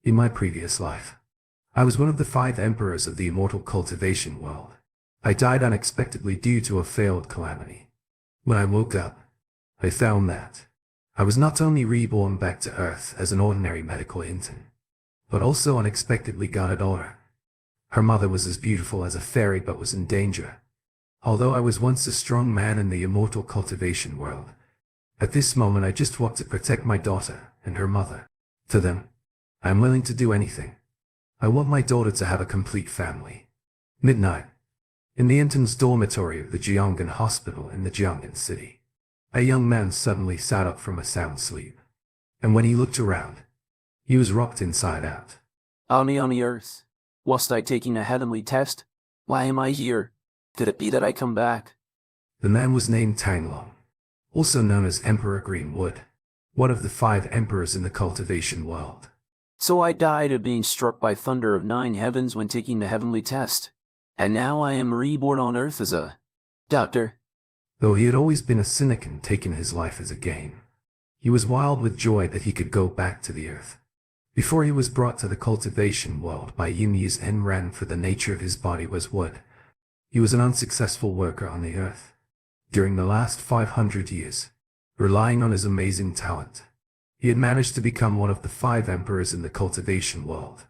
In my previous life, I was one of the 5 emperors of the immortal cultivation world. I died unexpectedly due to a failed calamity. When I woke up, I found that I was not only reborn back to Earth as an ordinary medical intern, but also unexpectedly got a daughter. Her mother was as beautiful as a fairy but was in danger. Although I was once a strong man in the immortal cultivation world, at this moment I just want to protect my daughter and her mother. To them, I am willing to do anything. I want my daughter to have a complete family. Midnight. In the intern's dormitory of the Jianghan Hospital in the Jianghan city, a young man suddenly sat up from a sound sleep. And when he looked around, he was rocked inside out. On the earth. Whilst I taking a heavenly test? Why am I here? Could it be that I come back? The man was named Tanglong, also known as Emperor Greenwood, one of the 5 emperors in the cultivation world. So I died of being struck by thunder of 9 heavens when taking the heavenly test. And now I am reborn on earth as a doctor. Though he had always been a cynic and taken his life as a game, he was wild with joy that he could go back to the earth. Before he was brought to the cultivation world by Yumi's Enran, for the nature of his body was wood, he was an unsuccessful worker on the earth. During the last 500 years, relying on his amazing talent, he had managed to become one of the 5 emperors in the cultivation world.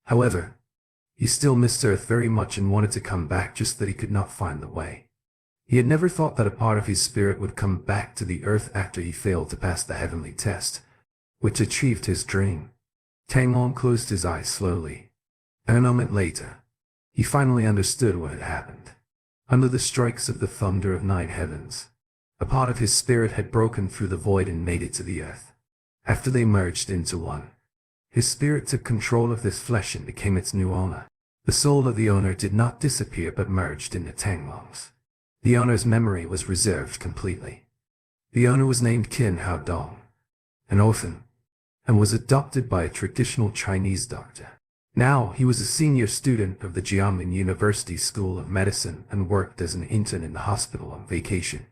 However, he still missed Earth very much and wanted to come back, just that he could not find the way. He had never thought that a part of his spirit would come back to the Earth after he failed to pass the heavenly test, which achieved his dream. Tanglong closed his eyes slowly. And a moment later, he finally understood what had happened. Under the strikes of the thunder of 9 heavens, a part of his spirit had broken through the void and made it to the earth. After they merged into one, his spirit took control of this flesh and became its new owner. The soul of the owner did not disappear but merged into Tanglong's. The owner's memory was reserved completely. The owner was named Qin Hao Dong, an orphan, and was adopted by a traditional Chinese doctor. Now he was a senior student of the Jianghan University School of Medicine and worked as an intern in the hospital on vacation.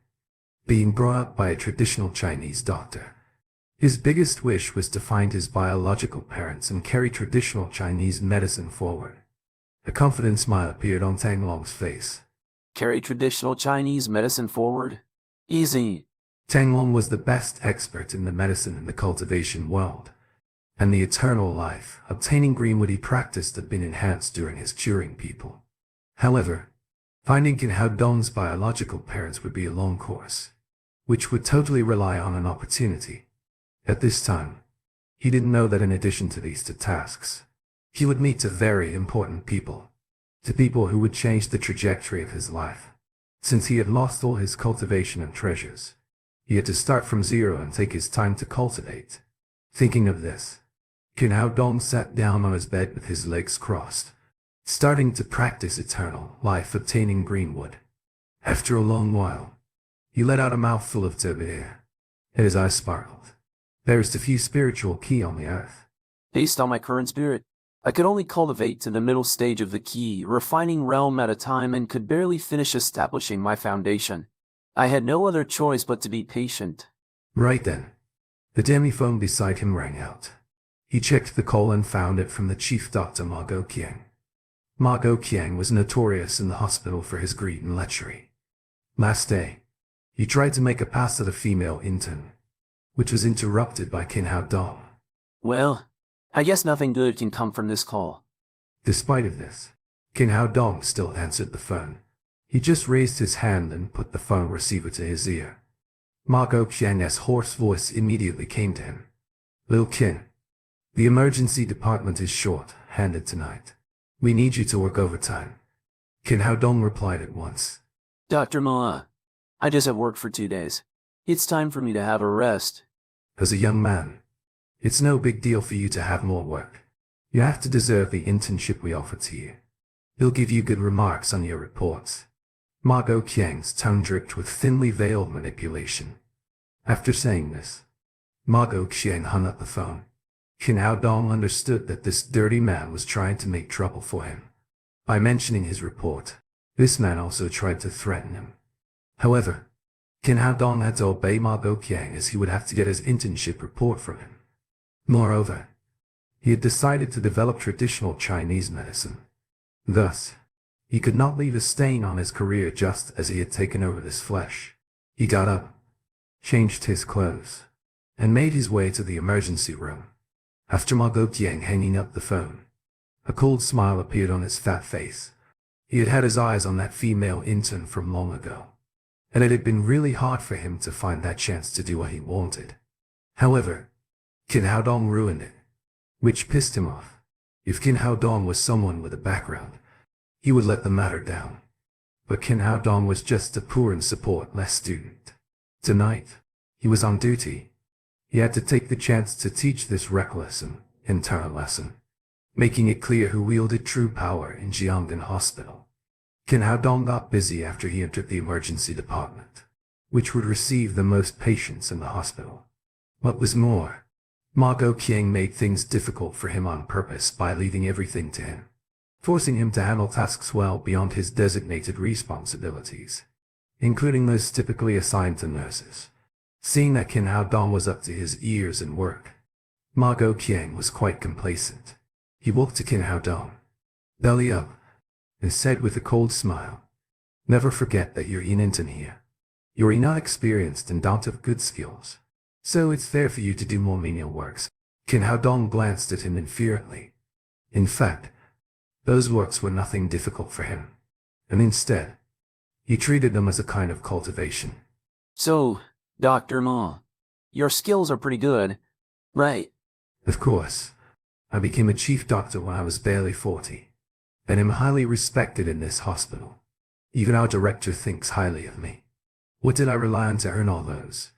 Being brought up by a traditional Chinese doctor, his biggest wish was to find his biological parents and carry traditional Chinese medicine forward. A confident smile appeared on Tanglong's face. Carry traditional Chinese medicine forward? Easy. Tanglong was the best expert in the medicine in the cultivation world, and the eternal life obtaining greenwood he practiced had been enhanced during his curing people. However, finding Qin Hao Dong's biological parents would be a long course, which would totally rely on an opportunity. At this time, he didn't know that in addition to these 2 tasks, he would meet 2 very important people, 2 people who would change the trajectory of his life. Since he had lost all his cultivation and treasures, he had to start from zero and take his time to cultivate. Thinking of this, Qin Hao Dong sat down on his bed with his legs crossed, starting to practice eternal life obtaining greenwood. After a long while, he let out a mouthful of turbid air, and his eyes sparkled. There is a few spiritual key on the earth. Based on my current spirit, I could only cultivate to the middle stage of the key, refining realm at a time, and could barely finish establishing my foundation. I had no other choice but to be patient. Right then, the demi-phone beside him rang out. He checked the call and found it from the chief doctor Ma Qiang. Ma Qiang was notorious in the hospital for his greed and lechery. Last day, he tried to make a pass at a female intern, which was interrupted by Qin Hao Dong. Well, I guess nothing good can come from this call. Despite of this, Qin Hao Dong still answered the phone. He just raised his hand and put the phone receiver to his ear. Ma Qiang's hoarse voice immediately came to him. Lil Qin, the emergency department is short-handed tonight. We need you to work overtime. Qin Hao Dong replied at once. Dr. Ma, I just have worked for 2 days. It's time for me to have a rest. As a young man, it's no big deal for you to have more work. You have to deserve the internship we offer to you. We'll give you good remarks on your reports. Ma Qiang's tone dripped with thinly veiled manipulation. After saying this, Ma Qiang hung up the phone. Qin Hao Dong understood that this dirty man was trying to make trouble for him. By mentioning his report, this man also tried to threaten him. However, Qin Hao Dong had to obey Ma Qiang as he would have to get his internship report from him. Moreover, He had decided to develop traditional Chinese medicine. Thus, he could not leave a stain on his career just as he had taken over this flesh. He got up, changed his clothes, and made his way to the emergency room. After Manhwa hanging up the phone, a cold smile appeared on his fat face. He had had his eyes on that female intern from long ago, and it had been really hard for him to find that chance to do what he wanted. However, Qin Haodong ruined it, which pissed him off. If Qin Haodong was someone with a background, he would let the matter down. But Qin Haodong was just a poor and support-less student. Tonight, he was on duty. He had to take the chance to teach this reckless and internal lesson, making it clear who wielded true power in Jiangdan Hospital. Qin Haodong got busy after he entered the emergency department, which would receive the most patients in the hospital. What was more, Manhwa made things difficult for him on purpose by leaving everything to him, forcing him to handle tasks well beyond his designated responsibilities, including those typically assigned to nurses. Seeing that Qin Haodong was up to his ears in work, Manhwa was quite complacent. He walked to Qin Haodong, belly up, and said with a cold smile, "Never forget that you're an intern here. You're inexperienced and don't have good skills, so it's fair for you to do more menial works." Qin Haodong glanced at him infuriately. In fact, those works were nothing difficult for him, and instead, he treated them as a kind of cultivation. So, Dr. Ma, your skills are pretty good, right? Of course. I became a chief doctor when I was barely 40, and am highly respected in this hospital. Even our director thinks highly of me. What did I rely on to earn all those?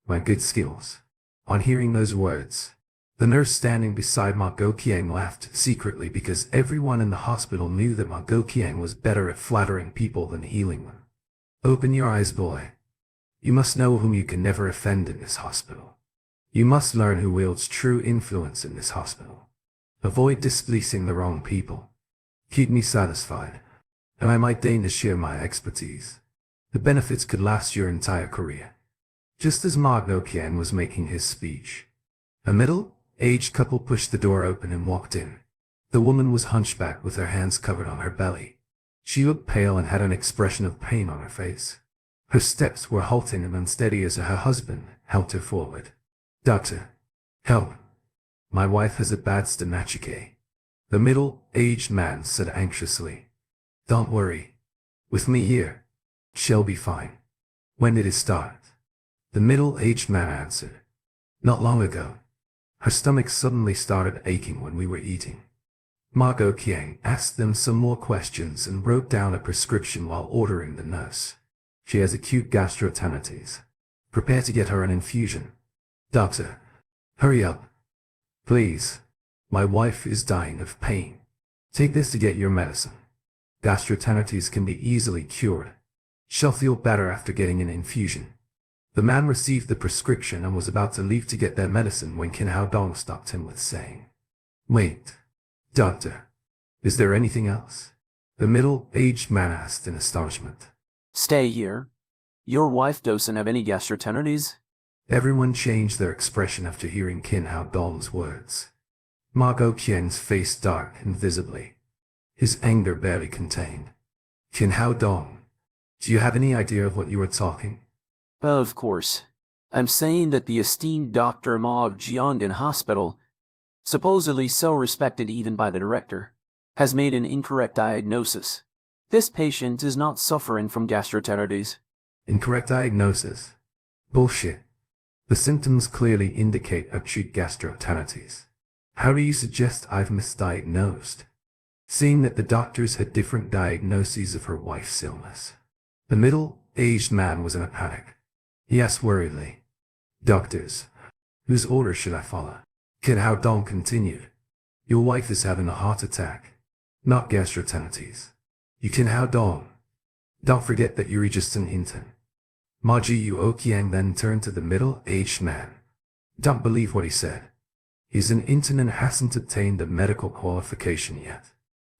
My good skills. On hearing those words, the nurse standing beside Manhwa laughed secretly because everyone in the hospital knew that Manhwa was better at flattering people than healing them. Open your eyes, boy. You must know whom you can never offend in this hospital. You must learn who wields true influence in this hospital. Avoid displeasing the wrong people. Keep me satisfied, and I might deign to share my expertise. The benefits could last your entire career. Just as Manhwa was making his speech, a middle-aged couple pushed the door open and walked in. The woman was hunchbacked with her hands covered on her belly. She looked pale and had an expression of pain on her face. Her steps were halting and unsteady as her husband helped her forward. "Doctor, help. My wife has a bad stomachike," the middle-aged man said anxiously. "Don't worry. With me here, she'll be fine." "When did it start?" the middle-aged man answered. "Not long ago. Her stomach suddenly started aching when we were eating." Manhwa asked them some more questions and wrote down a prescription while ordering the nurse. "She has acute gastroenteritis. Prepare to get her an infusion. Doctor, hurry up. Please. My wife is dying of pain. Take this to get your medicine. Gastroenteritis can be easily cured. She'll feel better after getting an infusion." The man received the prescription and was about to leave to get their medicine when Qin Haodong stopped him with saying, "Wait, doctor, is there anything else?" the middle-aged man asked in astonishment. Stay here. Your wife doesn't have any gastroenteritis? Everyone changed their expression after hearing Qin Haodong's words. Manhwa's face darkened visibly, his anger barely contained. "Qin Haodong, do you have any idea of what you are talking?" Of course. I'm saying that the esteemed Dr. Ma of Jiangdan Hospital, supposedly so respected even by the director, has made an incorrect diagnosis. This patient is not suffering from gastroenteritis. Incorrect diagnosis? Bullshit. The symptoms clearly indicate acute gastroenteritis. How do you suggest I've misdiagnosed? Seeing that the doctors had different diagnoses of her wife's illness, the middle-aged man was in a panic. He asked worriedly, "Doctors, whose order should I follow?" Qin Haodong continued, "Your wife is having a heart attack, not gastroenteritis. You Qin Haodong, don't forget that you're just an intern." Manhwa then turned to the middle-aged man. "Don't believe what he said. He's an intern and hasn't obtained a medical qualification yet.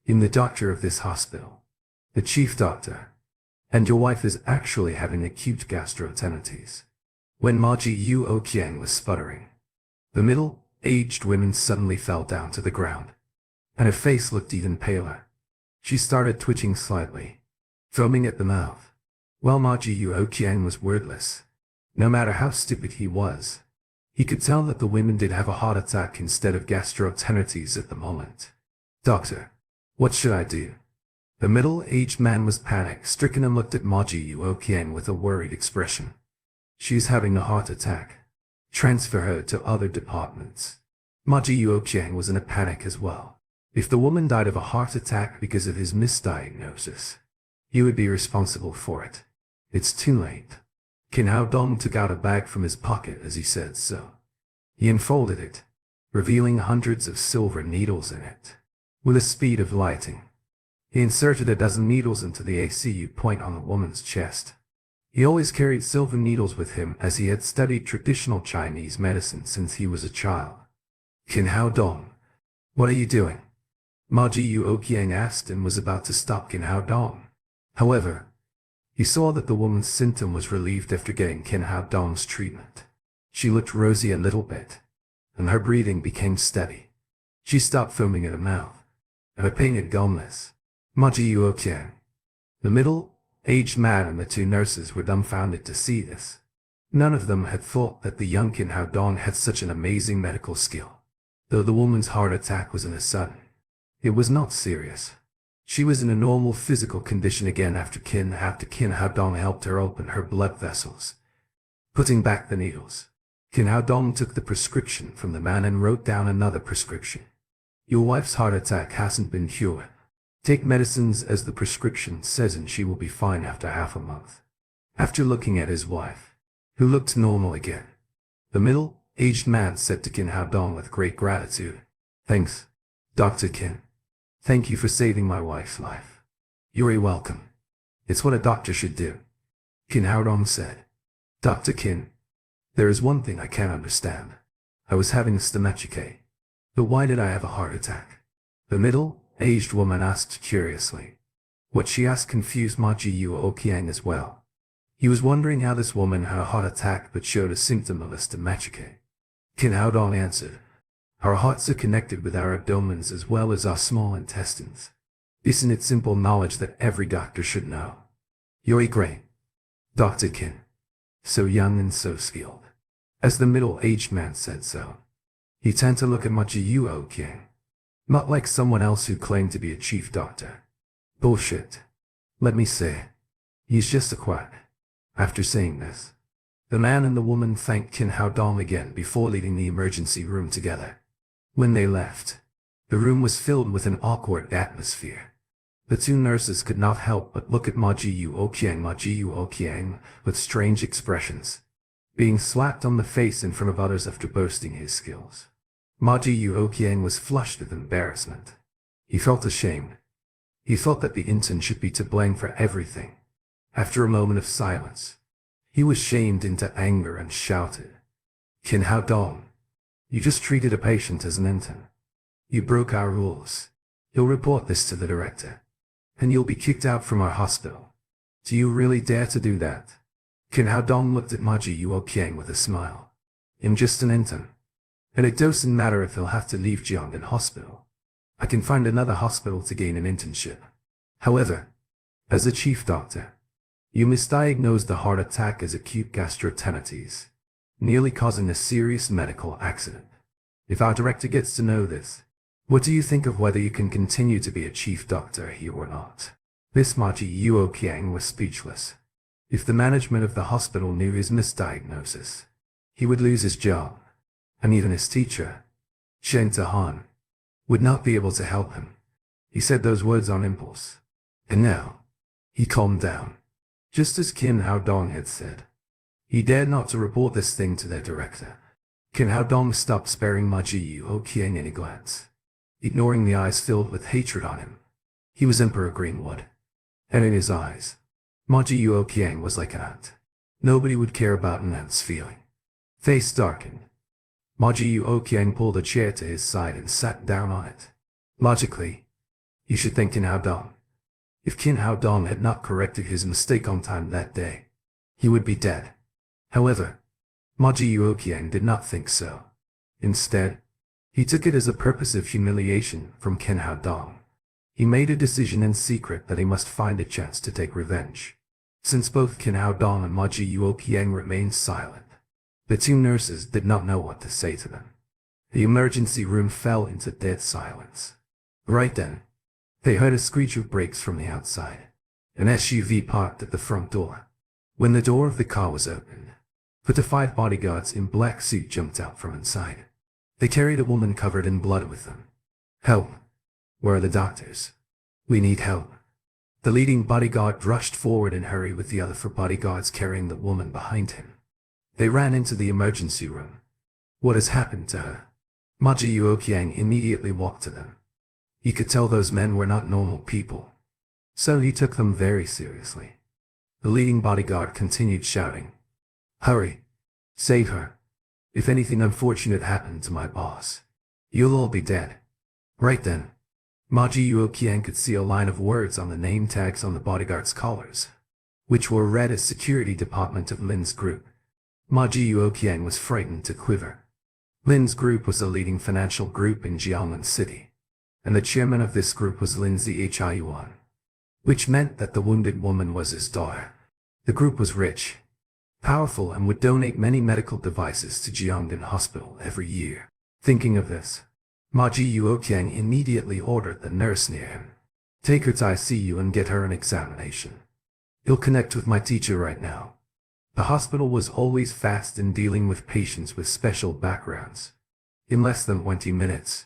I'm the doctor of this hospital, the chief doctor, and your wife is actually having acute gastroenteritis." When Manhwa was sputtering, the aged woman suddenly fell down to the ground, and her face looked even paler. She started twitching slightly, foaming at the mouth. While Ma Ji-Yuo-Qiang was wordless. No matter how stupid he was, he could tell that the women did have a heart attack instead of gastroenteritis at the moment. "Doctor, what should I do?" The middle-aged man was panic-stricken and looked at Ma Ji-Yuo-Qiang with a worried expression. "She's having a heart attack. Transfer her to other departments." Ma Ji-Yuo-Qiang was in a panic as well. If the woman died of a heart attack because of his misdiagnosis, he would be responsible for it. It's too late. Qin Hao Dong took out a bag from his pocket as he said so. He unfolded it, revealing hundreds of silver needles in it. With the speed of lighting, he inserted a dozen needles into the ACU point on the woman's chest. He always carried silver needles with him as he had studied traditional Chinese medicine since he was a child. "Qin Hao Dong, what are you doing?" Ma Ji-Yuo-Qiang asked and was about to stop Qin Hao Dong. However, he saw that the woman's symptom was relieved after getting Qin Hao Dong's treatment. She looked rosy a little bit, and her breathing became steady. She stopped foaming at her mouth, and her pain had gone less. Ma Ji-Yuo-Qiang. The middle-aged man and the two nurses were dumbfounded to see this. None of them had thought that the young Qin Hao Dong had such an amazing medical skill. Though the woman's heart attack was in a sudden, it was not serious. She was in a normal physical condition again after Qin Hao Dong helped her open her blood vessels. Putting back the needles, Qin Hao Dong took the prescription from the man and wrote down another prescription. "Your wife's heart attack hasn't been cured. Take medicines as the prescription says and she will be fine after half a month." After looking at his wife, who looked normal again, the middle-aged man said to Qin Hao Dong with great gratitude, "Thanks, Dr. Qin. Thank you for saving my wife's life." "You're welcome. It's what a doctor should do," Qin Hao Dong said. "Dr. Qin, there is one thing I can't understand. I was having a stomachache. But why did I have a heart attack?" The middle-aged woman asked curiously. What she asked confused Ma Ji-Yuo-Qiang as well. He was wondering how this woman had a heart attack but showed a symptom of a stomachache. Qin Hao Dong answered, "Our hearts are connected with our abdomens as well as our small intestines. Isn't it simple knowledge that every doctor should know?" "You're great, Dr. Qin. So young and so skilled." As the middle-aged man said so, he turned to look at Ma Ji-Yuo-Qiang. Not like someone else who claimed to be a chief doctor. "Bullshit. Let me say. He's just a quack." After saying this, the man and the woman thanked Qin Hao Dong again before leaving the emergency room together. When they left, the room was filled with an awkward atmosphere. The two nurses could not help but look at Ma Ji-Yuo-Qiang with strange expressions, being slapped on the face in front of others after boasting his skills. Ma Ji-Yuo-Qiang was flushed with embarrassment. He felt ashamed. He thought that the intern should be to blame for everything. After a moment of silence, he was shamed into anger and shouted, "Qin Hao Dong, you just treated a patient as an intern. You broke our rules. You'll report this to the director, and you'll be kicked out from our hospital. Do you really dare to do that?" Qin Hao Dong looked at Ma Ji-Yuo-Qiang with a smile. "I'm just an intern, and it doesn't matter if he'll have to leave Jiangnan Hospital. I can find another hospital to gain an internship. However, as a chief doctor, you misdiagnosed the heart attack as acute gastroenteritis, nearly causing a serious medical accident. If our director gets to know this, what do you think of whether you can continue to be a chief doctor here or not?" This Ma Ji-Yuo-Qiang was speechless. If the management of the hospital knew his misdiagnosis, he would lose his job, and even his teacher, Shen Tahan, would not be able to help him. He said those words on impulse, and now, he calmed down. Just as Qin Hao Dong had said, he dared not to report this thing to their director. Qin Hao Dong stopped sparing Ma Ji-Yuo-Qiang any glance, ignoring the eyes filled with hatred on him. He was Emperor Greenwood, and in his eyes, Ma Ji-Yuo-Qiang was like an ant. Nobody would care about an ant's feeling. Face darkened. Ma Ji-Yuo-Qiang pulled a chair to his side and sat down on it. Logically, you should thank Qin Hao Dong. If Qin Hao Dong had not corrected his mistake on time that day, he would be dead. However, Ma Ji-Yuo-Qiang did not think so. Instead, He took it as a purposive humiliation from Ken Hao Dong. He made a decision in secret that he must find a chance to take revenge. Since both Ken Hao Dong and Ma Ji Yuoqiang remained silent, the two nurses did not know what to say to them. The emergency room fell into dead silence. Right then, they heard a screech of brakes from the outside. An SUV parked at the front door. When the door of the car was opened, 5 bodyguards in black suits jumped out from inside. They carried a woman covered in blood with them. "Help! Where are the doctors? We need help." The leading bodyguard rushed forward in a hurry with the other 4 bodyguards carrying the woman behind him. They ran into the emergency room. "What has happened to her?" Ma Ji Yuoqiang immediately walked to them. He could tell those men were not normal people, so he took them very seriously. The leading bodyguard continued shouting, "Hurry! Save her! If anything unfortunate happened to my boss, you'll all be dead." Right then, Ma Ji Yuoqiang could see a line of words on the name tags on the bodyguards' collars, which were read as Security Department of Lin's Group. Ma Ji Yuoqiang was frightened to quiver. Lin's Group was a leading financial group in Jiangnan City, and the chairman of this group was Lin Zhiyuan, which meant that the wounded woman was his daughter. The group was rich, powerful, and would donate many medical devices to Jiangnan Hospital every year. Thinking of this, Ma Ji Yuoqiang immediately ordered the nurse near him, "Take her to ICU and get her an examination. You'll connect with my teacher right now." The hospital was always fast in dealing with patients with special backgrounds. In less than 20 minutes,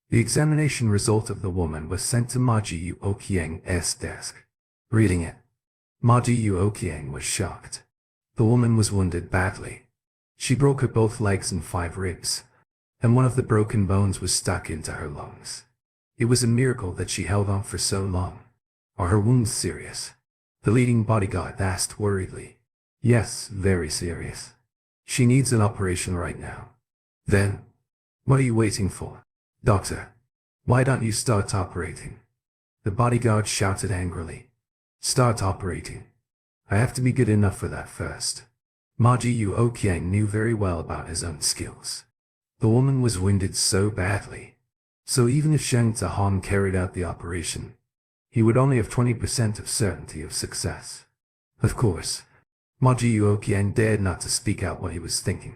the examination result of the woman was sent to Ma Ji Yuoqiang's desk. Reading it, Ma Ji Yuoqiang was shocked. The woman was wounded badly. She broke her both legs and 5 ribs, and one of the broken bones was stuck into her lungs. It was a miracle that she held on for so long. "Are her wounds serious?" the leading bodyguard asked worriedly. "Yes, very serious. She needs an operation right now." "Then, what are you waiting for? Doctor, why don't you start operating?" the bodyguard shouted angrily. "Start operating? I have to be good enough for that first." Ma Ji Yuoqiang knew very well about his own skills. The woman was wounded so badly, so even if Sheng Tahan carried out the operation, he would only have 20% of certainty of success. Of course, Ma Ji Yuoqiang dared not to speak out what he was thinking.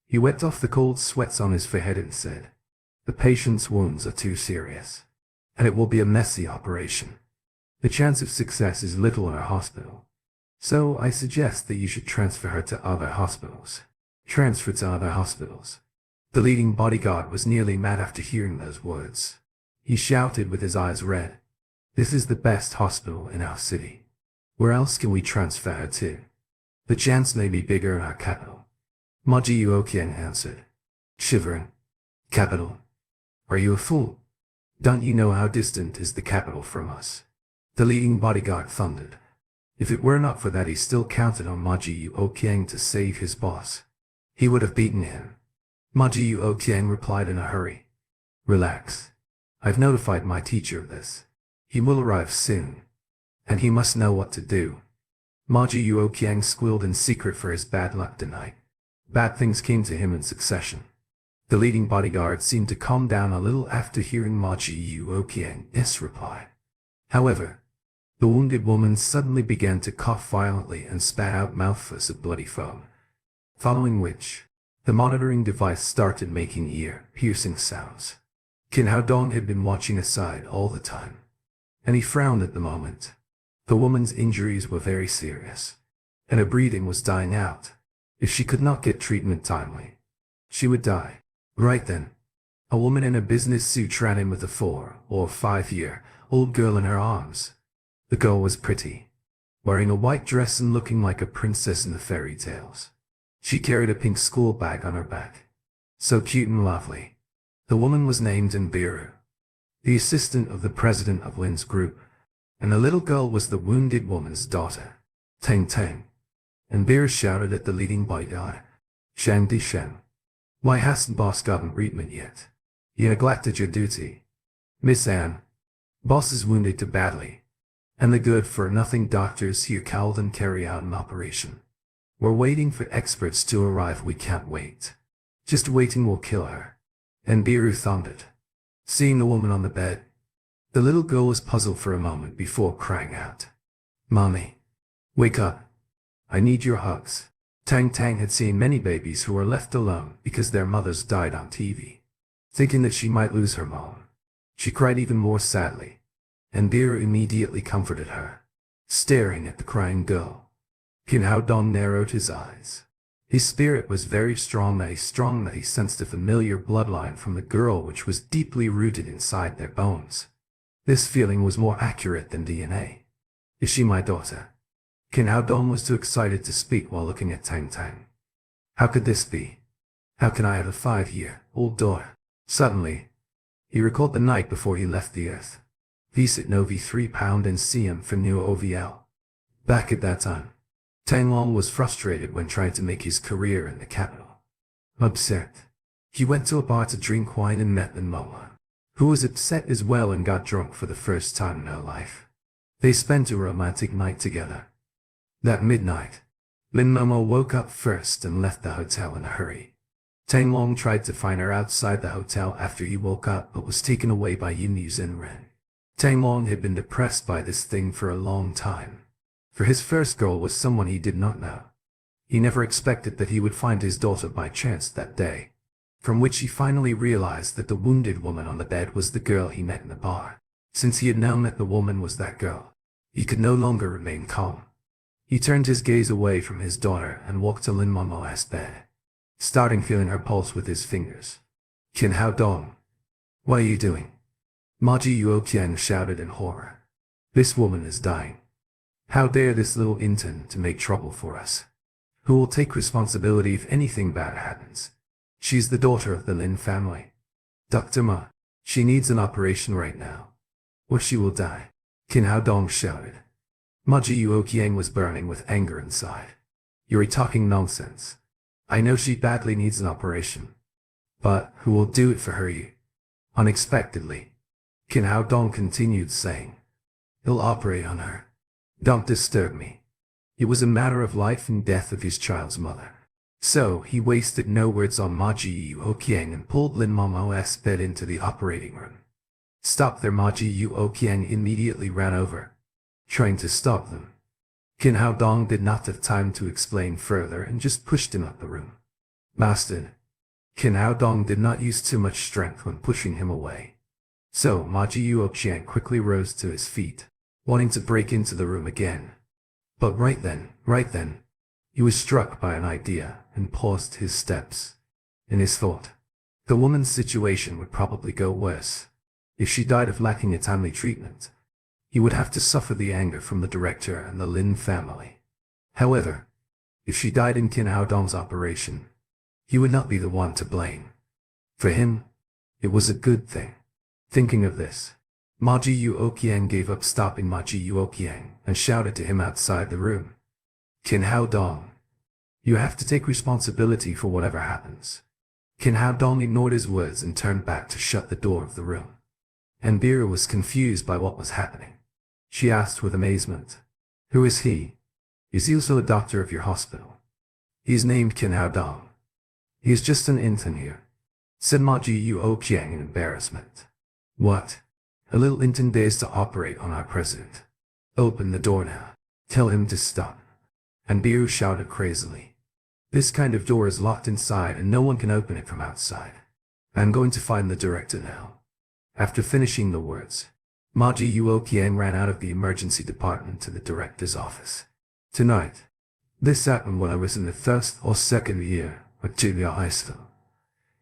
He wiped off the cold sweats on his forehead and said, "The patient's wounds are too serious, and it will be a messy operation. The chance of success is little in our hospital. So I suggest that you should transfer her to other hospitals." Transfer to other hospitals. The leading bodyguard was nearly mad after hearing those words. He shouted with his eyes red, "This is the best hospital in our city. Where else can we transfer her to? The chance may be bigger in our capital." Ma Ji Yuoqiang answered, shivering, "Capital? Are you a fool? Don't you know how distant is the capital from us?" The leading bodyguard thundered. If it were not for that he still counted on Ma Ji Yuoqiang to save his boss, he would have beaten him. Ma Ji Yuoqiang replied in a hurry, "Relax. I've notified my teacher of this. He will arrive soon, and he must know what to do." Ma Ji Yuoqiang squealed in secret for his bad luck tonight. Bad things came to him in succession. The leading bodyguard seemed to calm down a little after hearing Ma Ji Yuoqiang's reply. However, the wounded woman suddenly began to cough violently and spat out mouthfuls of bloody foam. Following which, the monitoring device started making ear-piercing sounds. Ken Hao Dong had been watching aside all the time, and he frowned at the moment. The woman's injuries were very serious, and her breathing was dying out. If she could not get treatment timely, she would die. Right then, a woman in a business suit ran in with a 4 or 5-year-old girl in her arms. The girl was pretty, wearing a white dress and looking like a princess in the fairy tales. She carried a pink school bag on her back. So cute and lovely. The woman was named Imbiru, the assistant of the president of Lin's group, and the little girl was the wounded woman's daughter. Tang Tang. Imbiru shouted at the leading bodyguard, "Shang Di Shang. Why hasn't boss gotten treatment yet? You neglected your duty." "Miss Anne, boss is wounded too badly, and the good-for-nothing doctors here called and carry out an operation. We're waiting for experts to arrive. We can't wait. Just waiting will kill her." and Biru thundered. Seeing the woman on the bed, the little girl was puzzled for a moment before crying out, "Mommy, wake up. I need your hugs." Tang Tang had seen many babies who were left alone because their mothers died on TV. Thinking that she might lose her mom, she cried even more sadly, and Biru immediately comforted her. Staring at the crying girl, Qin Hao Dong narrowed his eyes. His spirit was very strong that he sensed a familiar bloodline from the girl which was deeply rooted inside their bones. This feeling was more accurate than DNA. Is she my daughter? Qin Hao Dong was too excited to speak while looking at Tang Tang. How could this be? How can I have a 5-year-old daughter? Suddenly, he recalled the night before he left the earth. Visit Novi 3 pound and CM for new OVL. Back at that time, Tang Long was frustrated when trying to make his career in the capital. Upset, he went to a bar to drink wine and met Lin Momo, who was upset as well and got drunk for the first time in her life. They spent a romantic night together. That midnight, Lin Momo woke up first and left the hotel in a hurry. Tang Long tried to find her outside the hotel after he woke up but was taken away by Yin and Ren. Tang Long had been depressed by this thing for a long time. For his first girl was someone he did not know. He never expected that he would find his daughter by chance that day, from which he finally realized that the wounded woman on the bed was the girl he met in the bar. Since he had known that the woman was that girl, he could no longer remain calm. He turned his gaze away from his daughter and walked to Lin Momo's bed, starting feeling her pulse with his fingers. "Qin Hao Dong, what are you doing?" Ma Ji Yuoqiang shouted in horror. "This woman is dying. How dare this little intern to make trouble for us? Who will take responsibility if anything bad happens? She's the daughter of the Lin family. Dr. Ma, she needs an operation right now, or she will die," Qin Hao Dong shouted. Ma Ji Yuoqiang was burning with anger inside. "You're talking nonsense. I know she badly needs an operation. But who will do it for her? You?" Unexpectedly, Qin Hao Dong continued saying, "He'll operate on her. Don't disturb me." It was a matter of life and death of his child's mother. So he wasted no words on Ma Ji Yuoqiang and pulled Lin Momo's bed into the operating room. "Stop there!" Ma Ji Yuoqiang immediately ran over, trying to stop them. Qin Hao Dong did not have time to explain further and just pushed him out the room. Bastard! Qin Hao Dong did not use too much strength when pushing him away. So Ma Ji Yuoqiang quickly rose to his feet, wanting to break into the room again. But right then, he was struck by an idea and paused his steps. In his thought, the woman's situation would probably go worse. If she died of lacking a timely treatment, he would have to suffer the anger from the director and the Lin family. However, if she died in Qin Hao Dong's operation, he would not be the one to blame. For him, it was a good thing. Thinking of this, Ma Ji Yuoqiang gave up stopping Ma Ji Yuoqiang and shouted to him outside the room. "Qin Hao Dong, you have to take responsibility for whatever happens." Qin Hao Dong ignored his words and turned back to shut the door of the room. And Bira was confused by what was happening. She asked with amazement, "Who is he? Is he also a doctor of your hospital?" "He's named Qin Hao Dong. He is just an intern here," said Ma Ji Yuoqiang in embarrassment. "What? A little intern dares to operate on our president? Open the door now. Tell him to stop." And Biru shouted crazily, "This kind of door is locked inside and no one can open it from outside. I'm going to find the director now." After finishing the words, Ma Ji Yuoqiang ran out of the emergency department to the director's office. "Tonight, this happened when I was in the first or second year of junior high school.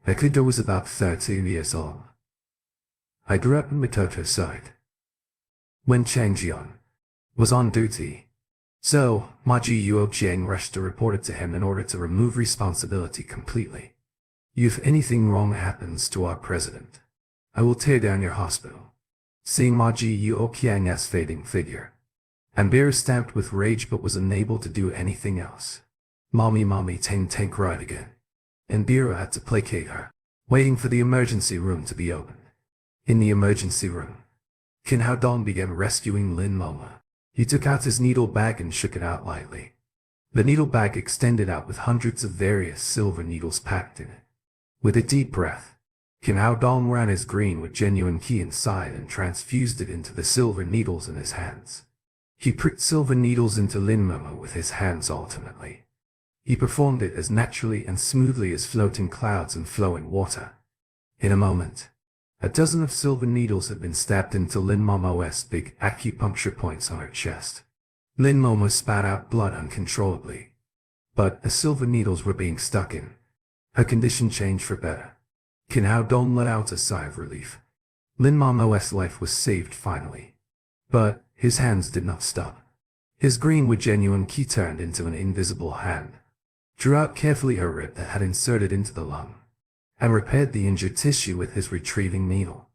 I think I was about 13 years old. I grew up in Mitoto side when Chang Jian was on duty. So, Ma Ji Yuoqiang rushed to report it to him in order to remove responsibility completely. If anything wrong happens to our president, I will tear down your hospital." Seeing Ma Ji Yuoqiang's fading figure, Ambir stamped with rage but was unable to do anything else. Mommy, Tang Tang cried again. Ambira had to placate her, waiting for the emergency room to be opened. In the emergency room, Qin Hao Dong began rescuing Lin Momo. He took out his needle bag and shook it out lightly. The needle bag extended out with hundreds of various silver needles packed in it. With a deep breath, Kin Hao Dong ran his green with genuine key inside and transfused it into the silver needles in his hands. He pricked silver needles into Lin Momo with his hands alternately. He performed it as naturally and smoothly as floating clouds and flowing water. In a moment, a dozen of silver needles had been stabbed into Lin Momo's big acupuncture points on her chest. Lin Momo spat out blood uncontrollably. But as silver needles were being stuck in, her condition changed for better. Kin Hao Dong let out a sigh of relief. Lin Momo's life was saved finally. But his hands did not stop. His green with genuine key turned into an invisible hand, drew out carefully her rib that had inserted into the lung, and repaired the injured tissue with his retrieving needle.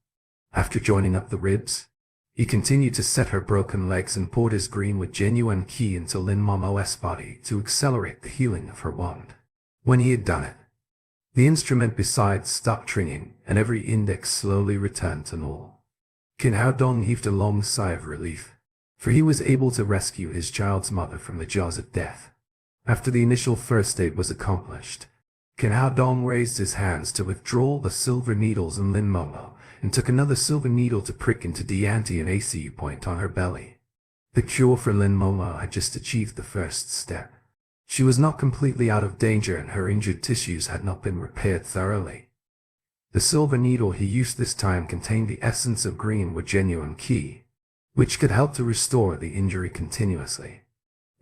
After joining up the ribs, he continued to set her broken legs and poured his green with genuine key into Lin Momo's body to accelerate the healing of her wound. When he had done it, the instrument besides stopped ringing, and every index slowly returned to normal. Kin Hao Dong heaved a long sigh of relief, for he was able to rescue his child's mother from the jaws of death. After the initial first aid was accomplished, Kin Hao Dong raised his hands to withdraw the silver needles in Lin Momo, and took another silver needle to prick into the anti-ACU point on her belly. The cure for Lin Momo had just achieved the first step. She was not completely out of danger and her injured tissues had not been repaired thoroughly. The silver needle he used this time contained the essence of green with genuine key, which could help to restore the injury continuously.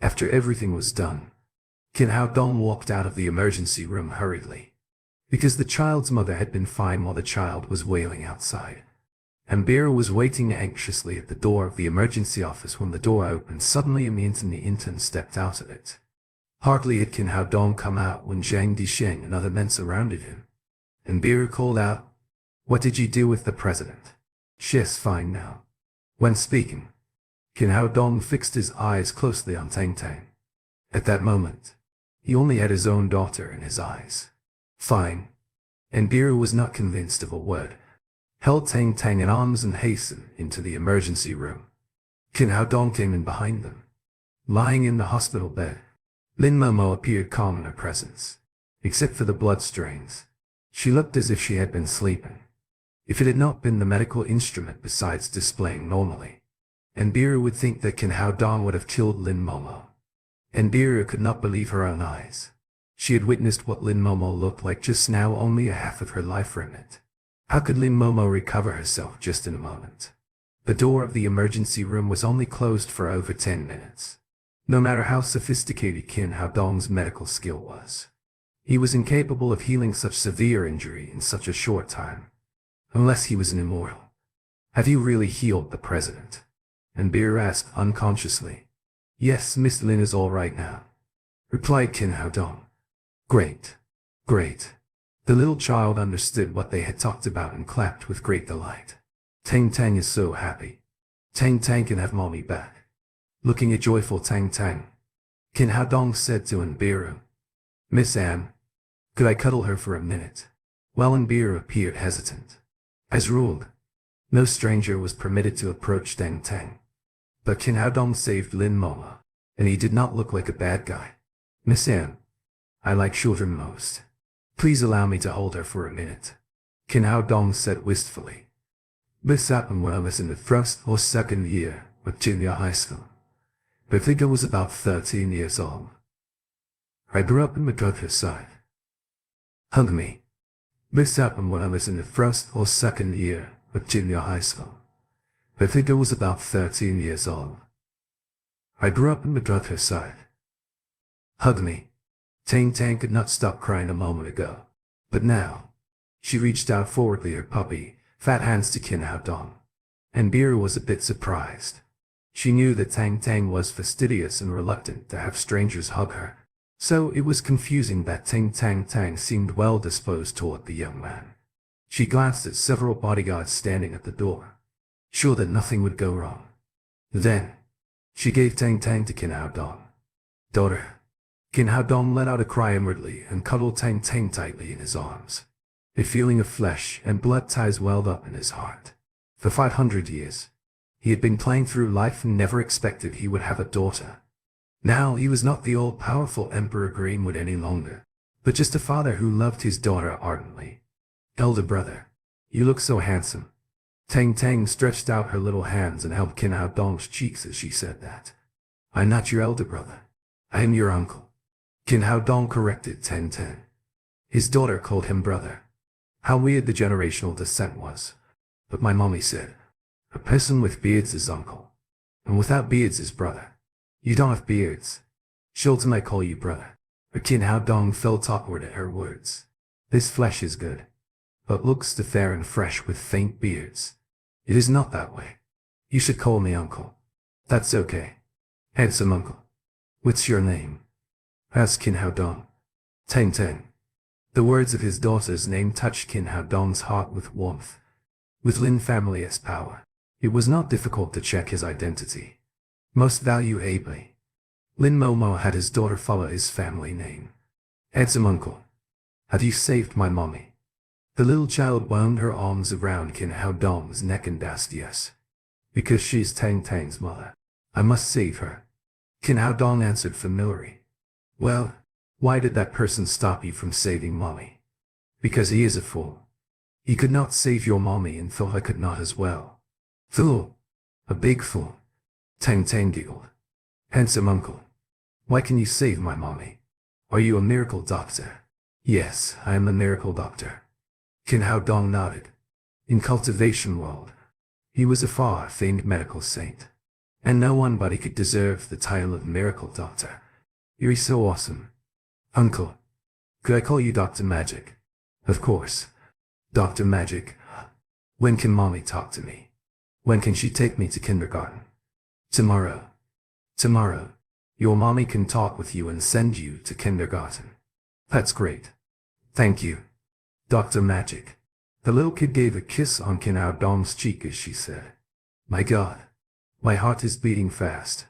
After everything was done, Kin Hao Dong walked out of the emergency room hurriedly, because the child's mother had been fine while the child was wailing outside. And Beer was waiting anxiously at the door of the emergency office when the door opened suddenly and the intern stepped out of it. Hardly had Kin Hao Dong come out when Zhang Disheng and other men surrounded him, and Beer called out, "What did you do with the president?" "She's fine now." When speaking, Kin Hao Dong fixed his eyes closely on Tang Tang. At that moment, he only had his own daughter in his eyes. "Fine." And Beer was not convinced of a word, held Tang Tang in arms and hastened into the emergency room. Kin Hao Dong came in behind them. Lying in the hospital bed, Lin Momo appeared calm in her presence, except for the blood stains. She looked as if she had been sleeping. If it had not been the medical instrument besides displaying normally, and Beer would think that Kin Hao Dong would have killed Lin Momo. And Beer could not believe her own eyes. She had witnessed what Lin Momo looked like just now, only a half of her life remnant. How could Lin Momo recover herself just in a moment? The door of the emergency room was only closed for over 10 minutes. No matter how sophisticated Kin Hao Dong's medical skill was, he was incapable of healing such severe injury in such a short time. Unless he was an immortal. "Have you really healed the president?" And Beer asked unconsciously. "Yes, Miss Lin is all right now," replied Kin Hao Dong. "Great. Great." The little child understood what they had talked about and clapped with great delight. "Tang Tang is so happy. Tang Tang can have mommy back." Looking at joyful Tang Tang, Kin Hao Dong said to Nbiru, "Miss Anne, could I cuddle her for a minute?" While Nbiru appeared hesitant. As ruled, no stranger was permitted to approach Tang Tang. But Kin Hao Dong saved Lin Momo, and he did not look like a bad guy. "Miss Anne, I like children most. Please allow me to hold her for a minute," Kin Hao Dong said wistfully. This happened when I was in the first or second year of junior high school. I think I was about 13 years old. I grew up in my daughter's side. Hug me. This happened when I was in the first or second year of junior high school. I think I was about 13 years old. I grew up in my daughter's side. Hug me. Tang Tang could not stop crying a moment ago, but now, she reached out forwardly her puppy, fat hands to Kin Hao Dong. And Beer was a bit surprised. She knew that Tang Tang was fastidious and reluctant to have strangers hug her, so it was confusing that Tang seemed well disposed toward the young man. She glanced at several bodyguards standing at the door, sure that nothing would go wrong. Then, she gave Tang to Kin Hao Dong. "Daughter." Kin Hao Dong let out a cry inwardly and cuddled Tang tightly in his arms. A feeling of flesh and blood ties welled up in his heart. For 500 years, he had been playing through life and never expected he would have a daughter. Now he was not the all-powerful Emperor Greenwood any longer, but just a father who loved his daughter ardently. Elder brother, You look so handsome. Tang Tang stretched out her little hands and held Qin Hao Dong's cheeks as she said that. I'm not your elder brother. I am your uncle. Qin Hao Dong corrected Tang Tang. His daughter called him brother. How weird the generational descent was. But my mommy said, a person with beards is uncle. And without beards is brother. You don't have beards. Schultz might call you brother. But Qin Hao Dong felt awkward at her words. This flesh is good. But looks too fair and fresh with faint beards. It is not that way. You should call me uncle. That's okay. Handsome uncle. What's your name? Asked Qin Hao Dong. Tang Tang. The words of his daughter's name touched Qin Hao Dong's heart with warmth. With Lin family as power, it was not difficult to check his identity. Most valuably, Lin Momo had his daughter follow his family name. Handsome uncle. Have you saved my mommy? The little child wound her arms around Qin Hao Dong's neck and asked yes. Because she's Tang Tang's mother. I must save her. Qin Hao Dong answered familiarly. Well, why did that person stop you from saving mommy? Because he is a fool. He could not save your mommy and thought I could not as well. Fool. A big fool. Tang Tang giggled. Handsome uncle. Why can you save my mommy? Are you a miracle doctor? Yes, I am a miracle doctor. Qin Hao Dong nodded. In cultivation world, he was a far-famed medical saint. And no one but he could deserve the title of miracle doctor. You're so awesome. Uncle. Could I call you Dr. Magic? Of course. Dr. Magic. When can mommy talk to me? When can she take me to kindergarten? Tomorrow. Tomorrow. Your mommy can talk with you and send you to kindergarten. That's great. Thank you. Dr. Magic. The little kid gave a kiss on Qin Hao Dong's cheek as she said, My God. My heart is beating fast.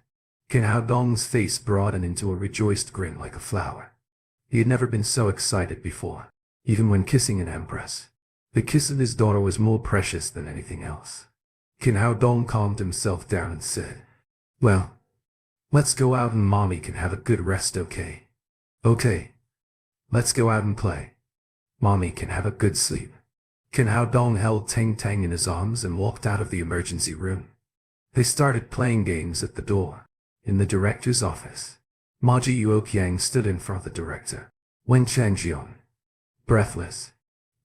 Qin Hao Dong's face broadened into a rejoiced grin like a flower. He had never been so excited before, even when kissing an empress. The kiss of his daughter was more precious than anything else. Qin Hao Dong calmed himself down and said, Well, let's go out and mommy can have a good rest, okay? Okay. Let's go out and play. Mommy can have a good sleep. Qin Hao Dong held Tang Tang in his arms and walked out of the emergency room. They started playing games at the door. In the director's office, Ma Ji Yuoqiang stood in front of the director, Wen Changjian. Breathless.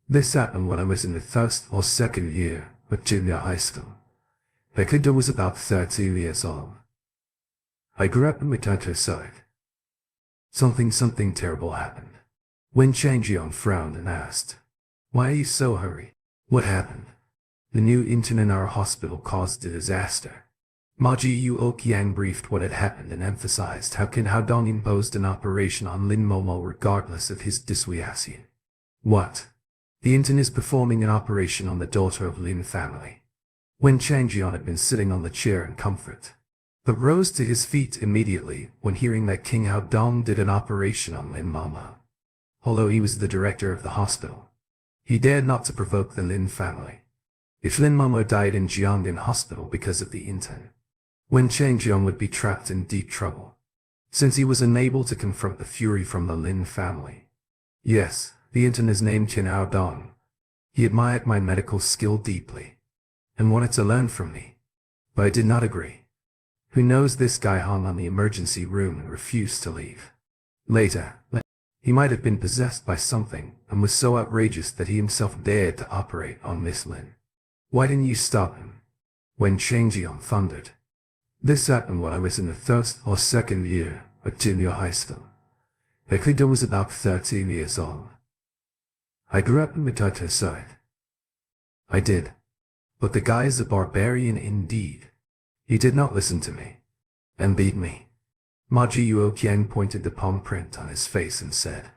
This happened when I was in the first or second year of junior high school. The kid was about 13 years old. I grew up in my countryside. Something terrible happened. Wen Changjian frowned and asked, Why are you so hurried? What happened? The new intern in our hospital caused a disaster. Ma Ji Yuoqiang briefed what had happened and emphasized how Qin Hao Dong imposed an operation on Lin Momo regardless of his dissuasion. What? The intern is performing an operation on the daughter of Lin family. Wen Changjian had been sitting on the chair in comfort, but rose to his feet immediately when hearing that Qin Hao Dong did an operation on Lin Momo. Although he was the director of the hospital, he dared not to provoke the Lin family. If Lin Momo died in Jiangnan Hospital because of the intern, Wen Changjian would be trapped in deep trouble, since he was unable to confront the fury from the Lin family. Yes, the intern is named Qin Hao Dong. He admired my medical skill deeply, and wanted to learn from me, but I did not agree. Who knows, this guy hung on the emergency room and refused to leave. Later, he might have been possessed by something and was so outrageous that he himself dared to operate on Miss Lin. Why didn't you stop him? Wen Changjian thundered. This happened when I was in the first or second year of junior high school. The kid was about 13 years old. I grew up in the countryside. I did. But the guy is a barbarian indeed. He did not listen to me, and beat me. Ma Ji Yuoqiang pointed the palm print on his face and said,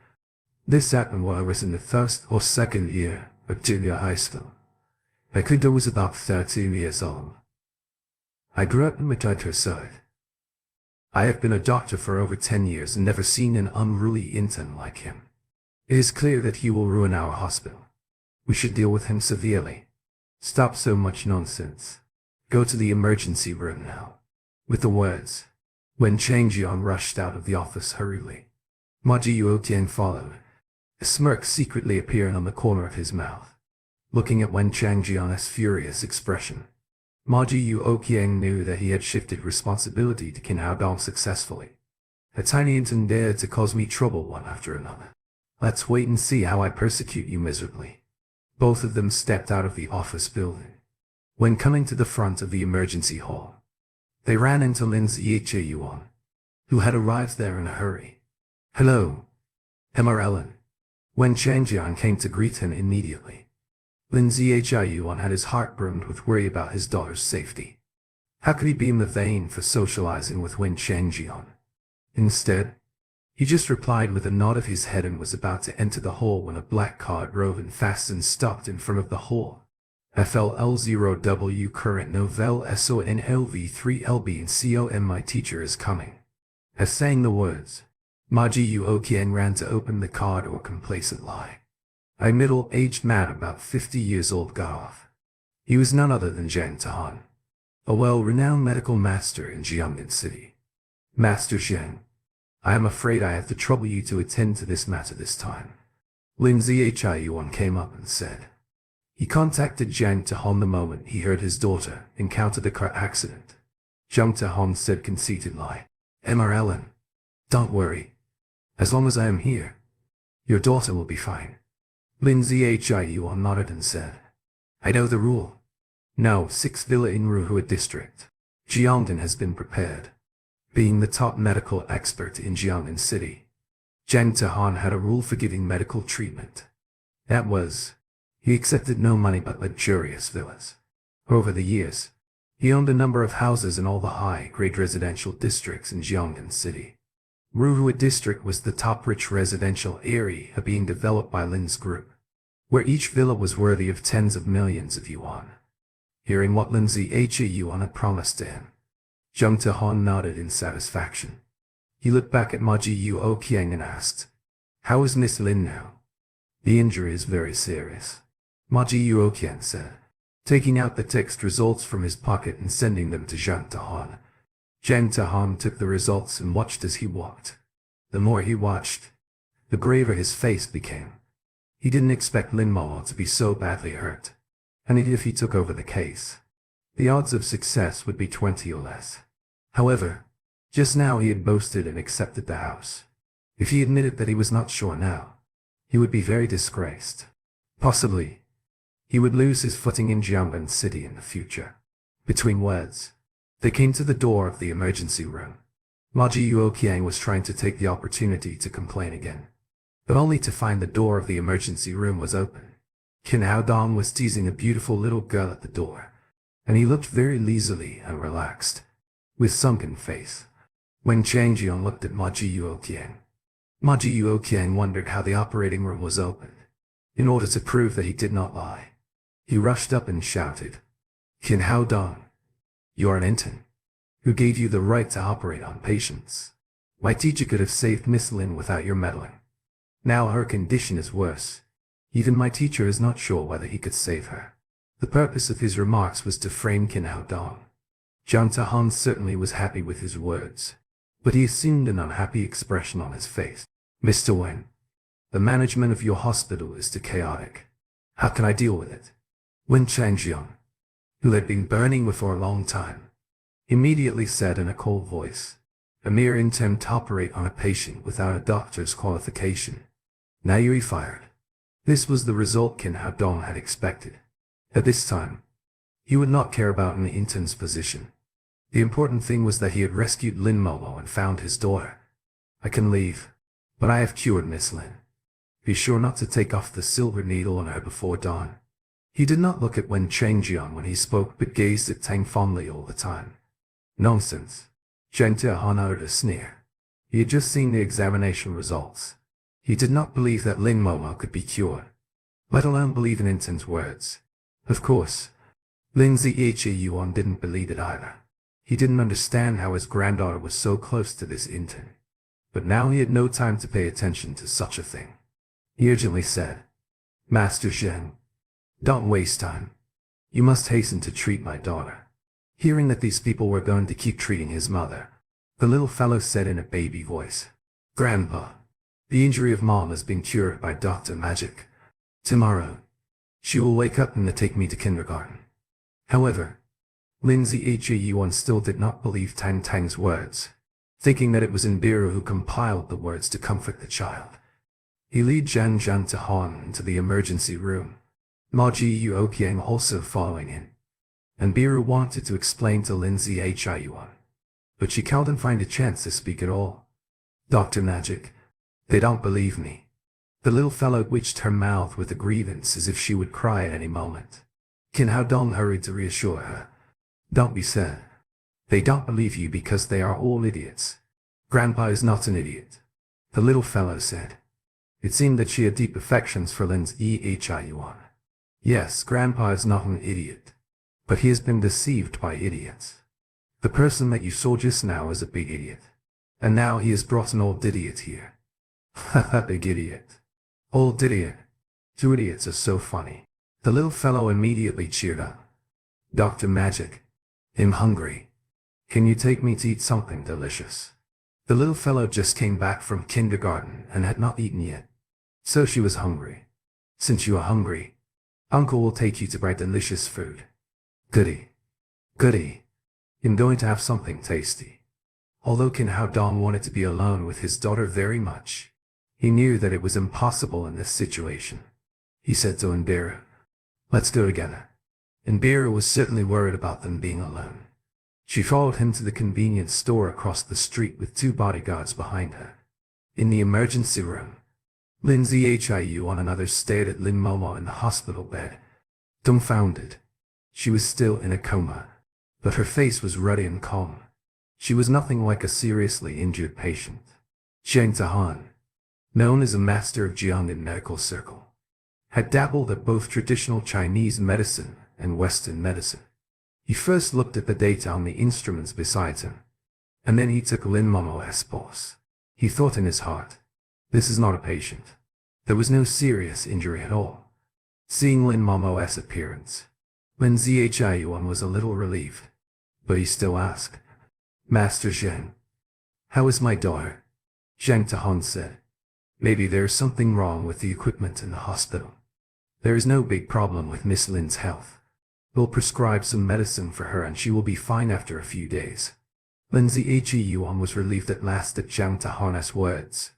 This happened when I was in the first or second year of junior high school. The kid was about 13 years old. I grew up in the countryside. I have been a doctor for over 10 years and never seen an unruly intern like him. It is clear that he will ruin our hospital. We should deal with him severely. Stop so much nonsense. Go to the emergency room now. With the words, Wen Changjian rushed out of the office hurriedly. Ma Ji Yuoqiang followed, a smirk secretly appearing on the corner of his mouth. looking at Wen Changjian's furious expression. Ma Jiuqiang knew that he had shifted responsibility to Qin Haodong successfully. A tiny intern dared to cause me trouble one after another. Let's wait and see how I persecute you miserably. Both of them stepped out of the office building. When coming to the front of the emergency hall, they ran into Lin Ziechayuan, who had arrived there in a hurry. Hello, Emma Ellen. When Changjian came to greet him immediately, Lin Ziechayuan had his heart burned with worry about his daughter's safety. How could he be in the vein for socializing with Wen Changjian? Instead, he just replied with a nod of his head and was about to enter the hall when a black car drove in fast and stopped in front of the hall. FLL0W current novel SONLV3LB and COM my teacher is coming. As saying the words, Ma Jiuqiang ran to open the car door complacently. A middle-aged man about 50 years old got off. He was none other than Zhang Tahan, a well-renowned medical master in Jiangnan City. Master Zhang, I am afraid I have to trouble you to attend to this matter this time. Lin Ziechayuan came up and said. He contacted Zhang Tahan the moment he heard his daughter encountered a car accident. Zhang Tahan said conceitedly, Emma Ellen, don't worry. As long as I am here, your daughter will be fine. Lin Ziechayuan nodded and said, I know the rule. No, 6th Villa in Ruhua District. Jiangnan has been prepared. Being the top medical expert in Jiangnan City, Zhang Tahan had a rule for giving medical treatment. That was, he accepted no money but luxurious villas. Over the years, he owned a number of houses in all the high-grade residential districts in Jiangnan City. Ruhua District was the top rich residential area being developed by Lin's group, where each villa was worthy of tens of millions of yuan. Hearing what Lin Ziechayuan had promised to him, Zhang Tahan nodded in satisfaction. He looked back at Ma Jiuqiang and asked, How is Miss Lin now? The injury is very serious, Ma Jiuqiang said, taking out the text results from his pocket and sending them to Zhang Tahan. Zhang Tahan took the results and watched as he walked. The more he watched, the graver his face became. He didn't expect Lin Mo to be so badly hurt, and even if he took over the case, the odds of success would be 20 or less. However, just now he had boasted and accepted the house. If he admitted that he was not sure now, he would be very disgraced. Possibly, he would lose his footing in Jiangnan City in the future. Between words, they came to the door of the emergency room. Ma Jiuqiang was trying to take the opportunity to complain again, but only to find the door of the emergency room was open. Qin Haodong was teasing a beautiful little girl at the door, and he looked very leisurely and relaxed, with sunken face. When Changjian looked at Ma Jiuqiang wondered how the operating room was opened. In order to prove that he did not lie, he rushed up and shouted, Qin Haodong, you are an intern. Who gave you the right to operate on patients? My teacher could have saved Miss Lin without your meddling. Now her condition is worse. Even my teacher is not sure whether he could save her. The purpose of his remarks was to frame Qin Haodong. Zhang Tahan certainly was happy with his words, but he assumed an unhappy expression on his face. Mr. Wen, the management of your hospital is too chaotic. How can I deal with it? Wen Changjian, who had been burning with for a long time, immediately said in a cold voice, a mere intern to operate on a patient without a doctor's qualification. Now you're fired. This was the result Qin Haodong had expected. At this time, he would not care about an intern's position. The important thing was that he had rescued Lin Momo and found his daughter. I can leave, but I have cured Miss Lin. Be sure not to take off the silver needle on her before dawn. He did not look at Wen Changjian when he spoke but gazed at Tang fondly all the time. Nonsense. Zhang Tahan uttered a sneer. He had just seen the examination results. He did not believe that Lin Momo could be cured, let alone believe in Intern's words. Of course, Lin Ziechayuan didn't believe it either. He didn't understand how his granddaughter was so close to this intern. But now he had no time to pay attention to such a thing. He urgently said, Master Zheng, don't waste time. You must hasten to treat my daughter. Hearing that these people were going to keep treating his mother, the little fellow said in a baby voice, Grandpa, the injury of Mom has been cured by Dr. Magic. Tomorrow, She will wake up and take me to kindergarten. However, Lin Ziyuan still did not believe Tang Tang's words, thinking that it was Inbiru who compiled the words to comfort the child. He led Zhang Tahan into the emergency room, Ma Jiuoqiang also following in. Inbiru wanted to explain to Lin Ziyuan, but she couldn't find a chance to speak at all. Dr. Magic, they don't believe me. The little fellow twitched her mouth with a grievance as if she would cry at any moment. Qin Haodong hurried to reassure her. Don't be sad. They don't believe you because they are all idiots. Grandpa is not an idiot, the little fellow said. It seemed that she had deep affections for Lin Ziyuan. Yes, Grandpa is not an idiot, but he has been deceived by idiots. The person that you saw just now is a big idiot, and now he has brought an old idiot here. Haha, big idiot. Old idiot. Two idiots are so funny. The little fellow immediately cheered up. Dr. Magic, I'm hungry. Can you take me to eat something delicious? The little fellow just came back from kindergarten and had not eaten yet, so she was hungry. Since you are hungry, Uncle will take you to buy delicious food. Goody. Goody. I'm going to have something tasty. Although Qin Haodong wanted to be alone with his daughter very much, he knew that it was impossible in this situation. He said to Inbiru, let's go together. Inbiru was certainly worried about them being alone. She followed him to the convenience store across the street with 2 bodyguards behind her. In the emergency room, Lin Ziyuan and others stared at Lin Momo in the hospital bed, dumbfounded. She was still in a coma, but her face was ruddy and calm. She was nothing like a seriously injured patient. Zhang Tahan, known as a master of Jiangnan medical circle, had dabbled at both traditional Chinese medicine and Western medicine. He first looked at the data on the instruments beside him, and then he took Lin Momo's pulse. He thought in his heart, this is not a patient. There was no serious injury at all. Seeing Lin Momo's appearance, Lin Ziyuan was a little relieved, but he still asked, Master Zhang, how is my daughter? Zhang Tahan said, maybe there is something wrong with the equipment in the hospital. There is no big problem with Miss Lin's health. We'll prescribe some medicine for her and she will be fine after a few days. Lin Ziyuan was relieved at last at Zhang Tahan's words.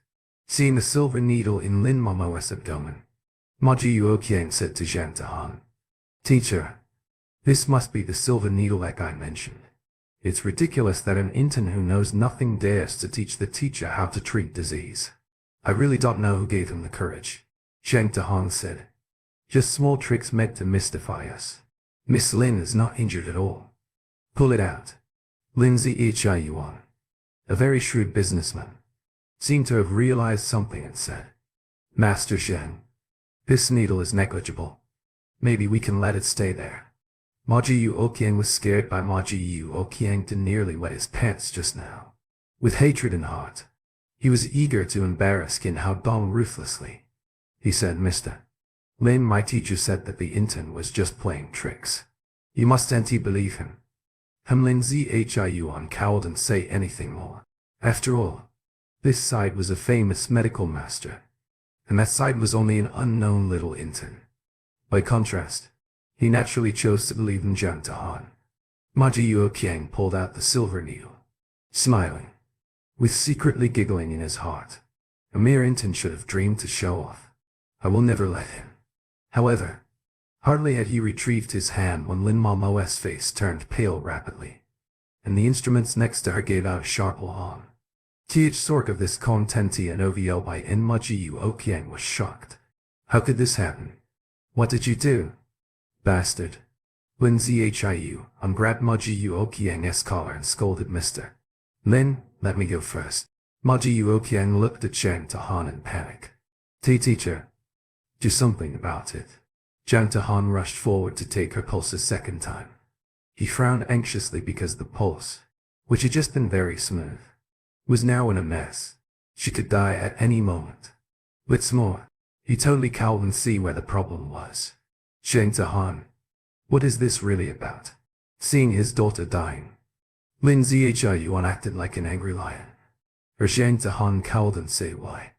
Seeing the silver needle in Lin Momo's abdomen, Ma Jiuoqiang said to Zhang Tahan, Teacher, this must be the silver needle like I mentioned. It's ridiculous that an intern who knows nothing dares to teach the teacher how to treat disease. I really don't know who gave him the courage. Zhang Tahan said. Just small tricks meant to mystify us. Miss Lin is not injured at all. Pull it out. Lin Ziyuan, a very shrewd businessman, seemed to have realized something and said, Master Zhang, this needle is negligible. Maybe we can let it stay there. Ma Jiuoqiang was scared by Ma Jiuoqiang to nearly wet his pants just now. With hatred in heart, he was eager to embarrass Qin Haodong ruthlessly. He said, Mr. Lin, my teacher said that the intern was just playing tricks. You mustn't believe him. Lin Ziyuan cowed and say anything more. After all, this side was a famous medical master, and that side was only an unknown little intern. By contrast, he naturally chose to believe in Zhang Tahan. Ma Jiuoqiang pulled out the silver needle, smiling, with secretly giggling in his heart. A mere intern should have dreamed to show off. I will never let him. However, hardly had he retrieved his hand when Lin Momo's face turned pale rapidly, and the instruments next to her gave out a sharp alarm. Th Sork of this contenti and OVL by Ma Jiuoqiang was shocked. How could this happen? What did you do? Bastard. Lin Ziyuan grabbed Ma Jiuoqiang's collar and scolded, Mr. Lin, let me go first. Ma Jiuoqiang looked at Zhang Tahan in panic. Teacher, do something about it. Zhang Tahan rushed forward to take her pulse a second time. He frowned anxiously because the pulse, which had just been very smooth, was now in a mess. She could die at any moment. What's more, he totally cowed and see where the problem was. Zhang Tahan, what is this really about? Seeing his daughter dying, Lin Ziyuan acted like an angry lion. Her Zhang Tahan cowed and said why.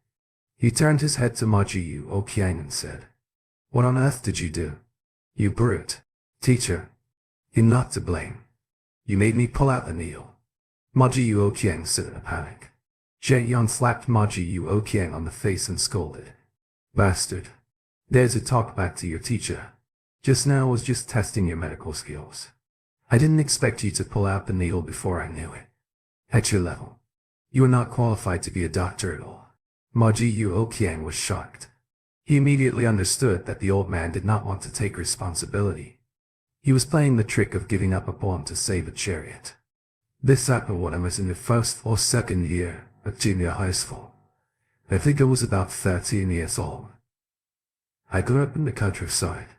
He turned his head to Ma Jiuoqiang and said, What on earth did you do? You brute. Teacher. You're not to blame. You made me pull out the needle. Ma Ji-Yuo Qiang said in a panic. Jae-yeon slapped Ma Ji-Yuo Qiang on the face and scolded. Bastard. There's a talk back to your teacher. Just now I was just testing your medical skills. I didn't expect you to pull out the needle before I knew it. At your level, you are not qualified to be a doctor at all. Ma Ji-Yuo Qiang was shocked. He immediately understood that the old man did not want to take responsibility. He was playing the trick of giving up a poem to save a chariot. This happened when I was in the first or second year of junior high school. I think I was about 13 years old. I grew up in the countryside.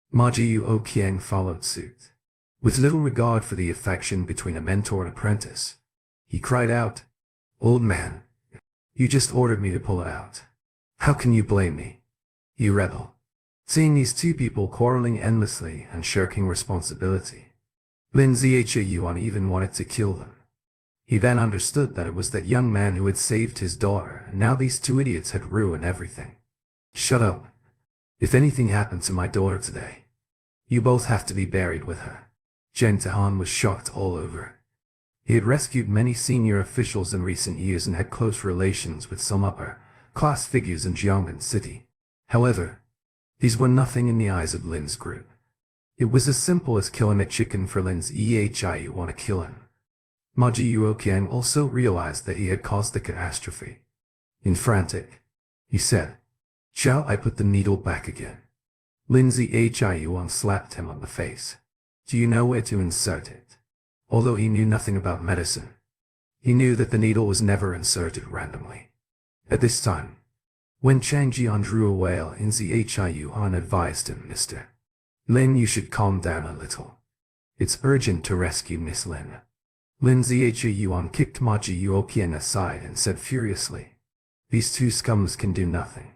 Ma Ji-Yuo Qiang followed suit. With little regard for the affection between a mentor and apprentice, he cried out, "Old man, you just ordered me to pull it out. How can you blame me? You rebel." Seeing these two people quarreling endlessly and shirking responsibility, Lin Zhiyuan even wanted to kill them. He then understood that it was that young man who had saved his daughter, and now these two idiots had ruined everything. Shut up. If anything happened to my daughter today, you both have to be buried with her. Jen Tahan was shocked all over. He had rescued many senior officials in recent years and had close relations with some upper-class figures in Jiangnan City. However, these were nothing in the eyes of Lin's group. It was as simple as killing a chicken for Lin's you want to kill him. Ma Ji-Yuo Qiang also realized that he had caused the catastrophe. In frantic, he said, "Shall I put the needle back again?" Lin Zhiyuan slapped him on the face. "Do you know where to insert it?" Although he knew nothing about medicine, he knew that the needle was never inserted randomly. At this time, when Chang Jian drew a wail, Lin Zhiyuan advised him, "Mr. Lin, you should calm down a little. It's urgent to rescue Miss Lin." Lin Zhiyuan kicked Ma Ji-Yuo Qiang aside and said furiously, "These two scums can do nothing.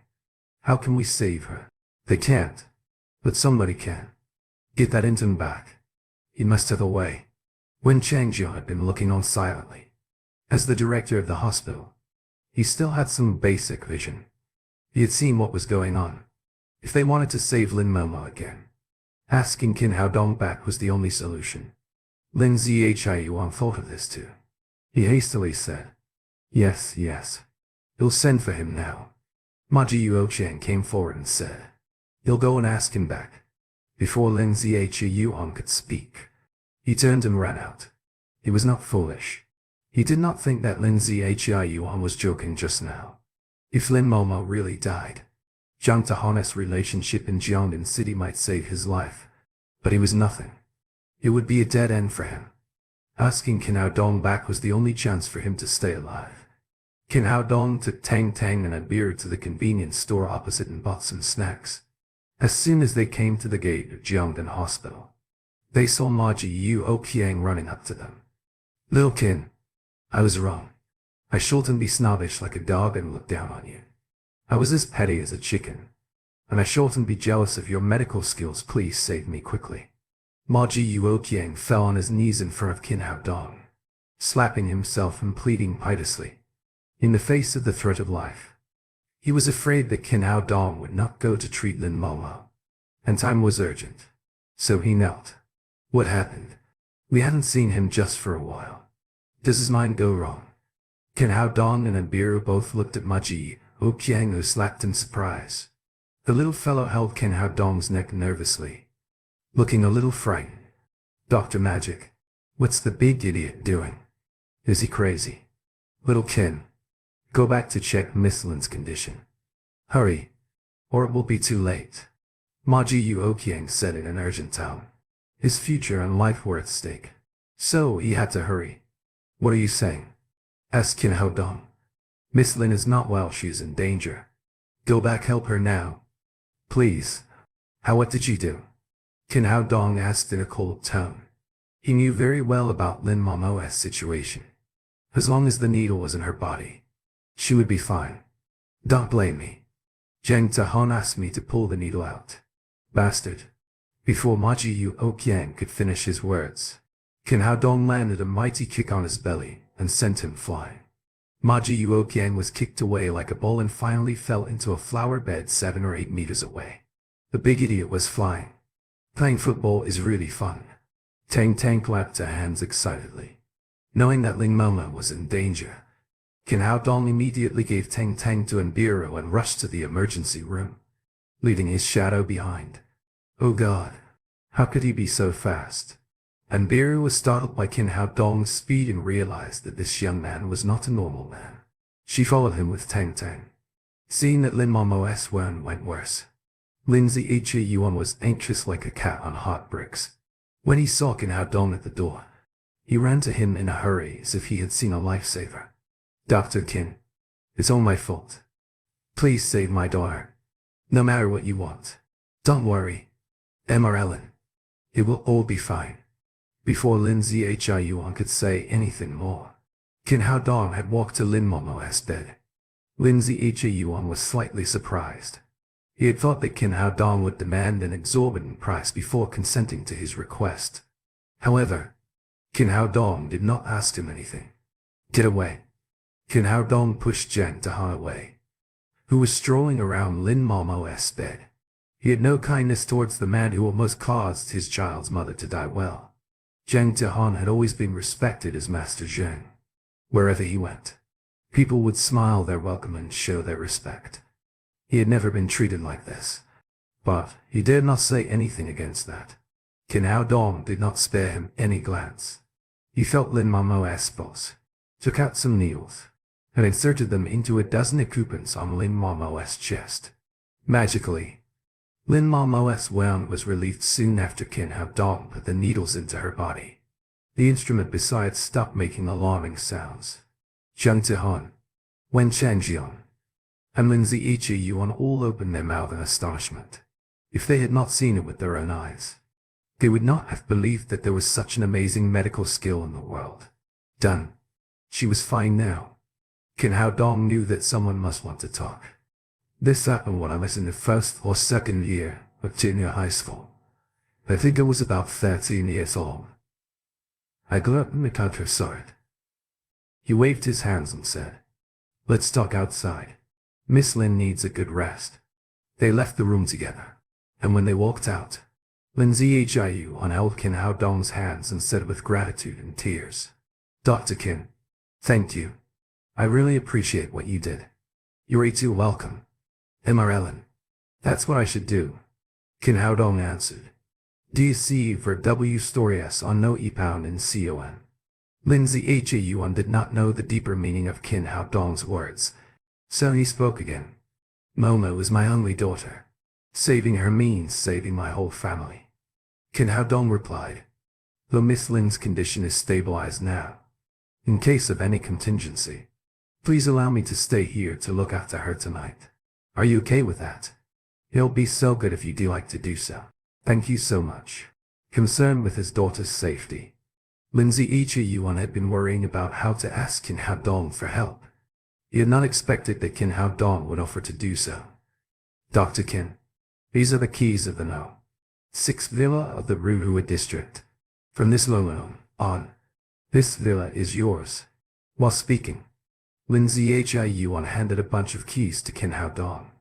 How can we save her?" "They can't. But somebody can. Get that intern back. He must have a way." When Chang Jian had been looking on silently, as the director of the hospital, he still had some basic vision. He had seen what was going on. If they wanted to save Lin Momo again, asking Qin Haodong back was the only solution. Lin Zhiyuan thought of this too. He hastily said, Yes. He'll send for him now." Ma Ji-Yuo Qiang came forward and said, "He'll go and ask him back." Before Lin Zhiyuan could speak, he turned and ran out. He was not foolish. He did not think that Lin Zhiyuan was joking just now. If Lin Momo really died, Zhang Tahan's relationship in Jiangnan City might save his life. But he was nothing. It would be a dead end for him. Asking Qin Haodong back was the only chance for him to stay alive. Qin Haodong took Tang and a beer to the convenience store opposite and bought some snacks. As soon as they came to the gate of Jiangnan Hospital, they saw Ma Ji-Yuo Qiang running up to them. "Lil Qin, I was wrong. I shouldn't be snobbish like a dog and look down on you. I was as petty as a chicken. And I shouldn't be jealous of your medical skills. Please save me quickly." Ma Ji-Yuo Qiang fell on his knees in front of Qin Haodong, slapping himself and pleading piteously. In the face of the threat of life, he was afraid that Qin Haodong would not go to treat Lin Momo. And time was urgent. So he knelt. "What happened? We hadn't seen him just for a while. Does his mind go wrong?" Qin Haodong and Abiru both looked at Ma Ji-Yuo Qiang, who slapped in surprise. The little fellow held Qin Haodong's neck nervously, looking a little frightened. "Dr. Magic, what's the big idiot doing? Is he crazy?" "Little Qin, go back to check Miss Lin's condition. Hurry, or it will be too late." Ma Ji-Yuo Qiang said in an urgent tone. His future and life were at stake, so he had to hurry. "What are you saying?" asked Qin Haodong. "Miss Lin is not well. She is in danger. Go back, help her now. Please." What did you do?" Qin Haodong asked in a cold tone. He knew very well about Lin Momo's situation. As long as the needle was in her body, she would be fine. "Don't blame me. Zhang Tahan asked me to pull the needle out." "Bastard." Before Ma Ji-Yuo Qiang could finish his words, Qin Haodong landed a mighty kick on his belly and sent him flying. Ma Ji-Yuo Qiang was kicked away like a ball and finally fell into a flower bed 7 or 8 meters away. The big idiot was flying. Playing football is really fun. Tang Tang clapped her hands excitedly. Knowing that Ling Momo was in danger, Qin Hao Dong immediately gave Tang Tang to Anbiru and rushed to the emergency room, leaving his shadow behind. Oh God! How could he be so fast? Anbiru was startled by Qin Hao Dong's speed and realized that this young man was not a normal man. She followed him with Tang Tang. Seeing that Lin Momo's wound went worse, Lin Ziyi Yuan was anxious like a cat on hot bricks. When he saw Qin Hao Dong at the door, he ran to him in a hurry as if he had seen a lifesaver. Dr. Qin, it's all my fault. Please save my daughter. No matter what you want. Don't worry. Ellen. It will all be fine. Before Lin Ziyi Yuan could say anything more, Qin Hao Dong had walked to Lin Momo's bed. Lin Ziyi Yuan was slightly surprised. He had thought that Qin Hao Dong would demand an exorbitant price before consenting to his request. However, Qin Hao Dong did not ask him anything. Get away. Qin Hao Dong pushed Zhang Tehan away, who was strolling around Lin Momo's bed. He had no kindness towards the man who almost caused his child's mother to die well. Zhang Tehan had always been respected as Master Zhang. Wherever he went, people would smile their welcome and show their respect. He had never been treated like this, but he dared not say anything against that. Qin Hao Dong did not spare him any glance. He felt Lin Momo's pulse, took out some needles, and inserted them into a dozen coupons on Lin Momo's chest. Magically, Lin Momo's wound was relieved soon after Qin Hao Dong put the needles into her body. The instrument besides stopped making alarming sounds. Zhang Tehan, Wen Changjian, and Lin Ziyi Yuan all opened their mouth in astonishment. If they had not seen it with their own eyes, they would not have believed that there was such an amazing medical skill in the world. Done. She was fine now. Qin Hao Dong knew that someone must want to talk. This happened when I was in the first or second year of junior high school. I think I was about 13 years old. I grew up in the countryside. He waved his hands and said, "Let's talk outside. Miss Lin needs a good rest." They left the room together, and when they walked out, Lin Ziyi Yuan held Qin Hao Dong's hands and said with gratitude and tears, "Dr. Qin, thank you. I really appreciate what you did. You're too welcome. Ellen. That's what I should do." Qin Hao Dong answered. DC for W stories on no e-pound in CON. Lin Ziyi Yuan did not know the deeper meaning of Qin Hao Dong's words, so he spoke again. "Momo is my only daughter. Saving her means saving my whole family." Qin Hao Dong replied, "Though Miss Lin's condition is stabilized now, in case of any contingency, please allow me to stay here to look after her tonight. Are you okay with that? It'll be so good if you do like to do so." "Thank you so much." Concerned with his daughter's safety, Lin Ziyi Yuan had been worrying about how to ask Qin Hao Dong for help. He had not expected that Qin Hao Dong would offer to do so. "Dr. Qin, these are the keys of the No. 6th Villa of the Ruhua district. From this moment on, this villa is yours." While speaking, Lin Ziyi Yuan handed a bunch of keys to Qin Hao Dong.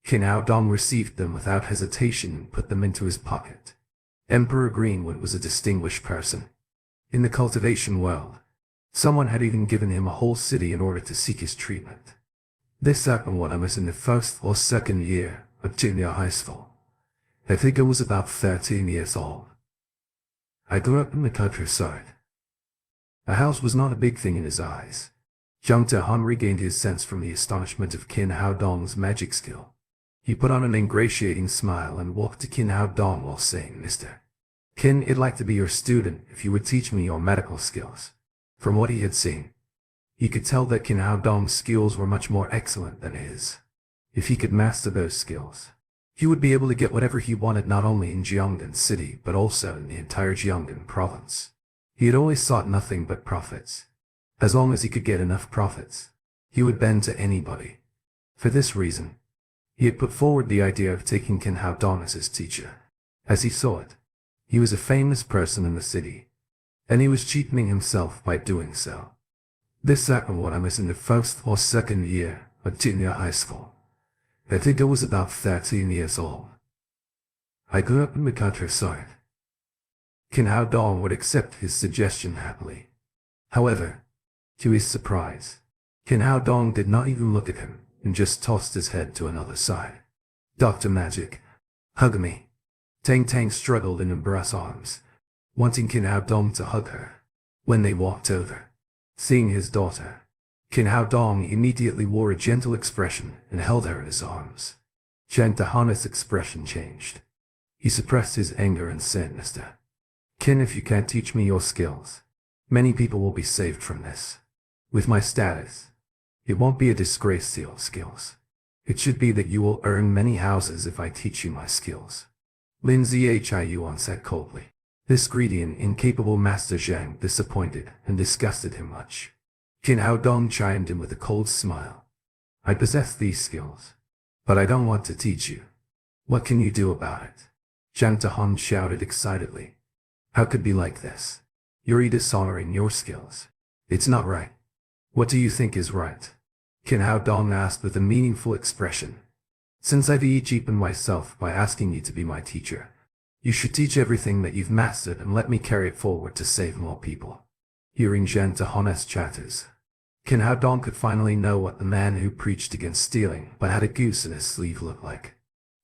Qin Hao Dong received them without hesitation and put them into his pocket. Emperor Greenwood was a distinguished person. In the cultivation world, someone had even given him a whole city in order to seek his treatment. This happened when I was in the first or second year of junior high school. I think I was about 13 years old. I grew up in the countryside. A house was not a big thing in his eyes. Zhang Tehan regained his sense from the astonishment of Qin Hao Dong's magic skill. He put on an ingratiating smile and walked to Qin Hao Dong while saying, "Mr. Qin, I'd like to be your student if you would teach me your medical skills." From what he had seen, he could tell that Qin Hao Dong's skills were much more excellent than his. If he could master those skills, he would be able to get whatever he wanted not only in Jiangdan City but also in the entire Jiangdan province. He had always sought nothing but profits. As long as he could get enough profits, he would bend to anybody. For this reason, he had put forward the idea of taking Qin Hao Dong as his teacher. As he saw it, he was a famous person in the city, and he was cheapening himself by doing so. This happened when I was in the first or second year of junior high school. I think I was about 13 years old. I grew up in the countryside. Qin Hao Dong would accept his suggestion happily. However, to his surprise, Qin Hao Dong did not even look at him and just tossed his head to another side. Dr. Magic, hug me. Tang Tang struggled in Embra's arms, wanting Qin Hao Dong to hug her. When they walked over, seeing his daughter, Qin Hao Dong immediately wore a gentle expression and held her in his arms. Zhang Tahana's expression changed. He suppressed his anger and said, "Mister Qin, if you can't teach me your skills, many people will be saved from this. With my status, it won't be a disgrace to your skills. It should be that you will earn many houses if I teach you my skills." Lin Zhiyuan said coldly. This greedy and incapable Master Zhang disappointed and disgusted him much. Qin Hao Dong chimed in with a cold smile. "I possess these skills, but I don't want to teach you. What can you do about it?" Zhang Tahan shouted excitedly. "How could be like this? You're dishonoring your skills. It's not right." "What do you think is right?" Qin Hao Dong asked with a meaningful expression. "Since I've cheapened myself by asking you to be my teacher, you should teach everything that you've mastered and let me carry it forward to save more people." Hearing Zhang Tahan's chatters, Qin Hao Dong could finally know what the man who preached against stealing but had a goose in his sleeve looked like.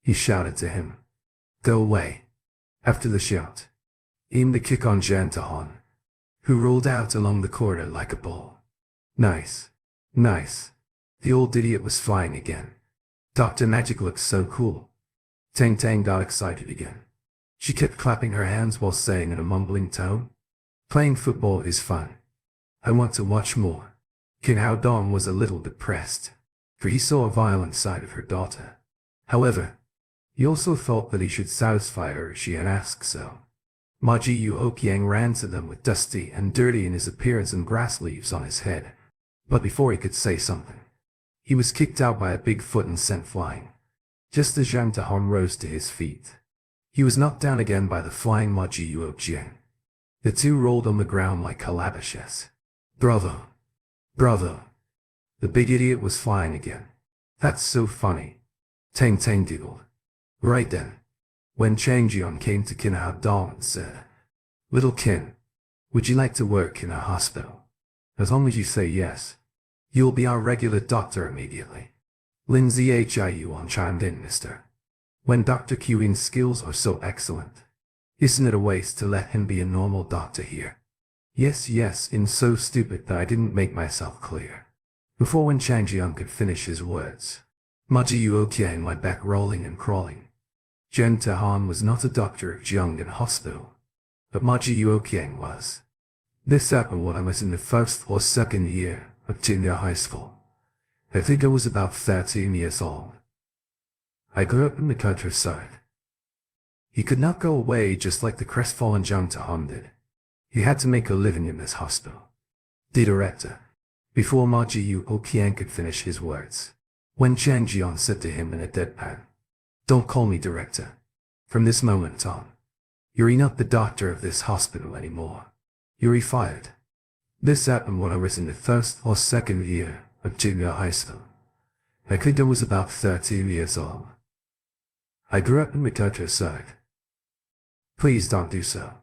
He shouted to him, "Go away." After the shout, aimed the kick on Zhang Tahan, who rolled out along the corridor like a ball. "Nice. Nice." The old idiot was flying again. Dr. Magic looked so cool. Tang Tang got excited again. She kept clapping her hands while saying in a mumbling tone, "Playing football is fun. I want to watch more." Qin Hao Dong was a little depressed, for he saw a violent side of her daughter. However, he also thought that he should satisfy her if she had asked so. Ma Ji Oqiang ran to them with dusty and dirty in his appearance and grass leaves on his head. But before he could say something, he was kicked out by a big foot and sent flying. Just as Zhang Tahan rose to his feet, he was knocked down again by the flying Ma Ji Oqiang. The two rolled on the ground like calabashes. "Bravo! Bravo!" The big idiot was flying again. "That's so funny." Tang Tang giggled. Right then, when Chang Jian came to Qin Hao Dong and said, "Little Qin, would you like to work in a hospital? As long as you say yes, you'll be our regular doctor immediately." Lin Zhiyuan chimed in, "Mister, when Dr. Qin's skills are so excellent, isn't it a waste to let him be a normal doctor here?" Yes, and so stupid that I didn't make myself clear." Before when Chang Jian could finish his words, Ma Ji Oqiang went back rolling and crawling. Zhang Tahan was not a doctor of Jiangnan Hospital, but Ma Ji Oqiang was. This happened when I was in the first or second year of junior high school. I think I was about 13 years old. I grew up in the countryside. He could not go away just like the crestfallen Zhang Tahan did. He had to make a living in this hospital. The director. Before Ma Ji Oqiang could finish his words, when Chang Jian said to him in a deadpan, "Don't call me director. From this moment on, you're not the doctor of this hospital anymore. You're fired." This happened when I was in the first or second year of junior high school. I think I was about 13 years old. I grew up in the countryside. Please don't do so.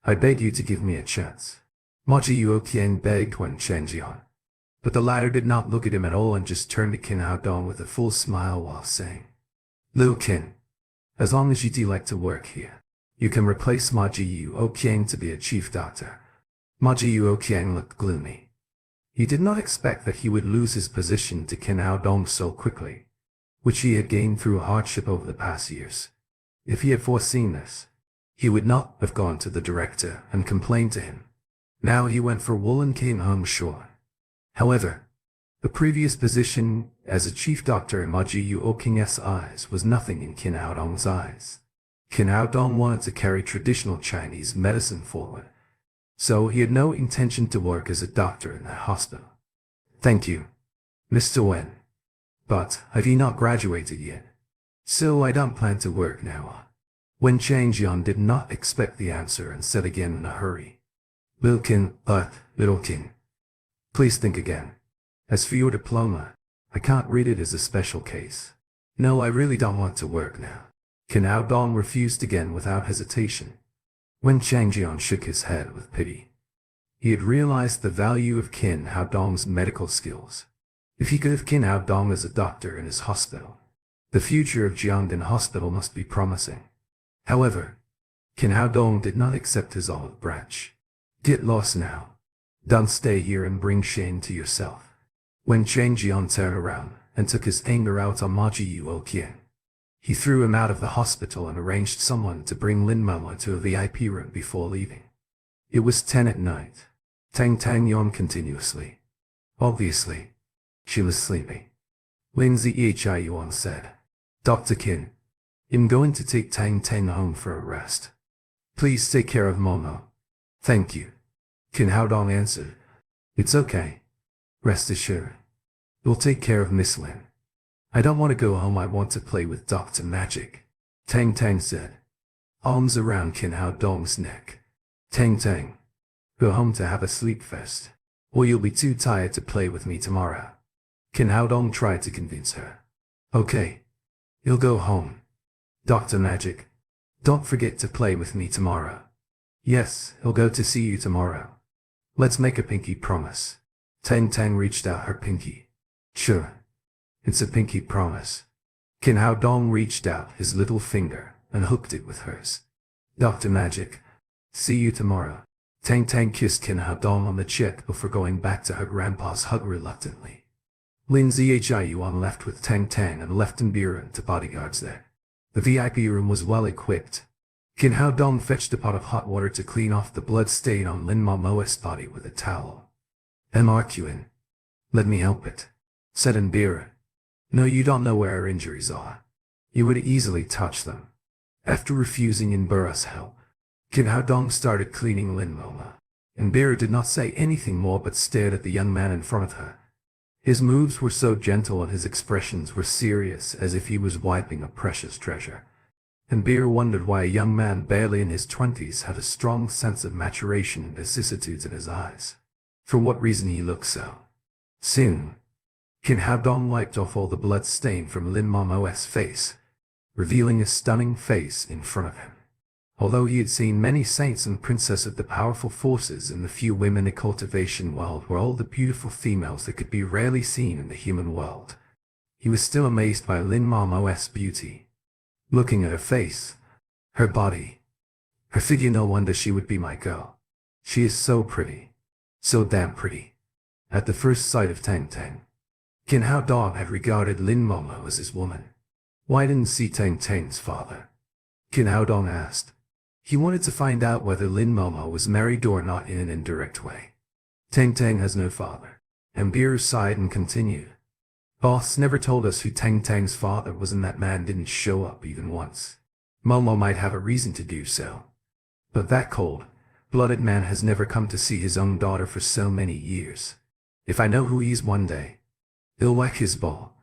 I beg you to give me a chance. Ma Ji Oqiang begged when Chang Jian. But the latter did not look at him at all and just turned to Qin Hao Dong with a full smile while saying, "Little Qin, as long as you do like to work here, you can replace Ma Ji Oqiang to be a chief doctor." Ma Ji Oqiang looked gloomy. He did not expect that he would lose his position to Qin Hao Dong so quickly, which he had gained through hardship over the past years. If he had foreseen this, he would not have gone to the director and complained to him. Now he went for wool and came home short. However, the previous position as a chief doctor in Ma Ji Oqiang's eyes was nothing in Qin Hao Dong's eyes. Qin Hao Dong wanted to carry traditional Chinese medicine forward, so he had no intention to work as a doctor in that hospital. "Thank you, Mr. Wen. But have you not graduated yet? So I don't plan to work now." When Chang Jian did not expect the answer and said again in a hurry, "Little Qin, please think again. As for your diploma, I can't read it as a special case. No, I really don't want to work now." Kin Hao Dong refused again without hesitation. When Chang Jian shook his head with pity, he had realized the value of Kin Hao Dong's medical skills. If he could have Kin Hao Dong as a doctor in his hospital, the future of Jiangdan Hospital must be promising. However, Kin Hao Dong did not accept his olive branch. Get lost now. Don't stay here and bring shame to yourself. When Chang Jian turned around and took his anger out on Ma Ji Yuo Qian, he threw him out of the hospital and arranged someone to bring Lin Momo to a VIP room before leaving. It was 10 at night. Tang Tang yawned continuously. Obviously, she was sleepy. Lin Zhi Yuan said, Dr. Qin, I'm going to take Tang Tang home for a rest. Please take care of Momo. Thank you. Kin Hao Dong answered. It's okay. Rest assured. We'll take care of Miss Lin. I don't want to go home, I want to play with Dr. Magic. Tang Tang said, arms around Kin Hao Dong's neck. Tang Tang, go home to have a sleep first, or you'll be too tired to play with me tomorrow. Kin Hao Dong tried to convince her. Okay. You'll go home. Dr. Magic, don't forget to play with me tomorrow. Yes, he'll go to see you tomorrow. Let's make a pinky promise. Tang Tang reached out her pinky. Sure. It's a pinky promise. Kin Hao Dong reached out his little finger and hooked it with hers. Dr. Magic, see you tomorrow. Tang Tang kissed Kin Hao Dong on the cheek before going back to her grandpa's hug reluctantly. Lin Zhi Yuan left with Tang Tang and left Imbiran to bodyguards there. The VIP room was well equipped. Kin Hao Dong fetched a pot of hot water to clean off the blood stain on Lin Momo's body with a towel. MRQN. Let me help it, said Imbiran. No, you don't know where her injuries are. You would easily touch them. After refusing Imbira's help, Kin Hao Dong started cleaning Lin Momo. Imbira did not say anything more but stared at the young man in front of her. His moves were so gentle and his expressions were serious, as if he was wiping a precious treasure. Imbira wondered why a young man barely in his 20s had a strong sense of maturation and vicissitudes in his eyes. For what reason he looked so. Soon, Kin Hao Dong wiped off all the blood stain from Lin Momo's face, revealing a stunning face in front of him. Although he had seen many saints and princesses, the powerful forces in the few women in cultivation world were all the beautiful females that could be rarely seen in the human world. He was still amazed by Lin Momo's beauty. Looking at her face, her body, her figure, no wonder she would be my girl. She is so pretty. So damn pretty. At the first sight of Tang Tang, Kin Hao Dong had regarded Lin Momo as his woman. Why didn't see Tang Tang's father? Kin Hao Dong asked. He wanted to find out whether Lin Momo was married or not in an indirect way. Tang Tang has no father. Imbiru sighed and continued. Boss never told us who Tang Tang's father was, and that man didn't show up even once. Momo might have a reason to do so. But that cold-blooded man has never come to see his own daughter for so many years. If I know who he is one day, he'll whack his ball.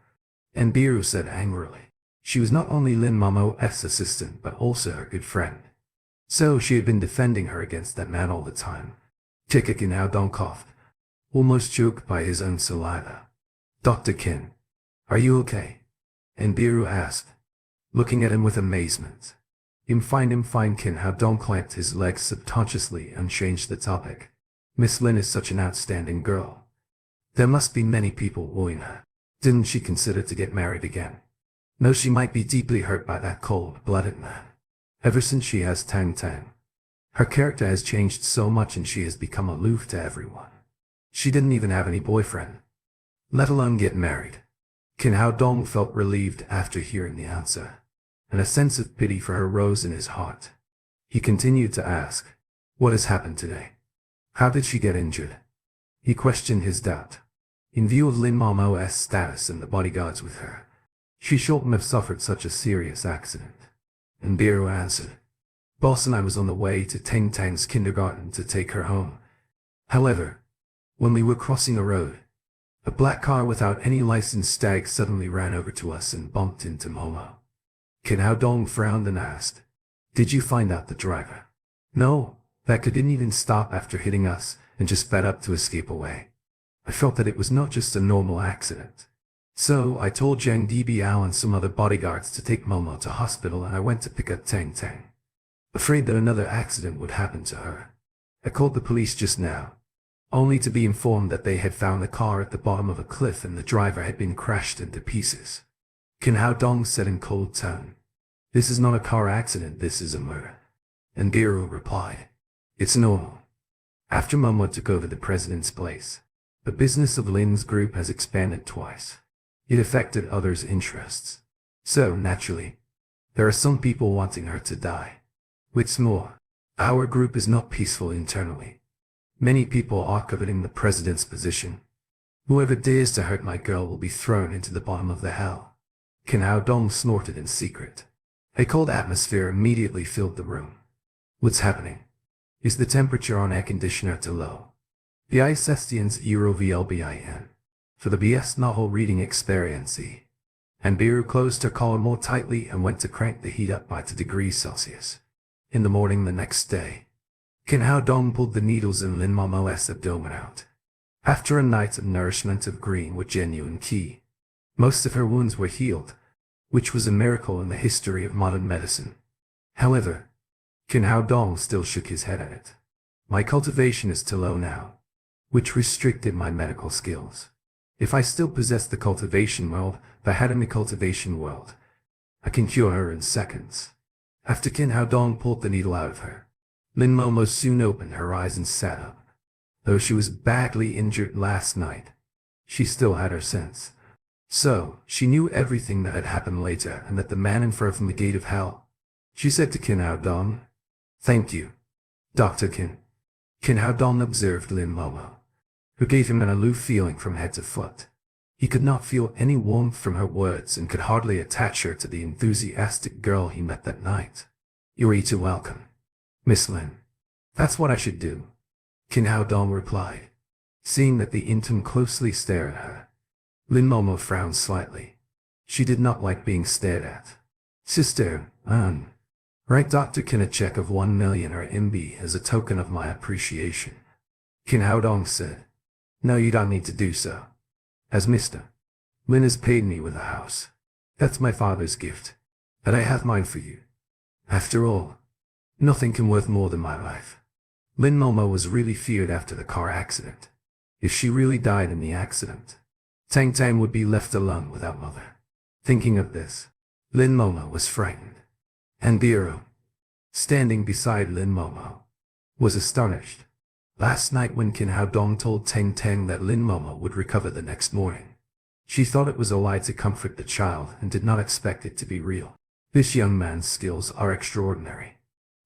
Imbiru said angrily. She was not only Lin Momo's assistant but also her good friend. So she had been defending her against that man all the time. Kin Hao Dong coughed, almost choked by his own saliva. Dr. Qin, are you okay? Imbiru asked, looking at him with amazement. I'm fine. Kin Hao Dong clamped his legs subconsciously and changed the topic. Miss Lin is such an outstanding girl. There must be many people wooing her. Didn't she consider to get married again? No, she might be deeply hurt by that cold-blooded man. Ever since she has Tang Tang, her character has changed so much and she has become aloof to everyone. She didn't even have any boyfriend, let alone get married. Kin Hao Dong felt relieved after hearing the answer, and a sense of pity for her rose in his heart. He continued to ask, what has happened today? How did she get injured? He questioned his doubt. In view of Lin Momo's status and the bodyguards with her, she shouldn't have suffered such a serious accident. Imbiru answered. Boss and I was on the way to Tang Tang's kindergarten to take her home. However, when we were crossing a road, a black car without any licensed tag suddenly ran over to us and bumped into Momo. Kin Hao Dong frowned and asked, did you find out the driver? No, that kid didn't even stop after hitting us and just sped up to escape away. I felt that it was not just a normal accident. So I told Zhang Dibiao and some other bodyguards to take Momo to hospital, and I went to pick up Tang Tang, afraid that another accident would happen to her. I called the police just now, only to be informed that they had found the car at the bottom of a cliff and the driver had been crashed into pieces. Qin Hao Dong said in cold tone. This is not a car accident, this is a murder. And Biru replied. It's normal. After Momo took over the president's place, the business of Lin's group has expanded twice. It affected others' interests. So, naturally, there are some people wanting her to die. What's more, our group is not peaceful internally. Many people are coveting the president's position. Whoever dares to hurt my girl will be thrown into the bottom of the hell. Qin Hao Dong snorted in secret. A cold atmosphere immediately filled the room. What's happening? Is the temperature on air conditioner too low? The Icestians EuroVLBIN. For the BS novel reading experience. And Biru closed her collar more tightly and went to crank the heat up by 2 degrees Celsius. In the morning the next day, Qin Hao Dong pulled the needles in Lin Momo's abdomen out. After a night of nourishment of green with genuine qi, most of her wounds were healed, which was a miracle in the history of modern medicine. However, Qin Hao Dong still shook his head at it. My cultivation is too low now, which restricted my medical skills. If I still possess the cultivation world, the Hadami cultivation world, I can cure her in seconds. After Qin Hao Dong pulled the needle out of her, Lin Momo soon opened her eyes and sat up. Though she was badly injured last night, she still had her sense. So, she knew everything that had happened later and that the man inferred from the gate of hell. She said to Qin Hao Dong, "Thank you, Dr. Qin." Qin Hao Dong observed Lin Momo, who gave him an aloof feeling from head to foot. He could not feel any warmth from her words and could hardly attach her to the enthusiastic girl he met that night. "You're too welcome, Miss Lin. That's what I should do," Qin Hao Dong replied, seeing that the intern closely stared at her. Lin Momo frowned slightly. She did not like being stared at. "Sister, write Dr. Qin a check of 1 million RMB as a token of my appreciation," Qin Hao Dong said. "No, you don't need to do so. As Mr. Lin has paid me with a house. That's my father's gift, and I have mine for you. After all, nothing can worth more than my life." Lin Momo was really feared after the car accident. If she really died in the accident, Tang Tang would be left alone without mother. Thinking of this, Lin Momo was frightened. And Biru, standing beside Lin Momo, was astonished. Last night when Qin Hao Dong told Tang Tang that Lin Momo would recover the next morning, she thought it was a lie to comfort the child and did not expect it to be real. This young man's skills are extraordinary.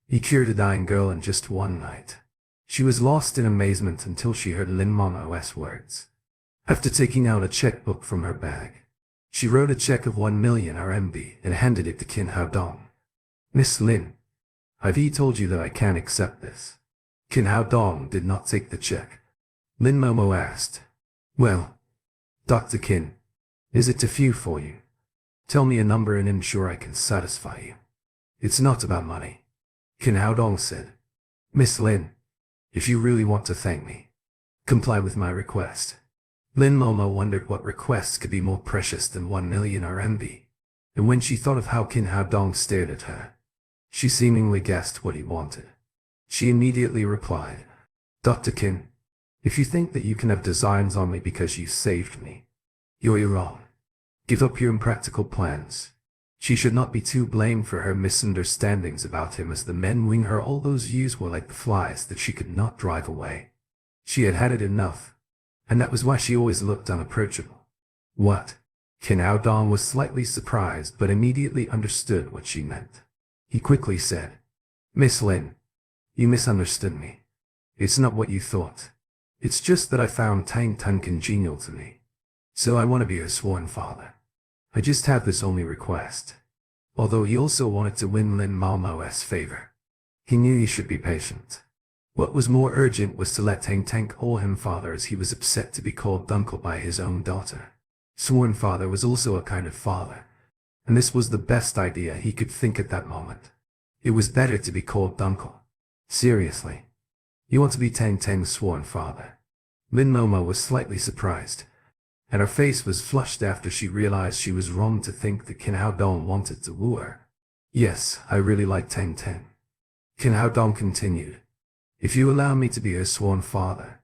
He cured a dying girl in just one night. She was lost in amazement until she heard Lin Momo's words. After taking out a checkbook from her bag, she wrote a check of 1 million RMB and handed it to Qin Hao Dong. "Miss Lin, I've told you that I can't accept this." Qin Hao Dong did not take the check. Lin Momo asked, "Well, Dr. Qin, is it too few for you? Tell me a number and I'm sure I can satisfy you." "It's not about money," Qin Hao Dong said. "Miss Lin, if you really want to thank me, comply with my request." Lin Momo wondered what requests could be more precious than 1 million RMB, and when she thought of how Qin Hao Dong stared at her, she seemingly guessed what he wanted. She immediately replied, "Dr. Qin, if you think that you can have designs on me because you saved me, you're wrong. Give up your impractical plans." She should not be too blamed for her misunderstandings about him, as the men wing her all those years were like the flies that she could not drive away. She had had it enough, and that was why she always looked unapproachable. "What?" Qin Hao Dong was slightly surprised but immediately understood what she meant. He quickly said, "Miss Lin, you misunderstood me. It's not what you thought. It's just that I found Tang Tang congenial to me. So I want to be her sworn father. I just have this only request." Although he also wanted to win Lin Momo's favor, he knew he should be patient. What was more urgent was to let Tang Tang call him father, as he was upset to be called uncle by his own daughter. Sworn father was also a kind of father, and this was the best idea he could think at that moment. It was better to be called uncle. "Seriously? You want to be Tang Tang's sworn father?" Lin Momo was slightly surprised. and her face was flushed after she realized she was wrong to think that Qin Hao Dong wanted to woo her. Yes, I really like Tang Tang. Qin Hao Dong continued. If you allow me to be her sworn father,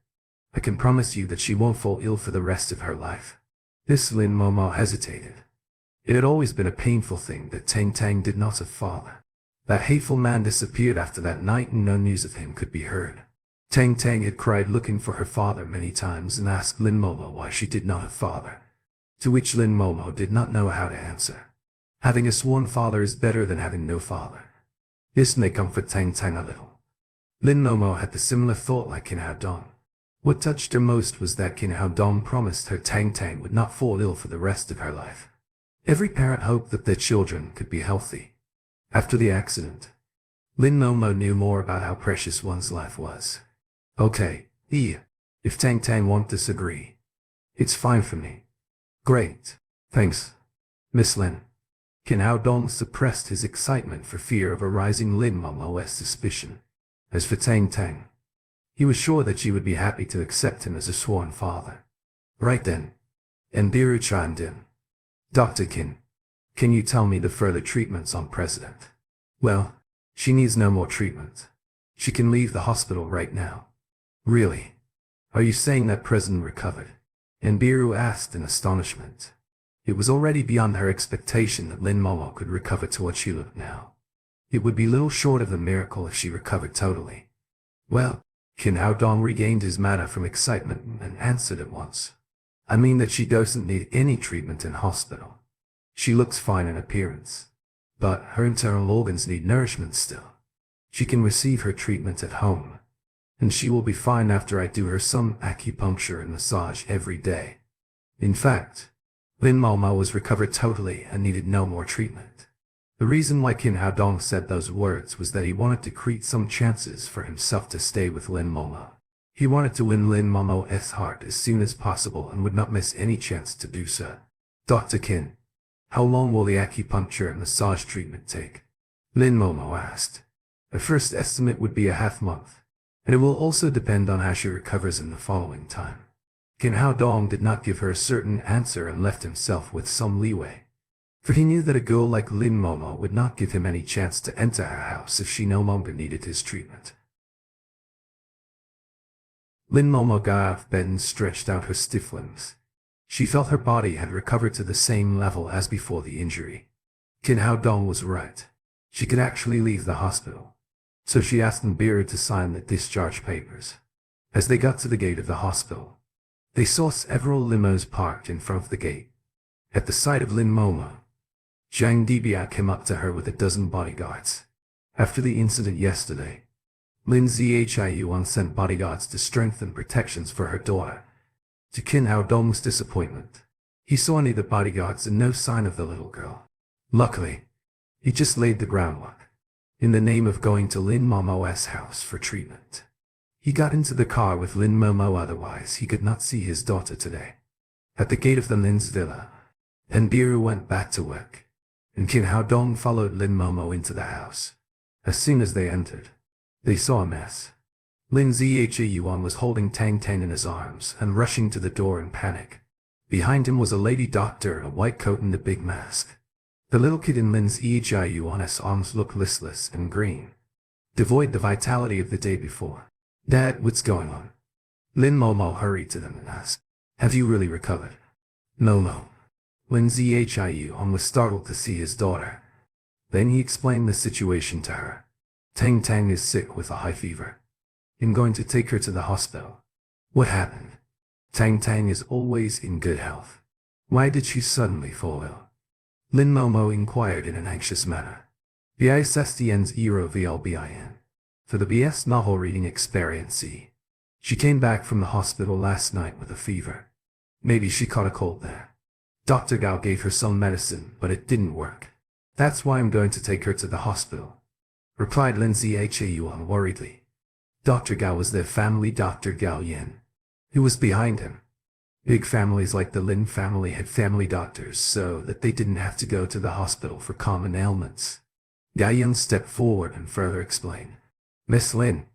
I can promise you that she won't fall ill for the rest of her life. This Lin Momo hesitated. It had always been a painful thing that Tang Tang did not have a father. That hateful man disappeared after that night and no news of him could be heard. Tang Tang had cried looking for her father many times and asked Lin Momo why she did not have a father, to which Lin Momo did not know how to answer. Having a sworn father is better than having no father. This may comfort Tang Tang a little. Lin Momo had the similar thought like Qin Hao Dong. What touched her most was that Qin Hao Dong promised her Tang Tang would not fall ill for the rest of her life. Every parent hoped that their children could be healthy. After the accident, Lin Momo knew more about how precious one's life was. Okay, if Tang Tang won't disagree, it's fine for me. Great. Thanks, Miss Lin. Qin Hao Dong suppressed his excitement for fear of arousing Lin Momo's suspicion. As for Tang Tang, he was sure that she would be happy to accept him as a sworn father. Right then, Enbiru chimed in. Dr. Qin, can you tell me the further treatments on President? Well, she needs no more treatment. She can leave the hospital right now. Really? Are you saying that President recovered? Enbiru asked in astonishment. It was already beyond her expectation that Lin Momo could recover to what she looked now. It would be little short of a miracle if she recovered totally. Well, Qin Hao Dong regained his manner from excitement and answered at once. I mean that she doesn't need any treatment in hospital. She looks fine in appearance, but her internal organs need nourishment still. She can receive her treatment at home, and she will be fine after I do her some acupuncture and massage every day. In fact, Lin Momo was recovered totally and needed no more treatment. The reason why Qin Hao Dong said those words was that he wanted to create some chances for himself to stay with Lin Momo. He wanted to win Lin Momo's heart as soon as possible and would not miss any chance to do so. Dr. Qin, how long will the acupuncture and massage treatment take? Lin Momo asked. A first estimate would be a half-month, and it will also depend on how she recovers in the following time. Qin Hao Dong did not give her a certain answer and left himself with some leeway, for he knew that a girl like Lin Momo would not give him any chance to enter her house if she no longer needed his treatment. Lin Momo got out of bed and stretched out her stiff limbs. She felt her body had recovered to the same level as before the injury. Qin Hao Dong was right. She could actually leave the hospital. So she asked Enbiru to sign the discharge papers. As they got to the gate of the hospital, they saw several limos parked in front of the gate. At the sight of Lin Momo, Zhang Dibia came up to her with a dozen bodyguards. After the incident yesterday, Lin Zhiyuan sent bodyguards to strengthen protections for her daughter. To Qin Hao Dong's disappointment, he saw neither bodyguards and no sign of the little girl. Luckily, he just laid the groundwork, in the name of going to Lin Momo's house for treatment. He got into the car with Lin Momo, otherwise he could not see his daughter today. At the gate of the Lin's villa, Enbiru went back to work, and Qin Hao Dong followed Lin Momo into the house. As soon as they entered, they saw a mess. Lin Zhiyuan was holding Tang Tang in his arms and rushing to the door in panic. Behind him was a lady doctor in a white coat and a big mask. The little kid in Lin Zhiyuan's arms looked listless and green, devoid the vitality of the day before. Dad, what's going on? Lin Momo hurried to them and asked, have you really recovered? No. Lin Zhiyuan was startled to see his daughter. Then he explained the situation to her. Tang Tang is sick with a high fever. I'm going to take her to the hospital. What happened? Tang Tang is always in good health. Why did she suddenly fall ill? Lin Momo inquired in an anxious manner. BISSDN's EROVLBIN. For the BS novel reading experience. She came back from the hospital last night with a fever. Maybe she caught a cold there. Dr. Gao gave her some medicine, but it didn't work. That's why I'm going to take her to the hospital, replied Lin Zhiyuan worriedly. Dr. Gao was their family doctor Gao Yin, who was behind him. Big families like the Lin family had family doctors so that they didn't have to go to the hospital for common ailments. Gao Yin stepped forward and further explained. Miss Lin,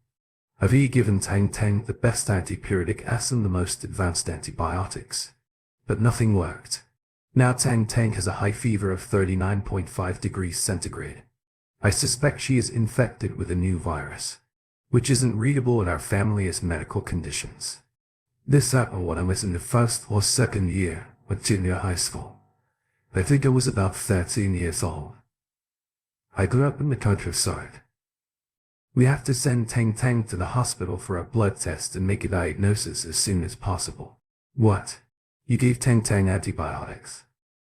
I've given Tang Tang the best antipyretic acid and the most advanced antibiotics. but nothing worked. Now Tang Tang has a high fever of 39.5 degrees centigrade. I suspect she is infected with a new virus, which isn't readable in our family as medical conditions. This happened when I was in the first or second year of junior high school. I think I was about 13 years old. I grew up in the countryside. We have to send Tang Tang to the hospital for a blood test and make a diagnosis as soon as possible. What? You gave Tang Tang antibiotics?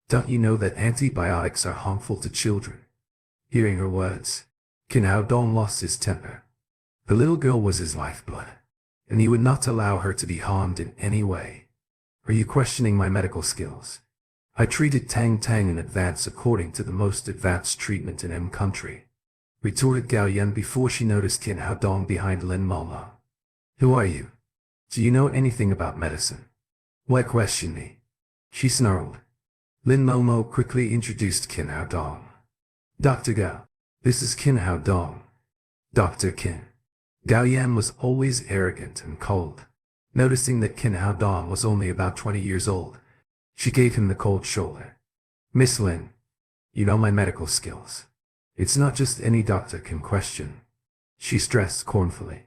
Don't you know that antibiotics are harmful to children? Hearing her words, Qin Hao Dong lost his temper. The little girl was his lifeblood, and he would not allow her to be harmed in any way. Are you questioning my medical skills? I treated Tang Tang in advance according to the most advanced treatment in M country, retorted Gao Yan before she noticed Qin Hao Dong behind Lin Momo. Who are you? Do you know anything about medicine? Why question me? She snarled. Lin Momo quickly introduced Qin Hao Dong. Dr. Gao, this is Qin Hao Dong. Dr. Qin. Gao Yan was always arrogant and cold. Noticing that Qin Hao Dong was only about 20 years old, she gave him the cold shoulder. Miss Lin, you know my medical skills. It's not just any doctor can question, she stressed scornfully.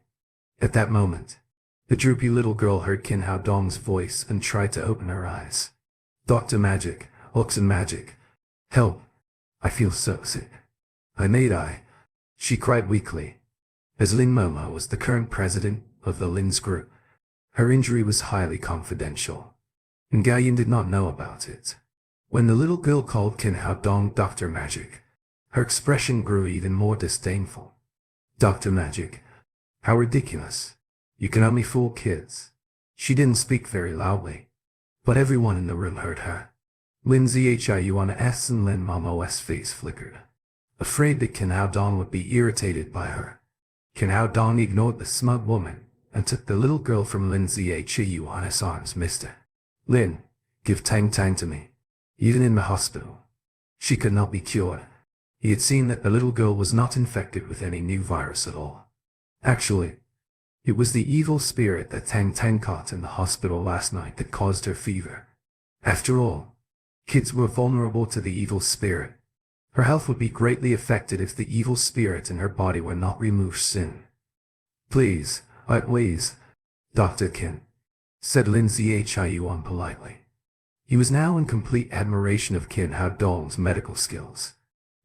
At that moment, the droopy little girl heard Qin Hao Dong's voice and tried to open her eyes. Dr. Magic, Oxen Magic, help, I feel so sick. She cried weakly. As Lin Momo was the current president of the Lin's group, her injury was highly confidential, and Gao Yin did not know about it. When the little girl called Qin Hao Dong Dr. Magic, her expression grew even more disdainful. Dr. Magic? How ridiculous. You can only fool kids. She didn't speak very loudly, but everyone in the room heard her. Lin Zhiuan's and Lin Momo's face flickered, afraid that Qin Hao Dong would be irritated by her. Qin Hao Dong ignored the smug woman and took the little girl from Lin Zhiuan's arms. Mister Lin, give Tang Tang to me. Even in the hospital, she could not be cured. He had seen that the little girl was not infected with any new virus at all. Actually, it was the evil spirit that Tang Tang caught in the hospital last night that caused her fever. After all, kids were vulnerable to the evil spirit. Her health would be greatly affected if the evil spirit in her body were not removed soon. Please, Dr. Qin, said Lin Zhiuan politely. He was now in complete admiration of Qin Hao Dong's medical skills.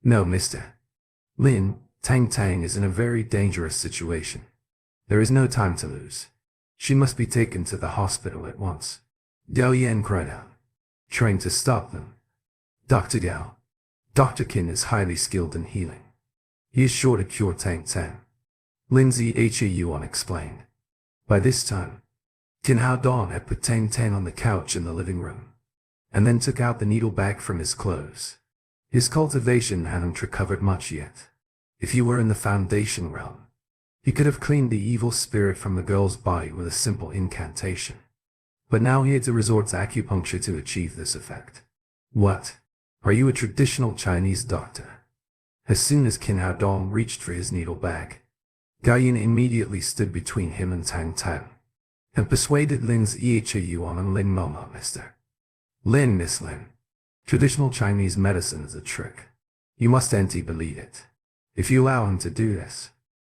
No, mister. Lin, Tang Tang is in a very dangerous situation. There is no time to lose. She must be taken to the hospital at once. Gao Yan cried out, trying to stop them. Dr. Gao. Dr. Qin is highly skilled in healing. He is sure to cure Tang Tang. Lin Zhiuan explained. By this time, Qin Hao Dong had put Tang Tang on the couch in the living room, and then took out the needle bag from his clothes. His cultivation hadn't recovered much yet. If he were in the foundation realm, he could have cleaned the evil spirit from the girl's body with a simple incantation. But now he had to resort to acupuncture to achieve this effect. What? Are you a traditional Chinese doctor? As soon as Qin Hao Dong reached for his needle bag, Gao Yin immediately stood between him and Tang Tang, and persuaded Lin Zhiuan and Lin Momo. Mister Lin, Miss Lin, traditional Chinese medicine is a trick. You must believe it. If you allow him to do this,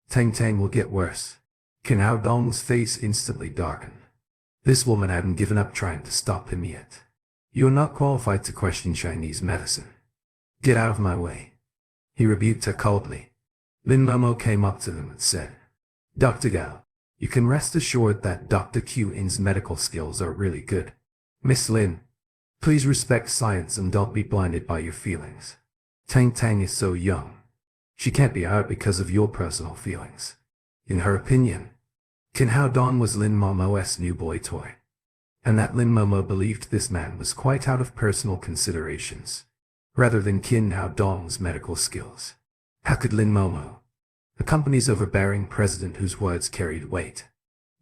Tang Tang will get worse. Qin Hao Dong's face instantly darkened. This woman hadn't given up trying to stop him yet. You are not qualified to question Chinese medicine. Get out of my way. He rebuked her coldly. Lin Momo came up to them and said, Dr. Gao, you can rest assured that Dr. Qin's medical skills are really good. Miss Lin, please respect science and don't be blinded by your feelings. Tang Tang is so young. She can't be hurt because of your personal feelings. In her opinion, Qin Hao Dong was Lin Momo's new boy toy, and that Lin Momo believed this man was quite out of personal considerations, rather than Qin Hao Dong's medical skills. How could Lin Momo, the company's overbearing president whose words carried weight,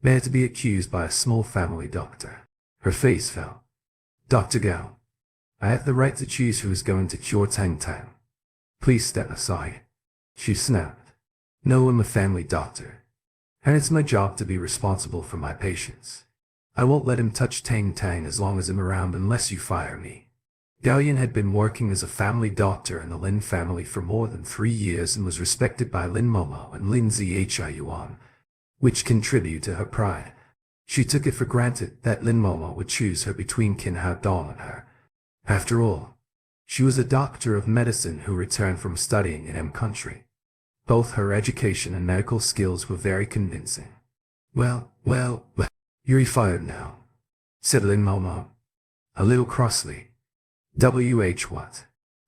bear to be accused by a small family doctor? Her face fell. Dr. Gao, I have the right to choose who is going to cure Tang Tang. Please step aside. She snapped. No, I'm a family doctor, and it's my job to be responsible for my patients. I won't let him touch Tang Tang as long as I'm around unless you fire me. Gao Yan had been working as a family doctor in the Lin family for more than 3 years and was respected by Lin Momo and Lin Zhiyuan, which contributed to her pride. She took it for granted that Lin Momo would choose her between Qin Hao Dong and her. After all, she was a doctor of medicine who returned from studying in M country. Both her education and medical skills were very convincing. Well, you're fired now, said Lin Momo, a little crossly. What?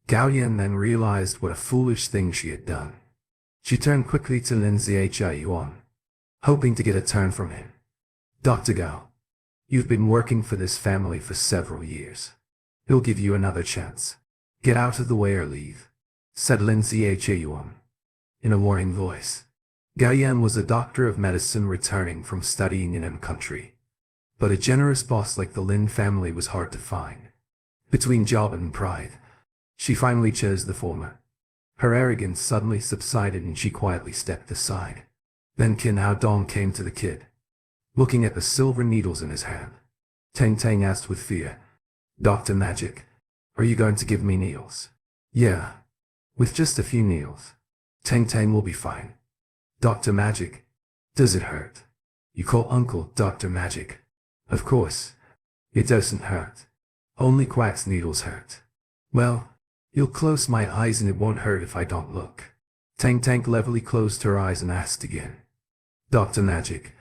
Gao Yan then realized what a foolish thing she had done. She turned quickly to Lin Zhiyuan, hoping to get a turn from him. Dr. Gao, you've been working for this family for several years. He'll give you another chance. Get out of the way or leave, said Lin Zhiyuan, in a warning voice. Gao Yan was a doctor of medicine returning from studying in M country. But a generous boss like the Lin family was hard to find. Between job and pride, she finally chose the former. Her arrogance suddenly subsided and she quietly stepped aside. Then Qin Hao Dong came to the kid. Looking at the silver needles in his hand, Tang Tang asked with fear, Dr. Magic, are you going to give me needles? Yeah, with just a few needles. Tang Tang will be fine. Dr. Magic, does it hurt? You call Uncle Dr. Magic? Of course, it doesn't hurt. Only Quack's needles hurt. Well, you'll close my eyes and it won't hurt if I don't look. Tang Tang levelly closed her eyes and asked again. Dr. Magic,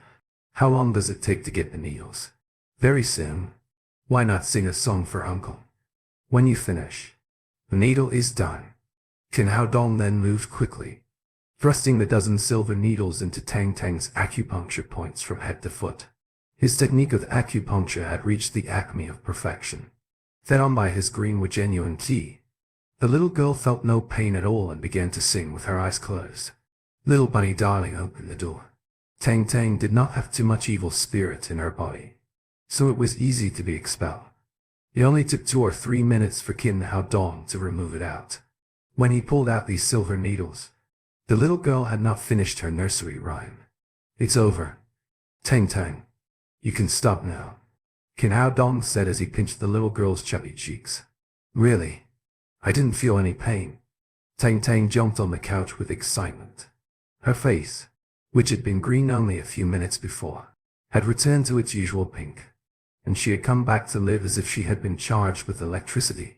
how long does it take to get the needles? Very soon. Why not sing a song for Uncle? When you finish, the needle is done. Qin Hao Dong then moved quickly, thrusting the dozen silver needles into Tang Tang's acupuncture points from head to foot. His technique of acupuncture had reached the acme of perfection. Fed on by his green with genuine tea, the little girl felt no pain at all and began to sing with her eyes closed. Little bunny darling opened the door. Tang Tang did not have too much evil spirit in her body, so it was easy to be expelled. It only took 2 or 3 minutes for Qin Hao Dong to remove it out. When he pulled out these silver needles, the little girl had not finished her nursery rhyme. It's over. Tang Tang, you can stop now, Qin Hao Dong said as he pinched the little girl's chubby cheeks. Really? I didn't feel any pain. Tang Tang jumped on the couch with excitement. Her face, which had been green only a few minutes before, had returned to its usual pink, and she had come back to live as if she had been charged with electricity.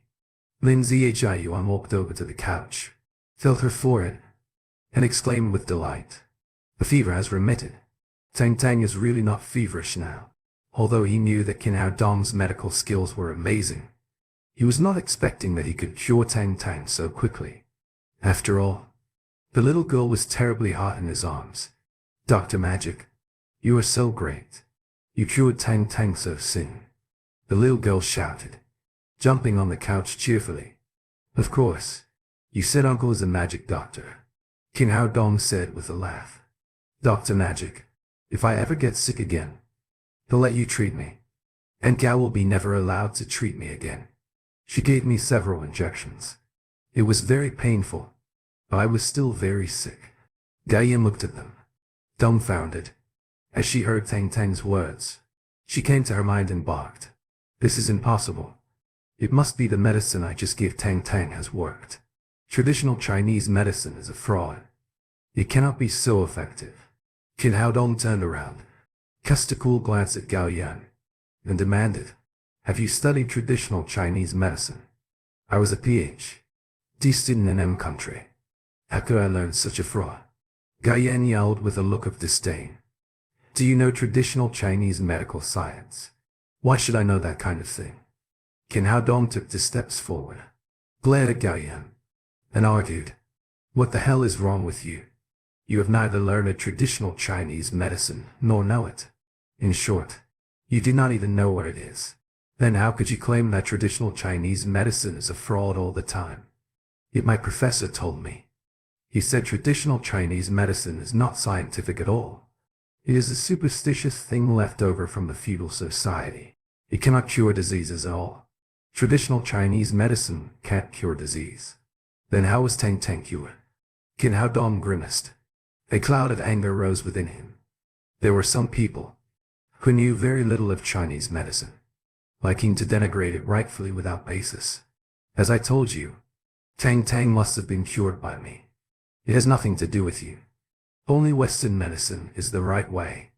Lin Zhiyuan walked over to the couch, felt her forehead, and exclaimed with delight. The fever has remitted. Tang Tang is really not feverish now. Although he knew that Qin Hao Dong's medical skills were amazing, he was not expecting that he could cure Tang Tang so quickly. After all, the little girl was terribly hot in his arms. Dr. Magic, you are so great. You cured Tang Tang so soon, the little girl shouted, jumping on the couch cheerfully. Of course, you said Uncle is a magic doctor, Qin Hao Dong said with a laugh. Dr. Magic, if I ever get sick again, he'll let you treat me, and Gao will be never allowed to treat me again. She gave me several injections. It was very painful, but I was still very sick. Gao Yan looked at them, dumbfounded. As she heard Tang Tang's words, she came to her mind and barked. This is impossible. It must be the medicine I just gave Tang Tang has worked. Traditional Chinese medicine is a fraud. It cannot be so effective. Qin Hao Dong turned around, cast a cool glance at Gao Yan, and demanded, have you studied traditional Chinese medicine? I was a Ph.D. student in M country. How could I learn such a fraud? Gao Yan yelled with a look of disdain. Do you know traditional Chinese medical science? Why should I know that kind of thing? Qin Hao Dong took 2 steps forward, glared at Gao Yan, and argued, what the hell is wrong with you? You have neither learned a traditional Chinese medicine nor know it. In short, you do not even know what it is. Then how could you claim that traditional Chinese medicine is a fraud all the time? Yet my professor told me. He said traditional Chinese medicine is not scientific at all. It is a superstitious thing left over from the feudal society. It cannot cure diseases at all. Traditional Chinese medicine can't cure disease. Then how was Tang Tang cured? Qin Hao Dong grimaced. A cloud of anger rose within him. There were some people who knew very little of Chinese medicine, liking to denigrate it rightfully without basis. As I told you, Tang Tang must have been cured by me. It has nothing to do with you. Only Western medicine is the right way.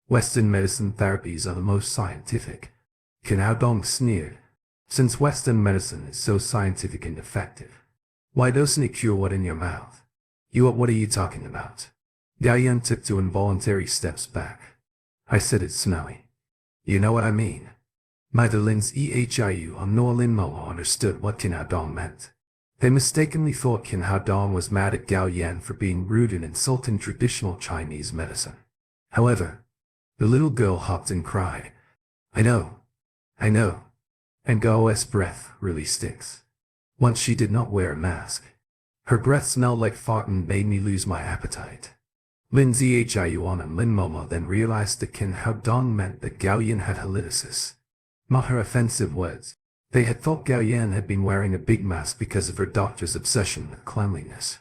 Western medicine therapies are the most scientific. Qin Hao Dong sneered. Since Western medicine is so scientific and effective, why doesn't it cure what in your mouth? What are you talking about? Gao Yan took 2 involuntary steps back. I said it's smelly. You know what I mean. Madeline's EHIU on Noa Lin Mo understood what Qin Hao Dong meant. They mistakenly thought Qin Hao Dong was mad at Gao Yan for being rude and insulting traditional Chinese medicine. However, the little girl hopped and cried, I know. And Gao's breath really stinks. Once she did not wear a mask. Her breath smelled like fart and made me lose my appetite. Lin Zhiyuan and Lin Momo then realized that Qin Hao Dong meant that Gao Yan had halitosis. Not her offensive words. They had thought Gao Yan had been wearing a big mask because of her doctor's obsession with cleanliness.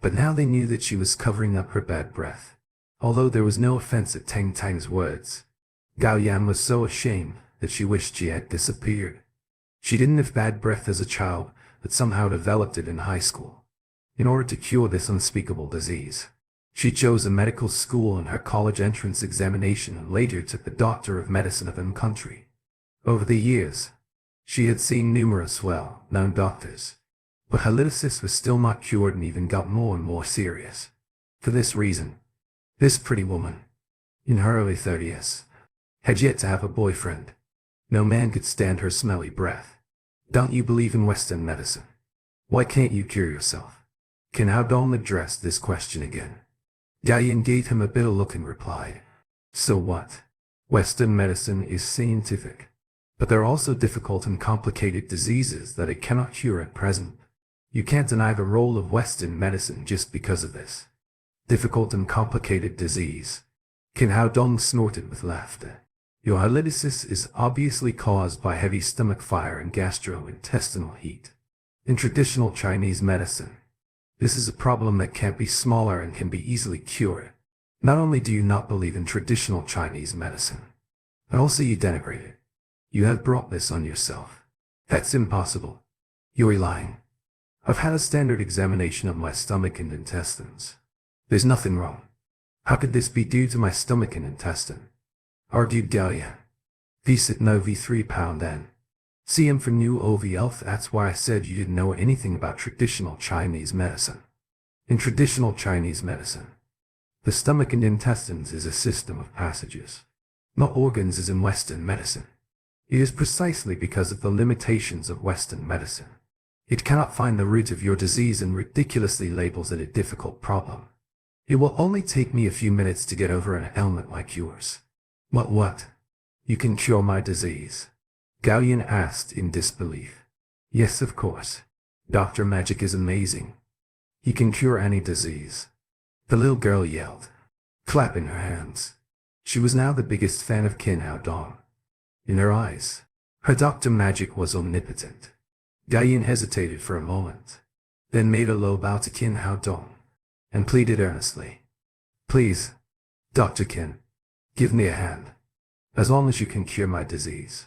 But now they knew that she was covering up her bad breath. Although there was no offense at Tang Tang's words, Gao Yan was so ashamed that she wished she had disappeared. She didn't have bad breath as a child, but somehow developed it in high school. In order to cure this unspeakable disease, she chose a medical school in her college entrance examination and later took the Doctor of Medicine of her country. Over the years, she had seen numerous well-known doctors, but halitosis was still not cured and even got more and more serious. For this reason, this pretty woman, in her early 30s, had yet to have a boyfriend. No man could stand her smelly breath. Don't you believe in Western medicine? Why can't you cure yourself? Qin Hao Dong addressed this question again. Gao Yan gave him a bitter look and replied, So what? Western medicine is scientific. But there are also difficult and complicated diseases that it cannot cure at present. You can't deny the role of Western medicine just because of this. Difficult and complicated disease. Qin Hao Dong snorted with laughter. Your halitosis is obviously caused by heavy stomach fire and gastrointestinal heat. In traditional Chinese medicine, this is a problem that can't be smaller and can be easily cured. Not only do you not believe in traditional Chinese medicine, but also you denigrate it. You have brought this on yourself. That's impossible. You're lying. I've had a standard examination of my stomach and intestines. There's nothing wrong. How could this be due to my stomach and intestine? Argued Gao Yan. Visit no v3 pound N. CM for new OV That's why I said you didn't know anything about traditional Chinese medicine. In traditional Chinese medicine, the stomach and intestines is a system of passages, not organs as in Western medicine. It is precisely because of the limitations of Western medicine. It cannot find the root of your disease and ridiculously labels it a difficult problem. It will only take me a few minutes to get over an ailment like yours. What? You can cure my disease? Gao Yan asked in disbelief. Yes, of course. Dr. Magic is amazing. He can cure any disease. The little girl yelled, clapping her hands. She was now the biggest fan of Qin Hao Dong. In her eyes, her Dr. Magic was omnipotent. Gao Yan hesitated for a moment, then made a low bow to Qin Hao Dong, and pleaded earnestly. Please, Dr. Qin, give me a hand. As long as you can cure my disease,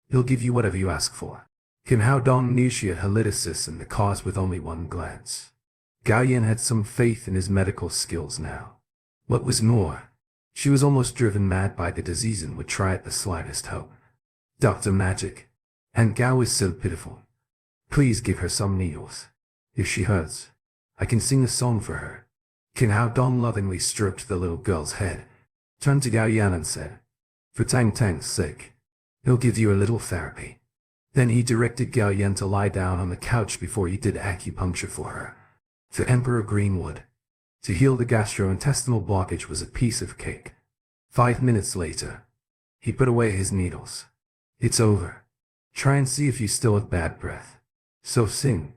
he'll give you whatever you ask for. Qin Hao Dong knew she had halitosis and the cause with only one glance. Gao Yan had some faith in his medical skills now. What was more, she was almost driven mad by the disease and would try at the slightest hope. Dr. Magic, and Gao is so pitiful. Please give her some needles. If she hurts, I can sing a song for her. Qin Hao Dong lovingly stroked the little girl's head, turned to Gao Yan and said, For Tang Tang's sake, he'll give you a little therapy. Then he directed Gao Yan to lie down on the couch before he did acupuncture for her. The Emperor Greenwood. To heal the gastrointestinal blockage was a piece of cake. 5 minutes later, he put away his needles. It's over. Try and see if you still have bad breath. So sing.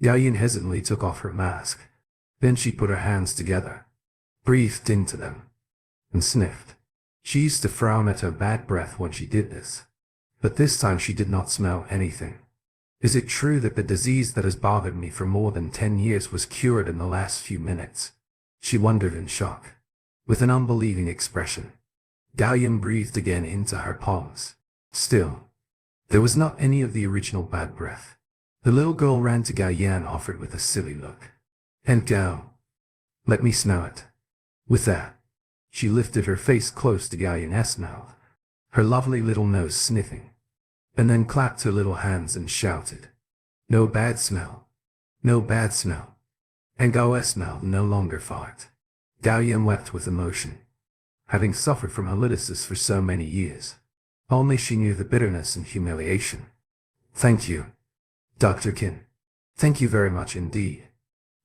Gao Yan hesitantly took off her mask. Then she put her hands together, breathed into them, and sniffed. She used to frown at her bad breath when she did this. But this time she did not smell anything. Is it true that the disease that has bothered me for more than 10 years was cured in the last few minutes? She wondered in shock. With an unbelieving expression, Gallium breathed again into her palms. Still, there was not any of the original bad breath. The little girl ran to Gao Yan, offered with a silly look. And Gao, let me smell it. With that, she lifted her face close to Gao Yan's mouth, her lovely little nose sniffing, and then clapped her little hands and shouted, "No bad smell. No bad smell." And Gao's mouth no longer fogged. Gao Yan wept with emotion. Having suffered from halitosis for so many years, only she knew the bitterness and humiliation. "Thank you, Dr. Qin. Thank you very much indeed."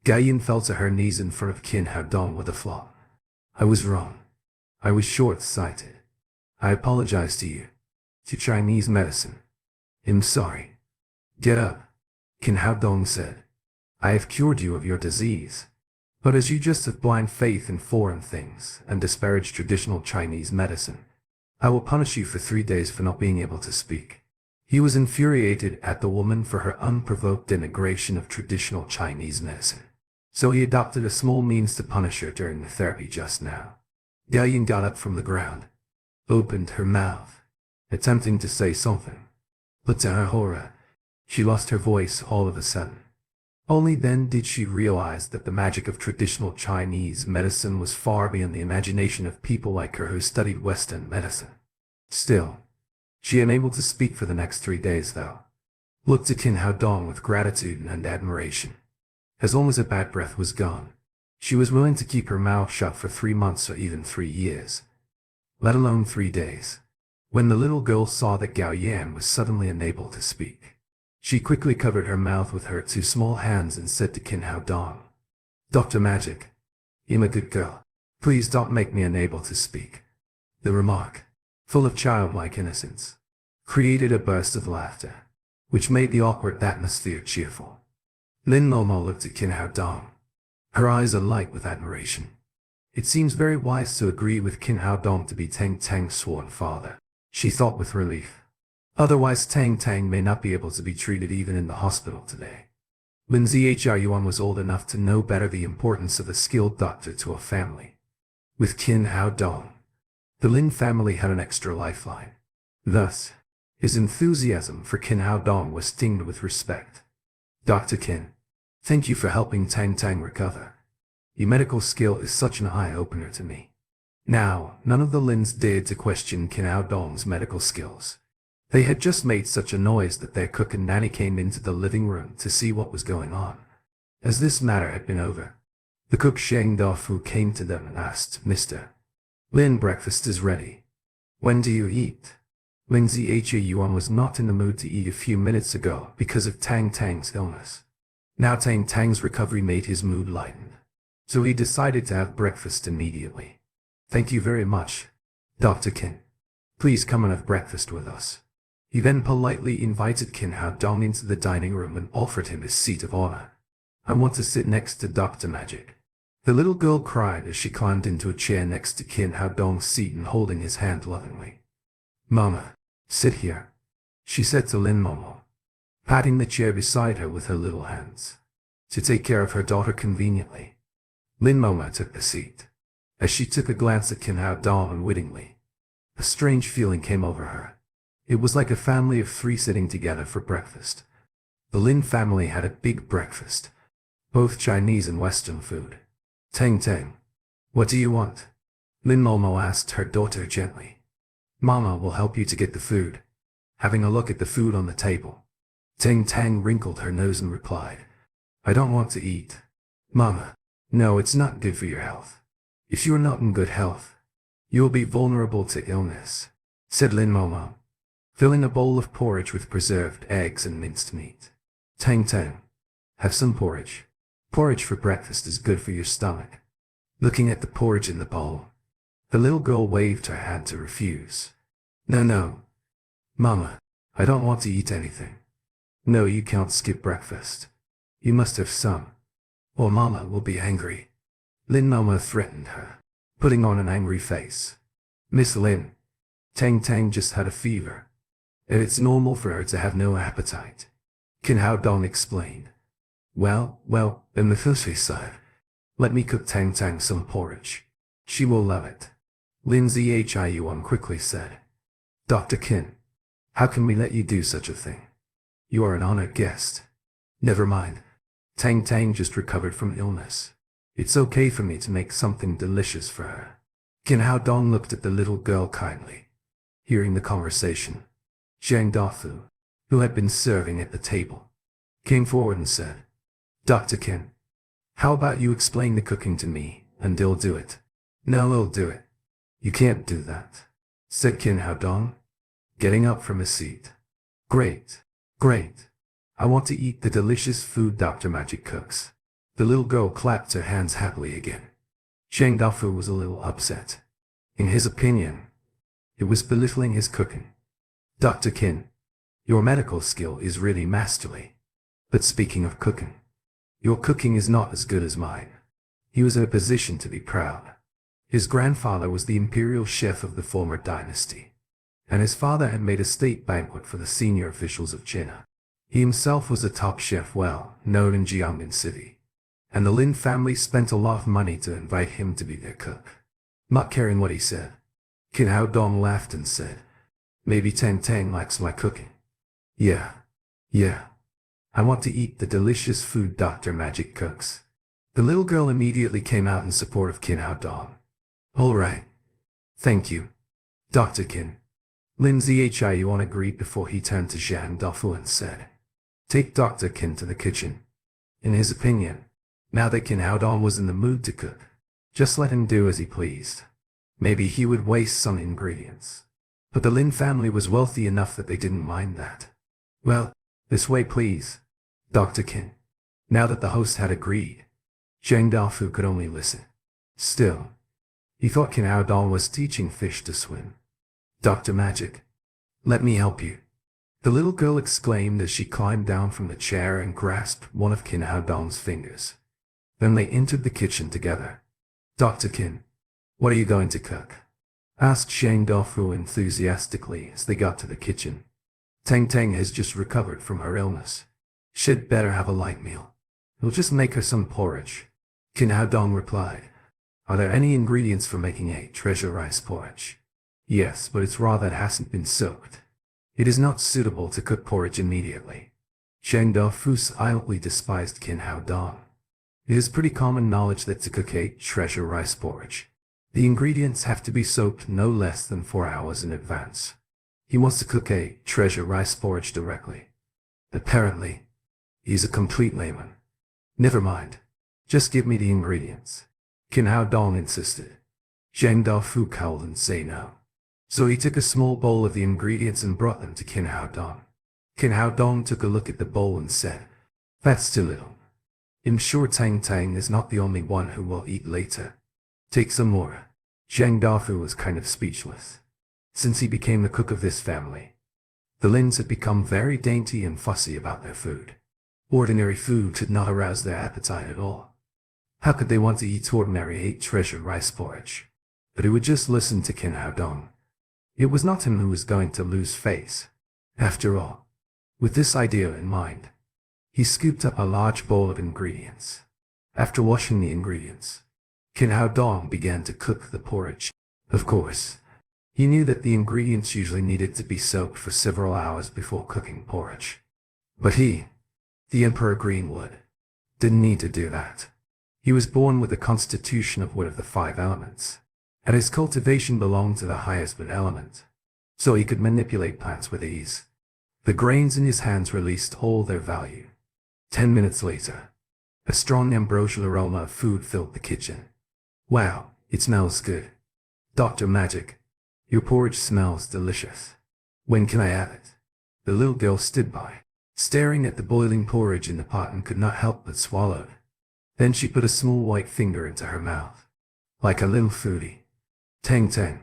Gao Yan fell to her knees in front of Qin Hao Dong with a flop. "I was wrong. I was short-sighted. I apologize to you. To Chinese medicine. I'm sorry." "Get up," Qin Hao Dong said. "I have cured you of your disease. But as you just have blind faith in foreign things and disparage traditional Chinese medicine, I will punish you for 3 days for not being able to speak." He was infuriated at the woman for her unprovoked denigration of traditional Chinese medicine, so he adopted a small means to punish her during the therapy just now. Gao Yan got up from the ground, opened her mouth, attempting to say something, but to her horror, she lost her voice all of a sudden. Only then did she realize that the magic of traditional Chinese medicine was far beyond the imagination of people like her who studied Western medicine. Still, she unable to speak for the next 3 days though, looked at Qin Hao Dong with gratitude and admiration. As long as her bad breath was gone, she was willing to keep her mouth shut for 3 months or even 3 years, let alone 3 days. When the little girl saw that Gao Yan was suddenly unable to speak, she quickly covered her mouth with her 2 small hands and said to Qin Hao Dong, "Dr. Magic, I'm a good girl. Please don't make me unable to speak." The remark, full of childlike innocence, created a burst of laughter, which made the awkward atmosphere cheerful. Lin Momo looked at Qin Hao Dong, her eyes alight with admiration. It seems very wise to agree with Qin Hao Dong to be Tang Tang's sworn father, she thought with relief. Otherwise Tang Tang may not be able to be treated even in the hospital today. Lin Zhiyuan was old enough to know better the importance of a skilled doctor to a family. With Qin Hao Dong, the Lin family had an extra lifeline. Thus, his enthusiasm for Qin Hao Dong was tinged with respect. "Dr. Qin, thank you for helping Tang Tang recover. Your medical skill is such an eye-opener to me." Now, none of the Lins dared to question Qin Hao Dong's medical skills. They had just made such a noise that their cook and nanny came into the living room to see what was going on. As this matter had been over, the cook Shang Dafu came to them and asked, "Mr. Lin, breakfast is ready. When do you eat?" Lin Zhiyuan was not in the mood to eat a few minutes ago because of Tang Tang's illness. Now Tang Tang's recovery made his mood lighten, so he decided to have breakfast immediately. "Thank you very much, Dr. Qin. Please come and have breakfast with us." He then politely invited Qin Hao Dong into the dining room and offered him his seat of honor. "I want to sit next to Dr. Magic," the little girl cried as she climbed into a chair next to Qin Hao Dong's seat and holding his hand lovingly. "Mama, sit here," she said to Lin Momo, patting the chair beside her with her little hands, to take care of her daughter conveniently. Lin Momo took the seat. As she took a glance at Qin Hao Dong unwittingly, a strange feeling came over her. It was like a family of 3 sitting together for breakfast. The Lin family had a big breakfast, both Chinese and Western food. "Tang Tang, what do you want?" Lin Momo asked her daughter gently. "Mama will help you to get the food." Having a look at the food on the table, Tang Tang wrinkled her nose and replied, "I don't want to eat." "Mama, no, it's not good for your health. If you are not in good health, you will be vulnerable to illness," said Lin Momo, filling a bowl of porridge with preserved eggs and minced meat. "Tang Tang, have some porridge. Porridge for breakfast is good for your stomach." Looking at the porridge in the bowl, the little girl waved her hand to refuse. No, Mama, I don't want to eat anything." "No, you can't skip breakfast. You must have some, or Mama will be angry." Lin Momo threatened her, putting on an angry face. "Miss Lin, Tang Tang just had a fever, and it's normal for her to have no appetite," Qin Hao Dong explained. Well, then the first side. Let me cook Tang Tang some porridge. She will love it." Lindsay Hyun quickly said. Dr. Kin, how can we let you do such a thing? You are an honored guest. Never mind. Tang Tang just recovered from illness. It's okay for me to make something delicious for her. Kin Hao Dong looked at the little girl kindly. Hearing the conversation, Zhang Dafu, who had been serving at the table, came forward and said, Dr. Kin, how about you explain the cooking to me, and I'll do it. No, I'll do it. You can't do that, said Kin Hao Dong, getting up from his seat. Great, great. I want to eat the delicious food Dr. Magic cooks. The little girl clapped her hands happily again. Zhang Dafu was a little upset. In his opinion, it was belittling his cooking. Dr. Kin, your medical skill is really masterly. But speaking of cooking, your cooking is not as good as mine. He was in a position to be proud. His grandfather was the imperial chef of the former dynasty, and his father had made a state banquet for the senior officials of China. He himself was a top chef well known in Jiangmen City, and the Lin family spent a lot of money to invite him to be their cook. Not caring what he said, Kin Hao Dong laughed and said, Maybe Tang Tang likes my cooking. Yeah. I want to eat the delicious food Dr. Magic cooks. The little girl immediately came out in support of Kin Hao Dong. All right. Thank you, Dr. Kin. Lindsay Hyun agreed before he turned to Zhang Dafu and said, Take Dr. Kin to the kitchen. In his opinion, now that Kin Hao Dong was in the mood to cook, just let him do as he pleased. Maybe he would waste some ingredients. But the Lin family was wealthy enough that they didn't mind that. Well, this way please, Dr. Kin. Now that the host had agreed, Zhang Dafu could only listen. Still, he thought Kin Hao Dong was teaching fish to swim. Dr. Magic, let me help you. The little girl exclaimed as she climbed down from the chair and grasped one of Kin Hao Dong's fingers. Then they entered the kitchen together. Dr. Kin, what are you going to cook? Asked Zhang Dafu enthusiastically as they got to the kitchen. Tang Tang has just recovered from her illness. She'd better have a light meal. We'll just make her some porridge. Kin Hao Dong replied. Are there any ingredients for making a treasure rice porridge? Yes, but it's raw that hasn't been soaked. It is not suitable to cook porridge immediately. Zhang Dafu silently despised Kin Hao Dong. It is pretty common knowledge that to cook a treasure rice porridge, the ingredients have to be soaked no less than 4 hours in advance. He wants to cook a treasure rice porridge directly. Apparently, he's a complete layman. Never mind. Just give me the ingredients. Kin Hao Dong insisted. Zhang Dafu cowled and said no. So he took a small bowl of the ingredients and brought them to Kin Hao Dong. Kin Hao Dong took a look at the bowl and said, That's too little. I'm sure Tang Tang is not the only one who will eat later. Take some more. Zhang Dafu was kind of speechless. Since he became the cook of this family, the Lins had become very dainty and fussy about their food. Ordinary food did not arouse their appetite at all. How could they want to eat ordinary treasure rice porridge? But he would just listen to Kin Hao Dong. It was not him who was going to lose face. After all, with this idea in mind, he scooped up a large bowl of ingredients. After washing the ingredients, Kin Hao Dong began to cook the porridge. Of course, he knew that the ingredients usually needed to be soaked for several hours before cooking porridge. But he, the Emperor Greenwood, didn't need to do that. He was born with a constitution of wood of the 5 elements, and his cultivation belonged to the highest wood element, so he could manipulate plants with ease. The grains in his hands released all their value. 10 minutes later, a strong ambrosial aroma of food filled the kitchen. Wow, it smells good. Dr. Magic, your porridge smells delicious. When can I have it? The little girl stood by, staring at the boiling porridge in the pot and could not help but swallow. Then she put a small white finger into her mouth, like a little foodie. Tang Tang,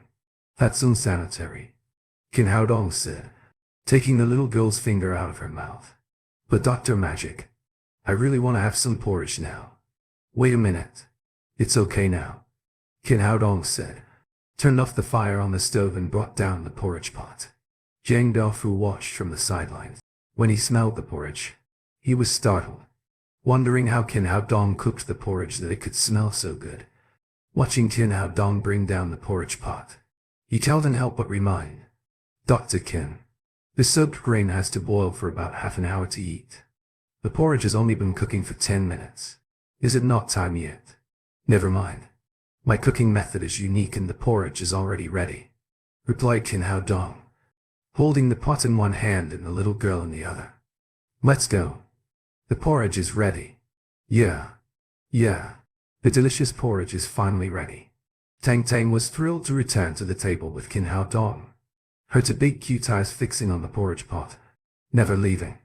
that's unsanitary, Kin Hao Dong said, taking the little girl's finger out of her mouth. But Dr. Magic, I really want to have some porridge now. Wait a minute. It's okay now, Kin Hao Dong said, turned off the fire on the stove and brought down the porridge pot. Zhang Dafu watched from the sidelines. When he smelled the porridge, he was startled, wondering how Kin Hao Dong cooked the porridge that it could smell so good. watching Kin Hao Dong bring down the porridge pot. He couldn't help but remind Dr. Kin, the soaked grain has to boil for about half an hour to eat. The porridge has only been cooking for 10 minutes. Is it not time yet? Never mind. My cooking method is unique and the porridge is already ready, replied Kin Hao Dong, holding the pot in one hand and the little girl in the other. Let's go. The porridge is ready. Yeah. The delicious porridge is finally ready. Tang Tang was thrilled to return to the table with Kin Hao Dong, her two big cute eyes fixing on the porridge pot, never leaving.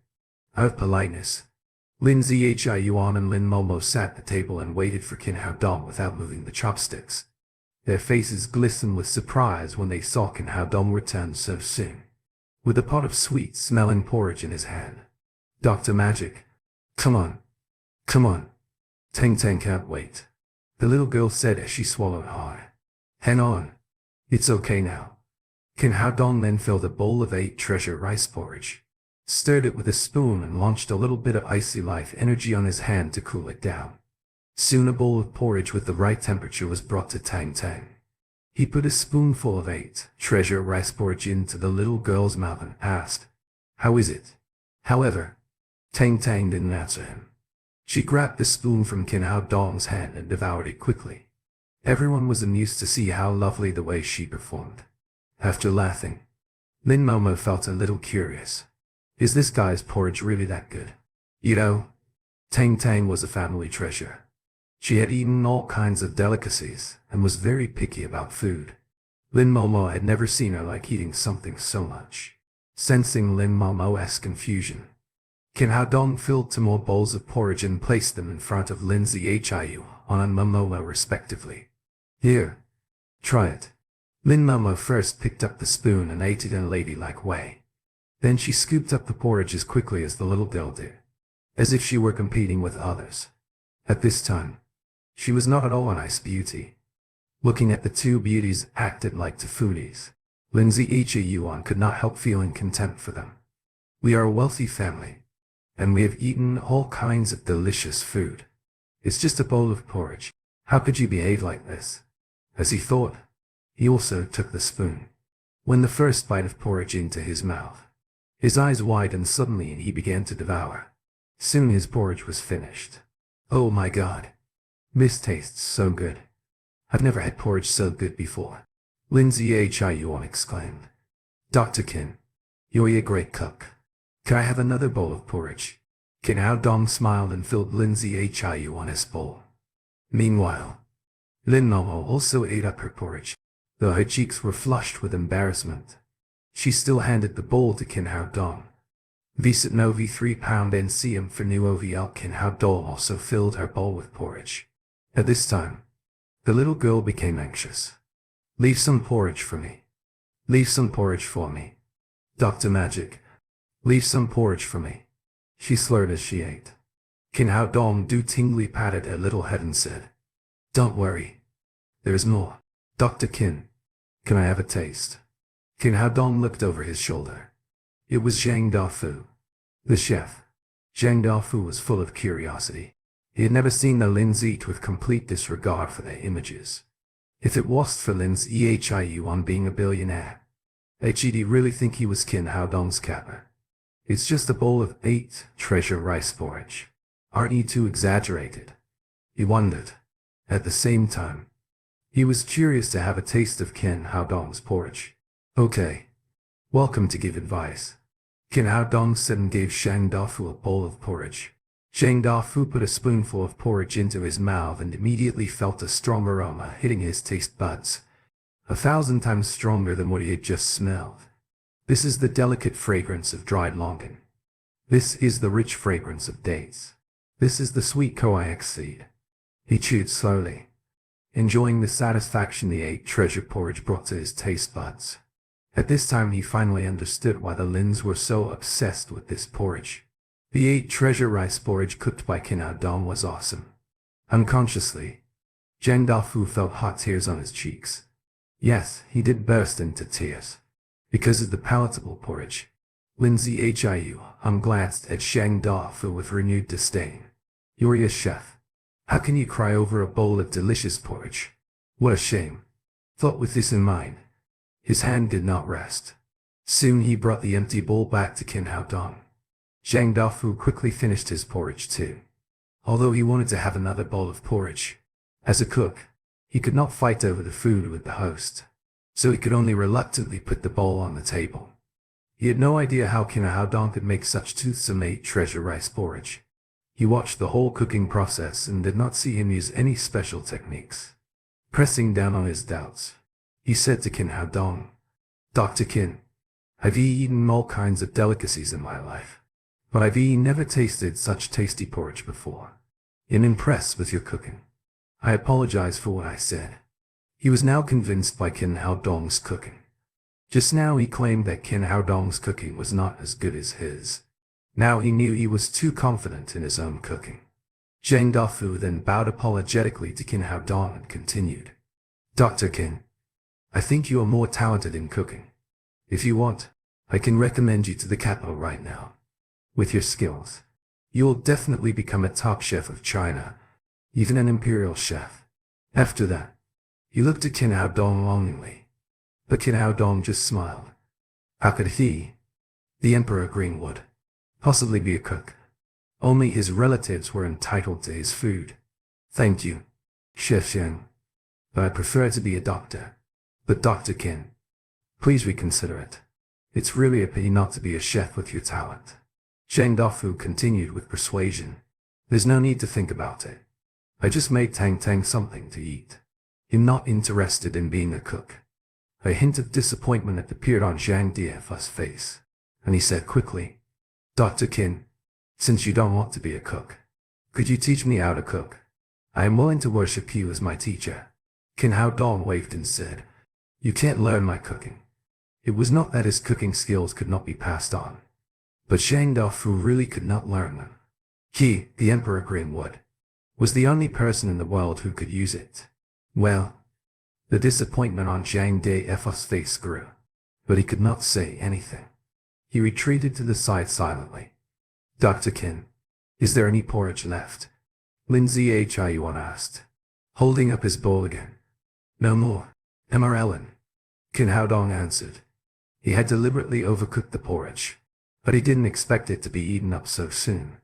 Out of politeness, Lin Zhiyuan and Lin Momo sat at the table and waited for Kin Hao Dong without moving the chopsticks. Their faces glistened with surprise when they saw Kin Hao Dong return so soon, with a pot of sweet-smelling porridge in his hand. Dr. Magic, come on. Tang Tang can't wait, the little girl said as she swallowed hard. Hang on. It's okay now. Kin Hao Dong then filled a bowl of 8 treasure rice porridge, stirred it with a spoon and launched a little bit of icy life energy on his hand to cool it down. Soon a bowl of porridge with the right temperature was brought to Tang Tang. He put a spoonful of 8 treasure rice porridge into the little girl's mouth and asked, "How is it?" However, Tang Tang didn't answer him. She grabbed the spoon from Kin Hao Dong's hand and devoured it quickly. Everyone was amused to see how lovely the way she performed. After laughing, Lin Momo felt a little curious. Is this guy's porridge really that good? You know, Tang Tang was a family treasure. She had eaten all kinds of delicacies and was very picky about food. Lin Momo had never seen her like eating something so much. Sensing Lin Momo's confusion, Kin Hao Dong filled 2 more bowls of porridge and placed them in front of Lin Zhiyuan and Momo respectively. Here, try it. Lin Momo first picked up the spoon and ate it in a ladylike way. Then she scooped up the porridge as quickly as the little girl did, as if she were competing with others. At this time, she was not at all a nice beauty. Looking at the 2 beauties acted like 2 foodies, Lin Zhiyuan could not help feeling contempt for them. We are a wealthy family, and we have eaten all kinds of delicious food. It's just a bowl of porridge. How could you behave like this? As he thought, he also took the spoon. When the first bite of porridge into his mouth, his eyes widened suddenly and he began to devour. Soon his porridge was finished. Oh my god. This tastes so good. I've never had porridge so good before, Lin Zhiyuan exclaimed. Dr. Kin, you're a great cook. Can I have another bowl of porridge? Kin Hao Dong smiled and filled Lin Zhiyuan's bowl. Meanwhile, Lin Momo also ate up her porridge, though her cheeks were flushed with embarrassment. She still handed the bowl to Kin Hao Dong. Visat Novi £3 NCM for new OVL. Kin Hao Dong also filled her bowl with porridge. At this time, the little girl became anxious. Leave some porridge for me. Leave some porridge for me. Dr. Magic, leave some porridge for me, she slurred as she ate. Kin Hao Dong tingly patted her little head and said, Don't worry. There is more. Dr. Kin, can I have a taste? Kin Hao Dong looked over his shoulder. It was Zhang Dafu, the chef. Zhang Dafu was full of curiosity. He had never seen the Lins eat with complete disregard for their images. If it wasn't for Lin Zhiyuan being a billionaire, he'd really think he was Kin Hao Dong's capper. It's just a bowl of 8 treasure rice porridge. Aren't you too exaggerated? He wondered. At the same time, he was curious to have a taste of Kin Hao Dong's porridge. Okay. Welcome to give advice, Kin Hao Dong said and gave Zhang Dafu a bowl of porridge. Zhang Dafu put a spoonful of porridge into his mouth and immediately felt a strong aroma hitting his taste buds, 1,000 times stronger than what he had just smelled. This is the delicate fragrance of dried longan. This is the rich fragrance of dates. This is the sweet koax seed. He chewed slowly, enjoying the satisfaction the 8 treasure porridge brought to his taste buds. At this time he finally understood why the Lins were so obsessed with this porridge. The 8 treasure rice porridge cooked by Kin Hao Dong was awesome. Unconsciously, Zhang Dafu felt hot tears on his cheeks. Yes, he did burst into tears. Because of the palatable porridge, Lin Zhiyuan glanced at Zhang Dafu with renewed disdain. You're a chef. How can you cry over a bowl of delicious porridge? What a shame. Thought with this in mind, his hand did not rest. Soon he brought the empty bowl back to Qin Hao Dong. Zhang Dafu quickly finished his porridge too. Although he wanted to have another bowl of porridge. As a cook, he could not fight over the food with the host. So he could only reluctantly put the bowl on the table. He had no idea how Qin Hao Dong could make such toothsome treasure rice porridge. He watched the whole cooking process and did not see him use any special techniques. Pressing down on his doubts, he said to Qin Hao Dong, "Dr. Qin, I've eaten all kinds of delicacies in my life, but I've never tasted such tasty porridge before. I'm impressed with your cooking. I apologize for what I said." He was now convinced by Qin Hao Dong's cooking. Just now he claimed that Qin Hao Dong's cooking was not as good as his. Now he knew he was too confident in his own cooking. Zhang Dafu then bowed apologetically to Qin Hao Dong and continued, "Dr. Qin, I think you are more talented in cooking. If you want, I can recommend you to the capital right now. With your skills, you will definitely become a top chef of China, even an imperial chef." After that, he looked at Qin Hao Dong longingly. But Qin Hao Dong just smiled. How could he, the Emperor Greenwood, possibly be a cook? Only his relatives were entitled to his food. "Thank you, Chef Yang, but I prefer to be a doctor. But Dr. Qin, please reconsider it. It's really a pity not to be a chef with your talent." Zhang Dafu continued with persuasion. "There's no need to think about it. I just made Tang Tang something to eat. I'm not interested in being a cook." A hint of disappointment appeared on Zhang Dafu's face, and he said quickly, "Dr. Qin, since you don't want to be a cook, could you teach me how to cook? I am willing to worship you as my teacher." Qin Hao Dong waved and said, "You can't learn my cooking." It was not that his cooking skills could not be passed on, but Zhang Dafu really could not learn them. He, the Emperor Greenwood, was the only person in the world who could use it. Well, the disappointment on Zhang Dafu's face grew, but he could not say anything. He retreated to the side silently. "Dr. Qin, is there any porridge left?" Lin Zhiyuan asked, holding up his bowl again. "No more, Emma Ellen," Qin Hao Dong answered. He had deliberately overcooked the porridge, but he didn't expect it to be eaten up so soon.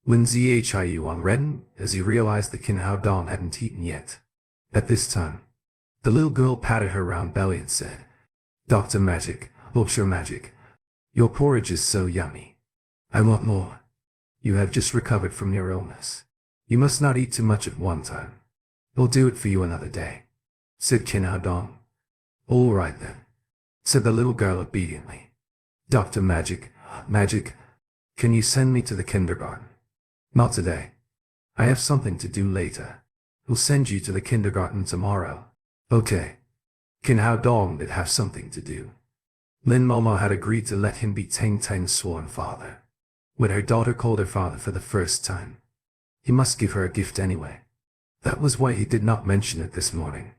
Lin Zhiyuan reddened as he realized that Qin Hao Dong hadn't eaten yet. At this time, the little girl patted her round belly and said, "Dr. Magic, Ultra Magic, your porridge is so yummy. I want more. You have just recovered from your illness. You must not eat too much at one time. I'll do it for you another day," said Qin Hao Dong. "All right then," said the little girl obediently. "Dr. Magic, can you send me to the kindergarten?" "Not today. I have something to do later. We'll send you to the kindergarten tomorrow." "Okay." Qin Hao Dong did have something to do. Lin Momo had agreed to let him be Tang Tang's sworn father. When her daughter called her father for the first time, he must give her a gift anyway. That was why he did not mention it this morning.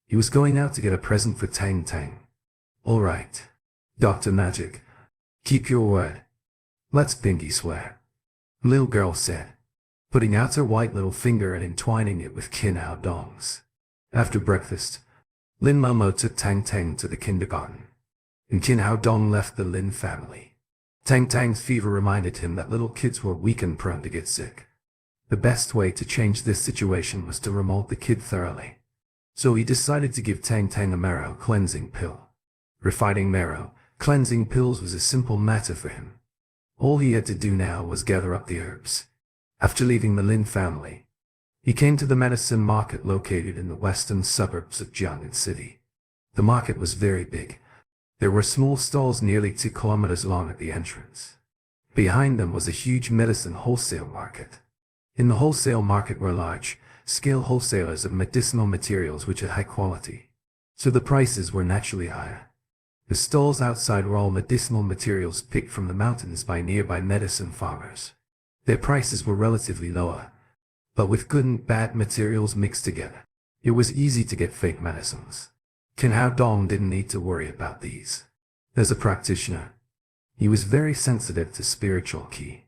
He was going out to get a present for Tang Tang. "All right, Dr. Magic, keep your word. Let's pinky swear," the little girl said, putting out her white little finger and entwining it with Qin Hao Dong's. After breakfast, Lin Momo took Tang Tang to the kindergarten, and Qin Hao Dong left the Lin family. Tang Tang's fever reminded him that little kids were weak and prone to get sick. The best way to change this situation was to remold the kid thoroughly. So he decided to give Tang Tang a marrow cleansing pill. Refining marrow cleansing pills was a simple matter for him. All he had to do now was gather up the herbs. After leaving the Lin family, he came to the medicine market located in the western suburbs of Jiangnan City. The market was very big. There were small stalls nearly 2 kilometers long at the entrance. Behind them was a huge medicine wholesale market. In the wholesale market were large-scale wholesalers of medicinal materials which are high quality, so the prices were naturally higher. The stalls outside were all medicinal materials picked from the mountains by nearby medicine farmers. Their prices were relatively lower, but with good and bad materials mixed together, it was easy to get fake medicines. Qin Hao Dong didn't need to worry about these. As a practitioner, he was very sensitive to spiritual qi.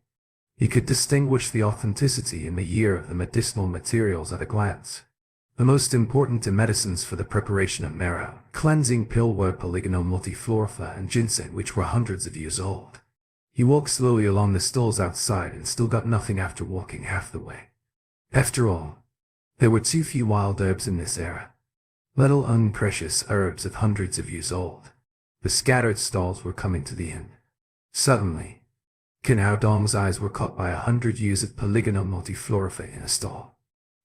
He could distinguish the authenticity and the year of the medicinal materials at a glance. The most important medicines for the preparation of marrow, cleansing pill were polygonal multiflora and ginseng, which were hundreds of years old. He walked slowly along the stalls outside and still got nothing after walking half the way. After all, there were too few wild herbs in this era. Little unprecious herbs of hundreds of years old. The scattered stalls were coming to the end. Suddenly, Qin Hao Dong's eyes were caught by 100 years of polygonal multiflora in a stall.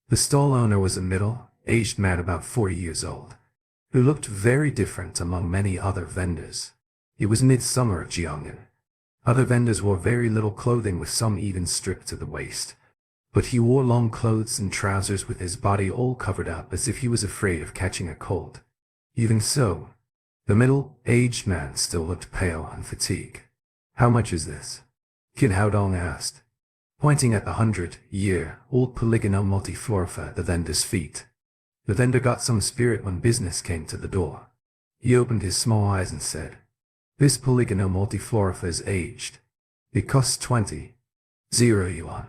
The stall owner was a middle-aged man about 40 years old, who looked very different among many other vendors. It was midsummer of Jiangnan. Other vendors wore very little clothing, with some even stripped to the waist. But he wore long clothes and trousers with his body all covered up as if he was afraid of catching a cold. Even so, the middle-aged man still looked pale and fatigued. "How much is this?" Qin Hao Dong asked, pointing at the 100-year-old polygonal multiflora at the vendor's feet. The vendor got some spirit when business came to the door. He opened his small eyes and said, "This polygonal multiflora is aged. It costs 20,000 yuan.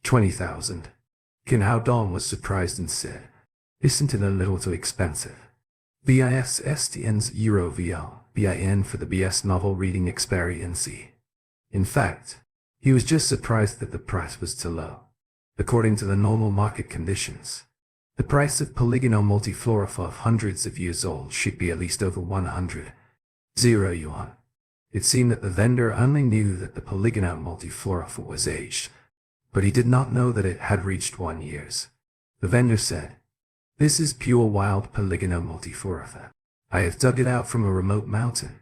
20,000. Qin Hao Dong was surprised and said, "Isn't it a little too expensive?" BISSTN's Euro VL, BIN for the BS novel reading experience. In fact, he was just surprised that the price was too low. According to the normal market conditions, the price of polygonal multiflora of hundreds of years old should be at least over 100,000 yuan. It seemed that the vendor only knew that the polygonal multiflora was aged, but he did not know that it had reached 1 year. The vendor said, "This is pure wild polygonal multiflora. I have dug it out from a remote mountain.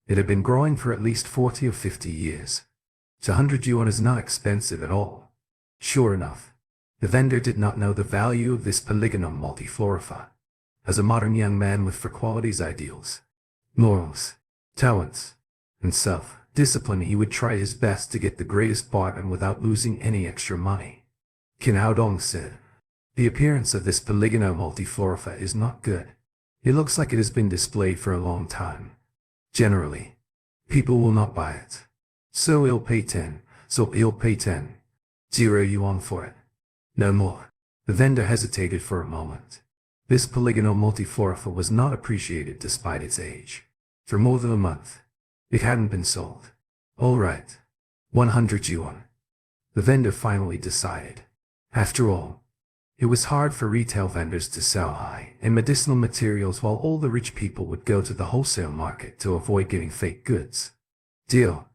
It had been growing for at least 40 or 50 years. 100 yuan is not expensive at all." Sure enough, the vendor did not know the value of this polygonal multiflora. As a modern young man with for qualities, ideals, morals, talents, and self-discipline, he would try his best to get the greatest bargain without losing any extra money. Qin Hao Dong said, "The appearance of this polygonal multiflora is not good. It looks like it has been displayed for a long time. Generally, people will not buy it. So he'll pay 10,000 yuan for it. No more." The vendor hesitated for a moment. This polygonal multiflora was not appreciated despite its age. For more than a month, it hadn't been sold. "All right, 100 yuan. The vendor finally decided. After all, it was hard for retail vendors to sell high-end medicinal materials while all the rich people would go to the wholesale market to avoid getting fake goods. Deal.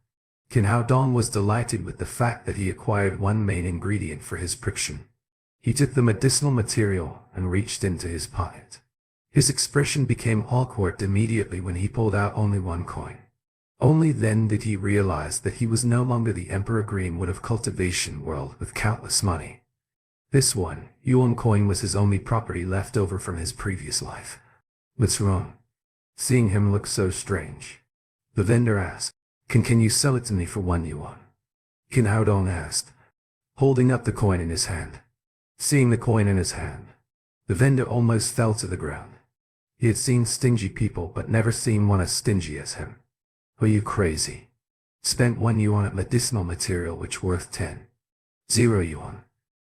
Qin Hao Dong was delighted with the fact that he acquired one main ingredient for his prescription. He took the medicinal material and reached into his pocket. His expression became awkward immediately when he pulled out only one coin. Only then did he realize that he was no longer the Emperor Greenwood of cultivation world with countless money. This 1 yuan coin was his only property left over from his previous life. "What's wrong?" Seeing him look so strange, the vendor asked, Can you sell it to me for 1 yuan? Qin Hao Dong asked, holding up the coin in his hand. Seeing the coin in his hand, the vendor almost fell to the ground. He had seen stingy people but never seen one as stingy as him. "Are you crazy? Spent 1 yuan at medicinal material which worth 10,000 yuan.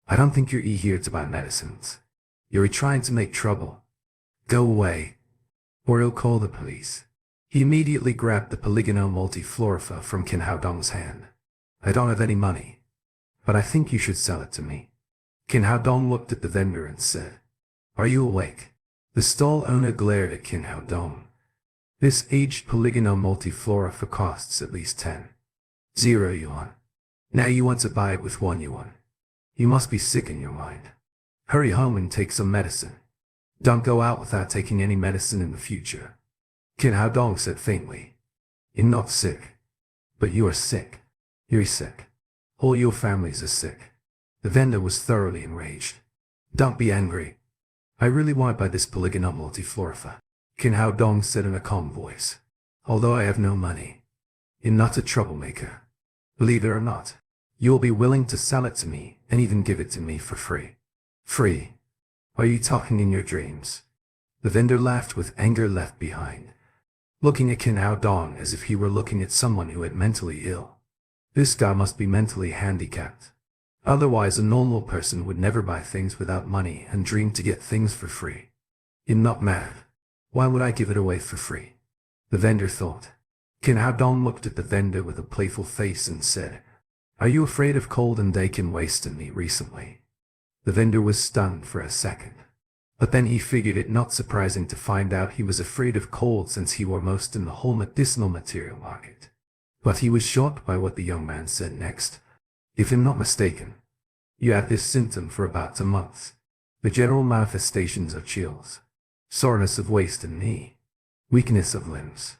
I don't think you're here to buy medicines. You're trying to make trouble. Go away, or I'll call the police." He immediately grabbed the polygonal multiflora from Qin Hao Dong's hand. "I don't have any money, but I think you should sell it to me." Qin Hao Dong looked at the vendor and said, "Are you awake?" The stall owner glared at Qin Hao Dong. "This aged polygonal multiflora costs at least 10,000 yuan. Now you want to buy it with 1 yuan. You must be sick in your mind. Hurry home and take some medicine. Don't go out without taking any medicine in the future." Qin Hao Dong said faintly, "You're not sick, but you are sick. You're sick. All your families are sick." The vendor was thoroughly enraged. "Don't be angry. I really want to buy this polygonal multiflora," Qin Hao Dong said in a calm voice. "Although I have no money, you're not a troublemaker. Believe it or not, you will be willing to sell it to me and even give it to me for free." "Free? Are you talking in your dreams?" The vendor laughed with anger left behind, looking at Qin Hao Dong as if he were looking at someone who had mentally ill. This guy must be mentally handicapped. Otherwise, a normal person would never buy things without money and dream to get things for free. I'm not mad. Why would I give it away for free? The vendor thought. Qin Hao Dong looked at the vendor with a playful face and said, "Are you afraid of cold and Dakin wasted me recently?" The vendor was stunned for a second. But then he figured it not surprising to find out he was afraid of cold since he wore most in the whole medicinal material market. But he was shocked by what the young man said next. "If I'm not mistaken, you had this symptom for about a month. The general manifestations are chills, soreness of waist and knee, weakness of limbs.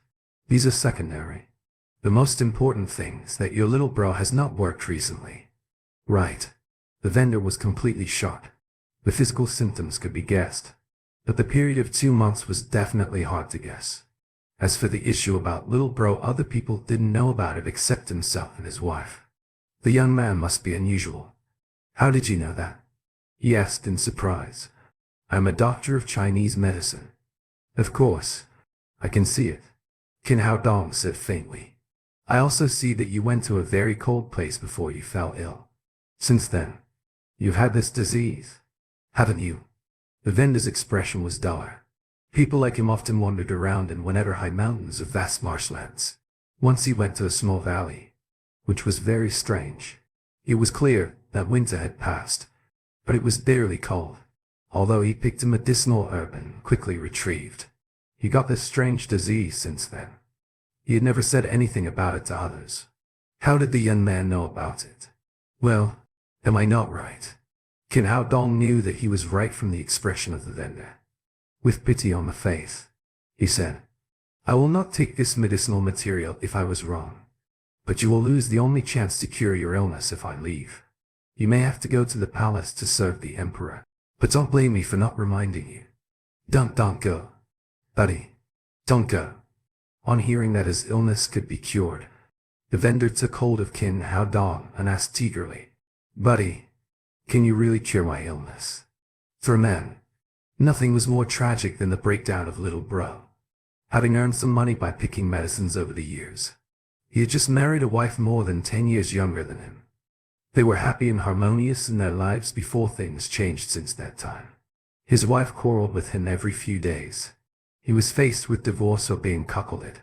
These are secondary. The most important thing is that your little bro has not worked recently." Right. The vendor was completely shocked. The physical symptoms could be guessed, but the period of 2 months was definitely hard to guess. As for the issue about little bro, other people didn't know about it except himself and his wife. The young man must be unusual. "How did you know that?" he asked in surprise. "I'm a doctor of Chinese medicine." "Of course. I can see it," Qin Hao Dong said faintly. "I also see that you went to a very cold place before you fell ill. Since then, you've had this disease, haven't you?" The vendor's expression was duller. People like him often wandered around in whenever high mountains or vast marshlands. Once he went to a small valley, which was very strange. It was clear that winter had passed, but it was barely cold. Although he picked a medicinal herb and quickly retrieved, he got this strange disease since then. He had never said anything about it to others. How did the young man know about it? Well, am I not right? Qin Hao Dong knew that he was right from the expression of the vendor. With pity on the face, he said, "I will not take this medicinal material if I was wrong. But you will lose the only chance to cure your illness if I leave. You may have to go to the palace to serve the emperor, but don't blame me for not reminding you. Don't go. Buddy, don't go." On hearing that his illness could be cured, the vendor took hold of Qin Hao Dong and asked eagerly, "Buddy, can you really cure my illness?" For a man, nothing was more tragic than the breakdown of little bro. Having earned some money by picking medicines over the years, he had just married a wife more than 10 years younger than him. They were happy and harmonious in their lives before things changed since that time. His wife quarreled with him every few days. He was faced with divorce or being cuckolded.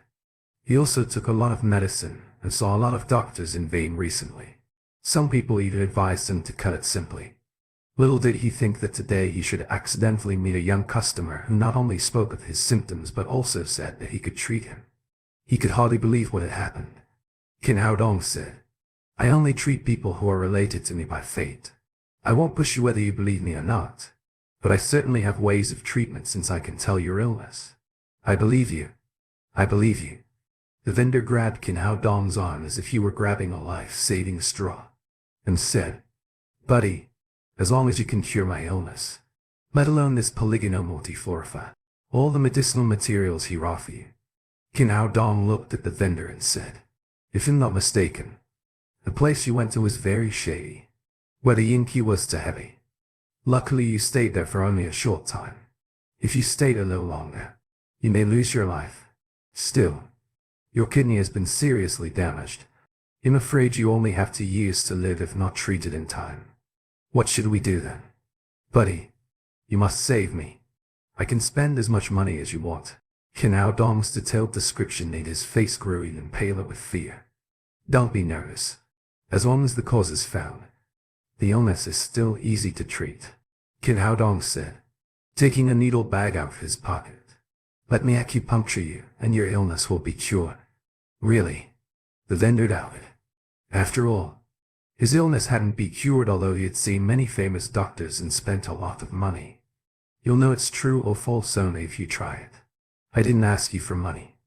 He also took a lot of medicine and saw a lot of doctors in vain recently. Some people even advised him to cut it simply. Little did he think that today he should accidentally meet a young customer who not only spoke of his symptoms but also said that he could treat him. He could hardly believe what had happened. Qin Hao Dong said, "I only treat people who are related to me by fate. I won't push you whether you believe me or not, but I certainly have ways of treatment since I can tell your illness." "I believe you. I believe you." The vendor grabbed Qin Hao Dong's arm as if he were grabbing a life-saving straw, and said, "Buddy, as long as you can cure my illness, let alone this polygonal multiflorifa, all the medicinal materials here offer you." Qin Hao Dong looked at the vendor and said, "If I'm not mistaken, the place you went to was very shady, where the yin qi was too heavy. Luckily you stayed there for only a short time. If you stayed a little longer, you may lose your life. Still, your kidney has been seriously damaged. I'm afraid you only have 2 years to live if not treated in time. What should we do then?" "Buddy, you must save me. I can spend as much money as you want." Qin Hao Dong's detailed description made his face grow even paler with fear. "Don't be nervous. As long as the cause is found, the illness is still easy to treat," Qin Hao Dong said, taking a needle bag out of his pocket. "Let me acupuncture you, and your illness will be cured." "Really?" The vendor doubted. After all, his illness hadn't been cured, although he had seen many famous doctors and spent a lot of money. "You'll know it's true or false only if you try it. I didn't ask you for money."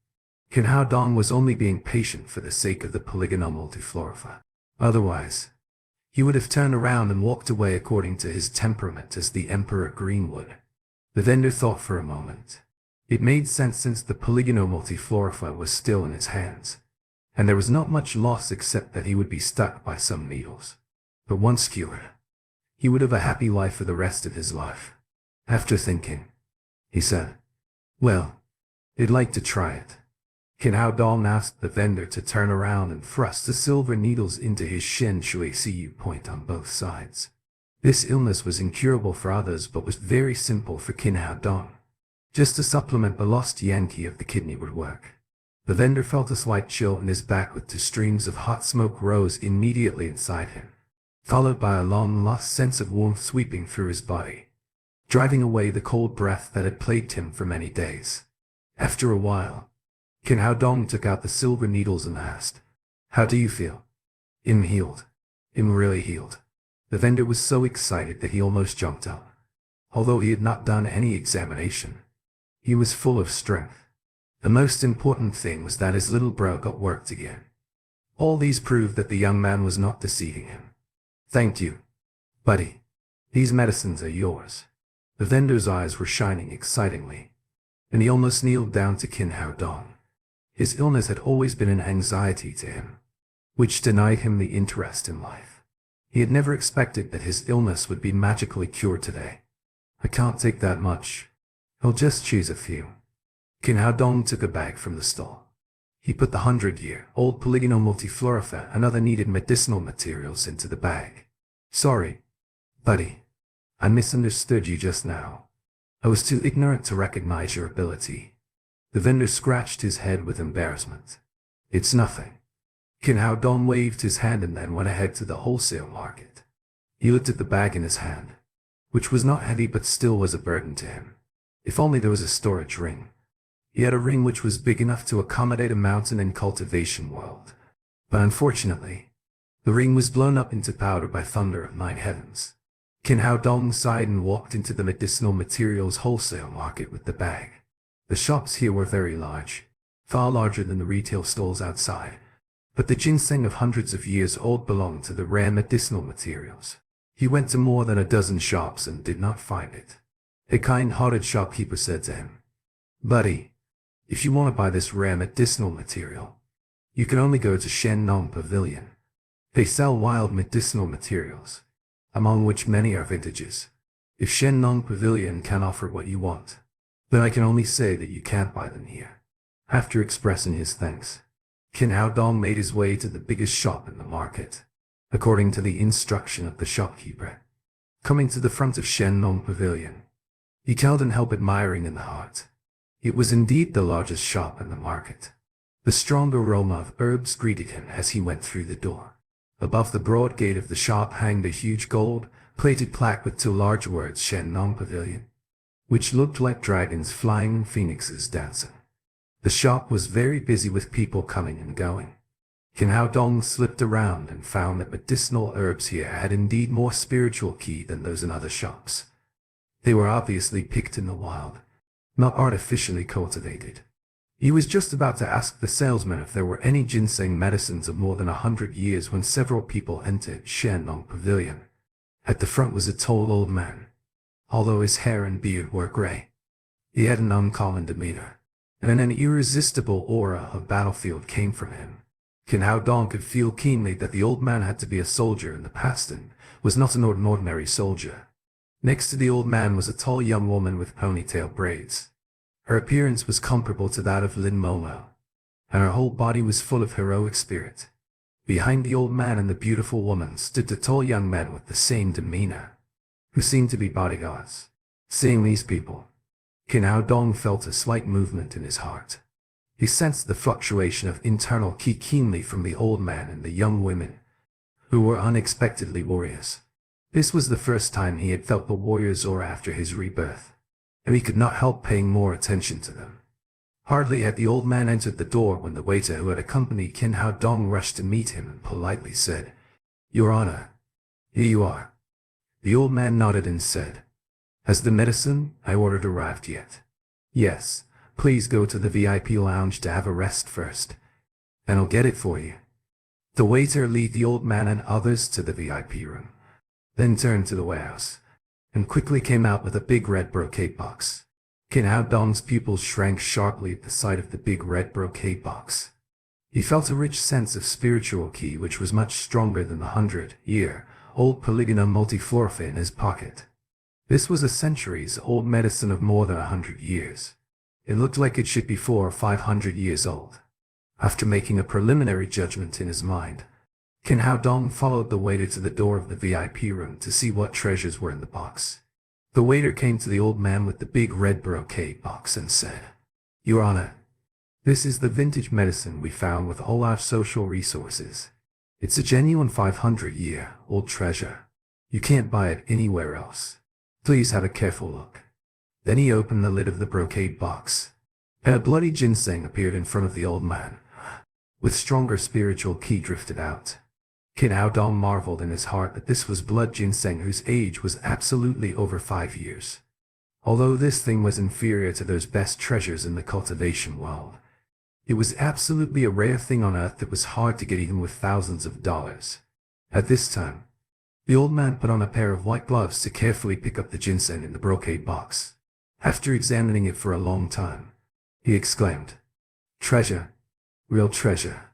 Qin Hao Dong was only being patient for the sake of the polygonal multiflorifa. Otherwise, he would have turned around and walked away according to his temperament as the Emperor Greenwood. The vendor thought for a moment. It made sense since the polygonal multiflorifa was still in his hands, and there was not much loss except that he would be stuck by some needles. But once cured, he would have a happy life for the rest of his life. After thinking, he said, "Well, I'd like to try it." Qin Hao Dong asked the vendor to turn around and thrust the silver needles into his Shen Shui Cu point on both sides. This illness was incurable for others but was very simple for Qin Hao Dong. Just to supplement the lost Yankee of the kidney would work. The vendor felt a slight chill in his back with 2 streams of hot smoke rose immediately inside him, followed by a long-lost sense of warmth sweeping through his body, driving away the cold breath that had plagued him for many days. After a while, Qin Hao Dong took out the silver needles and asked, "How do you feel?" "I'm healed. I'm really healed." The vendor was so excited that he almost jumped up. Although he had not done any examination, he was full of strength. The most important thing was that his little bro got worked again. All these proved that the young man was not deceiving him. "Thank you, buddy. These medicines are yours." The vendor's eyes were shining excitingly, and he almost kneeled down to Qin Hao Dong. His illness had always been an anxiety to him, which denied him the interest in life. He had never expected that his illness would be magically cured today. "I can't take that much. I'll just choose a few." Qin Hao Dong took a bag from the stall. He put the 100-year-old polygonal multifluoraphan and other needed medicinal materials into the bag. "Sorry, buddy. I misunderstood you just now. I was too ignorant to recognize your ability." The vendor scratched his head with embarrassment. "It's nothing." Qin Hao Dong waved his hand and then went ahead to the wholesale market. He looked at the bag in his hand, which was not heavy but still was a burden to him. If only there was a storage ring. He had a ring which was big enough to accommodate a mountain and cultivation world. But unfortunately, the ring was blown up into powder by thunder of 9 heavens. Qin Hao Dong sighed and walked into the medicinal materials wholesale market with the bag. The shops here were very large, far larger than the retail stalls outside. But the ginseng of hundreds of years old belonged to the rare medicinal materials. He went to more than a dozen shops and did not find it. A kind-hearted shopkeeper said to him, "Buddy, if you want to buy this rare medicinal material, you can only go to Shennong Pavilion. They sell wild medicinal materials, among which many are vintages. If Shennong Pavilion can offer what you want, then I can only say that you can't buy them here." After expressing his thanks, Qin Hao Dong made his way to the biggest shop in the market, according to the instruction of the shopkeeper. Coming to the front of Shennong Pavilion, he couldn't help admiring in the heart. It was indeed the largest shop in the market. The strong aroma of herbs greeted him as he went through the door. Above the broad gate of the shop hanged a huge gold-plated plaque with 2 large words Shennong Pavilion, which looked like dragons flying and phoenixes dancing. The shop was very busy with people coming and going. Qin Hao Dong slipped around and found that medicinal herbs here had indeed more spiritual ki than those in other shops. They were obviously picked in the wild, not artificially cultivated. He was just about to ask the salesman if there were any ginseng medicines of more than 100 years when several people entered Shennong Pavilion. At the front was a tall old man. Although his hair and beard were gray, he had an uncommon demeanor, and an irresistible aura of battlefield came from him. Qin Hao Dong could feel keenly that the old man had to be a soldier in the past and was not an ordinary soldier. Next to the old man was a tall young woman with ponytail braids. Her appearance was comparable to that of Lin Momo, and her whole body was full of heroic spirit. Behind the old man and the beautiful woman stood the tall young men with the same demeanor, who seemed to be bodyguards. Seeing these people, Qin Hao Dong felt a slight movement in his heart. He sensed the fluctuation of internal ki keenly from the old man and the young women, who were unexpectedly warriors. This was the first time he had felt the warrior's aura after his rebirth, and he could not help paying more attention to them. Hardly had the old man entered the door when the waiter who had accompanied Qin Hao Dong rushed to meet him and politely said, "Your Honor, here you are." The old man nodded and said, "Has the medicine I ordered arrived yet?" "Yes, please go to the VIP lounge to have a rest first, and I'll get it for you." The waiter led the old man and others to the VIP room, then turned to the warehouse, and quickly came out with a big red brocade box. Qin Hao Dong's pupils shrank sharply at the sight of the big red brocade box. He felt a rich sense of spiritual ki which was much stronger than the 100-year-old polygonal multifluoraphan in his pocket. This was a centuries-old medicine of more than 100 years. It looked like it should be 400 or 500 years old. After making a preliminary judgment in his mind, Kin Hao Dong followed the waiter to the door of the VIP room to see what treasures were in the box. The waiter came to the old man with the big red brocade box and said, "Your Honor, this is the vintage medicine we found with all our social resources. It's a genuine 500-year-old treasure. You can't buy it anywhere else. Please have a careful look." Then he opened the lid of the brocade box, and a bloody ginseng appeared in front of the old man, with stronger spiritual ki drifted out. Kin Hao Dong marveled in his heart that this was blood ginseng whose age was absolutely over 5 years. Although this thing was inferior to those best treasures in the cultivation world, it was absolutely a rare thing on earth that was hard to get even with thousands of dollars. At this time, the old man put on a pair of white gloves to carefully pick up the ginseng in the brocade box. After examining it for a long time, he exclaimed, "Treasure, real treasure."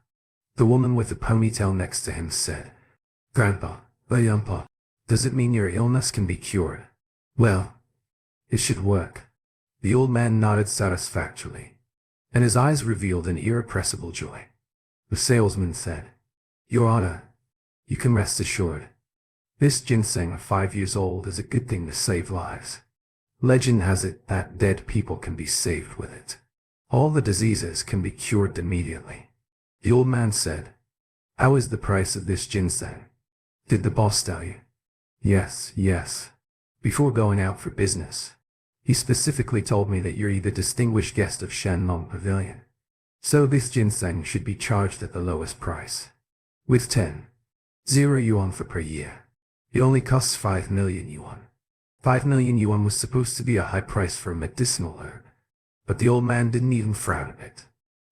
The woman with the ponytail next to him said, "Grandpa, Grandpa, does it mean your illness can be cured?" "Well, it should work." The old man nodded satisfactorily, and his eyes revealed an irrepressible joy. The salesman said, "Your Honor, you can rest assured. This ginseng of 5 years old is a good thing to save lives. Legend has it that dead people can be saved with it. All the diseases can be cured immediately." The old man said, "How is the price of this ginseng? Did the boss tell you?" Yes. Before going out for business, he specifically told me that you're the distinguished guest of Shanlong Pavilion. So this ginseng should be charged at the lowest price, with 10,000 yuan for per year. It only costs 5 million yuan. 5 million yuan was supposed to be a high price for a medicinal herb, but the old man didn't even frown a bit.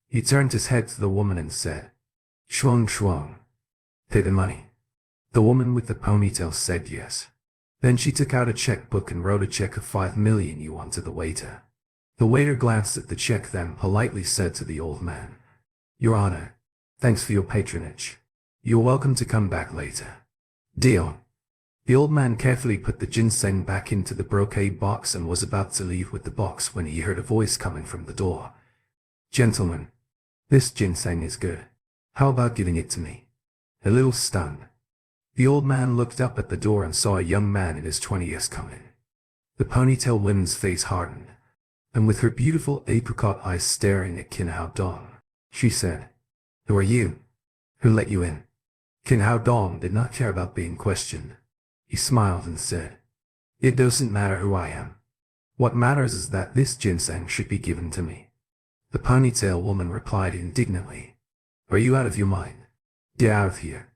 He turned his head to the woman and said, Shuang, pay the money." The woman with the ponytail said yes. Then she took out a checkbook and wrote a check of 5 million yuan to the waiter. The waiter glanced at the check, then politely said to the old man, "Your Honor, thanks for your patronage. You're welcome to come back later." Deal. The old man carefully put the ginseng back into the brocade box and was about to leave with the box when he heard a voice coming from the door. "Gentlemen, this ginseng is good. How about giving it to me?" A little stunned, the old man looked up at the door and saw a young man in his 20s come in. The ponytail woman's face hardened, and with her beautiful apricot eyes staring at Kin Hao Dong, she said, "Who are you? Who let you in?" Kin Hao Dong did not care about being questioned. He smiled and said, "It doesn't matter who I am. What matters is that this ginseng should be given to me." The ponytail woman replied indignantly, "Are you out of your mind? Get out of here."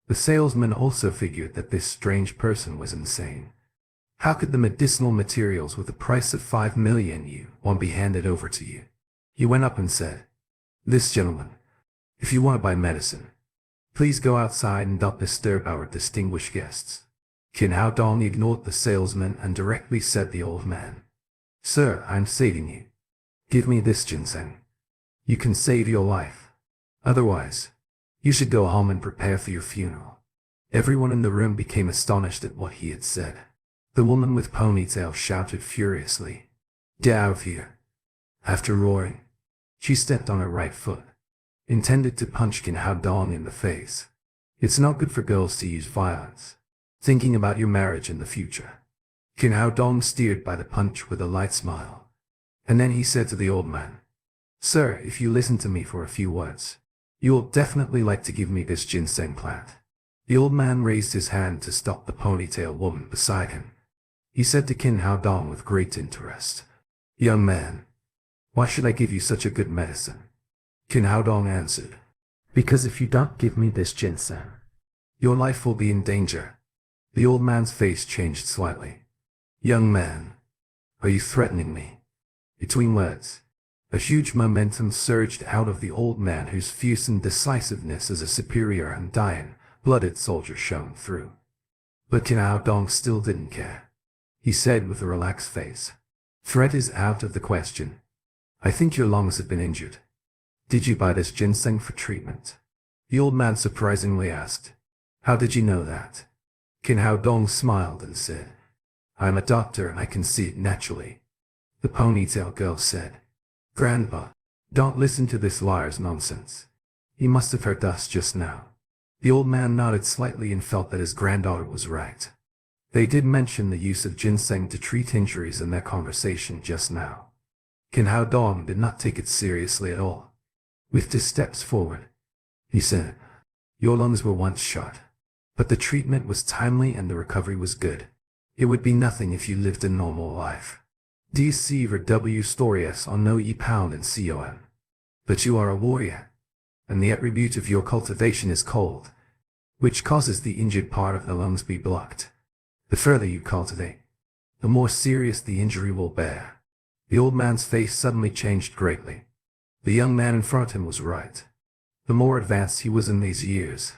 The salesman also figured that this strange person was insane. How could the medicinal materials with a price of 5 million yuan be handed over to you? He went up and said, "This gentleman, if you want to buy medicine, please go outside and don't disturb our distinguished guests." Kin Hao Dong ignored the salesman and directly said to the old man, "Sir, I'm saving you. Give me this ginseng. You can save your life. Otherwise, you should go home and prepare for your funeral." Everyone in the room became astonished at what he had said. The woman with ponytail shouted furiously, "Get out of here." After roaring, she stepped on her right foot, intended to punch Kin Hao Dong in the face. It's not good for girls to use violence. Thinking about your marriage in the future. Kin Hao Dong steered by the punch with a light smile. And then he said to the old man, "Sir, if you listen to me for a few words, you will definitely like to give me this ginseng plant." The old man raised his hand to stop the ponytail woman beside him. He said to Kin Hao Dong with great interest, "Young man, why should I give you such a good medicine?" Kin Hao Dong answered, "Because if you don't give me this ginseng, your life will be in danger." The old man's face changed slightly. "Young man, are you threatening me?" Between words, a huge momentum surged out of the old man whose fearsome decisiveness as a superior and blooded soldier shone through. But Kin Hao Dong still didn't care. He said with a relaxed face, "Threat is out of the question. I think your lungs have been injured. Did you buy this ginseng for treatment?" The old man surprisingly asked, "How did you know that?" Kin Hao Dong smiled and said, "I'm a doctor and I can see it naturally." The ponytail girl said, "Grandpa, Don't listen to this liar's nonsense. He must have heard us just now. The old man nodded slightly and felt that his granddaughter was right. They did mention the use of ginseng to treat injuries in their conversation just now. Qin Hao Dong did not take it seriously at all. With 2 steps forward, he said, "Your lungs were once shot, but the treatment was timely and the recovery was good. It would be nothing if you lived a normal life. Deceiver W stories on no ye pound and con. But you are a warrior, and the attribute of your cultivation is cold, which causes the injured part of the lungs be blocked. The further you cultivate, the more serious the injury will bear." The old man's face suddenly changed greatly. The young man in front of him was right. The more advanced he was in these years,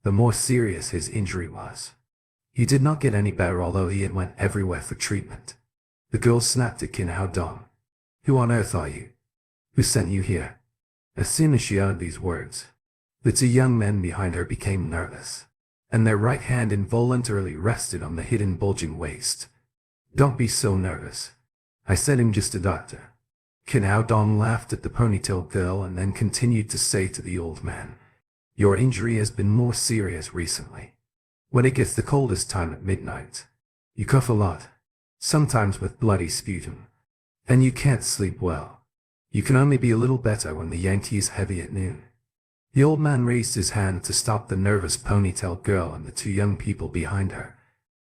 the more serious his injury was. He did not get any better, although he had went everywhere for treatment. The girl snapped at Qin Hao Dong. "Who on earth are you? Who sent you here?" As soon as she uttered these words, the 2 young men behind her became nervous, and their right hand involuntarily rested on the hidden bulging waist. "Don't be so nervous. I said I'm just a doctor." Qin Hao Dong laughed at the ponytail girl and then continued to say to the old man, "Your injury has been more serious recently. When it gets the coldest time at midnight, you cough a lot, sometimes with bloody sputum, and you can't sleep well. You can only be a little better when the Yankee is heavy at noon." The old man raised his hand to stop the nervous ponytail girl and the 2 young people behind her.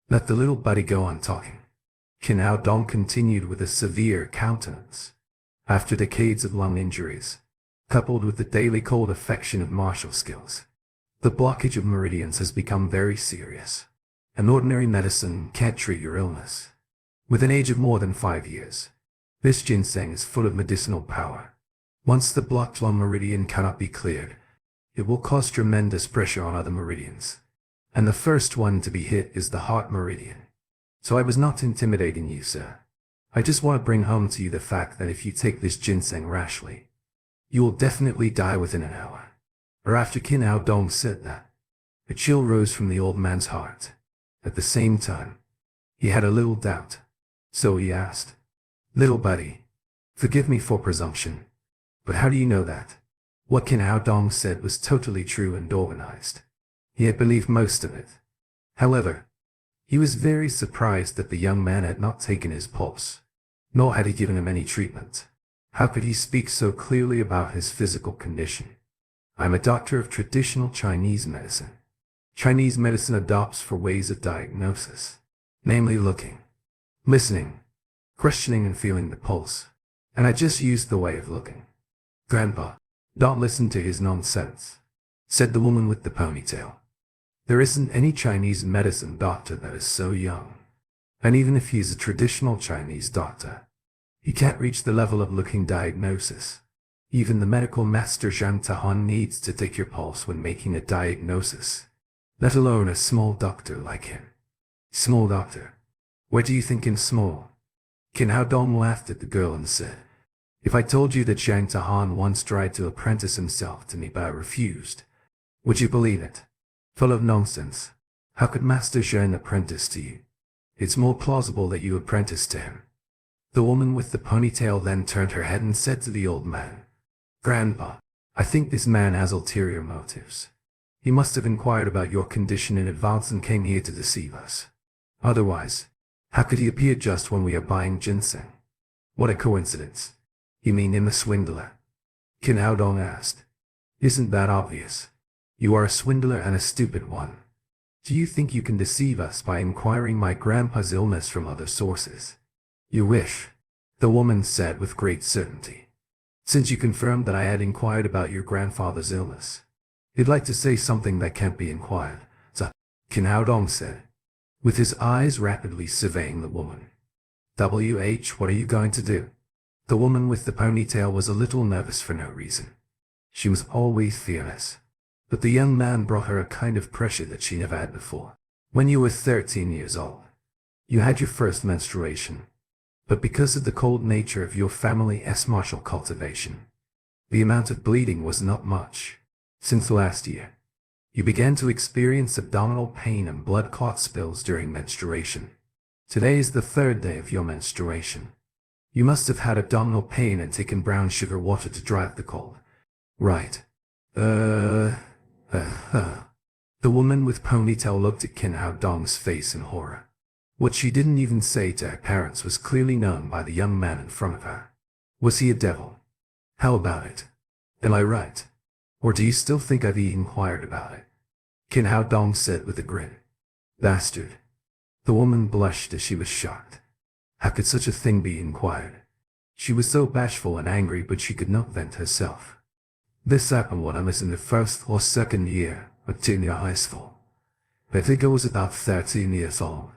"Let the little buddy go on talking." Qin Hao Dong continued with a severe countenance. After decades of lung injuries, coupled with the daily cold affection of martial skills, the blockage of meridians has become very serious. An ordinary medicine can't treat your illness. With an age of more than 5 years, this ginseng is full of medicinal power. Once the blocked lung meridian cannot be cleared, it will cause tremendous pressure on other meridians, and the first one to be hit is the heart meridian. So I was not intimidating you, sir. I just want to bring home to you the fact that if you take this ginseng rashly, you will definitely die within an hour. Or after Qin Hao Dong said that, a chill rose from the old man's heart. At the same time, he had a little doubt. So he asked, "Little buddy, forgive me for presumption, but how do you know that?" What Qin Hao Dong said was totally true and organized. He had believed most of it. However, he was very surprised that the young man had not taken his pulse, nor had he given him any treatment. How could he speak so clearly about his physical condition? "I'm a doctor of traditional Chinese medicine. Chinese medicine adopts 4 ways of diagnosis, namely looking, listening, questioning and feeling the pulse. And I just used the way of looking." "Grandpa, don't listen to his nonsense," said the woman with the ponytail. "There isn't any Chinese medicine doctor that is so young. And even if he's a traditional Chinese doctor, he can't reach the level of looking diagnosis. Even the medical master Zhang Tahan needs to take your pulse when making a diagnosis, let alone a small doctor like him." "Small doctor? Where do you think him small?" Qin Hao Dong laughed at the girl and said, "If I told you that Zhang Tahan once tried to apprentice himself to me but I refused, would you believe it?" "Full of nonsense. How could Master Zhang apprentice to you? It's more plausible that you apprentice to him." The woman with the ponytail then turned her head and said to the old man, "Grandpa, I think this man has ulterior motives. He must have inquired about your condition in advance and came here to deceive us. Otherwise, how could he appear just when we are buying ginseng? What a coincidence." "You mean him a swindler?" Qin Hao Dong asked. "Isn't that obvious? You are a swindler and a stupid one. Do you think you can deceive us by inquiring my grandpa's illness from other sources?" "You wish," the woman said with great certainty. "Since you confirmed that I had inquired about your grandfather's illness, you'd like to say something that can't be inquired, so," Qin Hao Dong said, with his eyes rapidly surveying the woman. What are you going to do?" The woman with the ponytail was a little nervous for no reason. She was always fearless, but the young man brought her a kind of pressure that she never had before. "When you were 13 years old, you had your first menstruation, but because of the cold nature of your family's martial cultivation, the amount of bleeding was not much. Since last year, you began to experience abdominal pain and blood clot spills during menstruation. Today is the 3rd day of your menstruation. You must have had abdominal pain and taken brown sugar water to drive the cold. Right. The woman with ponytail looked at Kin Hao Dong's face in horror. What she didn't even say to her parents was clearly known by the young man in front of her. Was he a devil? How about it? Am I right? Or do you still think I've inquired about it? Kin Hao Dong said with a grin. Bastard. The woman blushed as she was shocked. How could such a thing be inquired? She was so bashful and angry, but she could not vent herself. This happened when I was in the first or second year of junior high school. I think I was about 13 years old.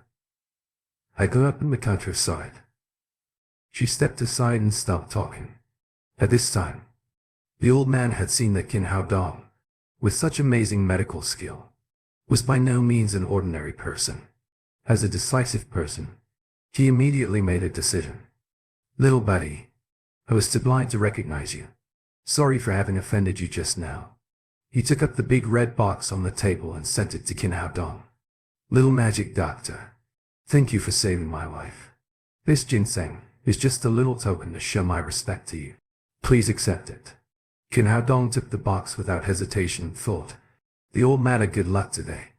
I grew up in the countryside. She stepped aside and stopped talking. At this time, the old man had seen that Kin Hao Dong, with such amazing medical skill, was by no means an ordinary person. As a decisive person, he immediately made a decision. Little buddy, I was too blind to recognize you. Sorry for having offended you just now. He took up the big red box on the table and sent it to Kin Hao Dong. Little magic doctor, thank you for saving my life. This ginseng is just a little token to show my respect to you. Please accept it. Kin Hao Dong took the box without hesitation and thought, the old man had good luck today.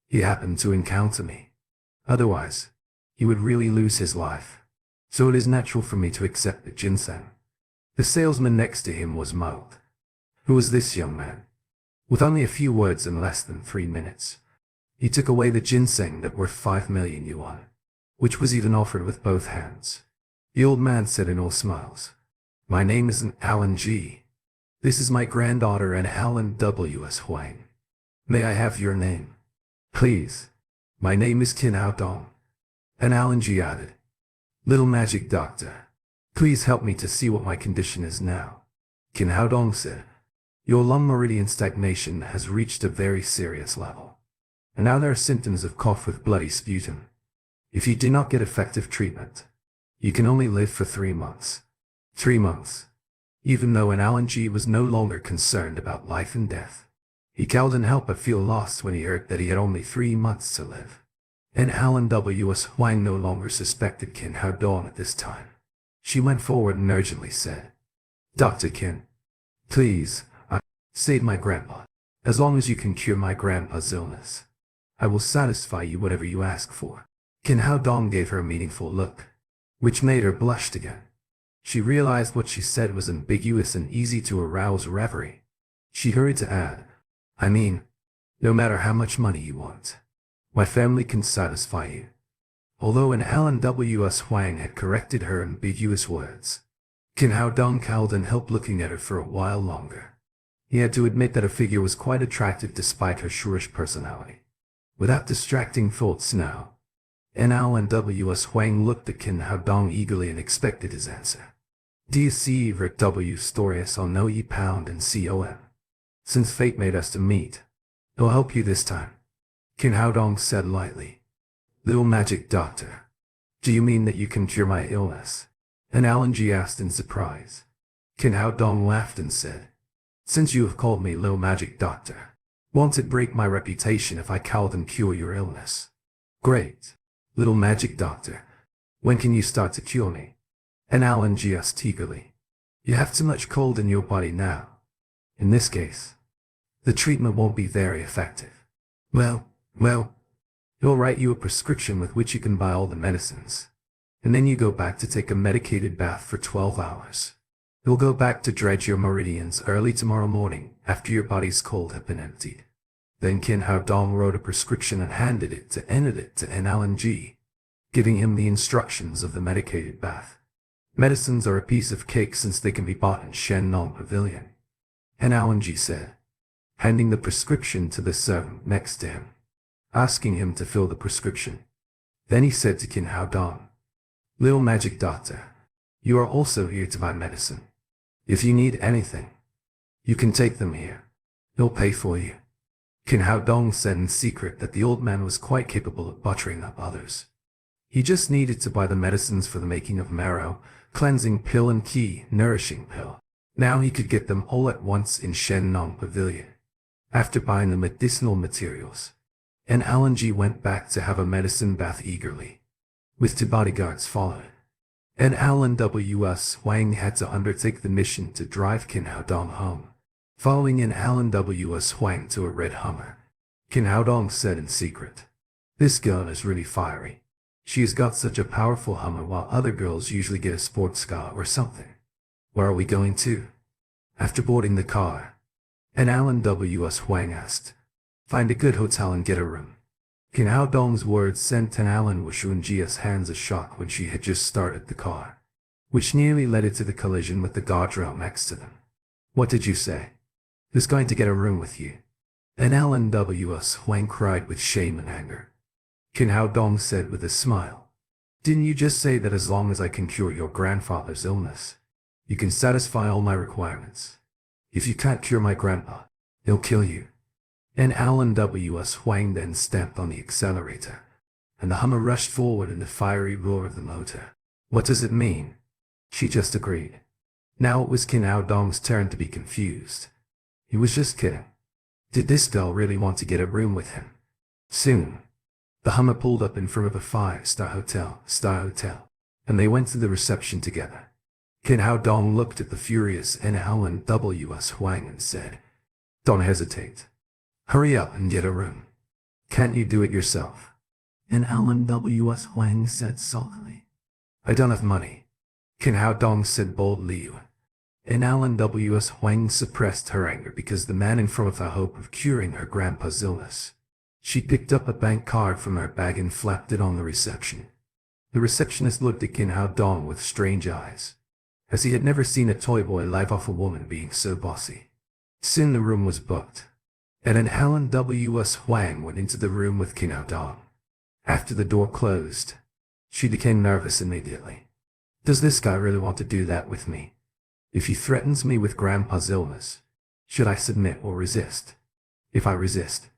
He happened to encounter me. Otherwise, he would really lose his life. So it is natural for me to accept the ginseng. The salesman next to him was muddled. Who was this young man? With only a few words in less than 3 minutes, he took away the ginseng that worth 5 million yuan, which was even offered with both hands. The old man said in all smiles, my name isn't Alan G. This is my granddaughter and Alan W.S. Huang. May I have your name? Please. My name is Kin Hao Dong. And Alan G added, little magic doctor, please help me to see what my condition is now. Kin Hao Dong said, your lung meridian stagnation has reached a very serious level. And now there are symptoms of cough with bloody sputum. If you do not get effective treatment, you can only live for 3 months. 3 months. Even though Alan G was no longer concerned about life and death, he couldn't help but feel lost when he heard that he had only 3 months to live. And Alan W.S. Huang no longer suspected Kin Hao Dong at this time. She went forward and urgently said, Dr. Kin, please, save my grandpa. As long as you can cure my grandpa's illness, I will satisfy you whatever you ask for. Kin Hao Dong gave her a meaningful look, which made her blush again. She realized what she said was ambiguous and easy to arouse reverie. She hurried to add, I mean, no matter how much money you want, my family can satisfy you. Although Alan W.S. Huang had corrected her ambiguous words, Kin Hao Dong cowled and helped looking at her for a while longer. He had to admit that her figure was quite attractive despite her shrewish personality. Without distracting thoughts now, Alan W.S. Huang looked at Kin Hao Dong eagerly and expected his answer. Do you see Rick W. Storius on no ye pound and COM? Since fate made us to meet, I'll help you this time. Kin Hao Dong said lightly. Little magic doctor, do you mean that you can cure my illness? Alan G asked in surprise. Kin Hao Dong laughed and said, since you have called me little magic doctor, won't it break my reputation if I cowed and cure your illness? Great. Little magic doctor, when can you start to cure me? Alan G asked eagerly. You have too much cold in your body now. In this case, the treatment won't be very effective. Well, he'll write you a prescription with which you can buy all the medicines. And then you go back to take a medicated bath for 12 hours. You'll go back to dredge your meridians early tomorrow morning after your body's cold have been emptied. Then Kin Hao Dong wrote a prescription and handed it to Alan G, giving him the instructions of the medicated bath. Medicines are a piece of cake since they can be bought in Shennong Pavilion, Alan G said, handing the prescription to the servant next to him, asking him to fill the prescription. Then he said to Kin Hao Dong, little magic doctor, you are also here to buy medicine. If you need anything, you can take them here. He'll pay for you. Kin Hao Dong said in secret that the old man was quite capable of buttering up others. He just needed to buy the medicines for the making of marrow, cleansing pill and qi, nourishing pill. Now he could get them all at once in Shennong Pavilion. After buying the medicinal materials, Alan G went back to have a medicine bath eagerly, with two bodyguards following. and Alan W.S. Wang had to undertake the mission to drive Qin Haodong home. Following in Alan W.S. Wang to a red Hummer, Qin Haodong said in secret, "This girl is really fiery. She has got such a powerful Hummer while other girls usually get a sports car or something. Where are we going to?" After boarding the car, and Alan W.S. Wang asked, "Find a good hotel and get a room." Qin Haodong's words sent Alan Wushuanjia's hands a shock when she had just started the car, which nearly led it to the collision with the guardrail next to them. "What did you say? Who's going to get a room with you?" And Alan W.S. Wang cried with shame and anger. Qin Haodong said with a smile, "Didn't you just say that as long as I can cure your grandfather's illness, you can satisfy all my requirements? If you can't cure my grandpa, he'll kill you." And Alan W.S. Wang then stamped on the accelerator, and the Hummer rushed forward in the fiery roar of the motor. "What does it mean?" She just agreed. Now it was Qin Haodong's turn to be confused. He was just kidding. Did this girl really want to get a room with him? Soon, the Hummer pulled up in front of a five-star hotel, and they went to the reception together. Qin Haodong looked at the furious Alan W.S. Wang and said, "Don't hesitate. Hurry up and get a room. Can't you do it yourself?" And Alan W.S. Wang said sulkily, "I don't have money." Qin Haodong said boldly, and Alan W.S. Wang suppressed her anger because the man in front of the hope of curing her grandpa's illness. She picked up a bank card from her bag and flapped it on the reception. The receptionist looked at Qin Haodong with strange eyes, as he had never seen a toy boy live off a woman being so bossy. Soon the room was booked, and an Alan W.S. Wang went into the room with Qin Haodong. After the door closed, she became nervous immediately. Does this guy really want to do that with me? If he threatens me with Grandpa's illness, should I submit or resist? If I resist,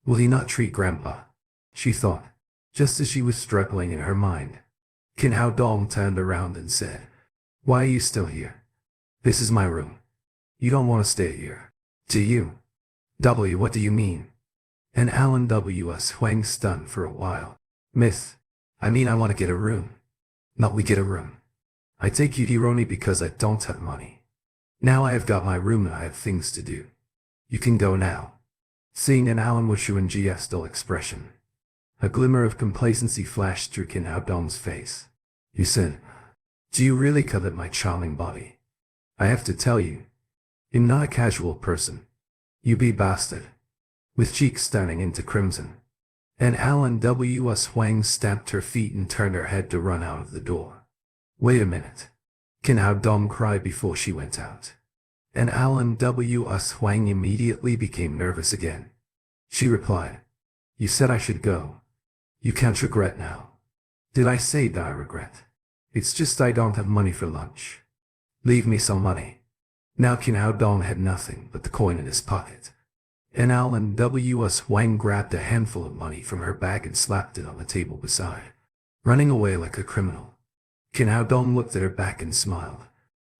will he not treat Grandpa? She thought, just as she was struggling in her mind. Qin Haodong turned around and said, "Why are you still here? This is my room. You don't want to stay here, do you?" What do you mean?" And Alan W.S. Wang stunned for a while. "Miss, I want to get a room." "Not we get a room. I take you here only because I don't have money. Now I have got my room and I have things to do. You can go now." Seeing an Alan Wushuanjia's dull expression, a glimmer of complacency flashed through Qin Haodong's face. He said, "Do you really covet my charming body? I have to tell you, I'm not a casual person. You be bastard." With cheeks turning into crimson, and Alan W.S. Wang stamped her feet and turned her head to run out of the door. "Wait a minute," Qin Haodong cried before she went out. And Alan W.S. Wang immediately became nervous again. She replied, "You said I should go. You can't regret now." "Did I say that I regret? It's just I don't have money for lunch. Leave me some money." Now Qin Haodong had nothing but the coin in his pocket. And Alan W.S. Wang grabbed a handful of money from her bag and slapped it on the table beside, running away like a criminal. Qin Haodong looked at her back and smiled.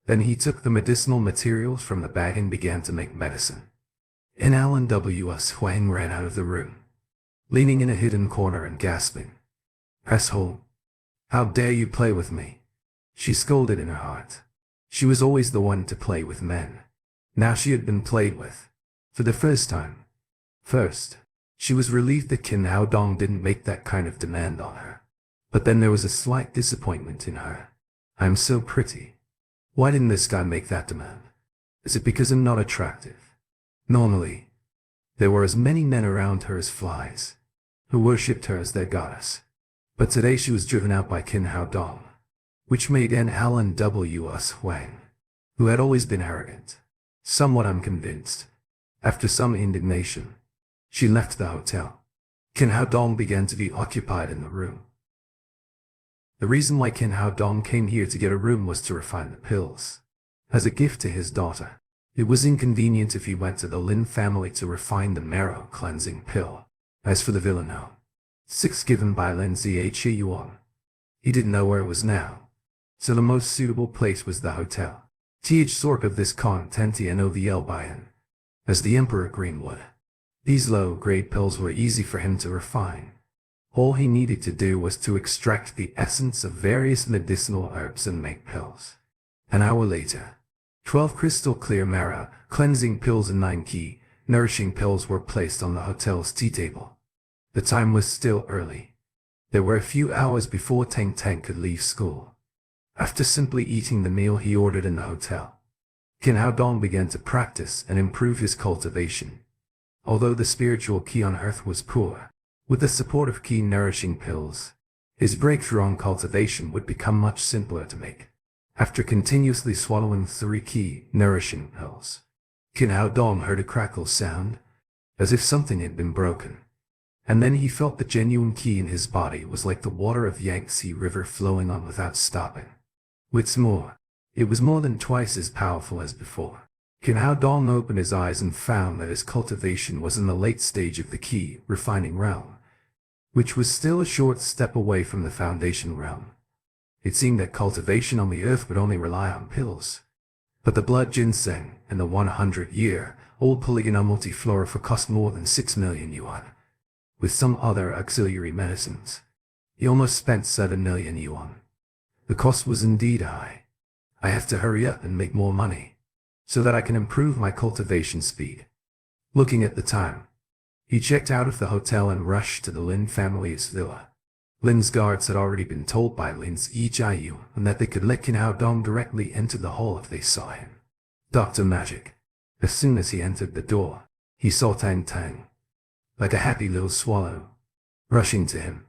Then he took the medicinal materials from the bag and began to make medicine. And Alan W.S. Wang ran out of the room, leaning in a hidden corner and gasping, "Asshole! How dare you play with me?" She scolded in her heart. She was always the one to play with men. Now she had been played with, for the first time. First, she was relieved that Qin Haodong didn't make that kind of demand on her. But then there was a slight disappointment in her. "I'm so pretty. Why didn't this guy make that demand? Is it because I'm not attractive?" Normally, there were as many men around her as flies, who worshipped her as their goddess. But today she was driven out by Qin Haodong, which made an Alan W.S. Wang, who had always been arrogant, somewhat unconvinced. After some indignation, she left the hotel. Qin Haodong began to be occupied in the room. The reason why Qin Haodong came here to get a room was to refine the pills, as a gift to his daughter. It was inconvenient if he went to the Lin family to refine the marrow cleansing pill. As for the Villanelle 6 given by Lin Ziyuan, he didn't know where it was now, so the most suitable place was the hotel. Th Sork of this content and OVL Bayan, as the Emperor Greenwood. These low-grade pills were easy for him to refine, All he needed to do was to extract the essence of various medicinal herbs and make pills. An hour later, 12 crystal clear mara, cleansing pills and 9 key, nourishing pills were placed on the hotel's tea table. The time was still early. There were a few hours before Tang Tang could leave school. After simply eating the meal he ordered in the hotel, Qin Hao Dong began to practice and improve his cultivation. Although the spiritual key on earth was poor, with the support of key nourishing pills, his breakthrough on cultivation would become much simpler to make. After continuously swallowing 3 key nourishing pills, Qin Hao Dong heard a crackle sound, as if something had been broken. And then he felt the genuine key in his body was like the water of Yangtze River flowing on without stopping. What's more, it was more than twice as powerful as before. Qin Hao Dong opened his eyes and found that his cultivation was in the late stage of the key refining realm, which was still a short step away from the foundation realm. It seemed that cultivation on the earth would only rely on pills. But the blood ginseng and the 100-year-old polygonal multiflora cost more than 6 million yuan. With some other auxiliary medicines, he almost spent 7 million yuan. The cost was indeed high. I have to hurry up and make more money, so that I can improve my cultivation speed. Looking at the time, he checked out of the hotel and rushed to the Lin family's villa. Lin's guards had already been told by Lin's Yijiayu and that they could let Qin Hao Dong directly enter the hall if they saw him. Dr. Magic. As soon as he entered the door, he saw Tang Tang, like a happy little swallow, rushing to him.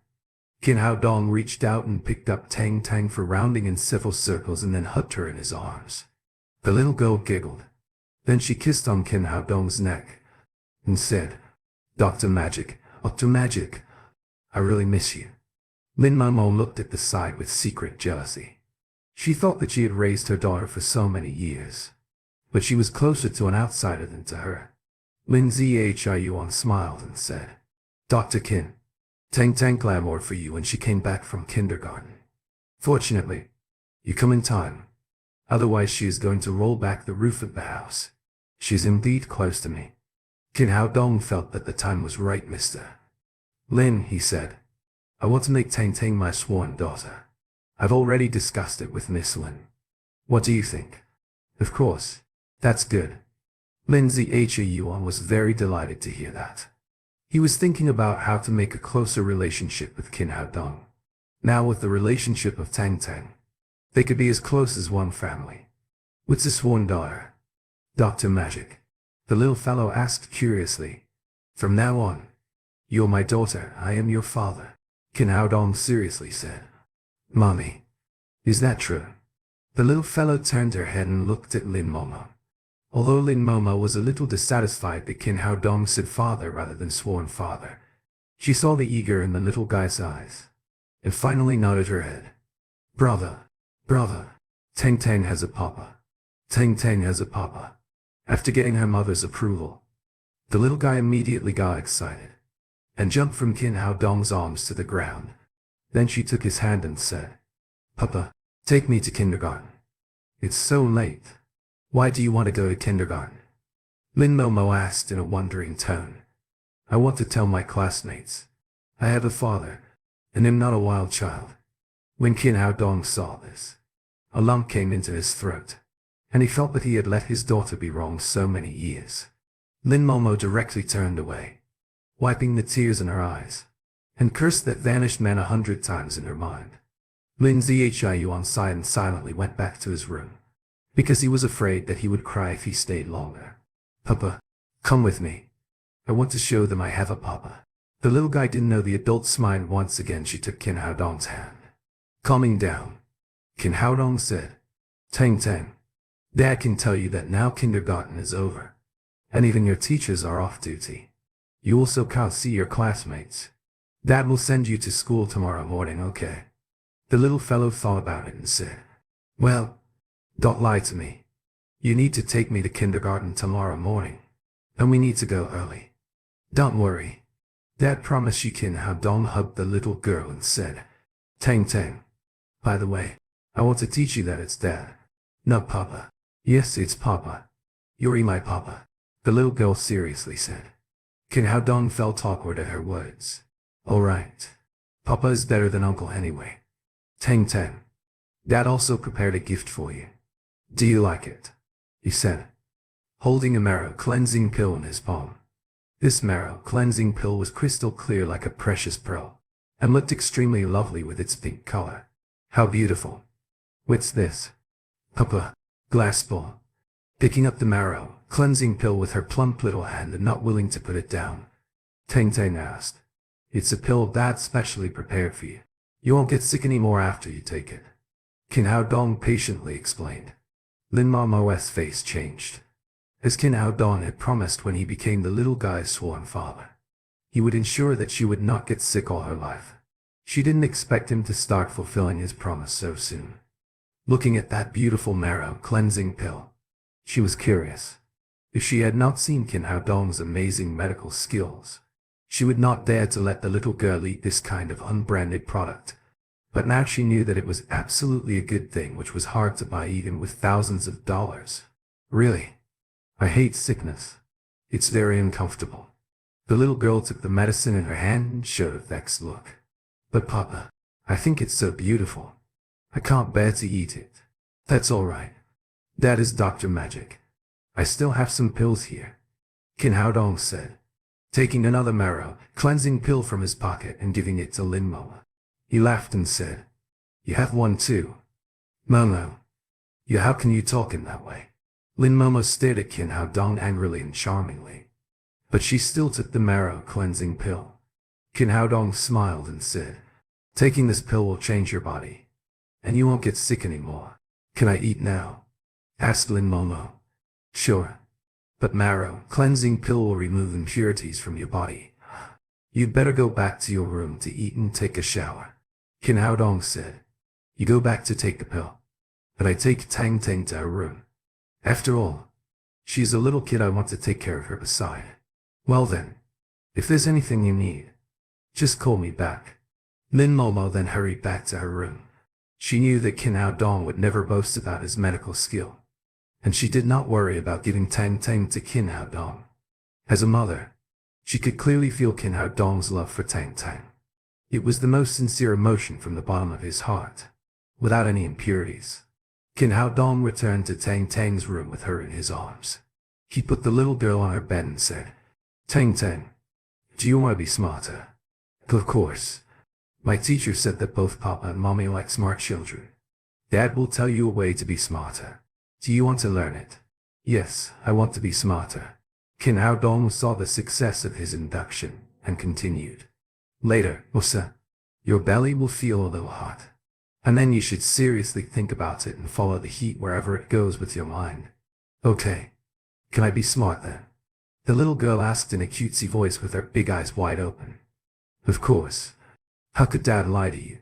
Qin Hao Dong reached out and picked up Tang Tang for rounding in several circles and then hugged her in his arms. The little girl giggled. Then she kissed on Qin Hao Dong's neck and said, Dr. Magic, I really miss you. Lin Momo looked at the side with secret jealousy. She thought that she had raised her daughter for so many years, but she was closer to an outsider than to her. Lin Zhiyuan smiled and said, Dr. Qin, Tang Tang clamored for you when she came back from kindergarten. Fortunately, you come in time. Otherwise she is going to roll back the roof of the house. She's indeed close to me. Qin Hao Dong felt that the time was right, Mr. Lin, he said. I want to make Tang Tang my sworn daughter. I've already discussed it with Miss Lin. What do you think? Of course. That's good. Lin Zhiyuan was very delighted to hear that. He was thinking about how to make a closer relationship with Qin Hao Dong. Now with the relationship of Tang Tang, they could be as close as one family. What's a sworn daughter? Dr. Magic. The little fellow asked curiously. From now on, you're my daughter, I am your father, Qin Hao Dong seriously said. Mommy. Is that true? The little fellow turned her head and looked at Lin Momo. Although Lin Momo was a little dissatisfied that Qin Hao Dong said father rather than sworn father, she saw the eager in the little guy's eyes, and finally nodded her head. Brother. Tang Tang has a papa. Tang Tang has a papa. After getting her mother's approval, the little guy immediately got excited and jumped from Qin Hao Dong's arms to the ground. Then she took his hand and said, Papa, take me to kindergarten. It's so late. Why do you want to go to kindergarten? Lin Momo asked in a wondering tone. I want to tell my classmates. I have a father, and am not a wild child. When Qin Hao Dong saw this, a lump came into his throat, and he felt that he had let his daughter be wronged so many years. Lin Momo directly turned away, wiping the tears in her eyes, and cursed that vanished man 100 times in her mind. Lin Zhiyuan sighed and silently went back to his room, because he was afraid that he would cry if he stayed longer. Papa, come with me. I want to show them I have a papa. The little guy didn't know the adult smiled. Once again she took Qin Hao Dong's hand. Calming down, Qin Hao Dong said, Tang Tang, Dad can tell you that now kindergarten is over, and even your teachers are off duty. You also can't see your classmates. Dad will send you to school tomorrow morning, okay? The little fellow thought about it and said, Well, don't lie to me. You need to take me to kindergarten tomorrow morning, and we need to go early. Don't worry. Dad promised you. Qin Hao Dong hugged the little girl and said, Tang Tang, by the way, I want to teach you that it's Dad, not Papa. Yes, it's Papa. You're my Papa, the little girl seriously said. Qin Hao Dong felt awkward at her words. All right. Papa is better than Uncle anyway. Tang Tang. Dad also prepared a gift for you. Do you like it? He said, holding a marrow cleansing pill in his palm. This marrow cleansing pill was crystal clear like a precious pearl, and looked extremely lovely with its pink color. How beautiful. What's this? Papa. Glass ball. Picking up the marrow cleansing pill with her plump little hand and not willing to put it down, Tang Tang asked, it's a pill Dad specially prepared for you. You won't get sick anymore after you take it. Qin Hao Dong patiently explained. Lin Mao's face changed. As Qin Hao Dong had promised when he became the little guy's sworn father, he would ensure that she would not get sick all her life. She didn't expect him to start fulfilling his promise so soon. Looking at that beautiful marrow cleansing pill, she was curious. If she had not seen Qin Hao Dong's amazing medical skills, she would not dare to let the little girl eat this kind of unbranded product. But now she knew that it was absolutely a good thing, which was hard to buy even with thousands of dollars. Really? I hate sickness. It's very uncomfortable. The little girl took the medicine in her hand and showed a vexed look. But Papa, I think it's so beautiful. I can't bear to eat it. That's all right. That is Dr. Magic. I still have some pills here, Qin Hao Dong said, taking another marrow cleansing pill from his pocket and giving it to Lin Momo. He laughed and said, you have one too? Momo. How can you talk in that way? Lin Momo stared at Qin Hao Dong angrily and charmingly. But she still took the marrow cleansing pill. Qin Hao Dong smiled and said, taking this pill will change your body, and you won't get sick anymore. Can I eat now? Asked Lin Momo. Sure. But marrow cleansing pill will remove impurities from your body. You'd better go back to your room to eat and take a shower, Qin Hao Dong said. You go back to take the pill, but I take Tang Tang to her room. After all, she's a little kid, I want to take care of her beside. Well then, if there's anything you need, just call me back. Lin Momo then hurried back to her room. She knew that Qin Hao Dong would never boast about his medical skill, and she did not worry about giving Tang Tang to Qin Hao Dong. As a mother, she could clearly feel Qin Hao Dong's love for Tang Tang. It was the most sincere emotion from the bottom of his heart, without any impurities. Qin Hao Dong returned to Tang Tang's room with her in his arms. He put the little girl on her bed and said, Tang Tang, do you want to be smarter? Of course. My teacher said that both Papa and Mommy like smart children. Dad will tell you a way to be smarter. Do you want to learn it? Yes, I want to be smarter. Qin Hao Dong saw the success of his induction and continued. Later, Osa, your belly will feel a little hot. And then you should seriously think about it and follow the heat wherever it goes with your mind. Okay. Can I be smart then? The little girl asked in a cutesy voice with her big eyes wide open. Of course. How could Dad lie to you?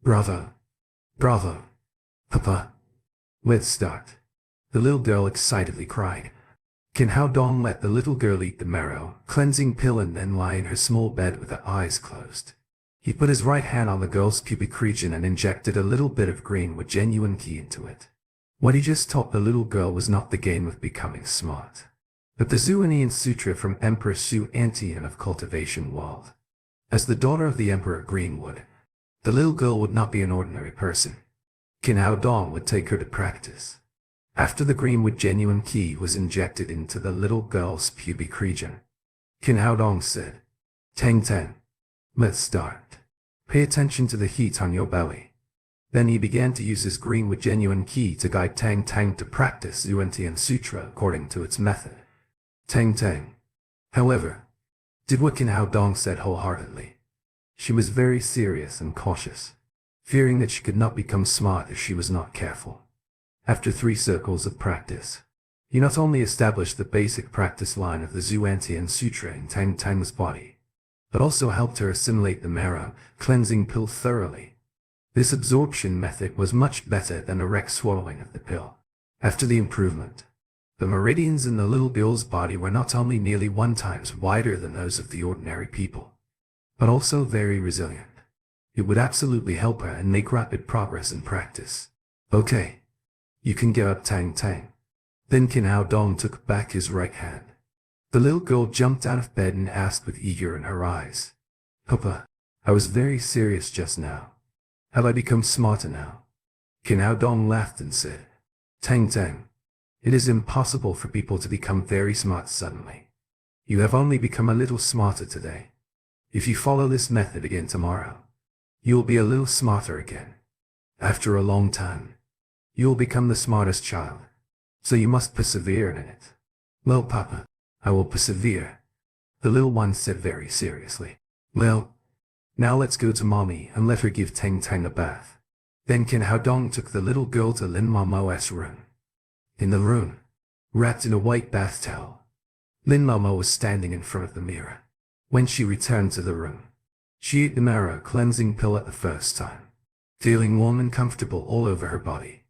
Bravo. Bravo. Papa. Let's start. The little girl excitedly cried. Qin Hao Dong let the little girl eat the marrow cleansing pill and then lie in her small bed with her eyes closed. He put his right hand on the girl's pubic region and injected a little bit of green with genuine key into it. What he just taught the little girl was not the game of becoming smart, but the Xuanian Sutra from Emperor Su Antian of Cultivation World. As the daughter of the Emperor Greenwood, the little girl would not be an ordinary person. Qin Hao Dong would take her to practice. After the green with genuine key was injected into the little girl's pubic region, Qin Hao Dong said, Tang Tang, let's start. Pay attention to the heat on your belly. Then he began to use his green with genuine key to guide Tang Tang to practice Xuantian Sutra according to its method. Tang Tang, however, did what Qin Hao Dong said wholeheartedly. She was very serious and cautious, fearing that she could not become smart if she was not careful. After 3 circles of practice, he not only established the basic practice line of the Xuantian Sutra in Tang Tang's body, but also helped her assimilate the marrow cleansing pill thoroughly. This absorption method was much better than direct swallowing of the pill. After the improvement, the meridians in the little girl's body were not only nearly 1 times wider than those of the ordinary people, but also very resilient. It would absolutely help her and make rapid progress in practice. Okay. You can get up, Tang Tang. Then Qin Hao Dong took back his right hand. The little girl jumped out of bed and asked with eager in her eyes, Papa, I was very serious just now. Have I become smarter now? Qin Hao Dong laughed and said, Tang Tang, it is impossible for people to become very smart suddenly. You have only become a little smarter today. If you follow this method again tomorrow, you'll be a little smarter again. After a long time, you'll become the smartest child. So you must persevere in it. Well, Papa, I will persevere, the little one said very seriously. Well, now let's go to Mommy and let her give Tang Tang a bath. Then Qin Hao Dong took the little girl to Lin Momo's room. In the room, wrapped in a white bath towel, Lin Momo was standing in front of the mirror. When she returned to the room, she ate the marrow cleansing pill at the first time, feeling warm and comfortable all over her body.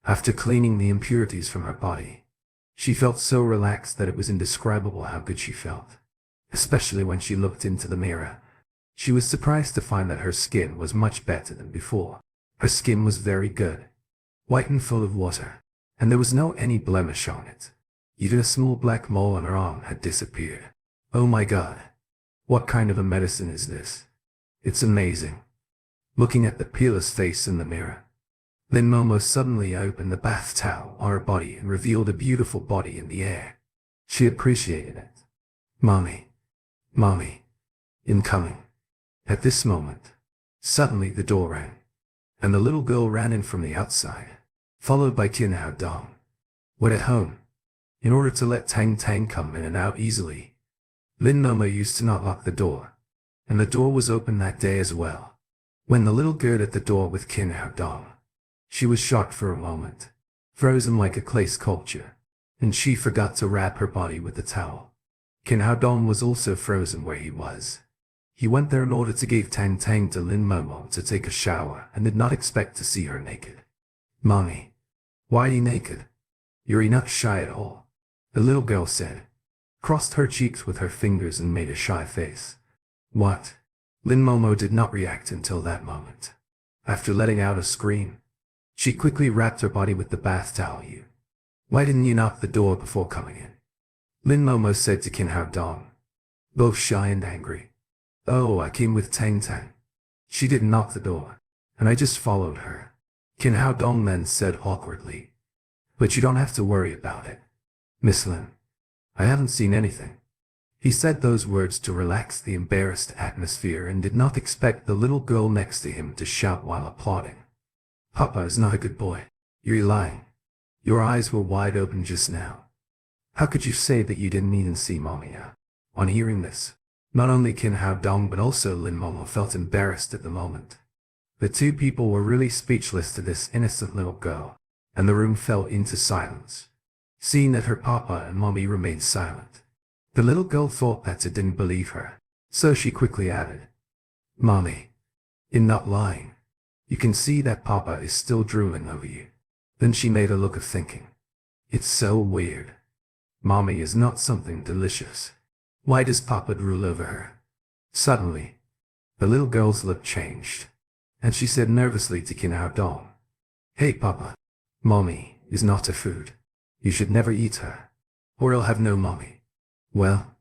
After cleaning the impurities from her body, she felt so relaxed that it was indescribable how good she felt. Especially when she looked into the mirror, she was surprised to find that her skin was much better than before. Her skin was very good, white and full of water, and there was no any blemish on it. Even a small black mole on her arm had disappeared. Oh my God! What kind of a medicine is this? It's amazing. Looking at the peerless face in the mirror, Lin Momo suddenly opened the bath towel on her body and revealed a beautiful body in the air. She appreciated it. Mommy. Mommy. Incoming. At this moment, suddenly the door rang, and the little girl ran in from the outside, followed by Qin Hao Dong. When at home, in order to let Tang Tang come in and out easily, Lin Momo used to not lock the door, and the door was open that day as well. When the little girl at the door with Qin Hao Dong, she was shocked for a moment, frozen like a clay sculpture, and she forgot to wrap her body with the towel. Qin Hao Dong was also frozen where he was. He went there in order to give Tang Tang to Lin Momo to take a shower and did not expect to see her naked. Mommy, why are you naked? You're not shy at all, the little girl said, crossed her cheeks with her fingers and made a shy face. What? Lin Momo did not react until that moment. After letting out a scream, she quickly wrapped her body with the bath towel. Why didn't you knock the door before coming in? Lin Momo said to Qin Hao Dong, both shy and angry. Oh, I came with Tang Tang. She didn't knock the door, and I just followed her. Qin Hao Dong then said awkwardly, but you don't have to worry about it, Miss Lin. I haven't seen anything. He said those words to relax the embarrassed atmosphere and did not expect the little girl next to him to shout while applauding. Papa is not a good boy. You're lying. Your eyes were wide open just now. How could you say that you didn't even see Mommy? On hearing this, not only Qin Hao Dong but also Lin Momo felt embarrassed at the moment. The two people were really speechless to this innocent little girl, and the room fell into silence. Seeing that her papa and mommy remained silent, the little girl thought that it didn't believe her, so she quickly added, Mommy, in not lying, you can see that Papa is still drooling over you. Then she made a look of thinking. It's so weird. Mommy is not something delicious. Why does Papa drool over her? Suddenly, the little girl's look changed, and she said nervously to Qin Hao Dong, Hey Papa, Mommy is not a food. You should never eat her, or you'll have no mommy. Well,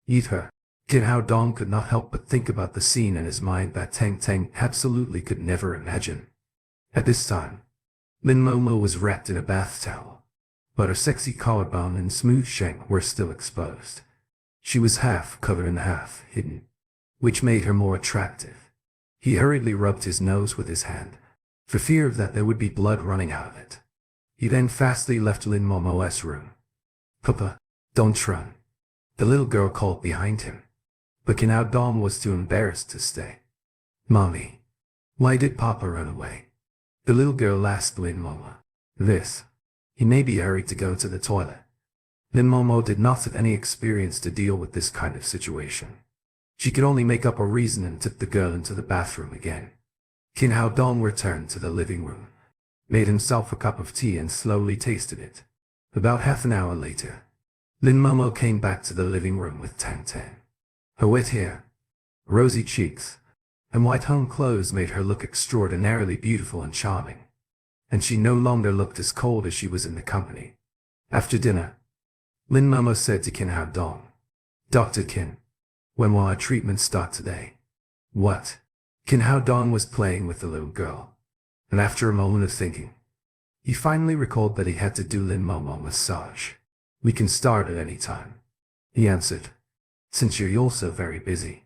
eat her. Qin Hao Dong could not help but think about the scene in his mind that Tang Tang absolutely could never imagine. At this time, Lin Momo was wrapped in a bath towel, but her sexy collarbone and smooth shank were still exposed. She was half covered and half hidden, which made her more attractive. He hurriedly rubbed his nose with his hand, for fear that there would be blood running out of it. He then fastly left Lin Momo's room. Papa, don't run, the little girl called behind him. But Qin Hao Dong was too embarrassed to stay. Mommy, why did Papa run away? The little girl asked Lin Momo. He may be hurried to go to the toilet. Lin Momo did not have any experience to deal with this kind of situation. She could only make up a reason and took the girl into the bathroom again. Qin Hao Dong returned to the living room, made himself a cup of tea and slowly tasted it. About half an hour later, Lin Momo came back to the living room with Tang Tang. Her wet hair, rosy cheeks, and white-hung clothes made her look extraordinarily beautiful and charming, and she no longer looked as cold as she was in the company. After dinner, Lin Momo said to Qin Hao Dong, Dr. Qin, when will our treatment start today? What? Kin Hao Dong was playing with the little girl, and after a moment of thinking, he finally recalled that he had to do Lin Momo massage. "We can start at any time," he answered, "since you're also very busy.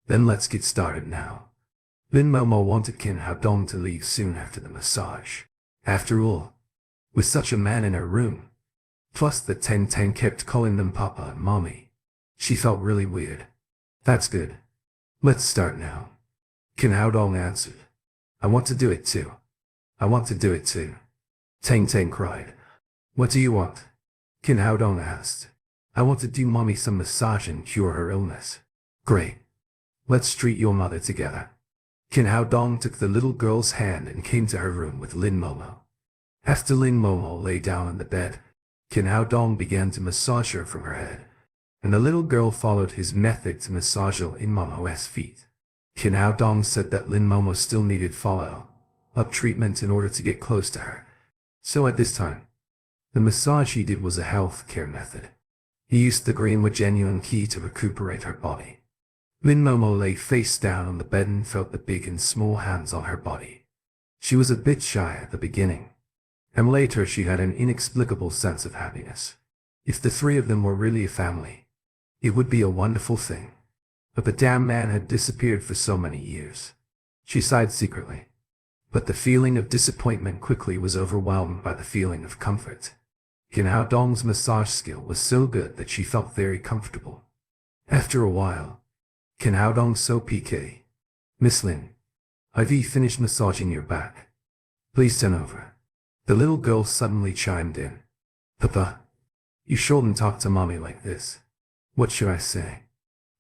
Then let's get started now." Lin Momo wanted Kin Hao Dong to leave soon after the massage. After all, with such a man in her room, plus that Tang Tang kept calling them Papa and Mommy, she felt really weird. "That's good. Let's start now," Kin Hao Dong answered. "I want to do it too. I want to do it too," Tang Tang cried. "What do you want?" Kin Hao Dong asked. "I want to do Mommy some massage and cure her illness." "Great. Let's treat your mother together." Kin Hao Dong took the little girl's hand and came to her room with Lin Momo. After Lin Momo lay down on the bed, Kin Hao Dong began to massage her from her head, and the little girl followed his method to massage Lin Momo's feet. Kin Hao Dong said that Lin Momo still needed follow-up treatment in order to get close to her. So at this time, the massage he did was a health care method. He used the green with genuine key to recuperate her body. Lin Momo lay face down on the bed and felt the big and small hands on her body. She was a bit shy at the beginning, and later she had an inexplicable sense of happiness. If the three of them were really a family, it would be a wonderful thing. But the damn man had disappeared for so many years. She sighed secretly, but the feeling of disappointment quickly was overwhelmed by the feeling of comfort. Kin Hao Dong's massage skill was so good that she felt very comfortable. After a while, Kin Hao Dong so PK. "Miss Lin, I've finished massaging your back. Please turn over." The little girl suddenly chimed in. "Papa, you shouldn't talk to Mommy like this." "What should I say?"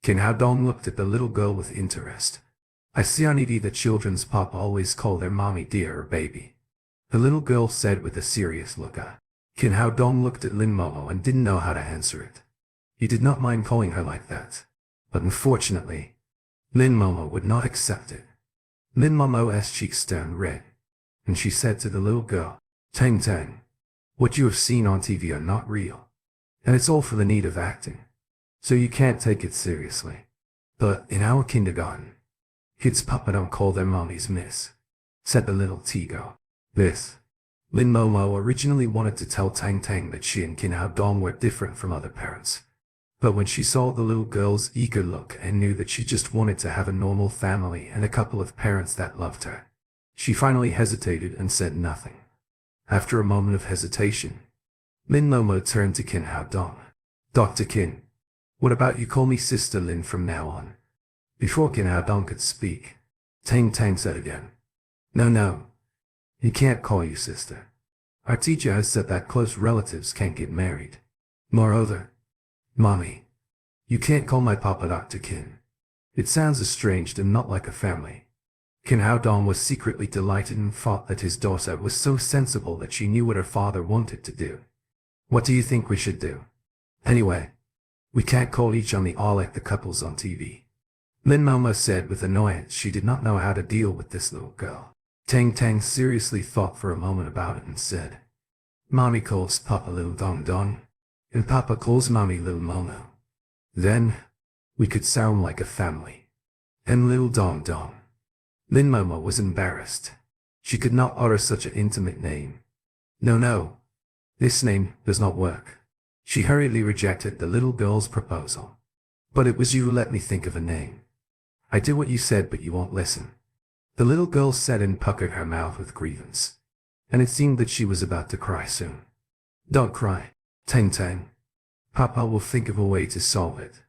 Kin Hao Dong looked at the little girl with interest. "I see on TV that children's papa always call their mommy dear or baby," the little girl said with a serious look. Kin Hao Dong looked at Lin Momo and didn't know how to answer it. He did not mind calling her like that, but unfortunately, Lin Momo would not accept it. Lin Momo's cheeks turned red, and she said to the little girl, "Tang Tang, what you have seen on TV are not real, and it's all for the need of acting, so you can't take it seriously. But in our kindergarten, kids' papa don't call their mommies miss," said the little T-girl. This. Lin Momo originally wanted to tell Tang Tang that she and Kin Hao Dong were different from other parents. But when she saw the little girl's eager look and knew that she just wanted to have a normal family and a couple of parents that loved her, she finally hesitated and said nothing. After a moment of hesitation, Lin Momo turned to Kin Hao Dong. "Dr. Kin, what about you call me Sister Lin from now on?" Before Kin Hao Dong could speak, Tang Tang said again, No, he can't call you sister. Our teacher has said that close relatives can't get married. Moreover, Mommy, you can't call my papa Dr. Kin. It sounds estranged and not like a family." Kin Hao Dong was secretly delighted and thought that his daughter was so sensible that she knew what her father wanted to do. "What do you think we should do? Anyway, we can't call each other all like the couples on TV." Lin Momo said with annoyance she did not know how to deal with this little girl. Tang Tang seriously thought for a moment about it and said, "Mommy calls Papa Lil Dong Dong, and Papa calls Mommy Lil Momo. Then, we could sound like a family. And Lil Dong Dong." Lin Momo was embarrassed. She could not utter such an intimate name. No, this name does not work." She hurriedly rejected the little girl's proposal. "But it was you who let me think of a name. I did what you said, but you won't listen," the little girl said and puckered her mouth with grievance, and it seemed that she was about to cry soon. "Don't cry, Tang Tang. Papa will think of a way to solve it."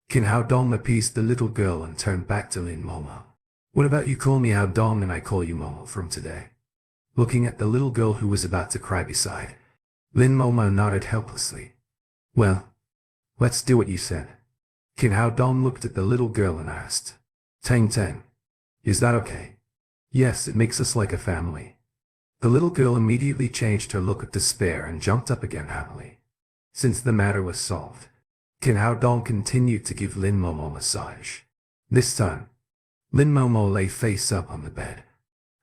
Kin Hao Dong appeased the little girl and turned back to Lin Momo. "What about you call me Hao Dong and I call you Momo from today?" Looking at the little girl who was about to cry beside, Lin Momo nodded helplessly. "Well, let's do what you said." Kin Hao Dong looked at the little girl and asked, "Tang Tang, is that okay?" "Yes, it makes us like a family." The little girl immediately changed her look of despair and jumped up again happily. Since the matter was solved, Kin Hao Dong continued to give Lin Momo a massage. This time, Lin Momo lay face up on the bed.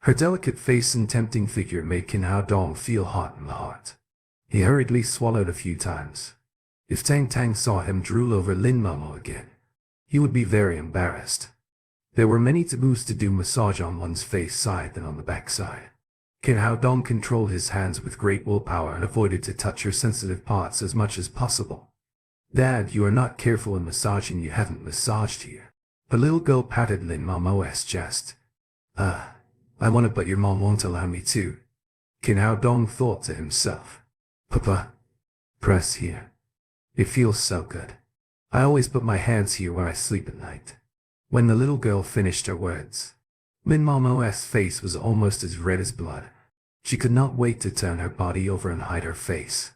Her delicate face and tempting figure made Kin Hao Dong feel hot in the heart. He hurriedly swallowed a few times. If Tang Tang saw him drool over Lin Momo again, he would be very embarrassed. There were many taboos to do massage on one's face side than on the back side. Kin Hao Dong controlled his hands with great willpower and avoided to touch her sensitive parts as much as possible. Dad, you are not careful in massaging, you haven't massaged here. The little girl patted Lin Momo's chest. I want it but your mom won't allow me to. Kin Hao Dong thought to himself. Papa, press here. It feels so good. I always put my hands here when I sleep at night. When the little girl finished her words, Lin Momo's face was almost as red as blood. She could not wait to turn her body over and hide her face.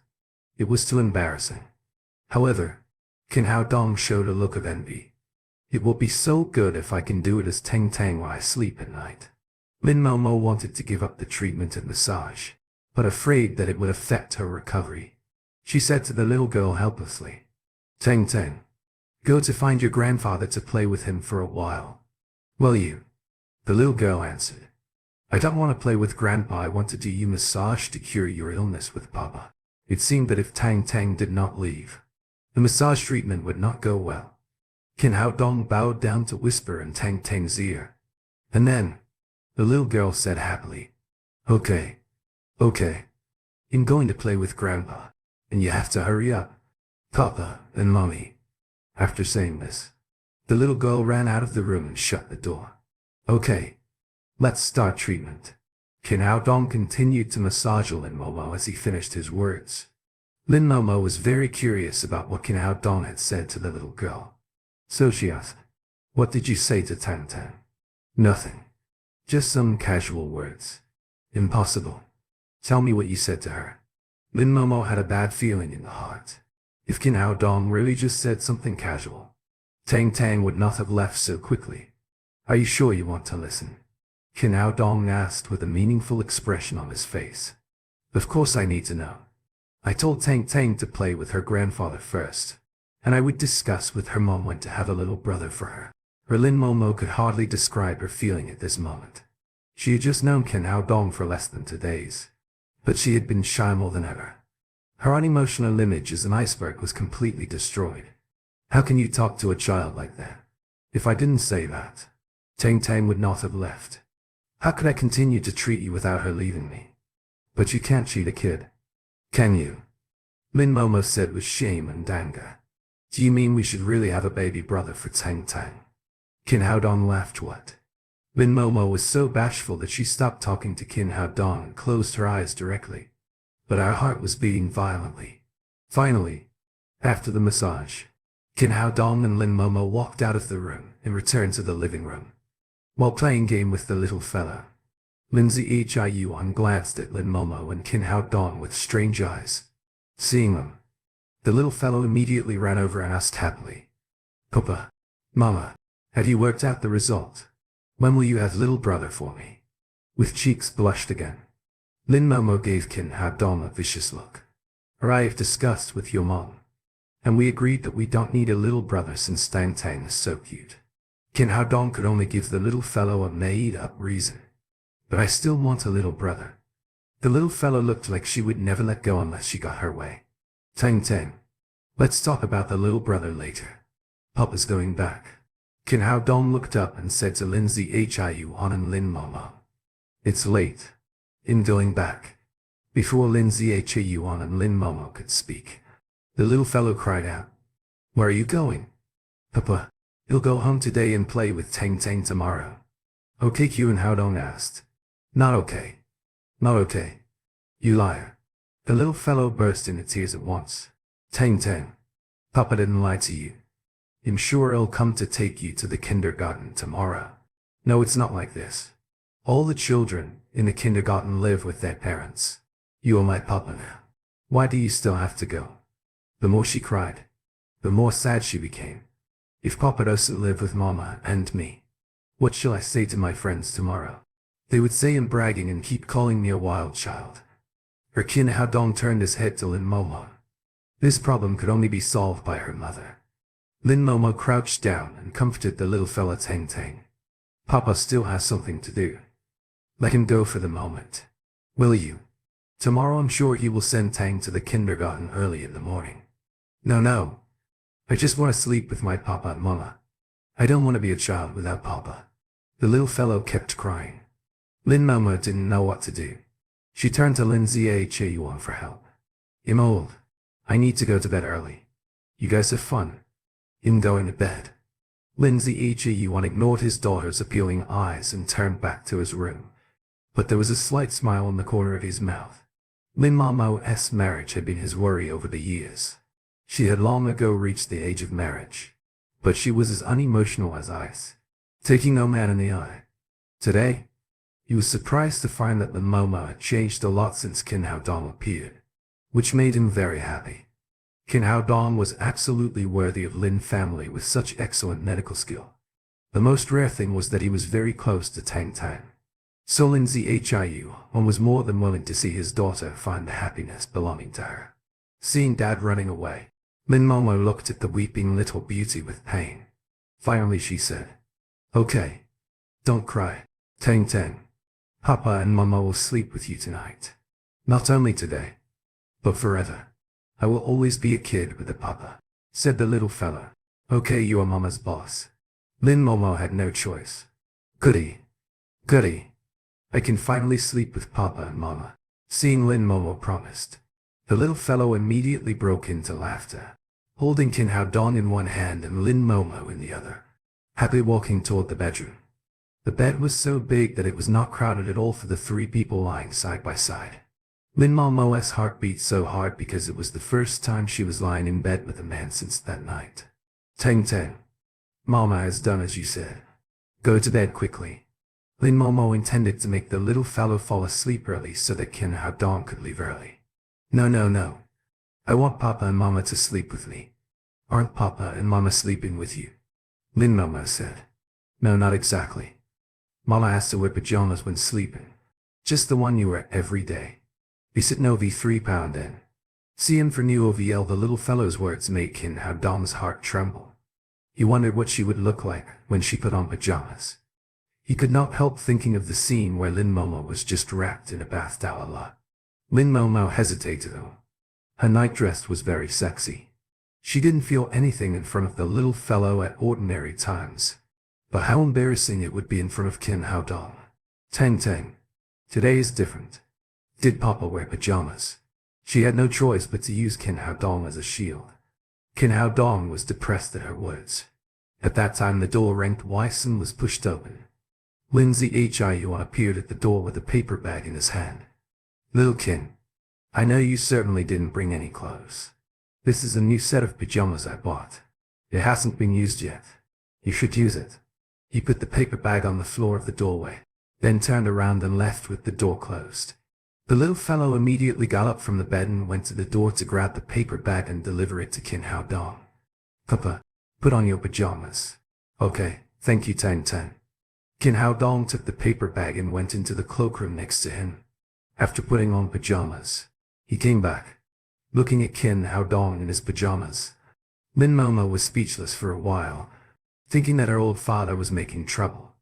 It was too embarrassing. However, Kin Hao Dong showed a look of envy. It will be so good if I can do it as Tang Tang while I sleep at night. Lin Momo wanted to give up the treatment and massage, but afraid that it would affect her recovery. She said to the little girl helplessly, Tang Tang, go to find your grandfather to play with him for a while. Will you? The little girl answered. I don't want to play with Grandpa, I want to do you massage to cure your illness with Papa. It seemed that if Tang Tang did not leave, the massage treatment would not go well. Kin Hao Dong bowed down to whisper in Tang Tang's ear. And then, the little girl said happily, Okay. I'm going to play with Grandpa, and you have to hurry up, Papa and Mommy. After saying this, the little girl ran out of the room and shut the door. Okay, let's start treatment. Kin Hao Dong continued to massage Lin Momo as he finished his words. Lin Momo was very curious about what Kin Hao Dong had said to the little girl. So she asked, What did you say to Tang Tang? Nothing. Just some casual words. Impossible. Tell me what you said to her. Lin Momo had a bad feeling in the heart. If Kin Hao Dong really just said something casual, Tang Tang would not have left so quickly. Are you sure you want to listen? Kin Hao Dong asked with a meaningful expression on his face. Of course I need to know. I told Tang Tang to play with her grandfather first, and I would discuss with her mom when to have a little brother for her. Lin Momo could hardly describe her feeling at this moment. She had just known Kin Hao Dong for less than 2 days, but she had been shy more than ever. Her unemotional image as an iceberg was completely destroyed. How can you talk to a child like that? If I didn't say that, Tang Tang would not have left. How could I continue to treat you without her leaving me? But you can't cheat a kid, can you? Lin Momo said with shame and anger. Do you mean we should really have a baby brother for Tang Tang? Kin Hao Dong laughed. What? Lin Momo was so bashful that she stopped talking to Kin Hao Dong and closed her eyes directly. But her heart was beating violently. Finally, after the massage, Kin Hao Dong and Lin Momo walked out of the room and returned to the living room. While playing game with the little fella, Lindsay Hyuan glanced at Lin Momo and Kin Hao Dong with strange eyes. Seeing them, the little fellow immediately ran over and asked happily, Papa, Mama, have you worked out the result? When will you have little brother for me? With cheeks blushed again, Lin Momo gave Kin Hao Dong a vicious look. I have discussed with your mom, and we agreed that we don't need a little brother since Tang Tang is so cute. Kin Hao Dong could only give the little fellow a made-up reason. But I still want a little brother. The little fellow looked like she would never let go unless she got her way. Tang Tang, let's talk about the little brother later. Papa's going back. Kin Hao Dong looked up and said to Lindsay Hyuan and Lin Momo, It's late. I'm going back. Before Lindsay Hyuan and Lin Momo could speak, the little fellow cried out, Where are you going? Papa, you'll go home today and play with Tang Tang tomorrow. Okay, Kin Hao Dong asked. Not okay. Not okay. You liar. The little fellow burst into tears at once. Tang Tang, Papa didn't lie to you. I'm sure he'll come to take you to the kindergarten tomorrow. No, it's not like this. All the children in the kindergarten live with their parents. You are my papa now. Why do you still have to go? The more she cried, the more sad she became. If Papa doesn't live with Mama and me, what shall I say to my friends tomorrow? They would say I'm bragging and keep calling me a wild child. Kin Hao Dong turned his head to Lin Momo. This problem could only be solved by her mother. Lin Momo crouched down and comforted the little fella. Tang Tang, Papa still has something to do. Let him go for the moment. Will you? Tomorrow I'm sure he will send Tang to the kindergarten early in the morning. No. I just want to sleep with my Papa and Mama. I don't want to be a child without Papa. The little fellow kept crying. Lin Momo didn't know what to do. She turned to Lin Zhayuan for help. I'm old. I need to go to bed early. You guys have fun. I'm going to bed. Lin Zhayuan ignored his daughter's appealing eyes and turned back to his room. But there was a slight smile on the corner of his mouth. Lin Momo's marriage had been his worry over the years. She had long ago reached the age of marriage. But she was as unemotional as ice, taking no man in the eye. Today, he was surprised to find that Lin Momo had changed a lot since Qin Hao Dong appeared, which made him very happy. Qin Hao Dong was absolutely worthy of Lin family with such excellent medical skill. The most rare thing was that he was very close to Tang Tang. So Lin Zhayuan was more than willing to see his daughter find the happiness belonging to her. Seeing Dad running away, Lin Momo looked at the weeping little beauty with pain. Finally she said, "Okay. Don't cry, Tang Tang. Papa and Mama will sleep with you tonight. Not only today, but forever. I will always be a kid with a papa," said the little fella. "Okay, you are Mama's boss." Lin Momo had no choice. Goody. Goody. I can finally sleep with Papa and Mama. Seeing Lin Momo promised, the little fellow immediately broke into laughter, holding Qin Hao Dong in one hand and Lin Momo in the other, happily walking toward the bedroom. The bed was so big that it was not crowded at all for the three people lying side by side. Lin Momo's heart beat so hard because it was the first time she was lying in bed with a man since that night. "Tang Tang, Mama has done as you said. Go to bed quickly." Lin Momo intended to make the little fellow fall asleep early so that Qin Hao Dong could leave early. No. I want Papa and Mama to sleep with me. Aren't Papa and Mama sleeping with you?" Lin Momo said. "No, not exactly. Mama has to wear pajamas when sleeping. Just the one you wear every day. Visit Novi 3 pound in. See him for new OVL." The little fellow's words made Qin Hao Dong's heart tremble. He wondered what she would look like when she put on pajamas. He could not help thinking of the scene where Lin Momo was just wrapped in a bath towel. Lin Momo hesitated though. Her nightdress was very sexy. She didn't feel anything in front of the little fellow at ordinary times. But how embarrassing it would be in front of Qin Hao Dong. "Tang Tang, today is different. Did Papa wear pajamas?" She had no choice but to use Qin Hao Dong as a shield. Qin Hao Dong was depressed at her words. At that time the door rang twice and was pushed open. Lin Zhayuan appeared at the door with a paper bag in his hand. "Little Qin, I know you certainly didn't bring any clothes. This is a new set of pajamas I bought. It hasn't been used yet. You should use it." He put the paper bag on the floor of the doorway, then turned around and left with the door closed. The little fellow immediately got up from the bed and went to the door to grab the paper bag and deliver it to Qin Hao Dong. "Papa, put on your pajamas." "Okay, thank you, Tang Tang." Qin Hao Dong took the paper bag and went into the cloakroom next to him. After putting on pajamas, he came back, looking at Qin Hao Dong in his pajamas. Lin Momo was speechless for a while, thinking that her old father was making trouble.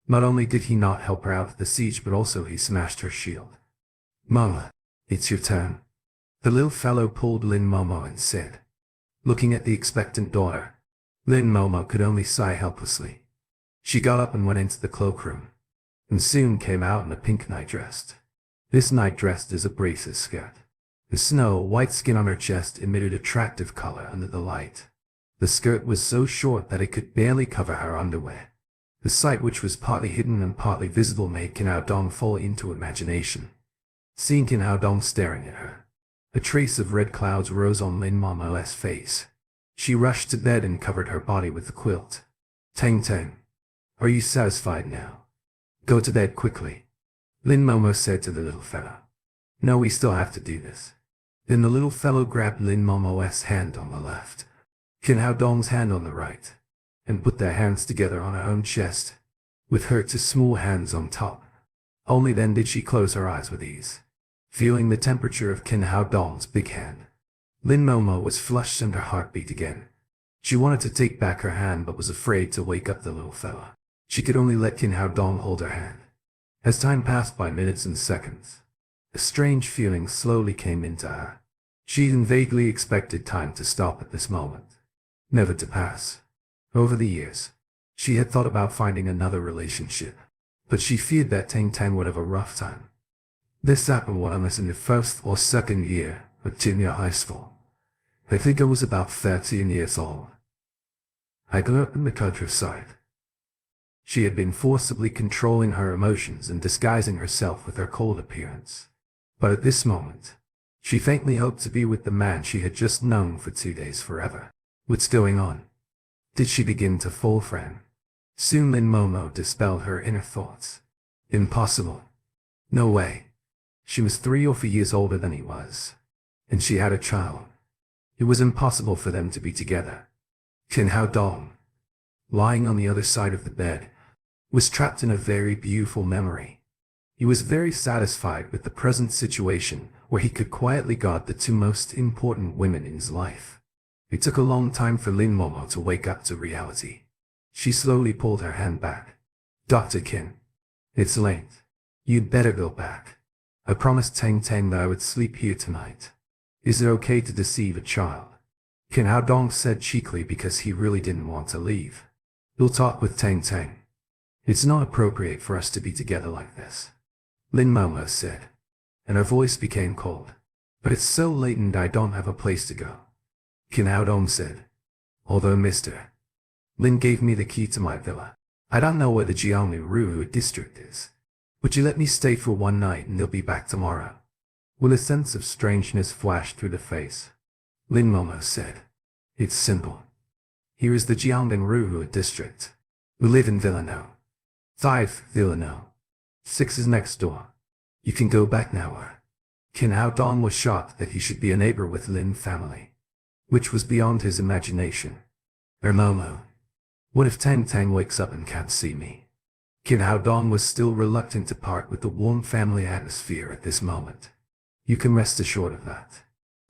Not only did he not help her out of the siege, but also he smashed her shield. "Mama, it's your turn." The little fellow pulled Lin Momo and said, looking at the expectant daughter. Lin Momo could only sigh helplessly. She got up and went into the cloakroom, and soon came out in a pink nightdress. This nightdress is a bracelet skirt. The snow-white skin on her chest emitted attractive color under the light. The skirt was so short that it could barely cover her underwear. The sight, which was partly hidden and partly visible, made Qin Hao Dong fall into imagination. Seeing Qin Hao Dong staring at her, a trace of red clouds rose on Lin Momo's face. She rushed to bed and covered her body with the quilt. "Tang Tang, are you satisfied now? Go to bed quickly," Lin Momo said to the little fellow. "No, we still have to do this." Then the little fellow grabbed Lin Momo's hand on the left, Qin Hao Dong's hand on the right, and put their hands together on her own chest, with her two small hands on top. Only then did she close her eyes with ease, feeling the temperature of Qin Hao Dong's big hand. Lin Momo was flushed and her heart beat again. She wanted to take back her hand but was afraid to wake up the little fella. She could only let Qin Hao Dong hold her hand. As time passed by minutes and seconds, a strange feeling slowly came into her. She even vaguely expected time to stop at this moment, never to pass. Over the years, She had thought about finding another relationship, but she feared that Tang Tang would have a rough time. This happened when I was in the first or second year of junior high school. I think I was about 13 years old. I grew up in the countryside. She had been forcibly controlling her emotions and disguising herself with her cold appearance. But at this moment, she faintly hoped to be with the man she had just known for 2 days forever. What's going on? Did she begin to fall for him? Soon Lin Momo dispelled her inner thoughts. Impossible. No way. She was 3 or 4 years older than he was. And she had a child. It was impossible for them to be together. Qin Hao Dong, lying on the other side of the bed, was trapped in a very beautiful memory. He was very satisfied with the present situation where he could quietly guard the 2 most important women in his life. It took a long time for Lin Momo to wake up to reality. She slowly pulled her hand back. Dr. Qin, it's late. You'd better go back. I promised Tang Tang that I would sleep here tonight. Is it okay to deceive a child? Qin Hao Dong said cheekily because he really didn't want to leave. You'll talk with Tang Tang. It's not appropriate for us to be together like this, Lin Momo said, and her voice became cold. But it's so late and I don't have a place to go, Qin Hao Dong said. Although Mr. Lin gave me the key to my villa, I don't know where the Jiangsu district is. Would you let me stay for 1 night and they'll be back tomorrow? Will a sense of strangeness flash through the face? Lin Momo said. It's simple. Here is the Jiangsu district. We live in Villa No. 5, Villa No. 6 is next door. You can go back now. Qin Hao Dong was shocked that he should be a neighbor with Lin family, which was beyond his imagination. Momo, what if Tang Tang wakes up and can't see me? Qin Hao Dong was still reluctant to part with the warm family atmosphere at this moment. You can rest assured of that.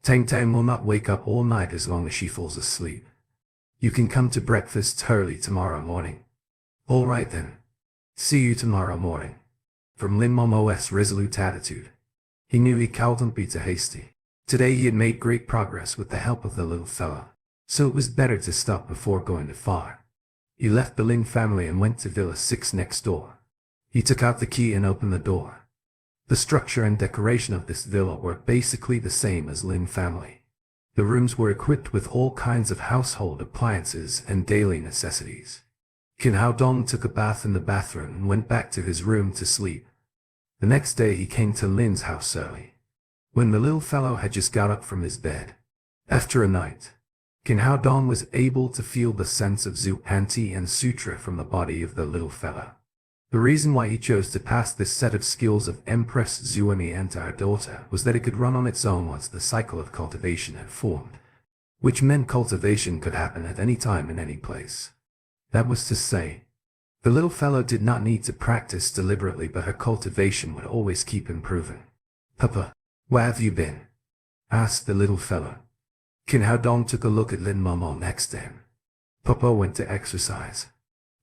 Tang Tang will not wake up all night as long as she falls asleep. You can come to breakfast early tomorrow morning. All right then. See you tomorrow morning. From Lin Momo's resolute attitude, he knew he couldn't be too hasty. Today he had made great progress with the help of the little fellow, so it was better to stop before going too far. He left the Lin family and went to Villa 6 next door. He took out the key and opened the door. The structure and decoration of this villa were basically the same as Lin family. The rooms were equipped with all kinds of household appliances and daily necessities. Qin Hao Dong took a bath in the bathroom and went back to his room to sleep. The next day he came to Lin's house early, when the little fellow had just got up from his bed. After a night, Qin Hao Dong was able to feel the sense of Zuhanti and Sutra from the body of the little fellow. The reason why he chose to pass this set of skills of Empress Zuemi and to her daughter was that it could run on its own once the cycle of cultivation had formed, which meant cultivation could happen at any time in any place. That was to say, the little fellow did not need to practice deliberately, but her cultivation would always keep improving. Papa, where have you been? Asked the little fellow. Qin Hao Dong took a look at Lin Momo next to him. Papa went to exercise.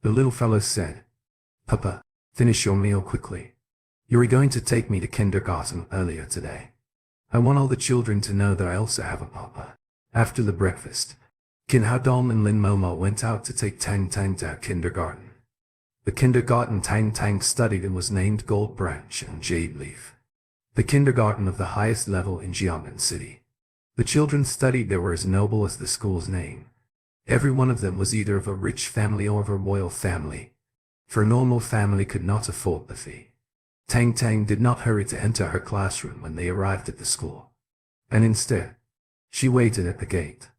The little fellow said, Papa, finish your meal quickly. You were going to take me to kindergarten earlier today. I want all the children to know that I also have a papa. After the breakfast, Qin Hao Dong and Lin Momo went out to take Tang Tang to kindergarten. The kindergarten Tang Tang studied in was named Gold Branch and Jade Leaf, the kindergarten of the highest level in Jiangnan City. The children studied there were as noble as the school's name. Every one of them was either of a rich family or of a royal family, for a normal family could not afford the fee. Tang Tang did not hurry to enter her classroom when they arrived at the school, and instead, she waited at the gate,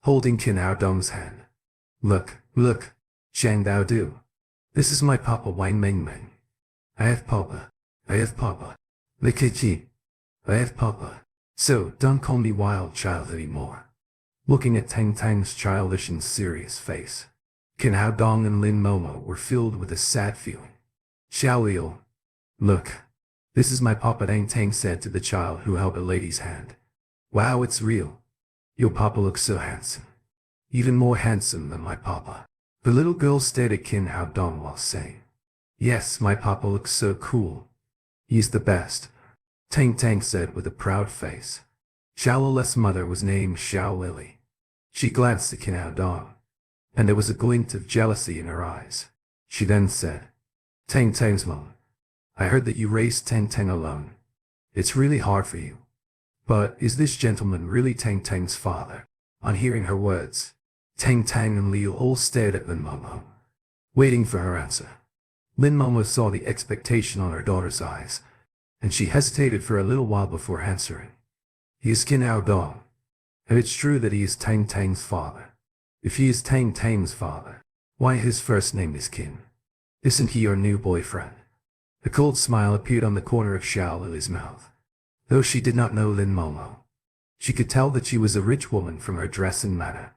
holding Qin Hao Dong's hand. Look, Shang Dao Du. This is my papa Wang Mengmeng. I have papa. Likeji. I have papa. So, don't call me wild child anymore. Looking at Tang Tang's childish and serious face, Qin Hao Dong and Lin Momo were filled with a sad feeling. Xiao Liu. Look, this is my papa, Tang Tang said to the child who held a lady's hand. Wow, it's real. Your papa looks so handsome. Even more handsome than my papa. The little girl stared at Qin Hao Dong while saying, Yes, my papa looks so cool. He's the best, Tang Tang said with a proud face. Xiao Li's mother was named Xiao Lily. She glanced at Qin Hao Dong, and there was a glint of jealousy in her eyes. She then said, Tang Tang's mom, I heard that you raised Tang Tang alone. It's really hard for you. But is this gentleman really Tang Tang's father? On hearing her words, Tang Tang and Liu all stared at Lin Momo, waiting for her answer. Lin Momo saw the expectation on her daughter's eyes, and she hesitated for a little while before answering. He is Qin Hao Dong, and it's true that he is Tang Tang's father. If he is Tang Tang's father, why his first name is Qin? Isn't he your new boyfriend? A cold smile appeared on the corner of Xiao Lily's mouth. Though she did not know Lin Momo, she could tell that she was a rich woman from her dress and manner.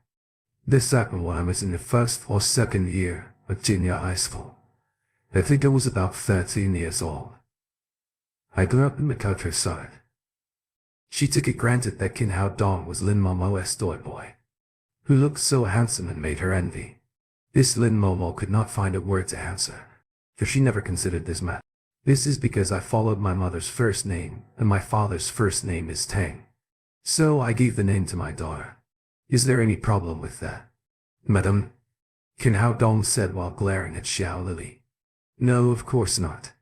This happened when I was in the first or second year of junior high school. I think I was about 13 years old. I grew up in the countryside. She took it granted that Qin Hao Dong was Lin Momo's toy boy, who looked so handsome and made her envy. This Lin Momo could not find a word to answer, for she never considered this matter. This is because I followed my mother's first name, and my father's first name is Tang. So I gave the name to my daughter. Is there any problem with that, madam? Qin Hao Dong said while glaring at Xiao Lily. No, of course not.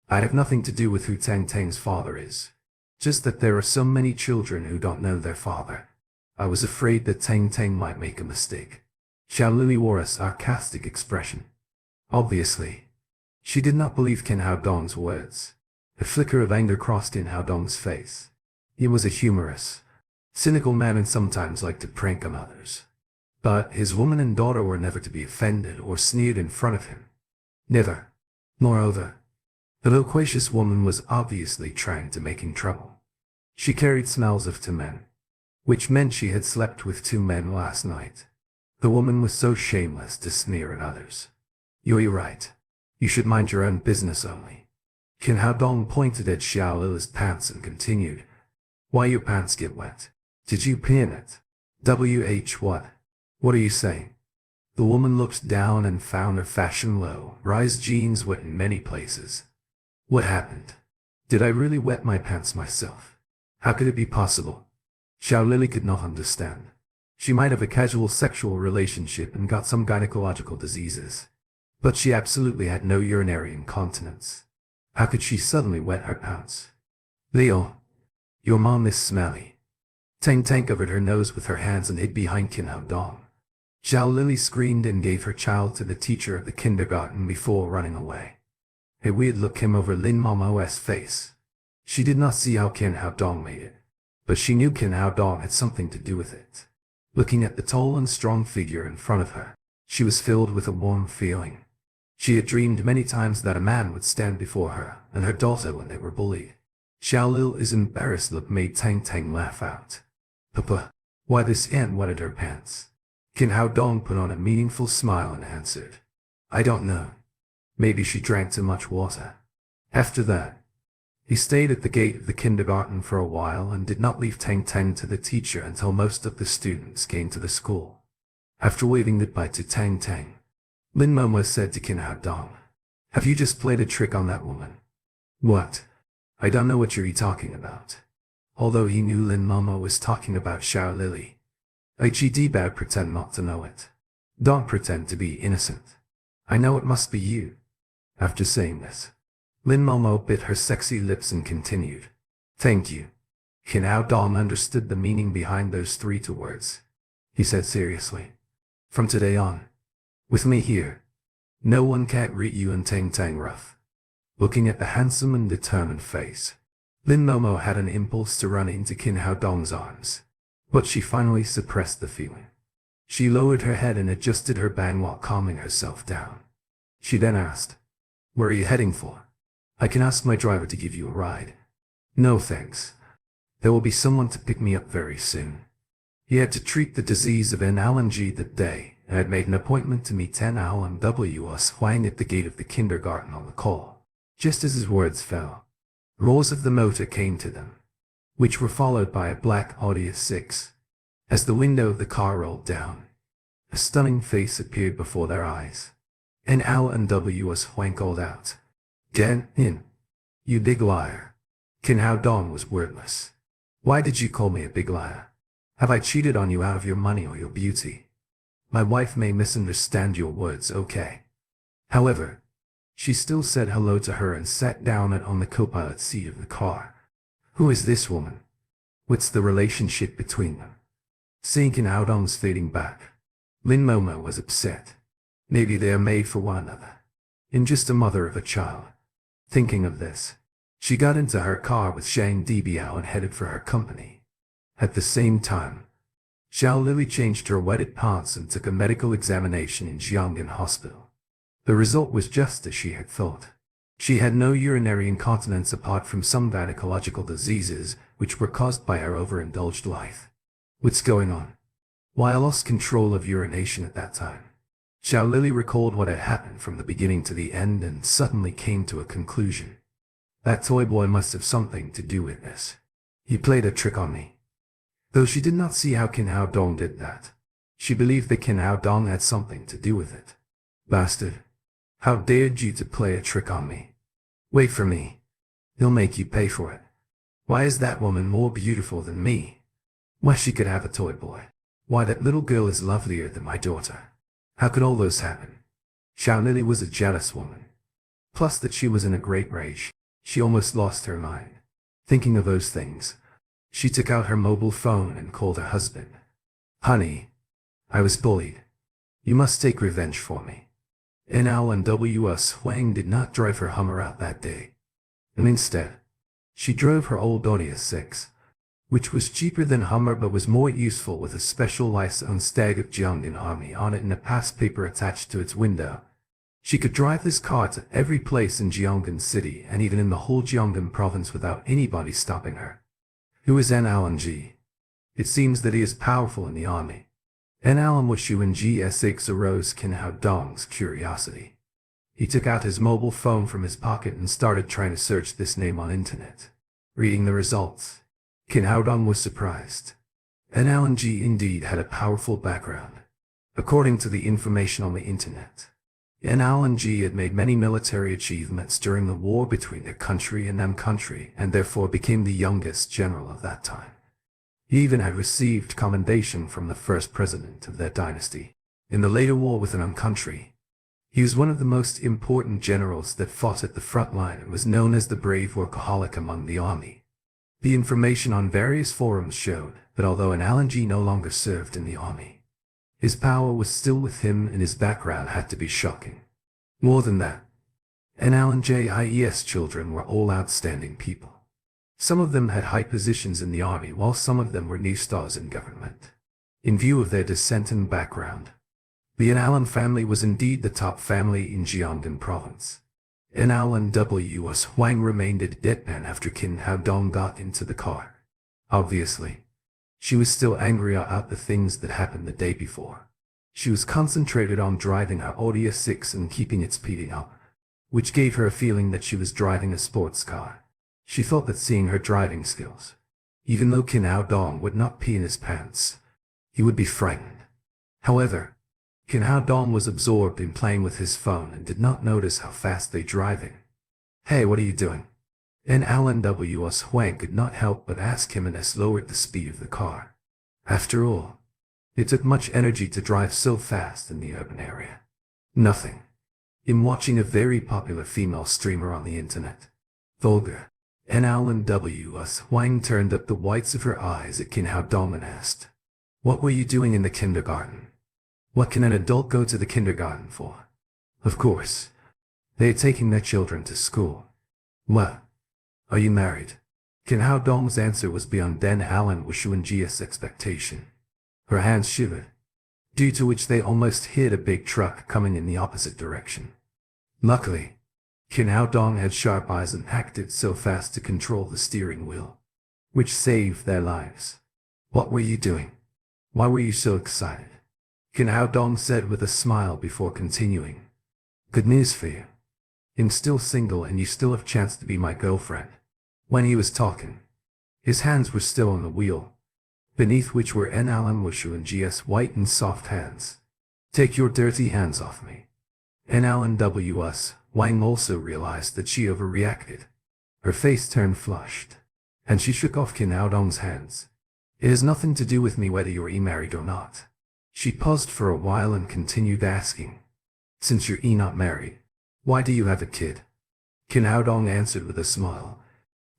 I have nothing to do with who Tang Tang's father is. Just that there are so many children who don't know their father. I was afraid that Tang Tang might make a mistake. Xiao Lily wore a sarcastic expression. Obviously, she did not believe Qin Hao Dong's words. A flicker of anger crossed Qin Hao Dong's face. He was a humorous, cynical man and sometimes liked to prank on others. But his woman and daughter were never to be offended or sneered in front of him. Never. Moreover, the loquacious woman was obviously trying to make him trouble. She carried smells of two men, which meant she had slept with 2 men last night. The woman was so shameless to sneer at others. You're right. You should mind your own business only. Qin Hao Dong pointed at Xiao Lily's pants and continued. Why your pants get wet? Did you pee in it? What? What are you saying? The woman looked down and found her fashion low-rise jeans wet in many places. What happened? Did I really wet my pants myself? How could it be possible? Xiao Lily could not understand. She might have a casual sexual relationship and got some gynecological diseases, but she absolutely had no urinary incontinence. How could she suddenly wet her pants? Leo, your mom is smelly. Tang Tang covered her nose with her hands and hid behind Qin Hao Dong. Xiao Lily screamed and gave her child to the teacher of the kindergarten before running away. A weird look came over Lin Momo's face. She did not see how Qin Hao Dong made it, but she knew Qin Hao Dong had something to do with it. Looking at the tall and strong figure in front of her, she was filled with a warm feeling. She had dreamed many times that a man would stand before her and her daughter when they were bullied. Xiao Lily's embarrassed look made Tang Tang laugh out. Papa, why this aunt wetted her pants? Qin Hao Dong put on a meaningful smile and answered. I don't know. Maybe she drank too much water. After that, he stayed at the gate of the kindergarten for a while and did not leave Tang Tang to the teacher until most of the students came to the school. After waving goodbye to Tang Tang, Lin Momo said to Qin Hao Dong, have you just played a trick on that woman? What? I don't know what you're talking about. Although he knew Lin Momo was talking about Xiao Lily, Hd bad pretend not to know it. Don't pretend to be innocent. I know it must be you. After saying this, Lin Momo bit her sexy lips and continued. Thank you. Qin Hao Dong understood the meaning behind those 3 words. He said seriously. From today on, with me here, no one can greet you and Tang Tang rough. Looking at the handsome and determined face, Lin Momo had an impulse to run into Qin Hao Dong's arms, but she finally suppressed the feeling. She lowered her head and adjusted her bang while calming herself down. She then asked, where are you heading for? I can ask my driver to give you a ride. No thanks. There will be someone to pick me up very soon. He had to treat the disease of an allergy that day and had made an appointment to meet Tan Ao and W.S. Huang at the gate of the kindergarten on the call. Just as his words fell, roars of the motor came to them, which were followed by a black Audi A6. As the window of the car rolled down, a stunning face appeared before their eyes. An Al and W.S. Huang called out, Get in, you big liar. Qin Hao Dong was wordless. Why did you call me a big liar? Have I cheated on you out of your money or your beauty? My wife may misunderstand your words, okay? However, she still said hello to her and sat down on the co-pilot seat of the car. Who is this woman? What's the relationship between them? Seeing Kin Hao Dong's fading back, Lin Momo was upset. Maybe they are made for one another. In just a mother of a child. Thinking of this, she got into her car with Shang Dibiao and headed for her company. At the same time, Xiao Lily changed her wetted pants and took a medical examination in Jiangnan Hospital. The result was just as she had thought. She had no urinary incontinence apart from some gynecological diseases, which were caused by her overindulged life. What's going on? Why I lost control of urination at that time? Xiao Lily recalled what had happened from the beginning to the end and suddenly came to a conclusion. That toy boy must have something to do with this. He played a trick on me. Though she did not see how Kin Hao Dong did that, she believed that Kin Hao Dong had something to do with it. Bastard. How dared you to play a trick on me? Wait for me. He'll make you pay for it. Why is that woman more beautiful than me? Why she could have a toy boy? Why that little girl is lovelier than my daughter? How could all this happen? Xiao Lily was a jealous woman. Plus that she was in a great rage. She almost lost her mind. Thinking of those things, she took out her mobile phone and called her husband. Honey, I was bullied. You must take revenge for me. NL and WS Huang did not drive her Hummer out that day. And instead, she drove her old Audi 6, which was cheaper than Hummer but was more useful with a special license Stag of Jiangnan Army on it and a pass paper attached to its window. She could drive this car to every place in Jiangnan City and even in the whole Jiangnan province without anybody stopping her. Who is NLNG? It seems that he is powerful in the army. NLMWSU and GS6 arose Kin Hao Dong's curiosity. He took out his mobile phone from his pocket and started trying to search this name on internet. Reading the results, Kin Hao Dong was surprised. NLNG indeed had a powerful background. According to the information on the internet, NLNG had made many military achievements during the war between their country and them country and therefore became the youngest general of that time. He even had received commendation from the first president of their dynasty. In the later war with an country, he was one of the most important generals that fought at the front line and was known as the brave workaholic among the army. The information on various forums showed that although an LNG no longer served in the army, his power was still with him and his background had to be shocking. More than that, NLNJIES children were all outstanding people. Some of them had high positions in the army while some of them were new stars in government. In view of their descent and background, the Allen family was indeed the top family in Jiangnan province. Allen W.S. Huang remained at deadpan after Kin Hao Dong got into the car. Obviously, she was still angry about the things that happened the day before. She was concentrated on driving her Audi 6 and keeping it speeding up, which gave her a feeling that she was driving a sports car. She thought that seeing her driving skills, even though Kin Hao Dong would not pee in his pants, he would be frightened. However, Kin Hao Dong was absorbed in playing with his phone and did not notice how fast they driving. Hey, what are you doing? Allen W.S. Huang could not help but ask him and lowered the speed of the car. After all, it took much energy to drive so fast in the urban area. Nothing. In watching a very popular female streamer on the internet, Vulgar, Allen W.S. Huang turned up the whites of her eyes at Kin Hao Dong and asked, "What were you doing in the kindergarten? What can an adult go to the kindergarten for? Of course, they are taking their children to school. What? Are you married?" Kin Hao Dong's answer was beyond Allen Wushuanjia's expectation. Her hands shivered, due to which they almost hit a big truck coming in the opposite direction. Luckily, Kin Hao Dong had sharp eyes and acted so fast to control the steering wheel, which saved their lives. "What were you doing? Why were you so excited?" Kin Hao Dong said with a smile before continuing. "Good news for you. I'm still single and you still have a chance to be my girlfriend." When he was talking, his hands were still on the wheel, beneath which were Allen Wushu and GS white and soft hands. "Take your dirty hands off me." Allen W.S. Wang also realized that she overreacted. Her face turned flushed, and she shook off Kin Hao Dong's hands. "It has nothing to do with me whether you're married or not. She paused for a while and continued asking, "Since you're not married, why do you have a kid?" Kin Hao Dong answered with a smile,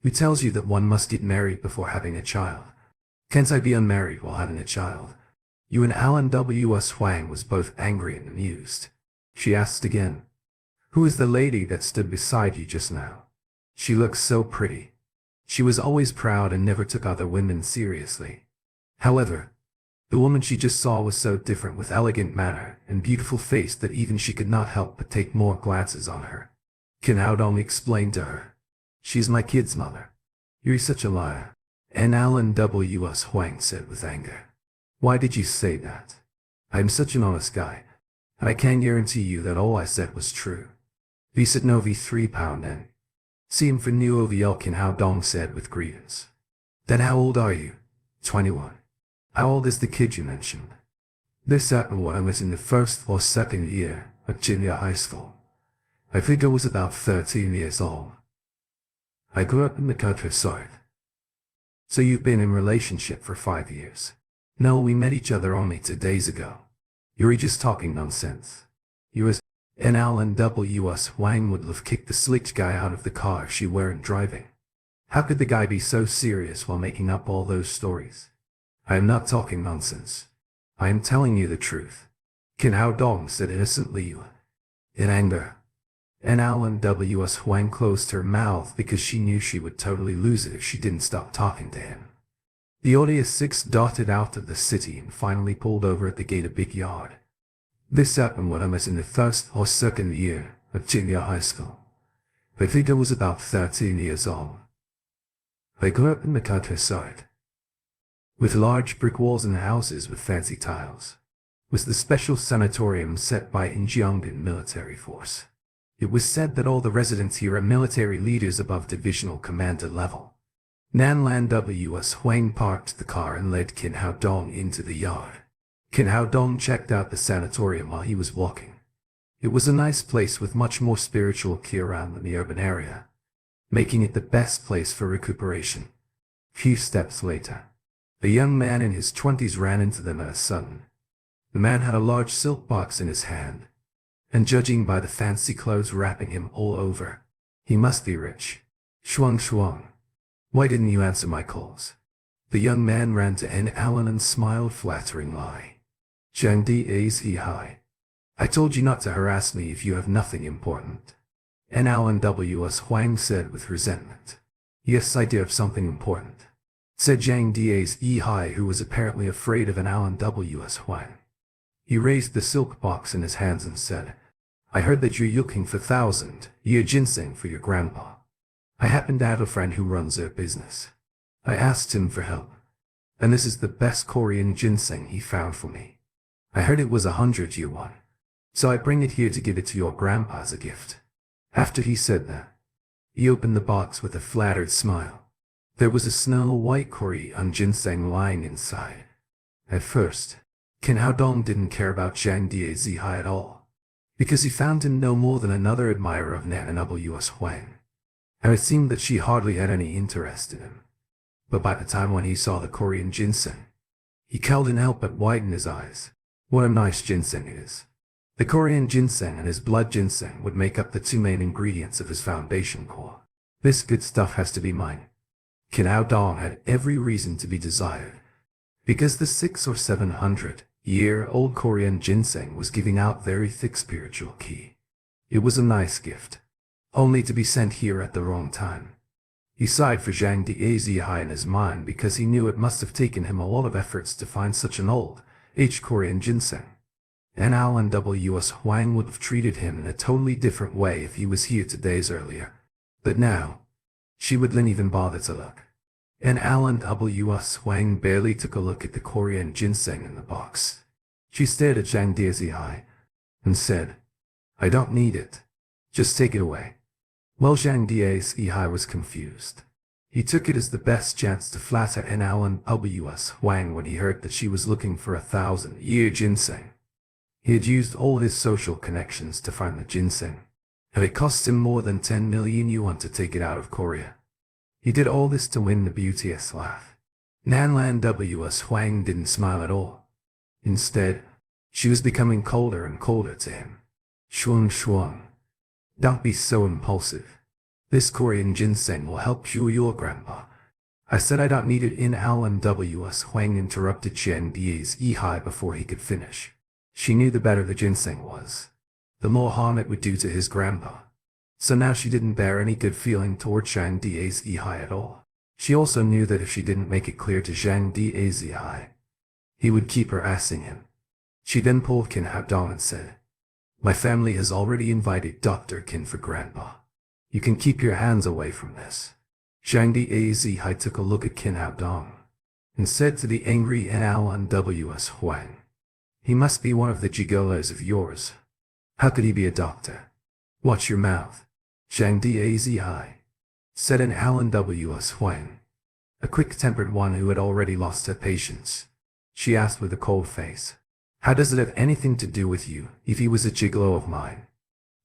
"Who tells you that one must get married before having a child? Can't I be unmarried while having a child?" Yuan Alan W.S. Huang was both angry and amused. She asked again, "Who is the lady that stood beside you just now? She looks so pretty." She was always proud and never took other women seriously. However, the woman she just saw was so different, with elegant manner and beautiful face, that even she could not help but take more glances on her. Kin Hao Dong explained to her, "She's my kid's mother." "You're such a liar," N. Alan W.S. Huang said with anger. "Why did you say that? I'm such an honest guy, and I can guarantee you that all I said was true." "Visit Novi £3 N. See him for new OVL," Kin Hao Dong said with grievance. "Then how old are you?" 21. "How old is the kid you mentioned?" "This happened when I was in the first or second year of junior high school. I think I was about 13 years old. I grew up in the countryside." "So you've been in a relationship for 5 years?" "No, we met each other only 2 days ago." "You're just talking nonsense." "You was..." N. Alan W.S. Huang would have kicked the slick guy out of the car if she weren't driving. How could the guy be so serious while making up all those stories? "I am not talking nonsense. I am telling you the truth," Kin Hao Dong said innocently. In anger, N. Alan W.S. Huang closed her mouth because she knew she would totally lose it if she didn't stop talking to him. The Audi A6 darted out of the city and finally pulled over at the gate of Big Yard. "This happened when I was in the first or second year of junior high school. I think I was about 13 years old. I grew up in the countryside, with large brick walls and houses with fancy tiles. It was the special sanatorium set by Injiangdin military force. It was said that all the residents here are military leaders above divisional commander level." Nanlan W.S. Huang parked the car and led Kin Hao Dong into the yard. Kin Hao Dong checked out the sanatorium while he was walking. It was a nice place with much more spiritual care around than the urban area, making it the best place for recuperation. Few steps later, a young man in his 20s ran into them at a sudden. The man had a large silk box in his hand, and judging by the fancy clothes wrapping him all over, he must be rich. "Shuang Shuang, why didn't you answer my calls?" The young man ran to N. Alan and smiled flatteringly. "Zhang Dazi hi. I told you not to harass me if you have nothing important," N. Alan W.S. Huang said with resentment. "Yes, I do have something important," said Zhang Dazi hi, who was apparently afraid of N. Alan W.S. Huang. He raised the silk box in his hands and said, "I heard that you're looking for 1,000-year ginseng for your grandpa. I happen to have a friend who runs their business. I asked him for help, and this is the best Korean ginseng he found for me. I heard it was 100-year one, so I bring it here to give it to your grandpa as a gift." After he said that, he opened the box with a flattered smile. There was a snow-white Korean ginseng lying inside. At first, Kin Hao Dong didn't care about Zhang Dazi hi at all, because he found him no more than another admirer of Nan W.S. Huang, and it seemed that she hardly had any interest in him. But by the time when he saw the Korean ginseng, he couldn't help but widen his eyes. What a nice ginseng it is. The Korean ginseng and his blood ginseng would make up the 2 main ingredients of his foundation core. This good stuff has to be mine. Kin Hao Dong had every reason to be desired, because the 600- or 700-year-old Korean ginseng was giving out very thick spiritual ki. It was a nice gift, only to be sent here at the wrong time. He sighed for Zhang Dazi hi in his mind because he knew it must have taken him a lot of efforts to find such an old-aged Korean ginseng. And Alan W.S. Huang would have treated him in a totally different way if he was here 2 days earlier. But now, she wouldn't even bother to look. And Alan W.S. Huang barely took a look at the Korean ginseng in the box. She stared at Zhang Dazi hi and said, "I don't need it. Just take it away." Well, Zhang Dazi hi was confused. He took it as the best chance to flatter N. Alan W.S. Huang when he heard that she was looking for 1,000-year ginseng. He had used all his social connections to find the ginseng, and it cost him more than 10 million yuan to take it out of Korea. He did all this to win the beauteous laugh. Nanlan W.S. Huang didn't smile at all. Instead, she was becoming colder and colder to him. Shuang shuang. Don't be so impulsive. This Korean ginseng will help cure your grandpa. I said I don't need it in Alan W.S. Huang interrupted Chen Die's Ehai before he could finish. She knew the better the ginseng was, the more harm it would do to his grandpa. So now she didn't bear any good feeling toward Zhang Die's Ehai at all. She also knew that if she didn't make it clear to Zhang Die's Ehai, he would keep her asking him. She then pulled Qin Haodong and said, "My family has already invited Dr. Qin for grandpa. You can keep your hands away from this." Zhang Die's Ehai took a look at Qin Haodong and said to the angry Alan W.S. Huang, "He must be one of the gigolos of yours. How could he be a doctor?" "Watch your mouth, Zhang Die's Ehai," said an Alan W.S. Huang, a quick-tempered one who had already lost her patience. She asked with a cold face, "How does it have anything to do with you if he was a gigolo of mine?"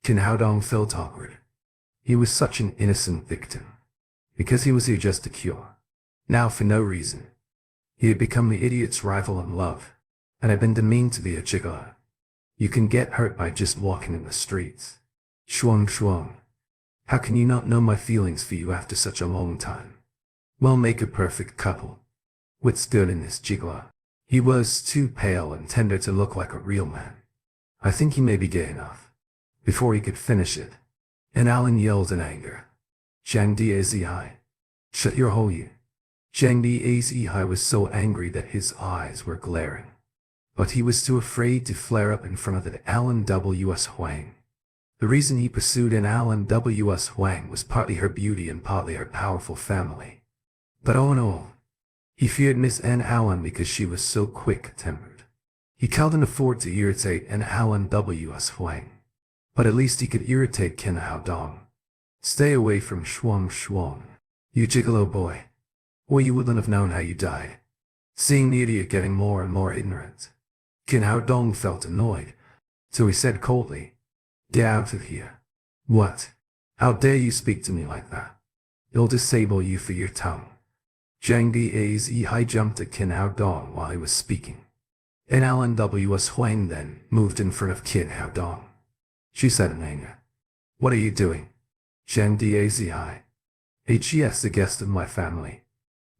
Qin Haodong felt awkward. He was such an innocent victim. Because he was here just to cure. Now for no reason. He had become the idiot's rival in love, and had been demeaned to be a gigolo. You can get hurt by just walking in the streets. Shuang shuang. How can you not know my feelings for you after such a long time? We'll make a perfect couple. What's good in this gigolo? He was too pale and tender to look like a real man. I think he may be gay enough. Before he could finish it, and Alan yelled in anger, "Zhang Die's Ehai, shut your hole, you." Zhang Die's Ehai was so angry that his eyes were glaring. But he was too afraid to flare up in front of the Alan W.S. Huang. The reason he pursued an Alan W.S. Huang was partly her beauty and partly her powerful family. But all in all, he feared Miss Anne Allen because she was so quick-tempered. He couldn't afford to irritate an Alan W.S. Huang. But at least he could irritate Qin Haodong. Stay away from Shuang Shuang, you gigolo boy, or you wouldn't have known how you died. Seeing the idiot getting more and more ignorant, Qin Haodong felt annoyed, so he said coldly, "Get out of here." "What? How dare you speak to me like that? It'll disable you for your tongue." Zhang Die's Ehai jumped at Qin Haodong while he was speaking. And Alan W.S. Huang then moved in front of Qin Haodong. She said in anger, "What are you doing? Zhang Die's Ehai. H.E.S. a guest of my family.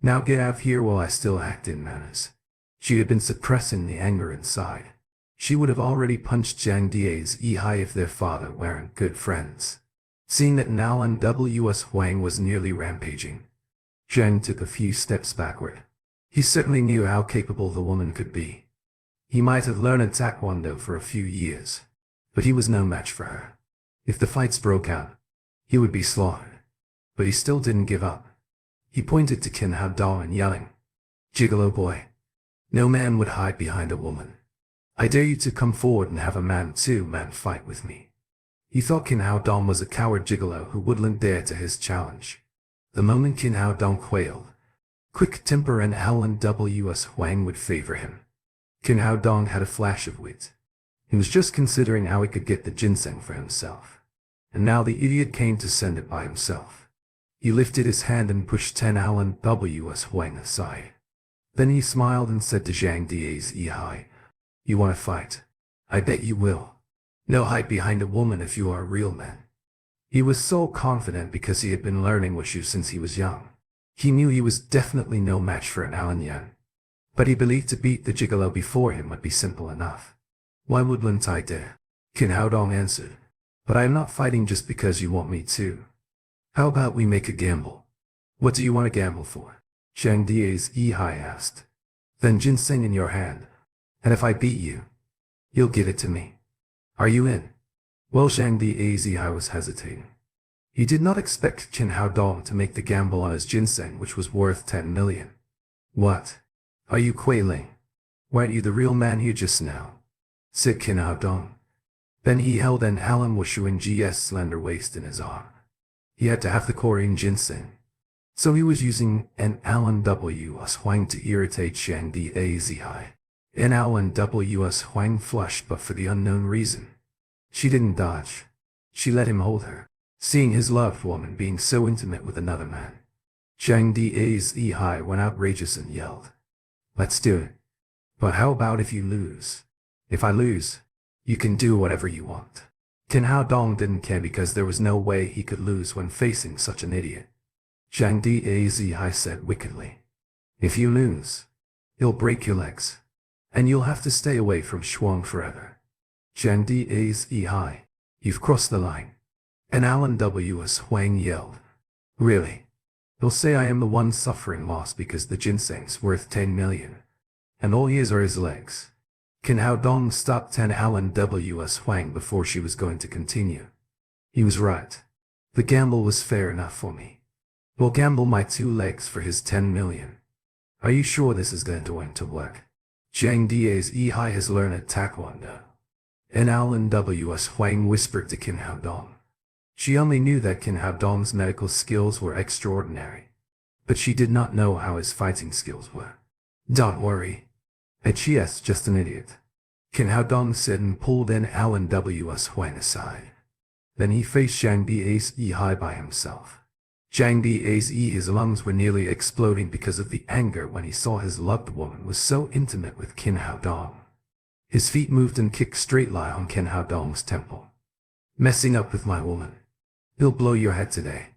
Now get out of here while I still act in manners." She had been suppressing the anger inside. She would have already punched Zhang Die's Ehai if their father weren't good friends. Seeing that Alan W.S. Huang was nearly rampaging, Zhang took a few steps backward. He certainly knew how capable the woman could be. He might have learned taekwondo for a few years, but he was no match for her. If the fights broke out, he would be slaughtered. But he still didn't give up. He pointed to Qin Haodong and yelling, "Gigolo boy, no man would hide behind a woman. I dare you to come forward and have a man-to-man fight with me." He thought Qin Haodong was a coward gigolo who wouldn't dare to his challenge. The moment Qin Haodong quailed, quick temper and Alan W.S. Huang would favor him. Qin Haodong had a flash of wit. He was just considering how he could get the ginseng for himself. And now the idiot came to send it by himself. He lifted his hand and pushed 10 Alan W.S. Huang aside. Then he smiled and said to Zhang Die's Ehai, "You want to fight? I bet you will. No hide behind a woman if you are a real man." He was so confident because he had been learning wushu since he was young. He knew he was definitely no match for an Alan Yan. But he believed to beat the gigolo before him would be simple enough. "Why wouldn't I dare?" Qin Haodong answered. "But I am not fighting just because you want me to. How about we make a gamble?" "What do you want to gamble for?" Zhang Die's Ehai asked. "Then ginseng in your hand. And if I beat you, you'll give it to me. Are you in?" Well, Zhang Die's Ehai was hesitating. He did not expect Qin Haodong to make the gamble on his ginseng, which was worth 10 million. "What? Are you quailing? Weren't you the real man here just now?" said Qin Haodong. Then he held an Alan Wushuing's slender waist in his arm. He had to have the Korean ginseng. So he was using an Alan W.S. Huang to irritate Zhang Die's Ehai. And Alan W.S. Huang flushed, but for the unknown reason. She didn't dodge. She let him hold her, seeing his loved woman being so intimate with another man. Zhang Die's Ehai went outrageous and yelled, "Let's do it." But how about if you lose? If I lose, you can do whatever you want. Kin Hao Dong didn't care because there was no way he could lose when facing such an idiot. Zhang Dazhi said wickedly. If you lose, you'll break your legs. And you'll have to stay away from Shuang forever. Zhang Dazhi, you've crossed the line. And Alan W.S. Huang yelled. Really? He'll say I am the one suffering loss because the ginseng's worth 10 million. And all he is are his legs. Kin Hao Dong stopped Alan W.S. Huang before she was going to continue. He was right. The gamble was fair enough for me. We'll gamble my 2 legs for his 10 million. Are you sure this is going to work? Zhang Dazhi has learned at Taekwondo. And Alan W.S. Huang whispered to Kin Hao Dong. She only knew that Kin Hao Dong's medical skills were extraordinary. But she did not know how his fighting skills were. Don't worry. H.E.S. just an idiot. Kin Hao Dong said and pulled in Alan W.S. Huang aside. Then he faced Zhang Dazhi by himself. Zhang Dazhi, his lungs were nearly exploding because of the anger when he saw his loved woman was so intimate with Kin Hao Dong. His feet moved and kicked straight lie on Kin Hao Dong's temple. Messing up with my woman. He'll blow your head today.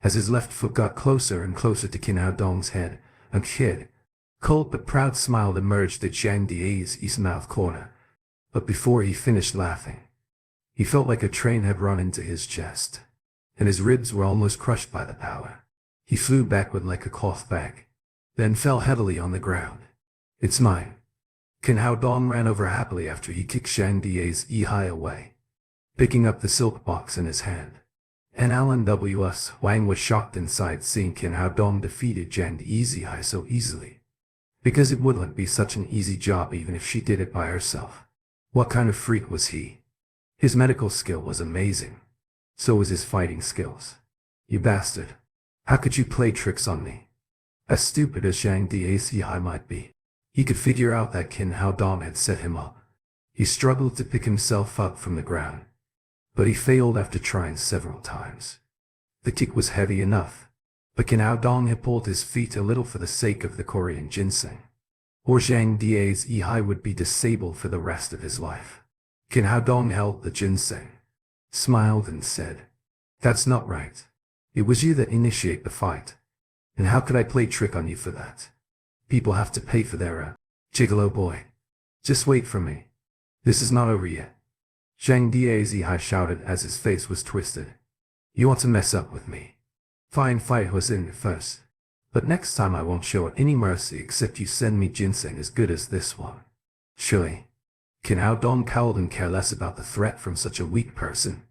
As his left foot got closer and closer to Kin Hao Dong's head, a cold but proud smile emerged at Zhang Dazhi's mouth corner. But before he finished laughing, he felt like a train had run into his chest, and his ribs were almost crushed by the power. He flew backward like a cloth bag, then fell heavily on the ground. It's mine. Kin Hao Dong ran over happily after he kicked Zhang Dazhi away, picking up the silk box in his hand. And Alan W.S. Huang was shocked inside seeing Kin Hao Dong defeated Zhang Dazhi so easily. Because it wouldn't be such an easy job even if she did it by herself. What kind of freak was he? His medical skill was amazing. So was his fighting skills. You bastard. How could you play tricks on me? As stupid as Zhang Dazhi might be, he could figure out that Kin Hao Dong had set him up. He struggled to pick himself up from the ground, but he failed after trying several times. The kick was heavy enough, but Kin Hao Dong had pulled his feet a little for the sake of the Korean ginseng, or Zhang Dazhi would be disabled for the rest of his life. Kin Hao Dong held the ginseng, smiled and said, "That's not right. It was you that initiated the fight. And how could I play trick on you for that? People have to pay for their, gigolo boy. Just wait for me. This is not over yet." Zhang Dazhi shouted as his face was twisted. "You want to mess up with me? Fine, fight was in first. But next time I won't show any mercy except you send me ginseng as good as this one." Surely. Kin Hao Dong cowled and care less about the threat from such a weak person.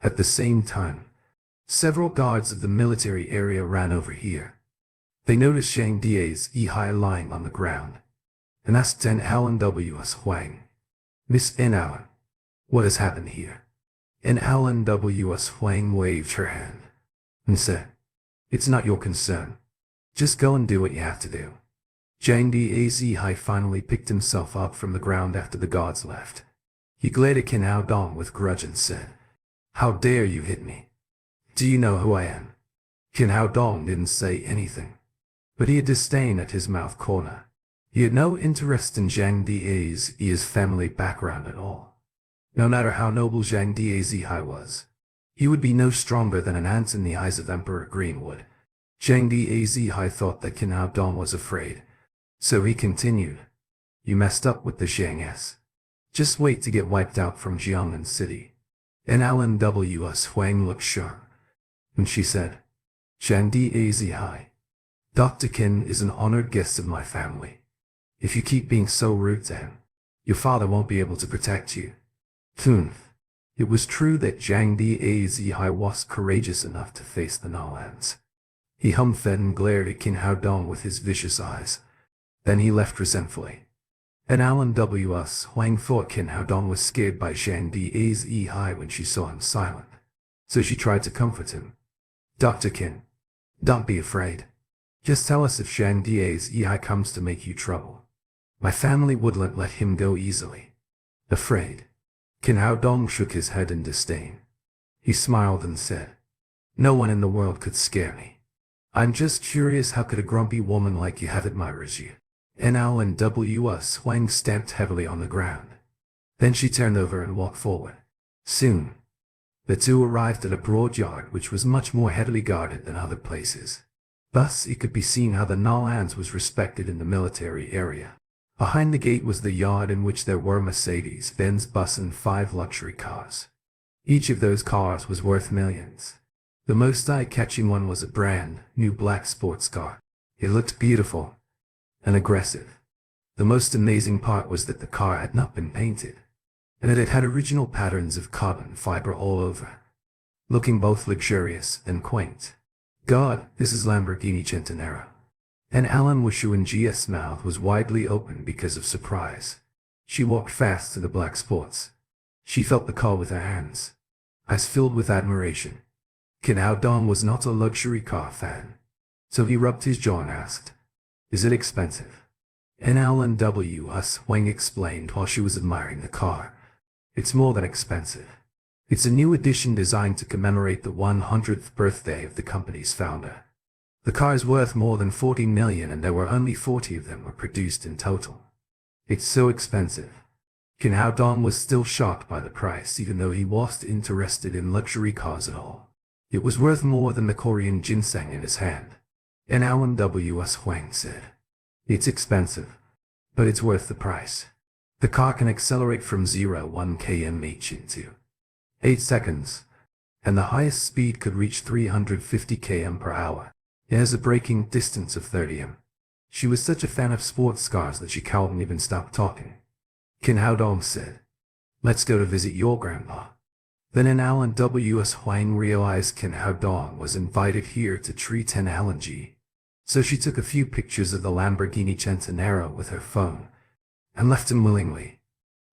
At the same time, several guards of the military area ran over here. They noticed Zhang Dazhi lying on the ground, and asked Alan W.S. Huang, "Miss Alan, what has happened here?" And Alan W.S. Huang waved her hand and said, "It's not your concern. Just go and do what you have to do." Zhang Dazhi finally picked himself up from the ground after the guards left. He glared at Kin Hao Dong with grudge and said, "How dare you hit me? Do you know who I am?" Kin Hao Dong didn't say anything, but he had disdain at his mouth corner. He had no interest in Zhang Dazhi's family background at all. No matter how noble Zhang Dazhi was, he would be no stronger than an ant in the eyes of Emperor Greenwood. Zhang Dazhi thought that Kin Hao Dong was afraid, so he continued, "You messed up with the Zhang. Just wait to get wiped out from Jiangnan City." And Alan W.S. Huang looked sharp, and she said, "Zhang Dazhi, Dr. Qin is an honored guest of my family. If you keep being so rude to him, your father won't be able to protect you." It was true that Zhang Dazhi was courageous enough to face the Nolans. He hummed and glared at Kin Hao Dong with his vicious eyes. Then he left resentfully. And Alan W.S. Huang thought Kin Hao Dong was scared by Zhang Dazhi when she saw him silent, so she tried to comfort him. "Dr. Qin, don't be afraid. Just tell us if Zhang Dazhi comes to make you trouble. My family wouldn't let him go easily." Afraid? Kin Hao Dong shook his head in disdain. He smiled and said, "No one in the world could scare me. I'm just curious, how could a grumpy woman like you have admirers you?" N.L. and W.S. Huang stamped heavily on the ground. Then she turned over and walked forward. Soon, the two arrived at a broad yard which was much more heavily guarded than other places. Thus it could be seen how the Nolans was respected in the military area. Behind the gate was the yard in which there were Mercedes-Benz bus and 5 luxury cars. Each of those cars was worth millions. The most eye-catching one was a brand new black sports car. It looked beautiful and aggressive. The most amazing part was that the car had not been painted, and that it had original patterns of carbon fiber all over, looking both luxurious and quaint. God, this is Lamborghini Centenaro. And Alan Wushuanjia's mouth was widely open because of surprise. She walked fast to the black sports. She felt the car with her hands, eyes filled with admiration. Kin Hao Dong was not a luxury car fan, so he rubbed his jaw and asked, "Is it expensive?" And Alan W.S. Wang explained while she was admiring the car. "It's more than expensive. It's a new edition designed to commemorate the 100th birthday of the company's founder. The car is worth more than 40 million and there were only 40 of them were produced in total. It's so expensive." Kin Hao Dong was still shocked by the price even though he wasn't interested in luxury cars at all. It was worth more than the Korean ginseng in his hand. And Alan W.S. Huang said, "It's expensive, but it's worth the price. The car can accelerate from 0-1 km/h into 8 seconds, and the highest speed could reach 350 km/h. It has a braking distance of 30 m." She was such a fan of sports cars that she couldn't even stop talking. Kin Hao Dong said, "Let's go to visit your grandpa." Then an Alan W.S. Huang realized Kin Hao Dong was invited here to treat an Alan G. So she took a few pictures of the Lamborghini Centenaro with her phone and left him willingly.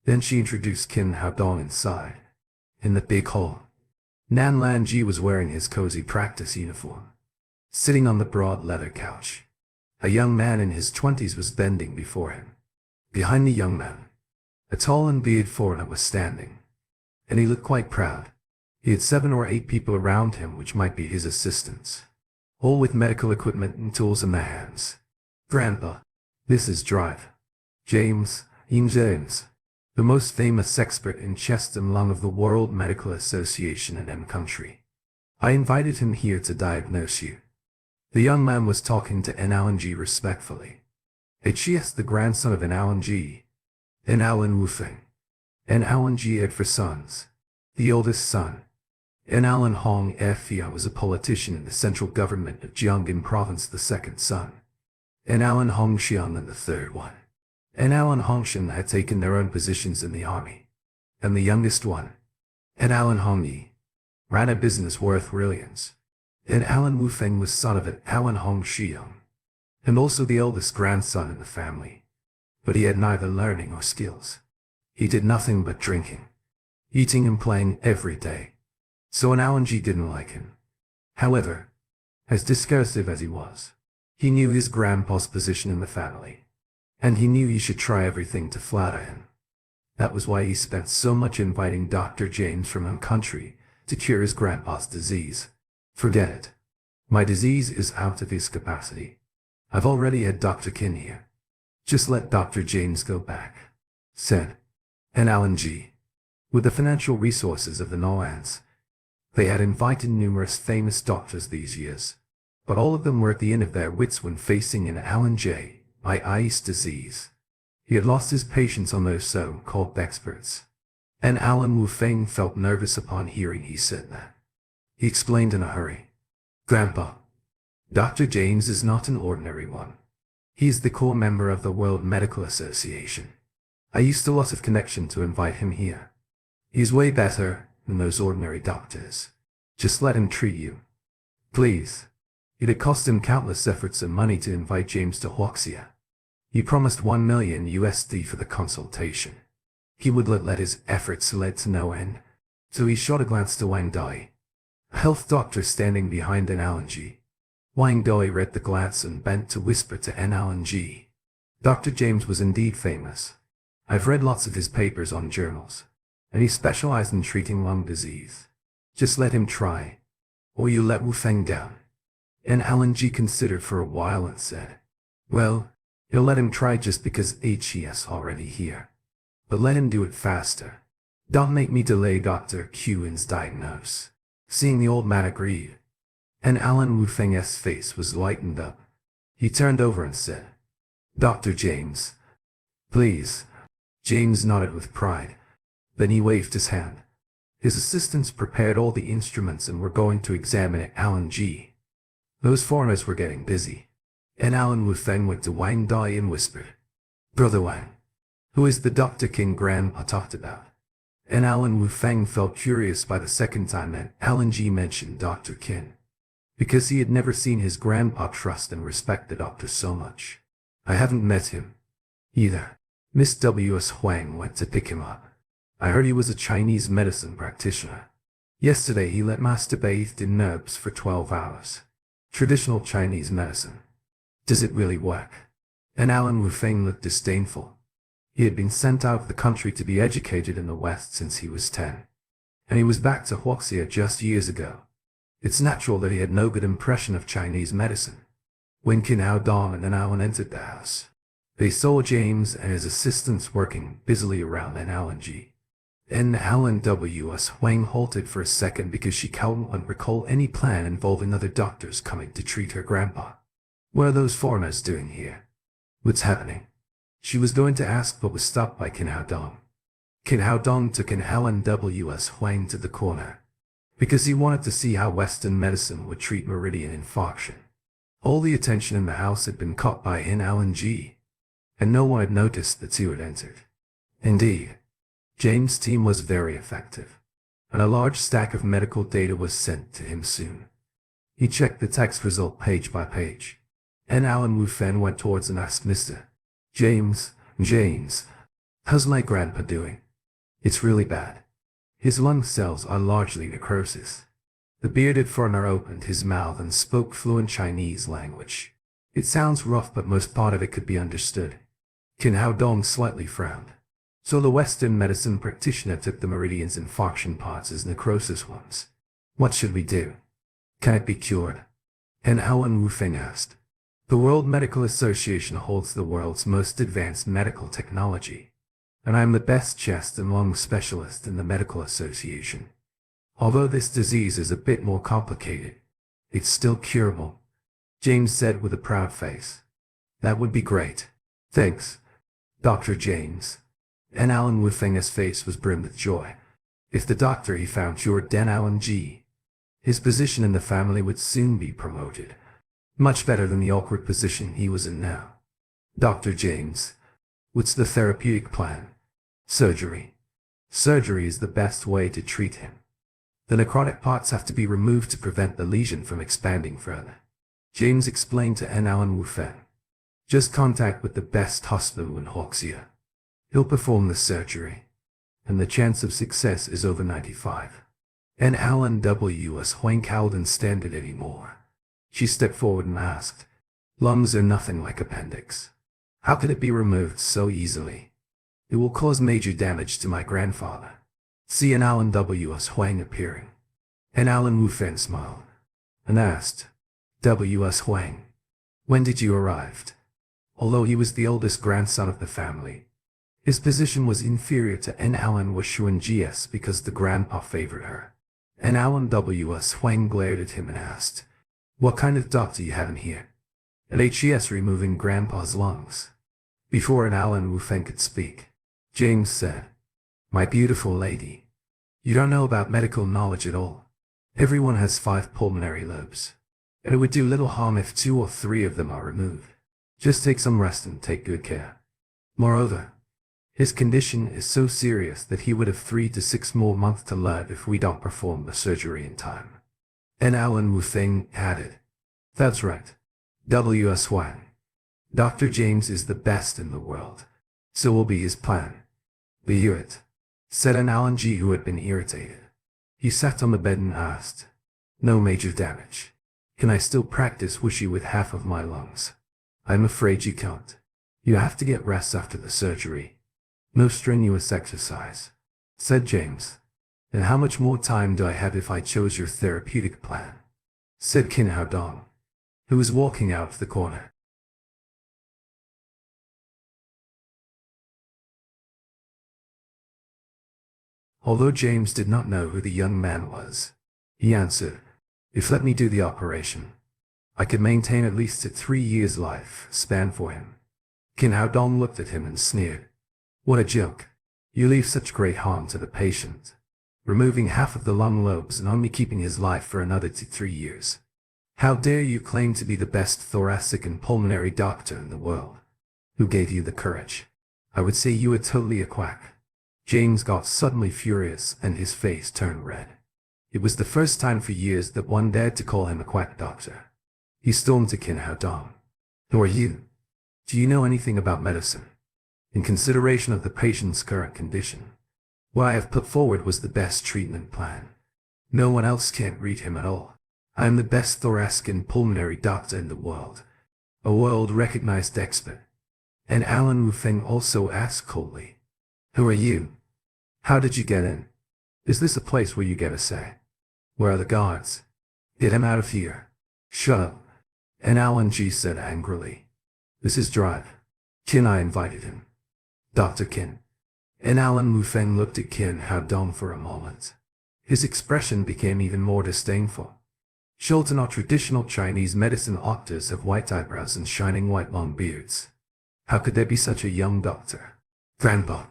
Then she introduced Kin Hao Dong inside. In the big hall, Nan Lan Ji was wearing his cozy practice uniform, sitting on the broad leather couch. A young man in his 20s was bending before him. Behind the young man, a tall and bearded foreigner was standing, and he looked quite proud. He had 7 or 8 people around him which might be his assistants, all with medical equipment and tools in their hands. "Grandpa, this is Drive James, James, the most famous expert in chest and lung of the World Medical Association in M country. I invited him here to diagnose you." The young man was talking to N. Alan G respectfully. H.E.S. the grandson of N. Alan G. N. Alan Wufeng. N. Alan G had 4 sons. The oldest son, N. Alan Hong Fia, was a politician in the central government of Jianghan province. The second son, N. Alan Hong Xian, and the third one, N. Alan Hong Shen, had taken their own positions in the army. And the youngest one, N. Alan Hong Yi, ran a business worth millions. And Alan Wufeng was son of an Alan Hong Xiang, and also the eldest grandson in the family. But he had neither learning or skills. He did nothing but drinking, eating and playing every day. So an Alan G didn't like him. However, as discursive as he was, he knew his grandpa's position in the family, and he knew he should try everything to flatter him. That was why he spent so much inviting Dr. James from home country to cure his grandpa's disease. "Forget it. My disease is out of his capacity. I've already had Dr. Kin here. Just let Dr. James go back," said N. Alan G. With the financial resources of the Nolans, they had invited numerous famous doctors these years, but all of them were at the end of their wits when facing an Alan J. I's disease. He had lost his patience on those so-called experts. And Alan Wufeng felt nervous upon hearing he said that. He explained in a hurry, "Grandpa, Dr. James is not an ordinary one. He is the core member of the World Medical Association. I used a lot of connection to invite him here. He's way better than those ordinary doctors. Just let him treat you, please." It had cost him countless efforts and money to invite James to Huaxia. He promised $1 million USD for the consultation. He would let his efforts lead to no end, so he shot a glance to Wang Dai, a health doctor standing behind N. Alan G. Wang Dai read the glance and bent to whisper to N. Alan G. "Dr. James was indeed famous. I've read lots of his papers on journals, and he specialized in treating lung disease. Just let him try, or you let Wufeng down." And Alan G considered for a while and said, "Well, He'll let him try just because HES already here. But let him do it faster. Don't make me delay Dr. Qin's diagnose. Seeing the old man agreed, and Alan Wu Feng's face was lightened up. He turned over and said, "Dr. James, please." James nodded with pride. Then he waved his hand. His assistants prepared all the instruments and were going to examine Alan G. Those foreigners were getting busy, and Alan Wu Feng went to Wang Dai and whispered, "Brother Wang, who is the Dr. King Grandpa talked about?" And Alan Wu Feng felt curious by the second time that Alan G mentioned Dr. Kin, because he had never seen his grandpa trust and respect the doctor so much. "I haven't met him either." Miss W.S. Huang went to pick him up. "I heard he was a Chinese medicine practitioner. Yesterday he let Master bathed in herbs for 12 hours. Traditional Chinese medicine. Does it really work?" And Alan Wu Feng looked disdainful. He had been sent out of the country to be educated in the West since he was 10. And he was back to Huaxia just years ago. It's natural that he had no good impression of Chinese medicine. When Qin Hao Dong and Alan entered the house, they saw James and his assistants working busily around Alan G. And Alan W.S. Huang halted for a second because she couldn't recall any plan involving other doctors coming to treat her grandpa. "What are those foreigners doing here? What's happening?" She was going to ask but was stopped by Qin Hao Dong. Qin Hao Dong took an Alan W.S. Huang to the corner, because he wanted to see how Western medicine would treat meridian infarction. All the attention in the house had been caught by Alan G, and no one had noticed the two had entered. Indeed, James' team was very effective, and a large stack of medical data was sent to him soon. He checked the text result page by page, and Alan Wu Fen went towards and asked Mr. James, "How's my grandpa doing?" "It's really bad. His lung cells are largely necrosis." The bearded foreigner opened his mouth and spoke fluent Chinese language. "It sounds rough, but most part of it could be understood." Qin Hao Dong slightly frowned. "So the Western medicine practitioner took the meridian's infarction parts as necrosis ones. What should we do? Can it be cured?" And Alan Wu Feng asked. "The World Medical Association holds the world's most advanced medical technology, and I am the best chest and lung specialist in the medical association. Although this disease is a bit more complicated, it's still curable," James said with a proud face. "That would be great. Thanks, Dr. James." And Alan Wu Feng's face was brimmed with joy. If the doctor he found cured Dan Alan G, his position in the family would soon be promoted. Much better than the awkward position he was in now. "Dr. James, what's the therapeutic plan?" "Surgery. Surgery is the best way to treat him. The necrotic parts have to be removed to prevent the lesion from expanding further," James explained to Alan Wu Fen. "Just contact with the best hospital in Huaxia. He'll perform the surgery, and the chance of success is over 95. And Alan W.S. Huang didn't stand it anymore. She stepped forward and asked, "Lungs are nothing like appendix. How could it be removed so easily?" "It will cause major damage to my grandfather." See an Alan W.S. Huang appearing. And Alan Wu Fen smiled and asked, "W.S. Huang, when did you arrive?" Although he was the oldest grandson of the family, his position was inferior to Alan Wu Shuan GS because the grandpa favored her. And Alan W.S. Huang glared at him and asked, "What kind of doctor you have in here?" "At HES removing grandpa's lungs." Before Alan Wu Feng could speak, James said, "My beautiful lady, you don't know about medical knowledge at all. Everyone has 5 pulmonary lobes, and it would do little harm if 2 or 3 of them are removed. Just take some rest and take good care. Moreover, his condition is so serious that he would have 3 to 6 more months to live if we don't perform the surgery in time." And Alan Wu Feng added, "That's right, W.S. Huang. Dr. James is the best in the world. So will be his plan." "We hear it," said an Alan G who had been irritated. He sat on the bed and asked, "No major damage. Can I still practice wushy with half of my lungs?" "I'm afraid you can't. You have to get rest after the surgery. No strenuous exercise," said James. "And how much more time do I have if I chose your therapeutic plan?" said Qin Hao Dong, who was walking out of the corner. Although James did not know who the young man was, he answered, "If let me do the operation, I could maintain at least a 3 years life span for him." Qin Hao Dong looked at him and sneered. "What a joke. You leave such great harm to the patient, removing half of the lung lobes and only keeping his life for another 3 years. How dare you claim to be the best thoracic and pulmonary doctor in the world? Who gave you the courage? I would say you are totally a quack." James got suddenly furious and his face turned red. It was the first time for years that one dared to call him a quack doctor. He stormed to Qin Hao Dong. "Who are you? Do you know anything about medicine? In consideration of the patient's current condition, what I have put forward was the best treatment plan. No one else can read him at all. I am the best thoracic and pulmonary doctor in the world, a world-recognized expert." And Alan Wu Feng also asked coldly, "Who are you? How did you get in? Is this a place where you get a say? Where are the guards? Get him out of here." "Shut up." And Alan G said angrily, "This is Drive. Qin, I invited him. Dr. Qin." And Alan Wu Feng looked at Qin Hao Dong for a moment. His expression became even more disdainful. Children are traditional Chinese medicine doctors have white eyebrows and shining white long beards. How could there be such a young doctor? Grandpa,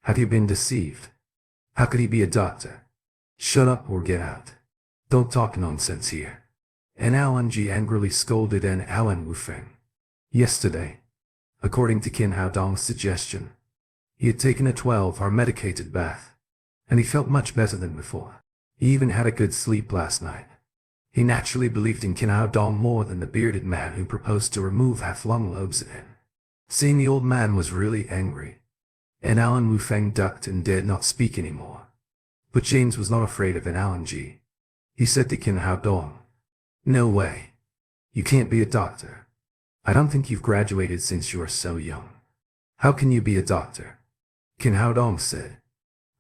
have you been deceived? How could he be a doctor? Shut up or get out. Don't talk nonsense here. And Alan G angrily scolded and Alan Wu Feng. Yesterday, according to Qin Hao Dong's suggestion, he had taken a 12-hour medicated bath, and he felt much better than before. He even had a good sleep last night. He naturally believed in Qin Hao Dong more than the bearded man who proposed to remove half lung lobes in him. Seeing the old man was really angry, and Alan Wu Feng ducked and dared not speak anymore. But James was not afraid of an Alan G. He said to Qin Hao Dong, "No way. You can't be a doctor. I don't think you've graduated since you are so young. How can you be a doctor?" Qin Hao Dong said,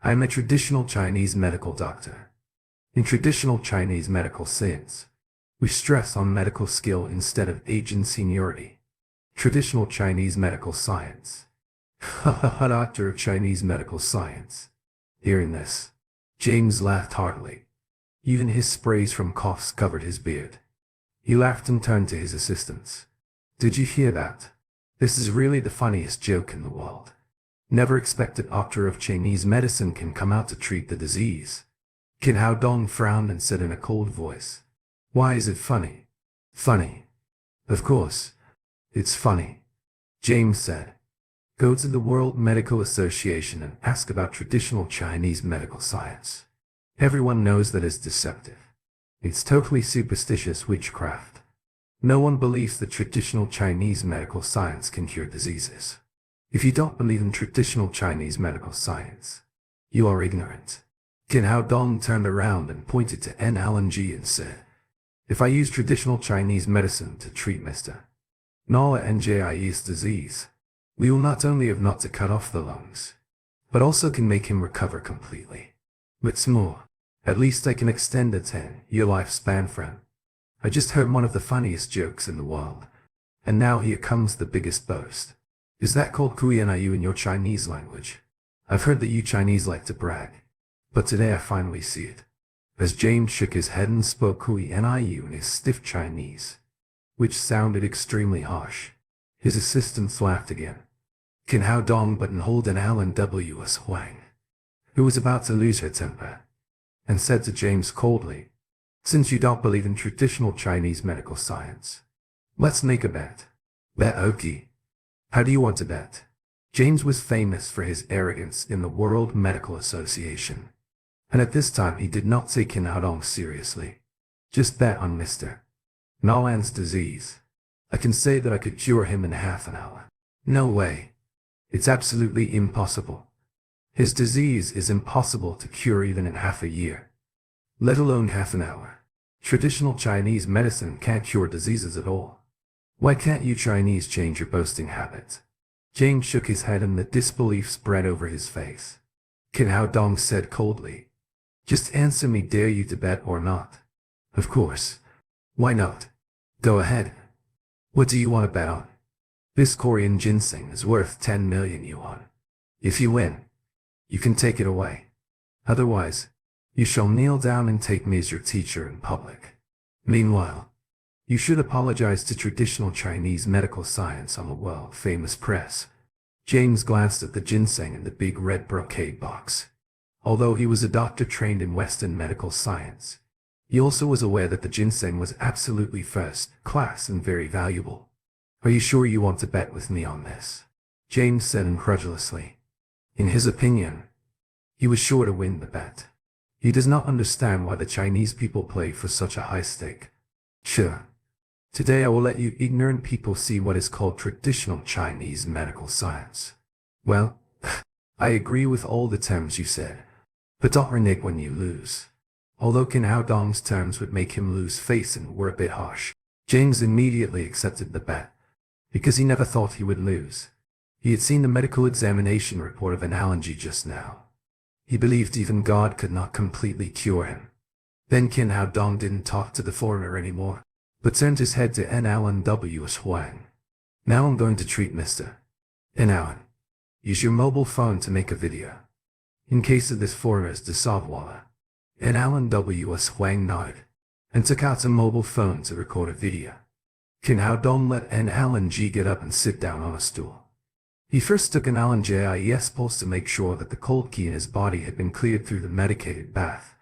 "I am a traditional Chinese medical doctor. In traditional Chinese medical science, we stress on medical skill instead of age and seniority. Traditional Chinese medical science." Doctor of Chinese medical science. Hearing this, James laughed heartily. Even his sprays from coughs covered his beard. He laughed and turned to his assistants. "Did you hear that? This is really the funniest joke in the world. Never expect a doctor of Chinese medicine can come out to treat the disease." Qin Hao Dong frowned and said in a cold voice, "Why is it funny?" "Funny? Of course, it's funny," James said. "Go to the World Medical Association and ask about traditional Chinese medical science. Everyone knows that it's deceptive. It's totally superstitious witchcraft. No one believes that traditional Chinese medical science can cure diseases. If you don't believe in traditional Chinese medical science, you are ignorant." Qin Hao Dong turned around and pointed to N. Alan G and said, "If I use traditional Chinese medicine to treat Mr. Nala Njai's disease, we will not only have not to cut off the lungs, but also can make him recover completely. What's more, at least I can extend a 10-year lifespan for him. I just heard one of the funniest jokes in the world, and now here comes the biggest boast. Is that called kuianayu in your Chinese language? I've heard that you Chinese like to brag, but today I finally see it." As James shook his head and spoke kuianayu in his stiff Chinese, which sounded extremely harsh, his assistants laughed again. Qin Hao Dong buttonholed an Alan W. S. Huang, who was about to lose her temper, and said to James coldly, "Since you don't believe in traditional Chinese medical science, let's make a bet." "Bet, okay. How do you want to bet?" James was famous for his arrogance in the World Medical Association, and at this time he did not take Qin Hao Dong seriously. "Just bet on Mr. Nolan's disease. I can say that I could cure him in half an hour." "No way. It's absolutely impossible. His disease is impossible to cure even in half a year, let alone half an hour. Traditional Chinese medicine can't cure diseases at all. Why can't you Chinese change your boasting habits?" James shook his head and the disbelief spread over his face. Qin Hao Dong said coldly, "Just answer me, dare you to bet or not?" "Of course. Why not? Go ahead. What do you want to bet on?" "This Korean ginseng is worth 10 million yuan. If you win, You can take it away. Otherwise, you shall kneel down and take me as your teacher in public. Meanwhile, you should apologize to traditional Chinese medical science on the world-famous press. James glanced at the ginseng in the big red brocade box. Although he was a doctor trained in Western medical science, he also was aware that the ginseng was absolutely first class and very valuable. Are you sure you want to bet with me on this? James said incredulously. In his opinion, he was sure to win the bet. He does not understand why the Chinese people play for such a high stake. Sure. Today I will let you ignorant people see what is called traditional Chinese medical science. Well, I agree with all the terms you said, but don't renege when you lose. Although Qin Hao Dong's terms would make him lose face and were a bit harsh, James immediately accepted the bet, because he never thought he would lose. He had seen the medical examination report of Analogy just now. He believed even God could not completely cure him. Then Qin Hao Dong didn't talk to the foreigner anymore, but turned his head to Alan W. Huang. Now I'm going to treat Mr. Alan. Use your mobile phone to make a video. In case of this foreigner's disavouer. Alan W. Huang nodded, and took out a mobile phone to record a video. Qin Hao Dong let Alan G get up and sit down on a stool. He first took an Alan J's pulse to make sure that the cold key in his body had been cleared through the medicated bath,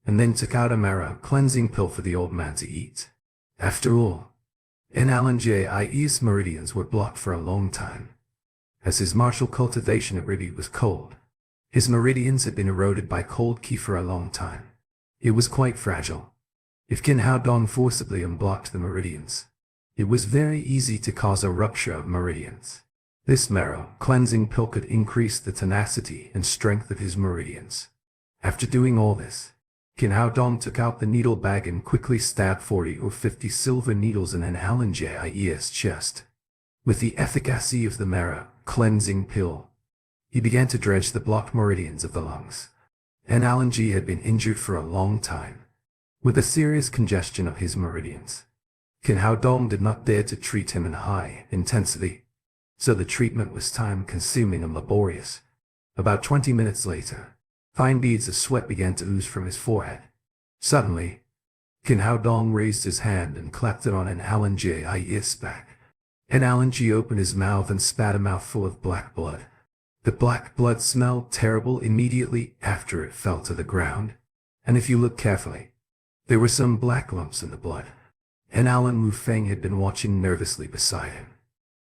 and then took out a marrow cleansing pill for the old man to eat. After all, Alan J's meridians were blocked for a long time. As his martial cultivation ability was cold, his meridians had been eroded by cold key for a long time. It was quite fragile. If Qin Hao Dong forcibly unblocked the meridians, it was very easy to cause a rupture of meridians. This marrow cleansing pill could increase the tenacity and strength of his meridians. After doing all this, Qin Hao Dong took out the needle bag and quickly stabbed 40 or 50 silver needles in Alan J's chest. With the efficacy of the marrow cleansing pill, he began to dredge the blocked meridians of the lungs. Alan G had been injured for a long time, with a serious congestion of his meridians. Qin Hao Dong did not dare to treat him in high intensity, so the treatment was time-consuming and laborious. About 20 minutes later, fine beads of sweat began to ooze from his forehead. Suddenly, Qin Hao Dong raised his hand and clapped it on Alan J's back. Alan G opened his mouth and spat a mouthful of black blood. The black blood smelled terrible immediately after it fell to the ground, and if you look carefully, there were some black lumps in the blood. Alan Wu Feng had been watching nervously beside him.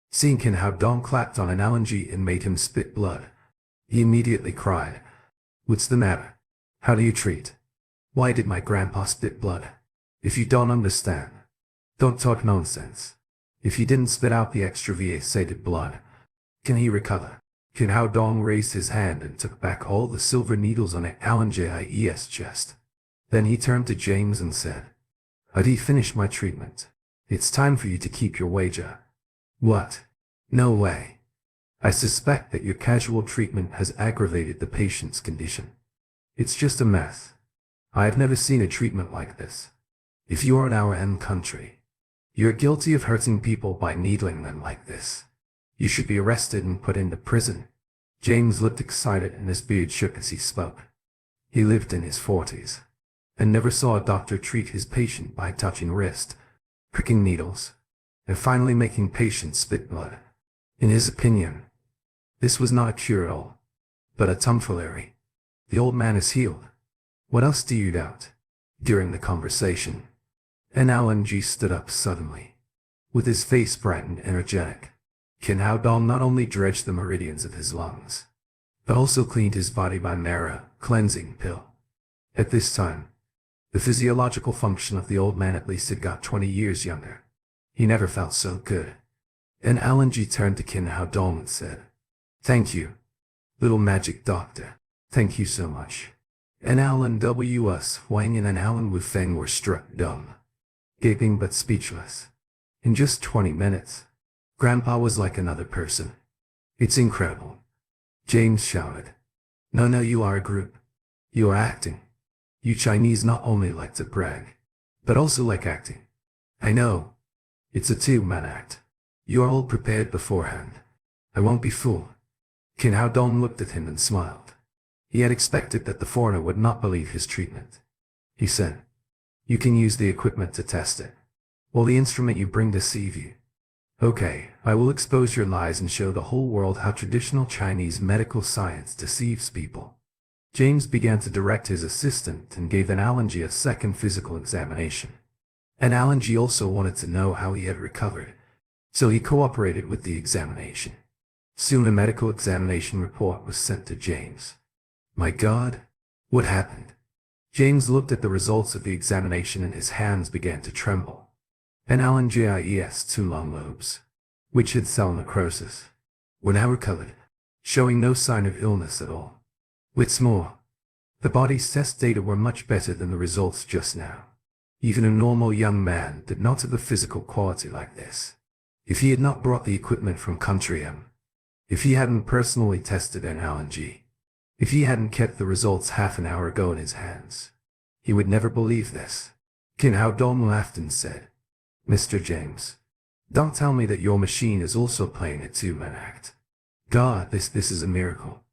Seeing Qin Hao Dong clapped on Alan G and made him spit blood, he immediately cried, "What's the matter? How do you treat? Why did my grandpa spit blood? If you don't understand, don't talk nonsense. If he didn't spit out the extra VA-sated blood, can he recover?" Qin Hao Dong raised his hand and took back all the silver needles on Alan J's chest. Then he turned to James and said, "Had he finished my treatment? It's time for you to keep your wager." "What? No way. I suspect that your casual treatment has aggravated the patient's condition. It's just a mess. I have never seen a treatment like this. If you are in our own country, you're guilty of hurting people by needling them like this. You should be arrested and put into prison." James looked excited and his beard shook as he spoke. He lived in his 40s, and never saw a doctor treat his patient by touching wrist, pricking needles, and finally making patients spit blood. In his opinion, this was not a cure-all, but a tomfoolery. The old man is healed. What else do you doubt? During the conversation, Alan G stood up suddenly, with his face bright and energetic. Qin Hao Dong not only dredged the meridians of his lungs, but also cleaned his body by marrow cleansing pill. At this time, the physiological function of the old man at least had got 20 years younger. He never felt so good. Alan G turned to Qin Hao Dong and said, "Thank you, little magic doctor. Thank you so much." Alan W. Huang and Alan Wu Feng were struck dumb, gaping but speechless. In just 20 minutes, Grandpa was like another person. "It's incredible," James shouted. No, you are a group. You are acting. You Chinese not only like to brag, but also like acting. I know. It's a two-man act. You are all prepared beforehand. I won't be fooled." Qin Hao Dong looked at him and smiled. He had expected that the foreigner would not believe his treatment. He said, "You can use the equipment to test it. Will the instrument you bring deceive you? Okay, I will expose your lies and show the whole world how traditional Chinese medical science deceives people." James began to direct his assistant and gave Analogy a second physical examination. Analogy also wanted to know how he had recovered, so he cooperated with the examination. Soon a medical examination report was sent to James. My God, what happened? James looked at the results of the examination and his hands began to tremble. Analogis 2 long lobes, which had cell necrosis, were now recovered, showing no sign of illness at all. What's more, the body's test data were much better than the results just now. Even a normal young man did not have a physical quality like this. If he had not brought the equipment from country M, if he hadn't personally tested analogy, if he hadn't kept the results half an hour ago in his hands, he would never believe this. Qin Hao Dong laughed and said, "Mr. James, don't tell me that your machine is also playing a two-man act. God, this is a miracle.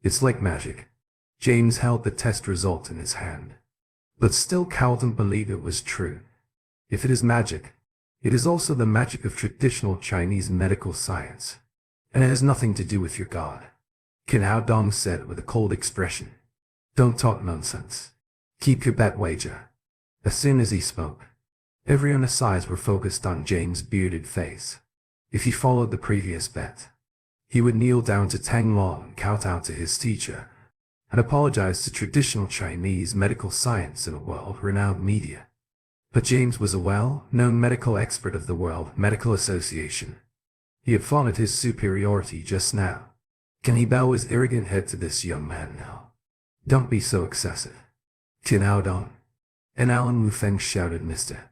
It's like magic." James held the test result in his hand, but still couldn't believe it was true. If it is magic, it is also the magic of traditional Chinese medical science, and it has nothing to do with your God. Qin Hao Dong said with a cold expression, "Don't talk nonsense. Keep your bet wager." As soon as he spoke, everyone's eyes were focused on James' bearded face. If he followed the previous bet, he would kneel down to Tang Long and kowtow to his teacher, and apologize to traditional Chinese medical science in a world-renowned media. But James was a well-known medical expert of the World Medical Association. He had flaunted his superiority just now. Can he bow his arrogant head to this young man now? Don't be so excessive. Qin Hao Dong. And Alan Wu Feng shouted, "Mr.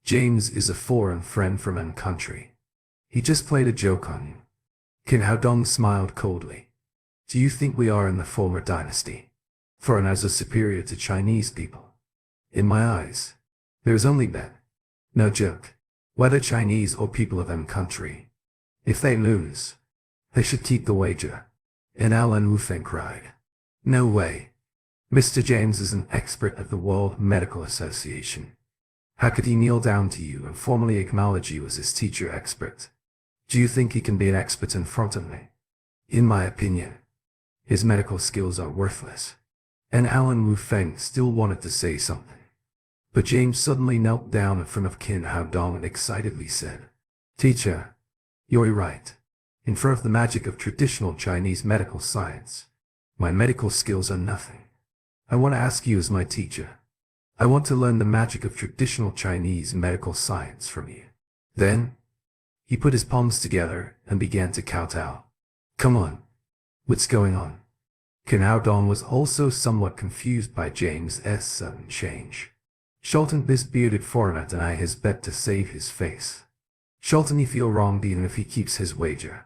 James is a foreign friend from an country. He just played a joke on you." Qin Hao Dong smiled coldly. "Do you think we are in the former dynasty? Foreigners are superior to Chinese people. In my eyes, there is only bet. No joke. Whether Chinese or people of an country. If they lose, they should keep the wager." And Alan Wu Feng cried, "No way. Mr. James is an expert of the World Medical Association. How could he kneel down to you and formally acknowledge you as his teacher expert? Do you think he can be an expert in front of me? In my opinion, his medical skills are worthless." And Alan Wu Feng still wanted to say something, but James suddenly knelt down in front of Qin Hao Dong and excitedly said, "Teacher, you're right. In front of the magic of traditional Chinese medical science, my medical skills are nothing. I want to ask you as my teacher. I want to learn the magic of traditional Chinese medical science from you." Then, he put his palms together and began to kowtow. "Come on. What's going on?" Qin Hao Dong was also somewhat confused by James's sudden change. Shouldn't this bearded foreigner deny his bet to save his face? Shouldn't he feel wronged even if he keeps his wager?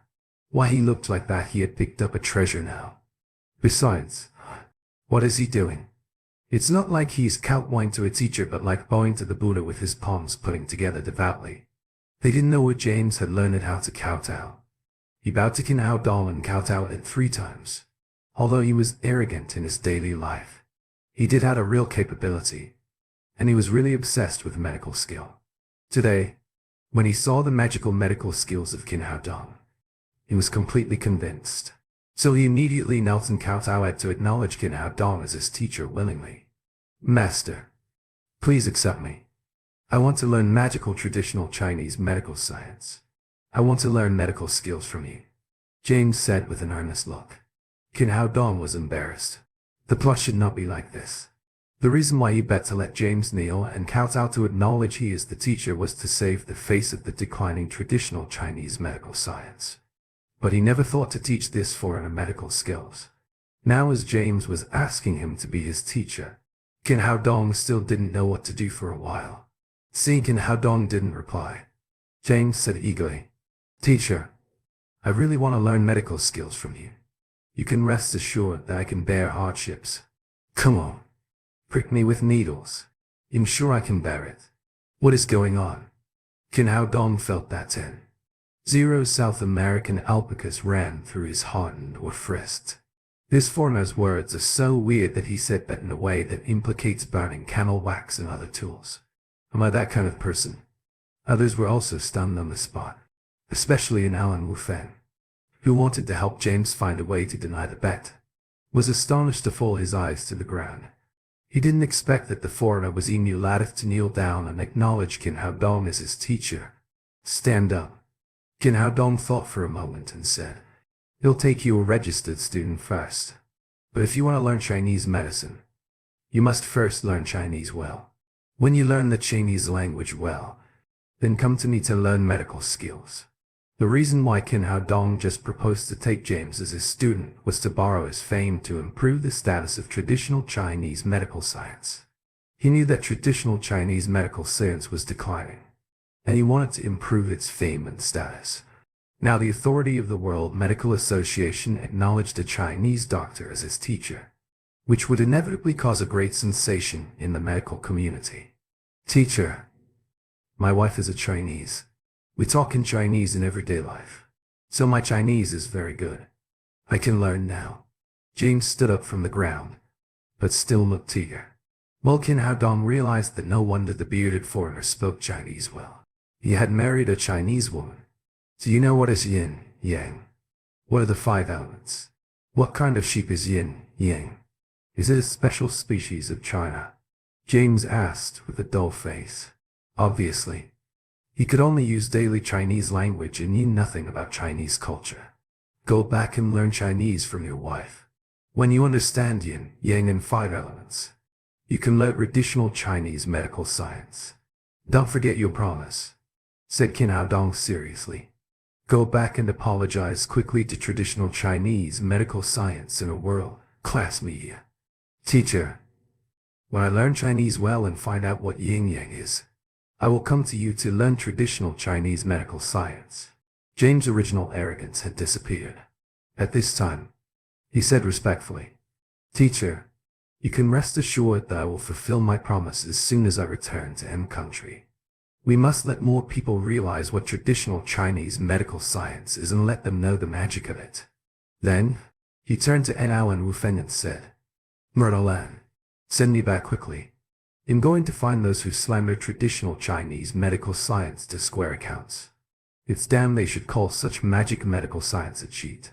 Why, he looked like that he had picked up a treasure now. Besides, what is he doing? It's not like he's kowtowing to a teacher, but like bowing to the Buddha with his palms putting together devoutly. They didn't know where James had learned how to kowtow. He bowed to Qin Hao Dong and kowtowed it 3 times. Although he was arrogant in his daily life, he did have a real capability, and he was really obsessed with medical skill. Today, when he saw the magical medical skills of Qin Hao Dong, he was completely convinced. So he immediately knelt and kowtowed to acknowledge Qin Hao Dong as his teacher willingly. "Master, please accept me. I want to learn magical traditional Chinese medical science. I want to learn medical skills from you," James said with an earnest look. Qin Hao Dong was embarrassed. The plot should not be like this. The reason why he bet to let James kneel and kowtow to acknowledge he is the teacher was to save the face of the declining traditional Chinese medical science. But he never thought to teach this foreigner medical skills. Now as James was asking him to be his teacher, Qin Hao Dong still didn't know what to do for a while. Seeing Qin Hao Dong didn't reply, James said eagerly, "Teacher, I really want to learn medical skills from you. You can rest assured that I can bear hardships. Come on. Prick me with needles. I'm sure I can bear it. What is going on?" Qin Hao Dong felt that 10 South American alpacas ran through his heart and were frisked. This foreigner's words are so weird that he said that in a way that implicates burning camel wax and other tools. Am I that kind of person? Others were also stunned on the spot, especially in Alan Wufen, who wanted to help James find a way to deny the bet, was astonished to fall his eyes to the ground. He didn't expect that the foreigner was elated to kneel down and acknowledge Qin Hao Dong as his teacher. Stand up. Qin Hao Dong thought for a moment and said, "He'll take you a registered student first. But if you want to learn Chinese medicine, you must first learn Chinese well. When you learn the Chinese language well, then come to me to learn medical skills." The reason why Qin Hao Dong just proposed to take James as his student was to borrow his fame to improve the status of traditional Chinese medical science. He knew that traditional Chinese medical science was declining, and he wanted to improve its fame and status. Now the authority of the World Medical Association acknowledged a Chinese doctor as his teacher, which would inevitably cause a great sensation in the medical community. "Teacher, my wife is a Chinese. We talk in Chinese in everyday life, so my Chinese is very good. I can learn now." James stood up from the ground, but still looked eager. Qin Hao Dong realized that no wonder the bearded foreigner spoke Chinese well. He had married a Chinese woman. "Do you know what is yin, yang? What are the 5 elements? What kind of sheep is yin, yang? Is it a special species of China?" James asked with a dull face. Obviously, he could only use daily Chinese language and knew nothing about Chinese culture. "Go back and learn Chinese from your wife. When you understand yin, yang and 5 elements, you can learn traditional Chinese medical science. Don't forget your promise," said Qin Hao Dong seriously. "Go back and apologize quickly to traditional Chinese medical science in a world-class media. Teacher, when I learn Chinese well and find out what yin-yang is, I will come to you to learn traditional Chinese medical science." James' original arrogance had disappeared. At this time, he said respectfully, "Teacher, you can rest assured that I will fulfill my promise as soon as I return to M country. We must let more people realize what traditional Chinese medical science is and let them know the magic of it." Then, he turned to Alan Wufen and said, "Myrtle, send me back quickly. I'm going to find those who slander traditional Chinese medical science to square accounts. It's damn they should call such magic medical science a cheat."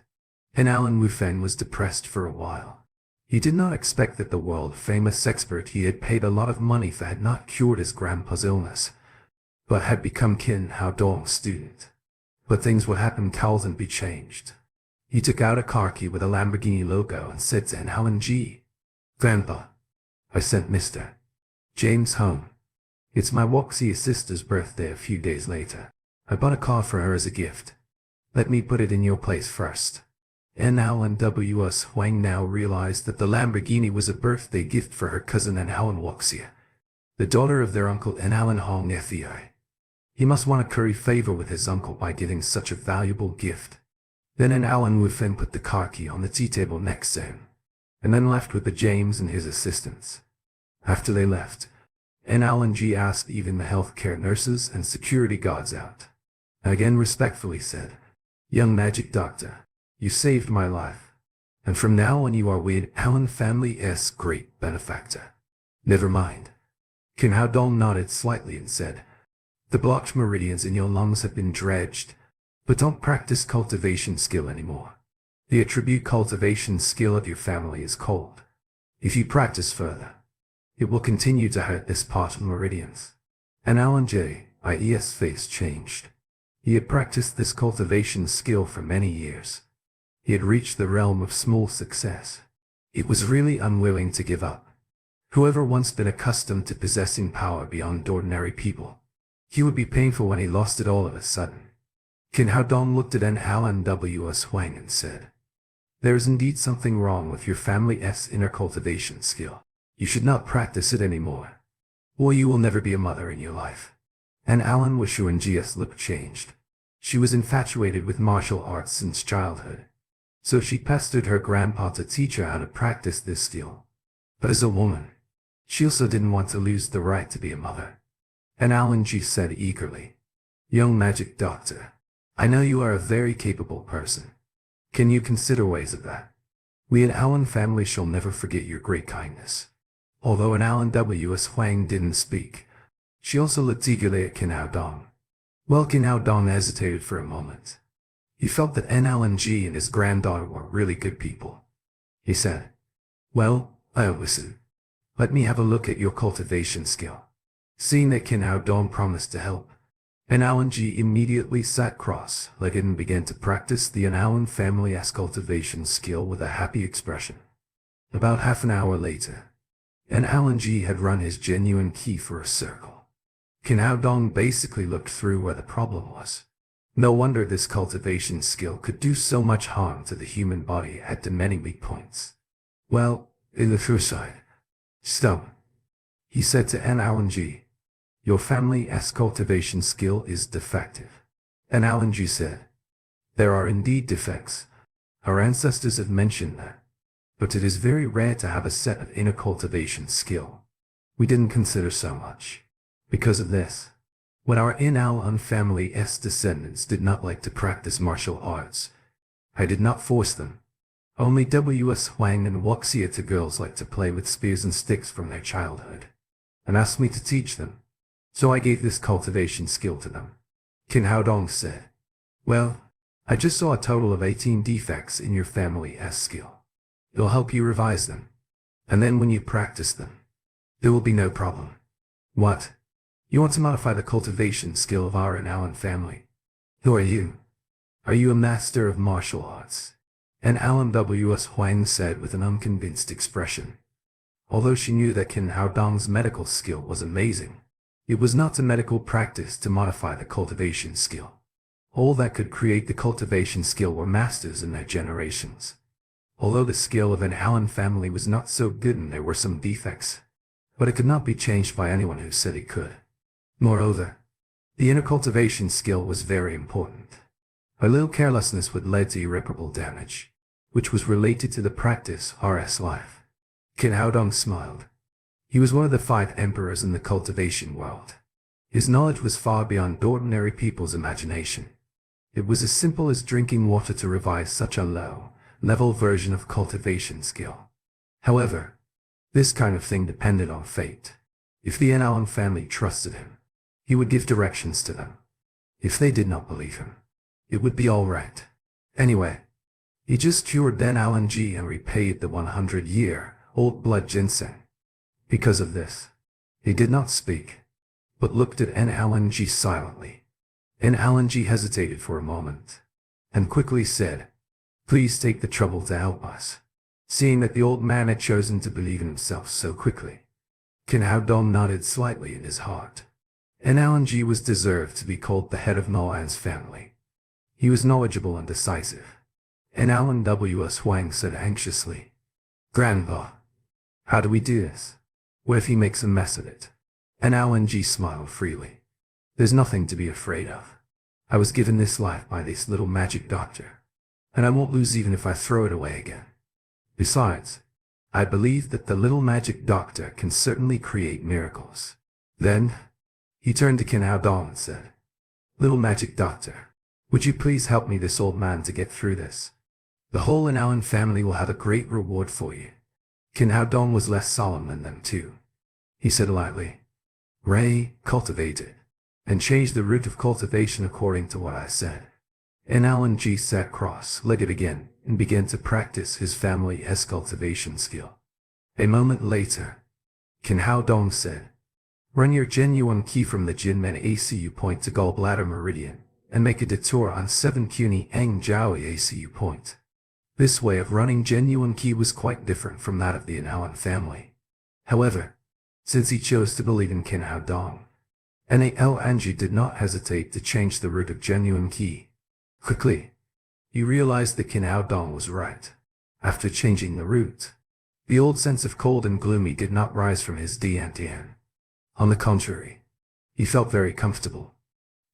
And Alan Wufen was depressed for a while. He did not expect that the world-famous expert he had paid a lot of money for had not cured his grandpa's illness, but had become Qin Hao Dong's student. But things would happen and be changed. He took out a car key with a Lamborghini logo and said to Alan G, "Grandpa, I sent Mr. James home. It's my Woxie sister's birthday a few days later. I bought a car for her as a gift. Let me put it in your place first." And Alan W.S. Huang now realized that the Lamborghini was a birthday gift for her cousin Alan Woxie, the daughter of their uncle Alan Hong Fei. He must want to curry favor with his uncle by giving such a valuable gift. Then Alan Wufen put the car key on the tea table next to him, and then left with the James and his assistants. After they left, Alan G asked even the healthcare nurses and security guards out. Again respectfully said, "Young magic doctor, you saved my life, and from now on you are Weird Allen family's great benefactor." "Never mind." Qin Hao Dong nodded slightly and said, "The blocked meridians in your lungs have been dredged, but don't practice cultivation skill anymore. The attribute cultivation skill of your family is cold. If you practice further, it will continue to hurt this part of meridians." And Alan J.'s face changed. He had practiced this cultivation skill for many years. He had reached the realm of small success. It was really unwilling to give up. Whoever once been accustomed to possessing power beyond ordinary people, he would be painful when he lost it all of a sudden. Qin Hao Dong looked at Alan W.S. Huang and said, "There is indeed something wrong with your family's inner cultivation skill. You should not practice it anymore, or you will never be a mother in your life." And Alan Wishuanjia's lip changed. She was infatuated with martial arts since childhood, so she pestered her grandpa to teach her how to practice this skill. But as a woman, she also didn't want to lose the right to be a mother. And Alan G said eagerly, "Young magic doctor, I know you are a very capable person. Can you consider ways of that?" We in Alan family shall never forget your great kindness. Although an Alan W.S. Huang didn't speak, she also looked eagerly at Kin Hao Dong. Well, Kin Hao Dong hesitated for a moment. He felt that Alan G and his granddaughter were really good people. He said, "Well, I'll listen. Let me have a look at your cultivation skill." Seeing that Kin Hao Dong promised to help, Alan G immediately sat cross-legged and began to practice the Alan family's cultivation skill with a happy expression. About half an hour later, Alan G had run his genuine key for a circle. Kin Hao Dong basically looked through where the problem was. No wonder this cultivation skill could do so much harm to the human body at the many weak points. "Well, in the first side, stone," he said to Alan G. "Your family's cultivation skill is defective." Alan G said, "There are indeed defects. Our ancestors have mentioned that. But it is very rare to have a set of inner cultivation skill. We didn't consider so much. Because of this, when our Alan family's descendants did not like to practice martial arts, I did not force them. Only W.S. Huang and Wuxia girls like to play with spears and sticks from their childhood, and asked me to teach them. So I gave this cultivation skill to them." Kin Hao Dong said, "Well, I just saw a total of 18 defects in your family's skill. It'll help you revise them. And then when you practice them, there will be no problem." "What? You want to modify the cultivation skill of our Alan family? Who are you? Are you a master of martial arts?" Alan W.S. Huang said with an unconvinced expression. Although she knew that Kin Hao Dong's medical skill was amazing, it was not a medical practice to modify the cultivation skill. All that could create the cultivation skill were masters in their generations. Although the skill of an Alan family was not so good and there were some defects, but it could not be changed by anyone who said it could. Moreover, the inner cultivation skill was very important. A little carelessness would lead to irreparable damage, which was related to the practice RS life. Kin Hao Dong smiled. He was one of the 5 emperors in the cultivation world. His knowledge was far beyond ordinary people's imagination. It was as simple as drinking water to revise such a low-level version of cultivation skill. However, this kind of thing depended on fate. If the Alan family trusted him, he would give directions to them. If they did not believe him, it would be all right. Anyway, he just cured Alan G and repaid the 100-year-old blood ginseng. Because of this, he did not speak, but looked at Alan G silently. Alan G hesitated for a moment, and quickly said, "Please take the trouble to help us." Seeing that the old man had chosen to believe in himself so quickly, Kin Hao Dong nodded slightly in his heart. Alan G was deserved to be called the head of Noan's family. He was knowledgeable and decisive. Alan W.S. Huang said anxiously, "Grandpa, how do we do this? What if he makes a mess of it?" Alan G smiled freely. "There's nothing to be afraid of. I was given this life by this little magic doctor, and I won't lose even if I throw it away again. Besides, I believe that the little magic doctor can certainly create miracles." Then, he turned to Kin Hao Dong and said, "Little magic doctor, would you please help me this old man to get through this? The whole Alan family will have a great reward for you." Kin Hao Dong was less solemn than them too. He said lightly, "Ray, cultivate it, and change the route of cultivation according to what I said." Alan G sat cross-legged again and began to practice his family's cultivation skill. A moment later, Kin Hao Dong said, "Run your genuine key from the Jinmen ACU point to Gallbladder Meridian, and make a detour on 7 Cuni Ang Jiaoi ACU point." This way of running genuine key was quite different from that of the Alan family. However, since he chose to believe in Kin Hao Dong, Alan G did not hesitate to change the route of genuine key. Quickly, he realized that Kin Hao Dong was right. After changing the route, the old sense of cold and gloomy did not rise from his Dian. On the contrary, he felt very comfortable.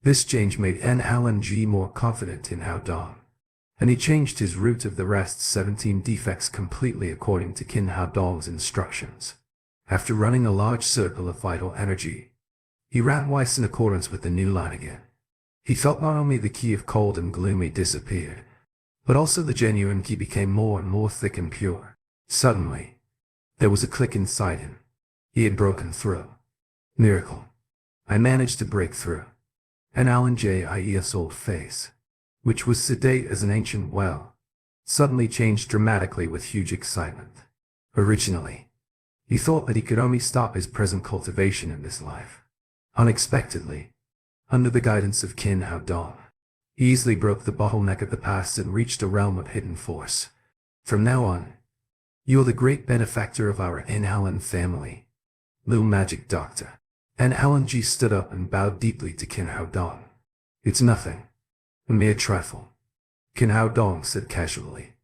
This change made Alan G more confident in Hao Dong, and he changed his route of the rest 17 defects completely according to Kin Hao Dong's instructions. After running a large circle of vital energy, he ran twice in accordance with the new line again. He felt not only the key of cold and gloomy disappeared, But also the genuine key became more and more thick and pure. Suddenly, there was a click inside him. He had broken through. Miracle. I managed to break through. And Alan J.I.E.'s old face, which was sedate as an ancient well, suddenly changed dramatically with huge excitement. Originally, he thought that he could only stop his present cultivation in this life. Unexpectedly, under the guidance of Kin Hao Dong, he easily broke the bottleneck of the past and reached a realm of hidden force. From now on, you're the great benefactor of our N. Allen family, little magic doctor. And Alan G stood up and bowed deeply to Kin Hao Dong. It's nothing. A mere trifle, Kin Hao Dong said casually.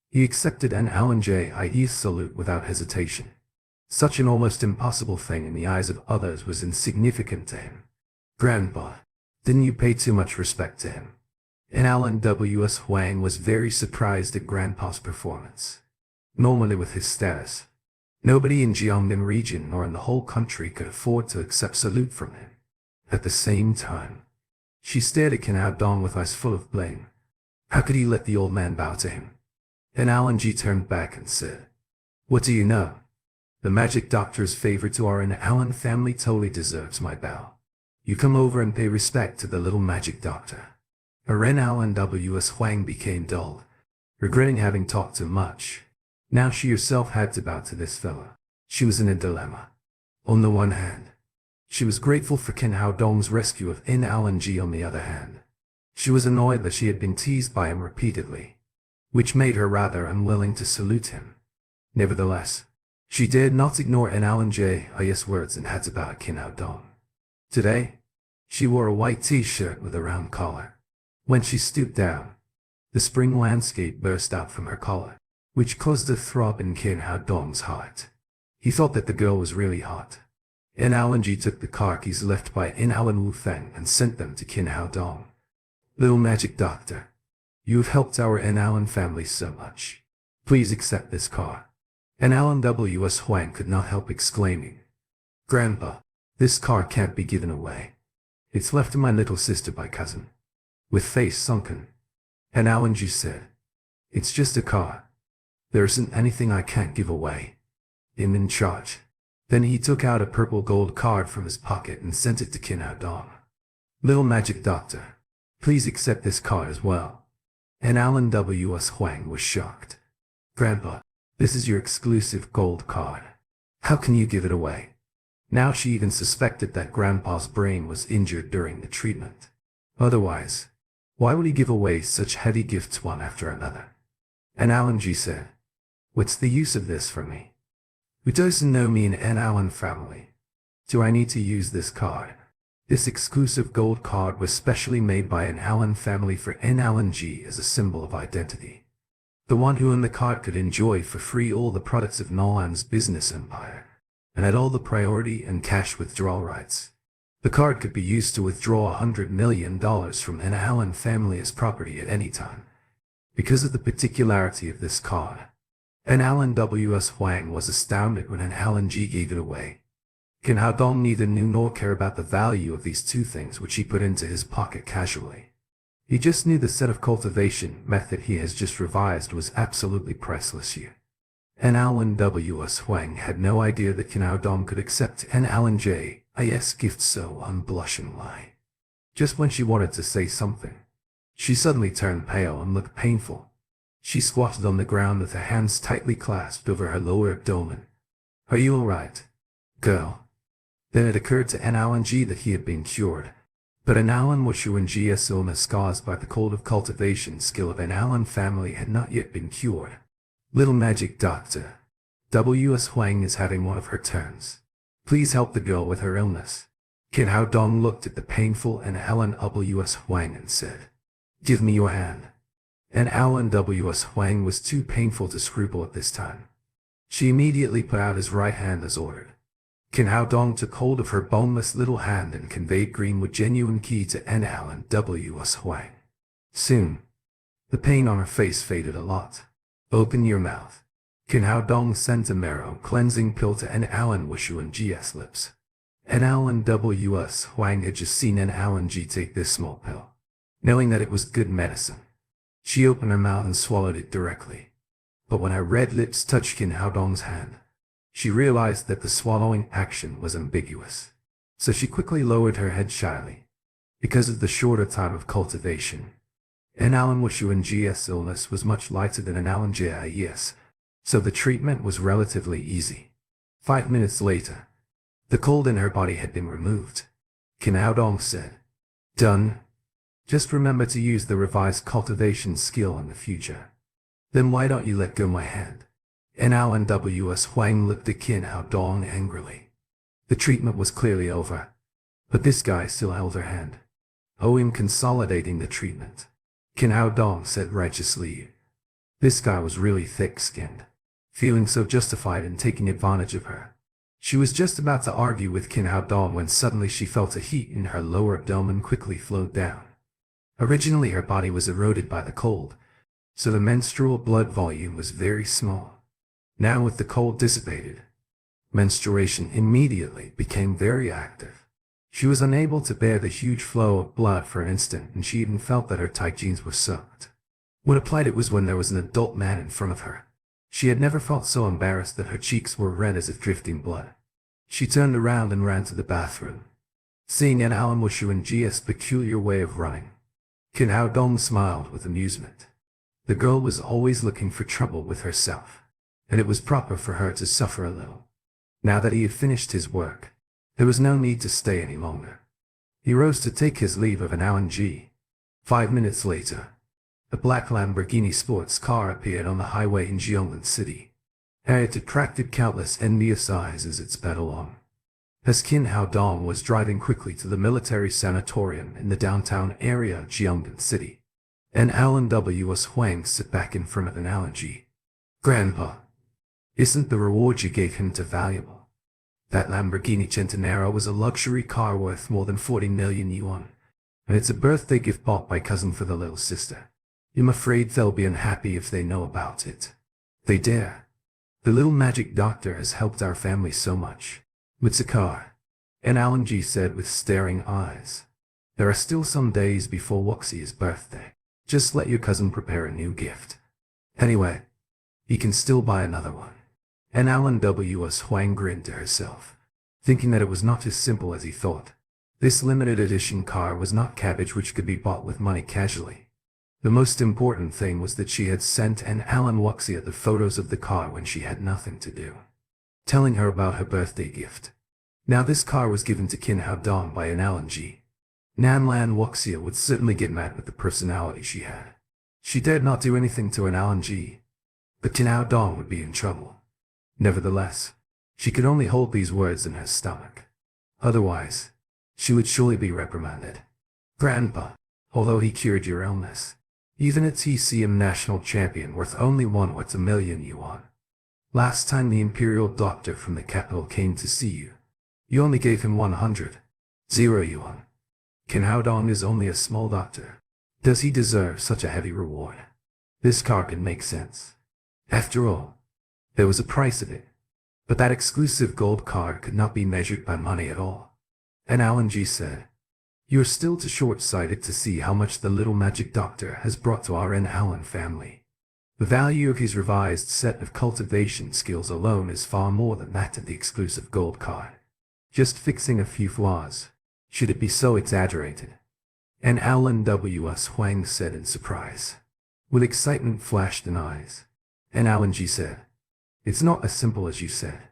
He accepted an Alan J.I.E.'s salute without hesitation. Such an almost impossible thing in the eyes of others was insignificant to him. Grandpa, didn't you pay too much respect to him? And Alan W.S. Huang was very surprised at Grandpa's performance. Normally with his status, nobody in Jiangnan region or in the whole country could afford to accept salute from him. At the same time, she stared at Kin Hao Dong with eyes full of blame. How could he let the old man bow to him? And Alan G turned back and said, What do you know? The magic doctor's favor to our Allen family totally deserves my bow. You come over and pay respect to the little magic doctor. Ren Allen W.S. Huang became dull, regretting having talked too much. Now she herself had to bow to this fellow. She was in a dilemma. On the one hand, she was grateful for Kin Hao Dong's rescue of N. Allen G. On the other hand, she was annoyed that she had been teased by him repeatedly, which made her rather unwilling to salute him. Nevertheless, she dared not ignore N. Allen J.I.'s words and had to bow to Kin Hao Dong. Today, she wore a white t-shirt with a round collar. When she stooped down, the spring landscape burst out from her collar, which caused a throb in Kin Hao Dong's heart. He thought that the girl was really hot. N. Allen G took the car keys left by N. Allen Wu Feng and sent them to Kin Hao Dong. Little magic doctor, you have helped our N. Allen family so much. Please accept this car. N. Allen W.S. Huang could not help exclaiming, Grandpa, this car can't be given away. It's left to my little sister by cousin. With face sunken, N. Allen G said, It's just a car. There isn't anything I can't give away. I'm in charge. Then he took out a purple gold card from his pocket and sent it to Kin Hao Dong. Little magic doctor, please accept this card as well. And Allen W.S. Huang was shocked. Grandpa, this is your exclusive gold card. How can you give it away? Now she even suspected that Grandpa's brain was injured during the treatment. Otherwise, why would he give away such heavy gifts one after another? And Allen G said, What's the use of this for me? Who doesn't know me in N. Allen family? Do I need to use this card? This exclusive gold card was specially made by N. Allen family for N. Allen G as a symbol of identity. The one who owned the card could enjoy for free all the products of Nolan's business empire, and had all the priority and cash withdrawal rights. The card could be used to withdraw $100 million from N. Allen family as property at any time. Because of the particularity of this card, N. Allen W.S. Huang was astounded when N. Allen G gave it away. Kin Hao Dong neither knew nor cared about the value of these two things which he put into his pocket casually. He just knew the set of cultivation method he has just revised was absolutely priceless here. N. Allen W.S. Huang had no idea that Kin Hao Dong could accept N. Allen J.I.'s gift so unblushingly. Just when she wanted to say something, she suddenly turned pale and looked painful. She squatted on the ground with her hands tightly clasped over her lower abdomen. Are you all right, girl? Then it occurred to N. Allen G that he had been cured. But N. Allen Wushu and G.S. illness caused by the cold of cultivation skill of N. Allen family had not yet been cured. Little magic doctor, W.S. Huang is having one of her turns. Please help the girl with her illness. Kin Hao Dong looked at the painful N. Allen W.S. Huang and said, Give me your hand. And Allen W.S. Huang was too painful to scruple at this time. She immediately put out his right hand as ordered. Kin Hao Dong took hold of her boneless little hand and conveyed Greenwood genuine key to N. Allen W.S. Huang. Soon, the pain on her face faded a lot. Open your mouth. Kin Hao Dong sent a marrow cleansing pill to N. Allen Wushu and G.S. lips. N. Allen W.S. Huang had just seen N. Allen G take this small pill. Knowing that it was good medicine, She opened her mouth and swallowed it directly. But when her red lips touched Qin Haodong's hand, she realized that the swallowing action was ambiguous. So she quickly lowered her head shyly. Because of the shorter time of cultivation, an Alan Wushuang's illness was much lighter than an Alan Jie's, so the treatment was relatively easy. 5 minutes later, the cold in her body had been removed. Qin Haodong said, "Done. Just remember to use the revised cultivation skill in the future. Then why don't you let go my hand?" And Alan W.S. Huang looked at Qin Haodong angrily. The treatment was clearly over, but this guy still held her hand. "Oh, I'm consolidating the treatment," Qin Haodong said righteously. This guy was really thick-skinned, feeling so justified in taking advantage of her. She was just about to argue with Qin Haodong when suddenly she felt a heat in her lower abdomen quickly flowed down. Originally her body was eroded by the cold, so the menstrual blood volume was very small. Now with the cold dissipated, menstruation immediately became very active. She was unable to bear the huge flow of blood for an instant, and she even felt that her tight jeans were soaked. What applied it was when there was an adult man in front of her. She had never felt so embarrassed that her cheeks were red as if drifting blood. She turned around and ran to the bathroom. Seeing an Alan Wushuang's peculiar way of running, Qin Haodong smiled with amusement. The girl was always looking for trouble with herself, and it was proper for her to suffer a little. Now that he had finished his work, there was no need to stay any longer. He rose to take his leave of an Alan G. 5 minutes later, a black Lamborghini sports car appeared on the highway in Jiangnan City. It attracted countless envious eyes as it sped along. As Qin Haodong was driving quickly to the military sanatorium in the downtown area of Jiangnan City, an Alan W.S. Huang sat back in front of an Alan G. "Grandpa, isn't the reward you gave him too valuable? That Lamborghini Centenario was a luxury car worth more than 40 million yuan, and it's a birthday gift bought by cousin for the little sister. I'm afraid they'll be unhappy if they know about it." "They dare. The little magic doctor has helped our family so much." "It's a car," and Alan G said with staring eyes. "There are still some days before Wuxi's birthday. Just let your cousin prepare a new gift. Anyway, he can still buy another one." And Alan W.S. Huang grinned to herself, thinking that it was not as simple as he thought. This limited edition car was not cabbage which could be bought with money casually. The most important thing was that she had sent an Alan Wuxia the photos of the car when she had nothing to do, telling her about her birthday gift. Now this car was given to Qin Haodong by an Alan G. Nanlan Wuxia would certainly get mad with the personality she had. She dared not do anything to an Alan G, but Qin Haodong would be in trouble. Nevertheless, she could only hold these words in her stomach. Otherwise, she would surely be reprimanded. "Grandpa, although he cured your illness, even a TCM national champion worth only 1 million yuan. Last time the imperial doctor from the capital came to see you, you only gave him 100 yuan. Qin Haodong is only a small doctor. Does he deserve such a heavy reward? This car can make sense. After all, there was a price of it, but that exclusive gold card could not be measured by money at all." And Alan G said, "You're still too short-sighted to see how much the little magic doctor has brought to our Allen family. The value of his revised set of cultivation skills alone is far more than that of the exclusive gold card. Just fixing a few flaws. Should it be so exaggerated?" And Alan W.S. Huang said in surprise, with excitement flashed in eyes. And Alan G said, "It's not as simple as you said.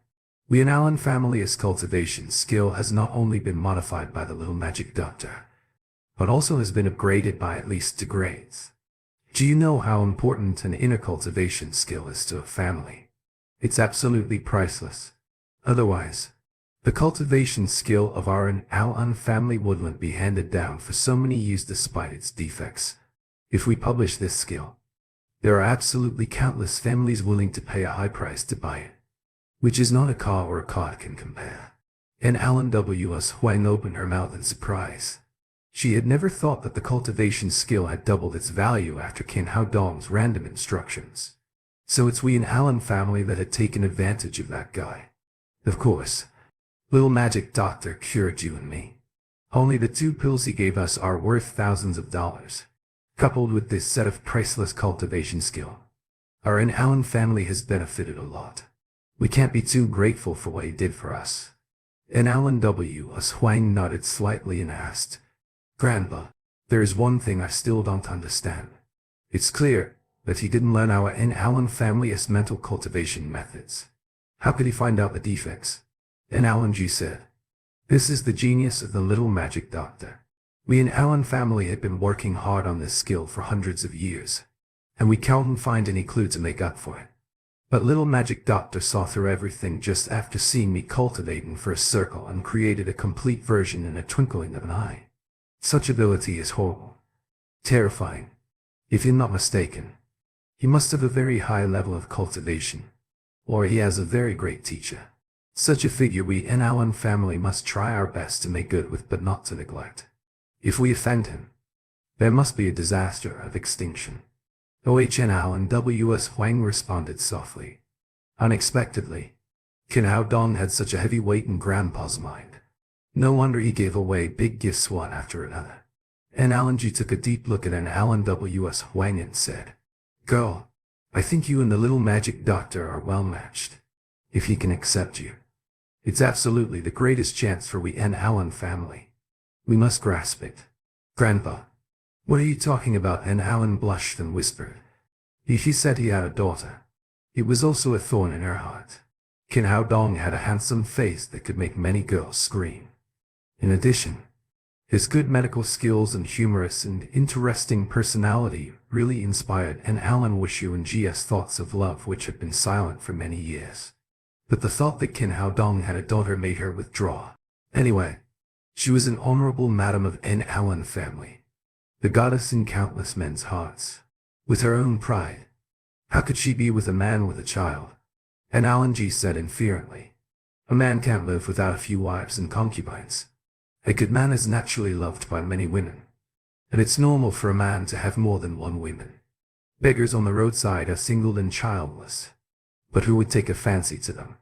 We in Allen family's cultivation skill has not only been modified by the little magic doctor, but also has been upgraded by at least 2 grades. Do you know how important an inner cultivation skill is to a family? It's absolutely priceless. Otherwise, the cultivation skill of our Allen family wouldn't be handed down for so many years despite its defects. If we publish this skill, there are absolutely countless families willing to pay a high price to buy it, which is not a car or a card can compare." And Alan W.S. Huang opened her mouth in surprise. She had never thought that the cultivation skill had doubled its value after Qin Haodong's random instructions. So it's we in Allen family that had taken advantage of that guy. Of course, little magic doctor cured you and me. Only the 2 pills he gave us are worth thousands of dollars. Coupled with this set of priceless cultivation skill, our Allen family has benefited a lot. We can't be too grateful for what he did for us. Allen W.S. Huang nodded slightly and asked, Grandpa, there is one thing I still don't understand. It's clear that he didn't learn our Allen family's mental cultivation methods. How could he find out the defects? Allen G said, This is the genius of the little magic doctor. We in Allen family had been working hard on this skill for hundreds of years, and we couldn't find any clue to make up for it. But little magic doctor saw through everything just after seeing me cultivating for a circle and created a complete version in a twinkling of an eye. Such ability is horrible. Terrifying. If you're not mistaken, he must have a very high level of cultivation, or he has a very great teacher. Such a figure we in Allen family must try our best to make good with but not to neglect. If we offend him, there must be a disaster of extinction. O.H.N. Allen W.S. Huang responded softly. Unexpectedly, Qin Hao Dong had such a heavy weight in Grandpa's mind. No wonder he gave away big gifts one after another. And Allen G took a deep look at an Allen W.S. Huang and said, Girl, I think you and the little magic doctor are well matched. If he can accept you, it's absolutely the greatest chance for we in Allen family. We must grasp it. Grandpa, what are you talking about? And Allen blushed and whispered. He said he had a daughter. It was also a thorn in her heart. Qin Hao Dong had a handsome face that could make many girls scream. In addition, his good medical skills and humorous and interesting personality really inspired an Allen Wishu and G's thoughts of love which had been silent for many years. But the thought that Qin Hao Dong had a daughter made her withdraw. Anyway, she was an honorable madam of an Allen family, the goddess in countless men's hearts. With her own pride, how could she be with a man with a child? And Allen G said inferently, A man can't live without a few wives and concubines. A good man is naturally loved by many women, and it's normal for a man to have more than one woman. Beggars on the roadside are single and childless, but who would take a fancy to them?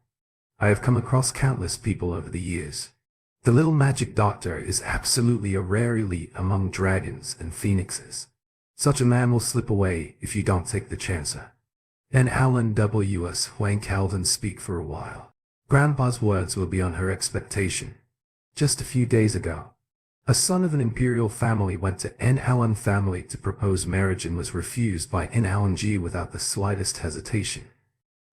I have come across countless people over the years. The little magic doctor is absolutely a rare elite among dragons and phoenixes. Such a man will slip away if you don't take the chance. And Allen W.S. Huang Calvin speak for a while. Grandpa's words were beyond her expectation. Just a few days ago, a son of an imperial family went to N. Allen family to propose marriage and was refused by N. Allen G without the slightest hesitation.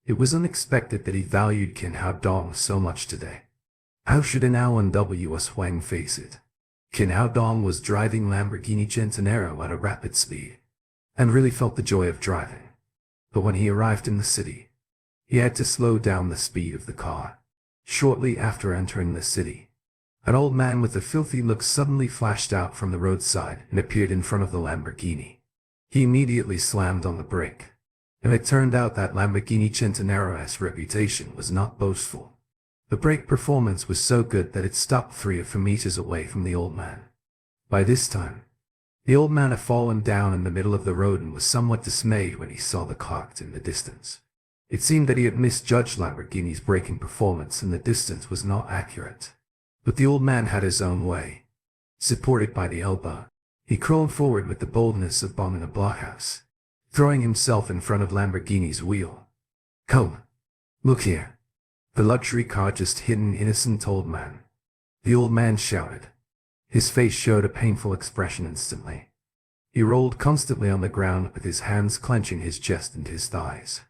It was unexpected that he valued Qin Hao Dong so much today. How should an Allen W.S. Huang face it? Qin Hao Dong was driving Lamborghini Centenaro at a rapid speed, and really felt the joy of driving. But when he arrived in the city, he had to slow down the speed of the car. Shortly after entering the city, an old man with a filthy look suddenly flashed out from the roadside and appeared in front of the Lamborghini. He immediately slammed on the brake, and it turned out that Lamborghini Centenaro's reputation was not boastful. The brake performance was so good that it stopped 3 or 4 meters away from the old man. By this time, the old man had fallen down in the middle of the road and was somewhat dismayed when he saw the cart in the distance. It seemed that he had misjudged Lamborghini's braking performance and the distance was not accurate. But the old man had his own way. Supported by the elbow, he crawled forward with the boldness of bombing a blockhouse, throwing himself in front of Lamborghini's wheel. Come, look here. The luxury car just hit an innocent old man. The old man shouted. His face showed a painful expression instantly. He rolled constantly on the ground with his hands clenching his chest and his thighs.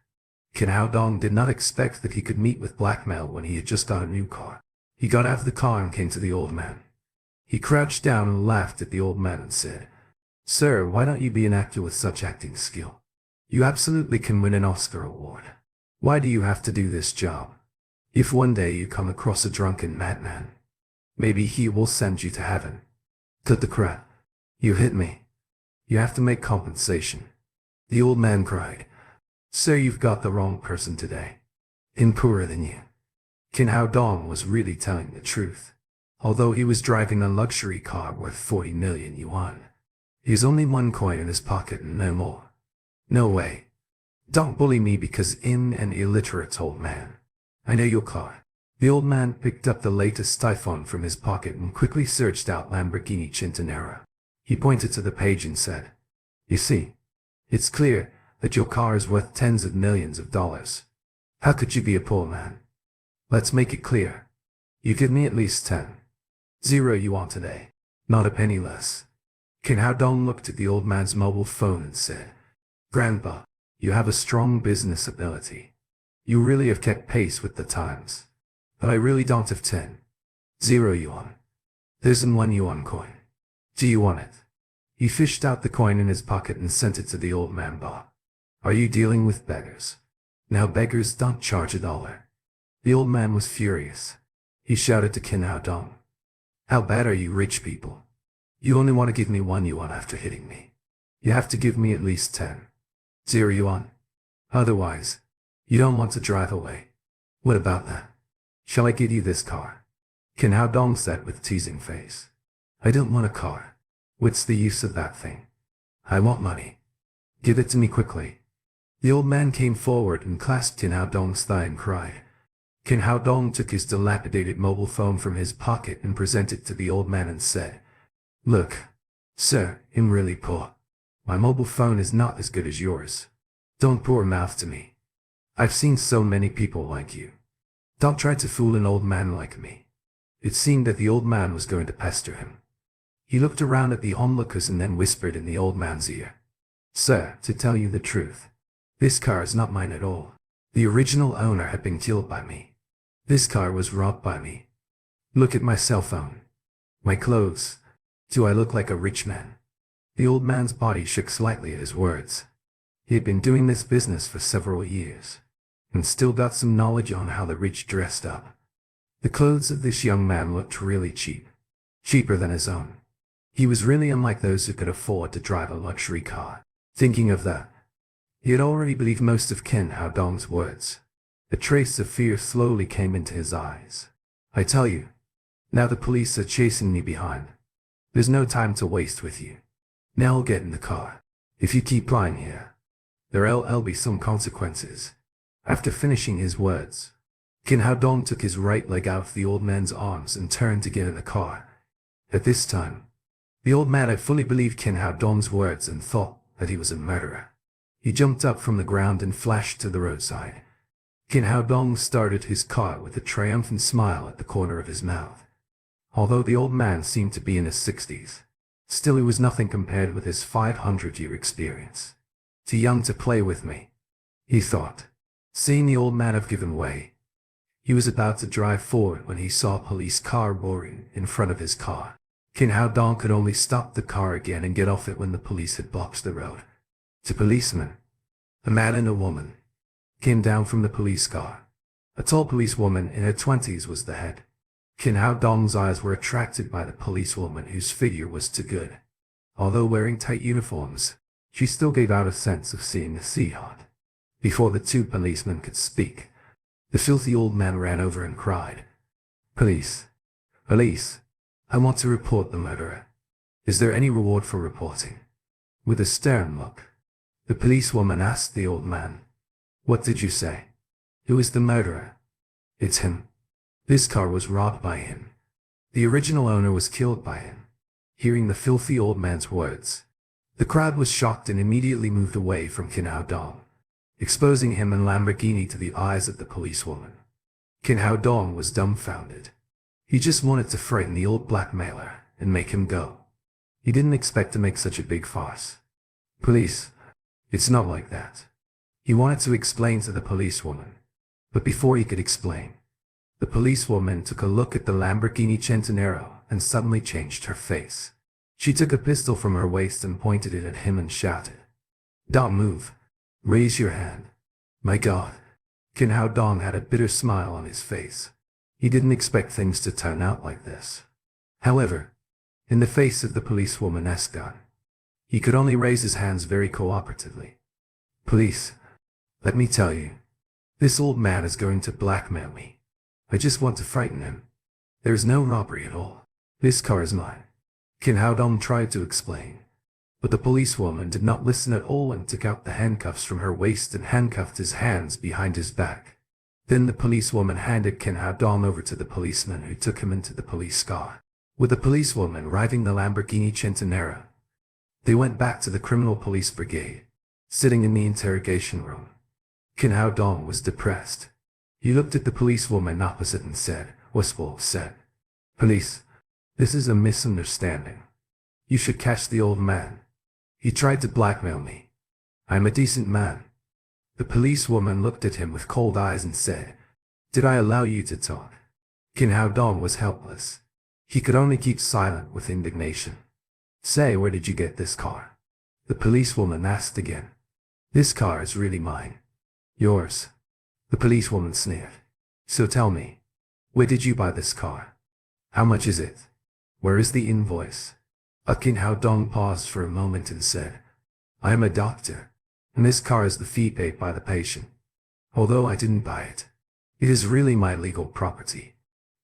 Qin Hao Dong did not expect that he could meet with blackmail when he had just got a new car. He got out of the car and came to the old man. He crouched down and laughed at the old man and said, Sir, why don't you be an actor with such acting skill? You absolutely can win an Oscar award. Why do you have to do this job? If one day you come across a drunken madman, maybe he will send you to heaven. Cut the crap. You hit me. You have to make compensation. The old man cried, Sir, you've got the wrong person today. I'm poorer than you. Qin Hao Dong was really telling the truth. Although he was driving a luxury car worth 40 million yuan, he has only 1 coin in his pocket and no more. No way. Don't bully me because I'm an illiterate old man. I know your car. The old man picked up the latest iPhone from his pocket and quickly searched out Lamborghini Centenaro. He pointed to the page and said, You see, it's clear that your car is worth tens of millions of dollars. How could you be a poor man? Let's make it clear. You give me at least 10,000 yuan today, not a penny less. Kin Hao Dong looked at the old man's mobile phone and said, Grandpa, you have a strong business ability. You really have kept pace with the times. But I really don't have 10,000 yuan. There's an 1 yuan coin. Do you want it? He fished out the coin in his pocket and sent it to the old man. Bah. Are you dealing with beggars? Now beggars don't charge $1. The old man was furious. He shouted to Kin Hao Dong. How bad are you rich people? You only want to give me 1 yuan after hitting me. You have to give me at least 10,000 yuan. Otherwise, you don't want to drive away. What about that? Shall I give you this car? Kin Hao Dong said with teasing face. I don't want a car. What's the use of that thing? I want money. Give it to me quickly. The old man came forward and clasped Kin Hao Dong's thigh and cried. Kin Hao Dong took his dilapidated mobile phone from his pocket and presented it to the old man and said, Look, sir, I'm really poor. My mobile phone is not as good as yours. Don't pour mouth to me. I've seen so many people like you. Don't try to fool an old man like me. It seemed that the old man was going to pester him. He looked around at the onlookers and then whispered in the old man's ear. Sir, to tell you the truth, this car is not mine at all. The original owner had been killed by me. This car was robbed by me. Look at my cell phone. My clothes. Do I look like a rich man? The old man's body shook slightly at his words. He had been doing this business for several years, and still got some knowledge on how the rich dressed up. The clothes of this young man looked really cheap. Cheaper than his own. He was really unlike those who could afford to drive a luxury car. Thinking of that, he had already believed most of Kin Hao Dong's words. A trace of fear slowly came into his eyes. I tell you, now the police are chasing me behind. There's no time to waste with you. Now I'll get in the car. If you keep lying here, there'll be some consequences. After finishing his words, Kin Hao Dong took his right leg out of the old man's arms and turned to get in the car. At this time, the old man had fully believed Kin Hao Dong's words and thought that he was a murderer. He jumped up from the ground and flashed to the roadside. Kin Hao Dong started his car with a triumphant smile at the corner of his mouth. Although the old man seemed to be in his 60s, still he was nothing compared with his 500-year experience. Too young to play with me, he thought. Seeing the old man have given way, he was about to drive forward when he saw a police car roaring in front of his car. Kin Hao Dong could only stop the car again and get off it when the police had blocked the road. Two policemen, a man and a woman, came down from the police car. A tall policewoman in her 20s was the head. Kin Hao Dong's eyes were attracted by the policewoman whose figure was too good. Although wearing tight uniforms, she still gave out a sense of seeing the sea hot. Before the two policemen could speak, the filthy old man ran over and cried, Police! Police! I want to report the murderer. Is there any reward for reporting? With a stern look, the policewoman asked the old man, What did you say? Who is the murderer? It's him. This car was robbed by him. The original owner was killed by him. Hearing the filthy old man's words, the crowd was shocked and immediately moved away from Kin Hao Dong, exposing him and Lamborghini to the eyes of the policewoman. Kin Hao Dong was dumbfounded. He just wanted to frighten the old blackmailer and make him go. He didn't expect to make such a big fuss. Police, it's not like that. He wanted to explain to the policewoman, but before he could explain, the policewoman took a look at the Lamborghini Centenario and suddenly changed her face. She took a pistol from her waist and pointed it at him and shouted, Don't move. Raise your hand. My God. Kin Hao Dong had a bitter smile on his face. He didn't expect things to turn out like this. However, in the face of the policewoman's gun, he could only raise his hands very cooperatively. Police, let me tell you, this old man is going to blackmail me. I just want to frighten him. There is no robbery at all. This car is mine. Kin Hao Dong tried to explain, but the policewoman did not listen at all and took out the handcuffs from her waist and handcuffed his hands behind his back. Then the policewoman handed Kin Hao Dong over to the policeman who took him into the police car. With the policewoman driving the Lamborghini Centenario, They went back to the criminal police brigade. Sitting in the interrogation room, Kin Hao Dong was depressed. He looked at the policewoman opposite and said, "Police, this is a misunderstanding. You should catch the old man. He tried to blackmail me. I'm a decent man." The policewoman looked at him with cold eyes and said, "Did I allow you to talk?" Kin Hao Dong was helpless. He could only keep silent with indignation. "Say, where did you get this car?" The policewoman asked again. "This car is really mine." "Yours?" The policewoman sneered. "So tell me, where did you buy this car? How much is it? Where is the invoice?" Kin Hao Dong paused for a moment and said, "I am a doctor, and this car is the fee paid by the patient. Although I didn't buy it, it is really my legal property.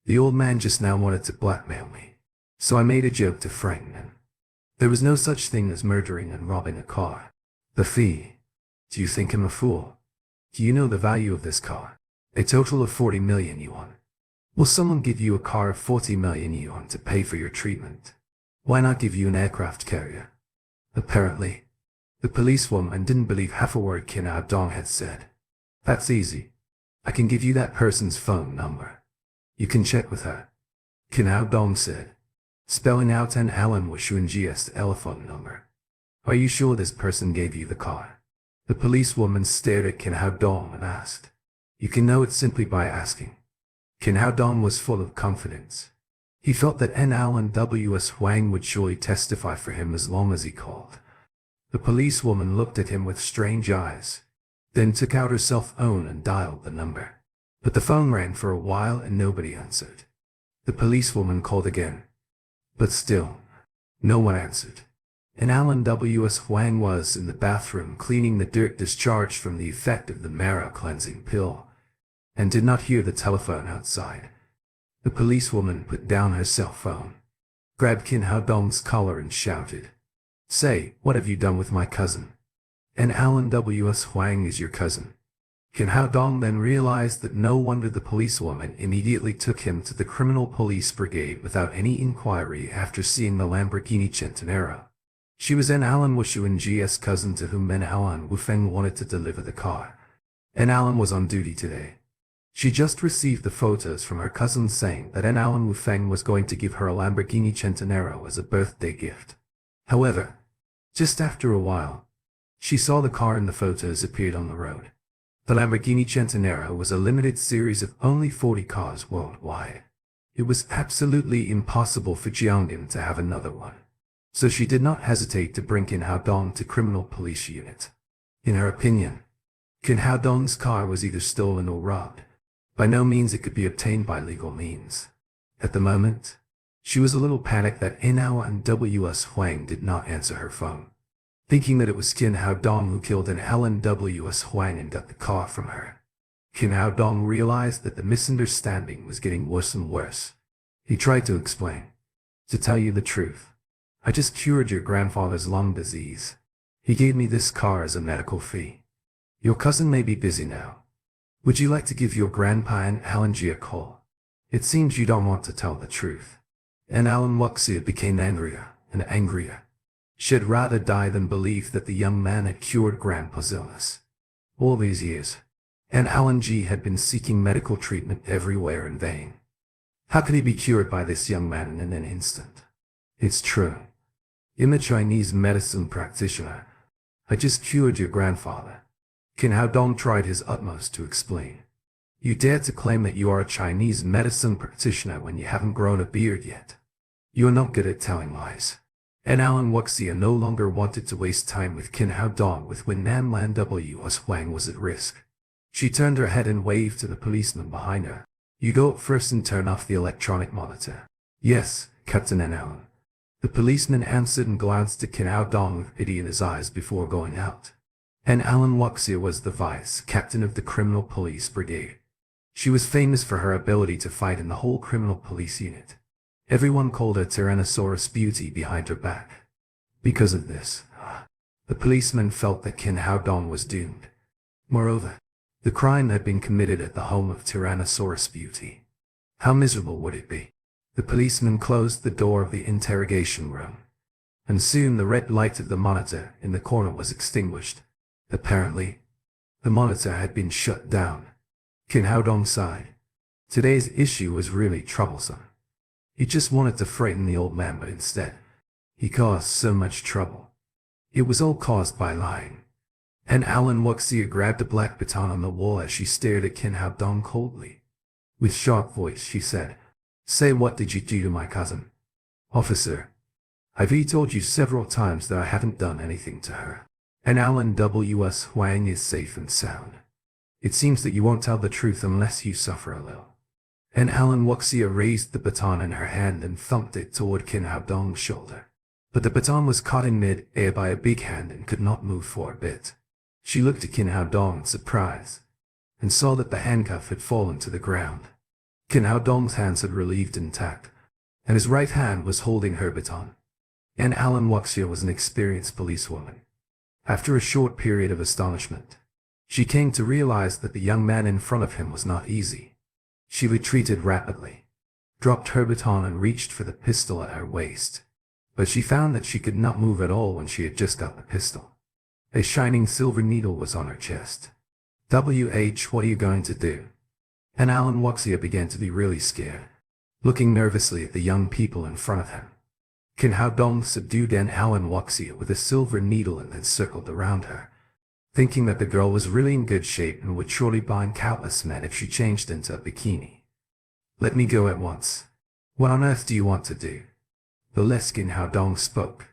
The old man just now wanted to blackmail me, so I made a joke to frighten him. There was no such thing as murdering and robbing a car. The fee? Do you think I'm a fool? Do you know the value of this car? A total of 40 million yuan. Will someone give you a car of 40 million yuan to pay for your treatment? Why not give you an aircraft carrier?" Apparently, the policewoman didn't believe half a word Kin Hao Dong had said. "That's easy. I can give you that person's phone number. You can check with her," Kin Hao Dong said, spelling out an Alan Wishuanji's telephone number. "Are you sure this person gave you the car?" The policewoman stared at Kin Hao Dong and asked. "You can know it simply by asking." Kin Hao Dong was full of confidence. He felt that Alan W.S. Huang would surely testify for him as long as he called. The policewoman looked at him with strange eyes, then took out her cell phone and dialed the number. But the phone rang for a while and nobody answered. The policewoman called again, but still, no one answered. Alan W.S. Huang was in the bathroom cleaning the dirt discharged from the effect of the Mara cleansing pill, and did not hear the telephone outside. The policewoman put down her cell phone, grabbed Kin Hao Dong's collar and shouted, "Say, what have you done with my cousin?" Alan W.S. Huang is your cousin." Kin Hao Dong then realized that no wonder the policewoman immediately took him to the criminal police brigade without any inquiry after seeing the Lamborghini Centenaro. She was Alan Wishuanji's cousin to whom Alan Wufeng wanted to deliver the car. Alan was on duty today. She just received the photos from her cousin saying that Alan Wufeng was going to give her a Lamborghini Centenaro as a birthday gift. However, just after a while, she saw the car in the photos appeared on the road. The Lamborghini Centenaro was a limited series of only 40 cars worldwide. It was absolutely impossible for Jiangdim to have another one. So she did not hesitate to bring Kin Hao Dong to criminal police unit. In her opinion, Kin Hao Dong's car was either stolen or robbed. By no means it could be obtained by legal means. At the moment, she was a little panicked that Alan W.S. Huang did not answer her phone. Thinking that it was Kin Hao Dong who killed Alan W.S. Huang and got the car from her, Kin Hao Dong realized that the misunderstanding was getting worse and worse. He tried to explain. "To tell you the truth, I just cured your grandfather's lung disease. He gave me this car as a medical fee. Your cousin may be busy now. Would you like to give your grandpa and Alan G a call? It seems you don't want to tell the truth." And Alan Wuxia became angrier and angrier. She had rather die than believe that the young man had cured grandpa's illness. All these years, and Alan G had been seeking medical treatment everywhere in vain. How could he be cured by this young man in an instant? "It's true. I'm a Chinese medicine practitioner. I just cured your grandfather." Kin Hao Dong tried his utmost to explain. "You dare to claim that you are a Chinese medicine practitioner when you haven't grown a beard yet. You are not good at telling lies." And Alan Wuxia no longer wanted to waste time with Kin Hao Dong when Alan W.S. Huang was at risk. She turned her head and waved to the policeman behind her. "You go up first and turn off the electronic monitor." "Yes, Captain Alan." The policeman answered and glanced at Kin Hao Dong with pity in his eyes before going out. And Alan Wuxia was the vice captain of the criminal police brigade. She was famous for her ability to fight in the whole criminal police unit. Everyone called her Tyrannosaurus Beauty behind her back. Because of this, the policeman felt that Kin Hao Dong was doomed. Moreover, the crime had been committed at the home of Tyrannosaurus Beauty. How miserable would it be? The policeman closed the door of the interrogation room. and soon the red light of the monitor in the corner was extinguished. Apparently, the monitor had been shut down. Kim Hao-dong sighed. Today's issue was really troublesome. He just wanted to frighten the old man, but instead, he caused so much trouble. It was all caused by lying. And Alan Wuxia grabbed a black baton on the wall as she stared at Kim Hao-dong coldly. With sharp voice, she said, "Say, what did you do to my cousin?" "Officer, I've told you several times that I haven't done anything to her. And Alan W.S. Huang is safe and sound. It seems that you won't tell the truth unless you suffer a little." And Alan Wuxia raised the baton in her hand and thumped it toward Kim Hao-dong's shoulder. But the baton was caught in mid-air by a big hand and could not move for a bit. She looked at Kim Hao-dong in surprise, and saw that the handcuff had fallen to the ground. Kim Hao-dong's hands had relieved intact, and his right hand was holding her baton. And Alan Wuxia was an experienced policewoman. After a short period of astonishment, she came to realize that the young man in front of him was not easy. She retreated rapidly, dropped her baton and reached for the pistol at her waist. But she found that she could not move at all when she had just got the pistol. A shining silver needle was on her chest. "What are you going to do?" And Alan Wuxia began to be really scared, looking nervously at the young people in front of him. Kim Hao-dong subdued Alan Wuxia with a silver needle and then circled around her, thinking that the girl was really in good shape and would surely bind countless men if she changed into a bikini. "Let me go at once. What on earth do you want to do?" The less Kim Hao-dong spoke,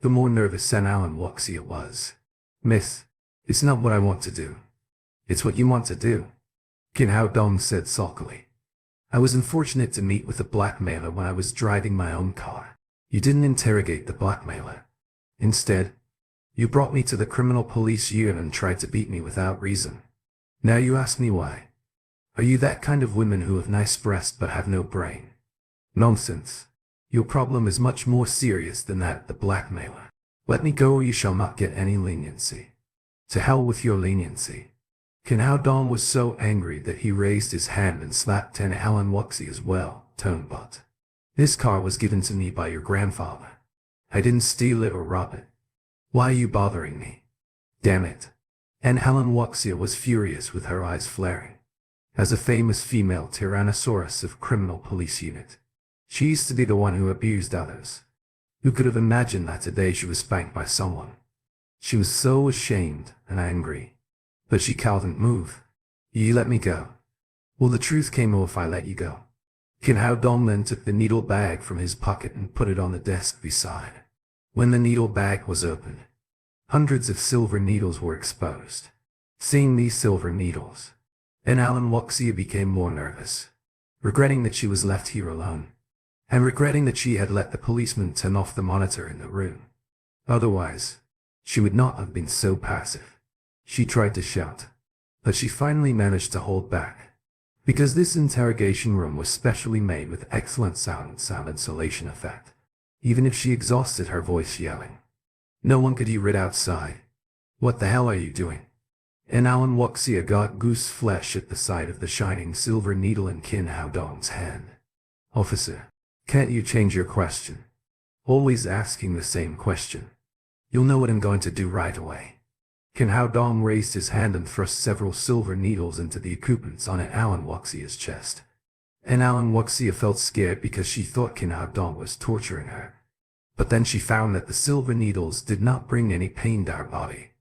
the more nervous Alan Wuxia was. "Miss, it's not what I want to do. It's what you want to do," Kim Hao-dong said sulkily. "I was unfortunate to meet with a blackmailer when I was driving my own car. You didn't interrogate the blackmailer. Instead, you brought me to the criminal police unit and tried to beat me without reason. Now you ask me why. Are you that kind of women who have nice breasts but have no brain? Nonsense. Your problem is much more serious than that, the blackmailer. Let me go or you shall not get any leniency." "To hell with your leniency." Kim Hao-dong was so angry that he raised his hand and slapped Alan Wuxia's well-toned butt. "This car was given to me by your grandfather. I didn't steal it or rob it. Why are you bothering me? Damn it." And Alan Wuxia was furious with her eyes flaring. As a famous female tyrannosaurus of criminal police unit, she used to be the one who abused others. Who could have imagined that today she was spanked by someone? She was so ashamed and angry, but she couldn't move. "You let me go." "Well, the truth came out if I let you go." Kim Hao-dong then took the needle bag from his pocket and put it on the desk beside. When the needle bag was opened, hundreds of silver needles were exposed. Seeing these silver needles, Alan Wuxia became more nervous, regretting that she was left here alone, and regretting that she had let the policeman turn off the monitor in the room. Otherwise, she would not have been so passive. She tried to shout, but she finally managed to hold back, because this interrogation room was specially made with excellent sound insulation effect. Even if she exhausted her voice yelling, no one could hear it outside. "What the hell are you doing?" And Alan Wuxia got goose flesh at the sight of the shining silver needle in Kim Hao-dong's hand. "Officer, can't you change your question? Always asking the same question. You'll know what I'm going to do right away." Kim Hao-dong raised his hand and thrust several silver needles into the occupants on Alan Wuxia's chest. And Alan Wuxia felt scared because she thought Kim Hao-dong was torturing her. But then she found that the silver needles did not bring any pain to her body.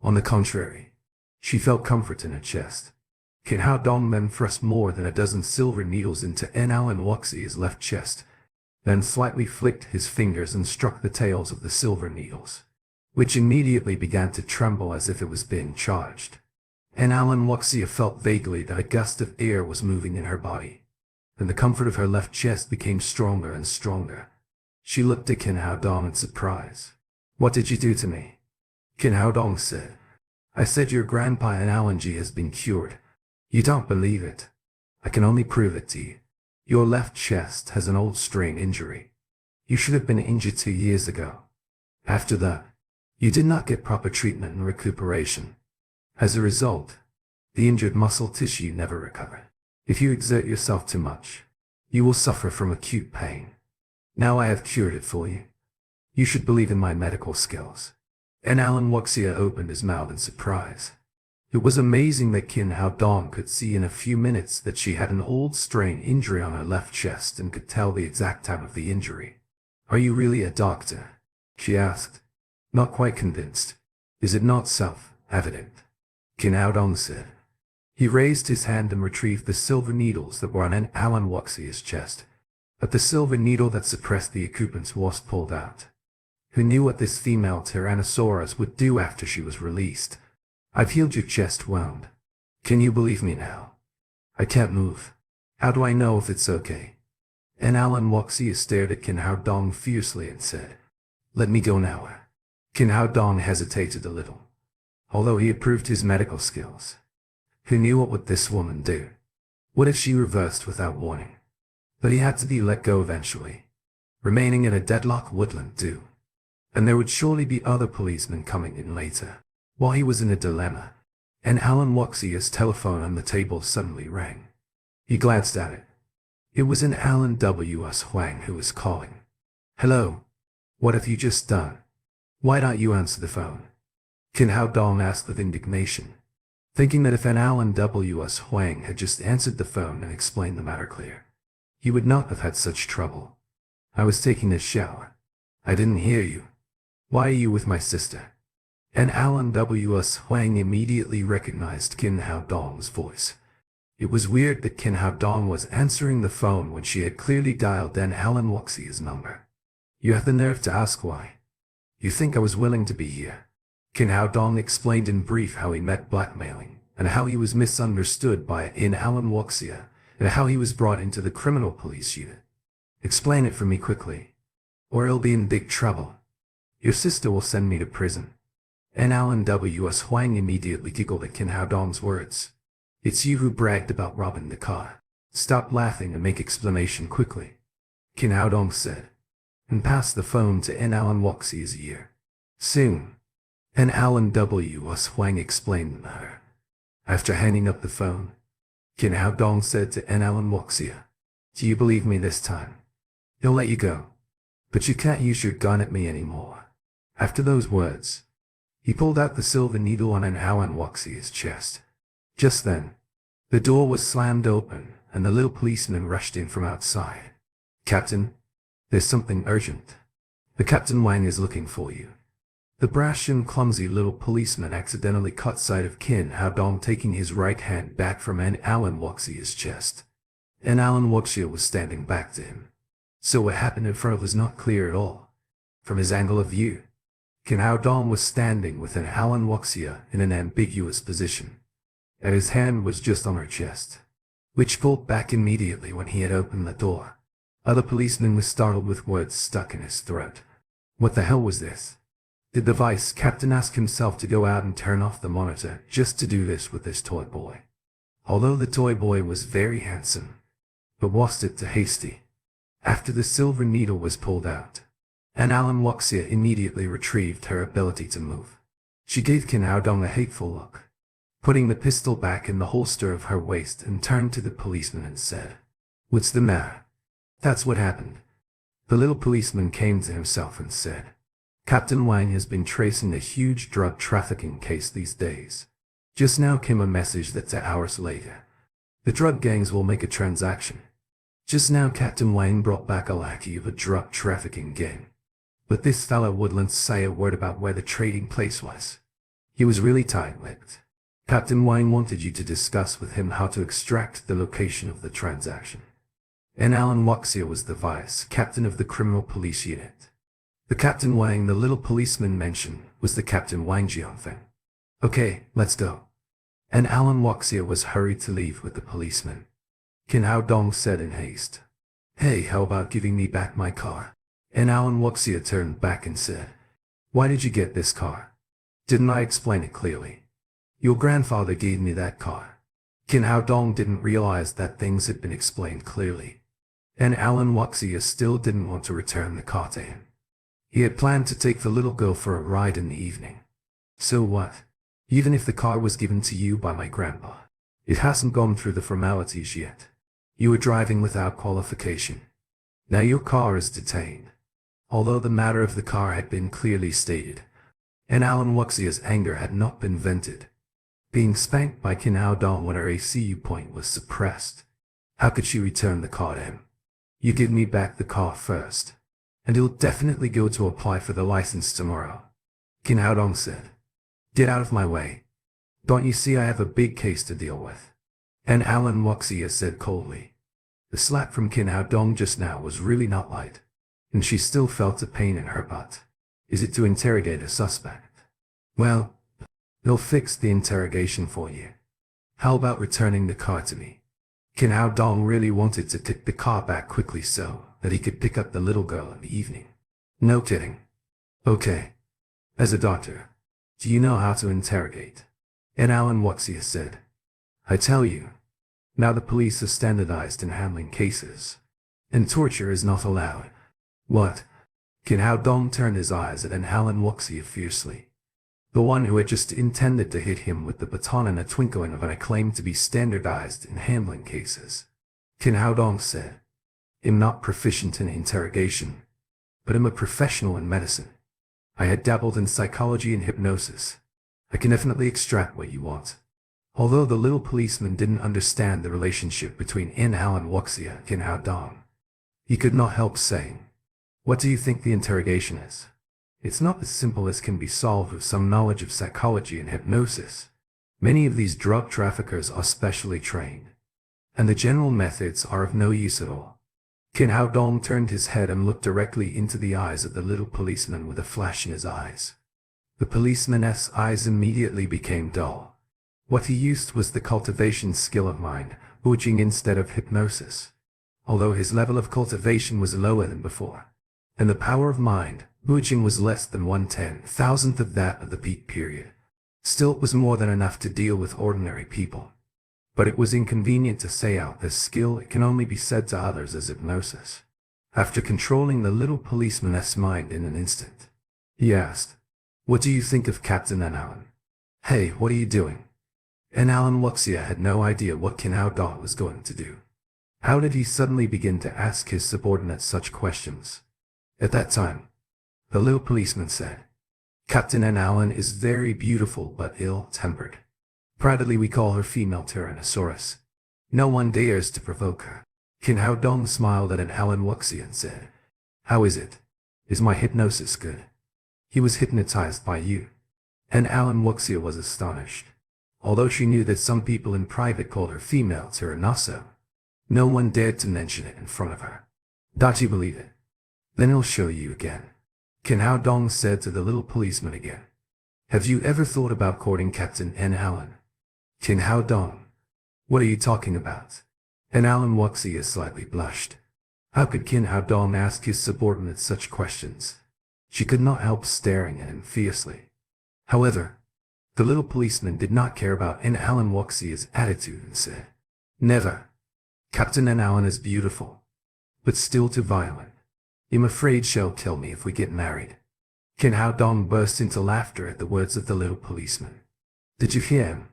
On the contrary, she felt comfort in her chest. Kim Hao-dong then thrust more than a dozen silver needles into Alan Wuxia's left chest, then slightly flicked his fingers and struck the tails of the silver needles, which immediately began to tremble as if it was being charged. And Alan Wuxia felt vaguely that a gust of air was moving in her body. Then the comfort of her left chest became stronger and stronger. She looked at Kim Hao-dong in surprise. "What did you do to me?" Kim Hao-dong said, "I said your grandpa and allergy has been cured. You don't believe it. I can only prove it to you. Your left chest has an old strain injury. You should have been injured 2 years ago. After that, you did not get proper treatment and recuperation. As a result, the injured muscle tissue never recovered. If you exert yourself too much, you will suffer from acute pain. Now I have cured it for you. You should believe in my medical skills. And Alan Wuxia opened his mouth in surprise. It was amazing that Qin Hao Dong could see in a few minutes that she had an old strain injury on her left chest and could tell the exact time of the injury. Are you really a doctor? She asked. Not quite convinced. Is it not self-evident? Qin Hao Dong said. He raised his hand and retrieved the silver needles that were on Alan Wuxia's chest. But the silver needle that suppressed the occupants was pulled out. Who knew what this female Tyrannosaurus would do after she was released? I've healed your chest wound. Can you believe me now? I can't move. How do I know if it's okay? And Alan Wuxia stared at Qin Hao Dong fiercely and said, Let me go now. Qin Hao Dong hesitated a little. Although he had proved his medical skills. Who knew what would this woman do? What if she reversed without warning? But he had to be let go eventually. Remaining in a deadlock wouldn't do. And there would surely be other policemen coming in later. While he was in a dilemma, and Alan Wuxia's telephone on the table suddenly rang. He glanced at it. It was an Alan W.S. Huang who was calling. Hello. What have you just done? Why don't you answer the phone? Qin Hao Dong asked with indignation, thinking that if an Alan W.S. Huang had just answered the phone and explained the matter clear, he would not have had such trouble. I was taking a shower. I didn't hear you. Why are you with my sister? And Alan W.S. Huang immediately recognized Qin Hao Dong's voice. It was weird that Qin Hao Dong was answering the phone when she had clearly dialed Dan Alan Wuxia's number. You have the nerve to ask why. You think I was willing to be here? Qin Hao Dong explained in brief how he met blackmailing, and how he was misunderstood by Alan Wuxia, and how he was brought into the criminal police unit. Explain it for me quickly, or I'll be in big trouble. Your sister will send me to prison. And Alan W.S. Huang immediately giggled at Qin Hao Dong's words. It's you who bragged about robbing the car. Stop laughing and make explanation quickly. Qin Hao Dong said, and passed the phone to Alan Wuxia's ear. Soon, Alan W.S. Huang explained to her. After hanging up the phone, Qin Hao Dong said to Alan Wuxia, Do you believe me this time? He'll let you go. But you can't use your gun at me anymore. After those words, he pulled out the silver needle on Alan Wuxia's chest. Just then, the door was slammed open, and the little policeman rushed in from outside. Captain, there's something urgent. The Captain Wang is looking for you. The brash and clumsy little policeman accidentally caught sight of Qin Hao Dong taking his right hand back from Alan Wuxia's chest. And Alan Wuxia was standing back to him. So what happened in front was not clear at all. From his angle of view, Qin Hao Dong was standing with Alan Wuxia in an ambiguous position, and his hand was just on her chest, which pulled back immediately when he had opened the door. Other policemen were startled with words stuck in his throat. What the hell was this? Did the vice captain ask himself to go out and turn off the monitor just to do this with this toy boy? Although the toy boy was very handsome, but was it too hasty? After the silver needle was pulled out, Alan Wuxia immediately retrieved her ability to move. She gave Qin Hao Dong a hateful look, putting the pistol back in the holster of her waist, and turned to the policeman and said, What's the matter? That's what happened. The little policeman came to himself and said, Captain Wang has been tracing a huge drug trafficking case these days. Just now came a message that 2 hours later, the drug gangs will make a transaction. Just now Captain Wang brought back a lackey of a drug trafficking gang. But this fellow wouldn't say a word about where the trading place was. He was really tight-lipped. Captain Wang wanted you to discuss with him how to extract the location of the transaction. And Alan Wuxia was the vice captain of the criminal police unit. The Captain Wang the little policeman mentioned was the Captain Wang Jianfeng. Okay, let's go. And Alan Wuxia was hurried to leave with the policeman. Qin Hao Dong said in haste, Hey, how about giving me back my car? And Alan Wuxia turned back and said, Why did you get this car? Didn't I explain it clearly? Your grandfather gave me that car. Qin Hao Dong didn't realize that things had been explained clearly. And Alan Wuxia still didn't want to return the car to him. He had planned to take the little girl for a ride in the evening. So what? Even if the car was given to you by my grandpa, it hasn't gone through the formalities yet. You were driving without qualification. Now your car is detained. Although the matter of the car had been clearly stated, and Alan Wuxia's anger had not been vented. Being spanked by Qin Hao Dong when her ACU point was suppressed. How could she return the car to him? You give me back the car first, and he'll definitely go to apply for the license tomorrow, Qin Hao Dong said. Get out of my way. Don't you see I have a big case to deal with? And Alan Wuxia said coldly. The slap from Qin Hao Dong just now was really not light, and she still felt a pain in her butt. Is it to interrogate a suspect? Well, they'll fix the interrogation for you. How about returning the car to me? Qin Hao Dong really wanted to take the car back quickly so that he could pick up the little girl in the evening. No kidding. Okay. As a doctor, do you know how to interrogate? And Alan Wuxia said. I tell you. Now the police are standardized in handling cases, and torture is not allowed. What? Qin Hao Dong turned his eyes at Alan Wuxia fiercely. The one who had just intended to hit him with the baton in a twinkling of an eye claimed to be standardized in handling cases. Qin Hao Dong said, I'm not proficient in interrogation, but I'm a professional in medicine. I had dabbled in psychology and hypnosis. I can definitely extract what you want. Although the little policeman didn't understand the relationship between Alan Wuxia and Qin Hao Dong, he could not help saying, what do you think the interrogation is? It's not as simple as can be solved with some knowledge of psychology and hypnosis. Many of these drug traffickers are specially trained, and the general methods are of no use at all. Qin Hao Dong turned his head and looked directly into the eyes of the little policeman with a flash in his eyes. The policeman's eyes immediately became dull. What he used was the cultivation skill of mind, Bujing instead of hypnosis. Although his level of cultivation was lower than before, and the power of mind, Bujing was less than 1/10,000th of that of the peak period. Still it was more than enough to deal with ordinary people. But it was inconvenient to say out this skill. It can only be said to others as hypnosis. After controlling the little policeman's mind in an instant, he asked, what do you think of Captain Alan? Hey, what are you doing? And Alan Wuxia had no idea what Qin Hao Dong was going to do. How did he suddenly begin to ask his subordinates such questions? At that time, the little policeman said, Captain Alan is very beautiful but ill-tempered. Proudly we call her female Tyrannosaurus. No one dares to provoke her. Qin Hao Dong smiled at Alan Wuxia and said, how is it? Is my hypnosis good? He was hypnotized by you. And Alan Wuxia was astonished. Although she knew that some people in private called her female Tyrannosaurus, no one dared to mention it in front of her. Don't you believe it? Then he'll show you again. Qin Hao Dong said to the little policeman again. Have you ever thought about courting Captain Alan? Qin Hao Dong. What are you talking about? And Alan Wuxia slightly blushed. How could Qin Hao Dong ask his subordinate such questions? She could not help staring at him fiercely. However, the little policeman did not care about Alan Wuxia's attitude and said, never. Captain Alan is beautiful, but still too violent. I'm afraid she'll kill me if we get married. Qin Hao Dong burst into laughter at the words of the little policeman. Did you hear him?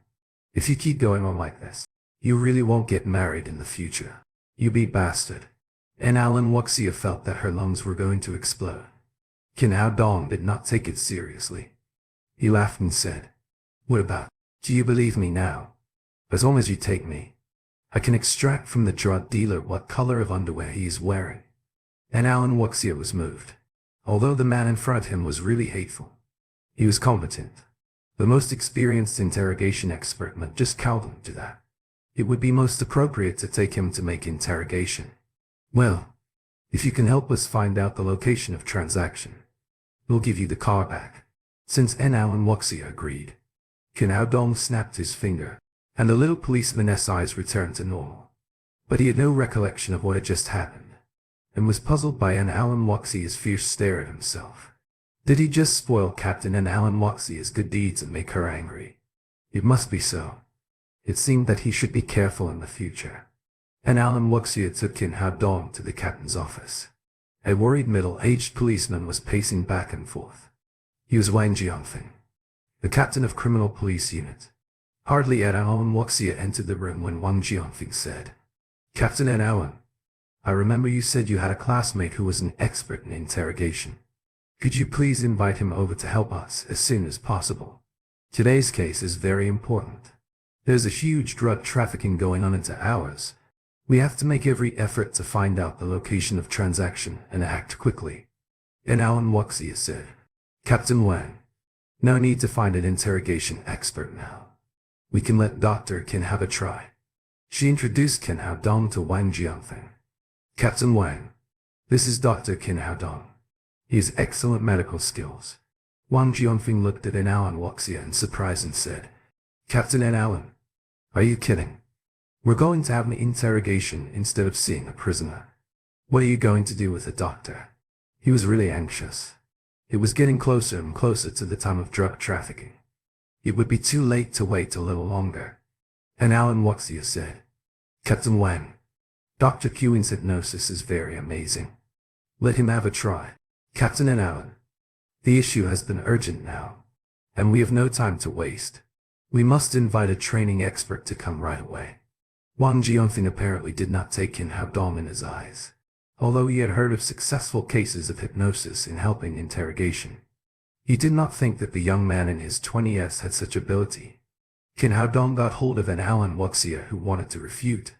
If you keep going on like this, you really won't get married in the future. You be bastard. And Alan Wuxia felt that her lungs were going to explode. Qin Hao Dong did not take it seriously. He laughed and said, what about? Do you believe me now? As long as you take me, I can extract from the drug dealer what color of underwear he is wearing. And Alan Wuxia was moved. Although the man in front of him was really hateful, he was competent. The most experienced interrogation expert might just count him to that. It would be most appropriate to take him to make interrogation. Well, if you can help us find out the location of transaction, we'll give you the car back. Since Alan Wuxia agreed, Qin Hao Dong snapped his finger, and the little policeman's eyes returned to normal. But he had no recollection of what had just happened, and was puzzled by Alan Wuxia's fierce stare at himself. Did he just spoil Captain Alan Wuxia's good deeds and make her angry? It must be so. It seemed that he should be careful in the future. And Alan Wuxia took Qin Hao Dong to the captain's office. A worried middle-aged policeman was pacing back and forth. He was Wang Jianfeng, the captain of criminal police unit. Hardly had Alan Wuxia entered the room when Wang Jianfeng said, Captain Alan, I remember you said you had a classmate who was an expert in interrogation. Could you please invite him over to help us as soon as possible? Today's case is very important. There's a huge drug trafficking going on into ours. We have to make every effort to find out the location of transaction and act quickly. And Alan Wuxia said, Captain Wang, no need to find an interrogation expert now. We can let Dr. Qin have a try. She introduced Qin Haodong to Wang Jianfeng. Captain Wang, this is Dr. Qin Haodong. He has excellent medical skills. Wang Jianfeng looked at Alan Wuxia in surprise and said, Captain Alan, are you kidding? We're going to have an interrogation instead of seeing a prisoner. What are you going to do with the doctor? He was really anxious. It was getting closer and closer to the time of drug trafficking. It would be too late to wait a little longer. And Alan Wuxia said, Captain Wang, Dr. Qin's hypnosis is very amazing. Let him have a try. Captain Alan, the issue has been urgent now, and we have no time to waste. We must invite a training expert to come right away. Wang Jianfeng apparently did not take Qin Haodong in his eyes, although he had heard of successful cases of hypnosis in helping interrogation. He did not think that the young man in his 20s had such ability. Qin Haodong got hold of an Alan Wuxia who wanted to refute,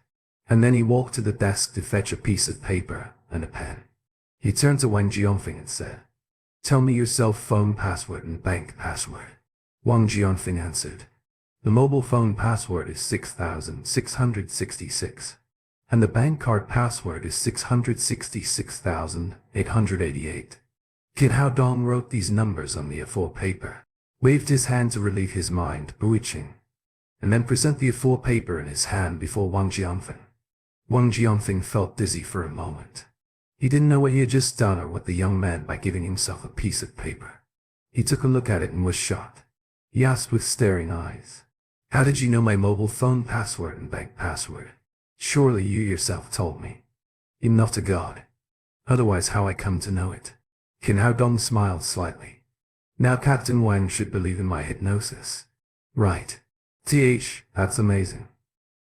and then he walked to the desk to fetch a piece of paper and a pen. He turned to Wang Jianfeng and said, Tell me your cell phone password and bank password. Wang Jianfeng answered, The mobile phone password is 6666, and the bank card password is 666,888. Qin Haodong wrote these numbers on the A4 paper, waved his hand to relieve his mind, bewitching, and then present the A4 paper in his hand before Wang Jianfeng. Wang Jianfeng felt dizzy for a moment. He didn't know what he had just done or what the young man by giving himself a piece of paper. He took a look at it and was shocked. He asked with staring eyes, How did you know my mobile phone password and bank password? Surely you yourself told me. I'm not a god. Otherwise how I come to know it? Qin Haodong smiled slightly. Now Captain Wang should believe in my hypnosis. Right. That's amazing.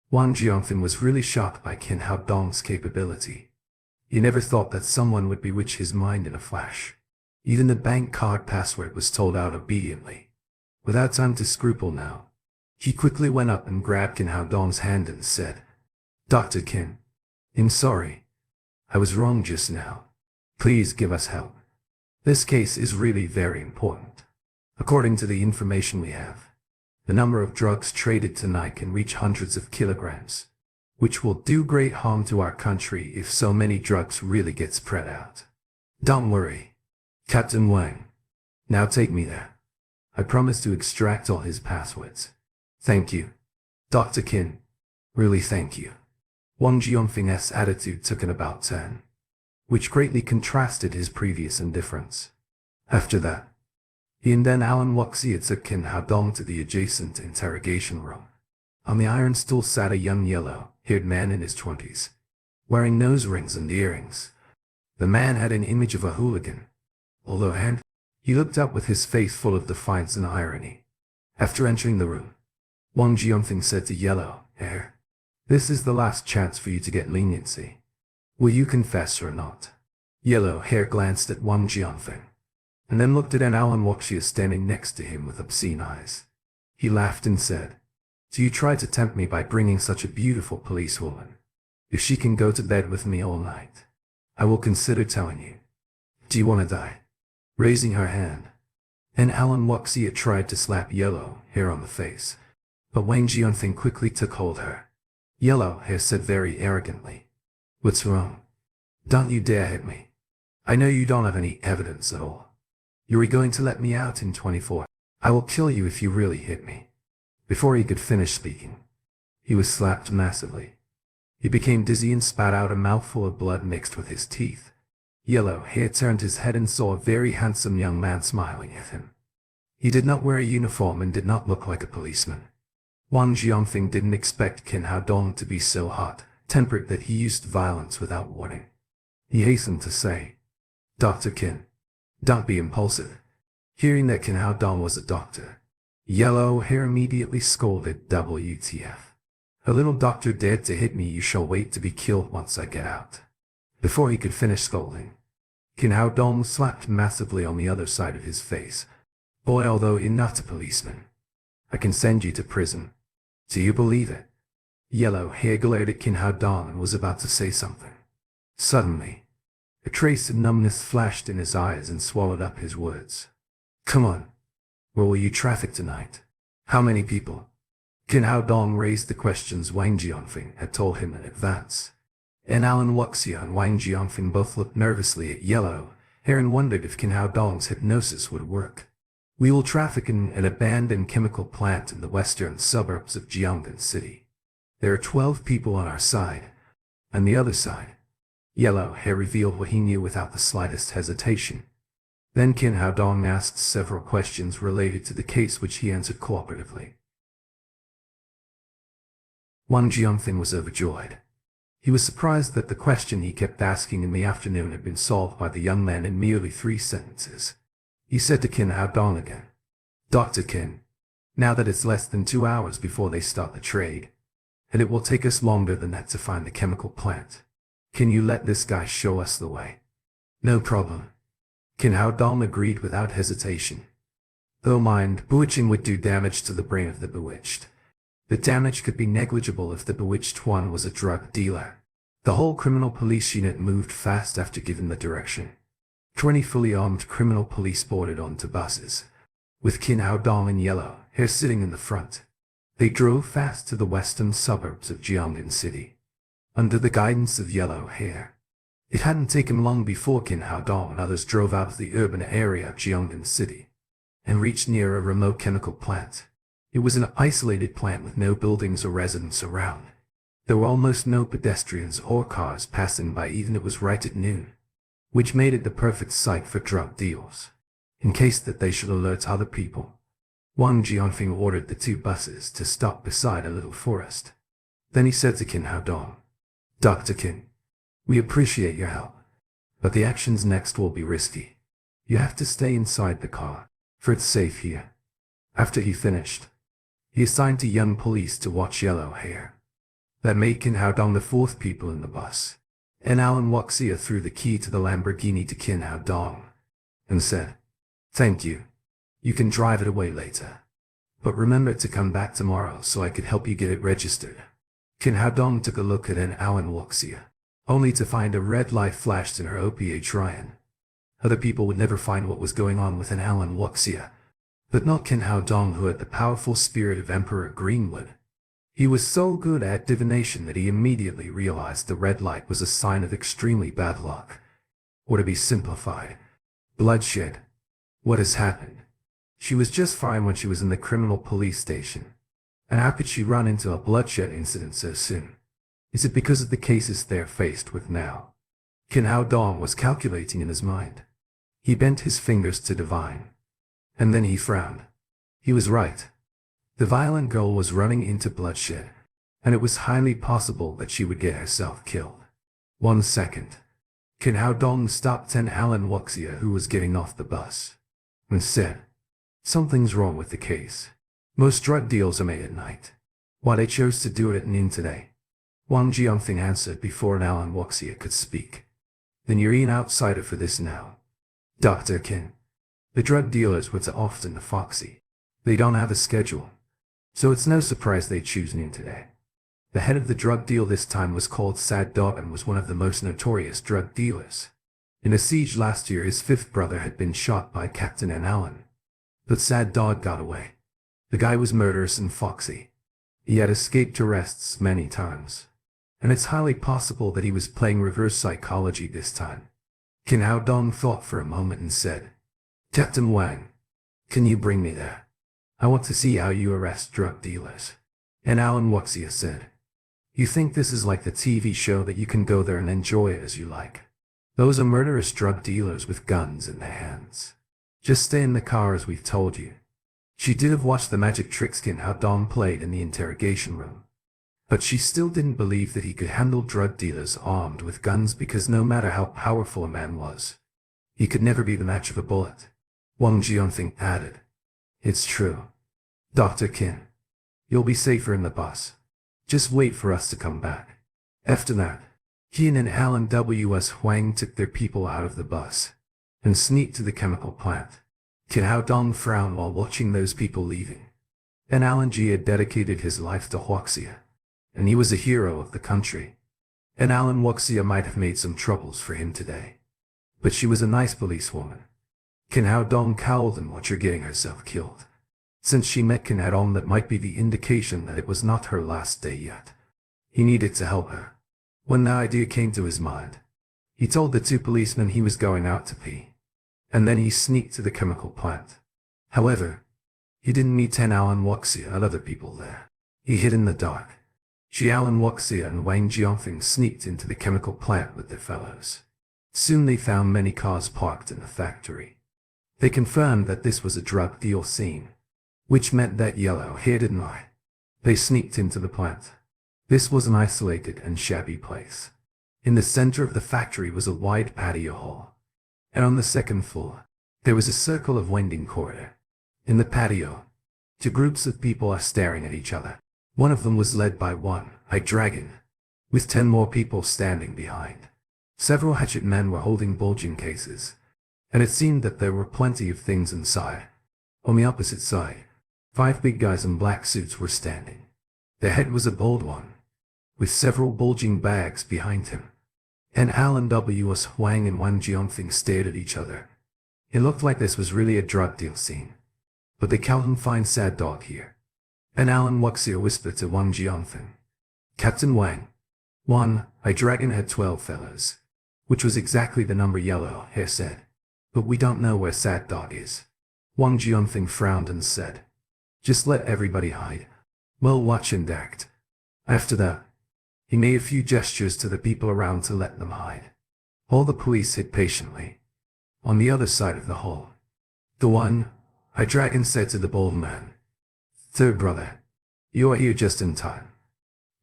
Wang Jianfeng was really shocked by Qin Haodong's capability. He never thought that someone would bewitch his mind in a flash. Even the bank card password was told out obediently. Without time to scruple now, he quickly went up and grabbed Qin Haodong's hand and said, Dr. Qin, I'm sorry. I was wrong just now. Please give us help. This case is really very important. According to the information we have, the number of drugs traded tonight can reach hundreds of kilograms, which will do great harm to our country if so many drugs really get spread out. Don't worry, Captain Wang. Now take me there. I promise to extract all his passwords. Thank you, Dr. Qin. Really thank you. Wang Jianfeng's attitude took an about turn, which greatly contrasted his previous indifference. After that, he and then Alan Wuxia took Qin Haodong to the adjacent interrogation room. On the iron stool sat a young yellow-haired man in his 20s, wearing nose rings and earrings. The man had an image of a hooligan, although he looked up with his face full of defiance and irony. After entering the room, Wang Jianfeng said to Yellow Hair, This is the last chance for you to get leniency. Will you confess or not? Yellow Hair glanced at Wang Jianfeng, and then looked at an Alan Wuxia standing next to him with obscene eyes. He laughed and said, Do you try to tempt me by bringing such a beautiful policewoman? If she can go to bed with me all night, I will consider telling you. Do you want to die? Raising her hand, and Alan Wuxia tried to slap Yellow Hair on the face, but Wang Jianfeng quickly took hold of her. Yellow Hair said very arrogantly, What's wrong? Don't you dare hit me. I know you don't have any evidence at all. You're going to let me out in 24. I will kill you if you really hit me. Before he could finish speaking, he was slapped massively. He became dizzy and spat out a mouthful of blood mixed with his teeth. Yellow Hair turned his head and saw a very handsome young man smiling at him. He did not wear a uniform and did not look like a policeman. Wang Jianfeng didn't expect Qin Haodong to be so hot-tempered that he used violence without warning. He hastened to say, Dr. Qin, don't be impulsive. Hearing that Qin Haodong was a doctor, Yellow Hair immediately scolded, WTF. A little doctor dared to hit me, you shall wait to be killed once I get out. Before he could finish scolding, Kin Hao Dong slapped massively on the other side of his face. Boy, although you're not a policeman, I can send you to prison. Do you believe it? Yellow hair glared at Kin Hao Dong and was about to say something. Suddenly, a trace of numbness flashed in his eyes and swallowed up his words. Come on. Where will you traffic tonight? How many people? Kin Hao Dong raised the questions Wang Jianfeng had told him in advance. And Alan Wuxia and Wang Jianfeng both looked nervously at Yellow Hair and wondered if Kin Hao Dong's hypnosis would work. We will traffic in an abandoned chemical plant in the western suburbs of Jiangnan City. There are 12 people on our side. On the other side, Yellow Hair revealed what he knew without the slightest hesitation. Then Kin Hao Dong asked several questions related to the case, which he answered cooperatively. Wang Jianfeng was overjoyed. He was surprised that the question he kept asking in the afternoon had been solved by the young man in merely 3 sentences. He said to Kin Hao Dong again, Dr. Kin, now that it's less than 2 hours before they start the trade, and it will take us longer than that to find the chemical plant, can you let this guy show us the way? No problem. Kin Hao Dong agreed without hesitation. Though mind bewitching would do damage to the brain of the bewitched, the damage could be negligible if the bewitched one was a drug dealer. The whole criminal police unit moved fast after given the direction. 20 fully armed criminal police boarded onto buses, with Kin Hao Dong and Yellow Hair sitting in the front. They drove fast to the western suburbs of Jiangnan City, under the guidance of Yellow Hair. It hadn't taken long before Kin Hao Dong and others drove out of the urban area of Jiangnan City and reached near a remote chemical plant. It was an isolated plant with no buildings or residents around. There were almost no pedestrians or cars passing by, even it was right at noon, which made it the perfect site for drug deals, in case that they should alert other people. Wang Jianfeng ordered the 2 buses to stop beside a little forest. Then he said to Kin Hao Dong, Dr. Kin, we appreciate your help, but the actions next will be risky. You have to stay inside the car, for it's safe here. After he finished, he assigned 2 young police to watch Yellow Hair. That made Kin Hao Dong the 4th people in the bus, and Alan Wuxia threw the key to the Lamborghini to Kin Hao Dong and said, Thank you. You can drive it away later. But remember to come back tomorrow so I could help you get it registered. Kin Hao Dong took a look at an Alan Wuxia, only to find a red light flashed in her OPH Ryan. Other people would never find what was going on with an Alan Wuxia, but not Kin Hao Dong, who had the powerful spirit of Emperor Greenwood. He was so good at divination that he immediately realized the red light was a sign of extremely bad luck. Or to be simplified, bloodshed. What has happened? She was just fine when she was in the criminal police station. And how could she run into a bloodshed incident so soon? Is it because of the cases they're faced with now? Kin Hao Dong was calculating in his mind. He bent his fingers to divine. And then he frowned. He was right. The violent girl was running into bloodshed, and it was highly possible that she would get herself killed. 1 second. Kin Hao Dong stopped an Alan Wuxia who was getting off the bus, and said, Something's wrong with the case. Most drug deals are made at night. Why they chose to do it at noon today? Wang Jianfeng answered before an Alan Wuxia could speak. Then you're an outsider for this now. Dr. Kin. The drug dealers were too often the foxy. They don't have a schedule, so it's no surprise they choose noon today. The head of the drug deal this time was called Sad Dog and was one of the most notorious drug dealers. In a siege last year, his 5th brother had been shot by Captain N. Allen. But Sad Dog got away. The guy was murderous and foxy. He had escaped arrests many times, and it's highly possible that he was playing reverse psychology this time. Kin Hao Dong thought for a moment and said, Captain Wang, can you bring me there? I want to see how you arrest drug dealers. And Alan Wuxia said, You think this is like the TV show that you can go there and enjoy it as you like? Those are murderous drug dealers with guns in their hands. Just stay in the car as we've told you. She did have watched the magic tricks Kin Hao Dong played in the interrogation room, but she still didn't believe that he could handle drug dealers armed with guns, because no matter how powerful a man was, he could never be the match of a bullet. Wang Jianfeng added, It's true. Dr. Kin, you'll be safer in the bus. Just wait for us to come back. After that, He and Alan W.S. Huang took their people out of the bus and sneaked to the chemical plant. Can Hao Dong frowned while watching those people leaving. And Alan G had dedicated his life to Huaxia, and he was a hero of the country. And Alan Huaxia might have made some troubles for him today, but she was a nice policewoman. Can Hao Dong cowled and watched her getting herself killed. Since she met Can Hao Dong, that might be the indication that it was not her last day yet. He needed to help her. When the idea came to his mind, he told the two policemen he was going out to pee, and then he sneaked to the chemical plant. However, he didn't meet Ten Alan Huaxia and other people there. He hid in the dark. Alan Huaxia and Wang Jianfeng sneaked into the chemical plant with their fellows. Soon they found many cars parked in the factory. They confirmed that this was a drug deal scene, which meant that yellow-haired didn't lie. They sneaked into the plant. This was an isolated and shabby place. In the center of the factory was a wide patio hall, and on the second floor, there was a circle of winding corridor. In the patio, two groups of people are staring at each other. One of them was led by one-eyed dragon, with 10 more people standing behind. Several hatchet men were holding bulging cases, and it seemed that there were plenty of things inside. On the opposite side, 5 big guys in black suits were standing. Their head was a bald one, with several bulging bags behind him. And Alan W.S. Huang and Wang Jianfeng stared at each other. It looked like this was really a drug deal scene. But they couldn't find Sad Dog here. And Alan Huaxia whispered to Wang Jianfeng, "Captain Wang, one-eyed dragon had 12 fellows," which was exactly the number Yellow Hair said. "But we don't know where Sad Dog is." Wang Jianfeng frowned and said, "Just let everybody hide. We'll watch and act." After that, he made a few gestures to the people around to let them hide. All the police hid patiently. On the other side of the hall, the one-eyed dragon said to the bald man, "Third brother, you are here just in time."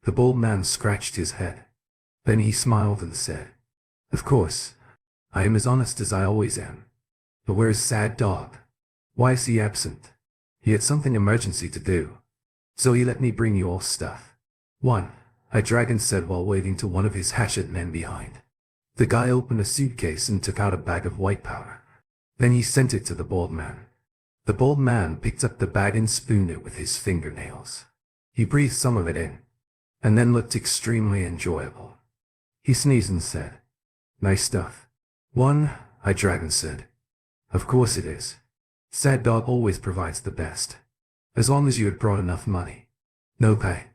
The bald man scratched his head. Then he smiled and said, "Of course, I am as honest as I always am. But where is Sad Dog? Why is he absent?" "He had something emergency to do, so he let me bring you all stuff," one-eyed dragon said while waving to one of his hatchet men behind. The guy opened a suitcase and took out a bag of white powder. Then he sent it to the bald man. The bald man picked up the bag and spooned it with his fingernails. He breathed some of it in, and then looked extremely enjoyable. He sneezed and said, "Nice stuff." One-eyed dragon said, "Of course it is. Sad Dog always provides the best. As long as you had brought enough money. No pay,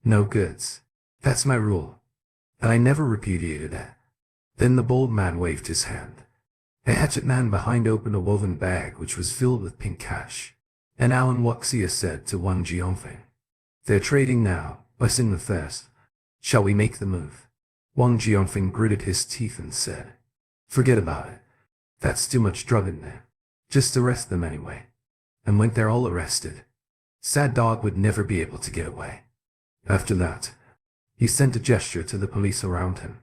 no goods. That's my rule. And I never repudiated that." Then the bald man waved his hand. A hatchet man behind opened a woven bag which was filled with pink cash. And Alan Huaxia said to Wang Jianfeng, "They're trading now, us in the first. Shall we make the move?" Wang Jianfeng gritted his teeth and said, "Forget about it. That's too much drug in there. Just arrest them anyway." And when they're all arrested, Sad Dog would never be able to get away. After that, he sent a gesture to the police around him.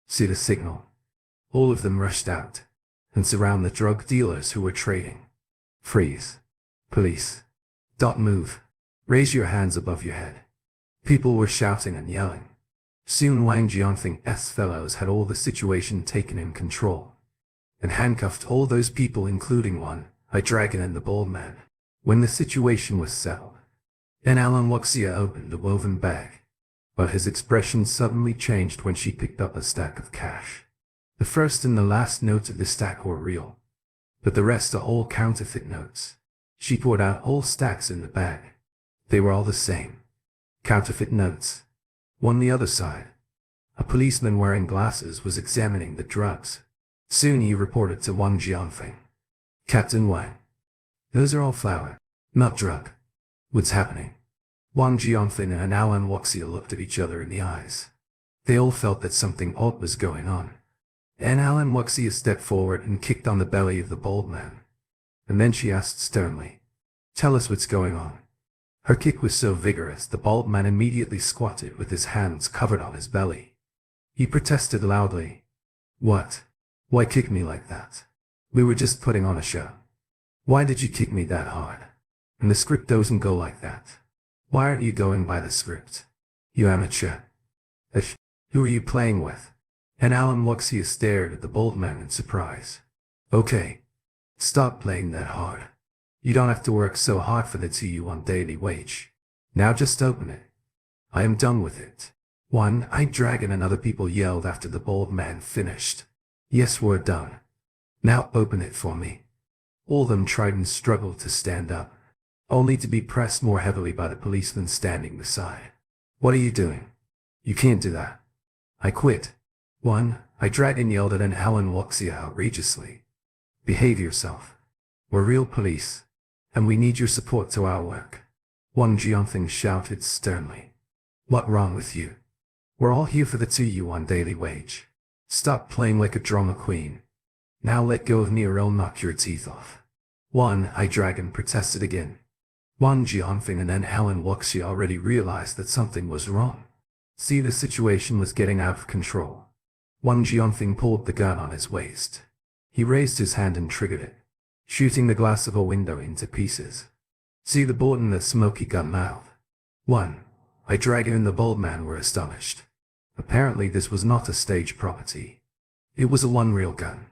See the signal. All of them rushed out and surround the drug dealers who were trading. "Freeze. Police. Don't move. Raise your hands above your head." People were shouting and yelling. Soon Wang Jianfeng's fellows had all the situation taken in control, and handcuffed all those people including one-eyed dragon and the bald man. When the situation was settled, then Alan Huaxia opened the woven bag, but his expression suddenly changed when she picked up a stack of cash. The first and the last notes of the stack were real, but the rest are all counterfeit notes. She poured out whole stacks in the bag. They were all the same. Counterfeit notes. On the other side, a policeman wearing glasses was examining the drugs. Soon he reported to Wang Jianfeng, "Captain Wang, those are all flour, not drug. What's happening?" Wang Jianfeng and Alan Huaxia looked at each other in the eyes. They all felt that something odd was going on. And Alan Huaxia stepped forward and kicked on the belly of the bald man. And then she asked sternly, "Tell us what's going on." Her kick was so vigorous the bald man immediately squatted with his hands covered on his belly. He protested loudly, "What? Why kick me like that? We were just putting on a show. Why did you kick me that hard? And the script doesn't go like that. Why aren't you going by the script? You amateur. Who are you playing with?" And Alan Wuxia stared at the bald man in surprise. Okay. Stop playing that hard. You don't have to work so hard for the 2 daily wage. Now just open it. I am done with it. One-eyed dragon and other people yelled after the bald man finished. Yes, we're done. Now open it for me. All of them tried and struggled to stand up, only to be pressed more heavily by the policeman standing beside. What are you doing? You can't do that. I quit. One-eyed dragon yelled at an Alan Wuxia outrageously. Behave yourself. We're real police, and we need your support to our work. Wang Jianfeng shouted sternly. What's wrong with you? We're all here for the 2 daily wage. Stop playing like a drama queen. Now let go of me or I'll knock your teeth off. One-eyed dragon protested again. Wang Jianfeng and then Alan Wuxia already realized that something was wrong. See, the situation was getting out of control. Wang Jianfeng pulled the gun on his waist. He raised his hand and triggered it, shooting the glass of a window into pieces. See the bullet in the smoky gun mouth. One-eyed dragon and the bald man were astonished. Apparently this was not a stage property. It was a real gun.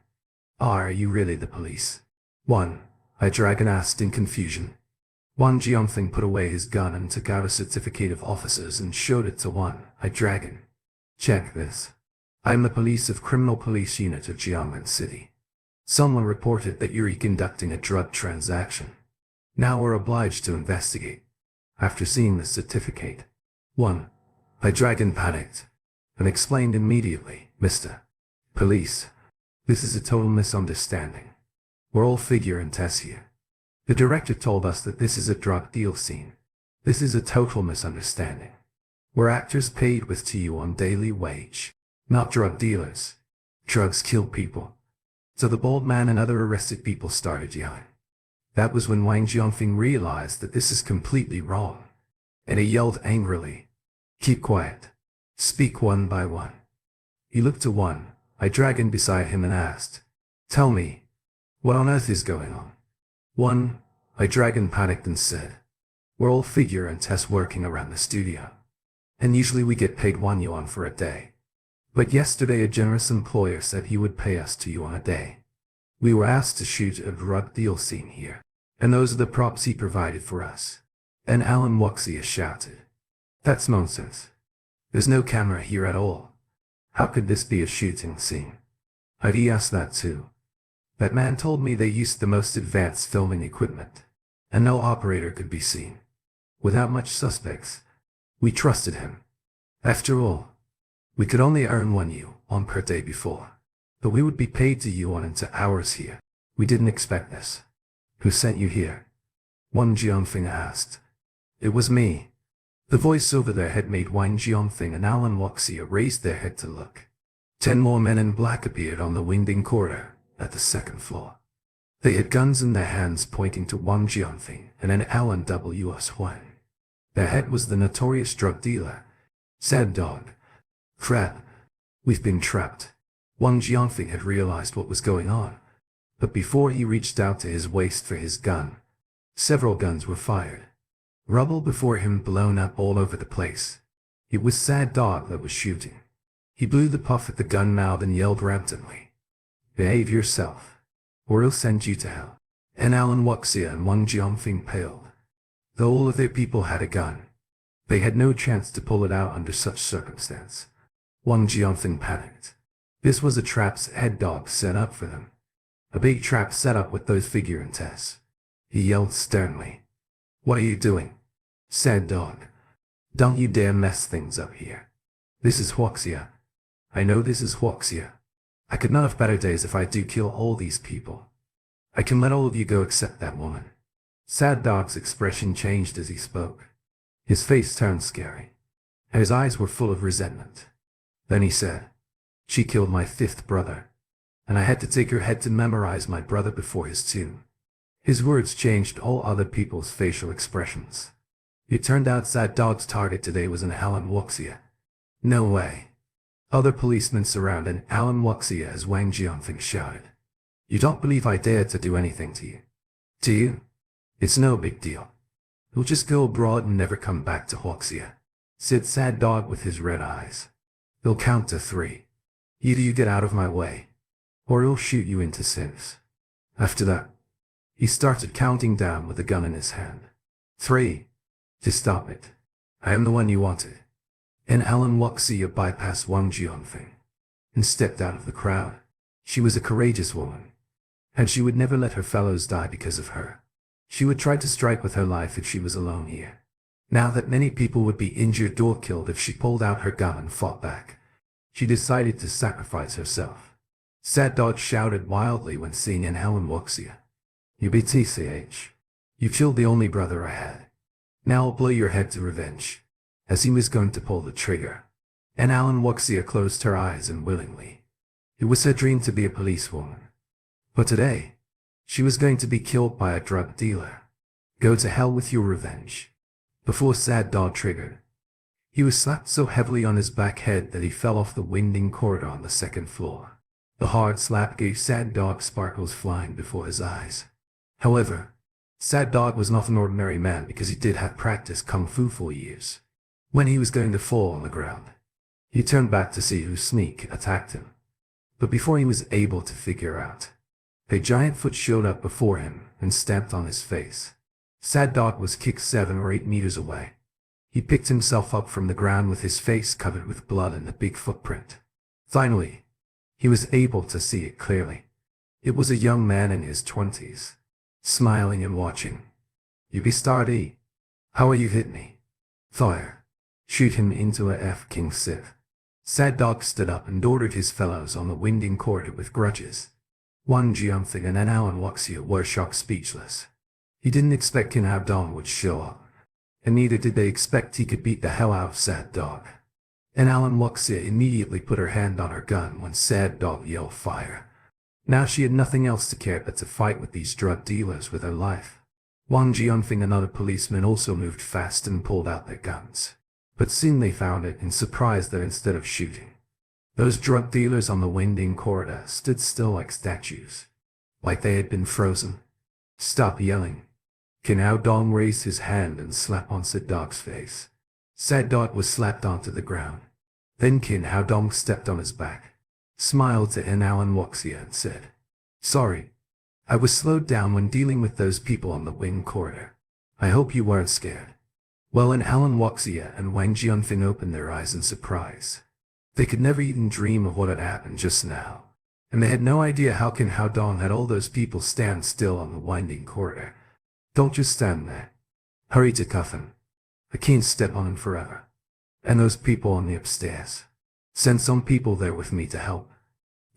Are you really the police? One-eyed dragon asked in confusion. Wang Jianfeng put away his gun and took out a certificate of officers and showed it to One-eyed dragon. Check this. I am the police of Criminal Police Unit of Jiangmen City. Someone reported that you're conducting a drug transaction. Now we're obliged to investigate. After seeing the certificate, One-eyed dragon panicked and explained immediately, Mr. Police, this is a total misunderstanding. We're all figure and tests here. The director told us that this is a drug deal scene. This is a total misunderstanding. We're actors paid with 2 daily wage, not drug dealers. Drugs kill people. So the bald man and other arrested people started yelling. That was when Wang Jianfeng realized that this is completely wrong. And he yelled angrily, keep quiet. Speak one by one. He looked to One-eyed dragon beside him and asked, tell me, what on earth is going on? One-eyed dragon panicked and said, we're all figure and test working around the studio. And usually we get paid 1 yuan for a day. But yesterday a generous employer said he would pay us 2 yuan a day. We were asked to shoot a drug deal scene here, and those are the props he provided for us. And Alan Wuxia shouted, that's nonsense. There's no camera here at all. How could this be a shooting scene? I'd asked that too. That man told me they used the most advanced filming equipment, and no operator could be seen. Without much suspects, we trusted him. After all, we could only earn 1 yuan per day before, but we would be paid 2 yuan into hours here. We didn't expect this. Who sent you here? Wang Jianfeng asked. It was me. The voice over their head made Wang Jianfeng and Alan Wuxia raise their head to look. 10 more men in black appeared on the winding corridor at the 2nd floor. They had guns in their hands pointing to Wang Jianfeng and an Alan W.S. Huang. Their head was the notorious drug dealer. Sad dog. Crap. We've been trapped. Wang Jianfeng had realized what was going on, but before he reached out to his waist for his gun, several guns were fired. Rubble before him blown up all over the place. It was Sad Dog that was shooting. He blew the puff at the gun mouth and yelled rampantly, behave yourself, or I'll send you to hell. And Alan Wuxia and Wang Jianfeng paled. Though all of their people had a gun, they had no chance to pull it out under such circumstance. Wang Jianfeng panicked. This was a trap Sad Dog set up for them. A big trap set up with those figure and tests. He yelled sternly, what are you doing? Sad Dog. Don't you dare mess things up here. This is Wuxia. I know this is Wuxia. I could not have better days if I do kill all these people. I can let all of you go except that woman. Sad Dog's expression changed as he spoke. His face turned scary, and his eyes were full of resentment. Then he said, she killed my 5th brother, and I had to take her head to memorize my brother before his tomb. His words changed all other people's facial expressions. It turned out Sad Dog's target today was an Alan Wuxia. No way. Other policemen surrounded Alan Wuxia as Wang Jianfeng shouted, you don't believe I dared to do anything to you, do you? It's no big deal. He'll just go abroad and never come back to Wuxia, said Sad Dog with his red eyes. He'll count to 3. Either you get out of my way, or I'll shoot you into sins. After that, he started counting down with a gun in his hand. 3. To stop it. I am the one you wanted. And Alan Wuxia bypassed Wang Jianfeng and stepped out of the crowd. She was a courageous woman, and she would never let her fellows die because of her. She would try to strike with her life if she was alone here. Now that many people would be injured or killed if she pulled out her gun and fought back, she decided to sacrifice herself. Sad Dog shouted wildly when seeing an Alan Wuxia. You BTCH. You killed the only brother I had. Now I'll blow your head to revenge. As he was going to pull the trigger, and Alan Wuxia closed her eyes unwillingly. It was her dream to be a policewoman. But today, she was going to be killed by a drug dealer. Go to hell with your revenge. Before Sad Dog triggered, he was slapped so heavily on his back head that he fell off the winding corridor on the second floor. The hard slap gave Sad Dog sparkles flying before his eyes. However, Sad Dog was not an ordinary man because he did have practiced kung fu for years. When he was going to fall on the ground, he turned back to see who sneak attacked him. But before he was able to figure out, a giant foot showed up before him and stamped on his face. Sad Dog was kicked 7 or 8 meters away. He picked himself up from the ground with his face covered with blood and a big footprint. Finally, he was able to see it clearly. It was a young man in his 20s, smiling and watching. You be stardy. How are you hit me? Fire. Shoot him into a F-King Sith. Sad Dog stood up and ordered his fellows on the winding corridor with grudges. Wang Jianfeng and Alan Wuxia were shocked speechless. He didn't expect Qin Hao Dong would show up, and neither did they expect he could beat the hell out of Sad Dog. And Alan Wuxia immediately put her hand on her gun when Sad Dog yelled fire. Now she had nothing else to care but to fight with these drug dealers with her life. Wang Jianfeng and other policemen also moved fast and pulled out their guns. But soon they found it and surprised that instead of shooting, those drug dealers on the winding corridor stood still like statues, like they had been frozen. Stop yelling. Qin Hao Dong raised his hand and slapped on Sad Dog's face. Sad Dog was slapped onto the ground. Then Qin Hao Dong stepped on his back, smiled to Alan Wuxia and said, Sorry, I was slowed down when dealing with those people on the wing corridor. I hope you weren't scared. Well, and Alan Wuxia and Wang Jianfeng opened their eyes in surprise. They could never even dream of what had happened just now, and they had no idea how Qin Hao Dong had all those people stand still on the winding corridor. Don't just stand there. Hurry to cuff him. I can't step on him forever. And those people on the upstairs. Send some people there with me to help.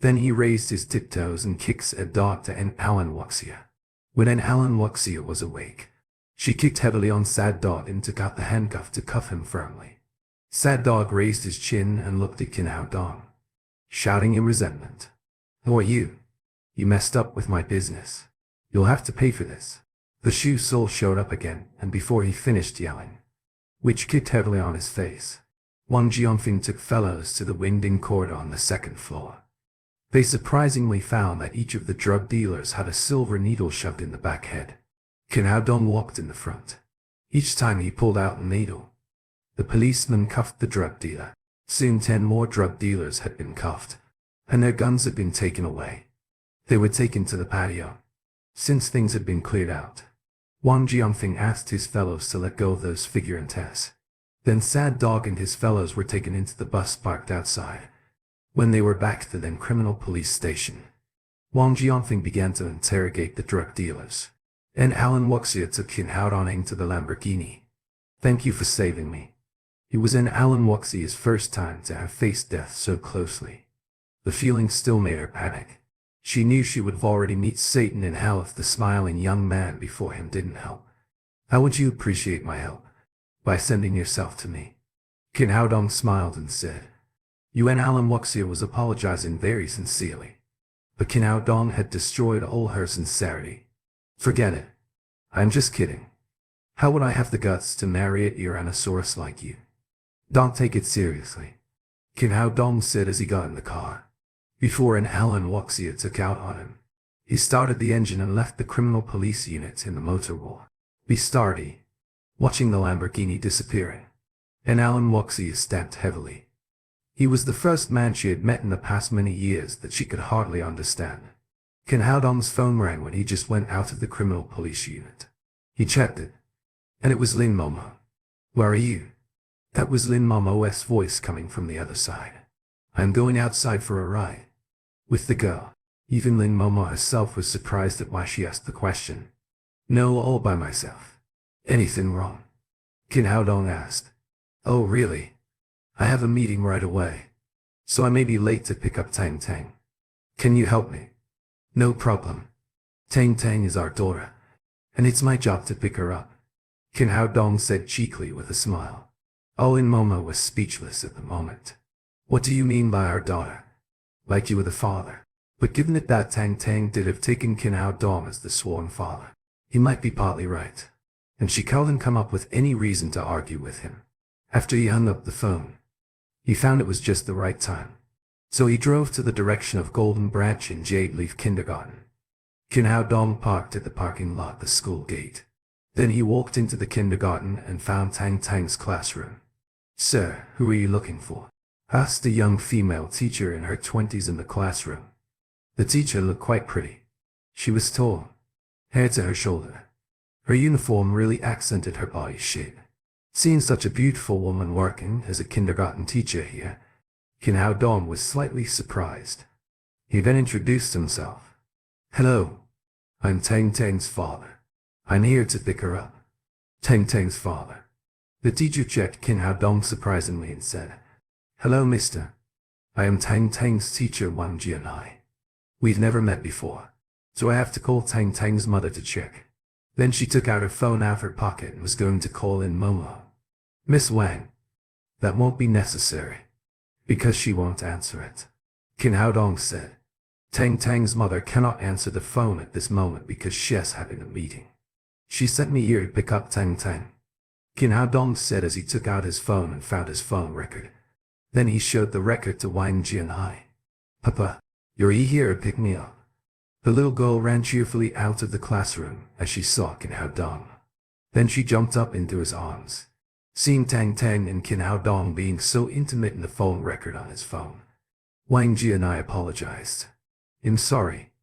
Then he raised his tiptoes and kicked Sad Dog to Alan Wuxia. When Alan Wuxia was awake, she kicked heavily on Sad Dog and took out the handcuff to cuff him firmly. Sad Dog raised his chin and looked at Qin Hao Dong, shouting in resentment. Who are you? You messed up with my business. You'll have to pay for this. The shoe sole showed up again, and before he finished yelling, which kicked heavily on his face, Wang Jianfeng took fellows to the winding corridor on the second floor. They surprisingly found that each of the drug dealers had a silver needle shoved in the back head. Qin Hao Dong walked in the front. Each time he pulled out a needle, the policeman cuffed the drug dealer. Soon 10 more drug dealers had been cuffed, and their guns had been taken away. They were taken to the patio. Since things had been cleared out, Wang Jianfeng asked his fellows to let go of those figurantes. Then Sad Dog and his fellows were taken into the bus parked outside. When they were back at the then criminal police station, Wang Jianfeng began to interrogate the drug dealers. And Alan Wuxia took Qin Hao Dong to the Lamborghini. Thank you for saving me. It was in Alan Wuxia's first time to have faced death so closely. The feeling still made her panic. She knew she would have already met Satan in hell if the smiling young man before him didn't help. How would you appreciate my help? By sending yourself to me. Qin Hao Dong smiled and said. You and Alan Wuxia was apologizing very sincerely. But Qin Hao Dong had destroyed all her sincerity. Forget it. I'm just kidding. How would I have the guts to marry a Tyrannosaurus like you? Don't take it seriously. Qin Hao Dong said as he got in the car. Before Alan Wuxia took out on him, he started the engine and left the criminal police unit in the motor war. Be starty, watching the Lamborghini disappearing. Alan Wuxia stamped heavily. He was the first man she had met in the past many years that she could hardly understand. Kin Haodong's phone rang when he just went out of the criminal police unit. He checked it, and it was Lin Momo. "Where are you?" That was Lin Momo's voice coming from the other side. "I'm going outside for a ride." With the girl. Even Lin Momo herself was surprised at why she asked the question. "No, all by myself." "Anything wrong?" Kin Haodong asked. "Oh really? I have a meeting right away, so I may be late to pick up Tang Tang. Can you help me?" "No problem. Tang Tang is our daughter, and it's my job to pick her up," Kin Haodong said cheekily with a smile. Lin Momo was speechless at the moment. "What do you mean by our daughter?" "Like you were the father." But given that Tang Tang did have taken Kin Haodong as the sworn father, he might be partly right, and she couldn't come up with any reason to argue with him. After he hung up the phone, he found it was just the right time. So he drove to the direction of Golden Branch in Jade Leaf Kindergarten. Kin Haodong parked at the parking lot, the school gate. Then he walked into the kindergarten and found Tang Tang's classroom. "Sir, who are you looking for?" asked a young female teacher in her 20s in the classroom. The teacher looked quite pretty. She was tall, hair to her shoulder. Her uniform really accented her body shape. Seeing such a beautiful woman working as a kindergarten teacher here, Kin Haodong was slightly surprised. He then introduced himself. "Hello, I'm Tang Tang's father. I'm here to pick her up." Tang Tang's father. The teacher checked Kin Haodong surprisingly and said, "Hello, mister. I am Tang Tang's teacher Wang Jianai. We've never met before, so I have to call Tang Tang's mother to check." Then she took out her phone out of her pocket and was going to call in Momo. "Miss Wang, that won't be necessary, because she won't answer it," Kin Haodong said. Tang Tang's mother cannot answer the phone at this moment because she's having a meeting. "She sent me here to pick up Tang Tang," Kin Haodong said as he took out his phone and found his phone record. Then he showed the record to Wang Jianhai. "Papa, you're here to pick me up." The little girl ran cheerfully out of the classroom as she saw Kin Haodong. Then she jumped up into his arms. Seeing Tang Tang and Kin Haodong being so intimate in the phone record on his phone, Wang Jianhai apologized. "I'm sorry.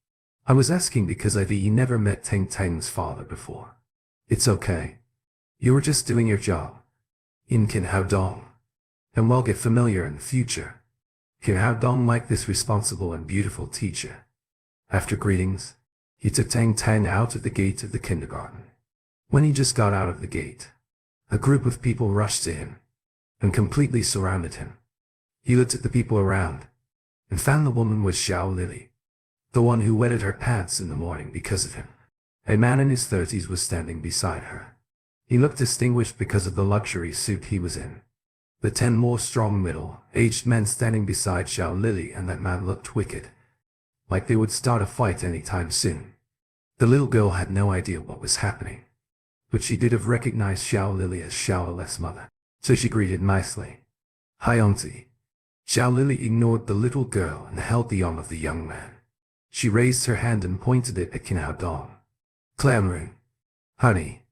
I was asking because I've never met Tang Tang's father before." "It's okay. You were just doing your job." In Kin Haodong. "And we'll get familiar in the future." Kin Haodong liked this responsible and beautiful teacher. After greetings, he took Tang Tang out of the gate of the kindergarten. When he just got out of the gate, a group of people rushed to him and completely surrounded him. He looked at the people around and found the woman was Xiao Lily, the one who wetted her pants in the morning because of him. A man in his 30s was standing beside her. He looked distinguished because of the luxury suit he was in. The 10 more strong middle-aged men standing beside Xiao Lily and that man looked wicked, like they would start a fight anytime soon. The little girl had no idea what was happening, but she did have recognized Xiao Lily as Xiao Le's mother, so she greeted nicely. "Hi, auntie." Xiao Lily ignored the little girl and held the arm of the young man. She raised her hand and pointed it at Kin Haodong. "Clamoring. Honey,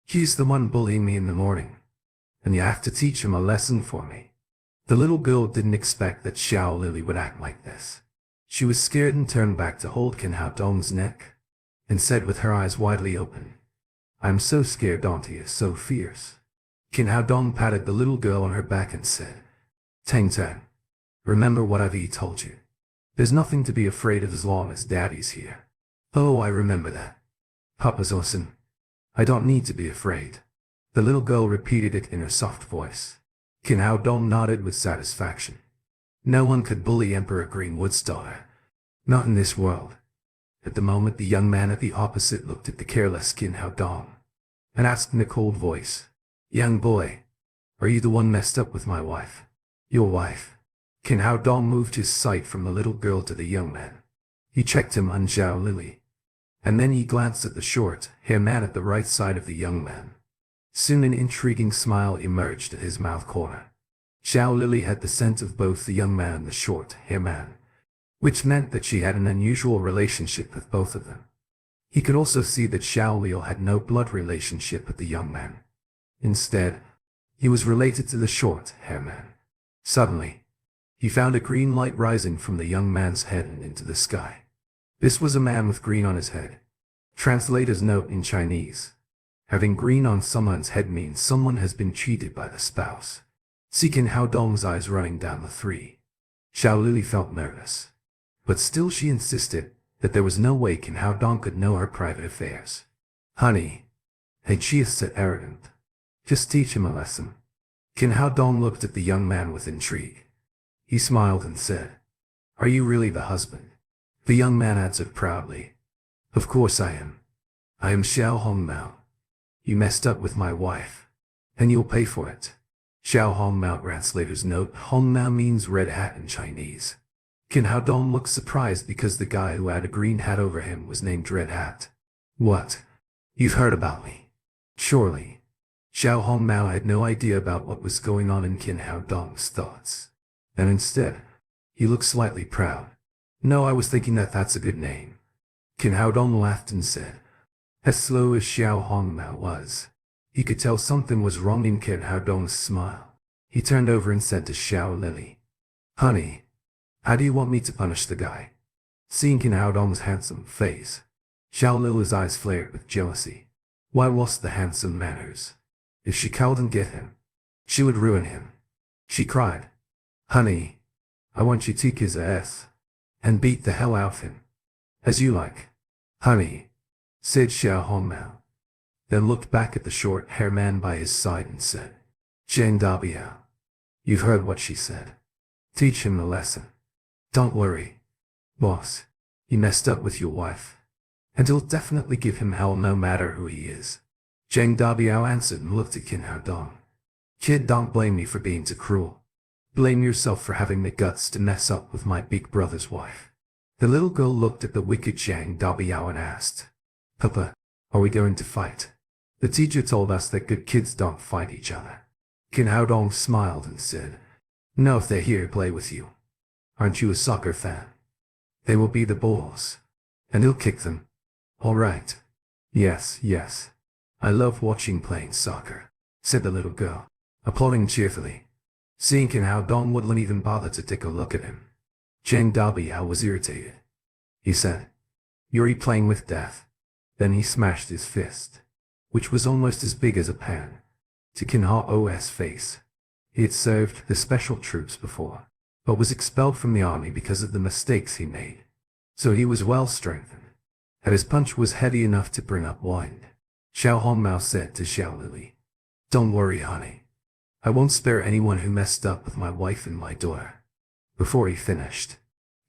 he's the one bullying me in the morning, and you have to teach him a lesson for me." The little girl didn't expect that Xiao Lily would act like this. She was scared and turned back to hold Kin Haodong's neck, and said with her eyes widely open, "I'm so scared, auntie is so fierce." Kin Haodong patted the little girl on her back and said, "Tang Tang, remember what I've told you. There's nothing to be afraid of as long as Daddy's here." "Oh, I remember that. Papa's awesome. I don't need to be afraid." The little girl repeated it in her soft voice. Kin Haodong nodded with satisfaction. No one could bully Emperor Greenwood's daughter. Not in this world. At the moment the young man at the opposite looked at the careless Kin Haodong and asked in a cold voice, "Young boy, are you the one messed up with my wife?" "Your wife?" Kin Haodong moved his sight from the little girl to the young man. He checked him on Xiao Lily, and then he glanced at the short-haired man at the right side of the young man. Soon an intriguing smile emerged at his mouth corner. Xiao Lily had the scent of both the young man and the short-haired man, which meant that she had an unusual relationship with both of them. He could also see that Xiao Lily had no blood relationship with the young man. Instead, he was related to the short-haired man. Suddenly, He found a green light rising from the young man's head and into the sky. This was a man with green on his head. Translator's note in Chinese. Having green on someone's head means someone has been cheated by the spouse. See Qin Hao Dong's eyes running down the three. Xiao Lili felt nervous. But still she insisted that there was no way Qin Hao Dong could know her private affairs. Honey, she said arrogant. Just teach him a lesson. Qin Hao Dong looked at the young man with intrigue. He smiled and said, Are you really the husband? The young man answered proudly. Of course I am. I am Xiao Hongmao. You messed up with my wife. And you'll pay for it. Xiao Hongmao translator's note. Hongmao means red hat in Chinese. Qin Hao Dong looked surprised because the guy who had a green hat over him was named Red Hat. What? You've heard about me. Surely. Xiao Hongmao had no idea about what was going on in Qin Hao Dong's thoughts. And instead, he looked slightly proud. No, I was thinking that that's a good name. Qin Hao Dong laughed and said, as slow as Xiao Hongmao was, he could tell something was wrong in Qin Hao Dong's smile. He turned over and said to Xiao Lili, Honey, how do you want me to punish the guy? Seeing Qin Hao Dong's handsome face, Xiao Lili's eyes flared with jealousy. Why lost the handsome manners? If she couldn't get him, she would ruin him. She cried, Honey, I want you to kick his ass and beat the hell out of him. As you like. Honey, said Xiao Hongmao. Then looked back at the short-haired man by his side and said, Zhang Dabiao, you've heard what she said. Teach him a lesson. Don't worry, boss. You messed up with your wife. And he'll definitely give him hell no matter who he is. Zhang Dabiao answered and looked at Qin Hao Dong. Kid, don't blame me for being too cruel. Blame yourself for having the guts to mess up with my big brother's wife. The little girl looked at the wicked Zhang Dabiao and asked, Papa, are we going to fight? The teacher told us that good kids don't fight each other. Qin Hao Dong smiled and said, No, if they're here to play with you. Aren't you a soccer fan? They will be the balls. And he'll kick them. All right. Yes, yes. I love watching playing soccer, said the little girl, applauding cheerfully. Seeing Qin Hao Dong wouldn't even bother to take a look at him. Zhang Dabiao was irritated. He said, You're playing with death. Then he smashed his fist, which was almost as big as a pan, to Qin Hao's face. He had served the special troops before, but was expelled from the army because of the mistakes he made. So he was well strengthened. And his punch was heavy enough to bring up wind. Xiao Hongmao said to Xiao Lili, Don't worry, honey. I won't spare anyone who messed up with my wife and my daughter. Before he finished,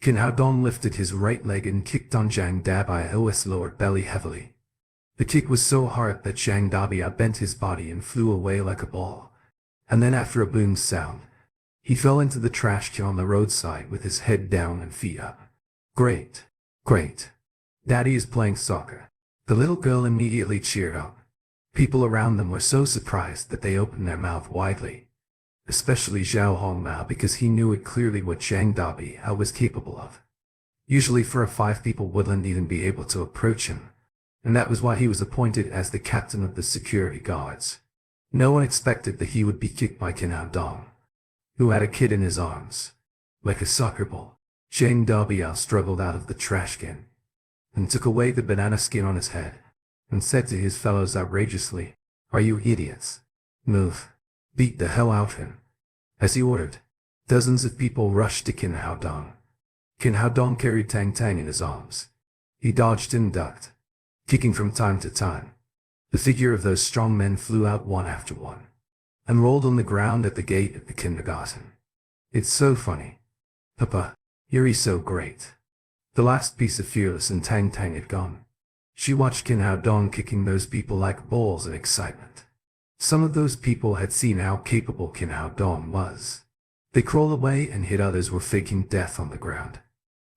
Qin Hao Dong lifted his right leg and kicked on Zhang Dabiao's lower belly heavily. The kick was so hard that Zhang Dabiao bent his body and flew away like a ball. And then after a boom sound, he fell into the trash can on the roadside with his head down and feet up. Great, great. Daddy is playing soccer. The little girl immediately cheered up. People around them were so surprised that they opened their mouth widely. Especially Xiao Hongmao, because he knew it clearly what Zhang Dabiao was capable of. Usually 4 or 5 people wouldn't even be able to approach him. And that was why he was appointed as the captain of the security guards. No one expected that he would be kicked by Qin Hao Dong, who had a kid in his arms, like a soccer ball. Zhang Dabiao struggled out of the trash can and took away the banana skin on his head, and said to his fellows outrageously, Are you idiots? Move. Beat the hell out of him. As he ordered, dozens of people rushed to Qin Hao Dong. Qin Hao Dong carried Tang Tang in his arms. He dodged and ducked, kicking from time to time. The figure of those strong men flew out one after one, and rolled on the ground at the gate of the kindergarten. It's so funny. Papa, you're so great. The last piece of Fearless and Tang Tang had gone. She watched Qin Hao Dong kicking those people like balls in excitement. Some of those people had seen how capable Qin Hao Dong was. They crawled away and hid, others were faking death on the ground.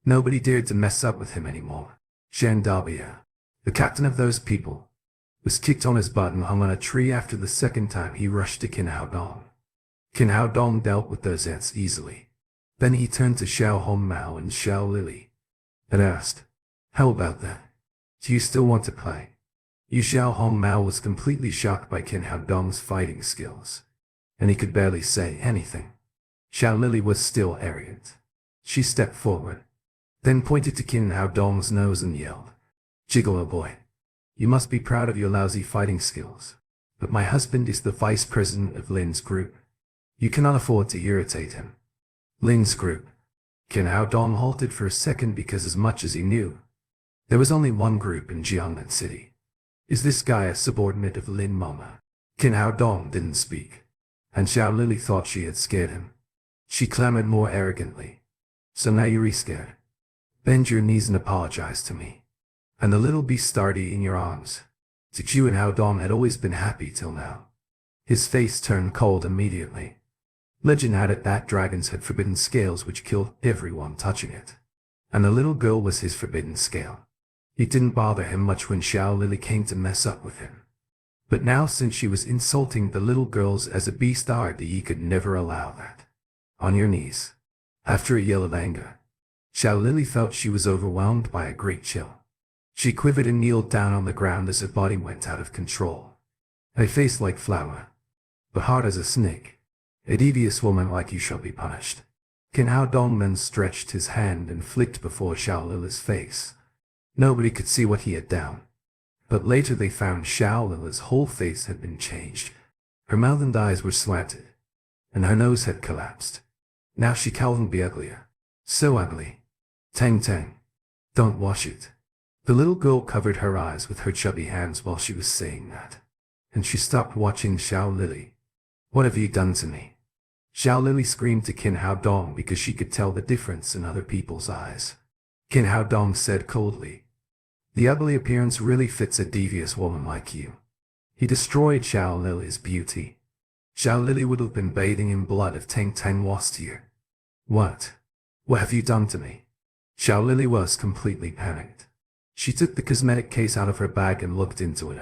Nobody dared to mess up with him anymore. Zhang Dabiao, the captain of those people, was kicked on his butt and hung on a tree after the second time he rushed to Qin Hao Dong. Qin Hao Dong dealt with those ants easily. Then he turned to Xiao Hongmao and Xiao Lili and asked, How about that? Do you still want to play? Xiao Hongmao was completely shocked by Qin Hao Dong's fighting skills, and he could barely say anything. Xiao Lily was still arrogant. She stepped forward, then pointed to Qin Hao Dong's nose and yelled, "Gigolo boy, you must be proud of your lousy fighting skills. But my husband is the vice president of Lin's group. You cannot afford to irritate him." Lin's group. Qin Hao Dong halted for a second because as much as he knew, there was only one group in Jiangnan City. Is this guy a subordinate of Lin Momo? Qin Hao Dong didn't speak, and Xiao Lily thought she had scared him. She clamored more arrogantly, "So now you're scared? Bend your knees and apologize to me." And the little beast started in your arms. Qin Hao Dong had always been happy till now. His face turned cold immediately. Legend had it that dragons had forbidden scales which killed everyone touching it. And the little girl was his forbidden scale. It didn't bother him much when Xiao Lily came to mess up with him. But now since she was insulting the little girls as a beast he could never allow that. On your knees. After a yell of anger, Xiao Lily felt she was overwhelmed by a great chill. She quivered and kneeled down on the ground as her body went out of control. A face like flour, but hard as a snake. "A devious woman like you shall be punished." Qin Hao Dong then stretched his hand and flicked before Xiao Lily's face. Nobody could see what he had done. But later they found Xiao Lily's whole face had been changed. Her mouth and eyes were slanted, and her nose had collapsed. Now she couldn't be uglier. So ugly. Tang Tang. Don't wash it. The little girl covered her eyes with her chubby hands while she was saying that. And she stopped watching Xiao Lily. "What have you done to me?" Xiao Lily screamed to Qin Hao Dong because she could tell the difference in other people's eyes. Qin Hao Dong said coldly, "The ugly appearance really fits a devious woman like you." He destroyed Xiao Lily's beauty. Xiao Lily would have been bathing in blood if Tang Tang was here. What have you done to me?" Xiao Lily was completely panicked. She took the cosmetic case out of her bag and looked into it.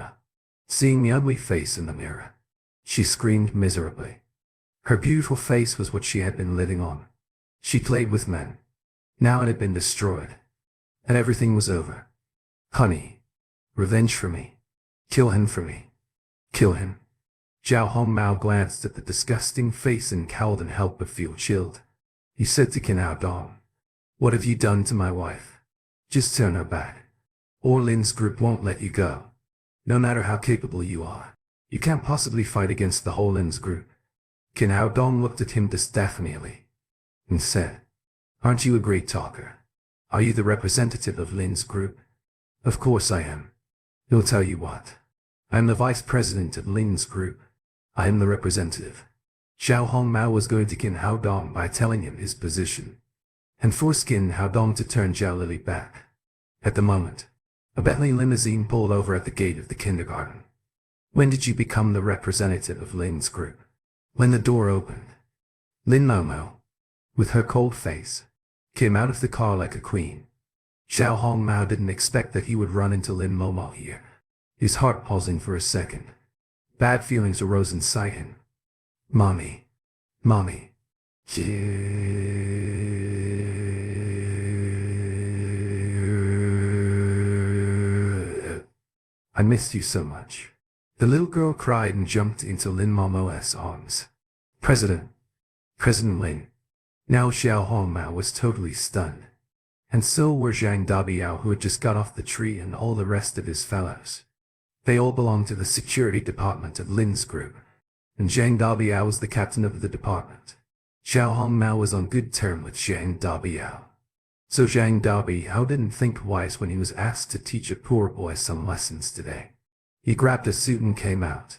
Seeing the ugly face in the mirror, she screamed miserably. Her beautiful face was what she had been living on. She played with men. Now it had been destroyed. And everything was over. "Honey, revenge for me. Kill him for me. Kill him." Zhao Hongmao glanced at the disgusting face and couldn't help but feel chilled. He said to Qin Hao Dong, "What have you done to my wife? Just turn her back, or Lin's group won't let you go. No matter how capable you are, you can't possibly fight against the whole Lin's group." Qin Hao Dong looked at him disapprovingly and said, "Aren't you a great talker? Are you the representative of Lin's group?" "Of course I am. He'll tell you what. I am the vice president of Lin's group. I am the representative." Zhao Hongmao was going to Qin Hao Dong by telling him his position, and forced Qin Hao Dong to turn Xiao Lily back. At the moment, a Bentley limousine pulled over at the gate of the kindergarten. "When did you become the representative of Lin's group?" "When the door opened." Lin Momo, with her cold face, came out of the car like a queen. Zhao Hongmao didn't expect that he would run into Lin Momo here. His heart pausing for a second. Bad feelings arose inside him. Mommy. I missed you so much. The little girl cried and jumped into Lin Momo's arms. President Lin. Now Xiao Hongmao was totally stunned. And so were Zhang Dabiao, who had just got off the tree, and all the rest of his fellows. They all belonged to the security department of Lin's group, and Zhang Dabiao was the captain of the department. Xiao Hongmao was on good terms with Zhang Dabiao. So Zhang Dabiao didn't think twice when he was asked to teach a poor boy some lessons today. He grabbed a suit and came out.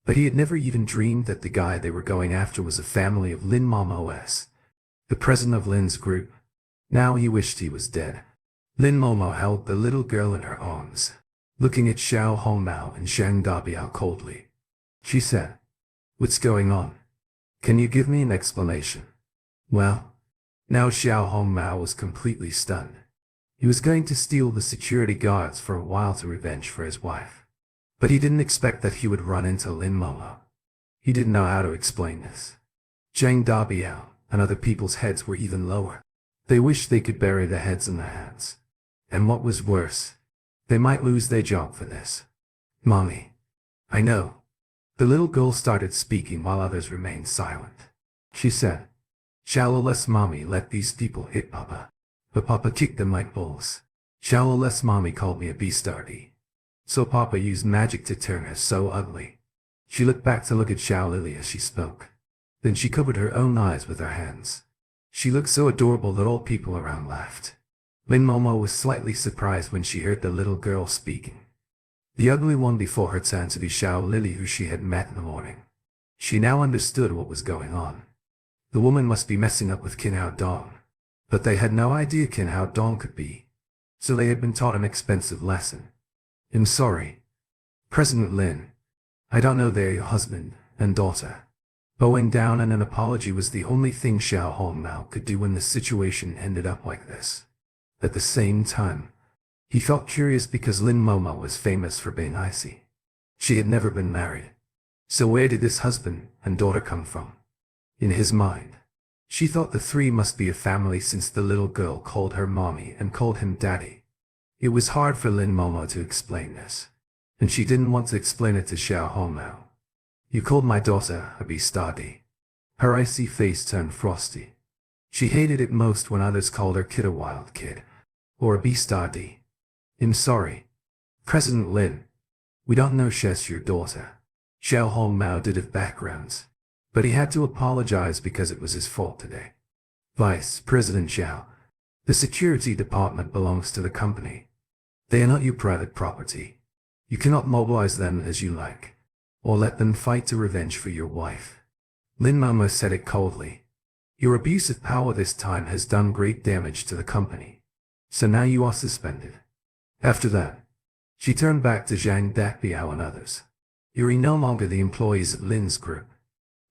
But he had never even dreamed that the guy they were going after was a family of Lin Momo's, the president of Lin's group. Now he wished he was dead. Lin Momo held the little girl in her arms, looking at Xiao Hongmao and Zhang Dabiao coldly. She said, "What's going on? Can you give me an explanation?" Well, now Xiao Hongmao was completely stunned. He was going to steal the security guards for a while to revenge for his wife. But he didn't expect that he would run into Lin Momo. He didn't know how to explain this. Zhang Dabiao and other people's heads were even lower. They wished they could bury their heads in their hands. And what was worse, they might lose their job for this. "Mommy. I know." The little girl started speaking while others remained silent. She said, Shallowless mommy let these people hit Papa. But Papa kicked them like bulls. Shallowless mommy called me a beastardy. So Papa used magic to turn her so ugly. She looked back to look at Xiao Lily as she spoke. Then she covered her own eyes with her hands. She looked so adorable that all people around laughed. Lin Momo was slightly surprised when she heard the little girl speaking. The ugly one before her turned to be Xiao Lily, who she had met in the morning. She now understood what was going on. The woman must be messing up with Qin Hao Dong. But they had no idea Qin Hao Dong could be. So they had been taught an expensive lesson. I'm sorry, President Lin. I don't know they're your husband and daughter. Bowing down and an apology was the only thing Xiao Hongmao could do when the situation ended up like this. At the same time, he felt curious because Lin Momo was famous for being icy. She had never been married. So where did this husband and daughter come from? In his mind, she thought the three must be a family since the little girl called her mommy and called him daddy. It was hard for Lin Momo to explain this, and she didn't want to explain it to Xiao Hongmao. You called my daughter a beastardy. Her icy face turned frosty. She hated it most when others called her kid a wild kid, or a beastardy. I'm sorry, President Lin. We don't know she's your daughter. Xiao Hongmao did have backgrounds, but he had to apologize because it was his fault today. Vice President Xiao, the security department belongs to the company. They are not your private property. You cannot mobilize them as you like, or let them fight to revenge for your wife. Lin Momo said it coldly. Your abuse of power this time has done great damage to the company. So now you are suspended. After that, she turned back to Zhang Dakbiao and others. You're no longer the employees of Lin's group.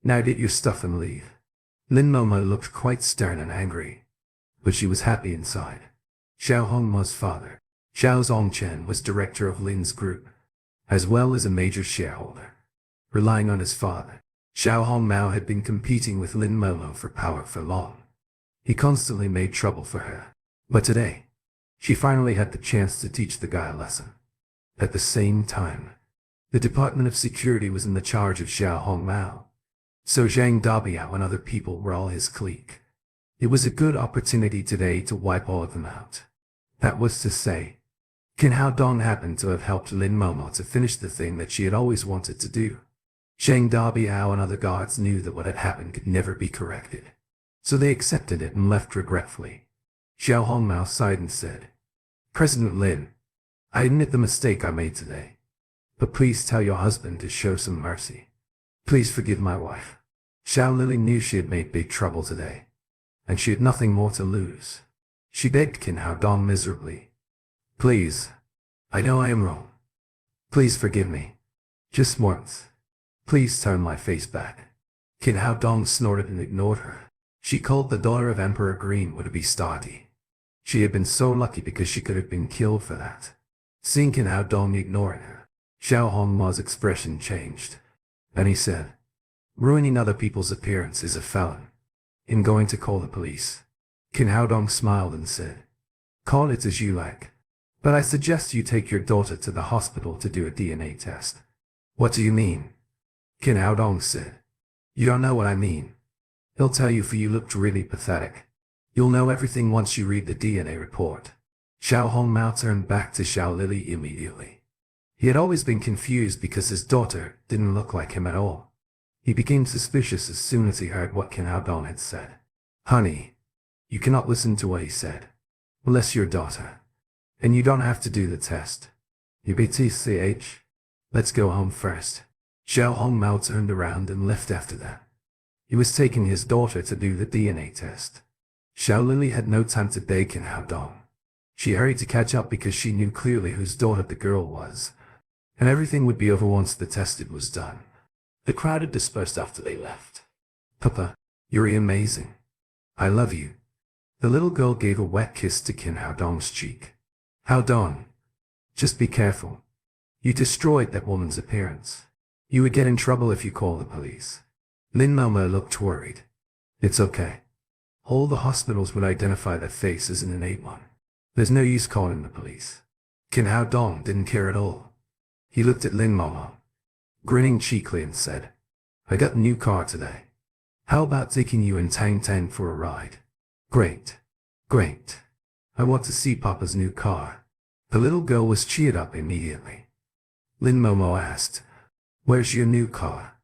Now get your stuff and leave. Lin Momo looked quite stern and angry, but she was happy inside. Xiao Hongmao's father, Xiao Zongchen, was director of Lin's group, as well as a major shareholder. Relying on his father, Xiao Hongmao had been competing with Lin Momo for power for long. He constantly made trouble for her, but today, she finally had the chance to teach the guy a lesson. At the same time, the Department of Security was in the charge of Xiao Hongmao, so Zhang Dabiao and other people were all his clique. It was a good opportunity today to wipe all of them out. That was to say, Qin Hao Dong happened to have helped Lin Momo to finish the thing that she had always wanted to do. Zhang Dabiao and other guards knew that what had happened could never be corrected, so they accepted it and left regretfully. Xiao Hongmao sighed and said, President Lin, I admit the mistake I made today, but please tell your husband to show some mercy. Please forgive my wife. Xiao Lily knew she had made big trouble today, and she had nothing more to lose. She begged Qin Hao Dong miserably. Please, I know I am wrong. Please forgive me. Just once. Please turn my face back. Qin Hao Dong snorted and ignored her. She called the daughter of Emperor Greenwood a beastardy. She had been so lucky because she could have been killed for that. Seeing Qin Hao Dong ignoring her, Xiao Hongmao's expression changed, and he said, ruining other people's appearance is a felon. I'm going to call the police. Qin Hao Dong smiled and said, call it as you like, but I suggest you take your daughter to the hospital to do a DNA test. What do you mean? Qin Hao Dong said, you don't know what I mean. He'll tell you, for you looked really pathetic. You'll know everything once you read the DNA report. Xiao Hongmao turned back to Xiao Lily immediately. He had always been confused because his daughter didn't look like him at all. He became suspicious as soon as he heard what Qin Hao Dong had said. Honey, you cannot listen to what he said. Bless your daughter. And you don't have to do the test. You BTCH? Let's go home first. Xiao Hongmao turned around and left after that. He was taking his daughter to do the DNA test. Xiao Lily had no time to beg Qin Hao Dong. She hurried to catch up because she knew clearly whose daughter the girl was, and everything would be over once the test was done. The crowd had dispersed after they left. Papa, you're amazing. I love you. The little girl gave a wet kiss to Qin Hao Dong's cheek. Hao Dong, just be careful. You destroyed that woman's appearance. You would get in trouble if you call the police. Lin Momo looked worried. It's okay. All the hospitals would identify that face as an innate one. There's no use calling the police. Qin Hao Dong didn't care at all. He looked at Lin Momo, grinning cheekily, and said, I got a new car today. How about taking you and Tang Tang for a ride? Great. Great. I want to see Papa's new car. The little girl was cheered up immediately. Lin Momo asked, "Where's your new car?"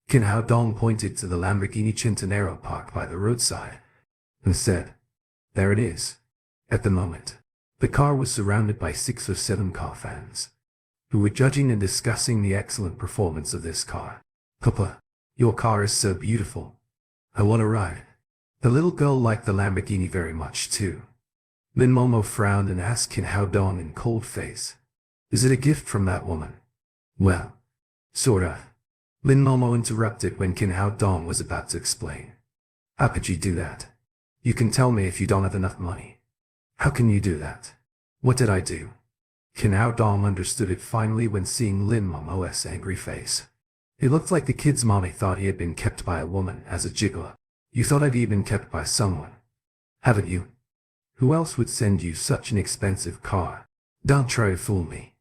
Qin Hao Dong pointed to the Lamborghini Centenaro parked by the roadside and said, "There it is." At the moment, the car was surrounded by 6 or 7 car fans, who were judging and discussing the excellent performance of this car. "Papa, your car is so beautiful. I want to ride." The little girl liked the Lamborghini very much too. Lin Momo frowned and asked Qin Hao Dong in cold face, "Is it a gift from that woman?" "Well, sorta." Lin Momo interrupted when Qin Hao Dong was about to explain. "How could you do that? You can tell me if you don't have enough money. How can you do that?" "What did I do?" Qin Hao Dong understood it finally when seeing Lin Momo's angry face. It looked like the kid's mommy thought he had been kept by a woman as a gigolo. "You thought I'd been kept by someone, haven't you? Who else would send you such an expensive car? Don't try to fool me.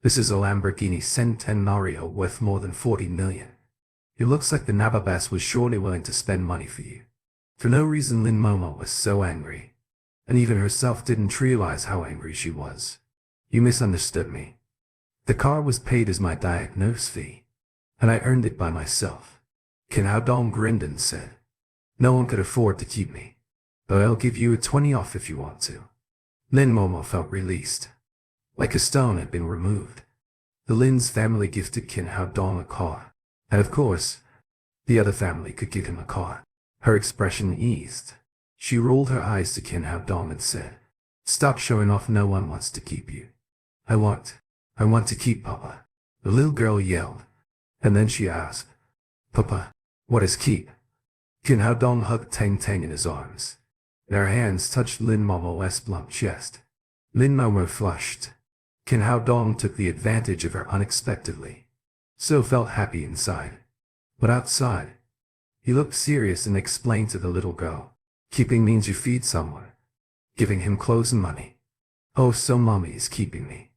This is a Lamborghini Centenario worth more than 40 million. It looks like the Nababas was surely willing to spend money for you." For no reason Lin Momo was so angry, and even herself didn't realize how angry she was. "You misunderstood me. The car was paid as my diagnose fee, and I earned it by myself." Qin Hao Dong grinned and said, "No one could afford to keep me, but I'll give you a 20 off if you want to." Lin Momo felt released, like a stone had been removed. The Lin's family gifted Qin Hao Dong a car, and of course, the other family could give him a car. Her expression eased. She rolled her eyes to Qin Hao Dong and said, "Stop showing off. No one wants to keep you." I want to keep Papa," the little girl yelled, and then she asked, "Papa, what is keep?" Qin Hao Dong hugged Tang Tang in his arms. Their hands touched Lin Momo's plump chest. Lin Momo flushed. Qin Hao Dong took the advantage of her unexpectedly, so felt happy inside. But outside, he looked serious and explained to the little girl, "Keeping means you feed someone, giving him clothes and money." "Oh, so mommy is keeping me.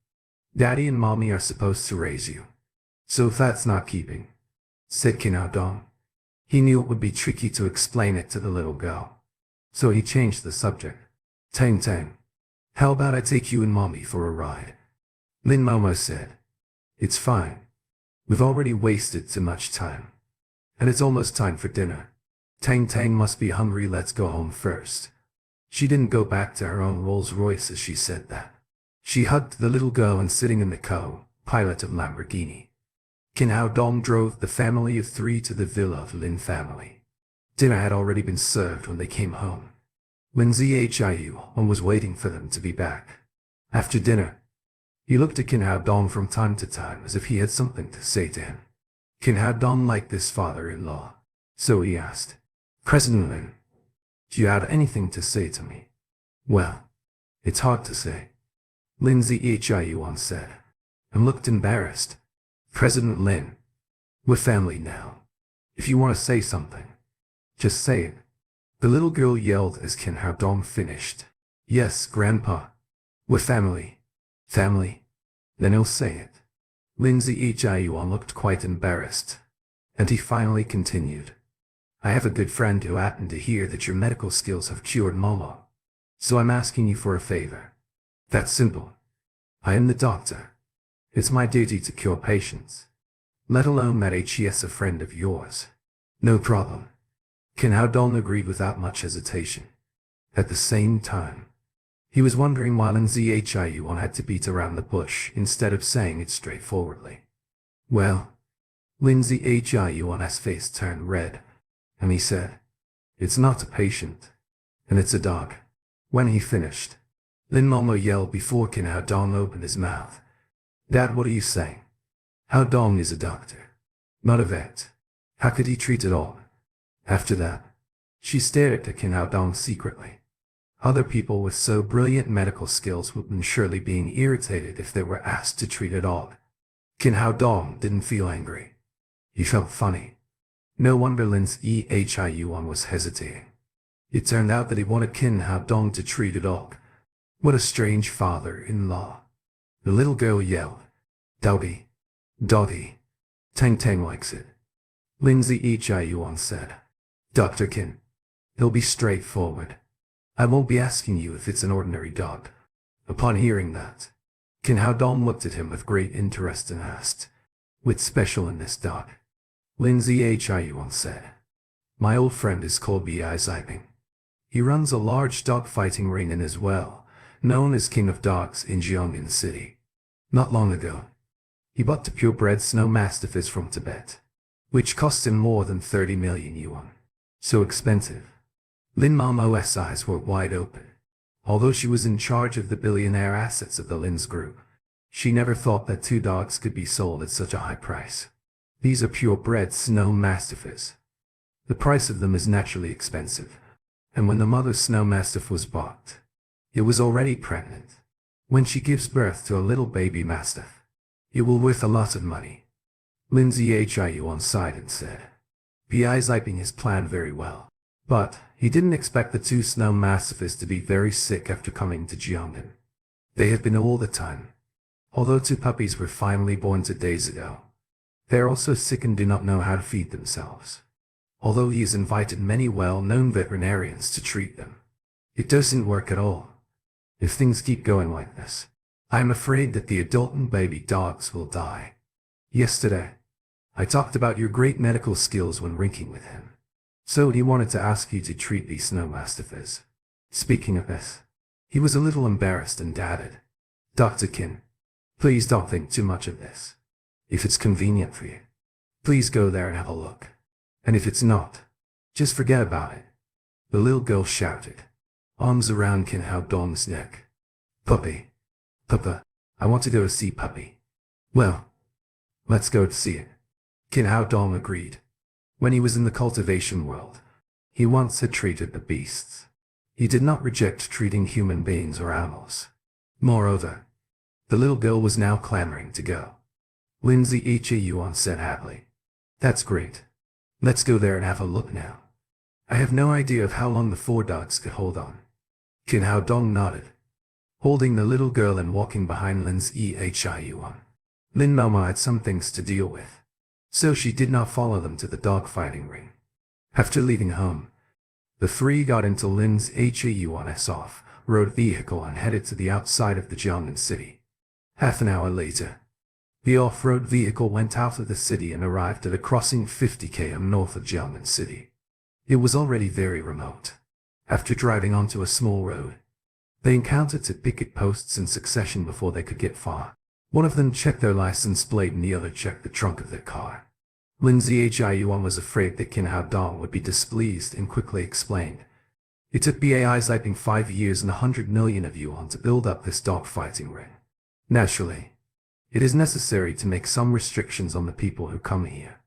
Daddy and mommy are supposed to raise you. So that's not keeping," said Qin Hao Dong. He knew it would be tricky to explain it to the little girl, so he changed the subject. "Tang Tang, how about I take you and mommy for a ride?" Lin Momo said, "It's fine. We've already wasted too much time. And it's almost time for dinner. Tang Tang must be hungry. Let's go home first." She didn't go back to her own Rolls Royce as she said that. She hugged the little girl and sitting in the co-pilot of Lamborghini, Qin Hao Dong drove the family of 3 to the villa of Lin family. Dinner had already been served when they came home. Lin Zihiu was waiting for them to be back. After dinner, he looked at Qin Hao Dong from time to time as if he had something to say to him. Qin Hao Dong liked this father-in-law, so he asked, "President Lin, do you have anything to say to me?" "Well, it's hard to say," Lin Zihiu said, and looked embarrassed. "President Lin, we're family now. If you want to say something, just say it." The little girl yelled as Qin Hao Dong finished. "Yes, Grandpa. We're family. Family." "Then he'll say it." Lin Zihiu looked quite embarrassed, and he finally continued. "I have a good friend who happened to hear that your medical skills have cured Momo, so I'm asking you for a favor. That's simple. I am the doctor. It's my duty to cure patients, let alone that he's a friend of yours." "No problem." Qin Hao Dong agreed without much hesitation. At the same time, he was wondering why Lin Zihiu had to beat around the bush instead of saying it straightforwardly. "Well," Lin Zihiu's face turned red, and he said, "It's not a patient, and it's a dog." When he finished, Lin Momo yelled before Qin Hao Dong opened his mouth, "Dad, what are you saying? Hao Dong is a doctor, not a vet. How could he treat it all?" After that, she stared at Qin Hao Dong secretly. Other people with so brilliant medical skills would surely be irritated if they were asked to treat a dog. Qin Hao Dong didn't feel angry. He felt funny. No wonder Lin Zihiu was hesitating. It turned out that he wanted Qin Hao Dong to treat a dog. What a strange father-in-law. The little girl yelled, "Doggy, doggy. Tang Tang likes it." Lin Zihiu said, Dr. Kin. He'll be straightforward. I won't be asking you if it's an ordinary dog. Upon hearing that, Kin Hao Dong looked at him with great interest and asked, "What's special in this dog?" Lindsay Yuan said, "My old friend is called B.I. Ziping. He runs a large dog fighting ring and is known as King of Dogs in Jiangnan City. Not long ago, he bought the purebred snow mastiffs from Tibet, which cost him more than 30 million yuan. So expensive." Lin Mamo's eyes were wide open. Although she was in charge of the billionaire assets of the Lin's group, she never thought that 2 dogs could be sold at such a high price. These are purebred snow mastiffs. The price of them is naturally expensive, and when the mother snow mastiff was bought, it was already pregnant. When she gives birth to a little baby mastiff, it will worth a lot of money. Lindsay Yuan sighed and said, "B.I. Ziping has planned very well." But he didn't expect the 2 snow mastiffs to be very sick after coming to Jiangnan. They have been all the time. Although 2 puppies were finally born 2 days ago, they are also sick and do not know how to feed themselves. Although he has invited many well-known veterinarians to treat them, it doesn't work at all. If things keep going like this, I am afraid that the adult and baby dogs will die. Yesterday, I talked about your great medical skills when rinking with him. So he wanted to ask you to treat these snow mastiffs. Speaking of this, he was a little embarrassed and added, "Dr. Kin, please don't think too much of this. If it's convenient for you, please go there and have a look. And if it's not, just forget about it." The little girl shouted, arms around Kin Hao Dong's neck. "Puppy. Papa, I want to go to see Puppy." "Well, let's go to see it." Kin Hao Dong agreed. When he was in the cultivation world, he once had treated the beasts. He did not reject treating human beings or animals. Moreover, the little girl was now clamoring to go. Lindsay Yuan said happily, "That's great. Let's go there and have a look now." I have no idea of how long the 4 dogs could hold on. Kin Hao Dong nodded, holding the little girl and walking behind Lindsay Yuan. Lin Mama had some things to deal with, so she did not follow them to the dog fighting ring. After leaving home, the 3 got into Lin's Yuan's off-road vehicle and headed to the outside of the Jiangnan city. Half an hour later, the off-road vehicle went out of the city and arrived at a crossing 50 km north of Jiangnan city. It was already very remote. After driving onto a small road, they encountered 2 picket posts in succession before they could get far. One of them checked their license plate and the other checked the trunk of their car. Lindsay Yuan was afraid that Kin Hao Dong would be displeased and quickly explained, "It took B.I. Ziping 5 years and 100 million of yuan to build up this dog fighting ring. Naturally, it is necessary to make some restrictions on the people who come here.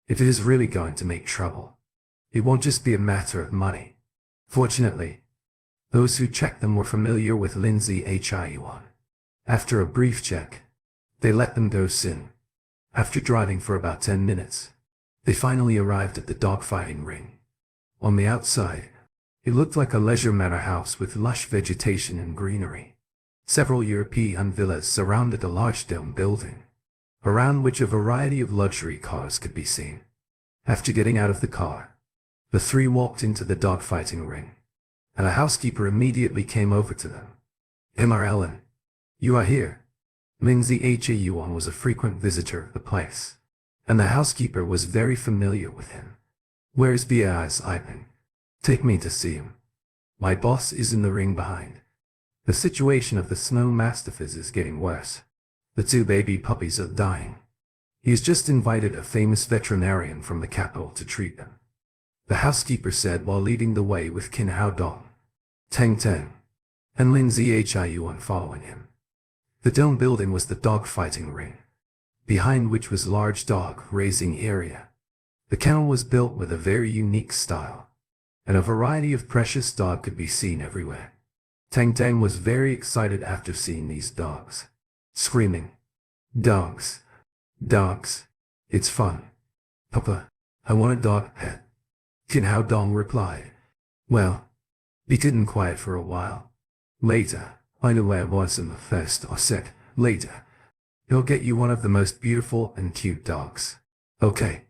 If it is really going to make trouble, it won't just be a matter of money." Fortunately, those who checked them were familiar with Lindsay Yuan. After a brief check, they let them go soon. After driving for about 10 minutes, they finally arrived at the dogfighting ring. On the outside, it looked like a leisure manor house with lush vegetation and greenery. Several European villas surrounded a large dome building, around which a variety of luxury cars could be seen. After getting out of the car, the 3 walked into the dogfighting ring, and a housekeeper immediately came over to them. "Emma Ellen, you are here." Lindsay Yuan was a frequent visitor of the place, and the housekeeper was very familiar with him. "Where's B.I. Ziping? Take me to see him. My boss is in the ring behind." The situation of the snow mastiffs is getting worse. The 2 baby puppies are dying. He has just invited a famous veterinarian from the capital to treat them, the housekeeper said while leading the way with Kin Hao Dong, Teng Teng, and Lindsay Yuan following him. The dome building was the dog fighting ring, behind which was a large dog raising area. The kennel was built with a very unique style, and a variety of precious dogs could be seen everywhere. Teng Teng was very excited after seeing these dogs, screaming, "Dogs! Dogs! It's fun. Papa, I want a dog pet." Kin Hao Dong replied, "Well, be good and quiet for a while. Later, I know where it was in the first or said, later, he'll get you one of the most beautiful and cute dogs." "Okay.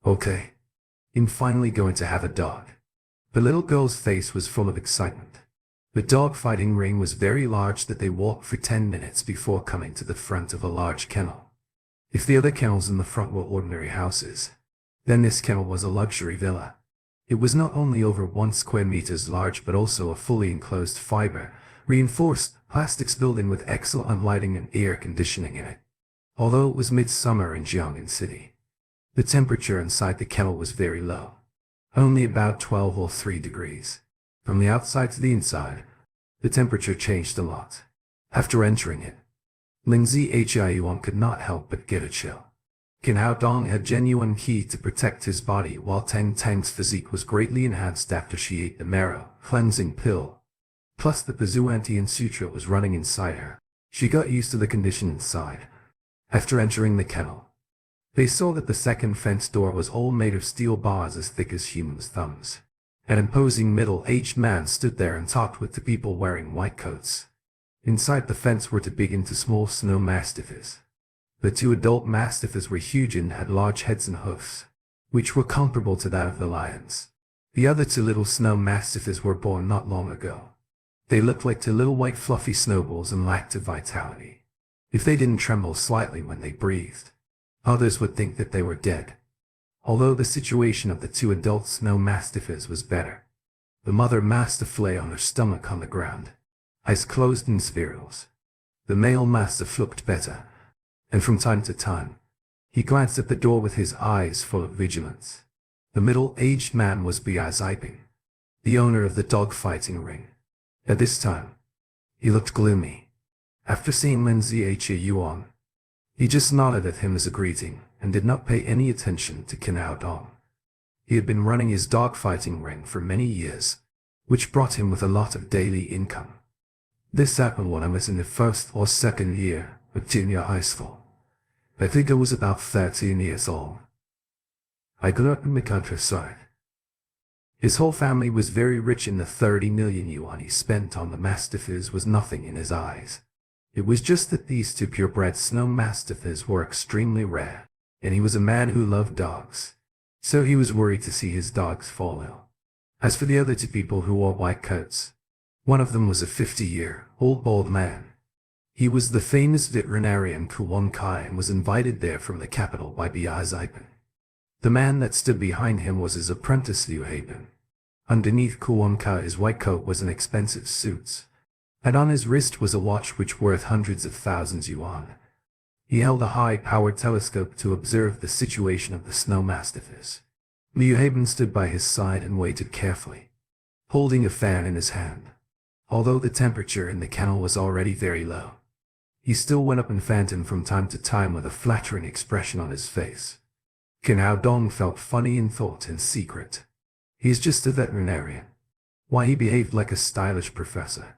Okay." I'm finally going to have a dog. The little girl's face was full of excitement. The dog fighting ring was very large that they walked for 10 minutes before coming to the front of a large kennel. If the other kennels in the front were ordinary houses, then this kennel was a luxury villa. It was not only over 1 square meters large but also a fully enclosed fiber, reinforced plastics building with excellent lighting and air conditioning in it. Although it was midsummer in Jiangnan City, the temperature inside the kennel was very low, only about 12 or 3 degrees. From the outside to the inside, the temperature changed a lot. After entering it, Lin Zhiyuan could not help but get a chill. Qin Haodong had genuine qi to protect his body, while Tang Tang's physique was greatly enhanced after she ate the marrow cleansing pill. Plus the Pazuantian Sutra was running inside her. She got used to the condition inside. After entering the kennel, they saw that the second fence door was all made of steel bars as thick as humans' thumbs. An imposing middle-aged man stood there and talked with the people wearing white coats. Inside the fence were 2 big and 2 small snow mastiffs. The 2 adult mastiffs were huge and had large heads and hoofs, which were comparable to that of the lions. The other 2 little snow mastiffs were born not long ago. They looked like 2 little white fluffy snowballs and lacked vitality. If they didn't tremble slightly when they breathed, others would think that they were dead. Although the situation of the 2 adult snow mastiffs was better, the mother mastiff lay on her stomach on the ground, eyes closed in spirals. The male mastiff looked better, and from time to time, he glanced at the door with his eyes full of vigilance. The middle-aged man was Biaziping, the owner of the dog-fighting ring. At this time, he looked gloomy. After seeing Lin Zhiyuan, he just nodded at him as a greeting and did not pay any attention to Qin Haodong. He had been running his dog-fighting ring for many years, which brought him with a lot of daily income. This happened when I was in the 1st or 2nd year of junior high school. I think I was about 13 years old. I grew up in the countryside. His whole family was very rich, and the 30 million yuan he spent on the mastiffs was nothing in his eyes. It was just that these 2 purebred snow mastiffs were extremely rare, and he was a man who loved dogs, so he was worried to see his dogs fall ill. As for the other 2 people who wore white coats, one of them was a 50-year-old bald man. He was the famous veterinarian Kuan Kai and was invited there from the capital by Biaziping. The man that stood behind him was his apprentice Liu Haben. Underneath Kuan Kai's white coat was an expensive suit, and on his wrist was a watch which worth hundreds of thousands yuan. He held a high-powered telescope to observe the situation of the snow mastiffs. Liu Haben stood by his side and waited carefully, holding a fan in his hand. Although the temperature in the kennel was already very low, he still went up and fanned him from time to time with a flattering expression on his face. Qin Haodong felt funny and thought in secret, "He's just a veterinarian. Why, he behaved like a stylish professor."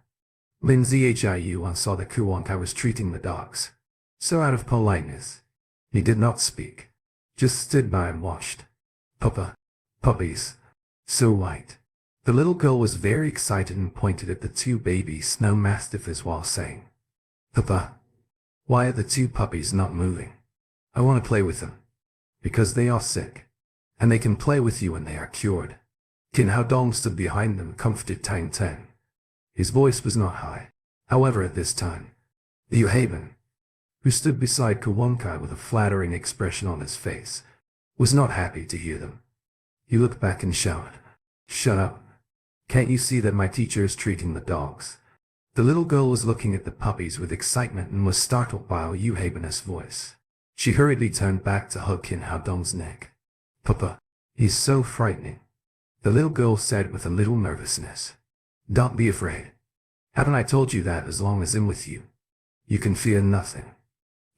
Lin Zhiyuan saw that Kuan Kai was treating the dogs, so out of politeness, he did not speak, just stood by and watched. Puppies, so white. The little girl was very excited and pointed at the 2 baby snow mastiffs while saying, "Papa, why are the 2 puppies not moving? I want to play with them." "Because they are sick, and they can play with you when they are cured." Qin Haodong stood behind them and comforted Tang Tang. His voice was not high. However, at this time, Liu Haben, who stood beside Kuan Kai with a flattering expression on his face, was not happy to hear them. He looked back and shouted, "Shut up. Can't you see that my teacher is treating the dogs?" The little girl was looking at the puppies with excitement and was startled by Liu Haben's voice. She hurriedly turned back to hug Qin Haodong's neck. "Papa, he's so frightening," the little girl said with a little nervousness. "Don't be afraid. Haven't I told you that as long as I'm with you, you can fear nothing?"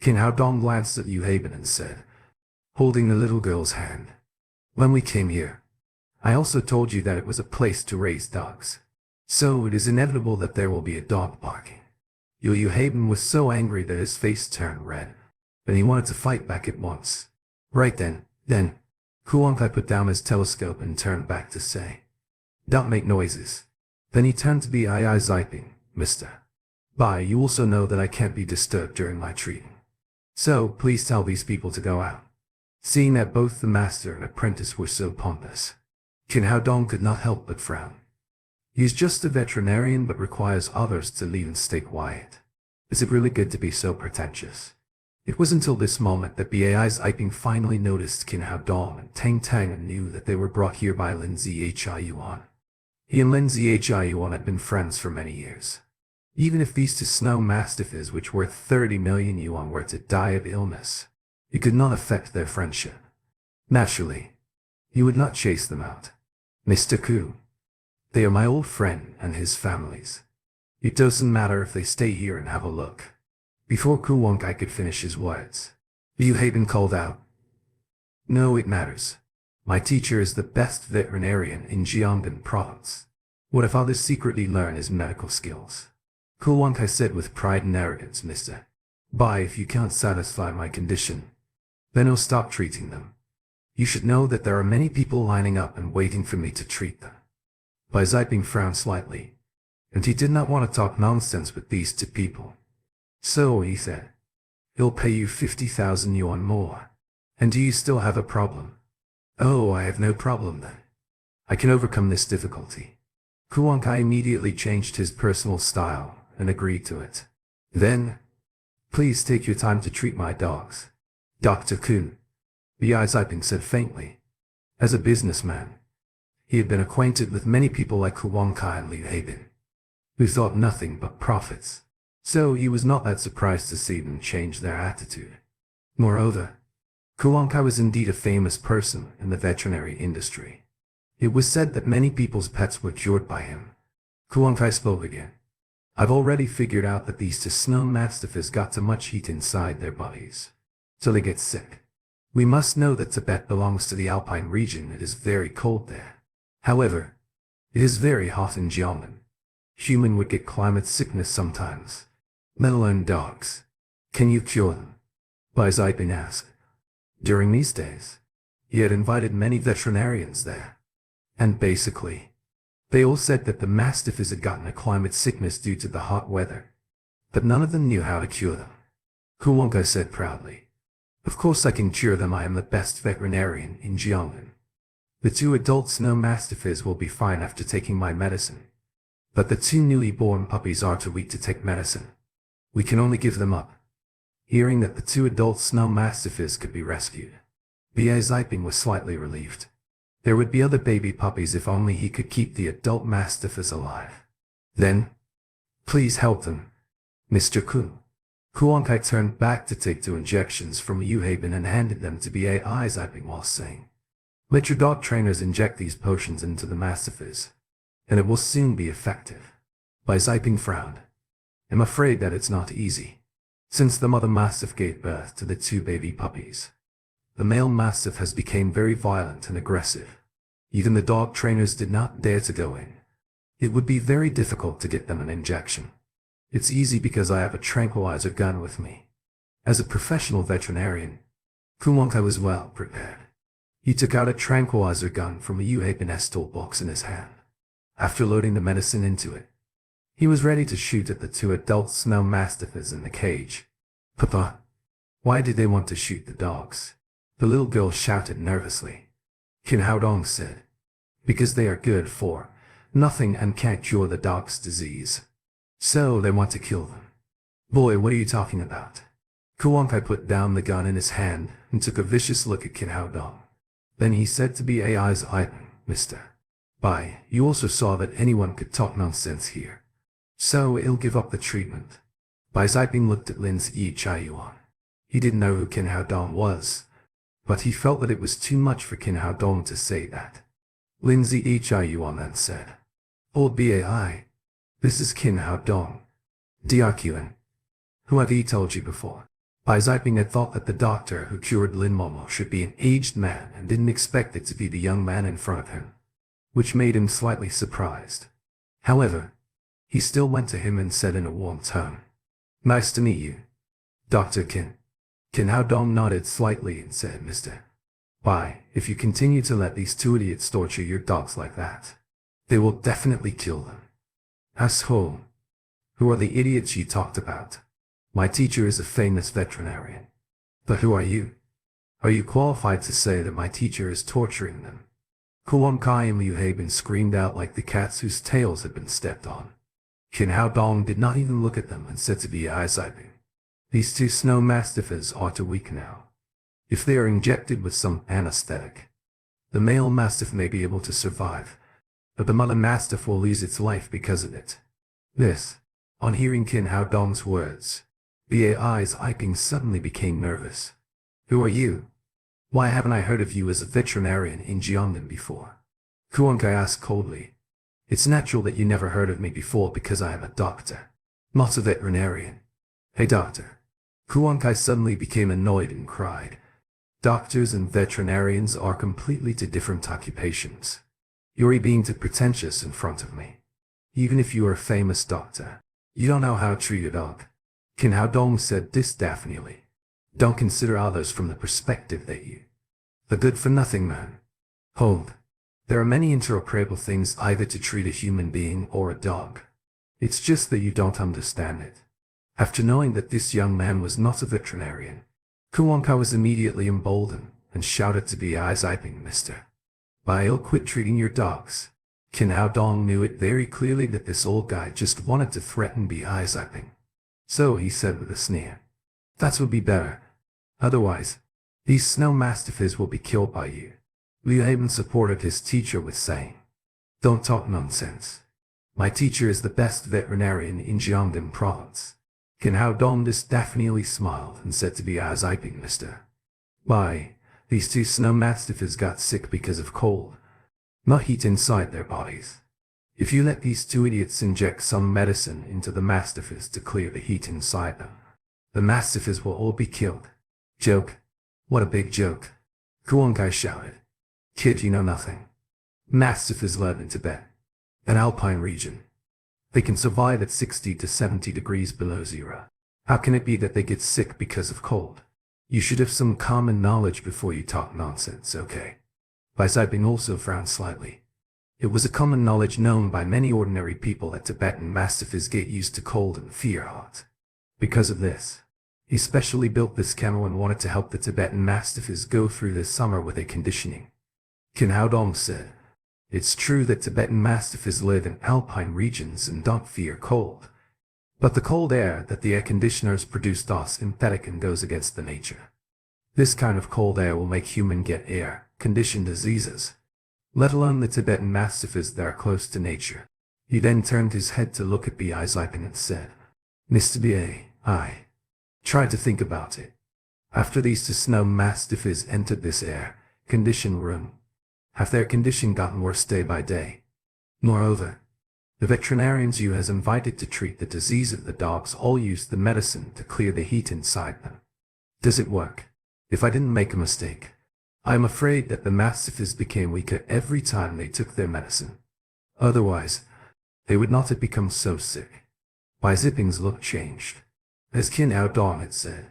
Qin Haodong glanced at Liu Haben and said, holding the little girl's hand, "When we came here, I also told you that it was a place to raise dogs. So it is inevitable that there will be a dog barking." Liu Haben was so angry that his face turned red, and he wanted to fight back at once. Right then, Kuan Kai put down his telescope and turned back to say, "Don't make noises." Then he turned to Biaziping, "Mister Bai, you also know that I can't be disturbed during my treating. So please tell these people to go out." Seeing that both the master and apprentice were so pompous, Qin Hao Dong could not help but frown. He's just a veterinarian but requires others to leave and stay quiet. Is it really good to be so pretentious? It was until this moment that BAI's Iping finally noticed Qin Hao Dong and Tang Tang and knew that they were brought here by Lin Ziyuan. He and Lin Ziyuan had been friends for many years. Even if these two snow mastiffs, which worth 30 million yuan, were to die of illness, it could not affect their friendship. Naturally, he would not chase them out. Mr. Ku, they are my old friend and his families. It doesn't matter if they stay here and have a look. Before Ku Wonkai could finish his words, Liu Haben called out, "No, it matters. My teacher is the best veterinarian in Jiangnan province. What if others secretly learn his medical skills?" Ku Wonkai said with pride and arrogance, "Mr. Bai, if you can't satisfy my condition, then I'll stop treating them. You should know that there are many people lining up and waiting for me to treat them." Bai Ziping frowned slightly, and he did not want to talk nonsense with these two people. "So," he said, "he'll pay you 50,000 yuan more. And do you still have a problem?" "Oh, I have no problem then. I can overcome this difficulty." Ku Wonkai immediately changed his personal style and agreed to it. "Then, please take your time to treat my dogs, Dr. Kun," Bai Ziping said faintly. As a businessman, he had been acquainted with many people like Ku Wonkai and Liu Haben, who thought nothing but profits. So he was not that surprised to see them change their attitude. Moreover, Ku Wonkai was indeed a famous person in the veterinary industry. It was said that many people's pets were cured by him. Ku Wonkai spoke again. "I've already figured out that these two snow mastiffs got too much heat inside their bodies, so they get sick. We must know that Tibet belongs to the Alpine region. It is very cold there. However, it is very hot in Jiangnan. Human would get climate sickness sometimes. Let alone dogs. Can you cure them?" Bai Ziping asked. During these days, he had invited many veterinarians there, and basically, they all said that the mastiffs had gotten a climate sickness due to the hot weather, but none of them knew how to cure them. Ku Wonkai said proudly, "Of course I can cure them. I am the best veterinarian in Jiangnan. The two adult snow mastiffs will be fine after taking my medicine, but the two newly born puppies are too weak to take medicine. We can only give them up." Hearing that the two adult snow mastiffs could be rescued, Bai Ziping was slightly relieved. There would be other baby puppies if only he could keep the adult mastiffs alive. "Then, please help them, Mr. Ku." Ku Wonkai turned back to take 2 injections from Liu Haben and handed them to Bai Ziping while saying, "Let your dog trainers inject these potions into the mastiffs, and it will soon be effective." Bai Ziping frowned. "I'm afraid that it's not easy. Since the mother mastiff gave birth to the 2 baby puppies, the male mastiff has become very violent and aggressive. Even the dog trainers did not dare to go in. It would be very difficult to get them an injection. It's easy because I have a tranquilizer gun with me." As a professional veterinarian, Ku Wonkai was well prepared. He took out a tranquilizer gun from a Liu Haben's toolbox in his hand. After loading the medicine into it, he was ready to shoot at the 2 adult snow mastiffs in the cage. "Papa, why did they want to shoot the dogs?" the little girl shouted nervously. Qin Hao Dong said, "Because they are good for nothing and can't cure the dog's disease. So they want to kill them." "Boy, what are you talking about?" Ku Wonkai put down the gun in his hand and took a vicious look at Qin Hao Dong. Then he said to Bai's Ivan, "Mr. Bai, you also saw that anyone could talk nonsense here. So it'll give up the treatment." Bai Ziping looked at Lin Ziyuan. He didn't know who Qin Hao Dong was, but he felt that it was too much for Qin Hao Dong to say that. Lin Ziyuan then said, "Old Bai, this is Qin Hao Dong. Diakuan. Who have he told you before?" Bai Ziping had thought that the doctor who cured Lin Momo should be an aged man and didn't expect it to be the young man in front of him, which made him slightly surprised. However, he still went to him and said in a warm tone, "Nice to meet you, Dr. Qin." Qin Hao Dong nodded slightly and said, "Mr. Bai, if you continue to let these 2 idiots torture your dogs like that, they will definitely kill them." "Asshole. Who are the idiots you talked about? My teacher is a famous veterinarian. But who are you?" Are you qualified to say that my teacher is torturing them? Kuon Kai and Liu Haben screamed out like the cats whose tails had been stepped on. Qin Hao Dong did not even look at them and said to be eyes-iping. These two snow mastiffs are too weak now. If they are injected with some anesthetic, the male mastiff may be able to survive, but the mother mastiff will lose its life because of it. On hearing Qin Hao Dong's words, the eyes-iping suddenly became nervous. Who are you? Why haven't I heard of you as a veterinarian in Jiangnan before? Kuon Kai asked coldly. It's natural that you never heard of me before because I am a doctor, not a veterinarian. Hey doctor. Kuon Kai suddenly became annoyed and cried. Doctors and veterinarians are completely two different occupations. You're being too pretentious in front of me. Even if you are a famous doctor, you don't know how to treat a dog. Qin Hao Dong said disdainfully. Don't consider others from the perspective that you. The good-for-nothing man. Hold. There are many interoperable things either to treat a human being or a dog. It's just that you don't understand it. After knowing that this young man was not a veterinarian, Kuon Kai was immediately emboldened and shouted to be eyes-iping, mister. I'll quit treating your dogs. Qin Hao Dong knew it very clearly that this old guy just wanted to threaten be eyes-iping. So he said with a sneer. That would be better. Otherwise, these snow mastiffs will be killed by you. Liu Haben supported his teacher with saying, Don't talk nonsense. My teacher is the best veterinarian in Jiangnan province. Qin Hao Dong disdainfully smiled and said to be eyes-iping, mister. Why, these two snow mastiffs got sick because of cold, not heat inside their bodies. If you let these two idiots inject some medicine into the mastiffs to clear the heat inside them, the mastiffs will all be killed. Joke? What a big joke. Kuon Kai shouted. Kid, you know nothing. Mastiffs live in Tibet, an alpine region. They can survive at 60 to 70 degrees below zero. How can it be that they get sick because of cold? You should have some common knowledge before you talk nonsense, okay? Weisiping also frowned slightly. It was a common knowledge known by many ordinary people that Tibetan mastiffs get used to cold and fear hot. Because of this, he specially built this kennel and wanted to help the Tibetan mastiffs go through this summer with a conditioning. Qin Hao Dong said, It's true that Tibetan mastiffs live in alpine regions and don't fear cold. But the cold air that the air conditioners produce is synthetic and goes against the nature. This kind of cold air will make human get air-conditioned diseases, let alone the Tibetan mastiffs that are close to nature. He then turned his head to look at B.I. Ziping and said, Mr. B.I. tried to think about it. After these two snow mastiffs entered this air-conditioned room, have their condition gotten worse day by day? Moreover, the veterinarians you has invited to treat the disease of the dogs all used the medicine to clear the heat inside them. Does it work? If I didn't make a mistake, I am afraid that the mastiffs became weaker every time they took their medicine. Otherwise, they would not have become so sick. Why Zipping's look changed. As Qin Hao Dong had said,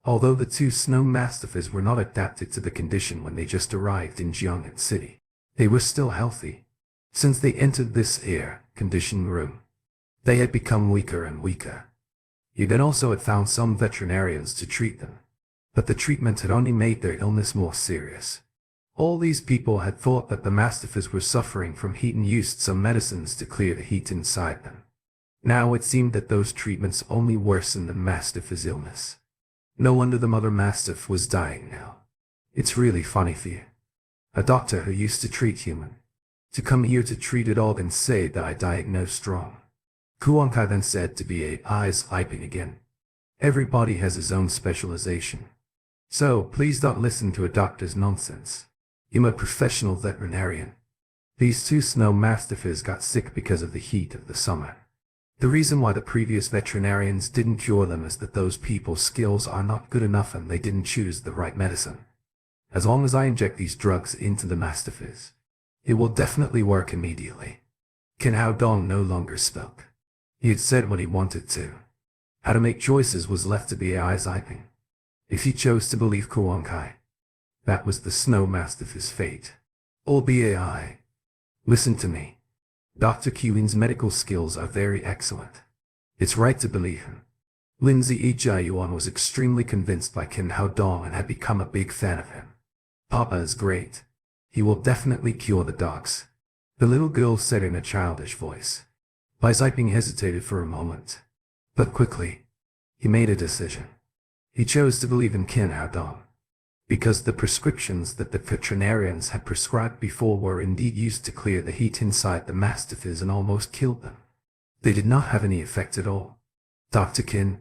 although the two snow mastiffs were not adapted to the condition when they just arrived in Jiangnan City, they were still healthy. Since they entered this air-conditioned room, they had become weaker and weaker. He then also had found some veterinarians to treat them, but the treatment had only made their illness more serious. All these people had thought that the mastiffs were suffering from heat and used some medicines to clear the heat inside them. Now it seemed that those treatments only worsened the mastiff's illness. No wonder the mother mastiff was dying now. It's really funny for you, a doctor who used to treat human, to come here to treat it all and say that I diagnosed wrong. Kuon Kai then said to be eyes-iping again. Everybody has his own specialization. So please don't listen to a doctor's nonsense. I'm a professional veterinarian. These two snow mastiffs got sick because of the heat of the summer. The reason why the previous veterinarians didn't cure them is that those people's skills are not good enough and they didn't choose the right medicine. As long as I inject these drugs into the mastiffs, it will definitely work immediately. Qin Hao Dong no longer spoke. He had said what he wanted to. How to make choices was left to be eyes-iping. If he chose to believe Kuon Kai, that was the snow mastiff's fate. All BAI. Listen to me. Dr. Qin's medical skills are very excellent. It's right to believe him. Lindsay Yuan was extremely convinced by Kin Hao Dong and had become a big fan of him. Papa is great. He will definitely cure the dogs, the little girl said in a childish voice. Bai Ziping hesitated for a moment, but quickly, he made a decision. He chose to believe in Kin Hao Dong, because the prescriptions that the veterinarians had prescribed before were indeed used to clear the heat inside the mastiffs and almost killed them. They did not have any effect at all. Dr. Kin,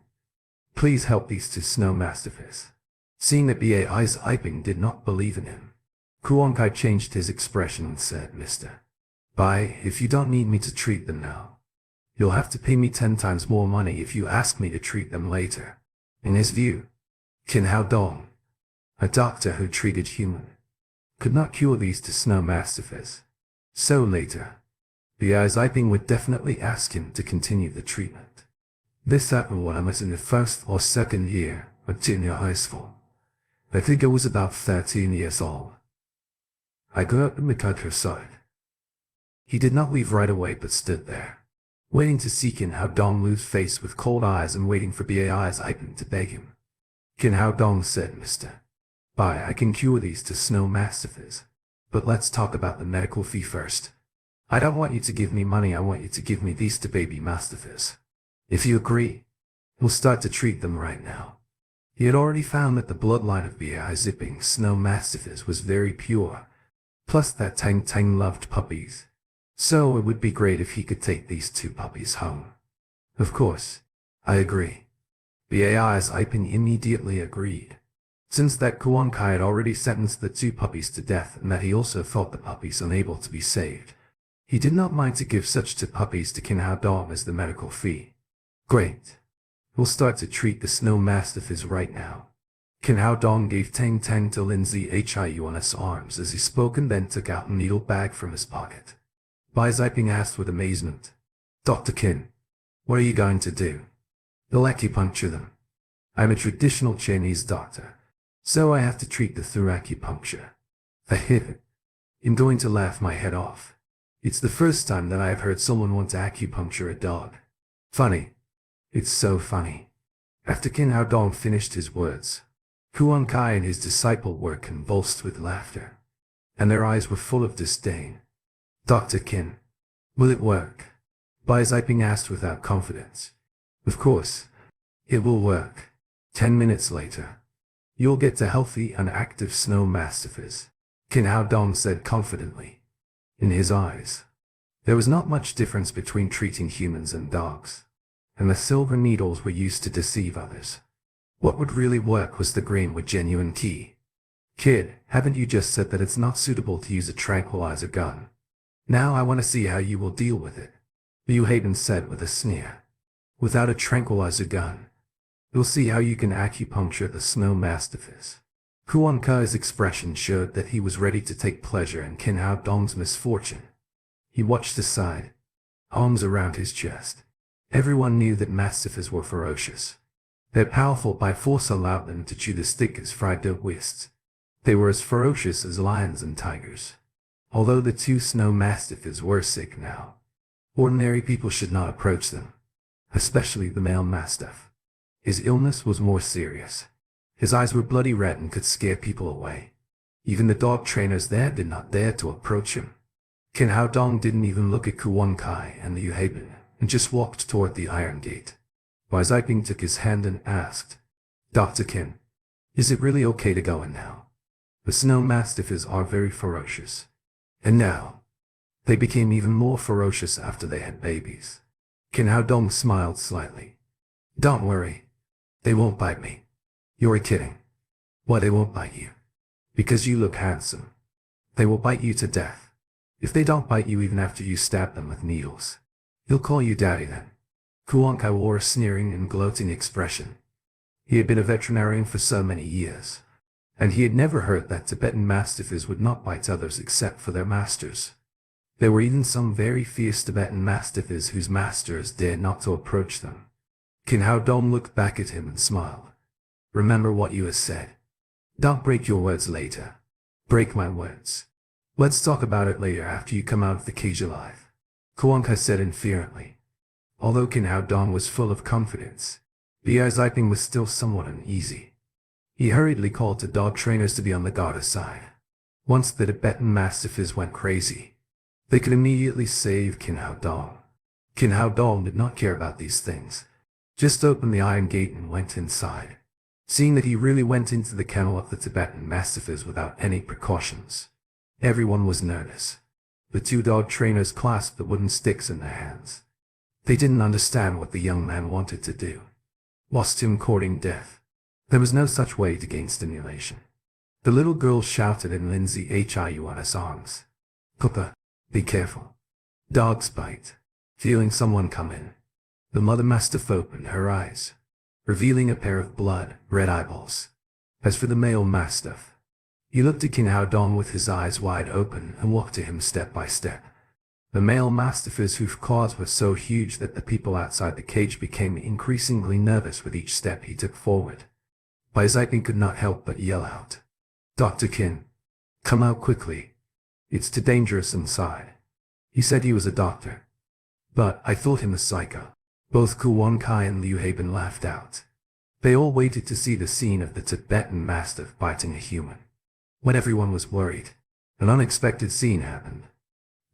please help these two snow mastiffs. Seeing that Bai Ziping did not believe in him, Kuan Kai changed his expression and said, Mr. Bai, if you don't need me to treat them now, you'll have to pay me 10 times more money if you ask me to treat them later. In his view, Kin Hao Dong, a doctor who treated human, could not cure these two snow mastiffs. So later, Bai Ziping would definitely ask him to continue the treatment. This happened when I was in the first or second year of junior high school. I think I was about 13 years old. I grew up in the countryside. He did not leave right away but stood there, waiting to see Kin Hao Dong lose face with cold eyes and waiting for Bai Ziping to beg him. Kin Hao Dong said, Mr. Bai, I can cure these two snow mastiffs, but let's talk about the medical fee first. I don't want you to give me money, I want you to give me these two baby mastiffs. If you agree, we'll start to treat them right now. He had already found that the bloodline of Bai Ziping's snow mastiffs was very pure, plus that Tang Tang loved puppies. So it would be great if he could take these two puppies home. Of course, I agree. Bai Ziping immediately agreed. Since that Kuan Kai had already sentenced the two puppies to death and that he also thought the puppies unable to be saved, he did not mind to give such two puppies to Kin Hao Dong as the medical fee. Great. We'll start to treat the snow mastiffs right now. Kin Hao Dong gave Tang Tang to Lindsay Yuan's arms as he spoke and then took out a needle bag from his pocket. Bai Ziping asked with amazement, Dr. Kin, what are you going to do? You'll acupuncture them. I'm a traditional Chinese doctor, so I have to treat them through acupuncture. I'm going to laugh my head off. It's the first time that I have heard someone want to acupuncture a dog. Funny. It's so funny. After Kin Hao Dong finished his words, Kuan Kai and his disciple were convulsed with laughter, and their eyes were full of disdain. Dr. Kin, will it work? Bai Ziping asked without confidence. Of course, it will work. 10 minutes later, you'll get to healthy and active snow mastiffs, Kin Hao Dong said confidently. In his eyes, there was not much difference between treating humans and dogs, and the silver needles were used to deceive others. What would really work was the grain with genuine key. Kid, haven't you just said that it's not suitable to use a tranquilizer gun? Now I want to see how you will deal with it, Liu Hayden said with a sneer. Without a tranquilizer gun, you'll see how you can acupuncture the snow mastiffs. Kuan Kai's expression showed that he was ready to take pleasure in Kin Hao Dong's misfortune. He watched aside, arms around his chest. Everyone knew that mastiffs were ferocious. Their powerful by force allowed them to chew the stick as fried dough whisks. They were as ferocious as lions and tigers. Although the two snow mastiffs were sick now, ordinary people should not approach them, especially the male mastiff. His illness was more serious. His eyes were bloody red and could scare people away. Even the dog trainers there did not dare to approach him. Kin Hao Dong didn't even look at Kuan Kai and Liu Hayden, and just walked toward the iron gate. Bai Ziping took his hand and asked, Dr. Kin, is it really okay to go in now? The snow mastiffs are very ferocious. And now, they became even more ferocious after they had babies. Kin Hao Dong smiled slightly. Don't worry. They won't bite me. You're kidding. Why they won't bite you? Because you look handsome. They will bite you to death. If they don't bite you even after you stab them with needles, he'll call you daddy then. Kuan Kai wore a sneering and gloating expression. He had been a veterinarian for so many years, and he had never heard that Tibetan mastiffs would not bite others except for their masters. There were even some very fierce Tibetan mastiffs whose masters dared not to approach them. Kin Hao Dong looked back at him and smiled. Remember what you have said. Don't break your words later. Break my words. Let's talk about it later after you come out of the cage alive, Kuan Kai said inferently. Although Kin Hao Dong was full of confidence, The Iziping was still somewhat uneasy. He hurriedly called to dog trainers to be on the guard side. Once the Tibetan Mastiffs went crazy, they could immediately save Kin Hao Dong. Kin Hao Dong did not care about these things. Just opened the iron gate and went inside. Seeing that he really went into the kennel of the Tibetan Mastiffs without any precautions, everyone was nervous. The two dog trainers clasped the wooden sticks in their hands. They didn't understand what the young man wanted to do. Lost him courting death. There was no such way to gain stimulation. The little girl shouted in Lindsay Hiuana's arms. "Papa, be careful. Dogs bite." Feeling someone come in, the mother mastiff opened her eyes, revealing a pair of blood-red eyeballs. As for the male mastiff, he looked at Kin Hao Dong with his eyes wide open and walked to him step by step. The male mastiff's hoof claws were so huge that the people outside the cage became increasingly nervous with each step he took forward. Bai Ziping could not help but yell out, "Dr. Qin, come out quickly. It's too dangerous inside." He said he was a doctor, but I thought him a psycho. Both Ku Wan Kai and Liu Haben laughed out. They all waited to see the scene of the Tibetan Mastiff biting a human. When everyone was worried, an unexpected scene happened.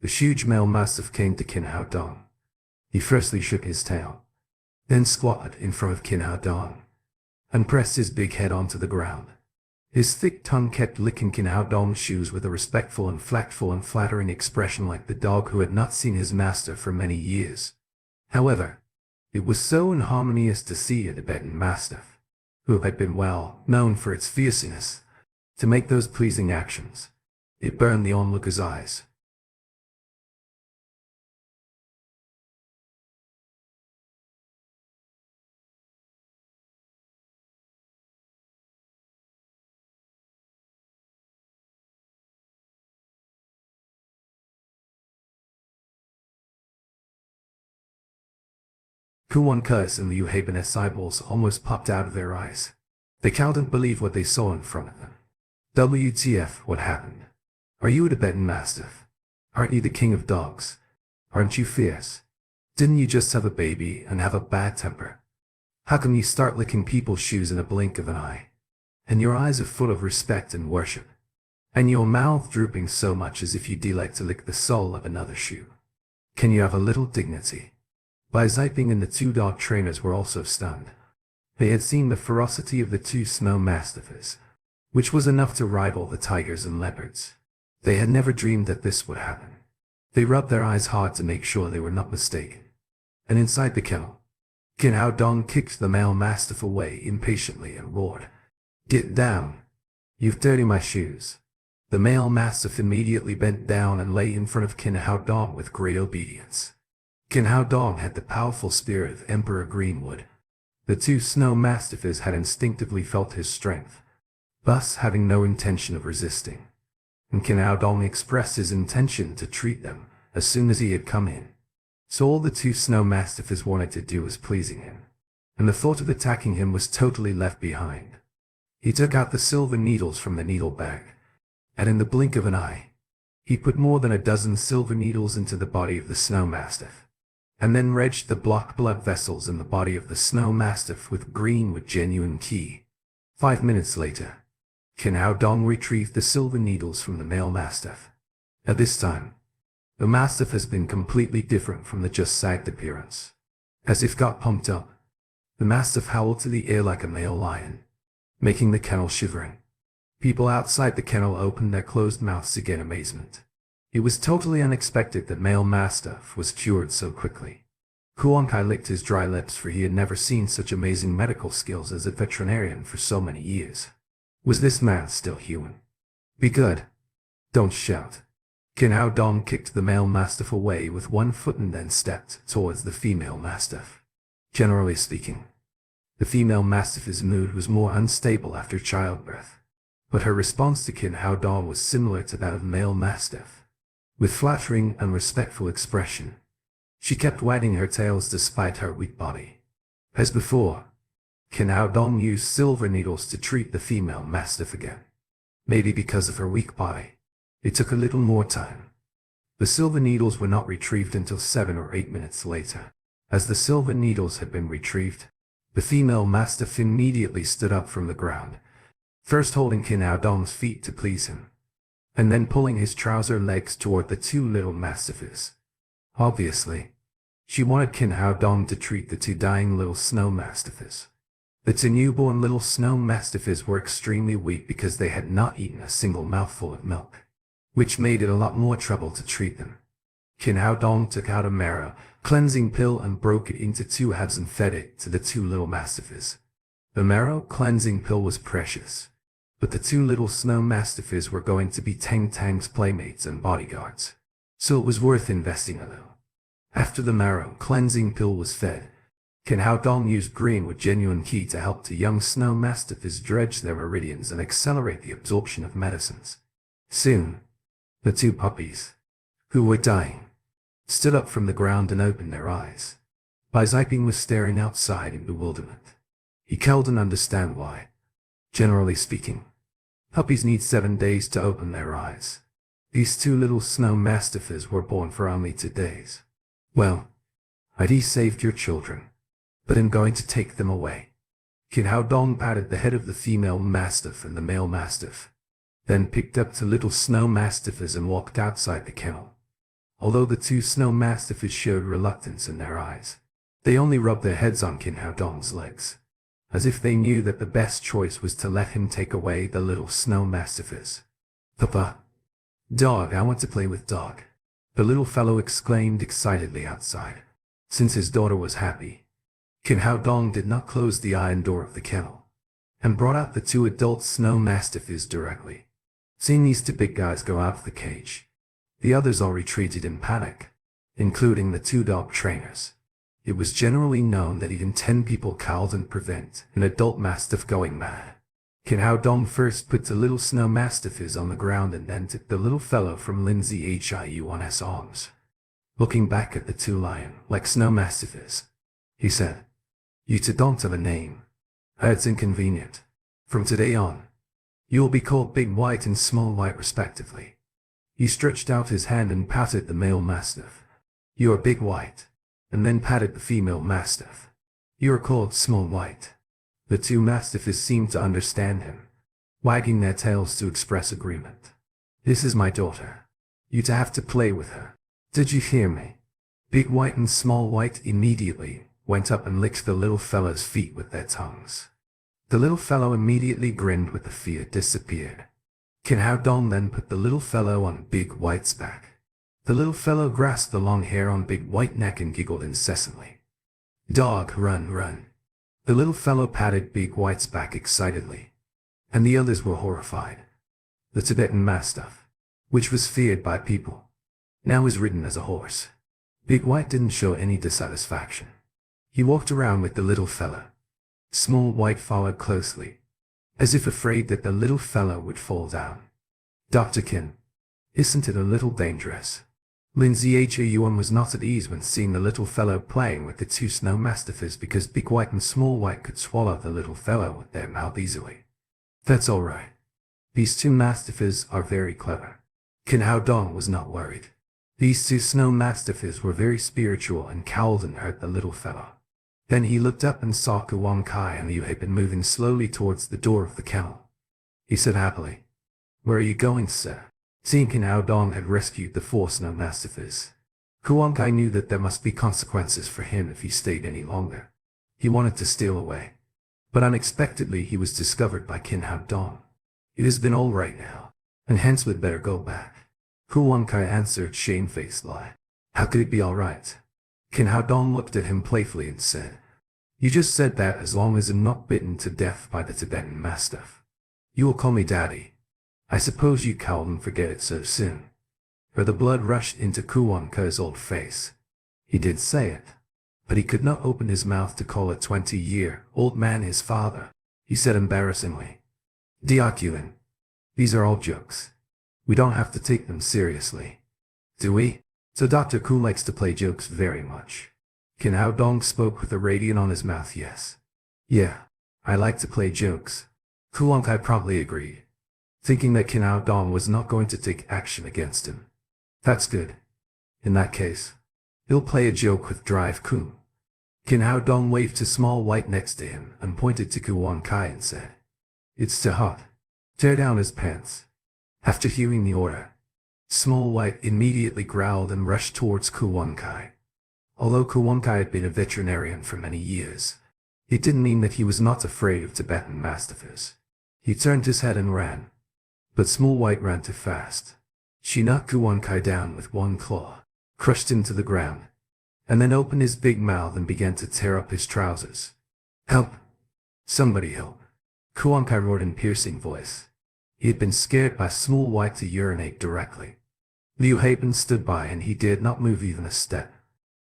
The huge male Mastiff came to Kin Hao Dong. He firstly shook his tail, then squatted in front of Kin Hao Dong, and pressed his big head onto the ground. His thick tongue kept licking Kin Hao Dong's shoes with a respectful and flattering expression like the dog who had not seen his master for many years. However, it was so inharmonious to see a Tibetan Mastiff, who had been well known for its fierceness, to make those pleasing actions. It burned the onlooker's eyes. Kuwan Kus and Liu Haben's eyeballs almost popped out of their eyes. They couldn't believe what they saw in front of them. WTF, what happened? Are you a Tibetan Mastiff? Aren't you the king of dogs? Aren't you fierce? Didn't you just have a baby and have a bad temper? How come you start licking people's shoes in a blink of an eye? And your eyes are full of respect and worship. And your mouth drooping so much as if you delight to lick the sole of another shoe. Can you have a little dignity? Bai Ziping and the two dog trainers were also stunned. They had seen the ferocity of the two snow mastiffs, which was enough to rival the tigers and leopards. They had never dreamed that this would happen. They rubbed their eyes hard to make sure they were not mistaken. And inside the kennel, Kin Hao Dong kicked the male mastiff away impatiently and roared, "Get down! You've dirtied my shoes." The male mastiff immediately bent down and lay in front of Kin Hao Dong with great obedience. Kin Hao Dong had the powerful spirit of Emperor Greenwood. The two snow mastiffs had instinctively felt his strength, thus having no intention of resisting. And Kin Hao Dong expressed his intention to treat them as soon as he had come in. So all the two snow mastiffs wanted to do was pleasing him, and the thought of attacking him was totally left behind. He took out the silver needles from the needle bag, and in the blink of an eye, he put more than a dozen silver needles into the body of the snow mastiff, and then wedged the blocked blood vessels in the body of the snow mastiff with Greenwood genuine key. 5 minutes later, Kin Hao Dong retrieved the silver needles from the male mastiff. At this time, the mastiff has been completely different from the just sagged appearance. As if got pumped up, the mastiff howled to the air like a male lion, making the kennel shivering. People outside the kennel opened their closed mouths to get amazement. It was totally unexpected that male mastiff was cured so quickly. Kuan Kai licked his dry lips, for he had never seen such amazing medical skills as a veterinarian for so many years. Was this man still human? Be good. Don't shout. Kin Hao Dong kicked the male mastiff away with one foot and then stepped towards the female mastiff. Generally speaking, the female mastiff's mood was more unstable after childbirth, but her response to Kin Hao Dong was similar to that of male mastiff. With flattering and respectful expression, she kept wagging her tails despite her weak body. As before, Kin Hao Dong used silver needles to treat the female mastiff again. Maybe because of her weak body, it took a little more time. The silver needles were not retrieved until 7 or 8 minutes later. As the silver needles had been retrieved, The female mastiff immediately stood up from the ground, first holding Qin Hao Dong's feet to please him, and then pulling his trouser legs toward the two little mastiffs. Obviously, she wanted Qin Hao Dong to treat the two dying little snow mastiffs. The two newborn little snow mastiffs were extremely weak because they had not eaten a single mouthful of milk, which made it a lot more trouble to treat them. Qin Hao Dong took out a marrow cleansing pill and broke it into 2 halves and fed it to the 2 little mastiffs. The marrow cleansing pill was precious, but the 2 little snow mastiffs were going to be Tang Tang's playmates and bodyguards, so it was worth investing a little. After the marrow cleansing pill was fed, Qin Hao Dong used Greenwood Genuine Key to help the young snow mastiffs dredge their meridians and accelerate the absorption of medicines. Soon, the 2 puppies, who were dying, stood up from the ground and opened their eyes. Bai Ziping was staring outside in bewilderment. He couldn't understand why. Generally speaking, puppies need 7 days to open their eyes. These 2 little snow mastiffs were born for only 2 days. Well, I'd saved your children, but I'm going to take them away. Qin Hao Dong patted the head of the female mastiff and the male mastiff, then picked up 2 little snow mastiffs and walked outside the kennel. Although the 2 snow mastiffs showed reluctance in their eyes, they only rubbed their heads on Qin Hao Dong's legs, as if they knew that the best choice was to let him take away the little snow mastiffs. Papa! Dog, I want to play with dog, the little fellow exclaimed excitedly outside. Since his daughter was happy, Qin Hao Dong did not close the iron door of the kennel, and brought out the 2 adult snow mastiffs directly. Seeing these 2 big guys go out of the cage, the others all retreated in panic, including the 2 dog trainers. It was generally known that even 10 people couldn't prevent an adult mastiff going mad. Qin Hao Dong first put the little snow mastiffs on the ground and then took the little fellow from Lindsay Hiuan's arms. Looking back at the 2 lion-like snow mastiffs, he said, "You 2 don't have a name. That's inconvenient. From today on, you will be called Big White and Small White respectively." He stretched out his hand and patted the male mastiff. "You are Big White," and then patted the female mastiff. "You are called Small White." The 2 mastiffs seemed to understand him, wagging their tails to express agreement. "This is my daughter. You 2 have to play with her. Did you hear me?" Big White and Small White immediately went up and licked the little fellow's feet with their tongues. The little fellow immediately grinned with the fear disappeared. Qin Hao Dong then put the little fellow on Big White's back. The little fellow grasped the long hair on Big White's neck and giggled incessantly. "Dog, run, run." The little fellow patted Big White's back excitedly, and the others were horrified. The Tibetan Mastiff, which was feared by people, now was ridden as a horse. Big White didn't show any dissatisfaction. He walked around with the little fellow. Small White followed closely, as if afraid that the little fellow would fall down. "Dr. Qin, isn't it a little dangerous?" Lindsay Hiuan was not at ease when seeing the little fellow playing with the 2 snow mastiffs because Big White and Small White could swallow the little fellow with their mouth easily. "That's all right. These 2 mastiffs are very clever." Qin Hao Dong was not worried. These 2 snow mastiffs were very spiritual and couldn't hurt the little fellow. Then he looked up and saw Kuang Kai and Liu had been moving slowly towards the door of the kennel. He said happily, "Where are you going, sir?" Seeing Qin Hao Dong had rescued the 4 snow mastiffs, Kuang Kai knew that there must be consequences for him if he stayed any longer. He wanted to steal away, but unexpectedly he was discovered by Qin Hao Dong. "It has been all right now, and hence we'd better go back." Kuang Kai answered shamefaced lie. "How could it be all right?" Qin Hao Dong looked at him playfully and said, "You just said that as long as I'm not bitten to death by the Tibetan Mastiff. You will call me Daddy. I suppose you couldn't forget it so soon." For the blood rushed into Kuang Kai's old face. He did say it, but he could not open his mouth to call a 20-year-old man his father. He said embarrassingly, "Diakulin, these are all jokes. We don't have to take them seriously, do we?" So Dr. Ku likes to play jokes very much. Qin Hao Dong spoke with a radiant on his mouth. "Yes. Yeah, I like to play jokes." Kuang Kai probably agreed, thinking that Qin Hao Dong was not going to take action against him. "That's good. In that case, he'll play a joke with Drive Kun." Kin Hao Dong waved to Small White next to him and pointed to Kuan Kai and said, "It's too hot. Tear down his pants." After hearing the order, Small White immediately growled and rushed towards Kuan Kai. Although Kuan Kai had been a veterinarian for many years, it didn't mean that he was not afraid of Tibetan mastiffs. He turned his head and ran. But Small White ran too fast. She knocked Kuan Kai down with one claw, crushed him to the ground, and then opened his big mouth and began to tear up his trousers. "Help! Somebody help!" Kuan Kai roared in piercing voice. He had been scared by Small White to urinate directly. Liu Heipen stood by and he dared not move even a step,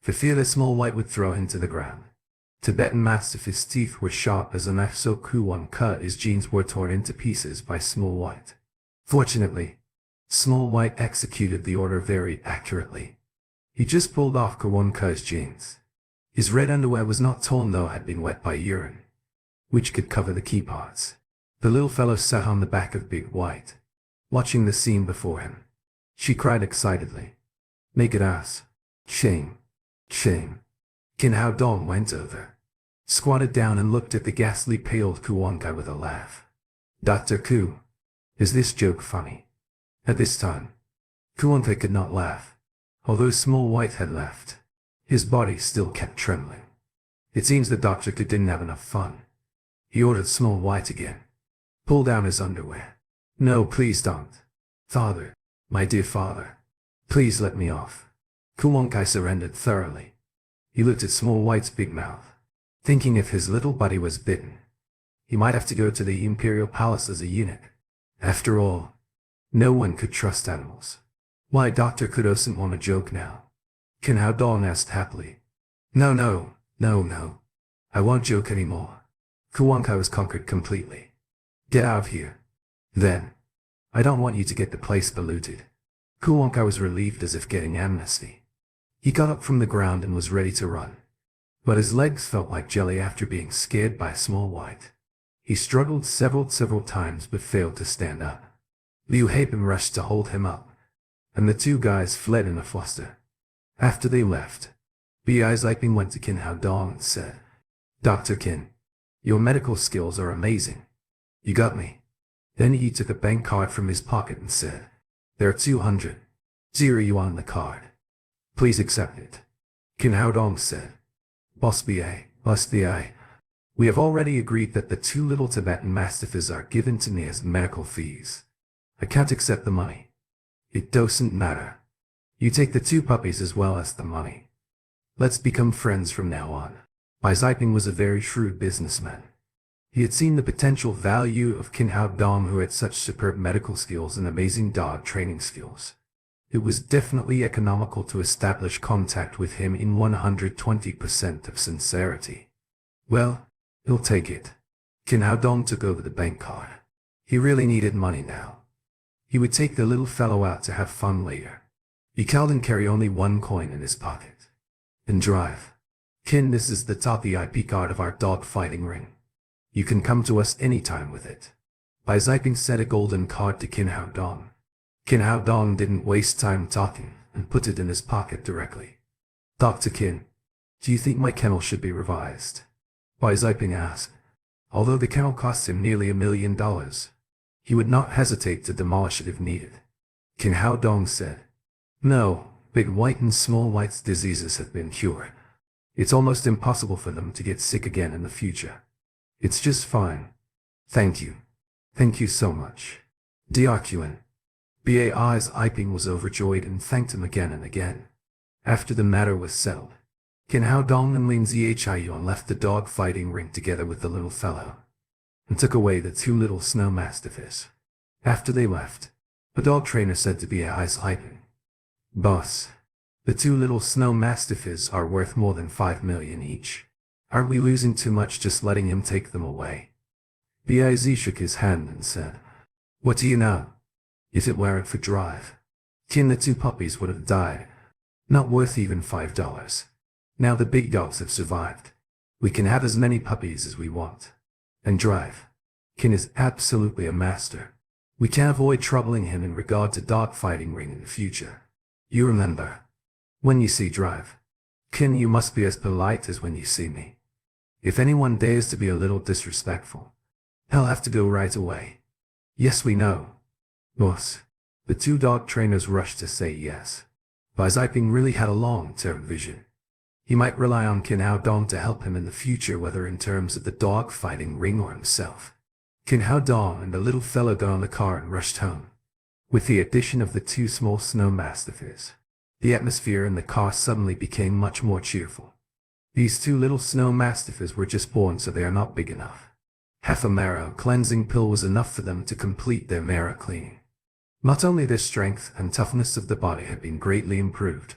for fear that Small White would throw him to the ground. Tibetan Mastiff's teeth were sharp as a knife, so Kuan cut his jeans were torn into pieces by Small White. Fortunately, Small White executed the order very accurately. He just pulled off Kuan Kai's jeans. His red underwear was not torn though had been wet by urine, which could cover the key parts. The little fellow sat on the back of Big White, watching the scene before him. She cried excitedly, "Make it ass. Shame. Shame." Kin Hao Dong went over, squatted down and looked at the ghastly pale Kuan Kai with a laugh. "Dr. Ku, is this joke funny?" At this time, Kuan Kai could not laugh. Although Small White had left, his body still kept trembling. It seems the Dr. Ku didn't have enough fun. He ordered Small White again. "Pull down his underwear." "No, please don't. Father, my dear father, please let me off." Kuan Kai surrendered thoroughly. He looked at Small White's big mouth, thinking if his little buddy was bitten, he might have to go to the Imperial Palace as a eunuch. After all, no one could trust animals. "Why, Dr. Ku doesn't want a joke now?" Kin Hao Dong asked happily. No. I won't joke anymore." Kuan Kai was conquered completely. "Get out of here. Then. I don't want you to get the place polluted." Kuan Kai was relieved as if getting amnesty. He got up from the ground and was ready to run. But his legs felt like jelly after being scared by Small White. He struggled several times but failed to stand up. Liu Heipen rushed to hold him up, and the two guys fled in a fluster. After they left, B.I. Ziping went to Kin Hao Dong and said, "Dr. Kin, your medical skills are amazing. You got me." Then he took a bank card from his pocket and said, "There are 200 yuan on the card. Please accept it." Kin Hao Dong said, Boss B.I., we have already agreed that the two little Tibetan Mastiffs are given to me as medical fees. I can't accept the money." "It doesn't matter. You take the two puppies as well as the money. Let's become friends from now on." Bai Ziping was a very shrewd businessman. He had seen the potential value of Kin Hao Dong, who had such superb medical skills and amazing dog training skills. It was definitely economical to establish contact with him in 120% of sincerity. "Well, he'll take it." Kin Hao Dong took over the bank card. He really needed money now. He would take the little fellow out to have fun later. He couldn't carry only one coin in his pocket. "And drive. Kin, this is the top VIP card of our dog fighting ring. You can come to us anytime with it." Bai Ziping set a golden card to Kin Hao Dong. Kin Hao Dong didn't waste time talking and put it in his pocket directly. "Dr. Kin, do you think my kennel should be revised?" Bai Ziping asked. Although the kennel cost him nearly $1 million, he would not hesitate to demolish it if needed. Kin Hao Dong said, "No, Big White and Small White's diseases have been cured. It's almost impossible for them to get sick again in the future. It's just fine. Thank you. Thank you so much." Diakuan. Bai's Iping was overjoyed and thanked him again and again. After the matter was settled, Kin Hao Dong and Lin Zhichaiyuan left the dog fighting ring together with the little fellow, and took away the two little snow mastiffs. After they left, the dog trainer said to Bai's Iping, "Boss, the two little snow mastiffs are worth more than 5 million each. Aren't we losing too much just letting him take them away?" Biz shook his hand and said, "What do you know? If it weren't for Drive, Kin, the two puppies would have died. Not worth even $5. Now the big dogs have survived. We can have as many puppies as we want. And Drive, Kin is absolutely a master. We can't avoid troubling him in regard to dog fighting ring in the future. You remember, when you see Drive, Kin, you must be as polite as when you see me. If anyone dares to be a little disrespectful, he'll have to go right away. Yes, we know. Boss. The two dog trainers rushed to say yes. Bai Ziping really had a long-term vision. He might rely on Qin Hao Dong to help him in the future, whether in terms of the dog fighting ring or himself. Qin Hao Dong and the little fellow got on the car and rushed home. With the addition of the two small snow mastiffs, the atmosphere in the car suddenly became much more cheerful. These two little snow mastiffs were just born, so they are not big enough. Half a marrow cleansing pill was enough for them to complete their marrow cleaning. Not only their strength and toughness of the body had been greatly improved,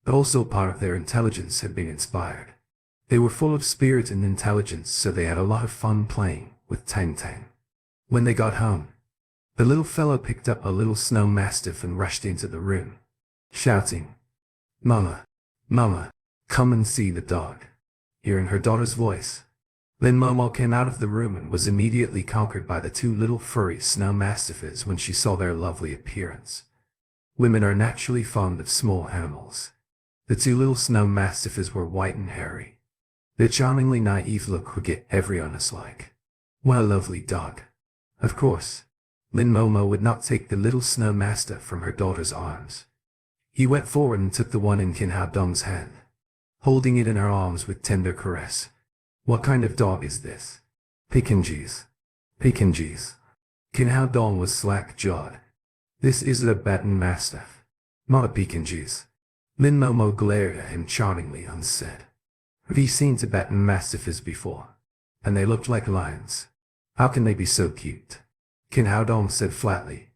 but also part of their intelligence had been inspired. They were full of spirit and intelligence, so they had a lot of fun playing with Tang Tang. When they got home, the little fellow picked up a little snow mastiff and rushed into the room, shouting, "Mama, Mama, come and see the dog." Hearing her daughter's voice, Lin Momo came out of the room and was immediately conquered by the two little furry snow mastiffs when she saw their lovely appearance. Women are naturally fond of small animals. The two little snow mastiffs were white and hairy. Their charmingly naive look would get everyone as like, "What a lovely dog." Of course, Lin Momo would not take the little snow mastiff from her daughter's arms. He went forward and took the one in Qin Hao Dong's hand, holding it in her arms with tender caress. "What kind of dog is this?" "Pekingese." "Pekingese." Qin Hao Dong was slack-jawed. "This is a Baton Mastiff, not a Pekingese." Lin Momo glared at him charmingly and said, "Have you seen Tibetan Mastiffs before? And they looked like lions. How can they be so cute?" Qin Hao Dong said flatly,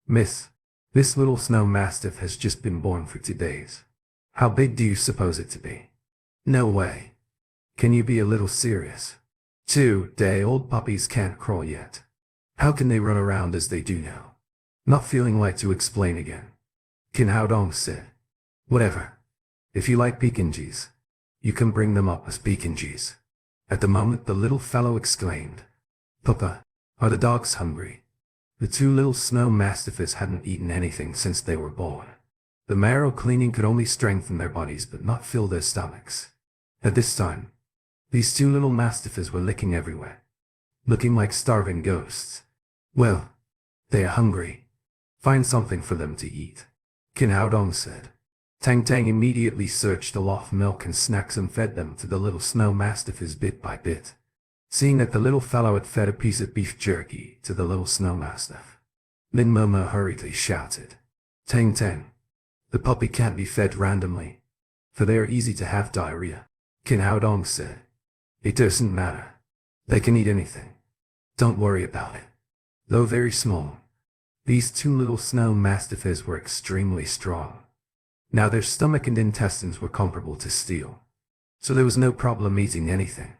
"Miss, this little snow mastiff has just been born for 2 days. How big do you suppose it to be?" "No way. Can you be a little serious? 2-day-old puppies can't crawl yet. How can they run around as they do now?" Not feeling like to explain again, Qin Hao Dong said, "Whatever. If you like Pekingese, you can bring them up as Pekingese." At the moment the little fellow exclaimed, "Papa, are the dogs hungry?" The two little snow mastiffs hadn't eaten anything since they were born. The marrow cleaning could only strengthen their bodies but not fill their stomachs. At this time, these two little mastiffs were licking everywhere, looking like starving ghosts. "Well, they are hungry. Find something for them to eat," Qin Hao Dong said. Tang Tang immediately searched a lot of milk and snacks and fed them to the little snow mastiffs bit by bit. Seeing that the little fellow had fed a piece of beef jerky to the little snow mastiff, Lin Momo hurriedly shouted, "Tang Tang, the puppy can't be fed randomly, for they are easy to have diarrhea." Qin Hao Dong said, "It doesn't matter. They can eat anything. Don't worry about it." Though very small, these two little snow mastiffs were extremely strong. Now their stomach and intestines were comparable to steel, so there was no problem eating anything.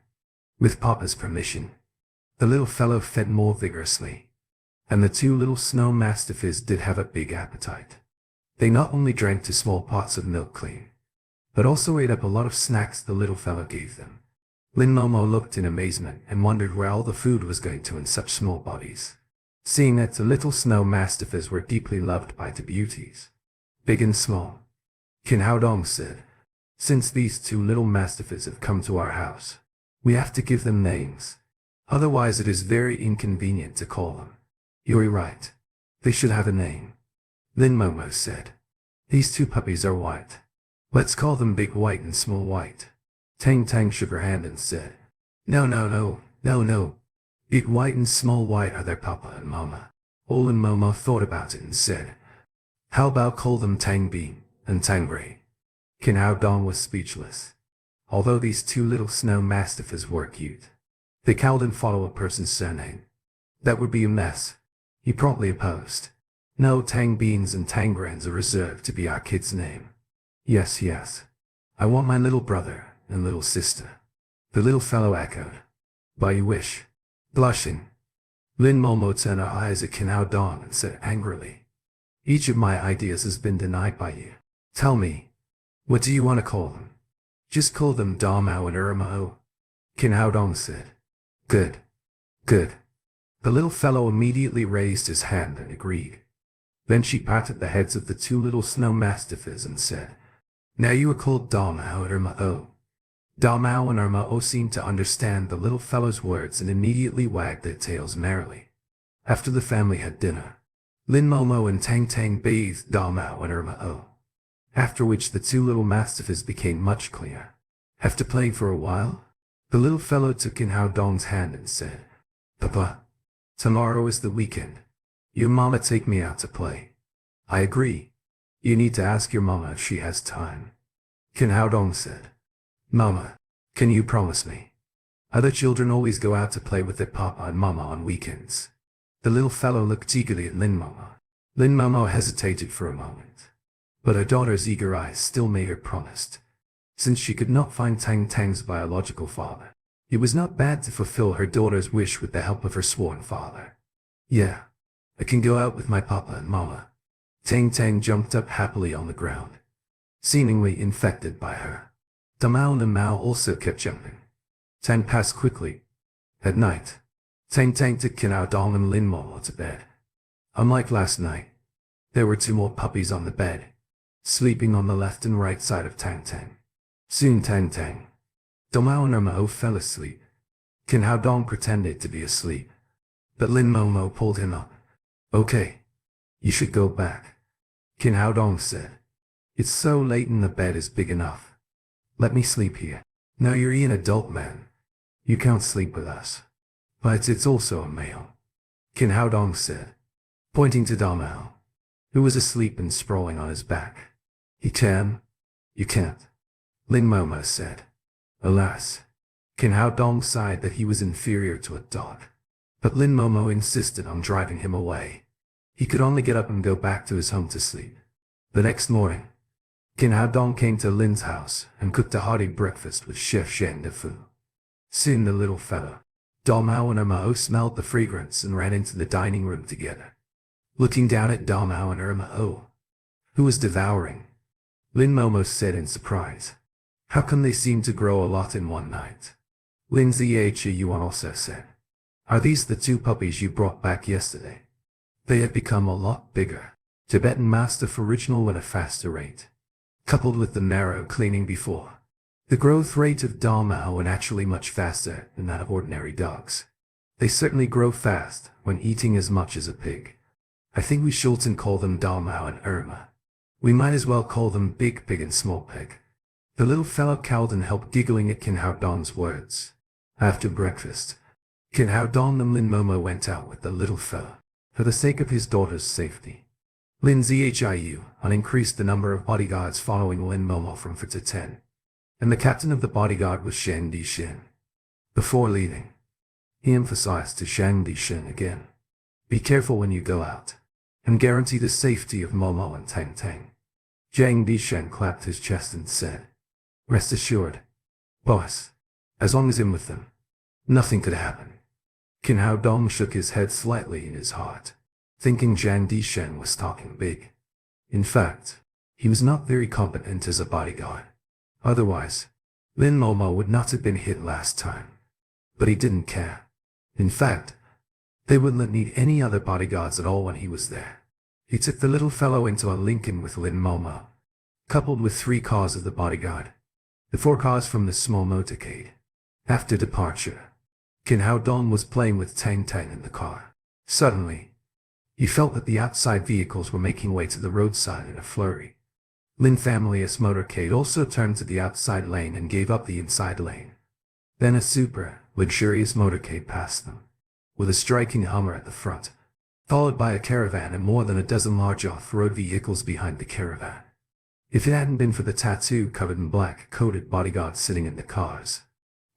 With Papa's permission, the little fellow fed more vigorously, and the two little snow mastiffs did have a big appetite. They not only drank 2 small pots of milk clean, but also ate up a lot of snacks the little fellow gave them. Lin Momo looked in amazement and wondered where all the food was going to in such small bodies. Seeing that the little snow mastiffs were deeply loved by the beauties, big and small, Qin Hao Dong said, "Since these two little mastiffs have come to our house, we have to give them names. Otherwise it is very inconvenient to call them." "You're right. They should have a name," Lin Momo said. "These two puppies are white. Let's call them Big White and Small White." Tang Tang shook her hand and said, No. Big White and Small White are their papa and mama." Lin Momo thought about it and said, "How about call them Tang Bean and Tang Gray?" Qin Hao Dong was speechless. Although these two little snow mastiffs were cute, they couldn't follow a person's surname. That would be a mess. He promptly opposed. "No, Tang Beans and Tang Grans are reserved to be our kid's name." Yes. I want my little brother and little sister," the little fellow echoed. "By your wish." Blushing, Lin Momo turned her eyes at Qin Hao Dong and said angrily, "Each of my ideas has been denied by you. Tell me, what do you want to call them?" "Just call them Damao and Urmao," Qin Hao Dong said. Good. The little fellow immediately raised his hand and agreed. Then she patted the heads of the two little snow mastiffs and said, Now you are called Dalmao and Irma-o. Dalmao and Irma-o seemed to understand the little fellow's words and immediately wagged their tails merrily. After the family had dinner, Lin Momo and Tang Tang bathed Dalmao and Irma-o, after which the two little mastiffs became much cleaner. Have to play for a while? The little fellow took in Hao Dong's hand and said, Papa, tomorrow is the weekend. Your mama take me out to play. I agree. You need to ask your mama if she has time. Kin Hao Dong said, Mama, can you promise me? Other children always go out to play with their papa and mama on weekends. The little fellow looked eagerly at Lin Momo. Lin Momo hesitated for a moment, but her daughter's eager eyes still made her promise. Since she could not find Tang Tang's biological father, it was not bad to fulfill her daughter's wish with the help of her sworn father. Yeah, I can go out with my papa and mama. Tang Tang jumped up happily on the ground, seemingly infected by her. Damao and Mao also kept jumping. Time passed quickly. At night, Tang Tang took Kin Hao Dong and Lin Momo to bed. Unlike last night, there were two more puppies on the bed, sleeping on the left and right side of Tang Tang. Soon Tang Tang, Damao and Irma-o fell asleep. Kin Hao Dong pretended to be asleep, but Lin Momo pulled him up. Okay, you should go back, Kin Hao Dong said. It's so late and the bed is big enough. Let me sleep here. Now you're an adult man. You can't sleep with us. But it's also a male, Kin Hao Dong said, pointing to Damao, who was asleep and sprawling on his back. He can. You can't, Lin Momo said. Alas, Kin Hao Dong sighed that he was inferior to a dog. But Lin Momo insisted on driving him away. He could only get up and go back to his home to sleep. The next morning, Kin Hao Dong came to Lin's house and cooked a hearty breakfast with Chef Zhang de Fu. Soon the little fellow, Dalmao and Irma-o smelled the fragrance and ran into the dining room together. Looking down at Dalmao and Irma-o, who was devouring, Lin Momo said in surprise, How come they seem to grow a lot in one night? Lin Zhiyuan also said, Are these the two puppies you brought back yesterday? They have become a lot bigger. Tibetan Mastiff original at a faster rate, coupled with the narrow cleaning before. The growth rate of Dalmao is actually much faster than that of ordinary dogs. They certainly grow fast when eating as much as a pig. I think we shouldn't call them Dalmao and Irma. We might as well call them Big Pig and Small Pig. The little fellow cowed and helped giggling at Kin Hao Dong's words. After breakfast, Kin Hao Dong and Lin Momo went out with the little fellow, for the sake of his daughter's safety. Lin Zhiyu increased the number of bodyguards following Lin Momo from 4 to 10, and the captain of the bodyguard was Shang Dishin. Before leaving, he emphasized to Shang Dishin again, Be careful when you go out, and guarantee the safety of Momo and Tang Tang. Shang Dishin clapped his chest and said, Rest assured, boss, as long as I'm with them, nothing could happen. Kin Hao Dong shook his head slightly in his heart, thinking Zhang Dishen was talking big. In fact, he was not very competent as a bodyguard. Otherwise, Lin Momo would not have been hit last time. But he didn't care. In fact, they wouldn't need any other bodyguards at all when he was there. He took the little fellow into a Lincoln with Lin Momo, coupled with 3 cars of the bodyguard, the 4 cars from the small motorcade. After departure, Kin Hao Dong was playing with Tang Tang in the car. Suddenly, he felt that the outside vehicles were making way to the roadside in a flurry. Lin family's motorcade also turned to the outside lane and gave up the inside lane. Then a super, luxurious motorcade passed them, with a striking Hummer at the front, followed by a caravan and more than a dozen large off-road vehicles behind the caravan. If it hadn't been for the tattoo-covered and black-coated bodyguards sitting in the cars,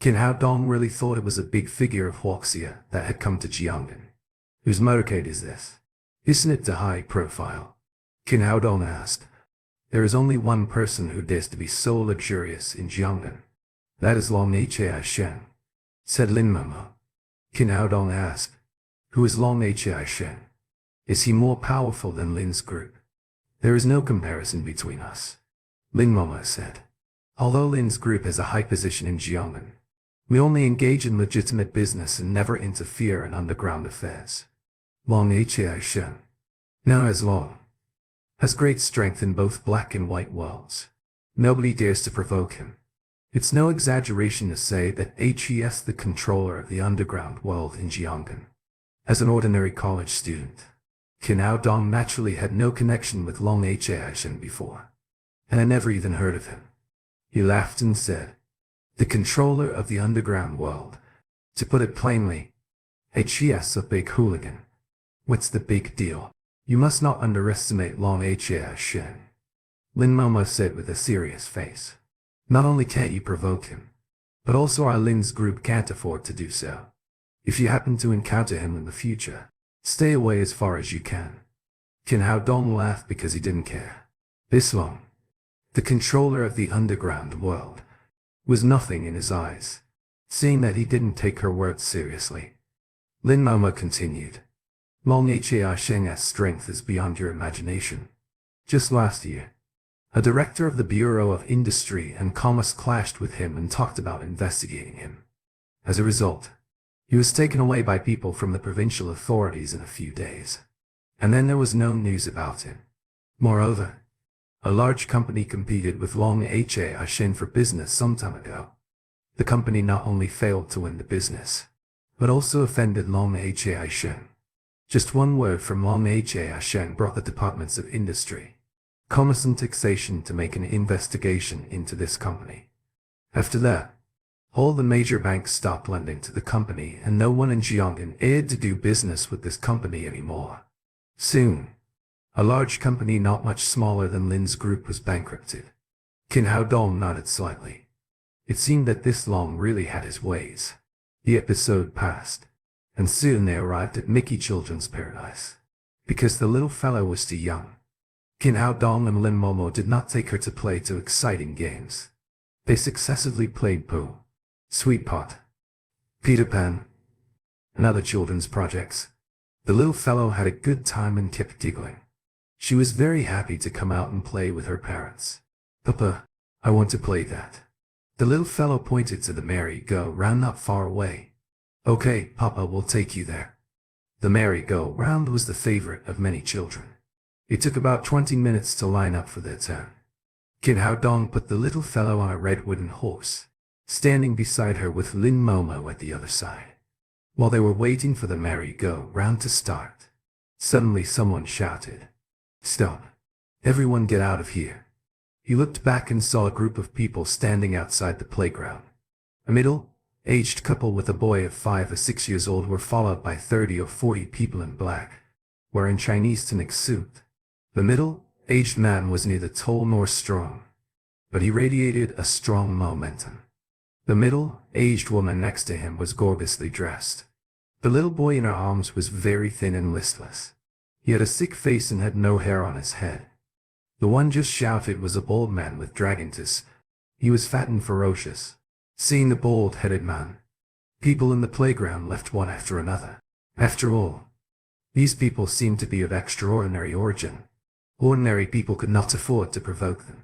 Kin Hao Dong really thought it was a big figure of Huoxia that had come to Jiangnan. Whose motorcade is this? Isn't it the high profile? Kin Hao Dong asked. There is only one person who dares to be so luxurious in Jiangnan. That is Long Hai Shen, said Lin Momo. Kin Hao Dong asked, Who is Long Hai Shen? Is he more powerful than Lin's group? There is no comparison between us, Lin Momo said. Although Lin's group has a high position in Jiangnan, we only engage in legitimate business and never interfere in underground affairs. Long Hai Shen, now as Long, has great strength in both black and white worlds. Nobody dares to provoke him. It's no exaggeration to say that HES, the controller of the underground world in Jiangnan. As an ordinary college student, Qin Hao Dong naturally had no connection with Long Haishen before, and had never even heard of him. He laughed and said, "The controller of the underground world. To put it plainly, HES a big hooligan. What's the big deal? You must not underestimate Long Haishen," Lin Momo said with a serious face. "Not only can't you provoke him, but also our Lin's group can't afford to do so. If you happen to encounter him in the future, stay away as far as you can." Qin Hao Dong laughed because he didn't care. This Long, the controller of the underground world, was nothing in his eyes, seeing that he didn't take her words seriously. Lin Momo continued, "Long Haishen's strength is beyond your imagination. Just last year, a director of the Bureau of Industry and Commerce clashed with him and talked about investigating him. As a result, he was taken away by people from the provincial authorities in a few days. And then there was no news about him. Moreover, a large company competed with Long Haishen for business some time ago. The company not only failed to win the business, but also offended Long Haishen. Just one word from Long Haishen brought the departments of industry, commerce and taxation to make an investigation into this company. After that, all the major banks stopped lending to the company and no one in Jiangnan dared to do business with this company anymore. Soon, a large company not much smaller than Lin's group was bankrupted." Qin Hao Dong nodded slightly. It seemed that this Long really had his ways. The episode passed, and soon they arrived at Mickey Children's Paradise. Because the little fellow was too young, Qin Hao Dong and Lin Momo did not take her to play too exciting games. They successively played pool, Sweet Pot, Peter Pan, and other children's projects. The little fellow had a good time and kept giggling. She was very happy to come out and play with her parents. "Papa, I want to play that." The little fellow pointed to the merry-go-round not far away. "Okay, Papa will take you there." The merry-go-round was the favorite of many children. It took about 20 minutes to line up for their turn. Qin Hao Dong put the little fellow on a red wooden horse, standing beside her with Lin Momo at the other side. While they were waiting for the merry-go-round to start, suddenly someone shouted, "Stop! Everyone get out of here." He looked back and saw a group of people standing outside the playground. A middle-aged couple with a boy of 5 or 6 years old were followed by 30 or 40 people in black, wearing Chinese tunic suit. The middle-aged man was neither tall nor strong, but he radiated a strong momentum. The middle-aged woman next to him was gorgeously dressed. The little boy in her arms was very thin and listless. He had a sick face and had no hair on his head. The one just shouted was a bald man with dragon teeth. He was fat and ferocious. Seeing the bald-headed man, people in the playground left one after another. After all, these people seemed to be of extraordinary origin. Ordinary people could not afford to provoke them.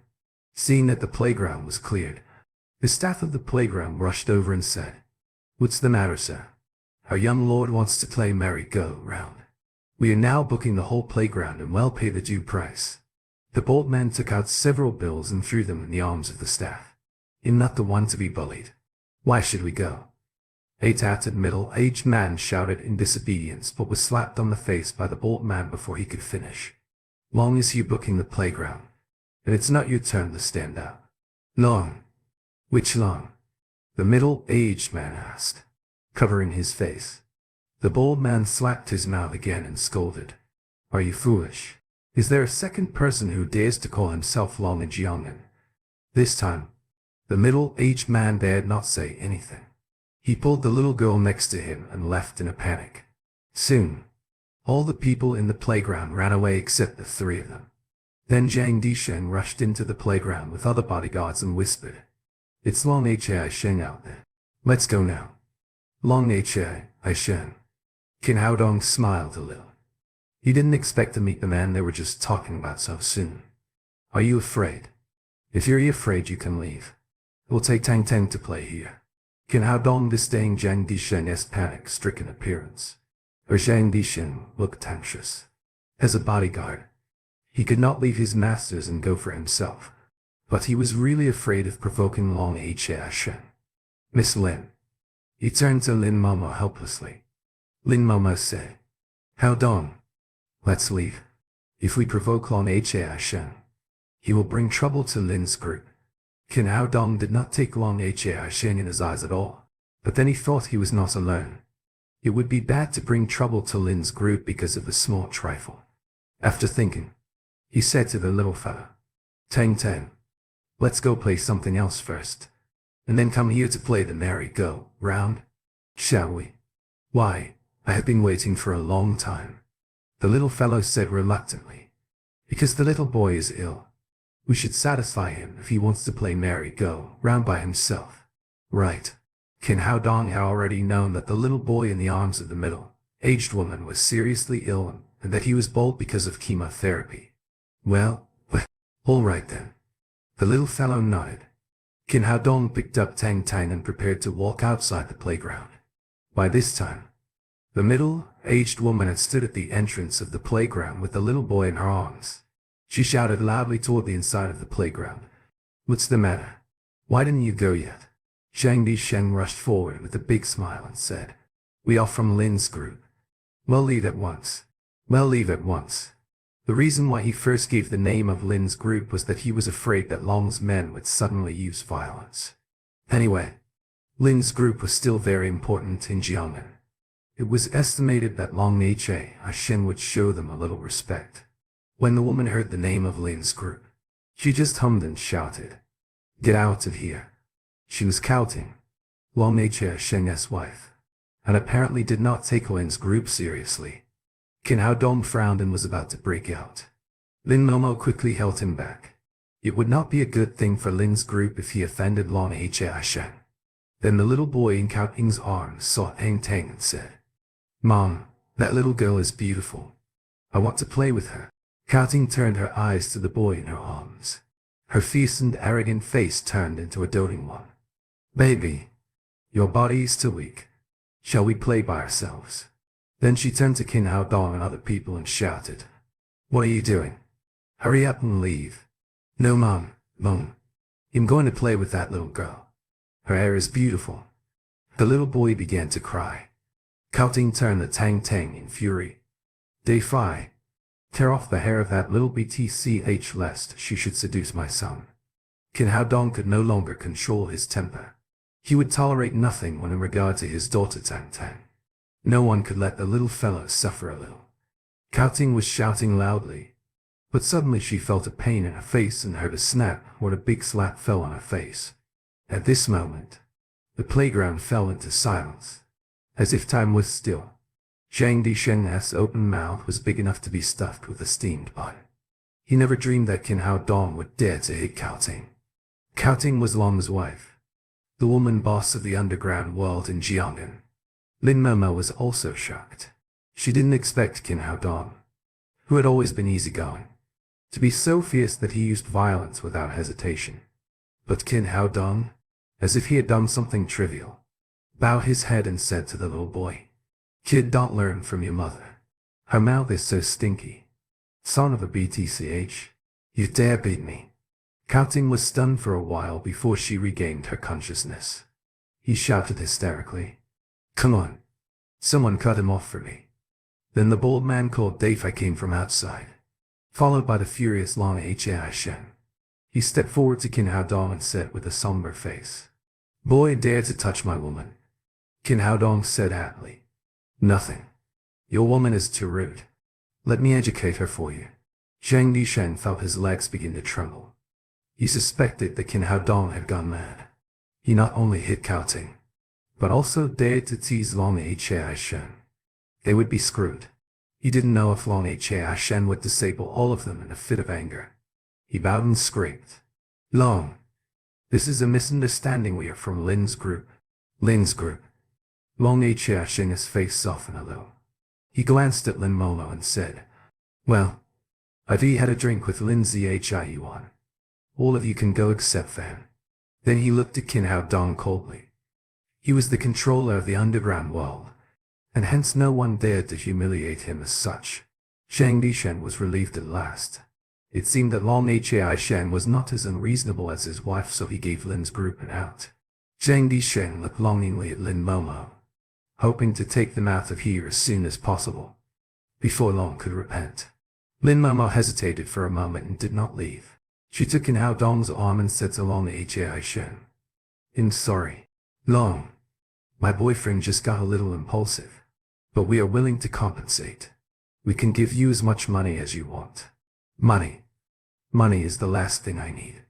Seeing that the playground was cleared, the staff of the playground rushed over and said, "What's the matter, sir? Our young lord wants to play merry-go-round. We are now booking the whole playground and will pay the due price." The bald man took out several bills and threw them in the arms of the staff. "I'm not the one to be bullied. Why should we go?" A tattered middle-aged man shouted in disobedience but was slapped on the face by the bald man before he could finish. "Long as you're booking the playground, and it's not your turn to stand out." "Long? Which Long?" the middle-aged man asked, covering his face. The bald man slapped his mouth again and scolded, "Are you foolish? Is there a second person who dares to call himself Long in Jiangnan?" This time, the middle-aged man dared not say anything. He pulled the little girl next to him and left in a panic. Soon, all the people in the playground ran away except the 3 of them. Then Zhang Disheng rushed into the playground with other bodyguards and whispered, "It's Long Haishen out there. Let's go now." Long Haishen. Qin Hao Dong smiled a little. He didn't expect to meet the man they were just talking about so soon. "Are you afraid? If you're afraid, you can leave. It will take Tang Tang to play here." Qin Hao Dong disdained Zhang Disheng's panic-stricken appearance. Or Zhang Disheng looked anxious. As a bodyguard, he could not leave his masters and go for himself. But he was really afraid of provoking Long Shen. Miss Lin. He turned to Lin Momo helplessly. Lin Momo said, "How dong? Let's leave. If we provoke Long Shen, he will bring trouble to Lin's group." Qin Hao Dong did not take Long Shen in his eyes at all, but then he thought he was not alone. It would be bad to bring trouble to Lin's group because of a small trifle. After thinking, he said to the little fellow, "Tang Tang, let's go play something else first, and then come here to play the merry-go-round, shall we?" "Why, I have been waiting for a long time," the little fellow said reluctantly. "Because the little boy is ill. We should satisfy him if he wants to play merry-go-round by himself." Right. Qin Hao Dong had already known that the little boy in the arms of the middle-aged woman was seriously ill and that he was bald because of chemotherapy. Well, all right then. The little fellow nodded. Qin Hao Dong picked up Tang Tang and prepared to walk outside the playground. By this time, the middle-aged woman had stood at the entrance of the playground with the little boy in her arms. She shouted loudly toward the inside of the playground. "What's the matter? Why didn't you go yet?" Zhang Disheng rushed forward with a big smile and said, "We are from Lin's group." "Well, leave at once." "Well, leave at once." The reason why he first gave the name of Lin's group was that he was afraid that Long's men would suddenly use violence. Anyway, Lin's group was still very important in Jiangnan. It was estimated that Long Shen would show them a little respect. When the woman heard the name of Lin's group, she just hummed and shouted, "Get out of here." She was counting Long Shen's wife, and apparently did not take Lin's group seriously. Qin Hao Dong frowned and was about to break out. Lin Momo quickly held him back. It would not be a good thing for Lin's group if he offended Long Shen. Then the little boy in Cao Ying's arms saw Tang Tang and said, "Mom, that little girl is beautiful. I want to play with her." Cao Ying turned her eyes to the boy in her arms. Her fierce and arrogant face turned into a doting one. "Baby, your body is too weak. Shall we play by ourselves?" Then she turned to Qin Hao Dong and other people and shouted, "What are you doing? Hurry up and leave." "No, Mom, I'm going to play with that little girl. Her hair is beautiful." The little boy began to cry. Cao Ying turned to Tang Tang in fury. "Defy. Tear off the hair of that little BTCH lest she should seduce my son." Qin Hao Dong could no longer control his temper. He would tolerate nothing when in regard to his daughter Tang Tang. No one could let the little fellow suffer a little. Cao Ying was shouting loudly, but suddenly she felt a pain in her face and heard a snap where a big slap fell on her face. At this moment, the playground fell into silence, as if time was still. Zhang Disheng's open mouth was big enough to be stuffed with a steamed bun. He never dreamed that Qin Hao Dong would dare to hit Cao Ying. Cao Ying was Long's wife, the woman boss of the underground world in Jiangnan. Lin Momo was also shocked. She didn't expect Qin Hao Dong, who had always been easygoing, to be so fierce that he used violence without hesitation. But Qin Hao Dong, as if he had done something trivial, bowed his head and said to the little boy, "Kid, don't learn from your mother. Her mouth is so stinky. Son of a BTCH, you dare beat me." Cao Ying was stunned for a while before she regained her consciousness. He shouted hysterically, "Come on. Someone cut him off for me." Then the bald man called Defei came from outside, followed by the furious Long Shen. He stepped forward to Qin Hao Dong and said with a somber face, "Boy dared to touch my woman." Qin Hao Dong said happily, "Nothing. Your woman is too rude. Let me educate her for you." Zhang Disheng felt his legs begin to tremble. He suspected that Qin Hao Dong had gone mad. He not only hit Cao Ying, but also dared to tease Long Shen. They would be screwed. He didn't know if Long Shen would disable all of them in a fit of anger. He bowed and scraped. "Long, this is a misunderstanding. We are from Lin's group." "Lin's group?" Long Shen's face softened a little. He glanced at Lin Momo and said, "Well, I've had a drink with Lin Zhiyuan. All of you can go except Fan." Then he looked at Qin Hao Dong coldly. He was the controller of the underground world, and hence no one dared to humiliate him as such. Zhang Disheng was relieved at last. It seemed that Long Hai Shen was not as unreasonable as his wife, so he gave Lin's group an out. Zhang Dishen looked longingly at Lin Momo, hoping to take them out of here as soon as possible, before Long could repent. Lin Momo hesitated for a moment and did not leave. She took in Hao Dong's arm and said to Long Hai Shen, "I'm sorry, Long. My boyfriend just got a little impulsive, but we are willing to compensate. We can give you as much money as you want." Money. Money is the last thing I need.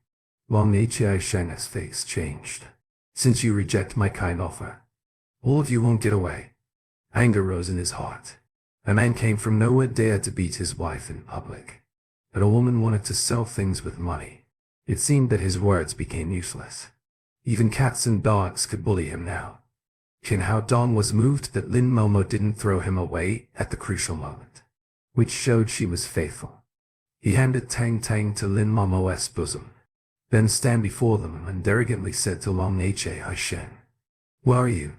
Long Hai Shen's face changed. "Since you reject my kind offer, all of you won't get away." Anger rose in his heart. A man came from nowhere, dared to beat his wife in public. But a woman wanted to sell things with money. It seemed that his words became useless. Even cats and dogs could bully him now. Qin Hao Dong was moved that Lin Momo didn't throw him away at the crucial moment, which showed she was faithful. He handed Tang Tang to Lin Momo's bosom, then stand before them and arrogantly said to Long Hai Shen, "Where are you?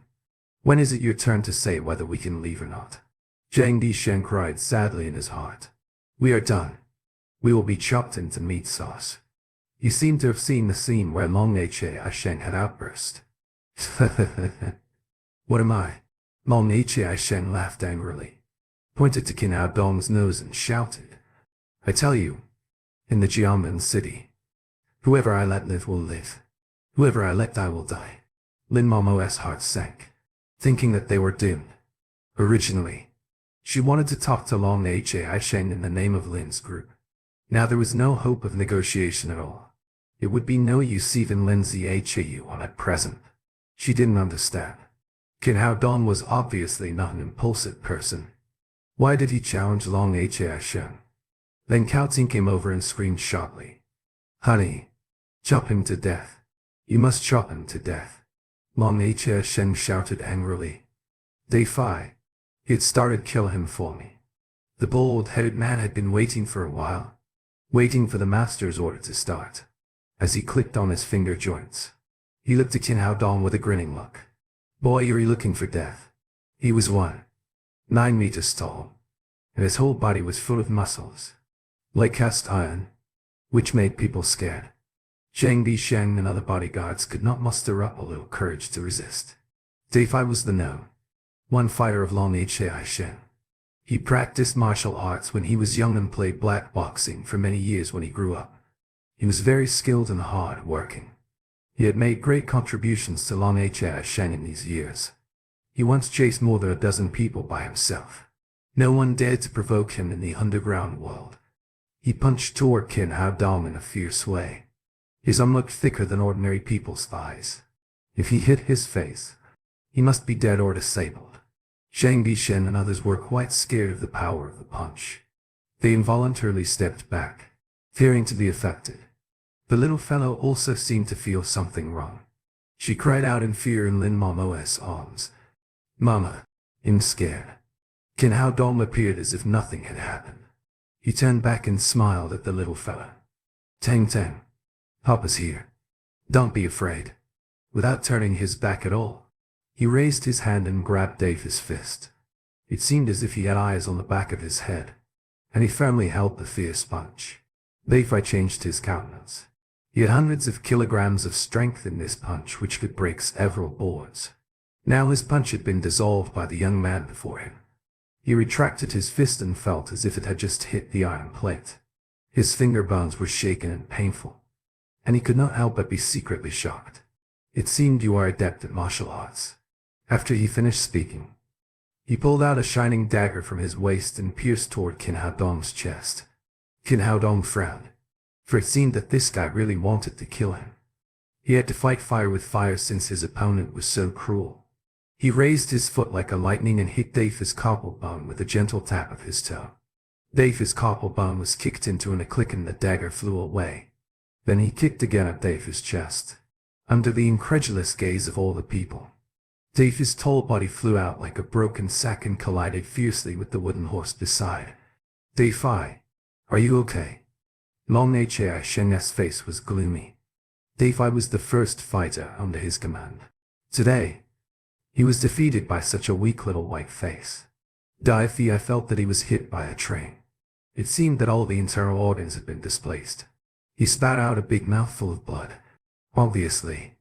When is it your turn to say whether we can leave or not?" Zhang Dishen cried sadly in his heart. "We are done. We will be chopped into meat sauce." He seemed to have seen the scene where Long Hai Shen had outburst. "What am I?" Long Hai Shen laughed angrily, pointed to Qin Hao Dong's nose and shouted, "I tell you, in the Jiamen city, whoever I let live will live. Whoever I let die will die." Lin Momo's heart sank, thinking that they were doomed. Originally, she wanted to talk to Long Hai Shen in the name of Lin's group. Now there was no hope of negotiation at all. It would be no use even Lindsay Hau on at present. She didn't understand. Qin Hao Dong was obviously not an impulsive person. Why did he challenge Long Hai Shen? Then Cao Ting came over and screamed sharply, "Honey, chop him to death. You must chop him to death." Long Hai Shen shouted angrily, "Day 5. He had started kill him for me." The bald-headed man had been waiting for a while, waiting for the master's order to start. As he clicked on his finger joints, he looked at Qin Hao Dong with a grinning look. "Boy, are you looking for death?" He was 9 meters tall, and his whole body was full of muscles, like cast iron, which made people scared. Zhang Dishen and other bodyguards could not muster up a little courage to resist. Day 5 was the one fighter of Long Hai Shen. He practiced martial arts when he was young and played black boxing for many years when he grew up. He was very skilled and hard-working. He had made great contributions to Long Hai Shen in these years. He once chased more than a dozen people by himself. No one dared to provoke him in the underground world. He punched toward Qin Hao Dong in a fierce way. His arm looked thicker than ordinary people's thighs. If he hit his face, he must be dead or disabled. Zhang Dishen and others were quite scared of the power of the punch. They involuntarily stepped back, fearing to be affected. The little fellow also seemed to feel something wrong. She cried out in fear in Lin Momo's arms, "Mama, I'm scared." Qin Hao Dong appeared as if nothing had happened. He turned back and smiled at the little fella. "Tang Tang, Papa's here. Don't be afraid." Without turning his back at all, he raised his hand and grabbed Dave's fist. It seemed as if he had eyes on the back of his head, and he firmly held the fierce punch. Dave changed his countenance. He had hundreds of kilograms of strength in this punch which could break several boards. Now his punch had been dissolved by the young man before him. He retracted his fist and felt as if it had just hit the iron plate. His finger bones were shaken and painful, and he could not help but be secretly shocked. "It seemed you are adept at martial arts." After he finished speaking, he pulled out a shining dagger from his waist and pierced toward Qin Hao Dong's chest. Qin Hao Dong frowned, for it seemed that this guy really wanted to kill him. He had to fight fire with fire since his opponent was so cruel. He raised his foot like a lightning and hit Dave's collarbone with a gentle tap of his toe. Dave's collarbone was kicked into a click and the dagger flew away. Then he kicked again at Dave's chest, under the incredulous gaze of all the people. Dave's tall body flew out like a broken sack and collided fiercely with the wooden horse beside. "Dave, are you okay?" Long Hai Shen's face was gloomy. Dave was the first fighter under his command. Today, he was defeated by such a weak little white face. Dai felt that he was hit by a train. It seemed that all the internal organs had been displaced. He spat out a big mouthful of blood. Obviously,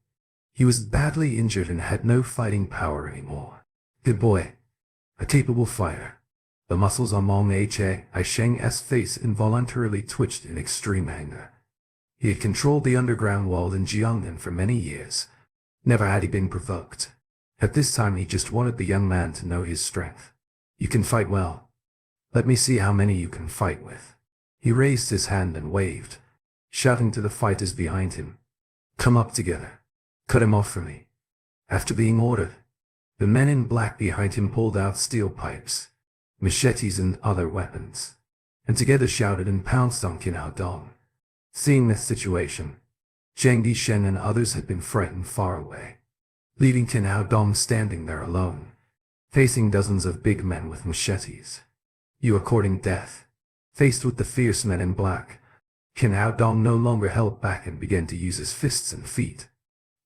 he was badly injured and had no fighting power anymore. Good boy. A capable fighter. The muscles on Long Sheng's face involuntarily twitched in extreme anger. He had controlled the underground world in Jiangnan for many years. Never had he been provoked. At this time he just wanted the young man to know his strength. You can fight well. Let me see how many you can fight with. He raised his hand and waved, shouting to the fighters behind him. Come up together. Cut him off for me. After being ordered, the men in black behind him pulled out steel pipes, machetes and other weapons, and together shouted and pounced on Qin Hao Dong. Seeing this situation, Zhang Dishen and others had been frightened far away, leaving Qin Hao Dong standing there alone, facing dozens of big men with machetes. You are courting death. Faced with the fierce men in black, Qin Hao Dong no longer held back and began to use his fists and feet.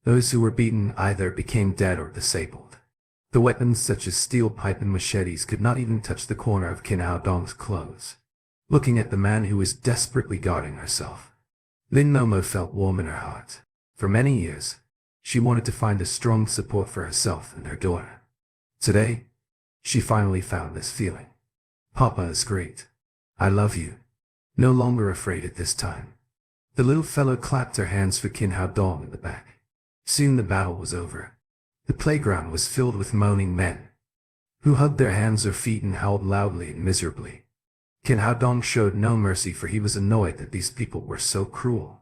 Those who were beaten either became dead or disabled. The weapons such as steel pipe and machetes could not even touch the corner of Qin Hao Dong's clothes. Looking at the man who was desperately guarding herself, Lin Momo felt warm in her heart. For many years, she wanted to find a strong support for herself and her daughter. Today, she finally found this feeling. Papa is great. I love you. No longer afraid at this time. The little fellow clapped her hands for Qin Hao Dong in the back. Soon the battle was over. The playground was filled with moaning men, who hugged their hands or feet and howled loudly and miserably. Qin Hao Dong showed no mercy, for he was annoyed that these people were so cruel.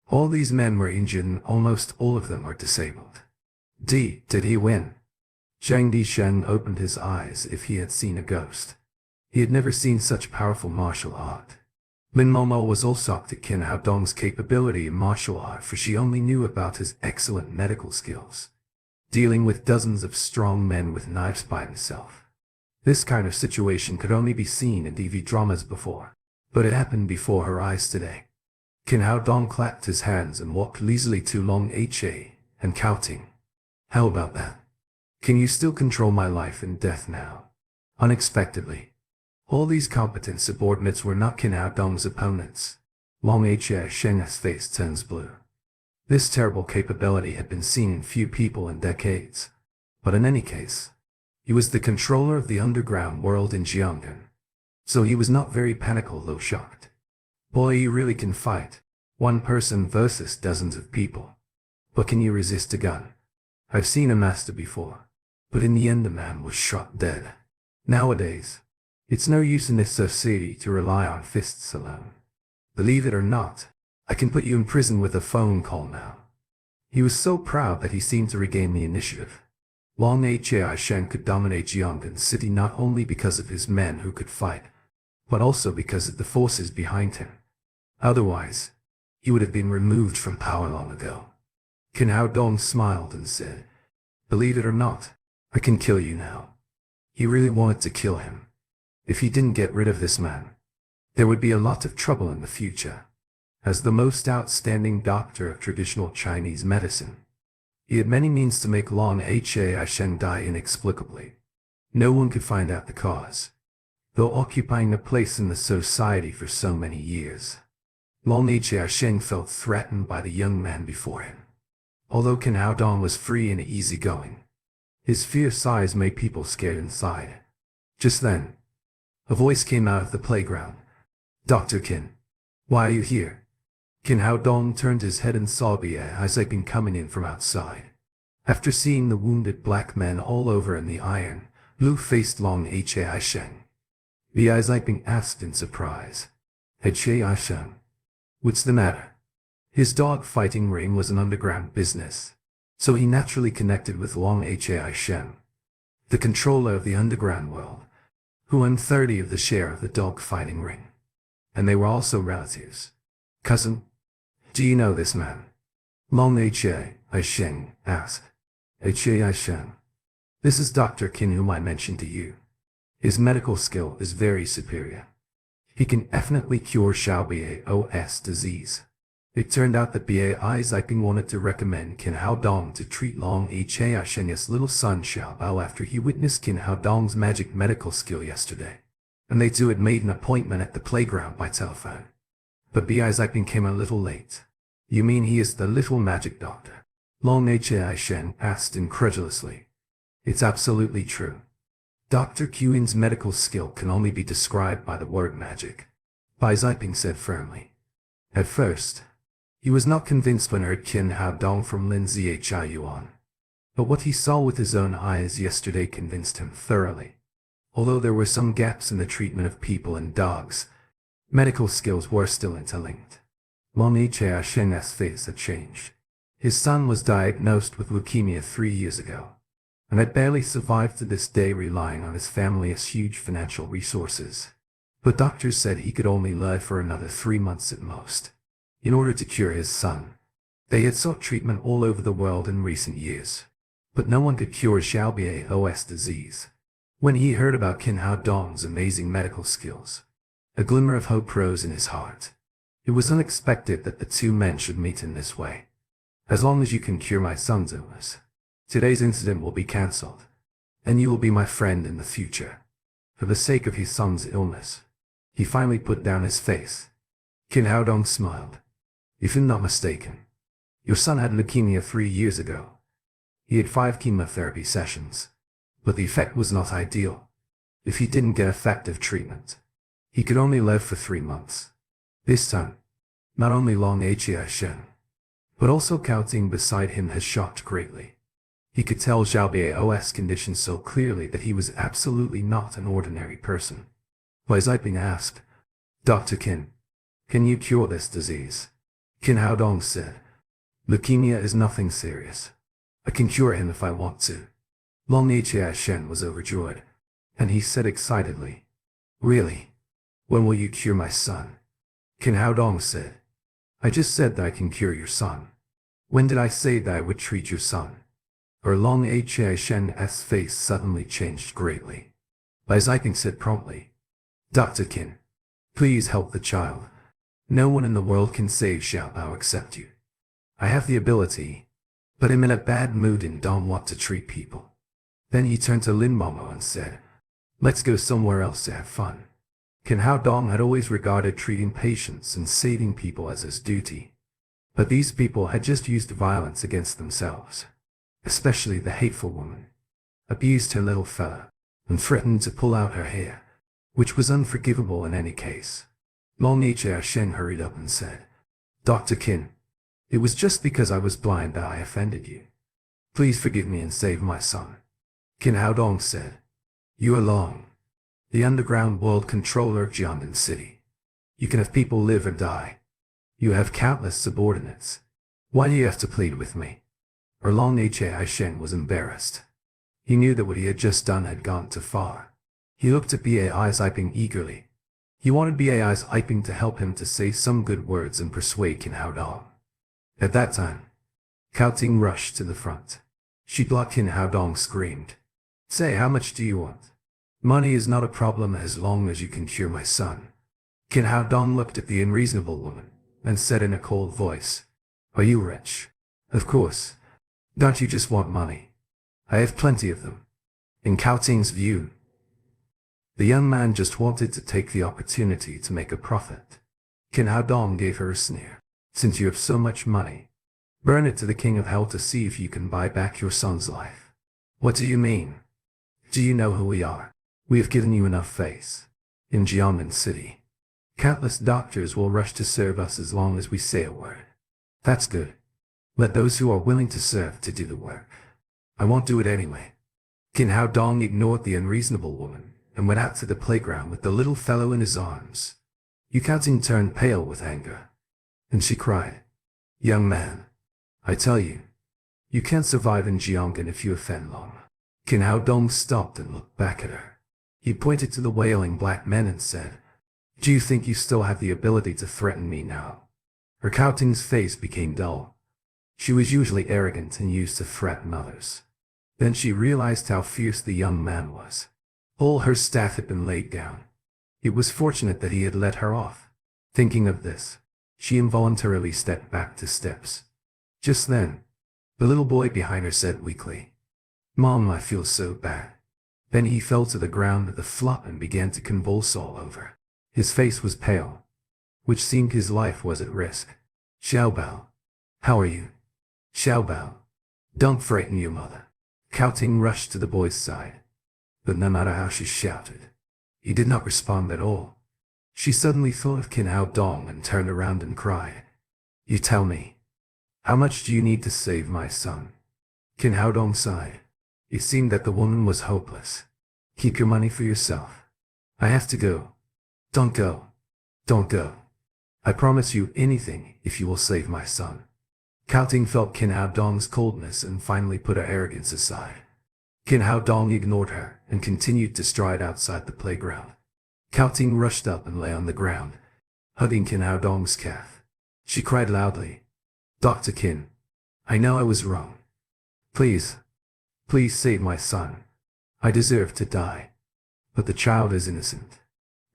All these men were injured and almost all of them are disabled. Did he win? Zhang Dishen opened his eyes if he had seen a ghost. He had never seen such powerful martial art. Lin Momo was all shocked at Qin Hao Dong's capability in martial art, for she only knew about his excellent medical skills, dealing with dozens of strong men with knives by himself. This kind of situation could only be seen in TV dramas before, but it happened before her eyes today. Qin Hao Dong clapped his hands and walked leisurely to Long Ha and counting. How about that? Can you still control my life and death now? Unexpectedly, all these competent subordinates were not Qin Hao Dong's opponents. Long Sheng's face turns blue. This terrible capability had been seen in few people in decades. But in any case, he was the controller of the underground world in Jiangnan, so he was not very panicked, although shocked. Boy, you really can fight. One person versus dozens of people. But can you resist a gun? I've seen a master before, but in the end the man was shot dead. Nowadays, it's no use in this society to rely on fists alone. Believe it or not, I can put you in prison with a phone call now. He was so proud that he seemed to regain the initiative. Long Shen could dominate Jiangnan City not only because of his men who could fight, but also because of the forces behind him. Otherwise, he would have been removed from power long ago. Qin Hao Dong smiled and said, "Believe it or not, I can kill you now." He really wanted to kill him. If he didn't get rid of this man, there would be a lot of trouble in the future. As the most outstanding doctor of traditional Chinese medicine, he had many means to make Long Shen die inexplicably. No one could find out the cause, though occupying a place in the society for so many years. Long Shen felt threatened by the young man before him. Although Qin Hao Dong was free and easygoing, his fierce eyes made people scared inside. Just then, a voice came out of the playground. "Dr. Qin, why are you here?" Qin Hao Dong turned his head and saw Bia Ziping coming in from outside. After seeing the wounded black men all over in the iron, blue-faced Long Shen, Bia Ziping asked in surprise, Shen, what's the matter?" His dog-fighting ring was an underground business, so he naturally connected with Long Shen, the controller of the underground world, who owned 30 of the share of the dog-fighting ring. And they were also relatives. "Cousin, do you know this man?" Long Shen asked. Shen, this is Dr. Qin, whom I mentioned to you. His medical skill is very superior. He can definitely cure Xiao Bao's disease. It turned out that Bia Ziping wanted to recommend Qin Hao Dong to treat Long Shen's little son Xiao Bao after he witnessed Qin Hao Dong's magic medical skill yesterday. and they two had made an appointment at the playground by telephone. But Bi Ziping came a little late. You mean he is the little magic doctor? Long Hai Shen asked incredulously. It's absolutely true. Dr. Qin's medical skill can only be described by the word magic, Bai Ziping said firmly. At first, he was not convinced when he heard Qin Hao Dong from Lin Zhi Yuan. But what he saw with his own eyes yesterday convinced him thoroughly. Although there were some gaps in the treatment of people and dogs, medical skills were still interlinked. Long Hai Shen's face had changed. His son was diagnosed with leukemia 3 years ago, and had barely survived to this day, relying on his family's huge financial resources. But doctors said he could only live for another 3 months at most. In order to cure his son, they had sought treatment all over the world in recent years, but no one could cure Xiaobiao's disease. When he heard about Qin Hao Dong's amazing medical skills, a glimmer of hope rose in his heart. It was unexpected that the two men should meet in this way. As long as you can cure my son's illness, today's incident will be cancelled, and you will be my friend in the future. For the sake of his son's illness, he finally put down his face. Qin Hao Dong smiled. If I'm not mistaken, your son had leukemia 3 years ago. He had 5 chemotherapy sessions, but the effect was not ideal. If he didn't get effective treatment, he could only live for 3 months. This time, not only Long Hai Shen, but also Cao Ting beside him has shocked greatly. He could tell Xiaobiao's condition so clearly that he was absolutely not an ordinary person. Bai Ziping asked, Dr. Qin, can you cure this disease? Qin Hao Dong said, leukemia is nothing serious. I can cure him if I want to. Long Hai Shen was overjoyed, and he said excitedly, Really? When will you cure my son? Qin Hao Dong said, I just said that I can cure your son. When did I say that I would treat your son? Long Hai Shen's face suddenly changed greatly. Bai Ziping said promptly, Dr. Qin, please help the child. No one in the world can save Xiaobao except you. I have the ability, but I'm in a bad mood and don't want to treat people. Then he turned to Lin Momo and said, Let's go somewhere else to have fun. Qin Hao Dong had always regarded treating patients and saving people as his duty. But these people had just used violence against themselves, especially the hateful woman, abused her little fella, and threatened to pull out her hair, which was unforgivable in any case. Long Hai Shen hurried up and said, Dr. Qin, it was just because I was blind that I offended you. Please forgive me and save my son. Qin Hao Dong said, You are Long, the underground world controller of Jiangnan City. You can have people live or die. You have countless subordinates. Why do you have to plead with me? Long Hai Shen was embarrassed. He knew that what he had just done had gone too far. He looked at Bai Ziping eagerly. He wanted Bai Ziping to help him to say some good words and persuade Qin Hao Dong. At that time, Cao Ting rushed to the front. She blocked Qin Hao Dong screamed, Say, how much do you want? Money is not a problem as long as you can cure my son. Qin Hao Dong looked at the unreasonable woman and said in a cold voice, Are you rich? Of course. Don't you just want money? I have plenty of them. In Cao Ting's view, the young man just wanted to take the opportunity to make a profit. Qin Hao Dong gave her a sneer. Since you have so much money, burn it to the king of hell to see if you can buy back your son's life. What do you mean? Do you know who we are? We have given you enough face. In Jiangnan City, countless doctors will rush to serve us as long as we say a word. That's good. Let those who are willing to serve to do the work. I won't do it anyway. Qin Hao Dong ignored the unreasonable woman and went out to the playground with the little fellow in his arms. Cao Ting turned pale with anger, and she cried, Young man, I tell you, you can't survive in Jiangnan if you offend Long. Qin Hao Dong stopped and looked back at her. He pointed to the wailing black men and said, Do you think you still have the ability to threaten me now? Cao Ting's face became dull. She was usually arrogant and used to threaten others. Then she realized how fierce the young man was. All her staff had been laid down. It was fortunate that he had let her off. Thinking of this, she involuntarily stepped back 2 steps. Just then, the little boy behind her said weakly, Mom, I feel so bad. Then he fell to the ground with a flop and began to convulse all over. His face was pale, which seemed his life was at risk. Xiaobao, how are you? Xiaobao, don't frighten your mother. Cao Ting rushed to the boy's side. But no matter how she shouted, he did not respond at all. She suddenly thought of Qin Hao Dong and turned around and cried, "You tell me, how much do you need to save my son?" Qin Hao Dong sighed. It seemed that the woman was hopeless. "Keep your money for yourself. I have to go." "Don't go. Don't go. I promise you anything if you will save my son." Cao Ting felt Qin Hao Dong's coldness and finally put her arrogance aside. Qin Hao Dong ignored her and continued to stride outside the playground. Cao Ting rushed up and lay on the ground, hugging Qin Hao Dong's calf. She cried loudly, "Dr. Qin, I know I was wrong. Please, please save my son. I deserve to die. But the child is innocent."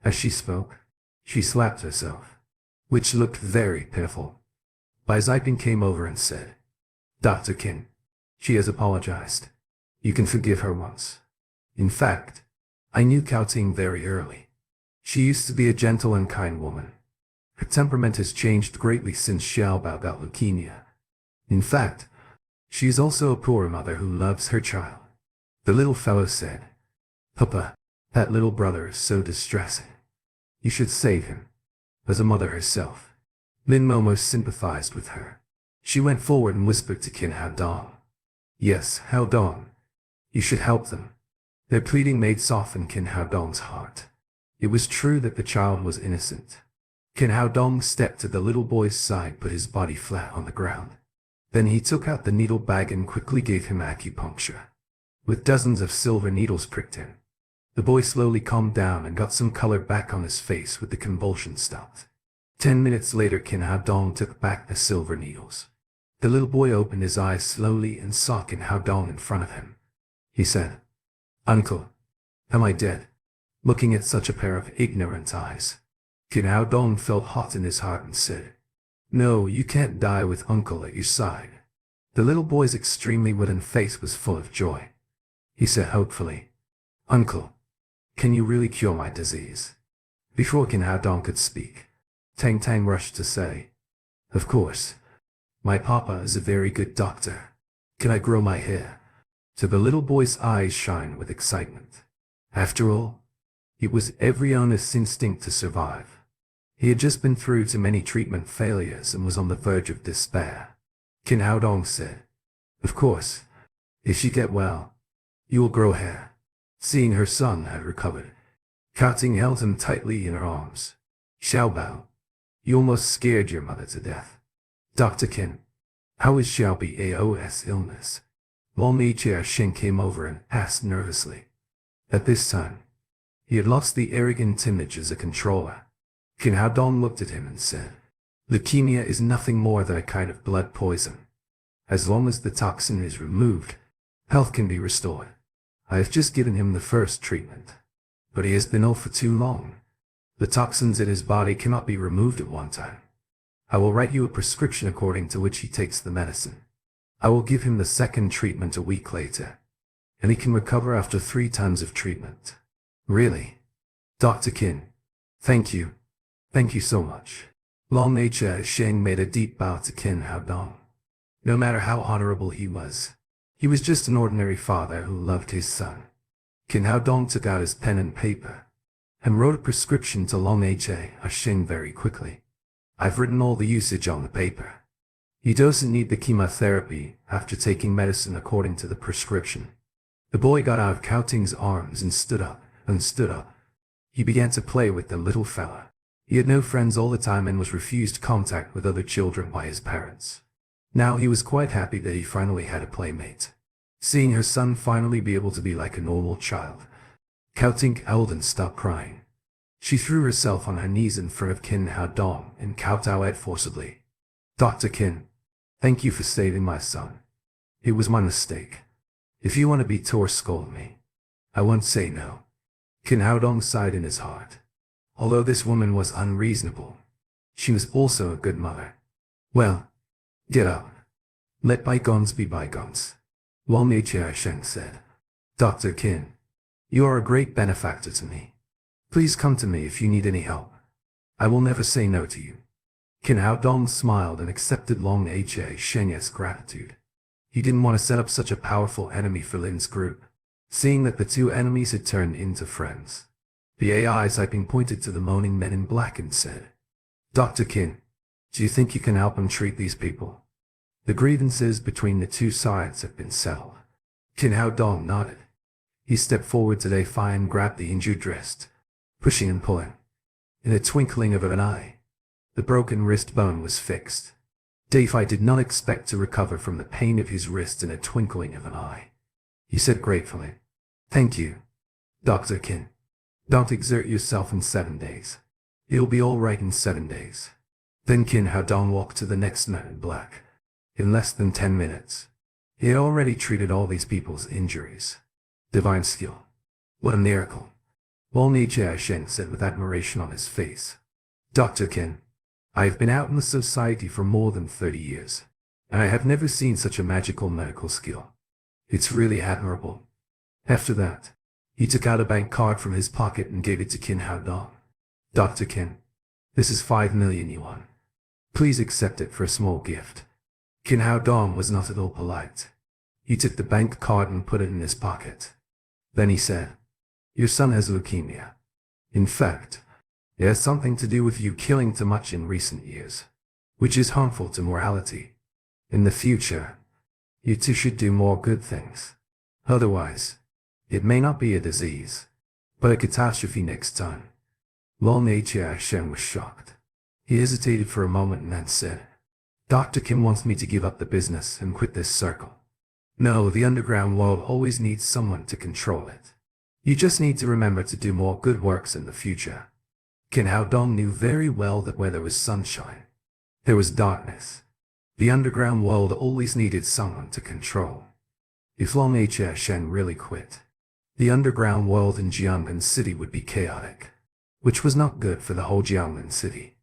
As she spoke, she slapped herself, which looked very pitiful. Bai Ziping came over and said, "Dr. Qin, she has apologized. You can forgive her once." In fact, I knew Cao Ting very early. She used to be a gentle and kind woman. Her temperament has changed greatly since Xiaobao got leukemia. In fact, she is also a poor mother who loves her child. The little fellow said, "Papa, that little brother is so distressing. You should save him." As a mother herself, Lin Momo sympathized with her. She went forward and whispered to Qin Hao Dong, "Yes, Hao Dong, you should help them." Their pleading made soften Qin Hao Dong's heart. It was true that the child was innocent. Qin Hao Dong stepped to the little boy's side, put his body flat on the ground. Then he took out the needle bag and quickly gave him acupuncture. With dozens of silver needles pricked in, the boy slowly calmed down and got some color back on his face with the convulsion stopped. 10 minutes later, Qin Hao Dong took back the silver needles. The little boy opened his eyes slowly and saw Qin Hao Dong in front of him. He said, "Uncle, am I dead?" Looking at such a pair of ignorant eyes, Qin Hao Dong felt hot in his heart and said, "No, you can't die with Uncle at your side." The little boy's extremely wooden face was full of joy. He said hopefully, "Uncle, can you really cure my disease?" Before Qin Hao Dong could speak, Tang Tang rushed to say, "Of course. My papa is a very good doctor. Can I grow my hair?" To the little boy's eyes shined with excitement. After all, it was every honest instinct to survive. He had just been through too many treatment failures and was on the verge of despair. Qin Hao Dong said, "Of course. If you get well, you will grow hair." Seeing her son had recovered, Cao Ting held him tightly in her arms. "Xiaobao, you almost scared your mother to death. Dr. Qin, how is Xiaobao's illness?" Long Jia Sheng came over and asked nervously. At this time, he had lost the arrogant image as a controller. Qin Hao Dong looked at him and said, "Leukemia is nothing more than a kind of blood poison. As long as the toxin is removed, health can be restored. I have just given him the first treatment, but he has been ill for too long. The toxins in his body cannot be removed at one time. I will write you a prescription according to which he takes the medicine. I will give him the second treatment a week later, and he can recover after 3 times of treatment." "Really? Dr. Qin, thank you. Thank you so much." Long Jia Sheng made a deep bow to Qin Hao Dong. No matter how honorable he was just an ordinary father who loved his son. Qin Hao Dong took out his pen and paper and wrote a prescription to Long Jia Sheng very quickly. "I've written all the usage on the paper. He doesn't need the chemotherapy after taking medicine according to the prescription." The boy got out of Cao Ting's arms and stood up. He began to play with the little fella. He had no friends all the time and was refused contact with other children by his parents. Now he was quite happy that he finally had a playmate. Seeing her son finally be able to be like a normal child, Cao Ting howled and stopped crying. She threw herself on her knees in front of Qin Hao Dong and kowtowed forcibly. "Dr. Qin, thank you for saving my son. It was my mistake. If you want to be to scold me, I won't say no." Qin Hao Dong sighed in his heart. Although this woman was unreasonable, she was also a good mother. "Well, get up. Let bygones be bygones," Wang Jia Sheng said. "Dr. Qin, You are a great benefactor to me. Please come to me if you need any help. I will never say no to you. Qin Hao Dong smiled and accepted Long Ha Shenya's gratitude. He didn't want to set up such a powerful enemy for Lin's group, seeing that the two enemies had turned into friends. The AI typing pointed to the moaning men in black and said, Dr. Qin, do you think you can help him treat these people? The grievances between the two sides have been settled. Qin Hao Dong nodded. He stepped forward to Dai and grabbed the injured wrist, pushing and pulling. In a twinkling of an eye, the broken wrist bone was fixed. Dai did not expect to recover from the pain of his wrist in a twinkling of an eye. He said gratefully, Thank you, Dr. Qin. Don't exert yourself in 7 days. You'll be all right in 7 days. Then Qin Hao Dong walked to the next man in black. In less than 10 minutes, he had already treated all these people's injuries. Divine skill. What a miracle. Long Ha Shen said with admiration on his face. Dr. Qin, I have been out in the society for more than 30 years, and I have never seen such a magical medical skill. It's really admirable. After that, he took out a bank card from his pocket and gave it to Qin Hao Dong. Dr. Qin, this is 5 million yuan. Please accept it for a small gift. Qin Hao Dong was not at all polite. He took the bank card and put it in his pocket. Then he said, Your son has leukemia. In fact, it has something to do with you killing too much in recent years, which is harmful to morality. In the future, you two should do more good things. Otherwise, it may not be a disease, but a catastrophe next time. Long Ha Shen was shocked. He hesitated for a moment and then said, Dr. Kim wants me to give up the business and quit this circle. No, the underground world always needs someone to control it. You just need to remember to do more good works in the future. Qin Hao Dong knew very well that where there was sunshine, there was darkness. The underground world always needed someone to control. If Long Ha Shen really quit, the underground world in Jiangmen City would be chaotic, which was not good for the whole Jiangmen City.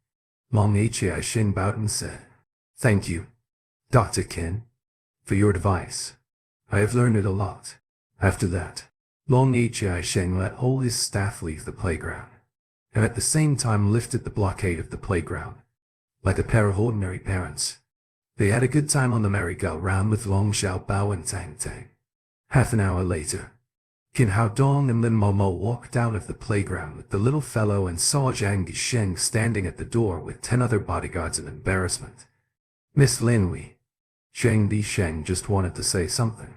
Long Ha Shen bowed and said, Thank you, Dr. Qin, for your advice. I have learned it a lot. After that, Long Ha Shen let all his staff leave the playground, and at the same time lifted the blockade of the playground. Like a pair of ordinary parents, they had a good time on the merry-go-round with Long Xiaobao and Tang Tang. Half an hour later, Qin Hao Dong and Lin Momo walked out of the playground with the little fellow and saw Zhang Disheng standing at the door with 10 other bodyguards in embarrassment. Miss Lin Wei, Zhang Disheng just wanted to say something.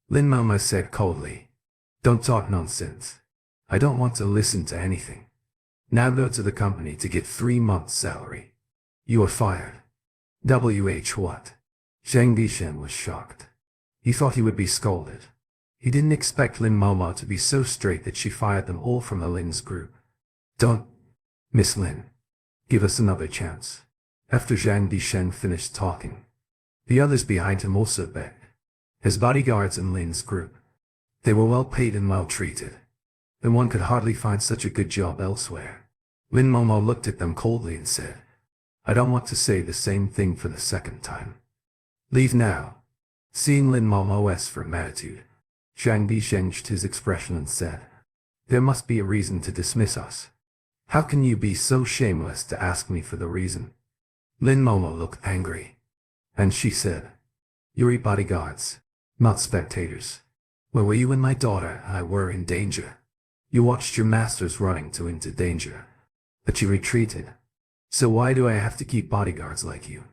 Lin Momo said coldly, Don't talk nonsense. I don't want to listen to anything. Now go to the company to get 3 months' salary. You are fired. What? Zhang Disheng was shocked. He thought he would be scolded. He didn't expect Lin Momo to be so straight that she fired them all from the Lin's group. Don't, Miss Lin. Give us another chance. After Zhang Disheng finished talking, the others behind him also begged. His bodyguards in Lin's group. They were well paid and well treated. And one could hardly find such a good job elsewhere. Lin Momo looked at them coldly and said, I don't want to say the same thing for the second time. Leave now. Seeing Lin Momo's firm attitude, Zhang Di changed his expression and said, There must be a reason to dismiss us. How can you be so shameless to ask me for the reason? Lin Momo looked angry, and she said, You're bodyguards, not spectators. Where were you when my daughter and I were in danger? You watched your masters running into danger, but you retreated. So why do I have to keep bodyguards like you?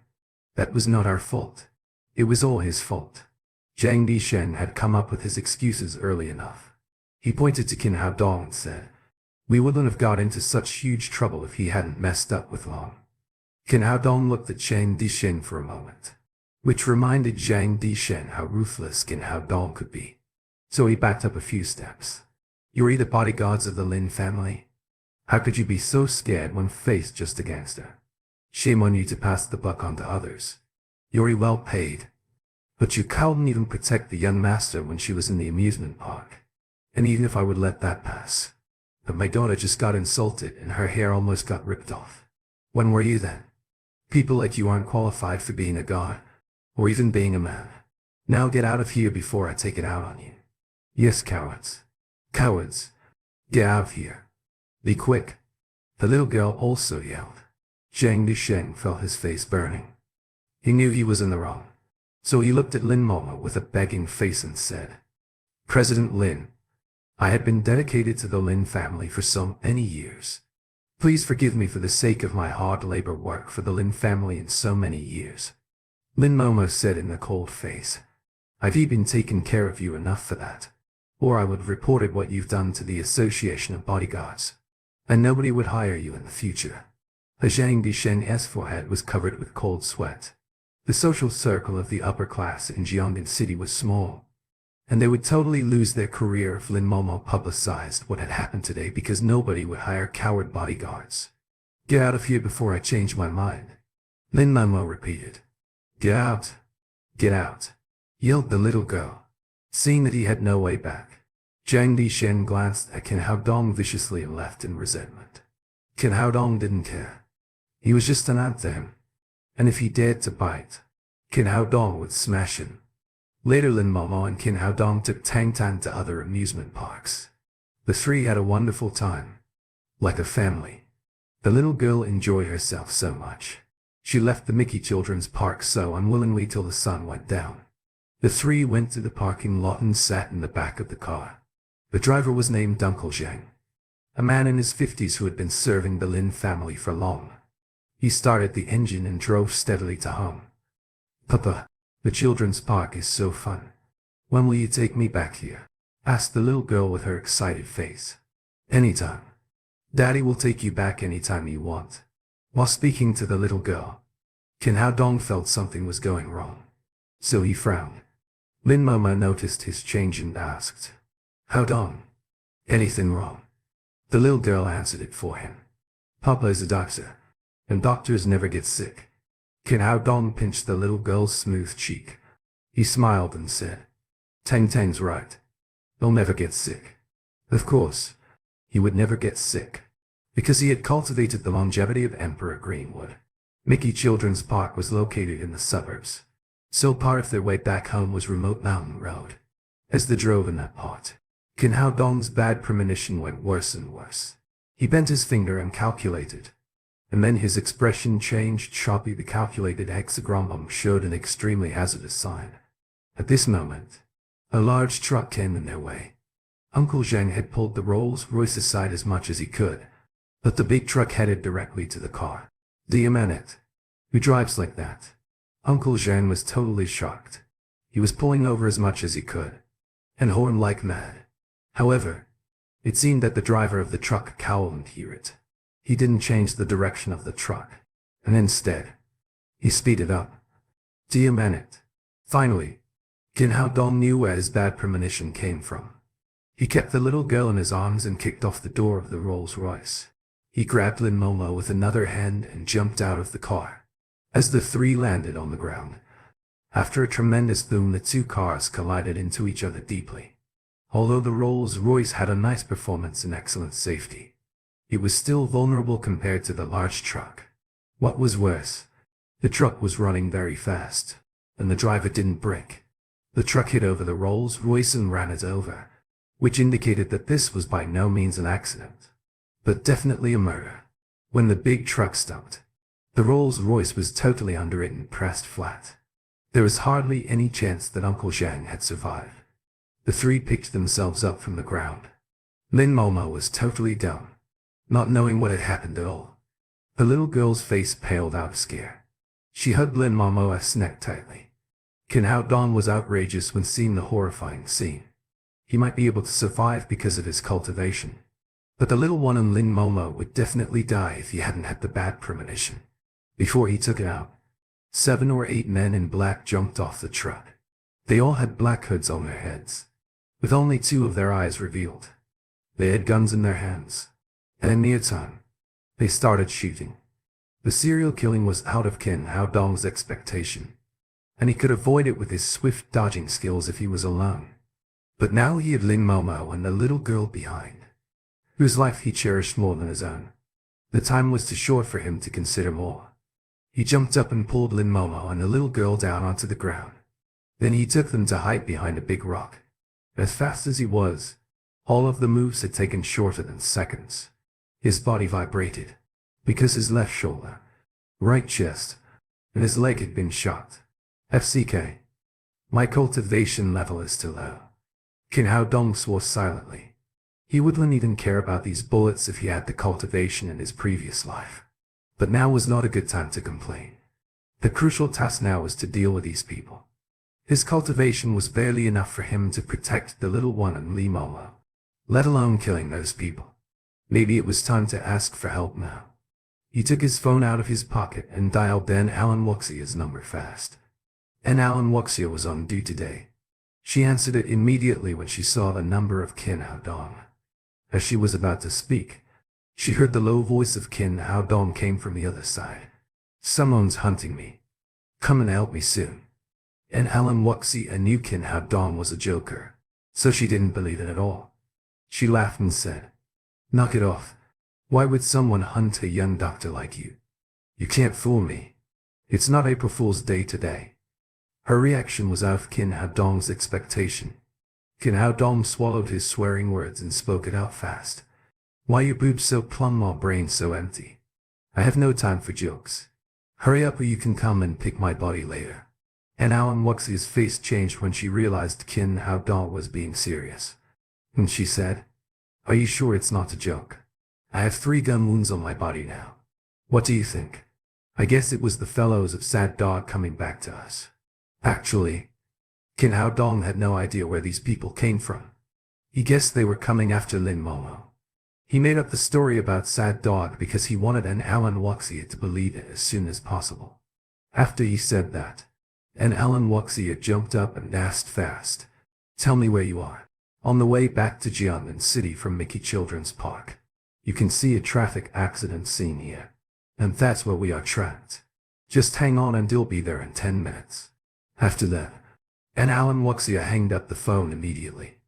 That was not our fault. It was all his fault. Zhang Dishen had come up with his excuses early enough. He pointed to Qin Hao Dong and said, We wouldn't have got into such huge trouble if he hadn't messed up with Long. Qin Hao Dong looked at Zhang Dishen for a moment, which reminded Zhang Dishen how ruthless Qin Hao Dong could be. So he backed up a few steps. You're the bodyguards of the Lin family? How could you be so scared when faced just against her? Shame on you to pass the buck on to others. You're well paid. But you couldn't even protect the young master when she was in the amusement park. And even if I would let that pass. But my daughter just got insulted and her hair almost got ripped off. When were you then? People like you aren't qualified for being a god, or even being a man. Now get out of here before I take it out on you. Yes, cowards. Cowards! Get out of here! Be quick! The little girl also yelled. Zhang Disheng felt his face burning. He knew he was in the wrong. So he looked at Lin Momo with a begging face and said, President Lin, I had been dedicated to the Lin family for so many years. Please forgive me for the sake of my hard labor work for the Lin family in so many years. Lin Momo said in a cold face, I've been taking care of you enough for that. Or I would have reported what you've done to the Association of Bodyguards. And nobody would hire you in the future. Zhang Disheng's forehead was covered with cold sweat. The social circle of the upper class in Jiangnan City was small, and they would totally lose their career if Lin Momo publicized what had happened today because nobody would hire coward bodyguards. Get out of here before I change my mind. Lin Momo repeated. Get out! Get out! Yelled the little girl. Seeing that he had no way back, Zhang Disheng glanced at Qin Haodong viciously and left in resentment. Qin Haodong didn't care. He was just an ant to him. And if he dared to bite, Qin Haodong would smash him. Later Lin Momo and Qin Haodong took Tang Tan to other amusement parks. The three had a wonderful time. Like a family. The little girl enjoyed herself so much. She left the Mickey Children's Park so unwillingly till the sun went down. The three went to the parking lot and sat in the back of the car. The driver was named Uncle Zhang, a man in his 50s who had been serving the Lin family for long. He started the engine and drove steadily to home. Papa, the children's park is so fun. When will you take me back here? Asked the little girl with her excited face. Anytime. Daddy will take you back anytime you want. While speaking to the little girl, Qin Haodong felt something was going wrong. So he frowned. Lin Momo noticed his change and asked, Haodong, anything wrong? The little girl answered it for him. Papa is a doctor, and doctors never get sick. Qin Haodong pinched the little girl's smooth cheek. He smiled and said, Tang Tang's right. They'll never get sick. Of course, he would never get sick, because he had cultivated the longevity of Emperor Greenwood. Mickey Children's Park was located in the suburbs, so part of their way back home was remote mountain road. As they drove in that part, Qin Haodong's bad premonition went worse and worse. He bent his finger and calculated, and then his expression changed sharply. The calculated hexagram showed an extremely hazardous sign. At this moment, a large truck came in their way. Uncle Zhang had pulled the Rolls-Royce aside as much as he could, but the big truck headed directly to the car. Do you mean it? Who drives like that? Uncle Zhang was totally shocked. He was pulling over as much as he could, and horned like mad. However, it seemed that the driver of the truck couldn't hear it. He didn't change the direction of the truck, and instead, he speeded up. Do you mean it? Finally, Qin Haodong knew where his bad premonition came from. He kept the little girl in his arms and kicked off the door of the Rolls-Royce. He grabbed Lin Momo with another hand and jumped out of the car. As the three landed on the ground, after a tremendous boom, the two cars collided into each other deeply. Although the Rolls-Royce had a nice performance and excellent safety, it was still vulnerable compared to the large truck. What was worse, the truck was running very fast, and the driver didn't brake. The truck hit over the Rolls-Royce and ran it over, which indicated that this was by no means an accident, but definitely a murder. When the big truck stopped, the Rolls-Royce was totally under it and pressed flat. There was hardly any chance that Uncle Zhang had survived. The three picked themselves up from the ground. Lin Momo was totally dumb, not knowing what had happened at all. The little girl's face paled out of scare. She hugged Lin Momo's neck tightly. Qin Haodong was outrageous when seeing the horrifying scene. He might be able to survive because of his cultivation, but the little one and Lin Momo would definitely die if he hadn't had the bad premonition. Before he took it out, 7 or 8 men in black jumped off the truck. They all had black hoods on their heads, with only 2 of their eyes revealed. They had guns in their hands, and in near time, they started shooting. The serial killing was out of Qin Haodong's expectation, and he could avoid it with his swift dodging skills if he was alone. But now he had Lin Momo and the little girl behind, whose life he cherished more than his own. The time was too short for him to consider more. He jumped up and pulled Lin Momo and the little girl down onto the ground. Then he took them to hide behind a big rock. As fast as he was, All of the moves had taken shorter than seconds. His body vibrated, because his left shoulder, right chest, and his leg had been shot. FCK. My cultivation level is too low. Qin Hao Dong swore silently. He wouldn't even care about these bullets if he had the cultivation in his previous life. But now was not a good time to complain. The crucial task now was to deal with these people. His cultivation was barely enough for him to protect the little one and Li Momo, let alone killing those people. Maybe it was time to ask for help now. He took his phone out of his pocket and dialed Dan Alan Wuxia's number fast. And Alan Wuxia was on due today. She answered it immediately when she saw the number of Qin Hao Dong. As she was about to speak, she heard the low voice of Qin Hao Dong came from the other side. Someone's hunting me. Come and help me soon. And Alan Wuxia knew Qin Hao Dong was a joker, so she didn't believe it at all. She laughed and said, "Knock it off. Why would someone hunt a young doctor like you? You can't fool me. It's not April Fool's Day today." Her reaction was out of Qin Hao Dong's expectation. Qin Hao Dong swallowed his swearing words and spoke it out fast. "Why your boobs so plumb or brain so empty? I have no time for jokes. Hurry up or you can come and pick my body later." And Alan Wuxia's face changed when she realized Qin Hao Dong was being serious. And she said, "Are you sure it's not a joke? I have 3 gun wounds on my body now. What do you think? I guess it was the fellows of Sad Dog coming back to us." Actually, Qin Hao Dong had no idea where these people came from. He guessed they were coming after Lin Momo. He made up the story about Sad Dog because he wanted an Alan Wuxia to believe it as soon as possible. After he said that, an Alan Wuxia jumped up and asked fast, "Tell me where you are." On the way back to Jiangnan City from Mickey Children's Park, you can see a traffic accident scene here. And that's where we are trapped. Just hang on and you'll be there in 10 minutes. After that, and Alan Wuxia hanged up the phone immediately.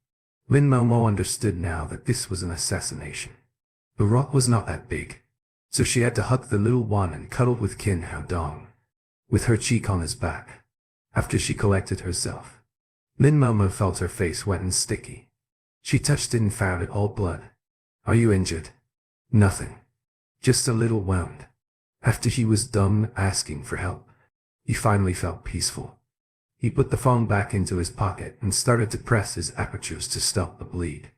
Lin Momo understood now that this was an assassination. The rock was not that big, so she had to hug the little one and cuddle with Qin Hao Dong, with her cheek on his back. After she collected herself, Lin Momo felt her face wet and sticky. She touched it and found it all blood. "Are you injured?" "Nothing. Just a little wound." After he was done asking for help, he finally felt peaceful. He put the phone back into his pocket and started to press his apertures to stop the bleed.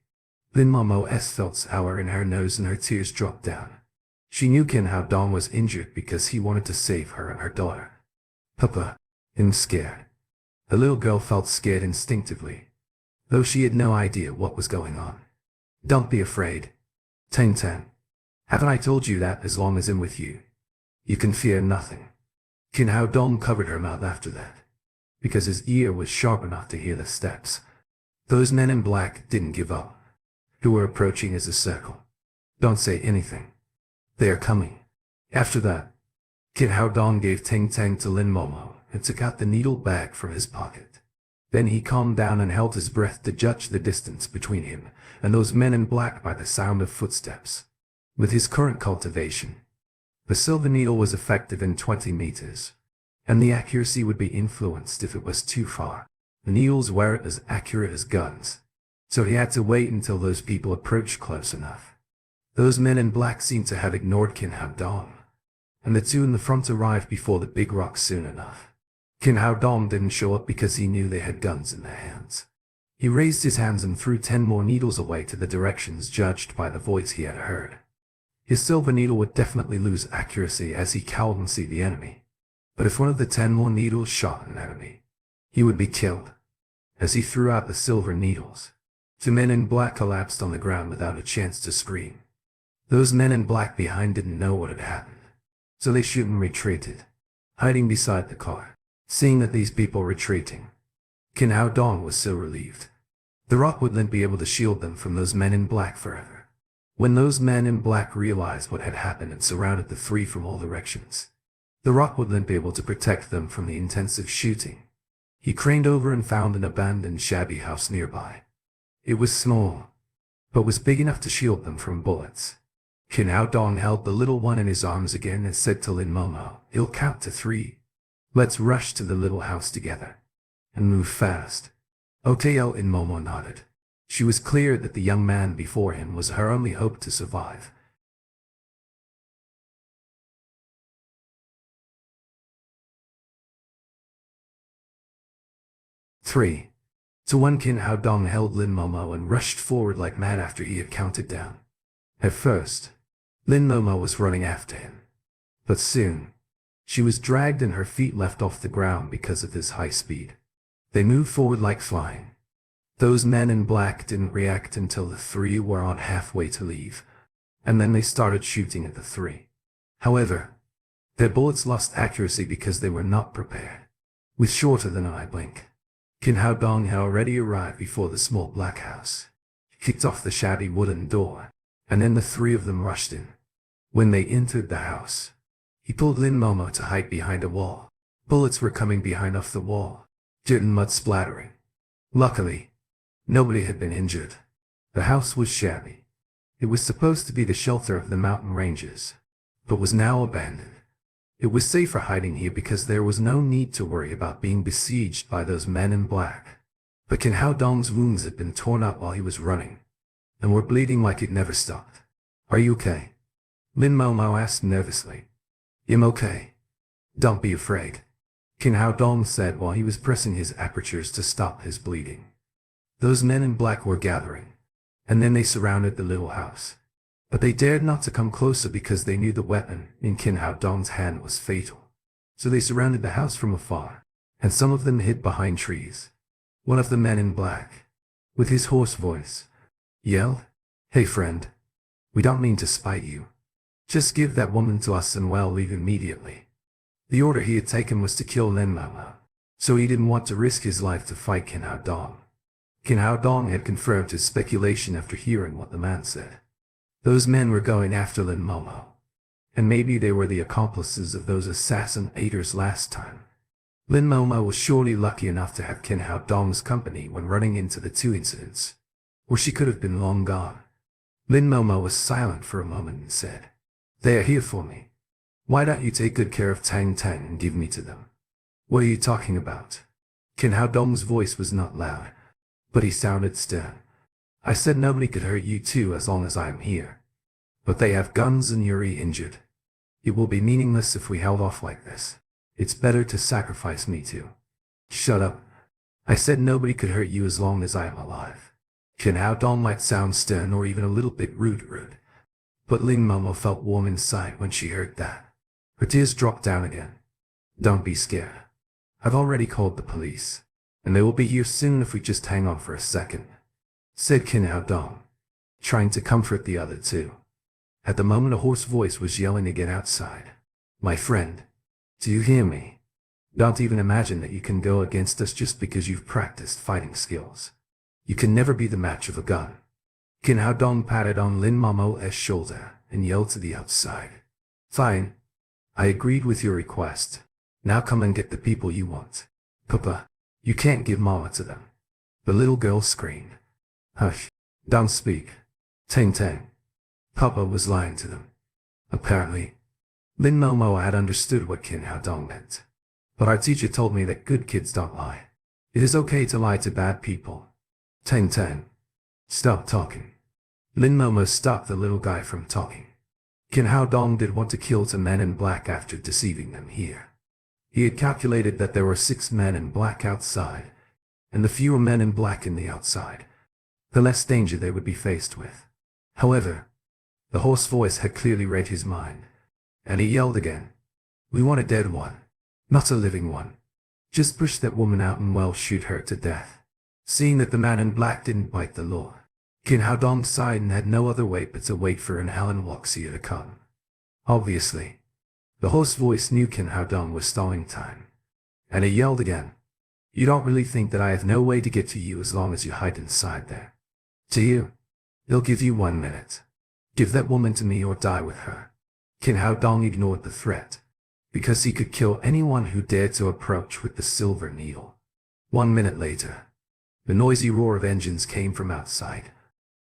Lin Momo's felt sour in her nose and her tears dropped down. She knew Qin Hao Dong was injured because he wanted to save her and her daughter. "Papa, I'm scared." The little girl felt scared instinctively, though she had no idea what was going on. "Don't be afraid. Tang Tang. Haven't I told you that as long as I'm with you, you can fear nothing?" Qin Hao Dong covered her mouth after that, because his ear was sharp enough to hear the steps. Those men in black didn't give up, who were approaching as a circle. "Don't say anything. They are coming." After that, Qin Hao Dong gave Ting Tang to Lin Momo and took out the needle bag from his pocket. Then he calmed down and held his breath to judge the distance between him and those men in black by the sound of footsteps. With his current cultivation, the silver needle was effective in 20 meters. And the accuracy would be influenced if it was too far. The needles weren't as accurate as guns, so he had to wait until those people approached close enough. Those men in black seemed to have ignored Qin Hao Dong, and the 2 in the front arrived before the big rock soon enough. Qin Hao Dong didn't show up because he knew they had guns in their hands. He raised his hands and threw 10 more needles away to the directions judged by the voice he had heard. His silver needle would definitely lose accuracy as he couldn't see the enemy. But if one of the 10 more needles shot an enemy, he would be killed. As he threw out the silver needles, 2 men in black collapsed on the ground without a chance to scream. Those men in black behind didn't know what had happened, so they shoot and retreated, hiding beside the car. Seeing that these people were retreating, Qin Hao Dong was so relieved. The rock wouldn't be able to shield them from those men in black forever. When those men in black realized what had happened and surrounded the 3 from all directions, the rock wouldn't be able to protect them from the intensive shooting. He craned over and found an abandoned shabby house nearby. It was small, but was big enough to shield them from bullets. Qin Hao Dong held the little one in his arms again and said to Lin Momo, "He'll count to 3. Let's rush to the little house together. And move fast." "Okay." Lin Momo nodded. She was clear that the young man before him was her only hope to survive. Three. To one, Kin Hao Dong held Lin Momo and rushed forward like mad after he had counted down. At first, Lin Momo was running after him. But soon, she was dragged and her feet left off the ground because of his high speed. They moved forward like flying. Those men in black didn't react until the three were on halfway to leave, and then they started shooting at the three. However, their bullets lost accuracy because they were not prepared. With shorter than an eye blink, Kin Hao Dong had already arrived before the small black house. He kicked off the shabby wooden door, and then the three of them rushed in. When they entered the house, he pulled Lin Momo to hide behind a wall. Bullets were coming behind off the wall, dirt and mud splattering. Luckily, nobody had been injured. The house was shabby. It was supposed to be the shelter of the mountain ranges, but was now abandoned. It was safer hiding here because there was no need to worry about being besieged by those men in black. But Kin Hao Dong's wounds had been torn up while he was running, and were bleeding like it never stopped. "Are you okay?" Lin Momo asked nervously. "I'm okay. Don't be afraid," Kin Hao Dong said while he was pressing his apertures to stop his bleeding. Those men in black were gathering, and then they surrounded the little house. But they dared not to come closer because they knew the weapon in Kin Hao Dong's hand was fatal. So they surrounded the house from afar, and some of them hid behind trees. One of the men in black, with his hoarse voice, yelled, "Hey friend, we don't mean to spite you. Just give that woman to us and we'll leave immediately." The order he had taken was to kill Lin Momo, so he didn't want to risk his life to fight Kin Hao Dong. Kin Hao Dong had confirmed his speculation after hearing what the man said. Those men were going after Lin Momo, and maybe they were the accomplices of those assassinators last time. Lin Momo was surely lucky enough to have Kin Hao Dong's company when running into the two incidents, or she could have been long gone. Lin Momo was silent for a moment and said, "They are here for me. Why don't you take good care of Tang Tang and give me to them?" "What are you talking about?" Kin Hao Dong's voice was not loud, but he sounded stern. "I said nobody could hurt you too as long as I am here. But they have guns and you're injured. It will be meaningless if we held off like this. It's better to sacrifice me too." "Shut up. I said nobody could hurt you as long as I am alive." Kin Hao Dong might sound stern or even a little bit rude, but Lin Momo felt warm inside when she heard that. Her tears dropped down again. "Don't be scared. I've already called the police, and they will be here soon if we just hang on for a second," said Kin Hao Dong, trying to comfort the other two. At the moment a hoarse voice was yelling to get outside. "My friend, do you hear me? Don't even imagine that you can go against us just because you've practiced fighting skills. You can never be the match of a gun." Kin Hao Dong patted on Lin Momo's shoulder and yelled to the outside. "Fine. I agreed with your request. Now come and get the people you want." "Papa, you can't give Mama to them," the little girl screamed. "Hush, don't speak. Tang Tang." Papa was lying to them. Apparently, Lin Momo had understood what Kin Hao Dong meant. "But our teacher told me that good kids don't lie. It is okay to lie to bad people." "Tang Tang, stop talking." Lin Momo stopped the little guy from talking. Kin Hao Dong did want to kill two men in black after deceiving them here. He had calculated that there were 6 men in black outside, and the fewer men in black in the outside, the less danger they would be faced with. However, the hoarse voice had clearly read his mind, and he yelled again. "We want a dead one, not a living one. Just push that woman out and we'll shoot her to death." Seeing that the man in black didn't bite the law, Kin Hao Dong sighed and had no other way but to wait for an Alan Woxia to come. Obviously, the hoarse voice knew Kin Hao Dong was stalling time, and he yelled again. "You don't really think that I have no way to get to you as long as you hide inside there? To you, they'll give you 1 minute. Give that woman to me or die with her." Kin Hao Dong ignored the threat, because he could kill anyone who dared to approach with the silver needle. 1 minute later, the noisy roar of engines came from outside.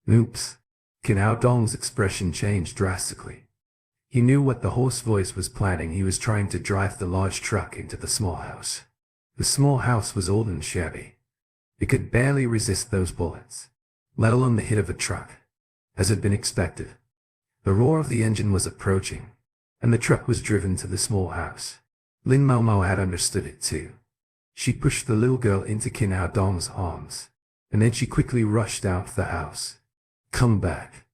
Oops. Kin Hao Dong's expression changed drastically. He knew what the hoarse voice was planning. He was trying to drive the large truck into the small house. The small house was old and shabby. It could barely resist those bullets. let alone the hit of a truck. As had been expected, the roar of the engine was approaching, and the truck was driven to the small house. Lin Momo had understood it too. She pushed the little girl into Qin Hao Dong's arms, and then she quickly rushed out of the house. Come back.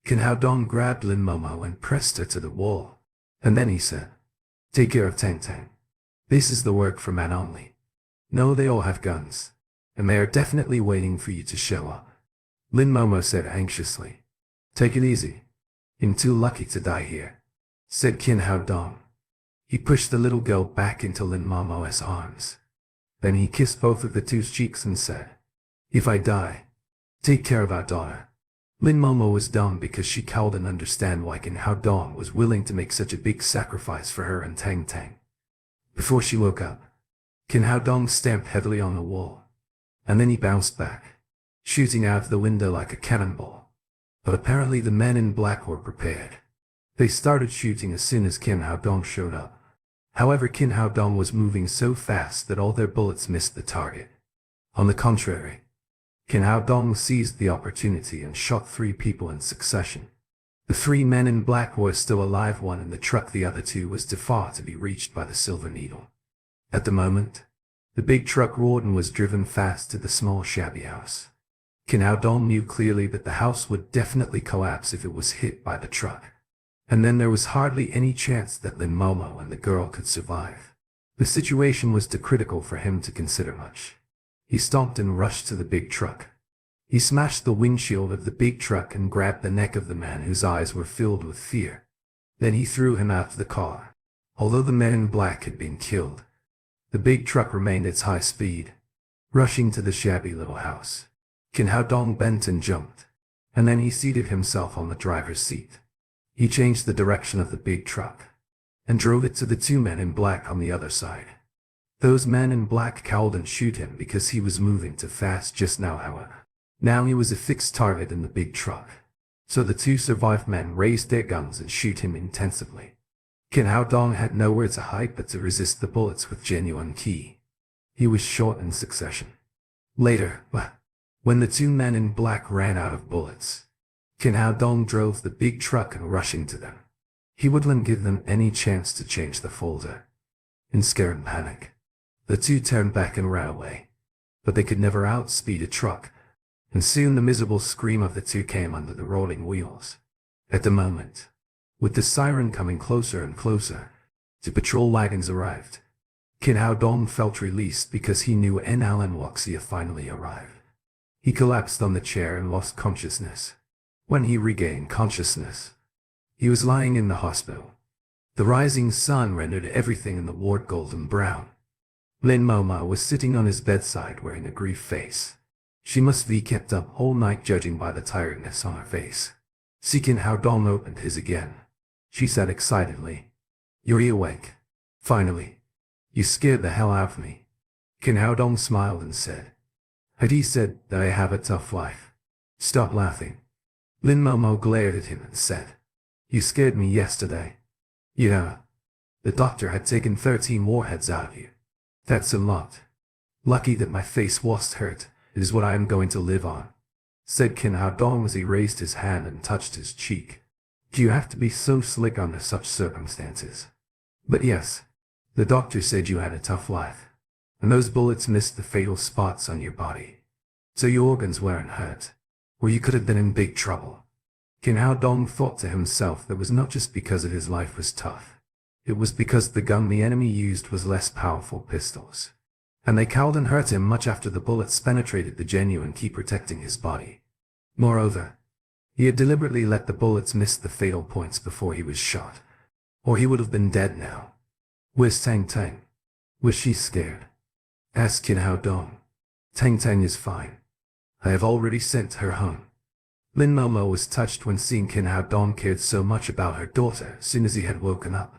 Qin Hao Dong grabbed Lin Momo and pressed her to the wall, and then he said, take care of Tang Tang. This is the work for man only. No, they all have guns, and they are definitely waiting for you to show up. Lin Momo said anxiously. Take it easy. I'm too lucky to die here, said Qin Hao Dong. He pushed the little girl back into Lin Momo's arms. Then he kissed both of the two's cheeks and said, if I die, take care of our daughter. Lin Momo was dumb because she couldn't understand why Qin Hao Dong was willing to make such a big sacrifice for her and Tang Tang. Before she woke up, Qin Hao Dong stamped heavily on the wall, and then he bounced back, shooting out of the window like a cannonball. But apparently the men in black were prepared. They started shooting as soon as Qin Hao Dong showed up. However, Qin Hao Dong was moving so fast that all their bullets missed the target. On the contrary, Qin Hao Dong seized the opportunity and shot 3 people in succession. The 3 men in black were still alive, one in the truck, the other 2 was too far to be reached by the Silver Needle. At the moment, the big truck roared and was driven fast to the small shabby house. Qin Hao Dong knew clearly that the house would definitely collapse if it was hit by the truck. And then there was hardly any chance that Lin Momo and the girl could survive. The situation was too critical for him to consider much. He stomped and rushed to the big truck. He smashed the windshield of the big truck and grabbed the neck of the man whose eyes were filled with fear. Then he threw him out of the car. Although the men in black had been killed, the big truck remained at high speed, rushing to the shabby little house. Qin Hao Dong bent and jumped, and then he seated himself on the driver's seat. He changed the direction of the big truck and drove it to the 2 men in black on the other side. Those men in black couldn't shoot him because he was moving too fast just now, however. Now he was a fixed target in the big truck, so the 2 survived men raised their guns and shoot him intensively. Qin Hao Dong had nowhere to hide but to resist the bullets with genuine ki. He was shot in succession. Later, when the 2 men in black ran out of bullets, Qin Hao Dong drove the big truck and rushing to them. He wouldn't give them any chance to change the folder. In scare and panic, the 2 turned back and ran away, but they could never outspeed a truck, and soon the miserable scream of the 2 came under the rolling wheels. At the moment, with the siren coming closer and closer, 2 patrol wagons arrived. Qin Hao Dong felt released because he knew Alan Wuxia finally arrived. He collapsed on the chair and lost consciousness. When he regained consciousness, he was lying in the hospital. The rising sun rendered everything in the ward golden brown. Lin Momo was sitting on his bedside wearing a grief face. She must be kept up all night judging by the tiredness on her face. Qin Hao Dong opened his again. She said excitedly, "You're awake. Finally. You scared the hell out of me." Qin Hao Dong smiled and said, "Had he said that I have a tough life?" "Stop laughing." Lin Momo glared at him and said, "You scared me yesterday." "Yeah. The doctor had taken 13 warheads out of you. That's a lot. Lucky that my face wasn't hurt. It is what I am going to live on," said Qin Hao Dong as he raised his hand and touched his cheek. "Do you have to be so slick under such circumstances?" "But yes, the doctor said you had a tough life, and those bullets missed the fatal spots on your body. So your organs weren't hurt, or you could have been in big trouble." Qin Hao Dong thought to himself that was not just because of his life was tough. It was because the gun the enemy used was less powerful pistols, and they couldn't hurt him much after the bullets penetrated the genuine key protecting his body. Moreover, he had deliberately let the bullets miss the fatal points before he was shot, or he would have been dead now. "Where's Tang Tang? Was she scared?" asked Qin Hao Dong. "Tang Tang is fine. I have already sent her home." Lin Momo was touched when seeing Qin Hao Dong cared so much about her daughter as soon as he had woken up.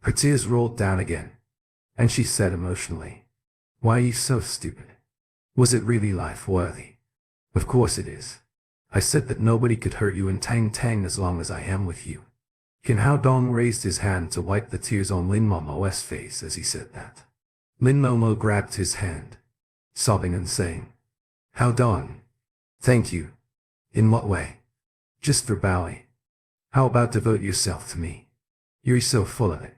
Her tears rolled down again, and she said emotionally, "Why are you so stupid? Was it really life-worthy?" "Of course it is. I said that nobody could hurt you and Tang Tang as long as I am with you." Qin Hao Dong raised his hand to wipe the tears on Lin Momo's face as he said that. Lin Momo grabbed his hand, sobbing and saying, "Hao Dong, thank you. In what way? Just for Bowie. How about devote yourself to me? You're so full of it.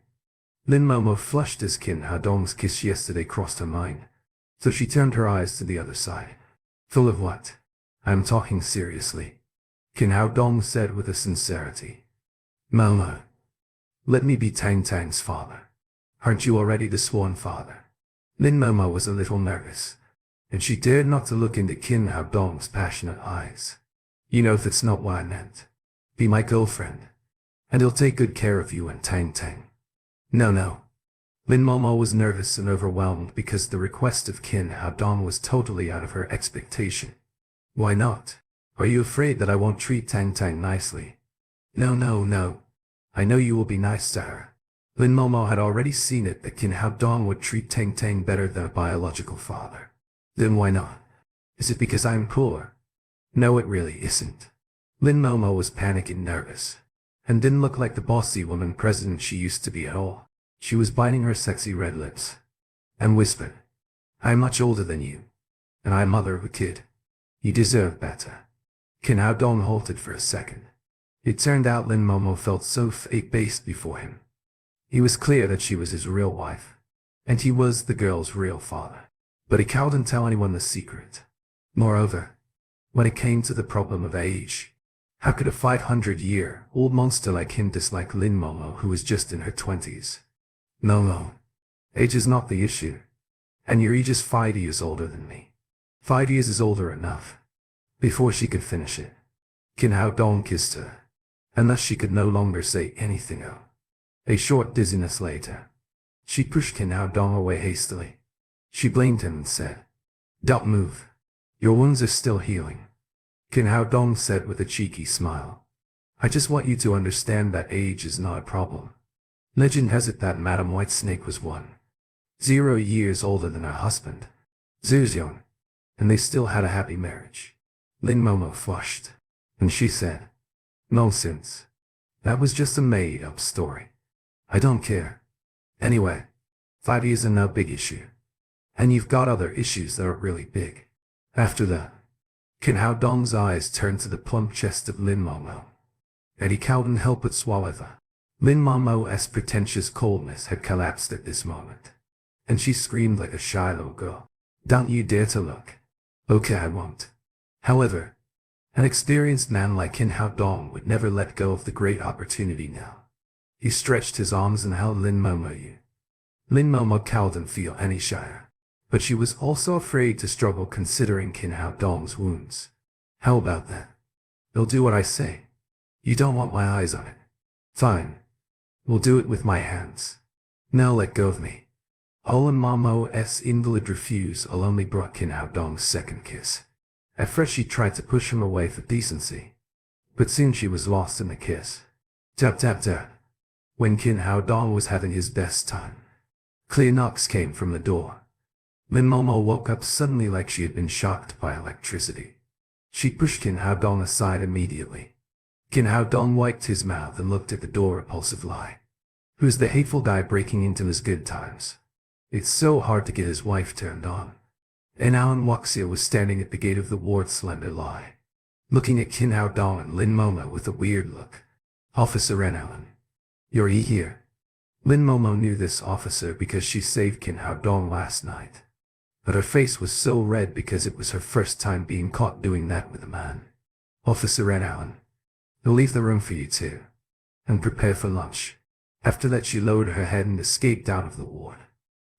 Lin Momo flushed as Kin Hao Dong's kiss yesterday crossed her mind, so she turned her eyes to the other side. Full of what? I'm talking seriously, Kin Hao Dong said with a sincerity. Momo, let me be Tang Tang's father. Aren't you already the sworn father? Lin Momo was a little nervous, and she dared not to look into Kin Hao Dong's passionate eyes. You know that's not what I meant. Be my girlfriend, and he'll take good care of you and Tang Tang. No. Lin Momo was nervous and overwhelmed because the request of Kin Hao Dong was totally out of her expectation. Why not? Are you afraid that I won't treat Tang Tang nicely? No. I know you will be nice to her. Lin Momo had already seen it that Kin Hao Dong would treat Tang Tang better than a biological father. Then why not? Is it because I'm poor? No, it really isn't. Lin Momo was panicked and nervous, and didn't look like the bossy woman president she used to be at all. She was biting her sexy red lips, and whispered, I'm much older than you, and I'm mother of a kid. You deserve better. Kin Hao Dong halted for a second. It turned out Lin Momo felt so fake-based before him. He was clear that she was his real wife, and he was the girl's real father. But he couldn't tell anyone the secret. Moreover, when it came to the problem of age, how could a 500-year-old monster like him dislike Lin Momo, who was just in her 20s? No. Age is not the issue. And you're just 5 years older than me. 5 years is older enough. Before she could finish it, Kin Hao Dong kissed her, and thus she could no longer say anything else. A short dizziness later, she pushed Kin Hao Dong away hastily. She blamed him and said, Don't move. Your wounds are still healing. Kin Hao Dong said with a cheeky smile, I just want you to understand that age is not a problem. Legend has it that Madame Whitesnake was 10 years older than her husband, Zhuxiong, and they still had a happy marriage. Lin Momo flushed, and she said, Nonsense. That was just a made-up story. I don't care. Anyway, 5 years are no big issue. And you've got other issues that are really big. After that, Kin Hao Dong's eyes turned to the plump chest of Lin Momo, and he couldn't help but swallow that. Lin Momo's pretentious coldness had collapsed at this moment, and she screamed like a shy little girl. Don't you dare to look. Okay, I won't. However, an experienced man like Kin Hao Dong would never let go of the great opportunity now. He stretched his arms and held Lin Momo. Lin Momo couldn't feel any shyer, but she was also afraid to struggle considering Kin Hao Dong's wounds. How about that? You'll do what I say. You don't want my eyes on it. Fine. We'll do it with my hands. Now let go of me. Lin Momo's invalid refusal only brought Kin Hao Dong's second kiss. At first she tried to push him away for decency, but soon she was lost in the kiss. Tap tap tap. When Kin Hao Dong was having his best time, clear knocks came from the door. Lin Momo woke up suddenly like she had been shocked by electricity. She pushed Kin Hao Dong aside immediately. Kin Hao Dong wiped his mouth and looked at the door repulsively. Who's the hateful guy breaking into his good times? It's so hard to get his wife turned on. And Alan Wuxia was standing at the gate of the ward slender lie, looking at Kin Hao Dong and Lin Momo with a weird look. Officer Ren Alan. You're here? Lin Momo knew this officer because she saved Kin Hao Dong last night. But her face was so red because it was her first time being caught doing that with a man. Officer Ren Alan. They'll leave the room for you too. And prepare for lunch. After that she lowered her head and escaped out of the ward.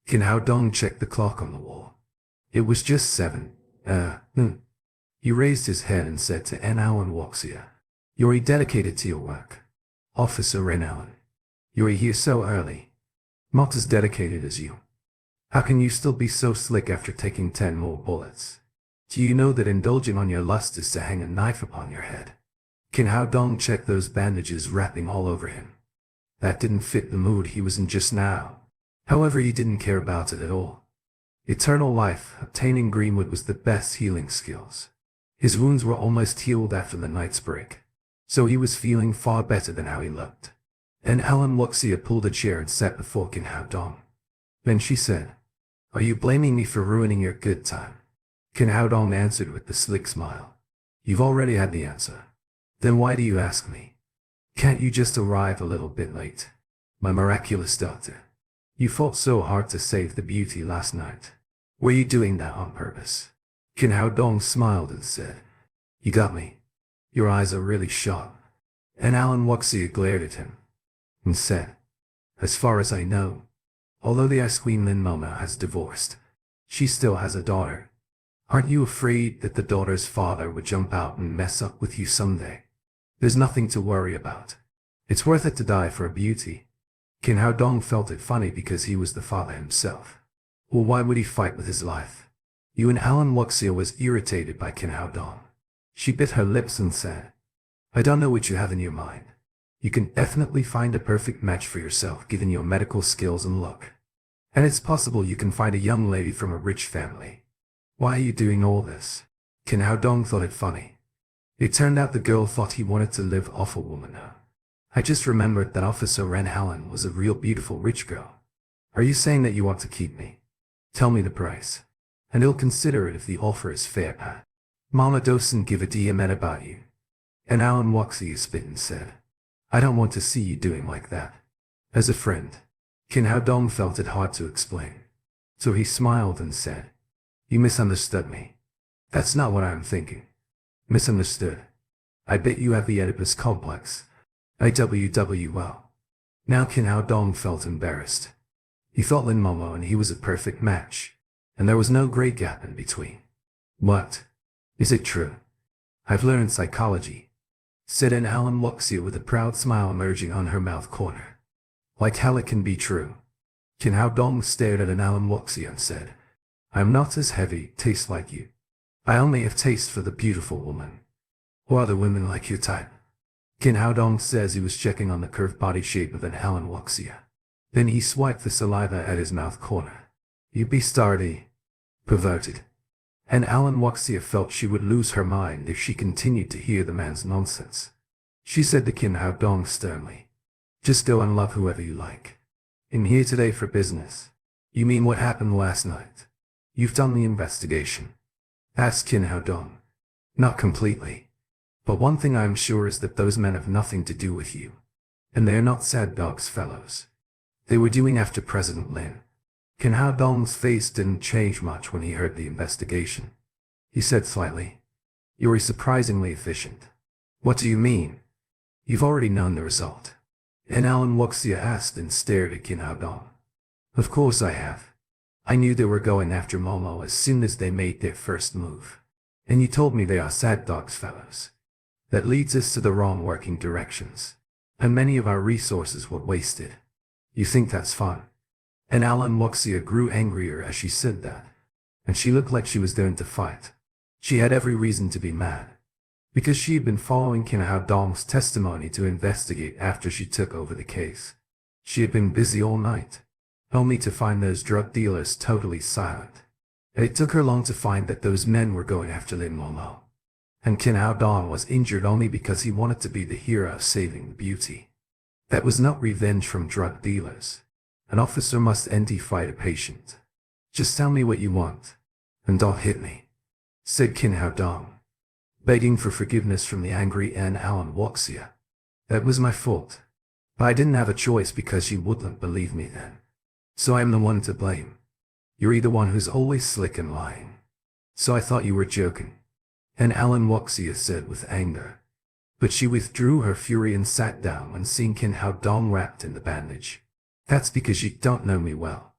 Kin Hao Dong checked the clock on the wall. It was just 7. He raised his head and said to Alan Wuxia, You're dedicated to your work. Officer Ren Alan. You're here so early. Not as dedicated as you. How can you still be so slick after taking 10 more bullets? Do you know that indulging on your lust is to hang a knife upon your head? Kin Hao Dong checked those bandages wrapping all over him. That didn't fit the mood he was in just now. However, he didn't care about it at all. Eternal life, obtaining Greenwood was the best healing skills. His wounds were almost healed after the night's break, so he was feeling far better than how he looked. And Alan Wuxia pulled a chair and sat before Kin Hao Dong. Then she said, Are you blaming me for ruining your good time? Kin Hao Dong answered with a slick smile. You've already had the answer. Then why do you ask me? Can't you just arrive a little bit late? My miraculous daughter. You fought so hard to save the beauty last night. Were you doing that on purpose? Kin Hao Dong smiled and said, You got me. Your eyes are really sharp. And Alan Wuxia glared at him and said, As far as I know, although the Ice Queen Lin Momo has divorced, she still has a daughter. Aren't you afraid that the daughter's father would jump out and mess up with you someday? There's nothing to worry about. It's worth it to die for a beauty. Kin Hao Dong felt it funny because he was the father himself. Well, why would he fight with his life? You and Alan Wuxia was irritated by Kin Hao Dong. She bit her lips and said, I don't know what you have in your mind. You can definitely find a perfect match for yourself given your medical skills and luck. And it's possible you can find a young lady from a rich family. Why are you doing all this? Kin Hao Dong thought it funny. It turned out the girl thought he wanted to live off a woman. I just remembered that Officer Ren Helen was a real beautiful rich girl. Are you saying that you want to keep me? Tell me the price, and he'll consider it if the offer is fair. Mama doesn't give a damn about you. And Alan Wuxia spit and said, I don't want to see you doing like that. As a friend, Kin Hao Dong felt it hard to explain. So he smiled and said, You misunderstood me. That's not what I'm thinking. Misunderstood. I bet you have the Oedipus complex. IWWL. Now Kin Hao Dong felt embarrassed. He thought Lin Momo and he was a perfect match, and there was no great gap in between. What? Is it true? I've learned psychology, said an Alan Wuxia with a proud smile emerging on her mouth corner. Like hell it can be true. Kin Hao Dong stared at an Alan Wuxia and said, I'm not as heavy, taste like you. I only have taste for the beautiful woman. Or other women like your type. Kin Hao Dong says he was checking on the curved body shape of an Alan Wuxia. Then he swiped the saliva at his mouth corner. You be stardy. Perverted. And Alan Wuxia felt she would lose her mind if she continued to hear the man's nonsense. She said to Kin Hao Dong sternly, Just go and love whoever you like. I'm here today for business. You mean what happened last night? You've done the investigation. Asked Kin Hao Dong. Not completely. But one thing I'm sure is that those men have nothing to do with you. And they're not sad dogs fellows. They were doing after President Lin. Kin Hao Dong's face didn't change much when he heard the investigation. He said slightly, You're surprisingly efficient. What do you mean? You've already known the result. And Alan Wuxia asked and stared at Kin Hao Dong. Of course I have. I knew they were going after Momo as soon as they made their first move. And you told me they are sad dogs fellows. That leads us to the wrong working directions. And many of our resources were wasted. You think that's fun? And Alan Wuxia grew angrier as she said that. And she looked like she was going to fight. She had every reason to be mad. Because she had been following Kin Hao Dong's testimony to investigate after she took over the case. She had been busy all night. Only to find those drug dealers totally silent. It took her long to find that those men were going after Lin Momo. And Kin Hao Dong was injured only because he wanted to be the hero of saving the beauty. That was not revenge from drug dealers. An officer must fight a patient. Just tell me what you want, and don't hit me, said Kin Hao Dong, begging for forgiveness from the angry Alan Wuxia. That was my fault. But I didn't have a choice because you wouldn't believe me then. So I am the one to blame. You're the one who's always slick and lying. So I thought you were joking. And Alan Wuxia said with anger. But she withdrew her fury and sat down when seeing Kin Hao Dong wrapped in the bandage. That's because you don't know me well.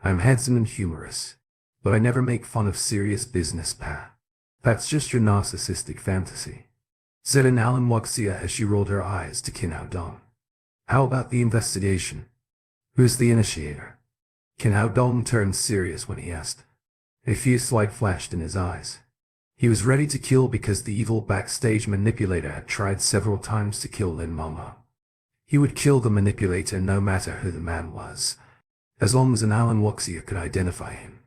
I'm handsome and humorous. But I never make fun of serious business, pa. That's just your narcissistic fantasy, said an Alan Wuxia as she rolled her eyes to Kin Hao Dong. How about the investigation? Who's the initiator? Kin Hao Dong turned serious when he asked. A fierce light flashed in his eyes. He was ready to kill because the evil backstage manipulator had tried several times to kill Lin Momo. He would kill the manipulator no matter who the man was, as long as an Alan Wuxia could identify him.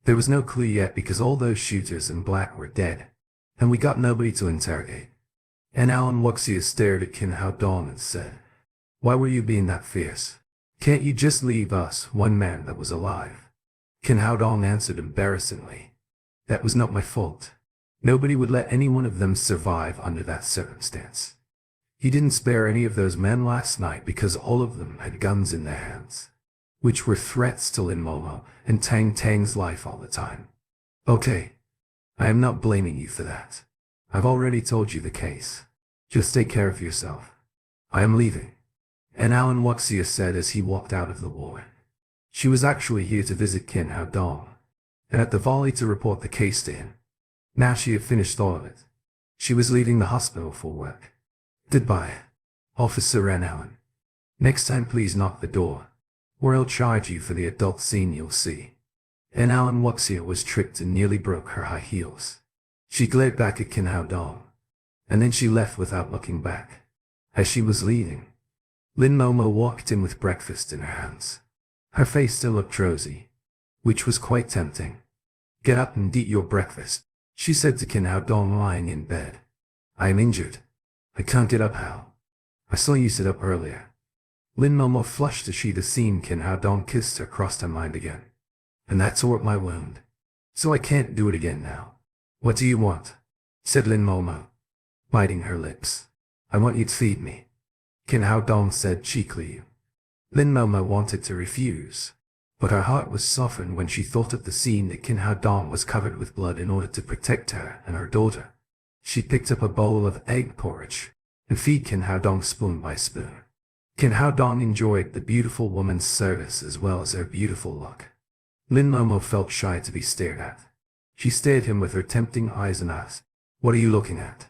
There was no clue yet because all those shooters in black were dead, and we got nobody to interrogate. And Alan Wuxia stared at Kin Hao Dong and said, Why were you being that fierce? Can't you just leave us one man that was alive? Kin Hao Dong answered embarrassedly, That was not my fault. Nobody would let any one of them survive under that circumstance. He didn't spare any of those men last night because all of them had guns in their hands, which were threats to Lin Momo and Tang Tang's life all the time. Okay, I am not blaming you for that. I've already told you the case. Just take care of yourself. I am leaving. And Alan Wuxia said as he walked out of the ward. She was actually here to visit Qin Hao Dong, and at the volley to report the case to him. Now she had finished all of it. She was leaving the hospital for work. Goodbye, Officer Ren Allen. Next time please knock the door, or I'll charge you for the adult scene you'll see. And Alan Wuxia was tripped and nearly broke her high heels. She glared back at Qin Hao Dong, and then she left without looking back. As she was leaving, Lin Momo walked in with breakfast in her hands. Her face still looked rosy, which was quite tempting. Get up and eat your breakfast, she said to Qin Hao Dong lying in bed. I am injured. I can't get up, Hao. I saw you sit up earlier. Lin Momo flushed as she the scene Qin Hao Dong kissed her crossed her mind again. And that tore up my wound. So I can't do it again now. What do you want? Said Lin Momo, biting her lips. I want you to feed me, Qin Hao Dong said cheekily. Lin Momo wanted to refuse, but her heart was softened when she thought of the scene that Qin Hao Dong was covered with blood in order to protect her and her daughter. She picked up a bowl of egg porridge and fed Qin Hao Dong spoon by spoon. Qin Hao Dong enjoyed the beautiful woman's service as well as her beautiful look. Lin Momo felt shy to be stared at. She stared him with her tempting eyes and asked, What are you looking at?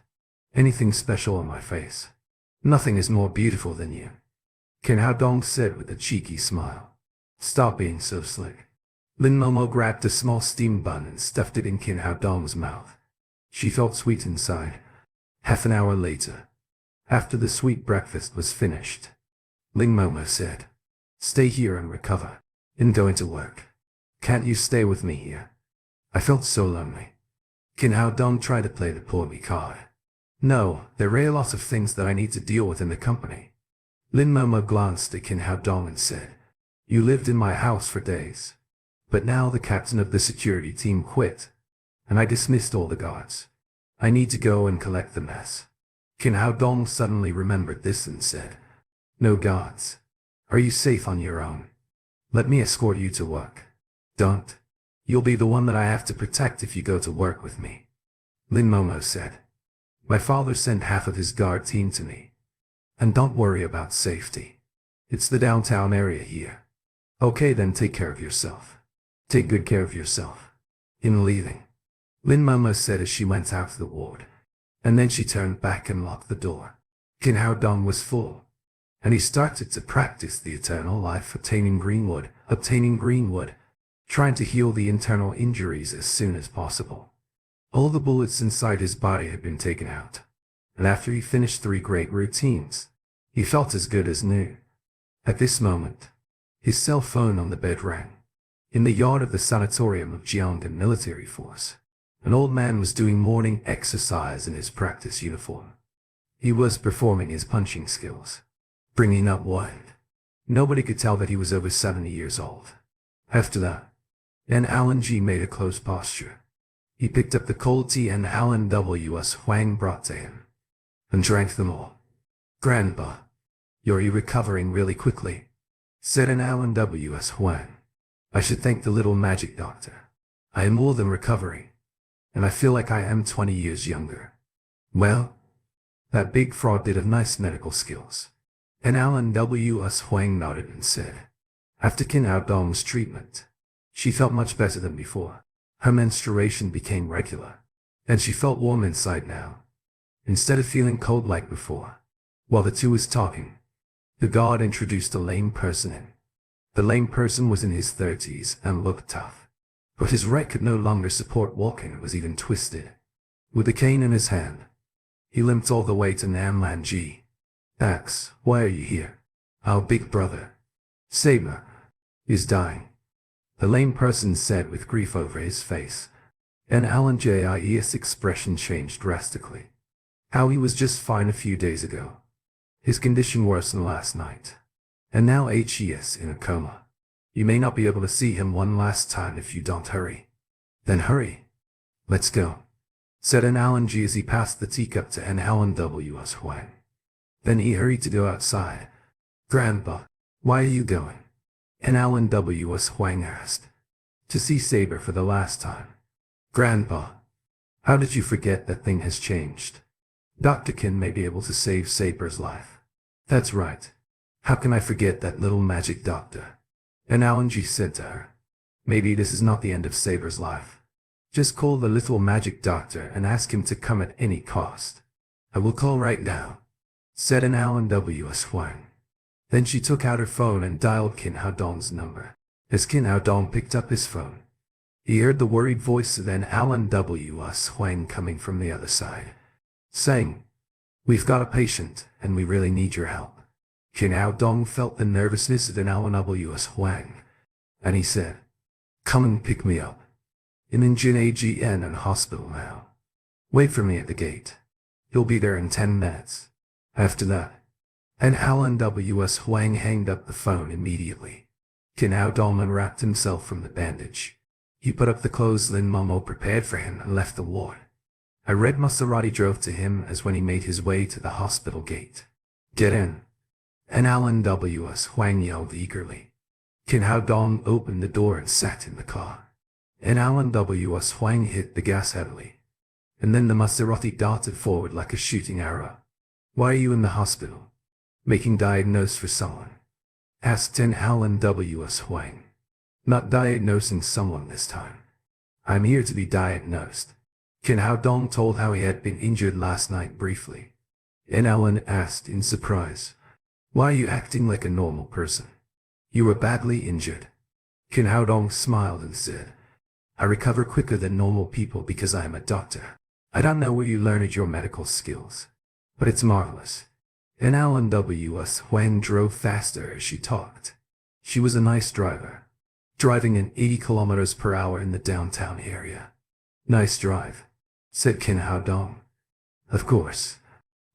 Anything special on my face? Nothing is more beautiful than you, Qin Hao Dong said with a cheeky smile. Stop being so slick. Lin Momo grabbed a small steamed bun and stuffed it in Qin Hao Dong's mouth. She felt sweet inside. Half an hour later, after the sweet breakfast was finished, Lin Momo said, Stay here and recover, and go into work. Can't you stay with me here? I felt so lonely. Qin Hao Dong tried to play the poorly card. No, there are a lot of things that I need to deal with in the company. Lin Momo glanced at Qin Hao Dong and said, You lived in my house for days. But now the captain of the security team quit, and I dismissed all the guards. I need to go and collect the mess. Qin Hao Dong suddenly remembered this and said, No guards. Are you safe on your own? Let me escort you to work. Don't. You'll be the one that I have to protect if you go to work with me. Lin Momo said, My father sent half of his guard team to me. And don't worry about safety. It's the downtown area here. Okay, then take care of yourself. Take good care of yourself. In leaving, Lin Momo said as she went out of the ward. And then she turned back and locked the door. Qin Hao Dong was full, and he started to practice the eternal life obtaining greenwood, trying to heal the internal injuries as soon as possible. All the bullets inside his body had been taken out, and after he finished 3 great routines, he felt as good as new. At this moment, his cell phone on the bed rang. In the yard of the sanatorium of Jiangdan Military Force, an old man was doing morning exercise in his practice uniform. He was performing his punching skills, bringing up wind. Nobody could tell that he was over 70 years old. After that, and Alan G made a close posture. He picked up the cold tea and Alan W.S. Huang brought to him, and drank them all. Grandpa, you're recovering really quickly, said an Alan W.S. Huang. I should thank the little magic doctor. I am more than recovering, and I feel like I am 20 years younger. Well, that big fraud did have nice medical skills. And Alan W.S. Huang nodded and said, After Qin Hao Dong's treatment, she felt much better than before. Her menstruation became regular, and she felt warm inside now, instead of feeling cold like before. While the two was talking, the guard introduced a lame person in. The lame person was in his 30s and looked tough, but his right could no longer support walking and was even twisted. With a cane in his hand, he limped all the way to Namlan Ji. Asked, Why are you here? Our big brother, Saber, is dying, the lame person said with grief over his face, and Alan J's expression changed drastically. How he was just fine a few days ago. His condition worsened last night, and now he's in a coma. You may not be able to see him one last time if you don't hurry. Then hurry. Let's go, said an Alan G as he passed the teacup to an Alan W.S. Huang. Then he hurried to go outside. Grandpa, why are you going? An Alan W.S. Huang asked. To see Saber for the last time. Grandpa, how did you forget that thing has changed? Dr. Kin may be able to save Saber's life. That's right. How can I forget that little magic doctor? And Alan G said to her, maybe this is not the end of Saber's life. Just call the little magic doctor and ask him to come at any cost. I will call right now, said an Alan W.S. Huang. Then she took out her phone and dialed Qin Hao Dong's number. As Qin Hao Dong picked up his phone, he heard the worried voice of an Alan W.S. Huang coming from the other side, saying, we've got a patient, and we really need your help. Qin Hao Dong felt the nervousness of an Alan W.S. Huang, and he said, come and pick me up. I'm in Jin AGN and hospital now. Wait for me at the gate. He'll be there in 10 minutes. After that, and Alan W.S. Huang hanged up the phone immediately. Qin Hao Dong unwrapped himself from the bandage. He put up the clothes Lin Momo prepared for him and left the ward. A red Maserati drove to him as when he made his way to the hospital gate. Get in. And Alan W.S. Huang yelled eagerly. Qin Hao Dong opened the door and sat in the car. And Alan W.S. Huang hit the gas heavily. And then the Maserati darted forward like a shooting arrow. Why are you in the hospital? Making diagnose for someone? Asked an Alan W.S. Huang. Not diagnosing someone this time. I'm here to be diagnosed. Qin Hao Dong told how he had been injured last night briefly. And Alan asked in surprise, why are you acting like a normal person? You were badly injured. Qin Hao Dong smiled and said, I recover quicker than normal people because I am a doctor. I don't know where you learned your medical skills, but it's marvelous. And Alan W.S. Huang drove faster as she talked. She was a nice driver, driving at 80 kilometers per hour in the downtown area. Nice drive, said Qin Hao Dong. Of course.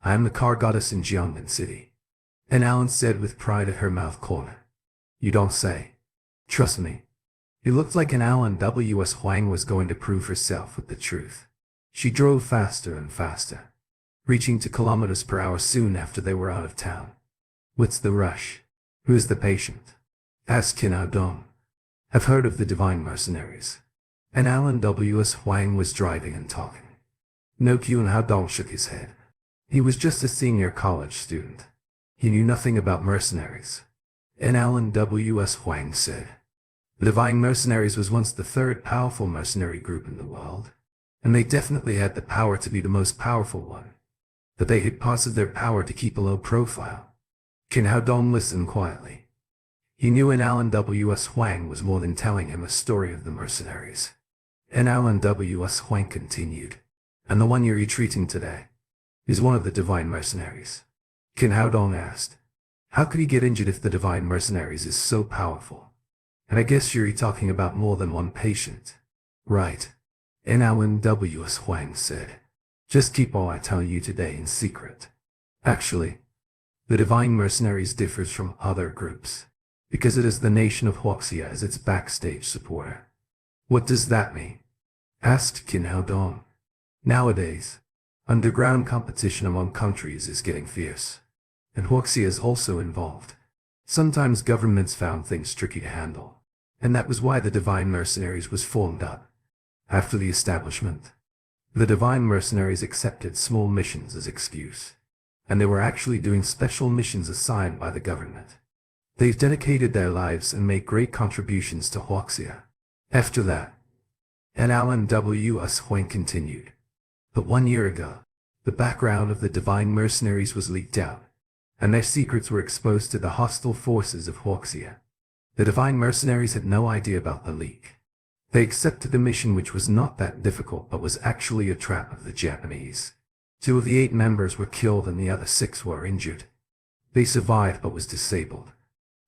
I am the car goddess in Jiangnan City. And Alan said with pride at her mouth corner. You don't say. Trust me. It looked like an Alan W.S. Huang was going to prove herself with the truth. She drove faster and faster, reaching to kilometers per hour soon after they were out of town. What's the rush? Who is the patient? Asked Qin Hao Dong. I've heard of the divine mercenaries. And Alan W.S. Huang was driving and talking. No, Qin Hao Dong shook his head. He was just a senior college student. He knew nothing about mercenaries. And Alan W.S. Huang said, the divine mercenaries was once the third powerful mercenary group in the world, and they definitely had the power to be the most powerful one. But they had paused their power to keep a low profile. Qin Hao Dong listened quietly. He knew an Alan W.S. Huang was more than telling him a story of the mercenaries. And Alan W.S. Huang continued, and the one you're retreating today is one of the divine mercenaries. Qin Hao Dong asked, how could he get injured if the divine mercenaries is so powerful? And I guess you're talking about more than one patient. Right. And Alan W.S. Huang said, just keep all I tell you today in secret. Actually, the divine mercenaries differs from other groups, because it is the nation of Huaxia as its backstage supporter. What does that mean? Asked Qin Hao Dong. Nowadays, underground competition among countries is getting fierce, and Huaxia is also involved. Sometimes governments found things tricky to handle, and that was why the divine mercenaries was formed up. After the establishment, the divine mercenaries accepted small missions as excuse, and they were actually doing special missions assigned by the government. They've dedicated their lives and made great contributions to Huaxia. After that, and Alan W.S. Huang continued. But 1 year ago, the background of the divine mercenaries was leaked out, and their secrets were exposed to the hostile forces of Huaxia. The divine mercenaries had no idea about the leak. They accepted the mission, which was not that difficult but was actually a trap of the Japanese. 2 of the 8 members were killed and the other 6 were injured. They survived but was disabled.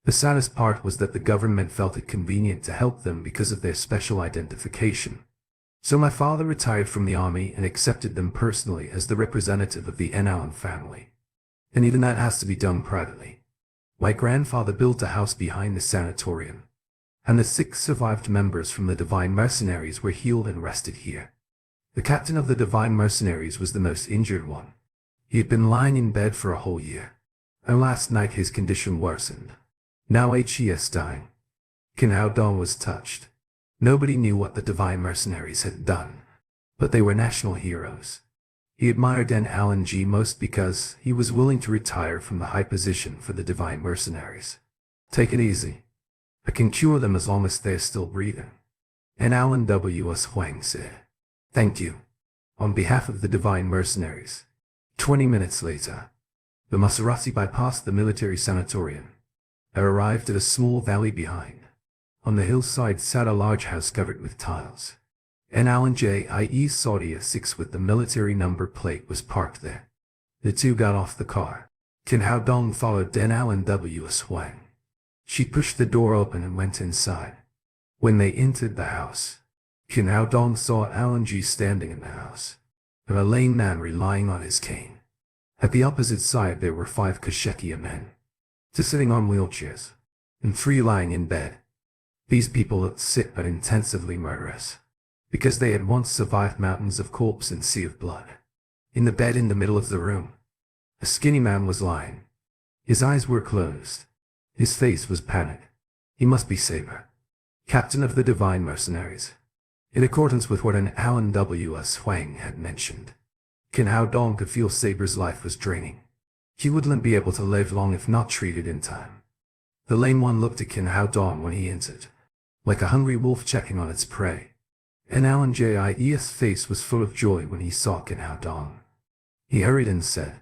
The saddest part was that the government felt it convenient to help them because of their special identification. So my father retired from the army and accepted them personally as the representative of the Enaon family. And even that has to be done privately. My grandfather built a house behind the sanatorium, and the 6 survived members from the divine mercenaries were healed and rested here. The captain of the Divine Mercenaries was the most injured one. He had been lying in bed for a whole year, and last night his condition worsened. Now HES dying. Qin Hao Dong was touched. Nobody knew what the Divine Mercenaries had done, but they were national heroes. He admired Den Alan G most because he was willing to retire from the high position for the Divine Mercenaries. Take it easy. I can cure them as long as they're still breathing. And Alan W.S. Huang said, "Thank you." On behalf of the Divine Mercenaries. 20 minutes later, the Maserati bypassed the military sanatorium. They arrived at a small valley behind. On the hillside sat a large house covered with tiles. An Alan J.I.E. Saudi A6 with the military number plate was parked there. The two got off the car. Qin Hao Dong followed Den Alan W.S. Huang. She pushed the door open and went inside. When they entered the house, Qin Hao Dong saw Alan G standing in the house, and a lame man relying on his cane. At the opposite side there were 5 Kashekia men, 2 sitting on wheelchairs, and 3 lying in bed. These people looked sick but intensively murderous, because they had once survived mountains of corpse and sea of blood. In the bed in the middle of the room, a skinny man was lying. His eyes were closed. His face was panicked. He must be Saber, captain of the Divine Mercenaries. In accordance with what an Alan W.S. Huang had mentioned, Qin Hao Dong could feel Saber's life was draining. He wouldn't be able to live long if not treated in time. The lame one looked at Qin Hao Dong when he entered, like a hungry wolf checking on its prey. And Alan J.I.E.'s face was full of joy when he saw Qin Hao Dong. He hurried and said,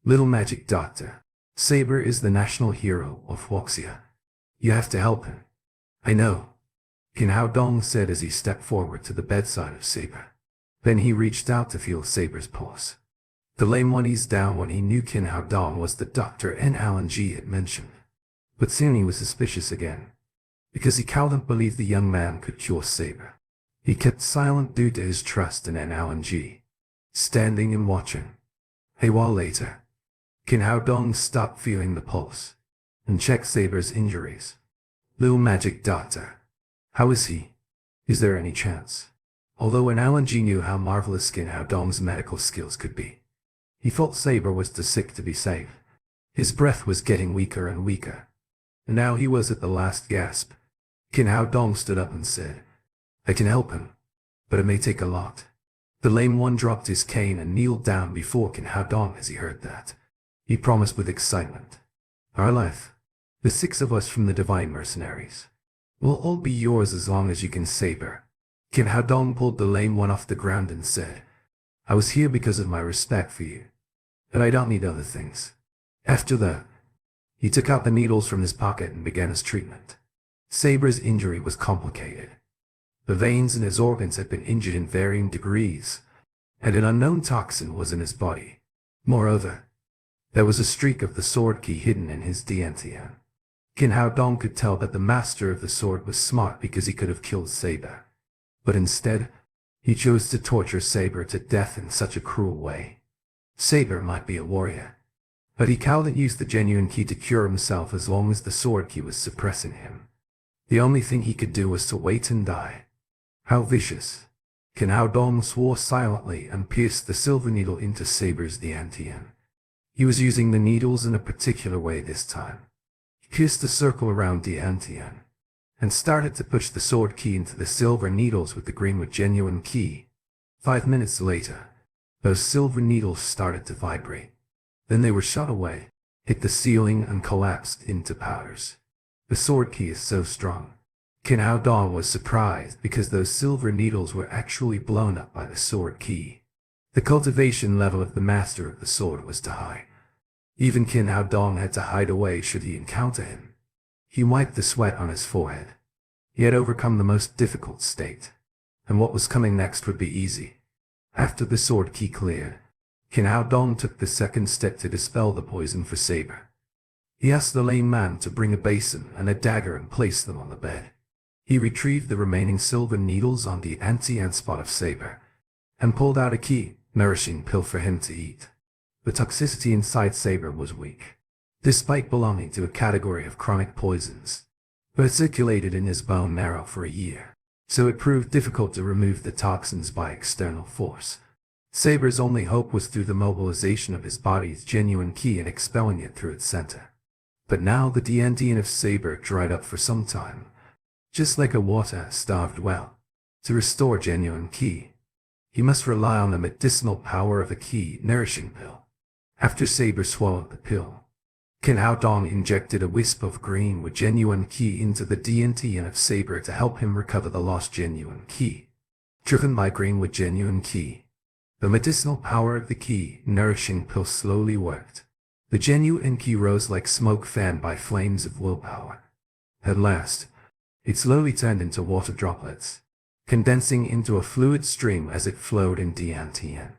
"Little magic doctor, Saber is the national hero of Wuxia. You have to help him." "I know," Qin Hao Dong said as he stepped forward to the bedside of Saber. Then he reached out to feel Saber's pulse. The lame one eased down when he knew Qin Hao Dong was the doctor and Alan G had mentioned. But soon he was suspicious again, because he couldn't believe the young man could cure Saber. He kept silent due to his trust in an Alan G, standing and watching. A while later, Qin Hao Dong stopped feeling the pulse and checked Saber's injuries. "Little magic doctor, how is he? Is there any chance?" Although an Alan G knew how marvelous Qin Hao Dong's medical skills could be, he felt Saber was too sick to be safe. His breath was getting weaker and weaker, and now he was at the last gasp. Qin Hao Dong stood up and said, "I can help him, but it may take a lot." The lame one dropped his cane and kneeled down before Qin Hao Dong as he heard that. He promised with excitement, "Our life, the 6 of us from the Divine Mercenaries, will all be yours as long as you can Saber." Qin Hao Dong pulled the lame one off the ground and said, "I was here because of my respect for you, and I don't need other things." After that, he took out the needles from his pocket and began his treatment. Saber's injury was complicated. The veins in his organs had been injured in varying degrees, and an unknown toxin was in his body. Moreover, there was a streak of the sword key hidden in his DNTN. Qin Hao Dong could tell that the master of the sword was smart because he could have killed Saber. But instead, he chose to torture Saber to death in such a cruel way. Saber might be a warrior, but he couldn't use the genuine key to cure himself as long as the sword key was suppressing him. The only thing he could do was to wait and die. How vicious! Qin Hao Dong swore silently and pierced the silver needle into Saber's DNTN. He was using the needles in a particular way this time. He pierced a circle around DNTN and started to push the sword key into the silver needles with the Greenwood genuine key. 5 minutes later, those silver needles started to vibrate. Then they were shot away, hit the ceiling and collapsed into powders. The sword key is so strong. Qin Hao Dong was surprised because those silver needles were actually blown up by the sword key. The cultivation level of the master of the sword was too high. Even Qin Hao Dong had to hide away should he encounter him. He wiped the sweat on his forehead. He had overcome the most difficult state, and what was coming next would be easy. After the sword key cleared, Qin Hao Dong took the second step to dispel the poison for Saber. He asked the lame man to bring a basin and a dagger and place them on the bed. He retrieved the remaining silver needles on the anti-ant spot of Saber, and pulled out a key, nourishing pill for him to eat. The toxicity inside Saber was weak, despite belonging to a category of chronic poisons, but it circulated in his bone marrow for a year. so it proved difficult to remove the toxins by external force. Saber's only hope was through the mobilization of his body's genuine ki and expelling it through its center. But now the DNT of Saber dried up for some time, just like a water-starved well. To restore genuine ki, he must rely on the medicinal power of the ki nourishing pill. After Saber swallowed the pill, Qin Hao Dong injected a wisp of green with genuine ki into the DNT of Saber to help him recover the lost genuine ki. Driven by green with genuine ki, the medicinal power of the ki nourishing pill slowly worked. The genuine ki rose like smoke fanned by flames of willpower. At last, it slowly turned into water droplets, condensing into a fluid stream as it flowed in DNTN.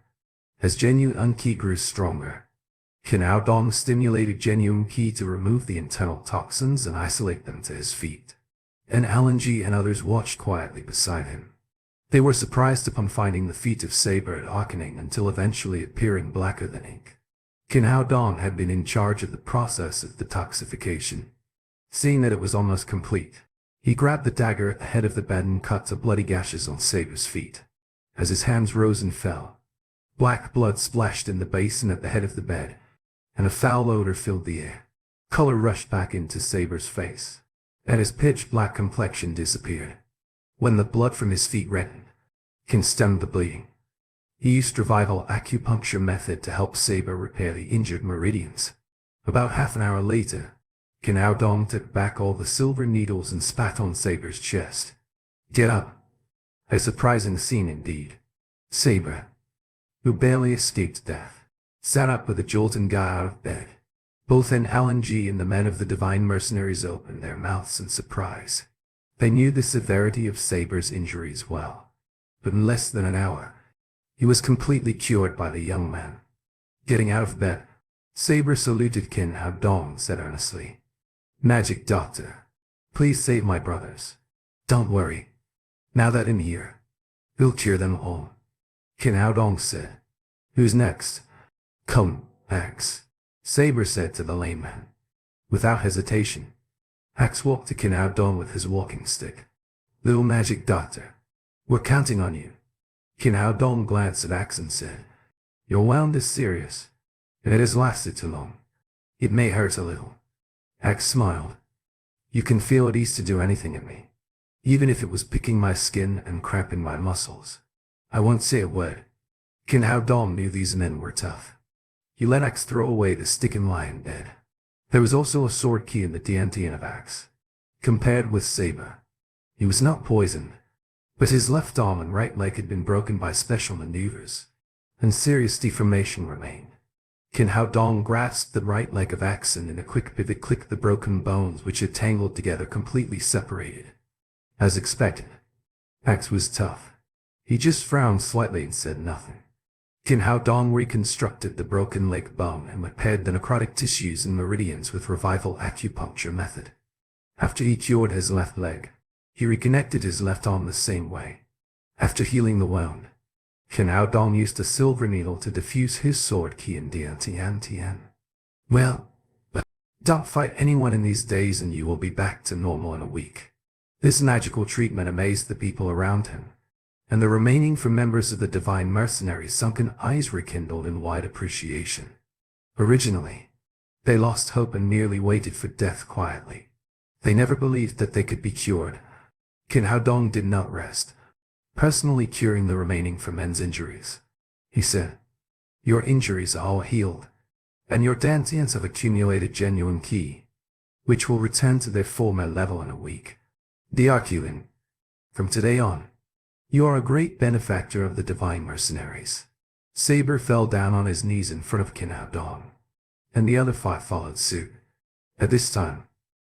As genuine ki grew stronger, Qin Hao Dong stimulated genuine ki to remove the internal toxins and isolate them to his feet. And Alan G and others watched quietly beside him. They were surprised upon finding the feet of Saber darkening until eventually appearing blacker than ink. Qin Hao Dong had been in charge of the process of detoxification. Seeing that it was almost complete, he grabbed the dagger at the head of the bed and cut the bloody gashes on Saber's feet. As his hands rose and fell, black blood splashed in the basin at the head of the bed, and a foul odor filled the air. Color rushed back into Saber's face, and his pitch-black complexion disappeared. When the blood from his feet reddened, Qin stemmed the bleeding. He used revival acupuncture method to help Saber repair the injured meridians. About half an hour later, Qin Hao Dong took back all the silver needles and spat on Saber's chest. Get up. A surprising scene indeed. Saber, who barely escaped death, sat up with a jolt and got out of bed. Both Alan G and the men of the Divine Mercenaries opened their mouths in surprise. They knew the severity of Saber's injuries well, but in less than an hour, he was completely cured by the young man. Getting out of bed, Saber saluted Qin Hao Dong, said earnestly, "Magic Doctor, please save my brothers. Don't worry. Now that I'm here, we'll cure them all." Qin Hao Dong said, "Who's next?" "Come, Axe," Saber said to the lame man. Without hesitation, Axe walked to Qin Hao Dong with his walking stick. "Little Magic Doctor, we're counting on you." Qin Hao Dong glanced at Axe and said, "Your wound is serious, and it has lasted too long. It may hurt a little." Axe smiled. "You can feel at ease to do anything at me, even if it was picking my skin and cramping my muscles. I won't say a word." Qin Hao Dong knew these men were tough. He let Axe throw away the stick and lie in bed. There was also a sword key in the DNT of Axe. Compared with Saber, he was not poisoned, but his left arm and right leg had been broken by special maneuvers, and serious deformation remained. Qin Hao Dong grasped the right leg of Axe and in a quick pivot clicked the broken bones which had tangled together completely separated. As expected, Axe was tough. He just frowned slightly and said nothing. Qin Hao Dong reconstructed the broken leg bone and repaired the necrotic tissues and meridians with revival acupuncture method. After he cured his left leg, he reconnected his left arm the same way. After healing the wound, Qin Hao Dong used a silver needle to diffuse his sword key in DNTN. "Well, but don't fight anyone in these days and you will be back to normal in a week." This magical treatment amazed the people around him, and the remaining 4 members of the Divine Mercenaries' sunken eyes rekindled in wide appreciation. Originally, they lost hope and merely waited for death quietly. They never believed that they could be cured. Qin Hao Dong did not rest, personally curing the remaining 4 men's injuries. He said, "Your injuries are all healed, and your dantians have accumulated genuine ki, which will return to their former level in a week. Diarculin, from today on, you are a great benefactor of the Divine Mercenaries." Saber fell down on his knees in front of Qin Hao Dong, and the other 5 followed suit. At this time,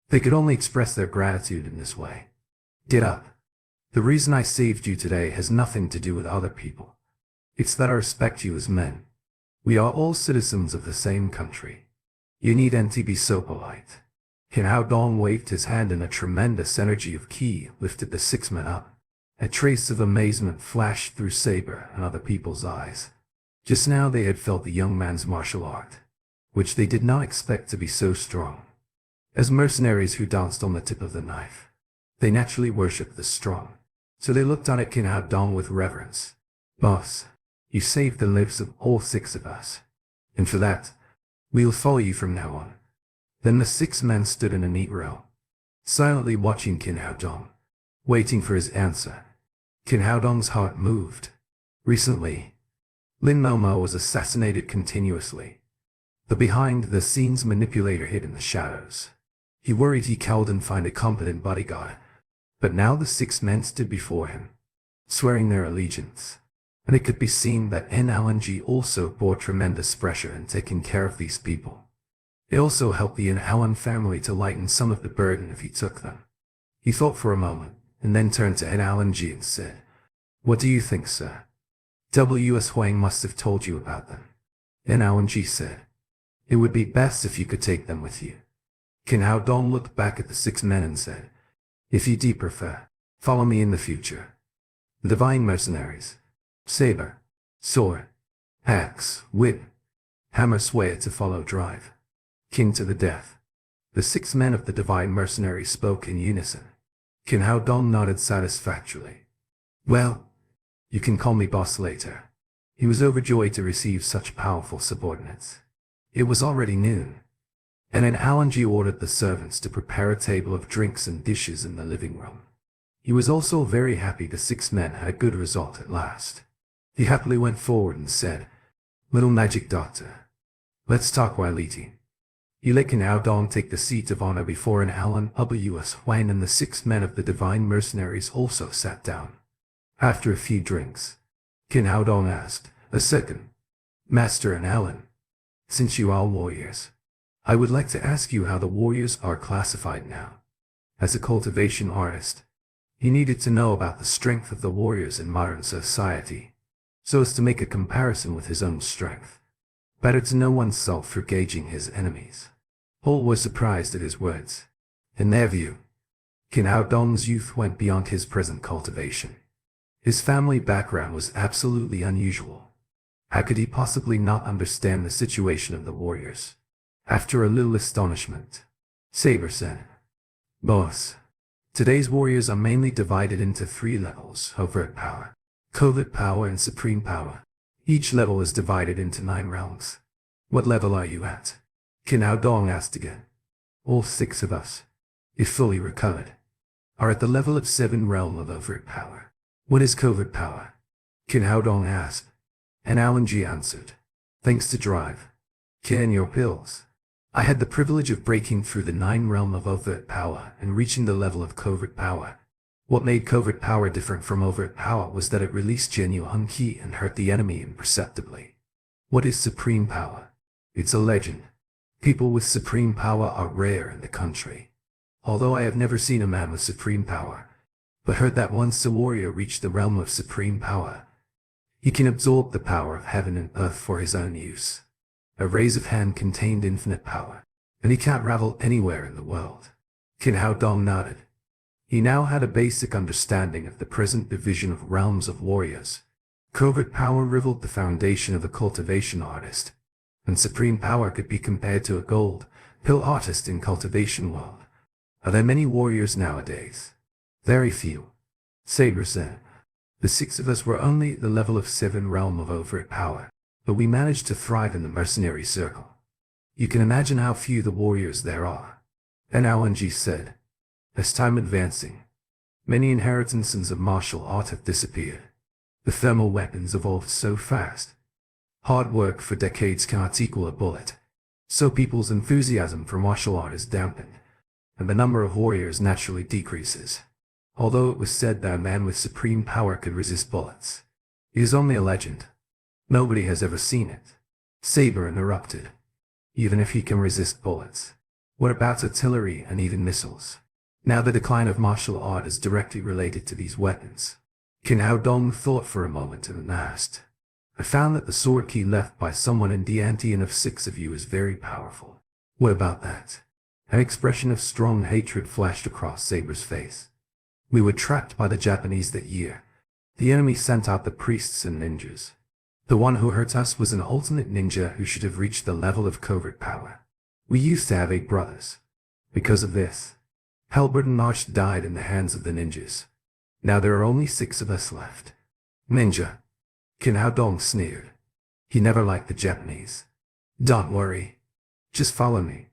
they could only express their gratitude in this way. "Get up. The reason I saved you today has nothing to do with other people. It's that I respect you as men. We are all citizens of the same country. You needn't be so polite." Qin Hao Dong waved his hand and a tremendous energy of ki lifted the 6 men up. A trace of amazement flashed through Saber and other people's eyes. Just now they had felt the young man's martial art, which they did not expect to be so strong. As mercenaries who danced on the tip of the knife, they naturally worshipped the strong. So they looked on at Kin Hao Dong with reverence. Boss, you saved the lives of all 6 of us. And for that, we'll follow you from now on. Then the 6 men stood in a neat row, silently watching Kin Hao Dong, waiting for his answer. Kin Hao Dong's heart moved. Recently, Lin Momo was assassinated continuously. The behind-the-scenes manipulator hid in the shadows. He worried he couldn't find a competent bodyguard. But now the 6 men stood before him, swearing their allegiance. And it could be seen that NLNG also bore tremendous pressure in taking care of these people. It also helped the Allen family to lighten some of the burden if he took them. He thought for a moment, and then turned to NLNG and said, "What do you think, sir? W.S. Huang must have told you about them." NLNG said, "It would be best if you could take them with you." Kin Hao Dong looked back at the 6 men and said, "If you do prefer, follow me in the future." The divine mercenaries, saber, sword, axe, whip, hammer swear to follow drive. King to the death. The 6 men of the divine mercenaries spoke in unison. Kin Hao Dong nodded satisfactorily. "Well, you can call me boss later." He was overjoyed to receive such powerful subordinates. It was already noon, and an LNG ordered the servants to prepare a table of drinks and dishes in the living room. He was also very happy the 6 men had a good result at last. He happily went forward and said, "Little magic doctor, let's talk while eating." He let Kin Hao Dong take the seat of honor before an Allen W.S. Huang, and the 6 men of the divine mercenaries also sat down. After a few drinks, Kin Hao Dong asked, "A second, Master and Allen, since you are warriors, I would like to ask you how the warriors are classified now." As a cultivation artist, he needed to know about the strength of the warriors in modern society, so as to make a comparison with his own strength. Better to know oneself for gauging his enemies. Paul was surprised at his words. In their view, Kin Hao Dong's youth went beyond his present cultivation. His family background was absolutely unusual. How could he possibly not understand the situation of the warriors? After a little astonishment, Saber said, "Boss, today's warriors are mainly divided into 3 levels: overt power, covert power, and supreme power. Each level is divided into 9 realms. What level are you at?" Kin Hao Dong asked again. "All 6 of us, if fully recovered, are at the level of 7 realm of overt power." "What is covert power?" Kin Hao Dong asked. And Alan G answered, "Thanks to drive, Kin, your pills, I had the privilege of breaking through the 9 realm of overt power and reaching the level of covert power. What made covert power different from overt power was that it released genuine ki and hurt the enemy imperceptibly." "What is supreme power?" "It's a legend. People with supreme power are rare in the country. Although I have never seen a man with supreme power, but heard that once a warrior reached the realm of supreme power, he can absorb the power of heaven and earth for his own use. A raise of hand contained infinite power, and he can't travel anywhere in the world." Kin Hao Dong nodded. He now had a basic understanding of the present division of realms of warriors. Covert power revealed the foundation of a cultivation artist, and supreme power could be compared to a gold pill artist in cultivation world. Are there many warriors nowadays? "Very few," Saber said. "The 6 of us were only at the level of 7 realm of overt power, but we managed to thrive in the mercenary circle. You can imagine how few the warriors there are." And LNG said, "As time advancing, many inheritances of martial art have disappeared. The thermal weapons evolved so fast. Hard work for decades cannot equal a bullet. So people's enthusiasm for martial art is dampened, and the number of warriors naturally decreases. Although it was said that a man with supreme power could resist bullets, it is only a legend. Nobody has ever seen it." Saber interrupted. "Even if he can resist bullets, what about artillery and even missiles? Now the decline of martial art is directly related to these weapons." Kin Hao Dong thought for a moment and then asked, "I found that the sword key left by someone in the Antian of 6 of you is very powerful. What about that?" An expression of strong hatred flashed across Saber's face. "We were trapped by the Japanese that year. The enemy sent out the priests and ninjas. The one who hurt us was an alternate ninja who should have reached the level of covert power. We used to have 8 brothers. Because of this, Halbert and Arch died in the hands of the ninjas. Now there are only 6 of us left. Ninja. Kin Hao Dong sneered. He never liked the Japanese. Don't worry. Just follow me.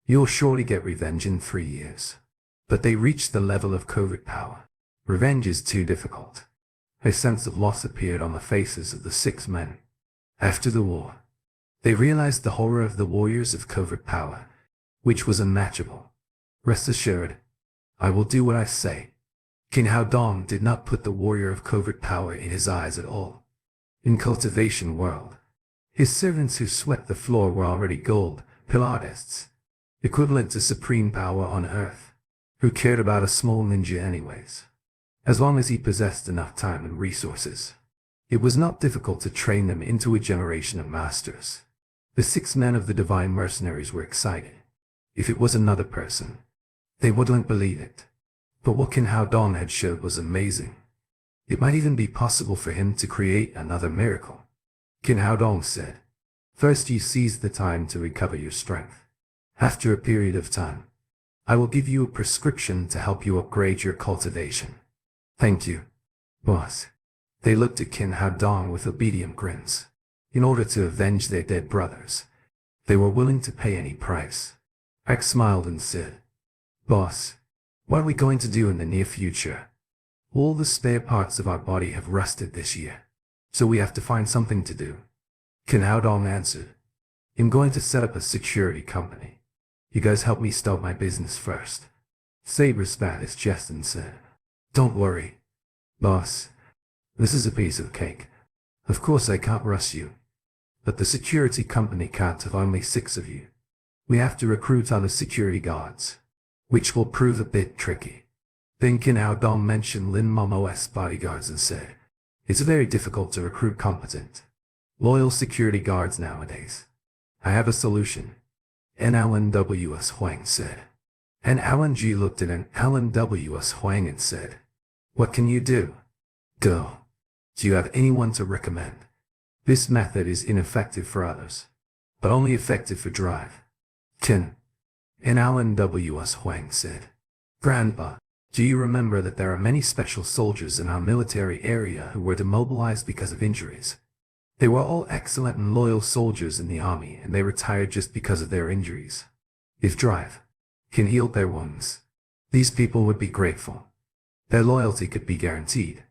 You'll surely get revenge in 3 years. But they reached the level of covert power. Revenge is too difficult. A sense of loss appeared on the faces of the 6 men. After the war, they realized the horror of the warriors of covert power, which was unmatchable. Rest assured, I will do what I say. Kin Hao Dong did not put the warrior of covert power in his eyes at all. In cultivation world, his servants who swept the floor were already gold pilardists, equivalent to supreme power on earth. Who cared about a small ninja anyways? As long as he possessed enough time and resources, it was not difficult to train them into a generation of masters. The 6 men of the divine mercenaries were excited. If it was another person, they wouldn't believe it. But what Kin Hao Dong had showed was amazing. It might even be possible for him to create another miracle. Kin Hao Dong said, "First you seize the time to recover your strength. After a period of time, I will give you a prescription to help you upgrade your cultivation." "Thank you, boss." They looked at Kin Hao Dong with obedient grins. In order to avenge their dead brothers, they were willing to pay any price. X smiled and said, "Boss, what are we going to do in the near future? All the spare parts of our body have rusted this year, so we have to find something to do." Kin Hao Dong answered, "I'm going to set up a security company. You guys help me start my business first." Saber spat his chest and said, "Don't worry, boss. This is a piece of cake. Of course I can't rush you, but the security company can't have only 6 of you. We have to recruit other security guards, which will prove a bit tricky." Then Kin Hao Dong mentioned Lin Momo's bodyguards and said, "It's very difficult to recruit competent, loyal security guards nowadays. I have a solution." And Alan W.S. Huang said. And Alan G looked at an Alan W.S. Huang and said, "What can you do?" "Go. Do you have anyone to recommend?" This method is ineffective for others, but only effective for drive. "Kin." And Alan W.S. Huang said, "Grandpa, do you remember that there are many special soldiers in our military area who were demobilized because of injuries? They were all excellent and loyal soldiers in the army, and they retired just because of their injuries. If drive can heal their wounds, these people would be grateful. Their loyalty could be guaranteed.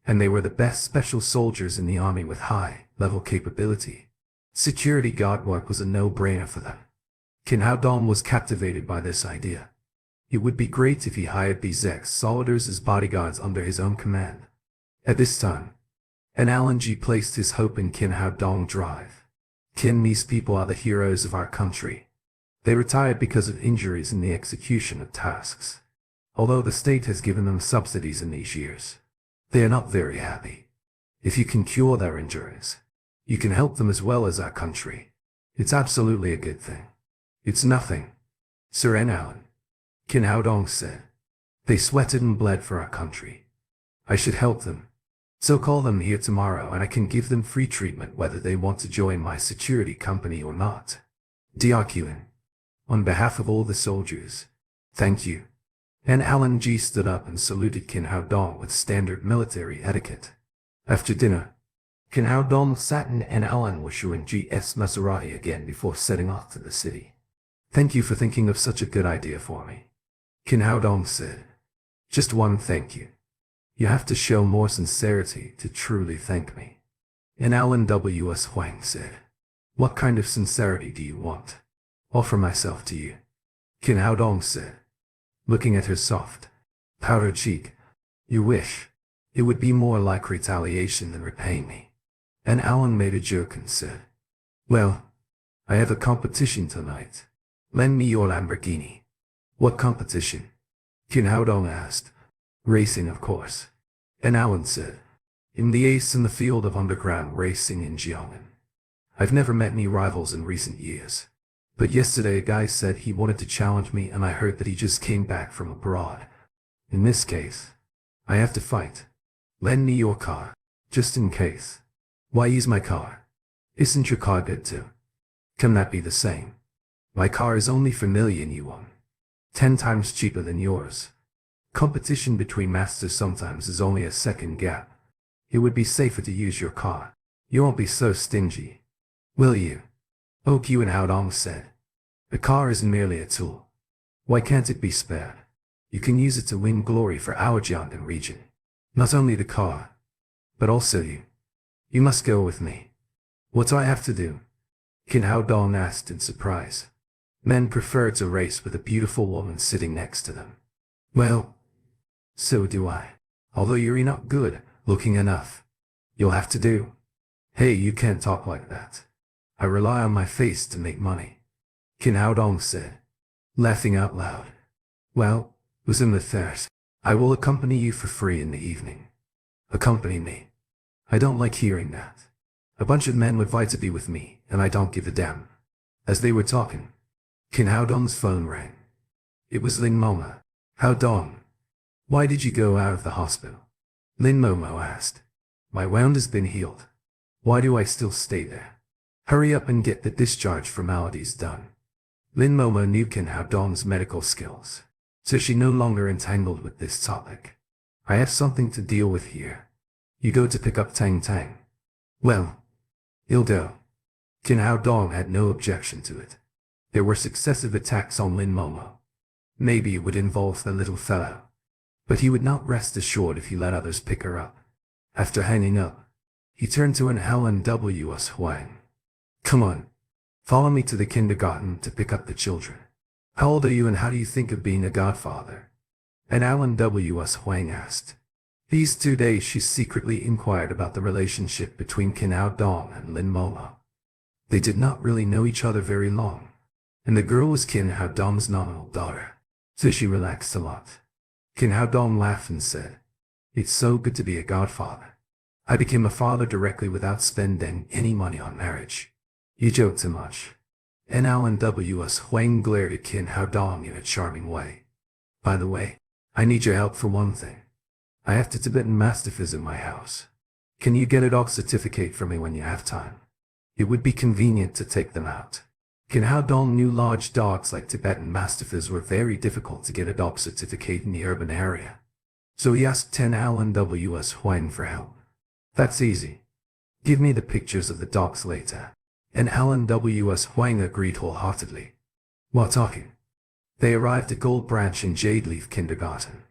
And they were the best special soldiers in the army with high-level capability. Security guard work was a no-brainer for them." Kin Hao Dong was captivated by this idea. It would be great if he hired these ex-soldiers as bodyguards under his own command. At this time, and Alan G placed his hope in Kin Hao Dong drive. "Kin, these people are the heroes of our country. They retired because of injuries in the execution of tasks. Although the state has given them subsidies in these years, they are not very happy. If you can cure their injuries, you can help them as well as our country. It's absolutely a good thing." "It's nothing, Sir N. Alan," Kin Hao Dong said. "They sweated and bled for our country. I should help them. So call them here tomorrow and I can give them free treatment whether they want to join my security company or not." DRQN. On behalf of all the soldiers, thank you. And Alan G stood up and saluted Kin Hao Dong with standard military etiquette. After dinner, Kin Hao Dong sat in and Alan Washu and G.S. Maserati again before setting off to the city. "Thank you for thinking of such a good idea for me," Kin Hao Dong said. "Just one thank you. You have to show more sincerity to truly thank me." And Alan W.S. Huang said, "What kind of sincerity do you want?" "Offer myself to you," Kin Hao Dong said, looking at her soft, powdered cheek. "You wish. It would be more like retaliation than repaying me." And Alan made a joke and said, "Well, I have a competition tonight. Lend me your Lamborghini." "What competition?" Kin Hao Dong asked. "Racing, of course." And Alan said, "I'm the ace in the field of underground racing in Jiangnan. I've never met any rivals in recent years. But yesterday a guy said he wanted to challenge me and I heard that he just came back from abroad. In this case, I have to fight. Lend me your car, just in case." "Why use my car? Isn't your car good too?" "Can that be the same? My car is only for million yuan, 10 times cheaper than yours." Competition between masters sometimes is only a second gap. It would be safer to use your car. You won't be so stingy, will you? Oh, Q and Haodong said. The car isn't merely a tool. Why can't it be spared? You can use it to win glory for our Jiangnan region. Not only the car, but also you. You must go with me. What do I have to do? Qin Haodong asked in surprise. Men prefer to race with a beautiful woman sitting next to them. Well, so do I. Although you're not good looking enough. You'll have to do. Hey, you can't talk like that. I rely on my face to make money. Qin Haodong said, laughing out loud. Well, was in the third. I will accompany you for free in the evening. Accompany me. I don't like hearing that. A bunch of men would fight to be with me, and I don't give a damn. As they were talking, Qin Haodong's phone rang. It was Lin Momo. Haodong, why did you go out of the hospital? Lin Momo asked. My wound has been healed. Why do I still stay there? Hurry up and get the discharge formalities done. Lin Momo knew Qin Haodong's medical skills, so she no longer entangled with this topic. I have something to deal with here. You go to pick up Tang Tang. Well, he'll go. Qin Haodong had no objection to it. There were successive attacks on Lin Momo. Maybe it would involve the little fellow. But he would not rest assured if he let others pick her up. After hanging up, he turned to an Alan W. S. Huang. Come on. Follow me to the kindergarten to pick up the children. How old are you and how do you think of being a godfather? And Alan W. S. Huang asked. These 2 days she secretly inquired about the relationship between Qin Haodong and Lin Momo. They did not really know each other very long, and the girl was Qin Haodong's nominal daughter, so she relaxed a lot. Qin Haodong laughed and said, It's so good to be a godfather. I became a father directly without spending any money on marriage. You joke too much. And Alan W. S. Huang glared at Qin Haodong in a charming way. By the way, I need your help for one thing. I have the Tibetan Mastiffs in my house. Can you get a dog certificate for me when you have time? It would be convenient to take them out. Qin Haodong knew large dogs like Tibetan Mastiffs were very difficult to get a dog certificate in the urban area. So he asked 10 Alan W. S. Huang for help. That's easy. Give me the pictures of the dogs later. And Alan W. S. Huang agreed wholeheartedly. While talking, they arrived at Gold Branch in Jade Leaf Kindergarten.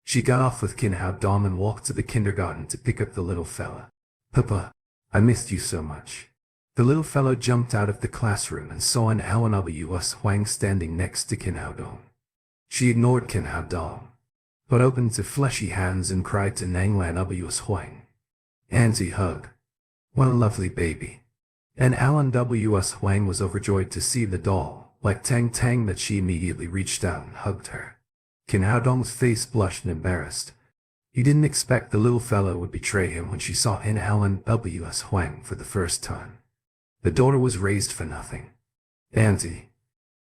She got off with Qin Haodong and walked to the kindergarten to pick up the little fella. Papa, I missed you so much. The little fellow jumped out of the classroom and saw an Alan W. S. Huang standing next to Qin Haodong. She ignored Qin Haodong, but opened her fleshy hands and cried to Nanglan W. S. Huang. Auntie hug. What a lovely baby. And Alan W. S. Huang was overjoyed to see the doll, like Tang Tang, that she immediately reached out and hugged her. Qin Haodong's face blushed and embarrassed. He didn't expect the little fellow would betray him when she saw in Alan W. S. Huang for the first time. The daughter was raised for nothing. Auntie,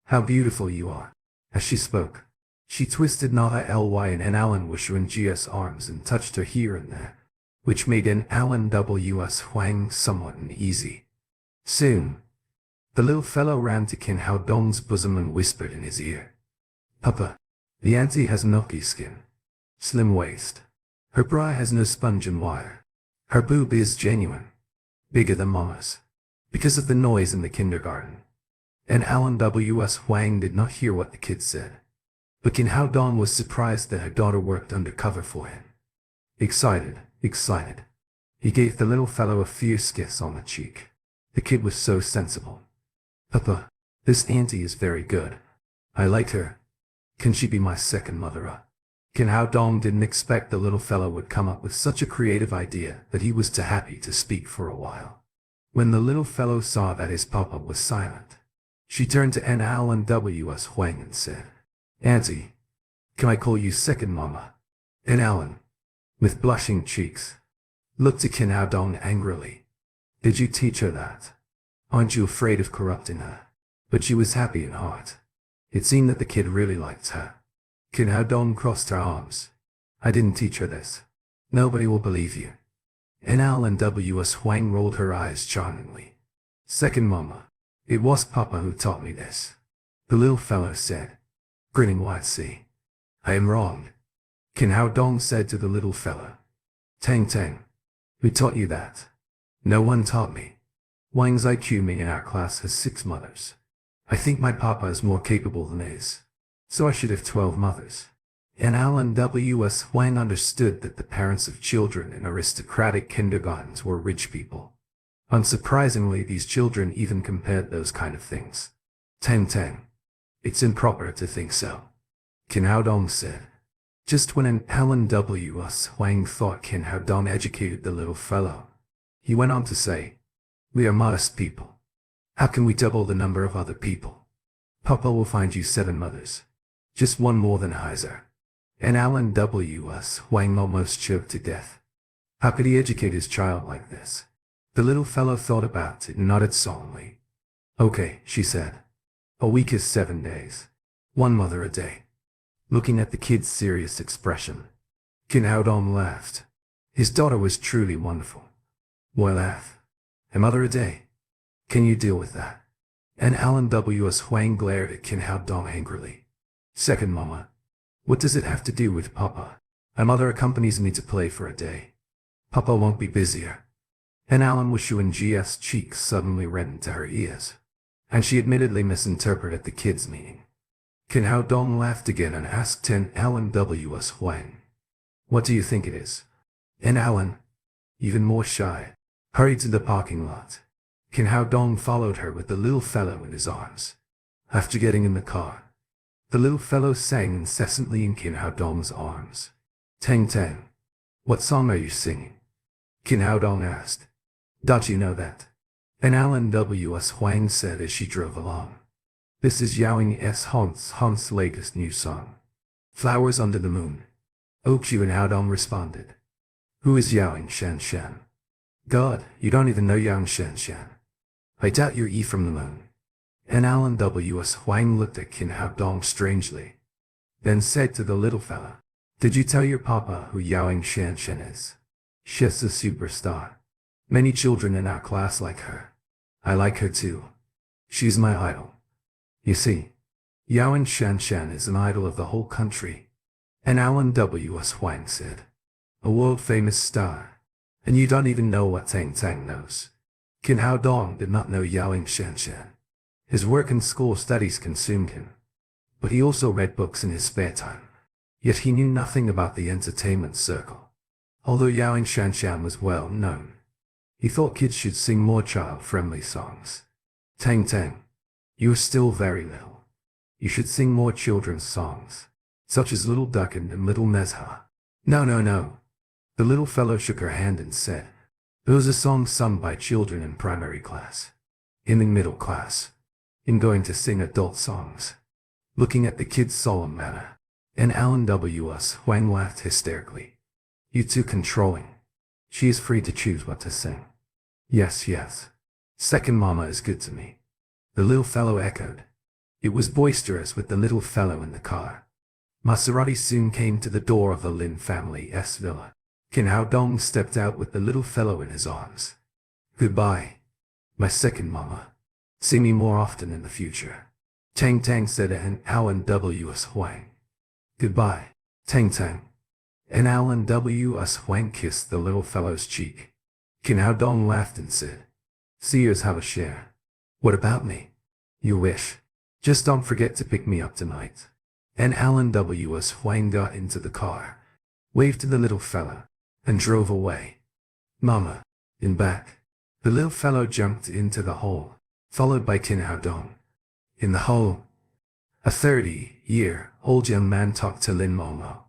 how beautiful you are. As she spoke, she twisted Nada Ly in Alan Wishuanjia's arms and touched her here and there, which made an Alan W. S. Huang somewhat uneasy. Soon, the little fellow ran to Qin Haodong's bosom and whispered in his ear. Papa, the auntie has milky skin, slim waist. Her bra has no sponge and wire. Her boob is genuine, bigger than Mama's. Because of the noise in the kindergarten. And Alan W. S. Huang did not hear what the kid said. But Qin Haodong was surprised that her daughter worked undercover for him. Excited. He gave the little fellow a fierce kiss on the cheek. The kid was so sensible. Papa, this auntie is very good. I like her. Can she be my second mother? Qin Haodong didn't expect the little fellow would come up with such a creative idea that he was too happy to speak for a while. When the little fellow saw that his papa was silent, she turned to N. Alan W. S. Huang and said, Auntie, can I call you second mama? And Alan, with blushing cheeks, looked at Qin Haodong angrily. Did you teach her that? Aren't you afraid of corrupting her? But she was happy in heart. It seemed that the kid really liked her. Qin Haodong crossed her arms. I didn't teach her this. Nobody will believe you. And Alan W. S. Huang rolled her eyes charmingly. Second mama, it was Papa who taught me this. The little fellow said, grinning widely. I am wrong. Kin Hao Dong said to the little fella. Tang Tang. Who taught you that? No one taught me. Wang Zaiquming in our class has 6 mothers. I think my papa is more capable than his. So I should have 12 mothers. And Alan W.S. Huang understood that the parents of children in aristocratic kindergartens were rich people. Unsurprisingly, these children even compared those kind of things. Tang Tang. It's improper to think so. Kin Hao Dong said. Just when an Alan W.S. Huang thought Kin Hao Dong educated the little fellow, he went on to say, we are modest people. How can we double the number of other people? Papa will find you 7 mothers. Just one more than Heiser. And Alan W.S. Huang almost choked to death. How could he educate his child like this? The little fellow thought about it and nodded solemnly. Okay, she said. A week is 7 days. 1 mother a day. Looking at the kid's serious expression, Kin Hao Dong laughed. His daughter was truly wonderful. Why laugh? A mother a day. Can you deal with that? And Alan W.S. Huang glared at Kin Hao Dong angrily. Second mama. What does it have to do with Papa? A mother accompanies me to play for a day. Papa won't be busier. And Alan Wishuanji's cheeks suddenly reddened to her ears. And she admittedly misinterpreted the kid's meaning. Kin Hao Dong laughed again and asked Alan W.S. Huang. What do you think it is? And Alan, even more shy, hurried to the parking lot. Kin Hao Dong followed her with the little fellow in his arms. After getting in the car, the little fellow sang incessantly in Kin Hao Dong's arms. Tang Tang, what song are you singing? Kin Hao Dong asked. Don't you know that? And Alan W.S. Huang said as she drove along. This is Yaoing S. Hans latest new song. Flowers Under the Moon. Kin Hao Dong responded. Who is Yaoing Shan Shan? God, you don't even know Yaoing Shan Shan. I doubt you're from the moon. And Alan W.S. Huang looked at Kin Hao Dong strangely. Then said to the little fella, did you tell your papa who Yaoing Shan Shan is? She's a superstar. Many children in our class like her. I like her too. She's my idol. You see, Yaoing Shan Shan is an idol of the whole country. And Alan W.S. Huang said, a world-famous star. And you don't even know what Tang Tang knows. Kin Hao Dong did not know Yaoing Shan Shan. His work and school studies consumed him. But he also read books in his spare time. Yet he knew nothing about the entertainment circle. Although Yaoing Shan Shan was well known, he thought kids should sing more child-friendly songs. Tang Tang, you are still very little. You should sing more children's songs, such as Little Duck and Little Manhwa. No. The little fellow shook her hand and said, those are songs sung by children in primary class, in the middle class, in going to sing adult songs. Looking at the kid's solemn manner, and Alan W.S. Huang laughed hysterically. You too controlling. She is free to choose what to sing. Yes. Second mama is good to me. The little fellow echoed. It was boisterous with the little fellow in the car. Maserati soon came to the door of the Lin family's villa. Kin Hao Dong stepped out with the little fellow in his arms. Goodbye, my second mama. See me more often in the future. Tang Tang said and Alan W.S. Huang. Goodbye, Tang Tang. And Alan W.S. Huang kissed the little fellow's cheek. Kin Hao Dong laughed and said, see you as have a share. What about me? You wish. Just don't forget to pick me up tonight. And Alan W.S. Huang got into the car, waved to the little fellow, and drove away. Mama, in back. The little fellow jumped into the hole, followed by Kin Hao Dong. In the hole, a 30-year-old young man talked to Lin Momo.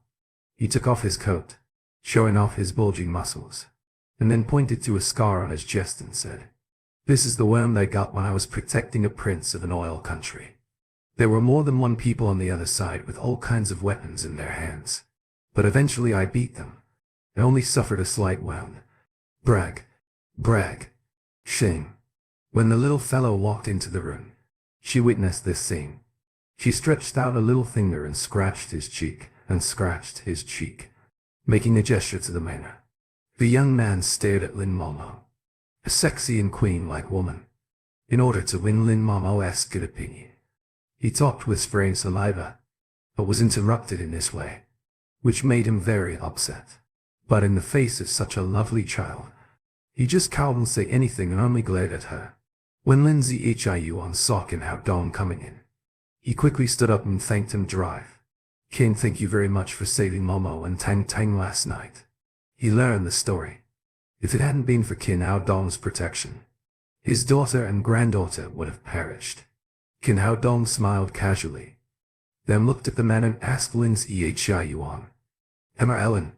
He took off his coat, showing off his bulging muscles, and then pointed to a scar on his chest and said, this is the worm I got when I was protecting a prince of an oil country. There were more than one people on the other side with all kinds of weapons in their hands. But eventually I beat them. I only suffered a slight wound. Brag. Shame. When the little fellow walked into the room, she witnessed this scene. She stretched out a little finger and scratched his cheek, making a gesture to the manor. The young man stared at Lin Momo, a sexy and queen-like woman. In order to win Lin Momo's good opinion, he talked with spraying saliva, but was interrupted in this way. which made him very upset. But in the face of such a lovely child, he just couldn't say anything and only glared at her. When Lindsay Hyun saw Kin Hao Dong coming in, he quickly stood up and thanked him drive. Kin, thank you very much for saving Momo and Tang Tang last night. He learned the story. If it hadn't been for Kin Hao Dong's protection, his daughter and granddaughter would have perished. Kin Hao Dong smiled casually, then looked at the man and asked Lindsay Hyun, Emma Ellen,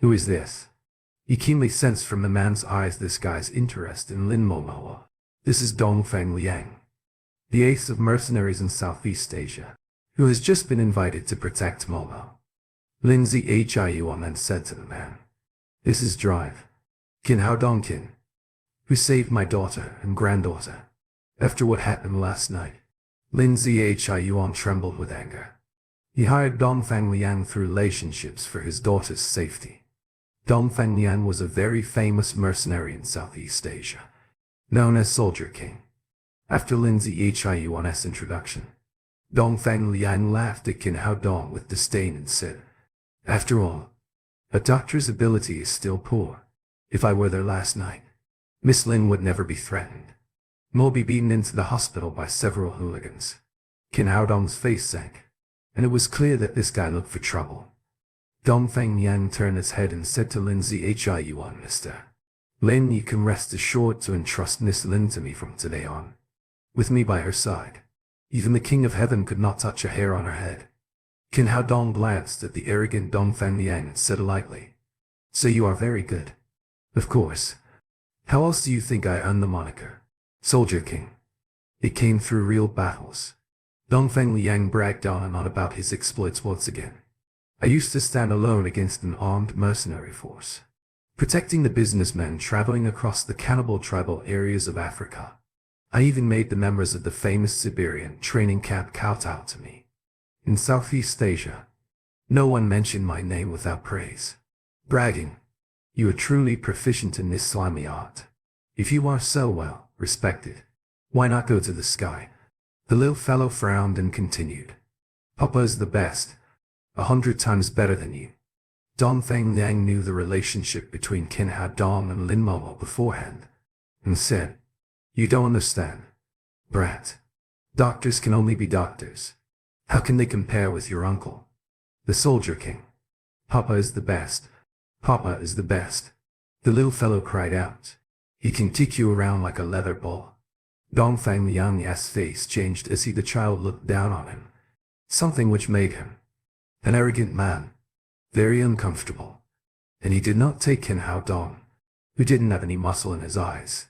who is this? He keenly sensed from the man's eyes this guy's interest in Lin Momo. This is Dongfang Liang, the ace of mercenaries in Southeast Asia, who has just been invited to protect Momo. Lindsay Hyun then said to the man, this is Drive, Kin Hao Dong Kin, who saved my daughter and granddaughter. After what happened last night, Lindsay Hyun trembled with anger. He hired Dongfang Liang through relationships for his daughter's safety. Dongfang Liang was a very famous mercenary in Southeast Asia, known as Soldier King. After Lindsay Hyun's introduction, Dongfang Liang laughed at Kin Hao Dong with disdain and said, after all, a doctor's ability is still poor. If I were there last night, Miss Lin would never be threatened, nor be beaten into the hospital by several hooligans. Kin Hao Dong's face sank, and it was clear that this guy looked for trouble. Dongfang Liang turned his head and said to Lindsay Hyun, Mr. Lin, you can rest assured to entrust Miss Lin to me from today on. With me by her side, even the King of Heaven could not touch a hair on her head. Kin Hao Dong glanced at the arrogant Dongfang Liang and said lightly, so you are very good. Of course. How else do you think I earned the moniker Soldier King? It came through real battles. Dongfang Liang bragged on and on about his exploits once again. I used to stand alone against an armed mercenary force, protecting the businessmen traveling across the cannibal tribal areas of Africa. I even made the members of the famous Siberian training camp kowtow to me. In Southeast Asia, no one mentioned my name without praise. Bragging. You are truly proficient in this slimy art. If you are so well respected, why not go to the sky? The little fellow frowned and continued. Papa is the best, 100 times better than you. Dongfang Liang knew the relationship between Kin Hao Dong and Lin Momo beforehand, and said, you don't understand, brat. Doctors can only be doctors. How can they compare with your uncle, the Soldier King? Papa is the best. Papa is the best. The little fellow cried out. He can kick you around like a leather ball. Dongfang Liang's face changed as the child looked down on him, something which made him an arrogant man, very uncomfortable. And he did not take Kin Hao Dong, who didn't have any muscle in his eyes.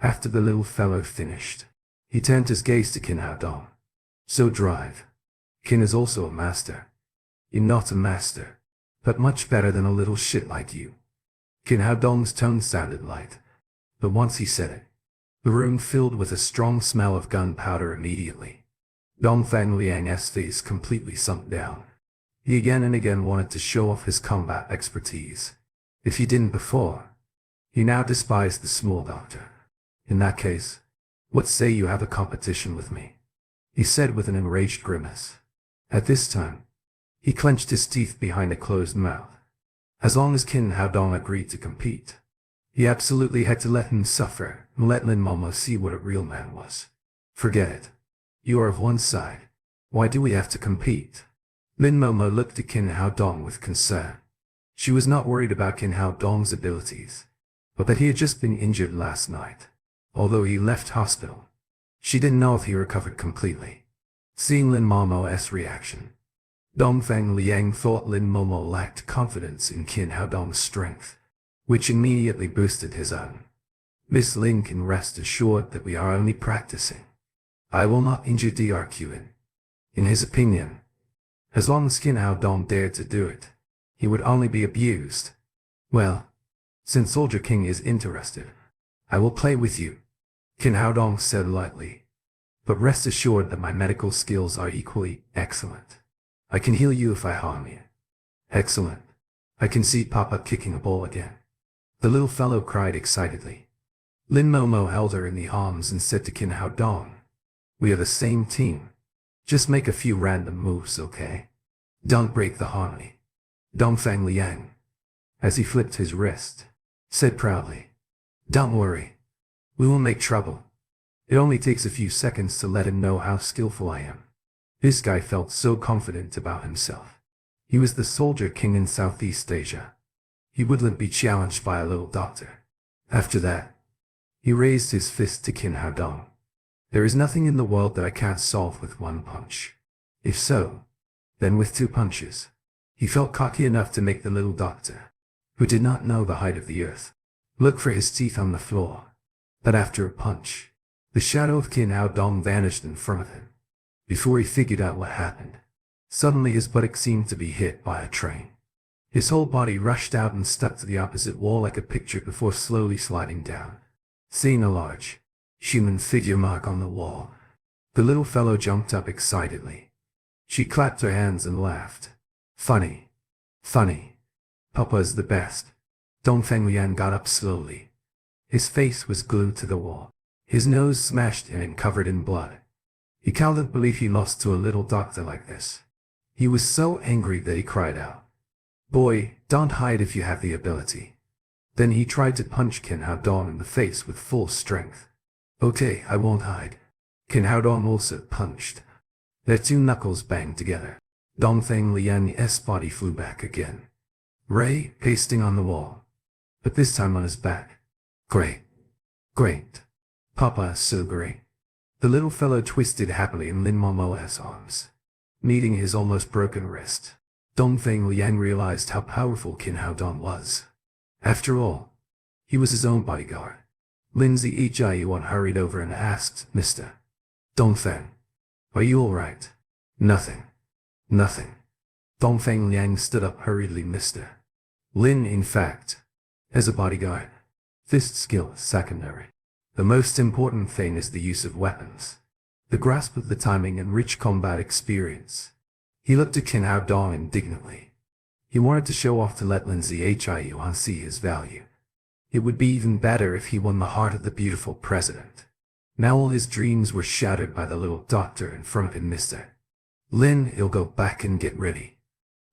After the little fellow finished, he turned his gaze to Kin Hao Dong. So Drive, Kin is also a master. You're not a master, but much better than a little shit like you. Kin Hao Dong's tone sounded light, but once he said it, the room filled with a strong smell of gunpowder immediately. Dongfang Liang's face completely sunk down. He again and again wanted to show off his combat expertise. If he didn't before, he now despised the small doctor. In that case, what say you have a competition with me? He said with an enraged grimace. At this time, he clenched his teeth behind a closed mouth. As long as Kin Hao Dong agreed to compete, he absolutely had to let him suffer and let Lin Momo see what a real man was. Forget it. You are of one side. Why do we have to compete? Lin Momo looked at Kin Hao Dong with concern. She was not worried about Kin Hao Dong's abilities, but that he had just been injured last night. Although he left hospital, she didn't know if he recovered completely. Seeing Lin Momo's reaction, Dongfang Liang thought Lin Momo lacked confidence in Kin Hao Dong's strength, which immediately boosted his own. Miss Lin can rest assured that we are only practicing. I will not injure DRQN. In his opinion, as long as Kin Hao Dong dared to do it, he would only be abused. Well, since Soldier King is interested, I will play with you, Kin Hao Dong said lightly. But rest assured that my medical skills are equally excellent. I can heal you if I harm you. Excellent. I can see Papa kicking a ball again. The little fellow cried excitedly. Lin Momo held her in the arms and said to Kin Hao Dong, we are the same team. Just make a few random moves, okay? Don't break the harmony. Dongfang Liang, as he flipped his wrist, said proudly, "Don't worry. We will make trouble. It only takes a few seconds to let him know how skillful I am." This guy felt so confident about himself. He was the soldier king in Southeast Asia. He wouldn't be challenged by a little doctor. After that, he raised his fist to Qin Haodong. "There is nothing in the world that I can't solve with one punch. If so, then with two punches." He felt cocky enough to make the little doctor, who did not know the height of the earth, look for his teeth on the floor. But after a punch, the shadow of Qin Haodong vanished in front of him. Before he figured out what happened, suddenly his buttock seemed to be hit by a train. His whole body rushed out and stuck to the opposite wall like a picture before slowly sliding down. Seeing a large, human figure mark on the wall, the little fellow jumped up excitedly. She clapped her hands and laughed. "Funny. Funny. Papa's the best." Dongfeng Lian got up slowly. His face was glued to the wall, his nose smashed in and covered in blood. He couldn't believe he lost to a little doctor like this. He was so angry that he cried out, "Boy, don't hide if you have the ability." Then he tried to punch Qin Haodong in the face with full strength. "Okay, I won't hide." Qin Haodong also punched. Their two knuckles banged together. Dongfeng Lian's body flew back again, Ray pasting on the wall, but this time on his back. "Great. Great. Papa is so great." The little fellow twisted happily in Lin Momo's arms, meeting his almost broken wrist. Dongfeng Liang realized how powerful Qin Haodong was. After all, he was his own bodyguard. Lindsay Yuan hurried over and asked, "Mr. Dongfeng, are you all right?" "Nothing. Nothing." Dongfeng Liang stood up hurriedly. "Mr. Lin, in fact, as a bodyguard, fist skill is secondary. The most important thing is the use of weapons, the grasp of the timing and rich combat experience." He looked at Qin Haodong indignantly. He wanted to show off to let Lindsay Yuan see his value. It would be even better if he won the heart of the beautiful president. Now all his dreams were shattered by the little doctor in front of him. "Mr. Lin, he'll go back and get ready.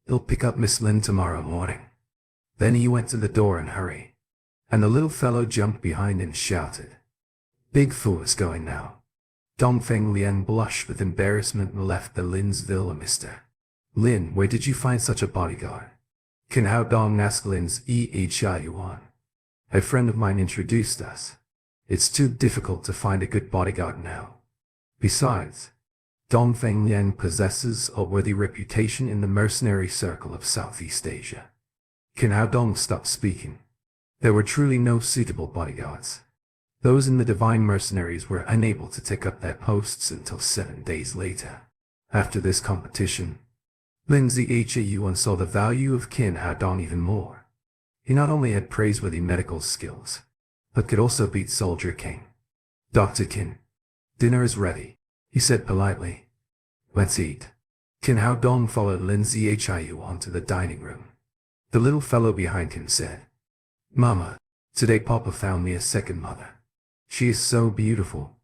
He'll pick up Miss Lin tomorrow morning." Then he went to the door and hurried, and the little fellow jumped behind and shouted, "Big Fu is going now." Dongfeng Liang blushed with embarrassment and left the Lin's villa. "Mr. Lin, where did you find such a bodyguard?" Qin Haodong asked Lin's Yuan. "A friend of mine introduced us. It's too difficult to find a good bodyguard now. Besides, Dongfeng Liang possesses a worthy reputation in the mercenary circle of Southeast Asia." Qin Haodong stopped speaking. There were truly no suitable bodyguards. Those in the divine mercenaries were unable to take up their posts until 7 days later. After this competition, Lindsay Yuan saw the value of Qin Haodong even more. He not only had praiseworthy medical skills, but could also beat Soldier King. "Dr. Qin, dinner is ready," he said politely. "Let's eat." Qin Haodong followed Lindsay Yuan to the dining room. The little fellow behind him said, "Mama, today Papa found me a second mother. She is so beautiful."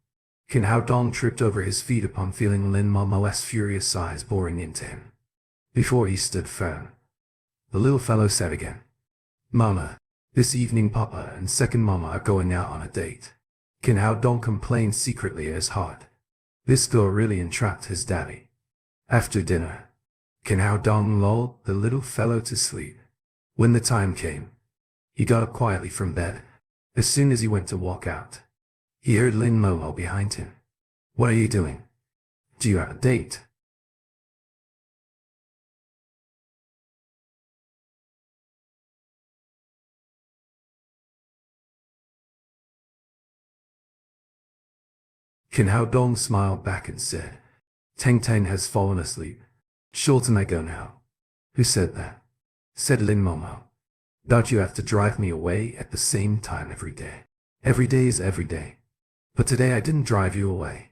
Qin Haodong tripped over his feet upon feeling Lin Momo's furious eyes boring into him. Before he stood firm, the little fellow said again, "Mama, this evening Papa and second Mama are going out on a date." Qin Haodong complained secretly in his heart. This girl really entrapped his daddy. After dinner, Qin Haodong lulled the little fellow to sleep. When the time came, he got up quietly from bed. As soon as he went to walk out, he heard Lin Momo behind him. "What are you doing? Do you have a date?" Qin Haodong smiled back and said, "Tang Tang has fallen asleep. Shouldn't I go now?" "Who said that?" said Lin Momo. "Don't you have to drive me away at the same time every day?" "Every day is every day. But today I didn't drive you away."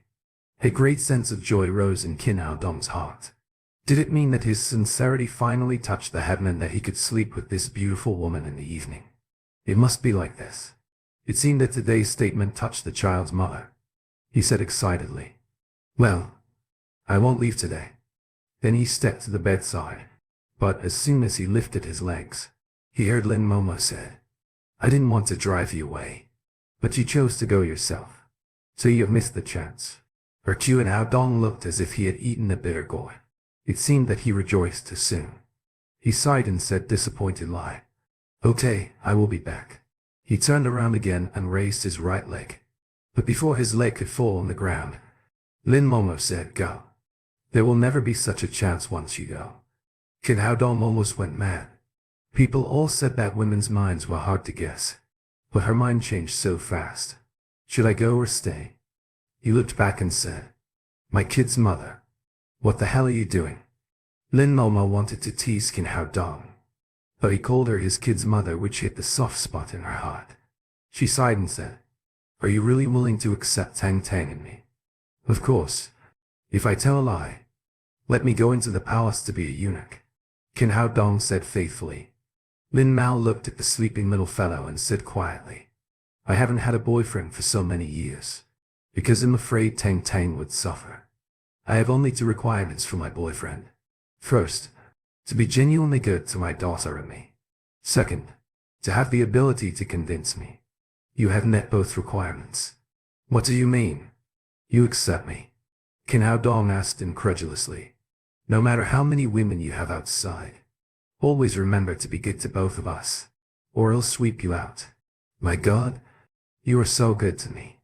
A great sense of joy rose in Qin Haodong's heart. Did it mean that his sincerity finally touched the heaven and that he could sleep with this beautiful woman in the evening? It must be like this. It seemed that today's statement touched the child's mother. He said excitedly, "Well, I won't leave today." Then he stepped to the bedside, But as soon as he lifted his legs, he heard Lin Momo said, "I didn't want to drive you away, but you chose to go yourself. So you have missed the chance." Chu and Hao Dong looked as if he had eaten a bitter gourd. It seemed that he rejoiced too soon. He sighed and said disappointedly, "Okay, I will be back." He turned around again and raised his right leg. But before his leg could fall on the ground, Lin Momo said, "Go. There will never be such a chance once you go." Kin Hao Dong almost went mad. People all said that women's minds were hard to guess, but her mind changed so fast. Should I go or stay? He looked back and said, "My kid's mother. What the hell are you doing?" Lin Momo wanted to tease Kin Hao Dong, but he called her his kid's mother, which hit the soft spot in her heart. She sighed and said, "Are you really willing to accept Tang Tang and me?" "Of course. If I tell a lie, let me go into the palace to be a eunuch," Kin Hao Dong said faithfully. Lin Mao looked at the sleeping little fellow and said quietly, "I haven't had a boyfriend for so many years, because I'm afraid Tang Tang would suffer. I have only two requirements for my boyfriend. First, to be genuinely good to my daughter and me. Second, to have the ability to convince me. You have met both requirements." "What do you mean? You accept me?" Kin Hao Dong asked incredulously. "No matter how many women you have outside, always remember to be good to both of us, or I'll sweep you out." "My God, you are so good to me."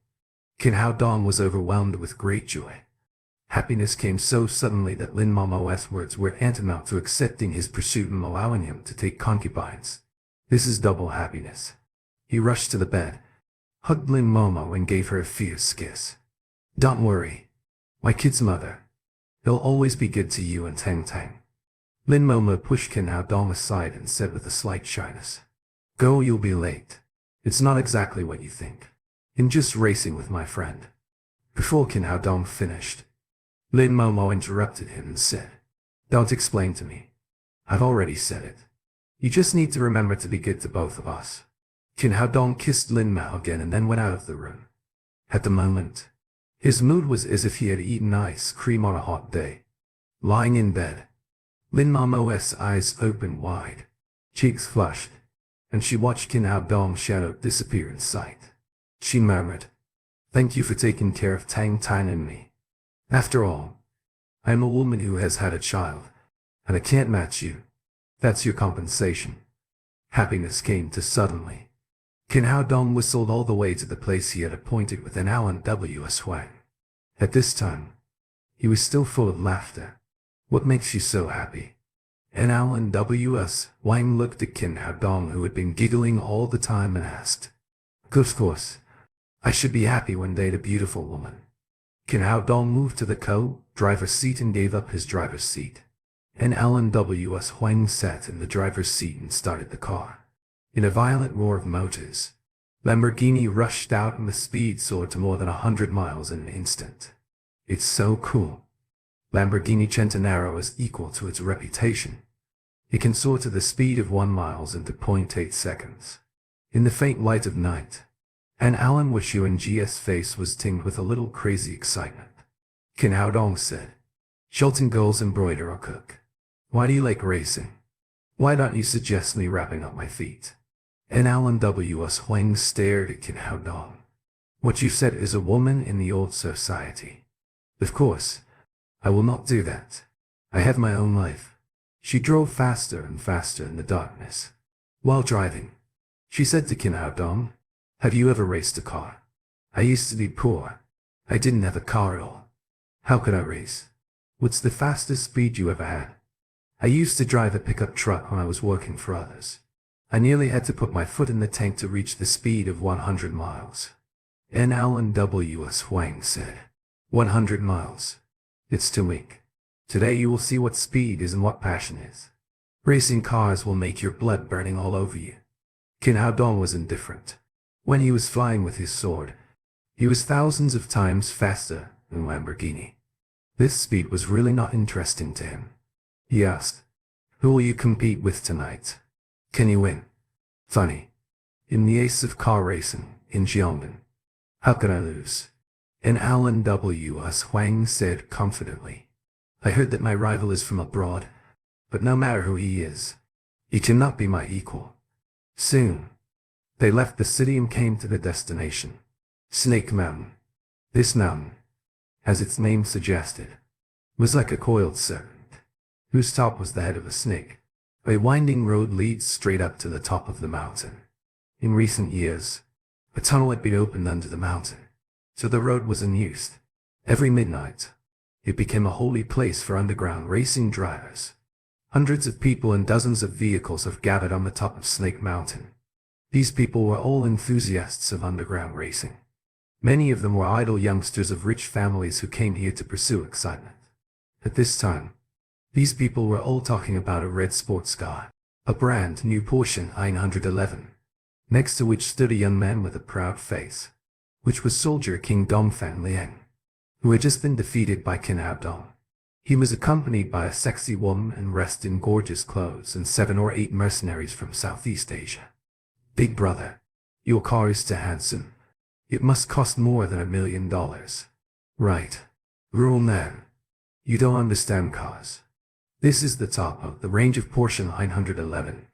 Kin Hao Dong was overwhelmed with great joy. Happiness came so suddenly that Lin Momo's words were tantamount to accepting his pursuit and allowing him to take concubines. This is double happiness. He rushed to the bed, hugged Lin Momo and gave her a fierce kiss. "Don't worry, my kid's mother. He'll always be good to you and Tang Tang." Lin Momo pushed Kin Hao Dong aside and said with a slight shyness, "Go, you'll be late. It's not exactly what you think. I'm just racing with my friend." Before Kin Hao Dong finished, Lin Momo interrupted him and said, "Don't explain to me. I've already said it. You just need to remember to be good to both of us." Kin Hao Dong kissed Lin Mao again and then went out of the room. At the moment, his mood was as if he had eaten ice cream on a hot day. Lying in bed, Lin Momo's eyes opened wide, cheeks flushed, and she watched Kin Hao Dong's shadow disappear in sight. She murmured, "Thank you for taking care of Tang Tang and me. After all, I am a woman who has had a child, and I can't match you. That's your compensation." Happiness came too suddenly. Kin Hao Dong whistled all the way to the place he had appointed with an Alan W.S. Huang. At this time, he was still full of laughter. "What makes you so happy?" And Alan W.S. Huang looked at Kin Hao Dong, who had been giggling all the time, and asked, "Of course, I should be happy when date a beautiful woman." Kin Hao Dong moved to the co-driver's seat and gave up his driver's seat. And Alan W.S. Huang sat in the driver's seat and started the car. In a violent roar of motors, Lamborghini rushed out and the speed soared to more than 100 miles in an instant. "It's so cool." Lamborghini Centenario is equal to its reputation. It can soar to the speed of 1 mile in 0.8 seconds. In the faint light of night, and Alan Wishuang's face was tinged with a little crazy excitement. Kin Hao Dong said, "Shilton Goals embroider or cook. Why do you like racing? Why don't you suggest me wrapping up my feet?" And Alan W.S. Huang stared at Kin Hao Dong. "What you said is a woman in the old society. Of course, I will not do that. I have my own life." She drove faster and faster in the darkness. While driving, she said to Kin Hao Dong, "Have you ever raced a car? I used to be poor. I didn't have a car at all. How could I race? What's the fastest speed you ever had? I used to drive a pickup truck when I was working for others. I nearly had to put my foot in the tank to reach the speed of 100 miles. And Alan W.S. Huang said, 100 miles. It's too weak. Today you will see what speed is and what passion is. Racing cars will make your blood burning all over you." Kin Hao Dong was indifferent. When he was flying with his sword, he was thousands of times faster than Lamborghini. This speed was really not interesting to him. He asked, "Who will you compete with tonight? Can you win?" "Funny. In the ace of car racing, in Xiamen. How could I lose?" And Alan W.S. Huang said confidently, "I heard that my rival is from abroad, But no matter who he is, he cannot be my equal. Soon, they left the city and came to the destination, Snake Mountain. This mountain, as its name suggested, was like a coiled serpent, whose top was the head of a snake. A winding road leads straight up to the top of the mountain. In recent years, a tunnel had been opened under the mountain, so the road was unused. Every midnight, it became a holy place for underground racing drivers. Hundreds of people and dozens of vehicles have gathered on the top of Snake Mountain. These people were all enthusiasts of underground racing. Many of them were idle youngsters of rich families who came here to pursue excitement. At this time, these people were all talking about a red sports car, a brand new Porsche 911, next to which stood a young man with a proud face, which was Soldier King Dongfang Liang, who had just been defeated by Qin Hao Dong. He was accompanied by a sexy woman and dressed in gorgeous clothes and 7 or 8 mercenaries from Southeast Asia. Big brother, your car is too handsome. It must cost more than $1 million. Right. Rule man. You don't understand cars. This is the top of the range of Porsche 911,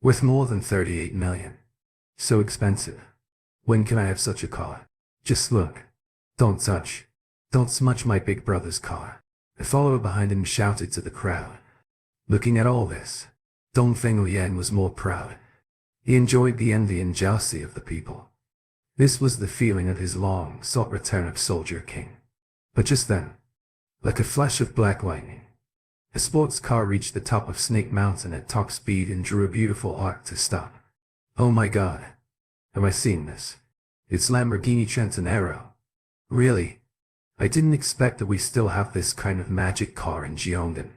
worth more than 38 million. So expensive. When can I have such a car? Just look. Don't touch. Don't smudge my big brother's car. A follower behind him shouted to the crowd. Looking at all this, Dongfeng Liang was more proud. He enjoyed the envy and jealousy of the people. This was the feeling of his long-sought return of Soldier King. But just then, like a flash of black lightning, a sports car reached the top of Snake Mountain at top speed and drew a beautiful arc to stop. Oh my god. Have I seen this? It's Lamborghini Centenaro. Really? I didn't expect that we still have this kind of magic car in Gyeongdon.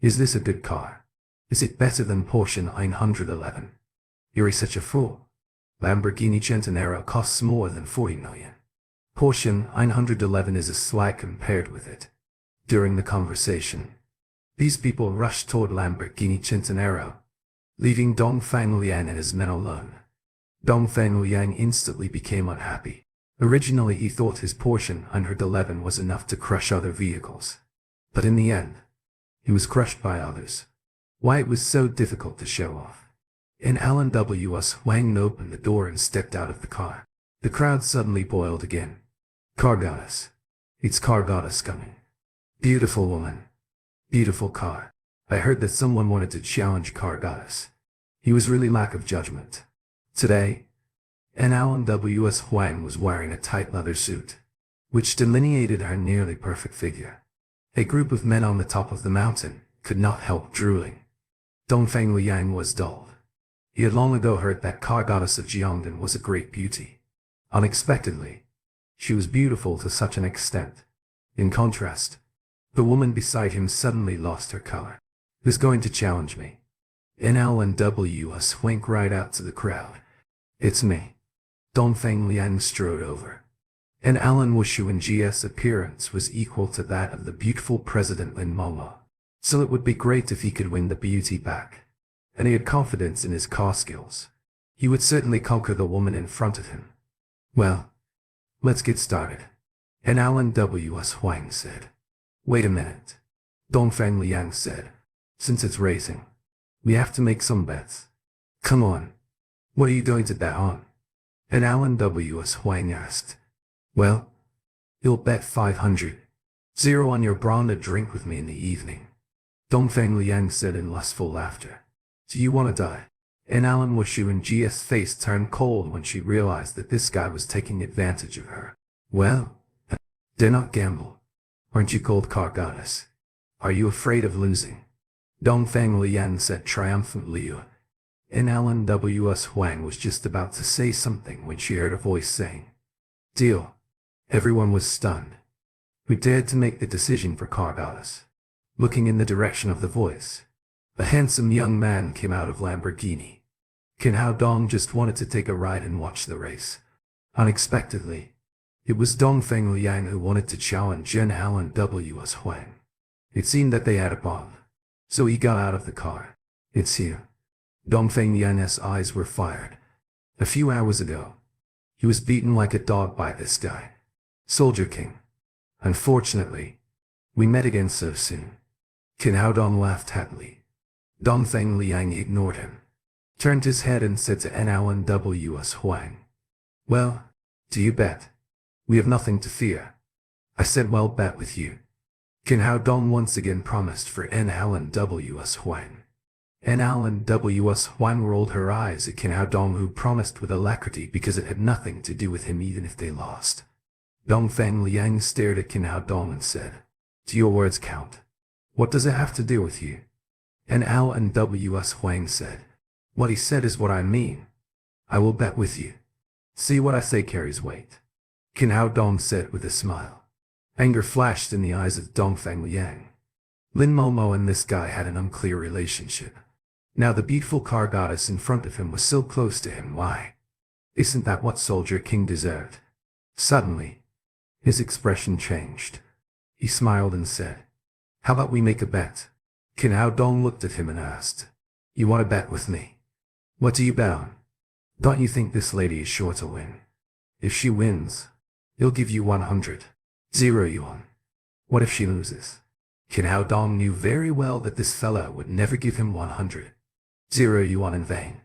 Is this a good car? Is it better than Porsche 911? You're such a fool. Lamborghini Centenaro costs more than 40 million. Porsche 911 is a slag compared with it. During the conversation, these people rushed toward Lamborghini Centenaro, leaving Dongfeng Liang and his men alone. Dongfeng Liang instantly became unhappy. Originally he thought his Porsche 911 was enough to crush other vehicles. But in the end, he was crushed by others. Why it was so difficult to show off. And Alan W.S. Huang opened the door and stepped out of the car. The crowd suddenly boiled again. Car goddess. It's car goddess coming. Beautiful woman. Beautiful car. I heard that someone wanted to challenge car goddess. He was really lack of judgment. Today, and Alan W.S. Huang was wearing a tight leather suit, which delineated her nearly perfect figure. A group of men on the top of the mountain could not help drooling. Dongfeng Liang was dulled. He had long ago heard that car goddess of Gyeongdon was a great beauty. Unexpectedly, she was beautiful to such an extent. In contrast, the woman beside him suddenly lost her color. Who's going to challenge me? Alan W.S. winked right out to the crowd. It's me. Dongfeng Liang strode over. And Alan Wushu and GS appearance was equal to that of the beautiful President Lin Manhwa. So it would be great if he could win the beauty back. And he had confidence in his car skills. He would certainly conquer the woman in front of him. Well, let's get started. And Alan W.S. Huang said. Wait a minute. Dongfeng Liang said. Since it's racing, we have to make some bets. Come on. What are you going to bet on? And Alan W.S. Huang asked. Well, you'll bet 500. Zero on your brawn to drink with me in the evening. Dongfeng Liang said in lustful laughter. Do you want to die? And Alan Wushu and GS face turned cold when she realized that this guy was taking advantage of her. Well, dare not gamble. Aren't you called car goddess? Are you afraid of losing? Dongfeng Liang said triumphantly. And Alan W.S. Huang was just about to say something when she heard a voice saying, Deal. Everyone was stunned. Who dared to make the decision for car goddess? Looking in the direction of the voice, a handsome young man came out of Lamborghini. Qin Hao Dong just wanted to take a ride and watch the race. Unexpectedly, it was Dongfeng Liang who wanted to challenge Alan W.S. Huang. It seemed that they had a bond, so he got out of the car. It's here. Dongfeng Liang's eyes were fired. A few hours ago, he was beaten like a dog by this guy. Soldier King. Unfortunately, we met again so soon. Qin Hao Dong laughed happily. Dongfeng Liang ignored him, turned his head and said to NLNWS Huang, "Well, do you bet? We have nothing to fear." I said, "Well, bet with you." Qin Hao Dong once again promised for NLNWS Huang. NLNWS Huang rolled her eyes at Qin Hao Dong, who promised with alacrity because it had nothing to do with him even if they lost. Dongfeng Liang stared at Qin Hao Dong and said, "Do your words count? What does it have to do with you?" NLNWS Huang said, "What he said is what I mean. I will bet with you. See, what I say carries weight." Qin Hao Dong said with a smile. Anger flashed in the eyes of Dongfeng Liang. Lin Momo and this guy had an unclear relationship. Now the beautiful car goddess in front of him was so close to him. Why? Isn't that what Soldier King deserved? Suddenly, his expression changed. He smiled and said, "How about we make a bet?" Qin Hao Dong looked at him and asked, "You want to bet with me? What do you bet on? Don't you think this lady is sure to win? If she wins, he'll give you 100 yuan. What if she loses?" Qin Hao Dong knew very well that this fella would never give him 100 yuan in vain.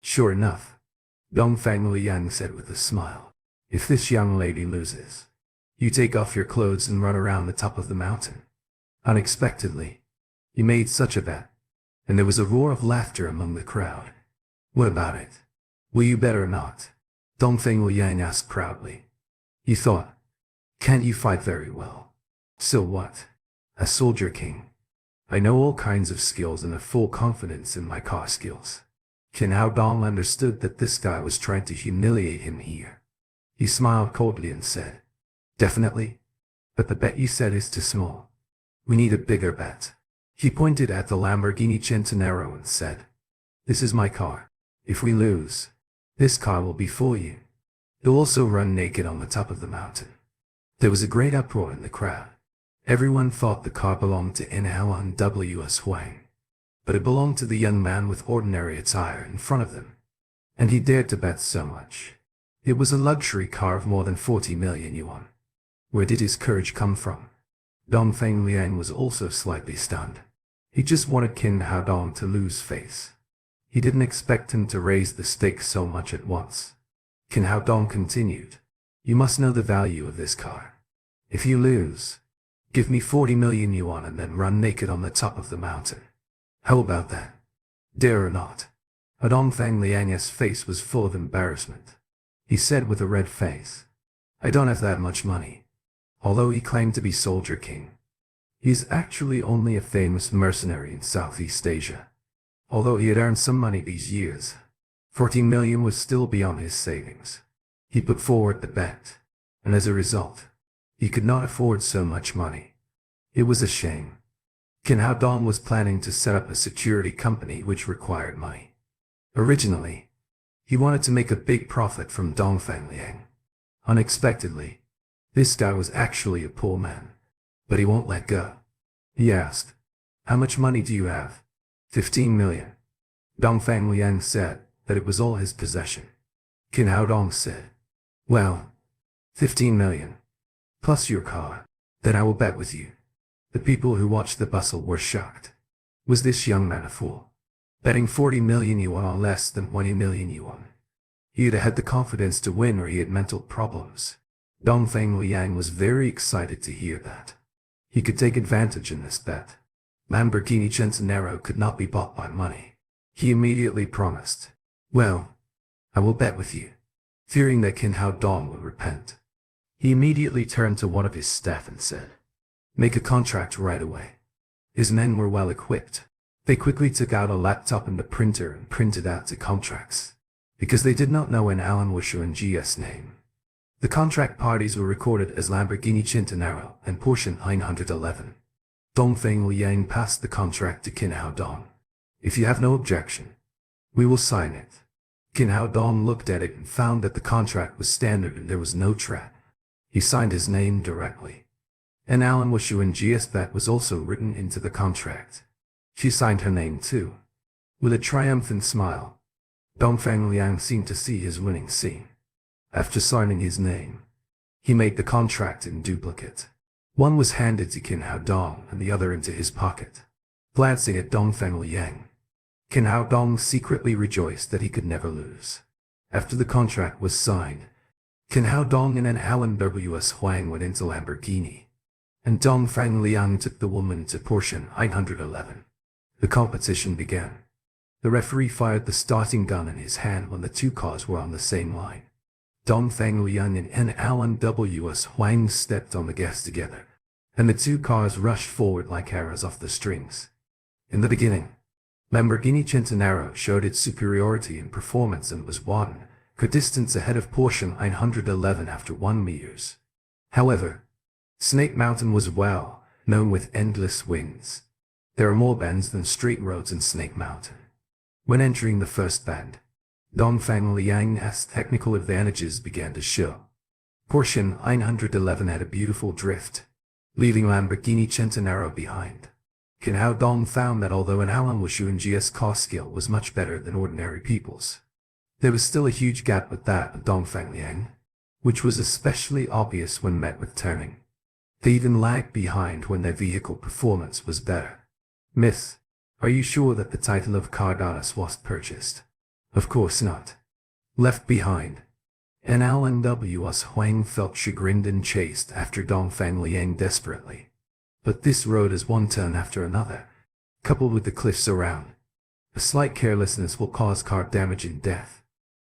Sure enough, Dongfeng Liang said with a smile, "If this young lady loses, you take off your clothes and run around the top of the mountain." Unexpectedly, he made such a bet, and there was a roar of laughter among the crowd. "What about it? Will you bet or not?" Dongfeng Liang asked proudly. He thought, "Can't you fight very well?" "So what? A Soldier King. I know all kinds of skills and have full confidence in my car skills." Qin Hao Dong understood that this guy was trying to humiliate him here. He smiled coldly and said, "Definitely, but the bet you said is too small. We need a bigger bet." He pointed at the Lamborghini Centenario and said, "This is my car. If we lose, this car will be for you. You'll also run naked on the top of the mountain." There was a great uproar in the crowd. Everyone thought the car belonged to NLNWS Huang, but it belonged to the young man with ordinary attire in front of them. And he dared to bet so much. It was a luxury car of more than 40 million yuan. Where did his courage come from? Dongfeng Liang was also slightly stunned. He just wanted Qin Hao Dong to lose face. He didn't expect him to raise the stakes so much at once. Qin Hao Dong continued, "You must know the value of this car. If you lose, give me 40 million yuan and then run naked on the top of the mountain. How about that? Dare or not?" Dongfeng Liang's face was full of embarrassment. He said with a red face, "I don't have that much money." Although he claimed to be Soldier King, he's actually only a famous mercenary in Southeast Asia. Although he had earned some money these years, 14 million was still beyond his savings. He put forward the bet, and as a result, he could not afford so much money. It was a shame. Qin Hao Dong was planning to set up a security company which required money. Originally, he wanted to make a big profit from Dongfeng Liang. Unexpectedly, this guy was actually a poor man. But he won't let go. He asked, "How much money do you have?" 15 million. Dongfeng Liang said that it was all his possession. Qin Hao Dong said, "Well, 15 million. Plus your car. Then I will bet with you." The people who watched the bustle were shocked. Was this young man a fool? Betting 40 million yuan on less than 20 million yuan. He either had the confidence to win or he had mental problems. Dongfeng Liang was very excited to hear that. He could take advantage in this bet. Lamborghini Centenario could not be bought by money. He immediately promised, "Well, I will bet with you," fearing that Qin Hao Dong would repent. He immediately turned to one of his staff and said, "Make a contract right away." His men were well equipped. They quickly took out a laptop and a printer and printed out the contracts, because they did not know an Alan Wishu and GS name. The contract parties were recorded as Lamborghini Centenario and Porsche 911. Dongfeng Liang passed the contract to Qin Hao Dong. "If you have no objection, we will sign it." Qin Hao Dong looked at it and found that the contract was standard and there was no trap. He signed his name directly. And Alan Wishu and GS bet was also written into the contract. She signed her name too. With a triumphant smile, Dongfeng Liang seemed to see his winning scene. After signing his name, he made the contract in duplicate. One was handed to Qin Hao Dong and the other into his pocket. Glancing at Dongfeng Liang, Kin Hao Dong secretly rejoiced that he could never lose. After the contract was signed, Kin Hao Dong and Alan W.S. Huang went into Lamborghini, and Dong Fang Liang took the woman to Porsche 911. The competition began. The referee fired the starting gun in his hand when the two cars were on the same line. Dong Fang Liang and Alan W.S. Huang stepped on the gas together, and the two cars rushed forward like arrows off the strings. In the beginning, Lamborghini Centenario showed its superiority in performance and was one good distance ahead of Porsche 911 after 1 meters. However, Snake Mountain was well known with endless winds. There are more bends than straight roads in Snake Mountain. When entering the first bend, Dongfang Liang's technical advantages began to show. Porsche 911 had a beautiful drift, leaving Lamborghini Centenario behind. Kin Hao Dong found that although an Alan Wushuang's car skill was much better than ordinary people's, there was still a huge gap with that of Dongfang Liang, which was especially obvious when met with turning. They even lagged behind when their vehicle performance was better. Miss, are you sure that the title of car goddess was purchased? Of course not. Left behind. And Alan W.S. Huang felt chagrined and chased after Dongfang Liang desperately. But this road is one turn after another, coupled with the cliffs around. A slight carelessness will cause car damage and death.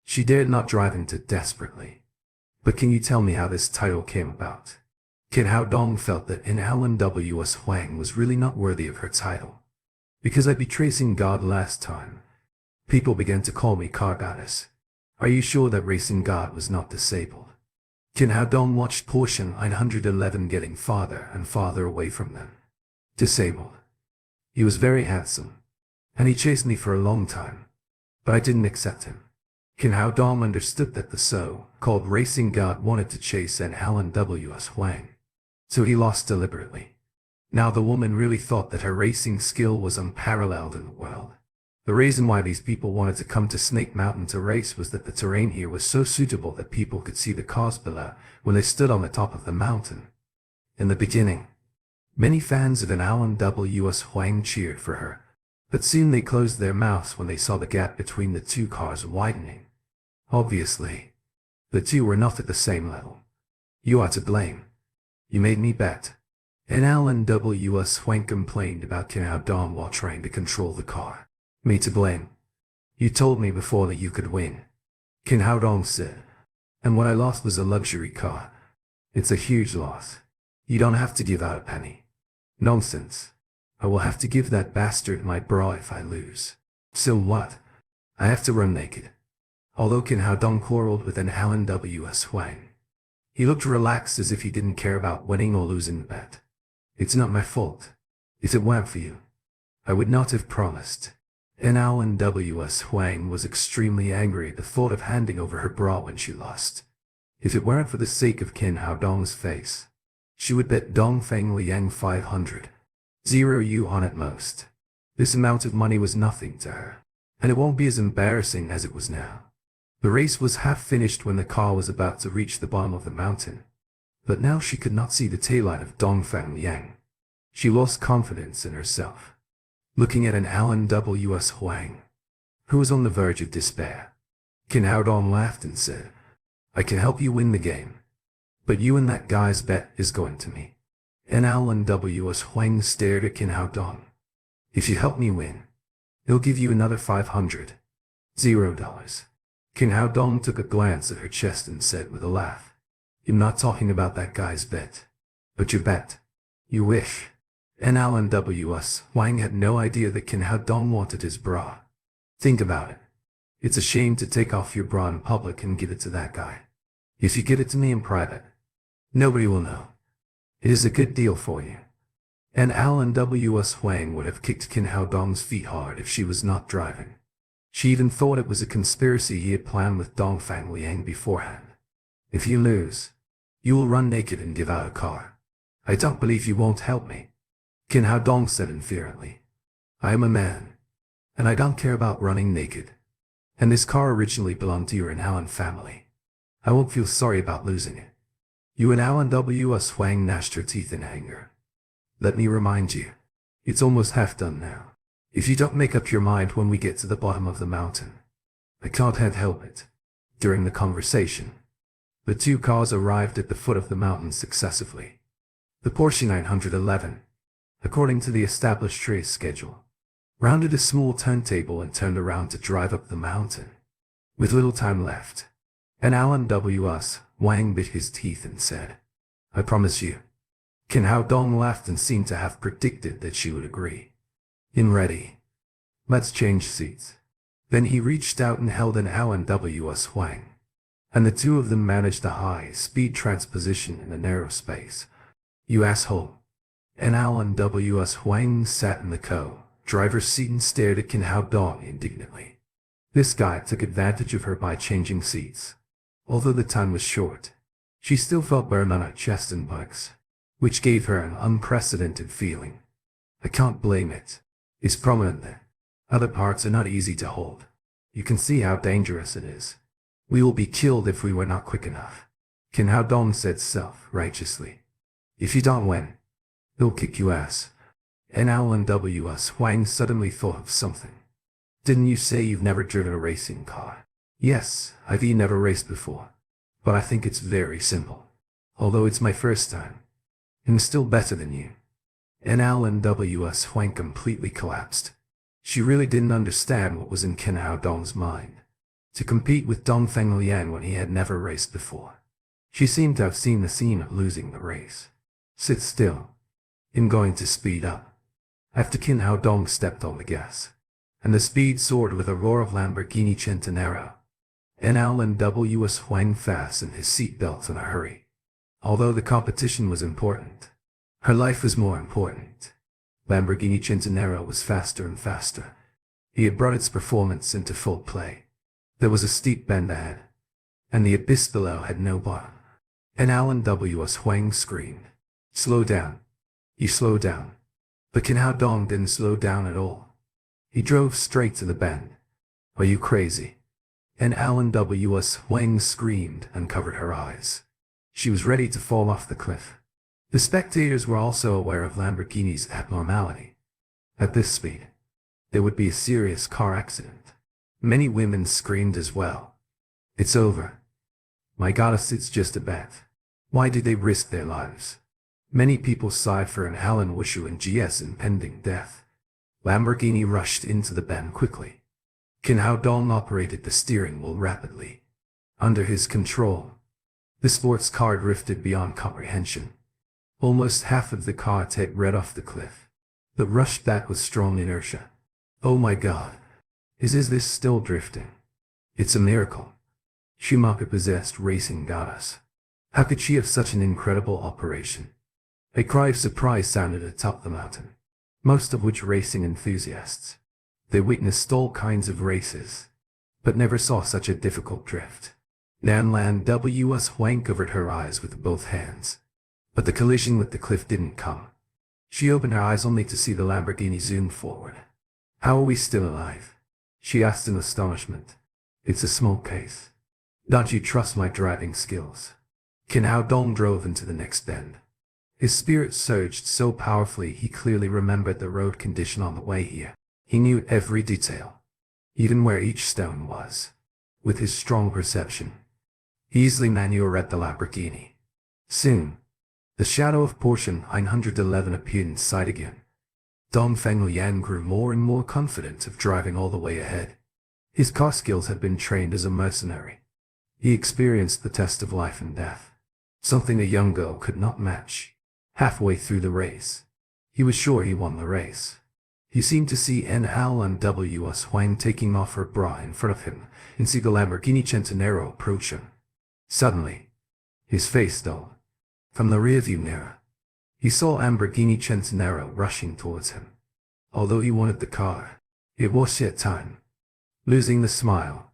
She dared not drive into desperately. But can you tell me how this title came about? Kin Hao Dong felt that Alan W.S. Huang was really not worthy of her title. Because I'd be tracing God last time, people began to call me car goddess. Are you sure that racing God was not disabled? Kin Hao Dong watched Porsche 911 getting farther and farther away from them. Disabled. He was very handsome, and he chased me for a long time, but I didn't accept him. Kin Hao Dong understood that the so-called racing god wanted to chase Alan W.S. Huang, so he lost deliberately. Now the woman really thought that her racing skill was unparalleled in the world. The reason why these people wanted to come to Snake Mountain to race was that the terrain here was so suitable that people could see the cars below when they stood on the top of the mountain. In the beginning, many fans of Alan W.S. Huang cheered for her, but soon they closed their mouths when they saw the gap between the two cars widening. Obviously, the two were not at the same level. You are to blame. You made me bet. And Alan W.S. Huang complained about Kin Hao Dong while trying to control the car. Me to blame. You told me before that you could win. Kin Hao Dong said. And what I lost was a luxury car. It's a huge loss. You don't have to give out a penny. Nonsense. I will have to give that bastard my bra if I lose. So what? I have to run naked. Although Kin Hao Dong quarreled with Alan W.S. Huang, he looked relaxed as if he didn't care about winning or losing the bet. It's not my fault. If it weren't for you, I would not have promised. Alan W.S. Huang was extremely angry at the thought of handing over her bra when she lost. If it weren't for the sake of Kin Hao Dong's face, she would bet Dongfang Liang 500 0 on at most. This amount of money was nothing to her, and it won't be as embarrassing as it was now. The race was half finished when the car was about to reach the bottom of the mountain, but now she could not see the taillight of Dongfang Liang. She lost confidence in herself, looking at Alan W.S. Huang, who was on the verge of despair. Kin Hao Dong laughed and said, I can help you win the game, but you and that guy's bet is going to me. Alan W.S. Huang stared at Kin Hao Dong. If you help me win, he'll give you another $500 Kin Hao Dong took a glance at her chest and said with a laugh, I'm not talking about that guy's bet, but your bet. You wish. Alan W.S. Huang had no idea that Kin Hao Dong wanted his bra. Think about it. It's a shame to take off your bra in public and give it to that guy. If you give it to me in private, nobody will know. It is a good deal for you. Alan W.S. Huang would have kicked Kin Hao Dong's feet hard if she was not driving. She even thought it was a conspiracy he had planned with Dongfang Liang beforehand. If you lose, you will run naked and give out a car. I don't believe you won't help me. Kin Hao Dong said inferently. I am a man, and I don't care about running naked. And this car originally belonged to your Alan family. I won't feel sorry about losing it. You and Alan W.S. Huang gnashed her teeth in anger. Let me remind you, it's almost half done now. If you don't make up your mind when we get to the bottom of the mountain, I can't help it. During the conversation, the two cars arrived at the foot of the mountain successively. The Porsche 911, according to the established race schedule, rounded a small turntable and turned around to drive up the mountain. With little time left, and Alan W.S. Wang bit his teeth and said, "I promise you." Kin Hao Dong laughed and seemed to have predicted that she would agree. "In ready. Let's change seats." Then he reached out and held an Alan W.S. Wang, and the two of them managed a high-speed transposition in a narrow space. "You asshole." And Alan W.S. Wang sat in the co-driver's seat and stared at Kin Hao Dong indignantly. This guy took advantage of her by changing seats. Although the time was short, she still felt burn on her chest and buttocks, which gave her an unprecedented feeling. I can't blame it. It's prominent there. Other parts are not easy to hold. You can see how dangerous it is. We will be killed if we were not quick enough. Kin Hao Dong said self-righteously. If you don't win, they'll kick you ass. And Alan W.S. Wang suddenly thought of something. Didn't you say you've never driven a racing car? Yes, I've never raced before. But I think it's very simple. Although it's my first time. And still better than you. And Alan W.S. Wang completely collapsed. She really didn't understand what was in Kin Hao Dong's mind. To compete with Dong Fenglian when he had never raced before. She seemed to have seen the scene of losing the race. Sit still. I'm going to speed up. After Kin Hao Dong stepped on the gas, and the speed soared with a roar of Lamborghini Centenaro, and Alan W.S. Wang fastened his seatbelt in a hurry. Although the competition was important, her life was more important. Lamborghini Centenaro was faster and faster. He had brought its performance into full play. There was a steep bend ahead, and the abyss below had no bottom. And Alan W.S. Wang screamed, "Slow down. You slow down." But Kin Hao Dong didn't slow down at all. He drove straight to the bend. "Are you crazy?" And Alan W.S. Wang screamed and covered her eyes. She was ready to fall off the cliff. The spectators were also aware of Lamborghini's abnormality. At this speed, there would be a serious car accident. Many women screamed as well. "It's over. My goddess, it's just a bet. Why did they risk their lives?" Many people sighed for an Alan Wushu and GS impending death. Lamborghini rushed into the bend quickly. Kin Hao Dong operated the steering wheel rapidly. Under his control, the sports car drifted beyond comprehension. Almost half of the car tailed right off the cliff. The rush back with strong inertia. "Oh my God. Is this still drifting? It's a miracle." Schumacher-possessed racing goddess. How could she have such an incredible operation? A cry of surprise sounded atop the mountain. Most of which racing enthusiasts. They witnessed all kinds of races, but never saw such a difficult drift. Nan W.S. Wang covered her eyes with both hands. But the collision with the cliff didn't come. She opened her eyes only to see the Lamborghini zoom forward. "How are we still alive?" she asked in astonishment. "It's a small case. Don't you trust my driving skills?" Kin Hao Dong drove into the next bend. His spirit surged so powerfully he clearly remembered the road condition on the way here. He knew every detail, even where each stone was. With his strong perception, he easily maneuvered the Lamborghini. Soon, the shadow of Porsche 911 appeared in sight again. Dong Fenglian grew more and more confident of driving all the way ahead. His car skills had been trained as a mercenary. He experienced the test of life and death, something a young girl could not match. Halfway through the race, he was sure he won the race. He seemed to see Alan W.S. Wang taking off her bra in front of him and see the Lamborghini Centenaro approach him. Suddenly, his face dulled. From the rearview mirror, he saw Lamborghini Centenaro rushing towards him. Although he wanted the car, it was yet time. Losing the smile,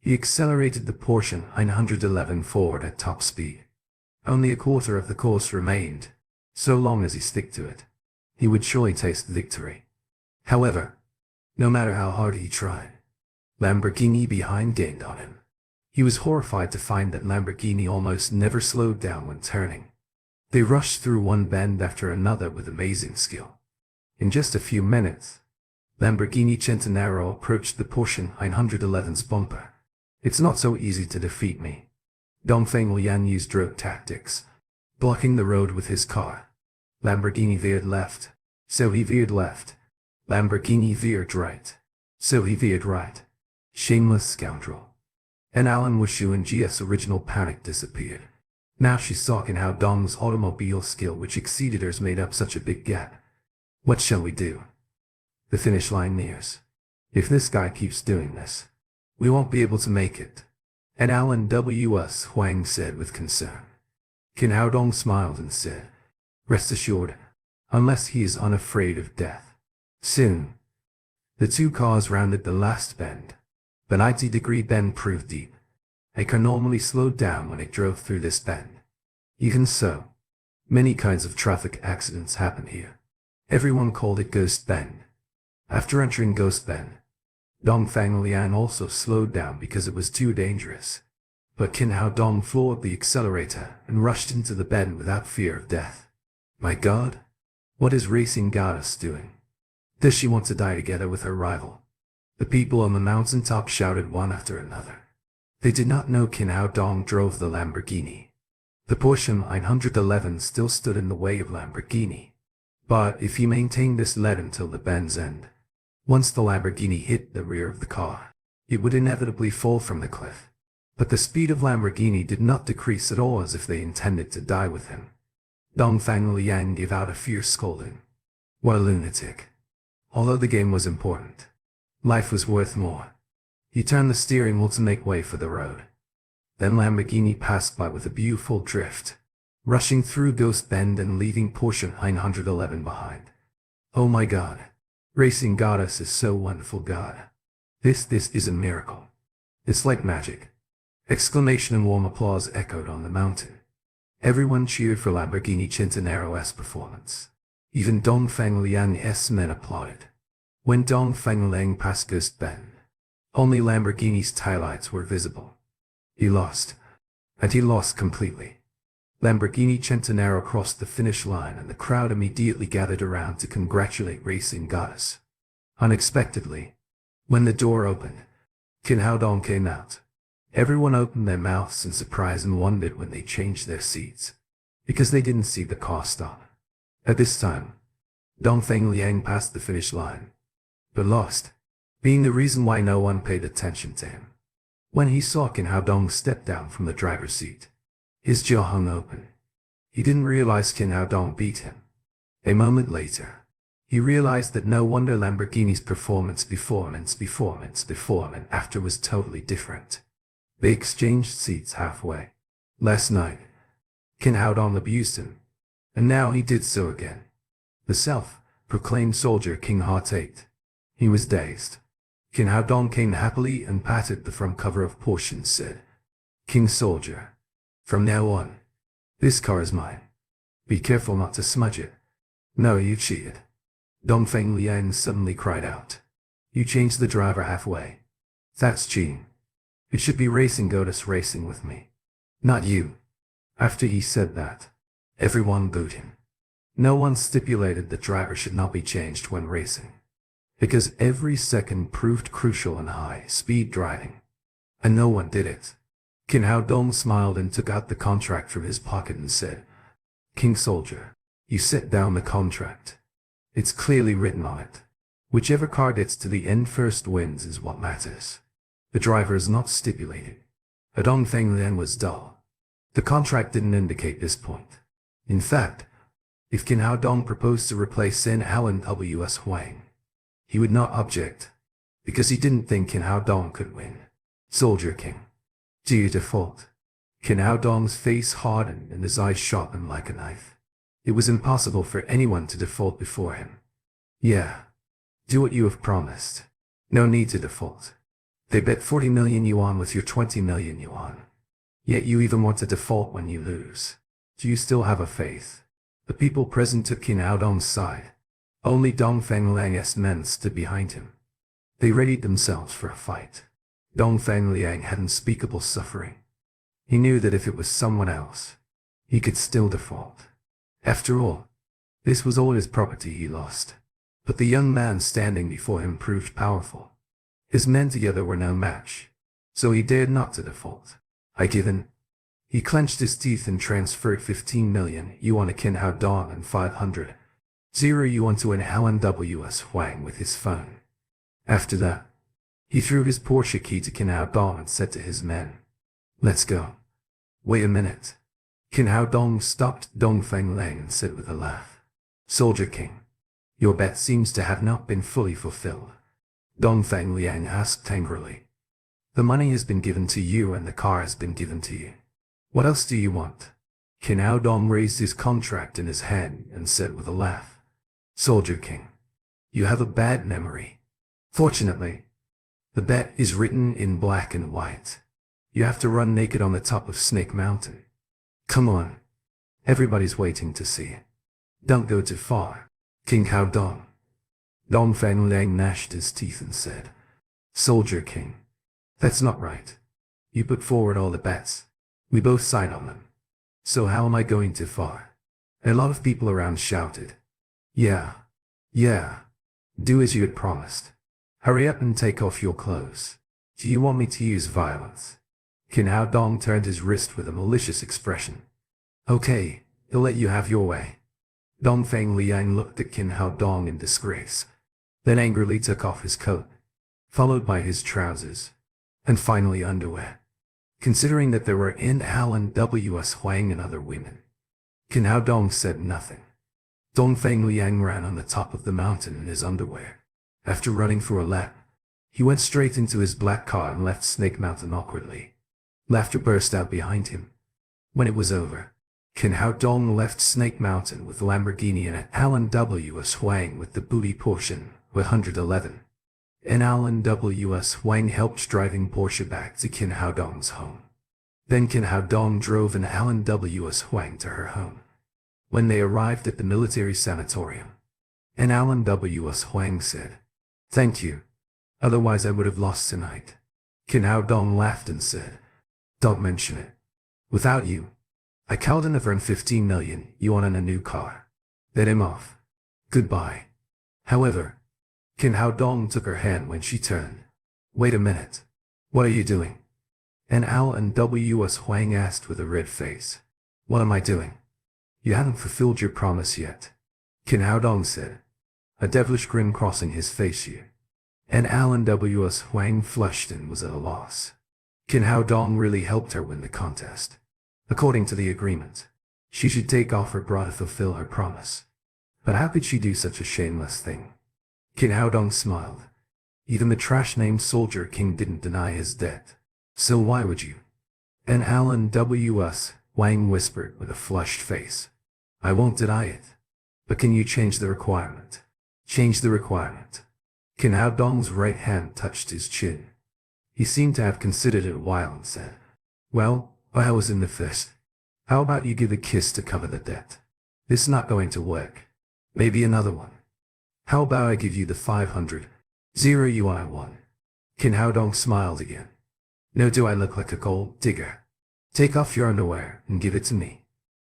he accelerated the Porsche 911 forward at top speed. Only a quarter of the course remained. So long as he stuck to it, he would surely taste victory. However, no matter how hard he tried, Lamborghini behind gained on him. He was horrified to find that Lamborghini almost never slowed down when turning. They rushed through one bend after another with amazing skill. In just a few minutes, Lamborghini Centenario approached the Porsche 911's bumper. It's not so easy to defeat me. Dongfeng Liang used road tactics, blocking the road with his car. Lamborghini veered left, so he veered left. Lamborghini veered right, so he veered right. Shameless scoundrel. And Alan Wushu and GS original panic disappeared. Now she saw in how Dong's automobile skill which exceeded hers made up such a big gap. What shall we do? The finish line nears. If this guy keeps doing this, we won't be able to make it. And Alan W.S. Huang said with concern. Qin Hao Dong smiled and said, rest assured, unless he is unafraid of death. Soon, the two cars rounded the last bend. The 90-degree bend proved deep. A car normally slowed down when it drove through this bend. Even so, many kinds of traffic accidents happen here. Everyone called it Ghost Bend. After entering Ghost Bend, Dongfeng Liang also slowed down because it was too dangerous. But Qin Hao Dong floored the accelerator and rushed into the bend without fear of death. My God, what is Racing Goddess doing? Does she want to die together with her rival? The people on the mountaintop shouted one after another. They did not know Qin Hao Dong drove the Lamborghini. The Porsche 911 still stood in the way of Lamborghini. But if he maintained this lead until the bend's end, once the Lamborghini hit the rear of the car, it would inevitably fall from the cliff. But the speed of Lamborghini did not decrease at all, as if they intended to die with him. Dongfeng Liang gave out a fierce scolding. What a lunatic. Although the game was important, life was worth more. He turned the steering wheel to make way for the road. Then Lamborghini passed by with a beautiful drift, rushing through Ghost Bend and leaving Porsche 911 behind. Oh my God. Racing Goddess is so wonderful, God. This is a miracle. It's like magic. Exclamation and warm applause echoed on the mountain. Everyone cheered for Lamborghini Centenario's performance. Even Dongfeng Liang's men applauded. When Dongfeng Liang passed Ghost Bend, only Lamborghini's taillights were visible. He lost. And he lost completely. Lamborghini Centenario crossed the finish line and the crowd immediately gathered around to congratulate Racing Goddess. Unexpectedly, when the door opened, Qin Hao Dong came out. Everyone opened their mouths in surprise and wondered when they changed their seats, because they didn't see the car stop. At this time, Dongfeng Liang passed the finish line, but lost, being the reason why no one paid attention to him. When he saw Qin Hao Dong step down from the driver's seat, his jaw hung open. He didn't realize Qin Hao Dong beat him. A moment later, he realized that no wonder Lamborghini's performance before and after was totally different. They exchanged seats halfway. Last night, Qin Hao Dong abused him, and now he did so again. The self-proclaimed soldier King Heart 8. He was dazed. Qin Hao Dong came happily and patted the front cover of Porsche and said, King Soldier, from now on, this car is mine. Be careful not to smudge it. No, you cheated. Dongfeng Liang suddenly cried out. You changed the driver halfway. That's cheating. It should be Racing Goddess racing with me, not you. After he said that, everyone booed him. No one stipulated the driver should not be changed when racing, because every second proved crucial in high-speed driving, and no one did it. Qin Hao Dong smiled and took out the contract from his pocket and said, King Soldier, you set down the contract. It's clearly written on it. Whichever car gets to the end first wins is what matters. The driver is not stipulated. Dongfeng Liang was dull. The contract didn't indicate this point. In fact, if Qin Hao Dong proposed to replace Alan W.S. Huang, he would not object, because he didn't think Qin Hao Dong could win. Soldier King, do you default? Qin Hao Dong's face hardened and his eyes sharpened like a knife. It was impossible for anyone to default before him. Yeah. Do what you have promised. No need to default. They bet 40 million yuan with your 20 million yuan. Yet you even want to default when you lose. Do you still have a faith? The people present took Qin Hao Dong's side. Only Dongfeng Liang's men stood behind him. They readied themselves for a fight. Dongfeng Liang had unspeakable suffering. He knew that if it was someone else, he could still default. After all, this was all his property he lost. But the young man standing before him proved powerful. His men together were no match, so he dared not to default. I give in. He clenched his teeth and transferred 15 million yuan to Qin Hao Dong and 500 yuan to an Alan W.S. Huang with his phone. After that, he threw his Porsche key to Qin Hao Dong and said to his men, "Let's go." "Wait a minute." Qin Hao Dong stopped Dongfeng Liang and said with a laugh, "Soldier King, your bet seems to have not been fully fulfilled." Dongfeng Liang asked angrily, "The money has been given to you and the car has been given to you. What else do you want?" Qin Hao Dong raised his contract in his hand and said with a laugh, "Soldier King, you have a bad memory. Fortunately, the bet is written in black and white. You have to run naked on the top of Snake Mountain. Come on. Everybody's waiting to see it. Don't go too far." King Hao Dong. Dongfeng Liang gnashed his teeth and said, "Soldier King, that's not right. You put forward all the bets. We both signed on them. So how am I going too far?" A lot of people around shouted, Yeah. Do as you had promised. Hurry up and take off your clothes. Do you want me to use violence?" Qin Hao Dong turned his wrist with a malicious expression. "Okay, he'll let you have your way." Dongfeng Liang looked at Qin Hao Dong in disgrace, then angrily took off his coat, followed by his trousers, and finally underwear. Considering that there were in Alan W.S. Huang and other women, Qin Hao Dong said nothing. Dongfeng Liang ran on the top of the mountain in his underwear. After running for a lap, he went straight into his black car and left Snake Mountain awkwardly. Laughter burst out behind him. When it was over, Qin Hao Dong left Snake Mountain with Lamborghini and Alan W.S. Huang with the booty portion, 111. And Alan W.S. Huang helped driving Porsche back to Qin Hao Dong's home. Then Qin Hao Dong drove an Alan W.S. Huang to her home. When they arrived at the military sanatorium, an Alan W.S. Huang said, "Thank you. Otherwise I would have lost tonight." Qin Hao Dong laughed and said, "Don't mention it. Without you, I couldn't have earned 15 million yuan on a new car. Let him off. Goodbye." However, Qin Hao Dong took her hand when she turned. "Wait a minute. What are you doing?" And Alan W.S. Huang asked with a red face. "What am I doing?" "You haven't fulfilled your promise yet," Qin Hao Dong said, a devilish grin crossing his face here. And Alan W.S. Huang flushed and was at a loss. Qin Hao Dong really helped her win the contest. According to the agreement, she should take off her bra to fulfill her promise. But how could she do such a shameless thing? Qin Hao Dong smiled. Even the trash-named Soldier King didn't deny his debt. So why would you? And Alan W.S. Huang whispered with a flushed face, "I won't deny it. But can you change the requirement?" "Change the requirement." Qin Hao Dong's right hand touched his chin. He seemed to have considered it a while and said, "Well, I was in the fist. How about you give a kiss to cover the debt? This is not going to work. Maybe another one. How about I give you the 500 yuan I won?" Qin Hao Dong smiled again. "No, do I look like a gold digger? Take off your underwear and give it to me.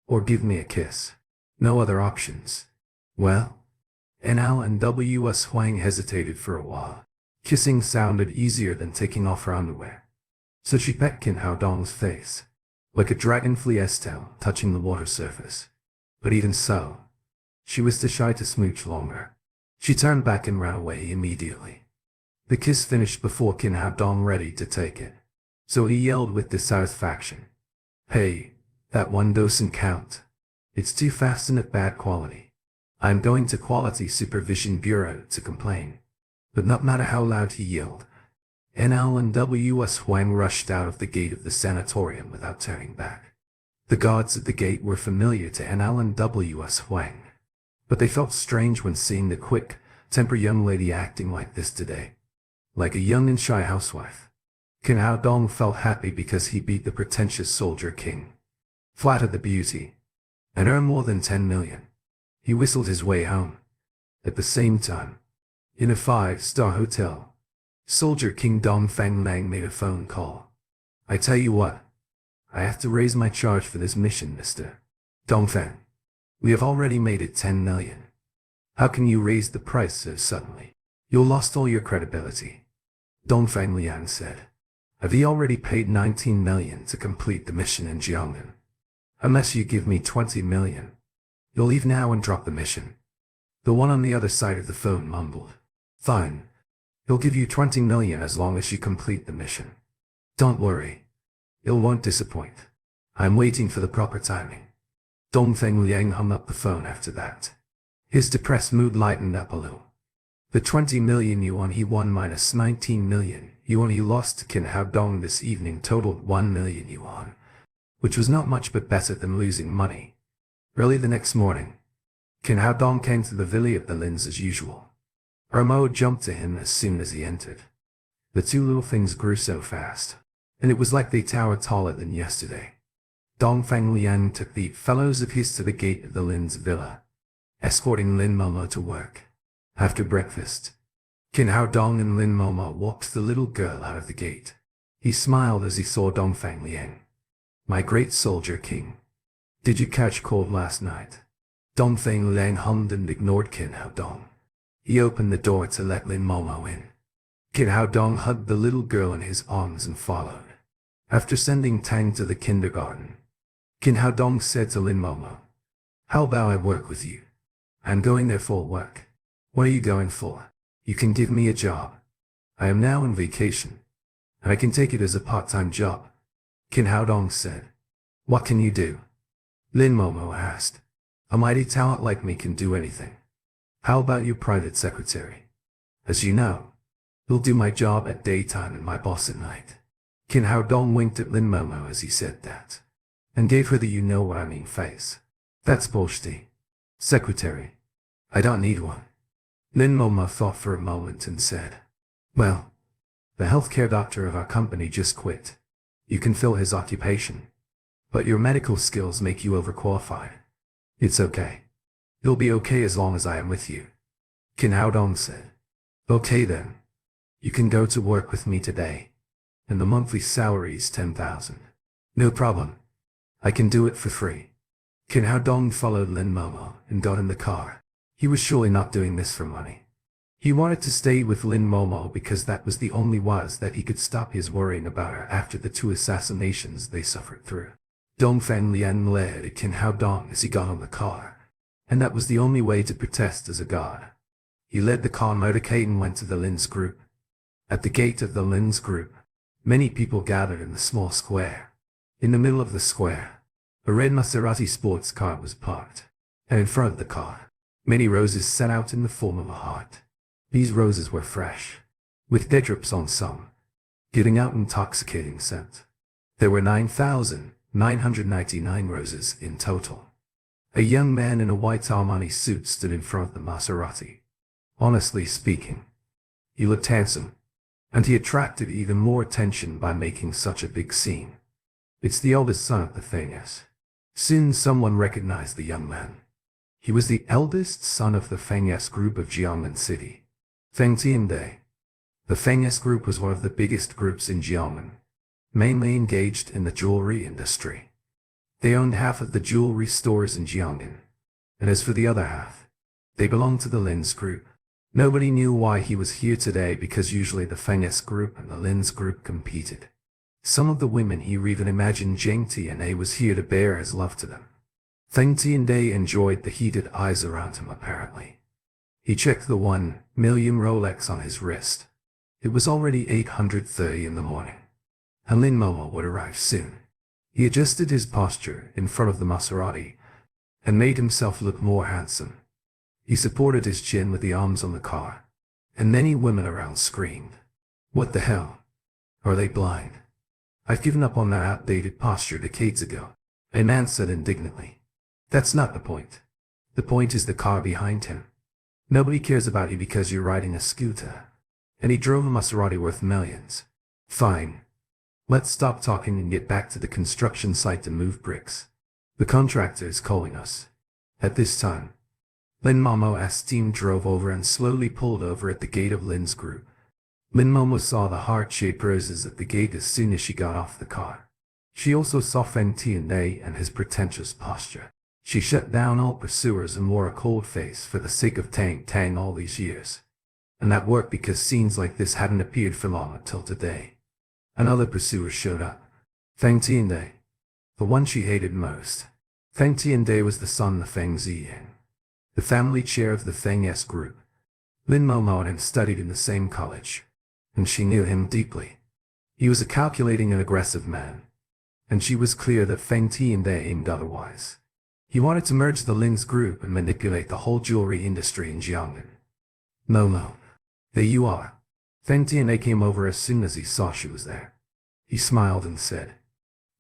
Or give me a kiss. No other options." "Well?" And Alan W.S. Huang hesitated for a while. Kissing sounded easier than taking off her underwear. So she pet Qin Hao Dong's face, like a dragonfly's tail touching the water surface. But even so, she was too shy to smooch longer. She turned back and ran away immediately. The kiss finished before Qin Hao Dong ready to take it. So he yelled with dissatisfaction, "Hey, that one doesn't count. It's too fast and of bad quality. I'm going to Quality Supervision Bureau to complain." But no matter how loud he yelled, and Alan W.S. Huang rushed out of the gate of the sanatorium without turning back. The guards at the gate were familiar to Alan W.S. Huang, but they felt strange when seeing the quick-tempered young lady acting like this today, like a young and shy housewife. Qin Hao Dong felt happy because he beat the pretentious Soldier King, flattered the beauty, and earned more than 10 million. He whistled his way home. At the same time, in a 5-star hotel, Soldier King Dongfeng Liang made a phone call. "I tell you what, I have to raise my charge for this mission, Mr. Dongfeng. We have already made it 10 million. How can you raise the price so suddenly? You lost all your credibility. Dongfang Liang said. Have you already paid 19 million to complete the mission in Jiangnan? Unless you give me 20 million. You'll leave now and drop the mission. The one on the other side of the phone mumbled. Fine. He'll give you 20 million as long as you complete the mission. Don't worry. It won't disappoint. I'm waiting for the proper timing. Dongfeng Liang hung up the phone after that. His depressed mood lightened up a little. The 20 million yuan he won minus 19 million yuan he lost to Qin Haodong this evening totaled 1 million yuan, which was not much but better than losing money. Early the next morning, Qin Haodong came to the villa of the Lins as usual. Ermo jumped to him as soon as he entered. The two little things grew so fast, and it was like they towered taller than yesterday. Dongfang Liang took the fellows of his to the gate of the Lin's villa, escorting Lin Momo to work. After breakfast, Qin Haodong and Lin Momo walked the little girl out of the gate. He smiled as he saw Dongfang Liang. My great soldier king. Did you catch cold last night? Dongfang Liang hummed and ignored Qin Haodong. He opened the door to let Lin Momo in. Qin Haodong hugged the little girl in his arms and followed. After sending Tang to the kindergarten, Qin Haodong said to Lin Momo, how about I work with you? I'm going there for work. What are you going for? You can give me a job. I am now on vacation, and I can take it as a part-time job. Qin Haodong said. What can you do? Lin Momo asked. A mighty talent like me can do anything. How about your private secretary? As you know, he'll do my job at daytime and my boss at night. Qin Haodong winked at Lin Momo as he said that, and gave her the you-know-what-I-mean face. That's bullshit. Secretary. I don't need one. Lin Momo thought for a moment and said, well, the healthcare doctor of our company just quit. You can fill his occupation. But your medical skills make you overqualified. It's okay. It'll be okay as long as I am with you. Qin Haodong said. Okay then. You can go to work with me today. And the monthly salary is 10,000. No problem. I can do it for free. Qin Haodong followed Lin Momo and got in the car. He was surely not doing this for money. He wanted to stay with Lin Momo because that was the only way that he could stop his worrying about her after the 2 assassinations they suffered through. Dongfang Liang led at Qin Haodong as he got on the car, and that was the only way to protest as a god. He led the car motorcade and went to the Lin's group. At the gate of the Lin's group, many people gathered in the small square. In the middle of the square, a red Maserati sports car was parked, and in front of the car, many roses set out in the form of a heart. These roses were fresh, with dedrops on some, giving out intoxicating scent. There were 9,999 roses in total. A young man in a white Armani suit stood in front of the Maserati. Honestly speaking, he looked handsome, and he attracted even more attention by making such a big scene. It's the eldest son of the Fengyas. Soon someone recognized the young man. He was the eldest son of the Fengyas group of Jiangnan City. Feng Tiande. The Fengyas group was one of the biggest groups in Jiangnan, mainly engaged in the jewelry industry. They owned half of the jewelry stores in Jiangnan, and as for the other half, they belonged to the Lin's group. Nobody knew why he was here today because usually the Fengyas group and the Lin's group competed. Some of the women here even imagined Zheng Tiande was here to bear his love to them. Feng Tiande enjoyed the heated eyes around him apparently. He checked the 1 million Rolex on his wrist. It was already 8:30 in the morning, and Lin Momo would arrive soon. He adjusted his posture in front of the Maserati and made himself look more handsome. He supported his chin with the arms on the car, and many women around screamed, "What the hell? Are they blind? I've given up on that outdated posture decades ago," a man said indignantly. "That's not the point. The point is the car behind him. Nobody cares about you because you're riding a scooter." And he drove a Maserati worth millions. "Fine. Let's stop talking and get back to the construction site to move bricks. The contractor is calling us." At this time, Lin Momo's team drove over and slowly pulled over at the gate of Lin's group. Lin Momo saw the heart-shaped roses at the gate as soon as she got off the car. She also saw Feng Tiande and his pretentious posture. She shut down all pursuers and wore a cold face for the sake of Tang all these years. And that worked because scenes like this hadn't appeared for long until today. Another pursuer showed up. Feng Tiande, the one she hated most. Feng Tiande was the son of Feng Ziyang, the family chair of the Feng S group. Lin Momo and him studied in the same college, and she knew him deeply. He was a calculating and aggressive man, and she was clear that Feng Tiande aimed otherwise. He wanted to merge the Lin's group and manipulate the whole jewelry industry in Jiangnan. Momo, there you are. Feng Tiande came over as soon as he saw she was there. He smiled and said,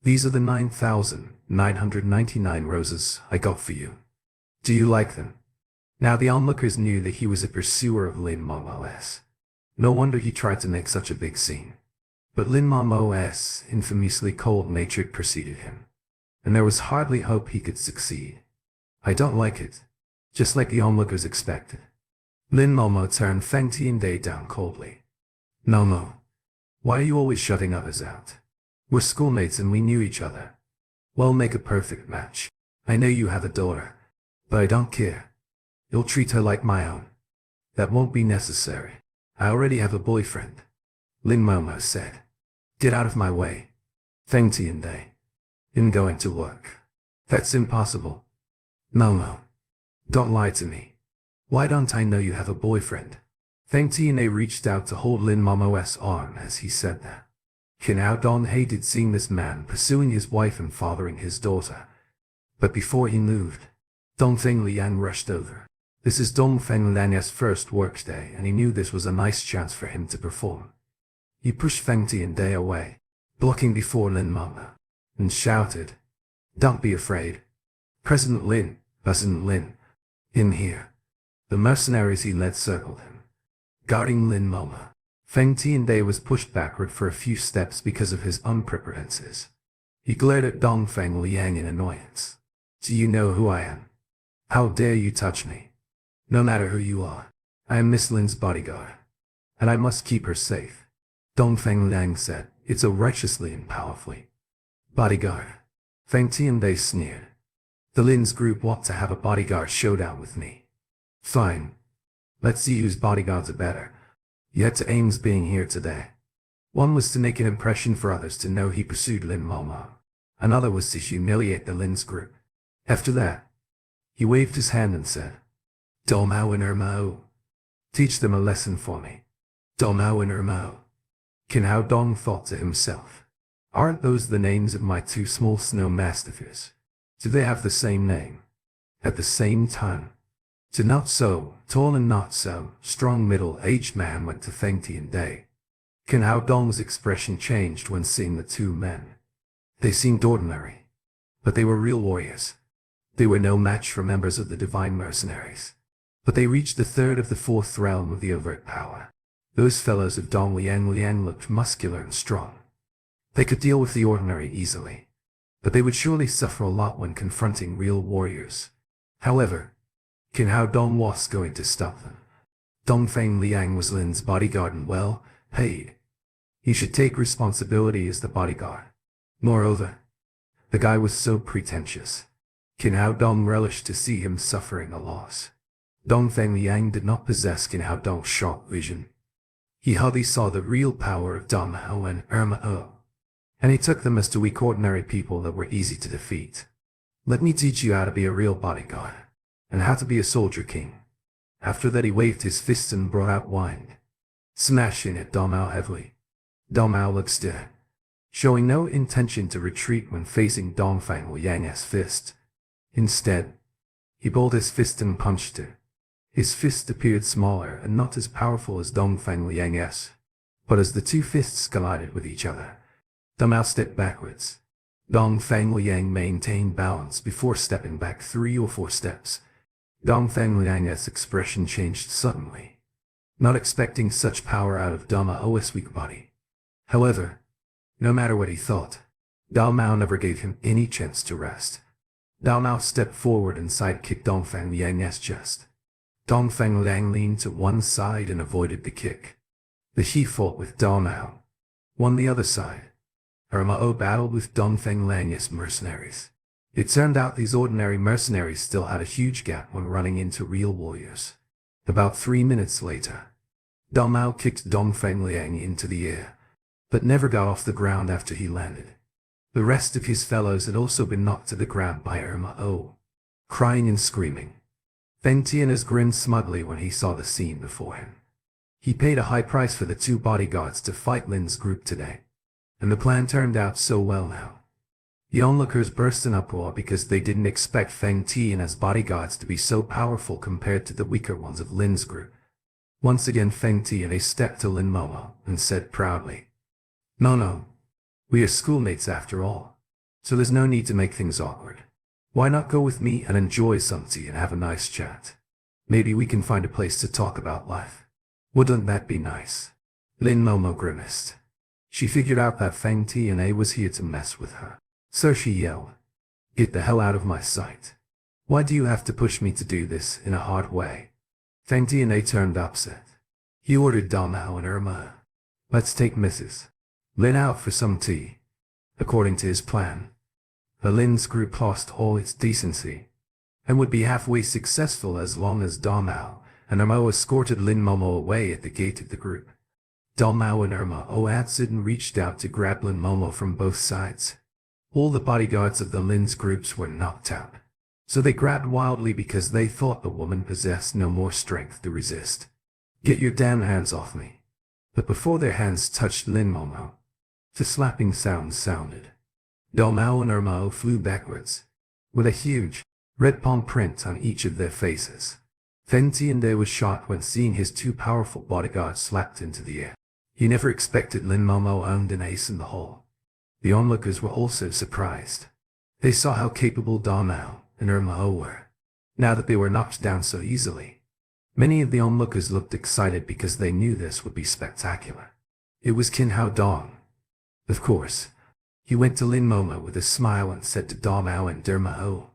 "These are the 9,999 roses I got for you. Do you like them?" Now the onlookers knew that he was a pursuer of Lin Momo's. No wonder he tried to make such a big scene. But Lin Momo's infamously cold nature preceded him, and there was hardly hope he could succeed. "I don't like it," just like the onlookers expected. Lin Momo turned Feng Tiande down coldly. "Momo, why are you always shutting others out? We're schoolmates and we knew each other. We'll make a perfect match. I know you have a daughter, but I don't care. You'll treat her like my own." "That won't be necessary. I already have a boyfriend," Lin Momo said. "Get out of my way." Feng Tiande, "In going to work. That's impossible." "Momo, don't lie to me. Why don't I know you have a boyfriend?" Feng Tiande reached out to hold Lin Momo's arm as he said that. Qin Dong hated seeing this man pursuing his wife and fathering his daughter. But before he moved, Dongfeng Liang rushed over. This is Dongfeng Liang's first workday, and he knew this was a nice chance for him to perform. He pushed Feng Tiande away, blocking before Lin Momo, and shouted, "Don't be afraid. President Lin, in here." The mercenaries he led circled him, guarding Lin Momo. Feng Tiande was pushed backward for a few steps because of his unpreparances. He glared at Dongfeng Liang in annoyance. "Do you know who I am? How dare you touch me? No matter who you are, I am Miss Lin's bodyguard, and I must keep her safe." Dongfeng Liang said, "It's a righteously and powerfully." "Bodyguard?" Feng Tiande sneered. "The Lin's group want to have a bodyguard showdown with me. Fine. Let's see whose bodyguards are better. You had to aims being here today. One was to make an impression for others to know he pursued Lin Momo. Another was to humiliate the Lin's group. After that, he waved his hand and said, "Domao and Ermao. Teach them a lesson for me." Domao and Ermao. Qin Dong thought to himself, "Aren't those the names of my two small snow mastiffs? Do they have the same name? At the same time?" To not so tall and not so strong middle-aged man went to Feng Tiande. Qin Dong's expression changed when seeing the two men. They seemed ordinary, but they were real warriors. They were no match for members of the divine mercenaries. But they reached the third of the fourth realm of the overt power. Those fellows of Dong Liang looked muscular and strong. They could deal with the ordinary easily, but they would surely suffer a lot when confronting real warriors. However, Qin Dong was going to stop them. Dongfeng Liang was Lin's bodyguard and well paid. He should take responsibility as the bodyguard. Moreover, the guy was so pretentious. Qin Dong relished to see him suffering a loss. Dongfeng Liang did not possess Qin Dong's sharp vision. He hardly saw the real power of Domao and Ermao, and he took them as to weak ordinary people that were easy to defeat. "Let me teach you how to be a real bodyguard, and how to be a soldier king." After that he waved his fist and brought out wine, smashing at Domao heavily. Domao looked stern, showing no intention to retreat when facing Dongfeng Liang's fist. Instead, he balled his fist and punched it. His fist appeared smaller and not as powerful as Dongfeng Liang's, but as the two fists collided with each other, Domao stepped backwards. Dongfeng Liang maintained balance before stepping back 3 or 4 steps. Dongfeng Liang's expression changed suddenly, not expecting such power out of Damao's weak body. However, no matter what he thought, Dalmao never gave him any chance to rest. Dalmao stepped forward and sidekicked Dongfeng Liang's chest. Dongfeng Liang leaned to one side and avoided the kick. The he fought with Dalmao. On the other side, Ermao battled with Dongfeng Liang's mercenaries. It turned out these ordinary mercenaries still had a huge gap when running into real warriors. About 3 minutes later, Dong Mao kicked Dong Fengliang into the air, but never got off the ground after he landed. The rest of his fellows had also been knocked to the ground by Irma O, crying and screaming. Feng Tian'as grinned smugly when he saw the scene before him. He paid a high price for the 2 bodyguards to fight Lin's group today, and the plan turned out so well now. The onlookers burst in uproar because they didn't expect Feng Tian'as bodyguards to be so powerful compared to the weaker ones of Lin's group. Once again Feng Tian'as stepped to Lin Momo and said proudly, No, we are schoolmates after all, so there's no need to make things awkward. Why not go with me and enjoy some tea and have a nice chat? Maybe we can find a place to talk about life. Wouldn't that be nice? Lin Momo grimaced. She figured out that Feng Tian'as was here to mess with her. So she yelled, Get the hell out of my sight. Why do you have to push me to do this in a hard way? Feng Tian'as turned upset. He ordered Dong Mao and Irma, Let's take Mrs. Lin out for some tea. According to his plan, the Lin's group lost all its decency, and would be halfway successful as long as Dong Mao and Irma escorted Lin Momo away at the gate of the group. Dong Mao and Irma answered and reached out to grab Lin Momo from both sides. All the bodyguards of the Lin's groups were knocked out, so they grabbed wildly because they thought the woman possessed no more strength to resist. Get your damn hands off me. But before their hands touched Lin Momo, the slapping sound sounded. Dong Mao and Irma flew backwards, with a huge red palm print on each of their faces. Feng Tian'as was shocked when seeing his 2 powerful bodyguards slapped into the air. He never expected Lin Momo owned an ace in the hole. The onlookers were also surprised. They saw how capable Dong Mao and Irma were, now that they were knocked down so easily. Many of the onlookers looked excited because they knew this would be spectacular. It was Qin Hao Dong. Of course, he went to Lin Momo with a smile and said to Dong Mao and Irma,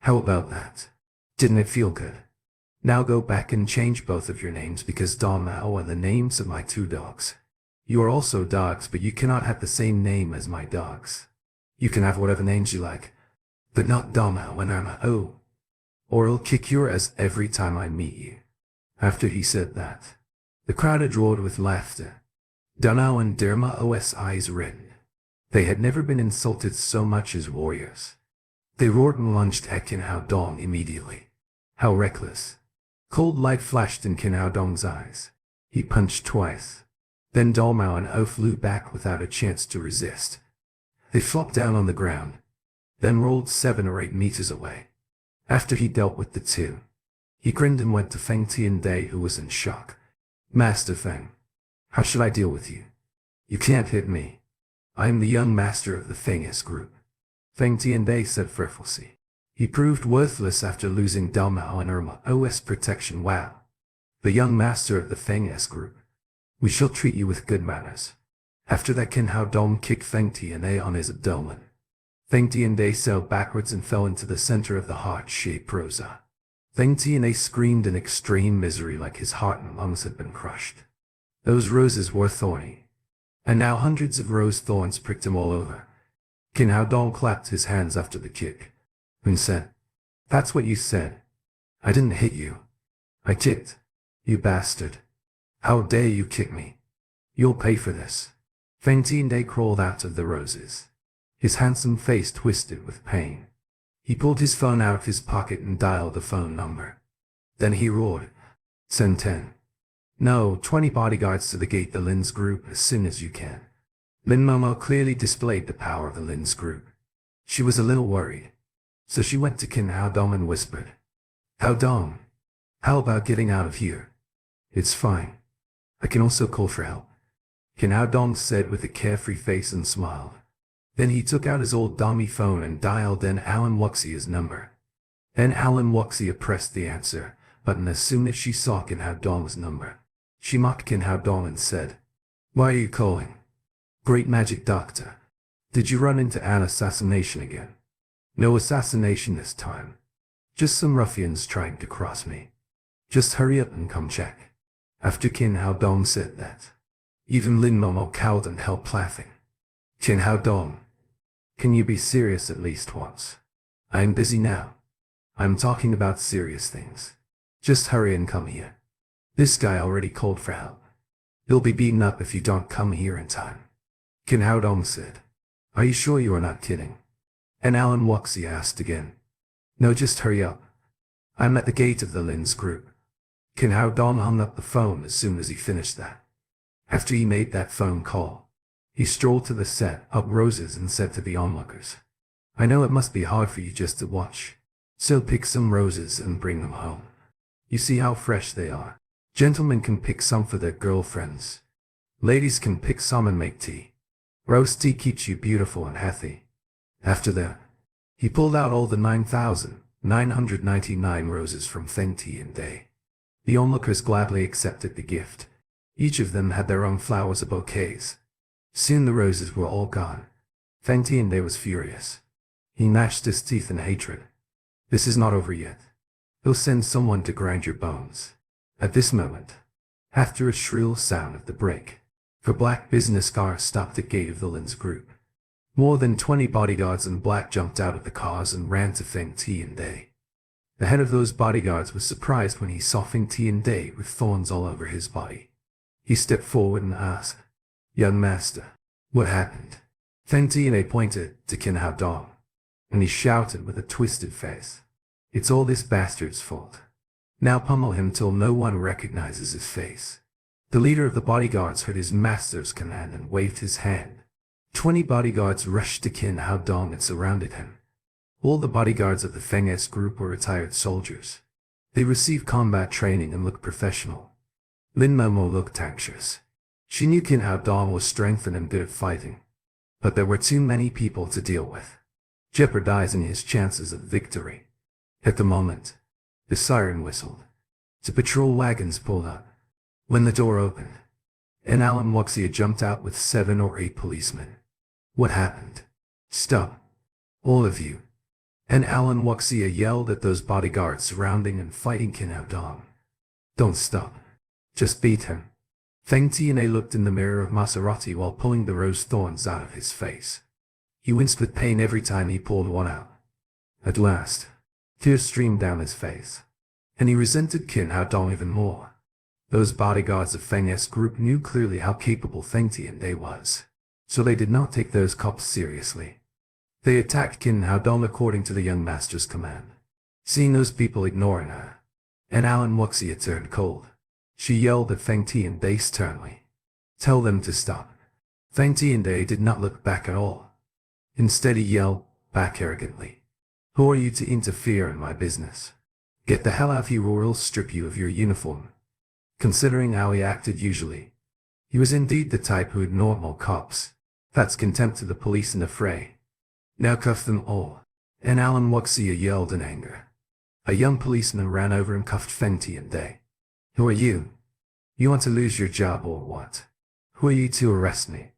How about that? Didn't it feel good? Now go back and change both of your names because Dong Mao are the names of my 2 dogs. You are also dogs, but you cannot have the same name as my dogs. You can have whatever names you like, but not Dong Mao and Irma, or I'll kick your ass every time I meet you. After he said that, the crowd had roared with laughter. Dong Mao and Irma's eyes reddened. They had never been insulted so much as warriors. They roared and lunged at Qin Hao Dong immediately. How reckless. Cold light flashed in Qin Hao Dong's eyes. He punched twice. Then Dong Mao and O flew back without a chance to resist. They flopped down on the ground, then rolled 7 or 8 meters away. After he dealt with the 2, he grinned and went to Feng Tian'as, who was in shock. Master Feng, how should I deal with you? You can't hit me. I am the young master of the Feng's group. Feng Tian'as said fearfully. He proved worthless after losing Dong Mao and Irma's protection. Wow. The young master of the Feng's group. We shall treat you with good manners. After that Qin Hao Dong kicked Feng Tian'as on his abdomen. Feng Tian'as sailed backwards and fell into the center of the heart-shaped rosa. Feng Tian'as screamed in extreme misery like his heart and lungs had been crushed. Those roses were thorny, and now hundreds of rose thorns pricked him all over. Qin Hao Dong clapped his hands after the kick, and said, That's what you said. I didn't hit you. I kicked. You bastard. How dare you kick me? You'll pay for this. Feng Tian'as crawled out of the roses. His handsome face twisted with pain. He pulled his phone out of his pocket and dialed the phone number. Then he roared, Send 10. No, 20 bodyguards to the gate the Lin's group as soon as you can. Lin Momo clearly displayed the power of the Lin's group. She was a little worried, so she went to Qin Hao Dong and whispered, Hao Dong, how about getting out of here? It's fine. I can also call for help. Qin Hao Dong said with a carefree face and smiled. Then he took out his old dummy phone and dialed N. Alan Wuxia's number. N. Alan Wuxia pressed the answer button as soon as she saw Qin Hao Dong's number. She mocked Qin Hao Dong and said, Why are you calling? Great magic doctor. Did you run into an assassination again? No assassination this time. Just some ruffians trying to cross me. Just hurry up and come check. After Qin Hao Dong said that, even Lin Momo cowed and helped laughing. Qin Hao Dong, can you be serious at least once? I'm busy now. I'm talking about serious things. Just hurry and come here. This guy already called for help. He'll be beaten up if you don't come here in time. Kin Hao Dong said. Are you sure you are not kidding? And Alan Wuxi asked again. No, just hurry up. I'm at the gate of the Lin's group. Kin Hao Dong hung up the phone as soon as he finished that. After he made that phone call, he strolled to the set, up roses, and said to the onlookers, I know it must be hard for you just to watch, so pick some roses and bring them home. You see how fresh they are. Gentlemen can pick some for their girlfriends. Ladies can pick some and make tea. Rose tea keeps you beautiful and healthy. After that, he pulled out all the 9,999 roses from Feng Ti and Day. The onlookers gladly accepted the gift. Each of them had their own flowers or bouquets. Soon the roses were all gone. Feng Ti and Day was furious. He gnashed his teeth in hatred. This is not over yet. He'll send someone to grind your bones. At this moment, after a shrill sound of the brake, the black business car stopped at the gate of the Lin's group. More than 20 bodyguards in black jumped out of the cars and ran to Feng Ti and Day. The head of those bodyguards was surprised when he saw Feng Ti and Day with thorns all over his body. He stepped forward and asked, Young master, what happened? Feng Ti and Day pointed to Kin Hao Dong, and he shouted with a twisted face, It's all this bastard's fault. Now pummel him till no one recognizes his face. The leader of the bodyguards heard his master's command and waved his hand. 20 bodyguards rushed to Kin Hao Dong and surrounded him. All the bodyguards of the Feng S group were retired soldiers. They received combat training and looked professional. Lin Momo looked anxious. She knew Kin Hao Dong was strengthened and good at fighting, but there were too many people to deal with, jeopardizing his chances of victory. At the moment, the siren whistled. The patrol wagons pulled up. When the door opened, and Alan Wuxia jumped out with 7 or 8 policemen. What happened? Stop. All of you. And Alan Wuxia yelled at those bodyguards surrounding and fighting Kin Hao Dong. Don't stop. Just beat him. Feng Ti and Day looked in the mirror of Maserati while pulling the rose thorns out of his face. He winced with pain every time he pulled one out. At last, tears streamed down his face, and he resented Kin Hao Dong even more. Those bodyguards of Feng S group knew clearly how capable Feng Ti and Day was, so they did not take those cops seriously. They attacked Kin Hao Dong according to the young master's command. Seeing those people ignoring her, and Alan Wuxia turned cold, she yelled at Feng Ti and Day sternly. Tell them to stop. Feng Ti and Day did not look back at all. Instead he yelled back arrogantly. Who are you to interfere in my business? Get the hell out of here or I'll strip you of your uniform. Considering how he acted usually, he was indeed the type who ignored more cops. That's contempt to the police in the fray. Now cuff them all. And Alan Wuxia yelled in anger. A young policeman ran over and cuffed Feng Ti and Day. Who are you? You want to lose your job or what? Who are you to arrest me?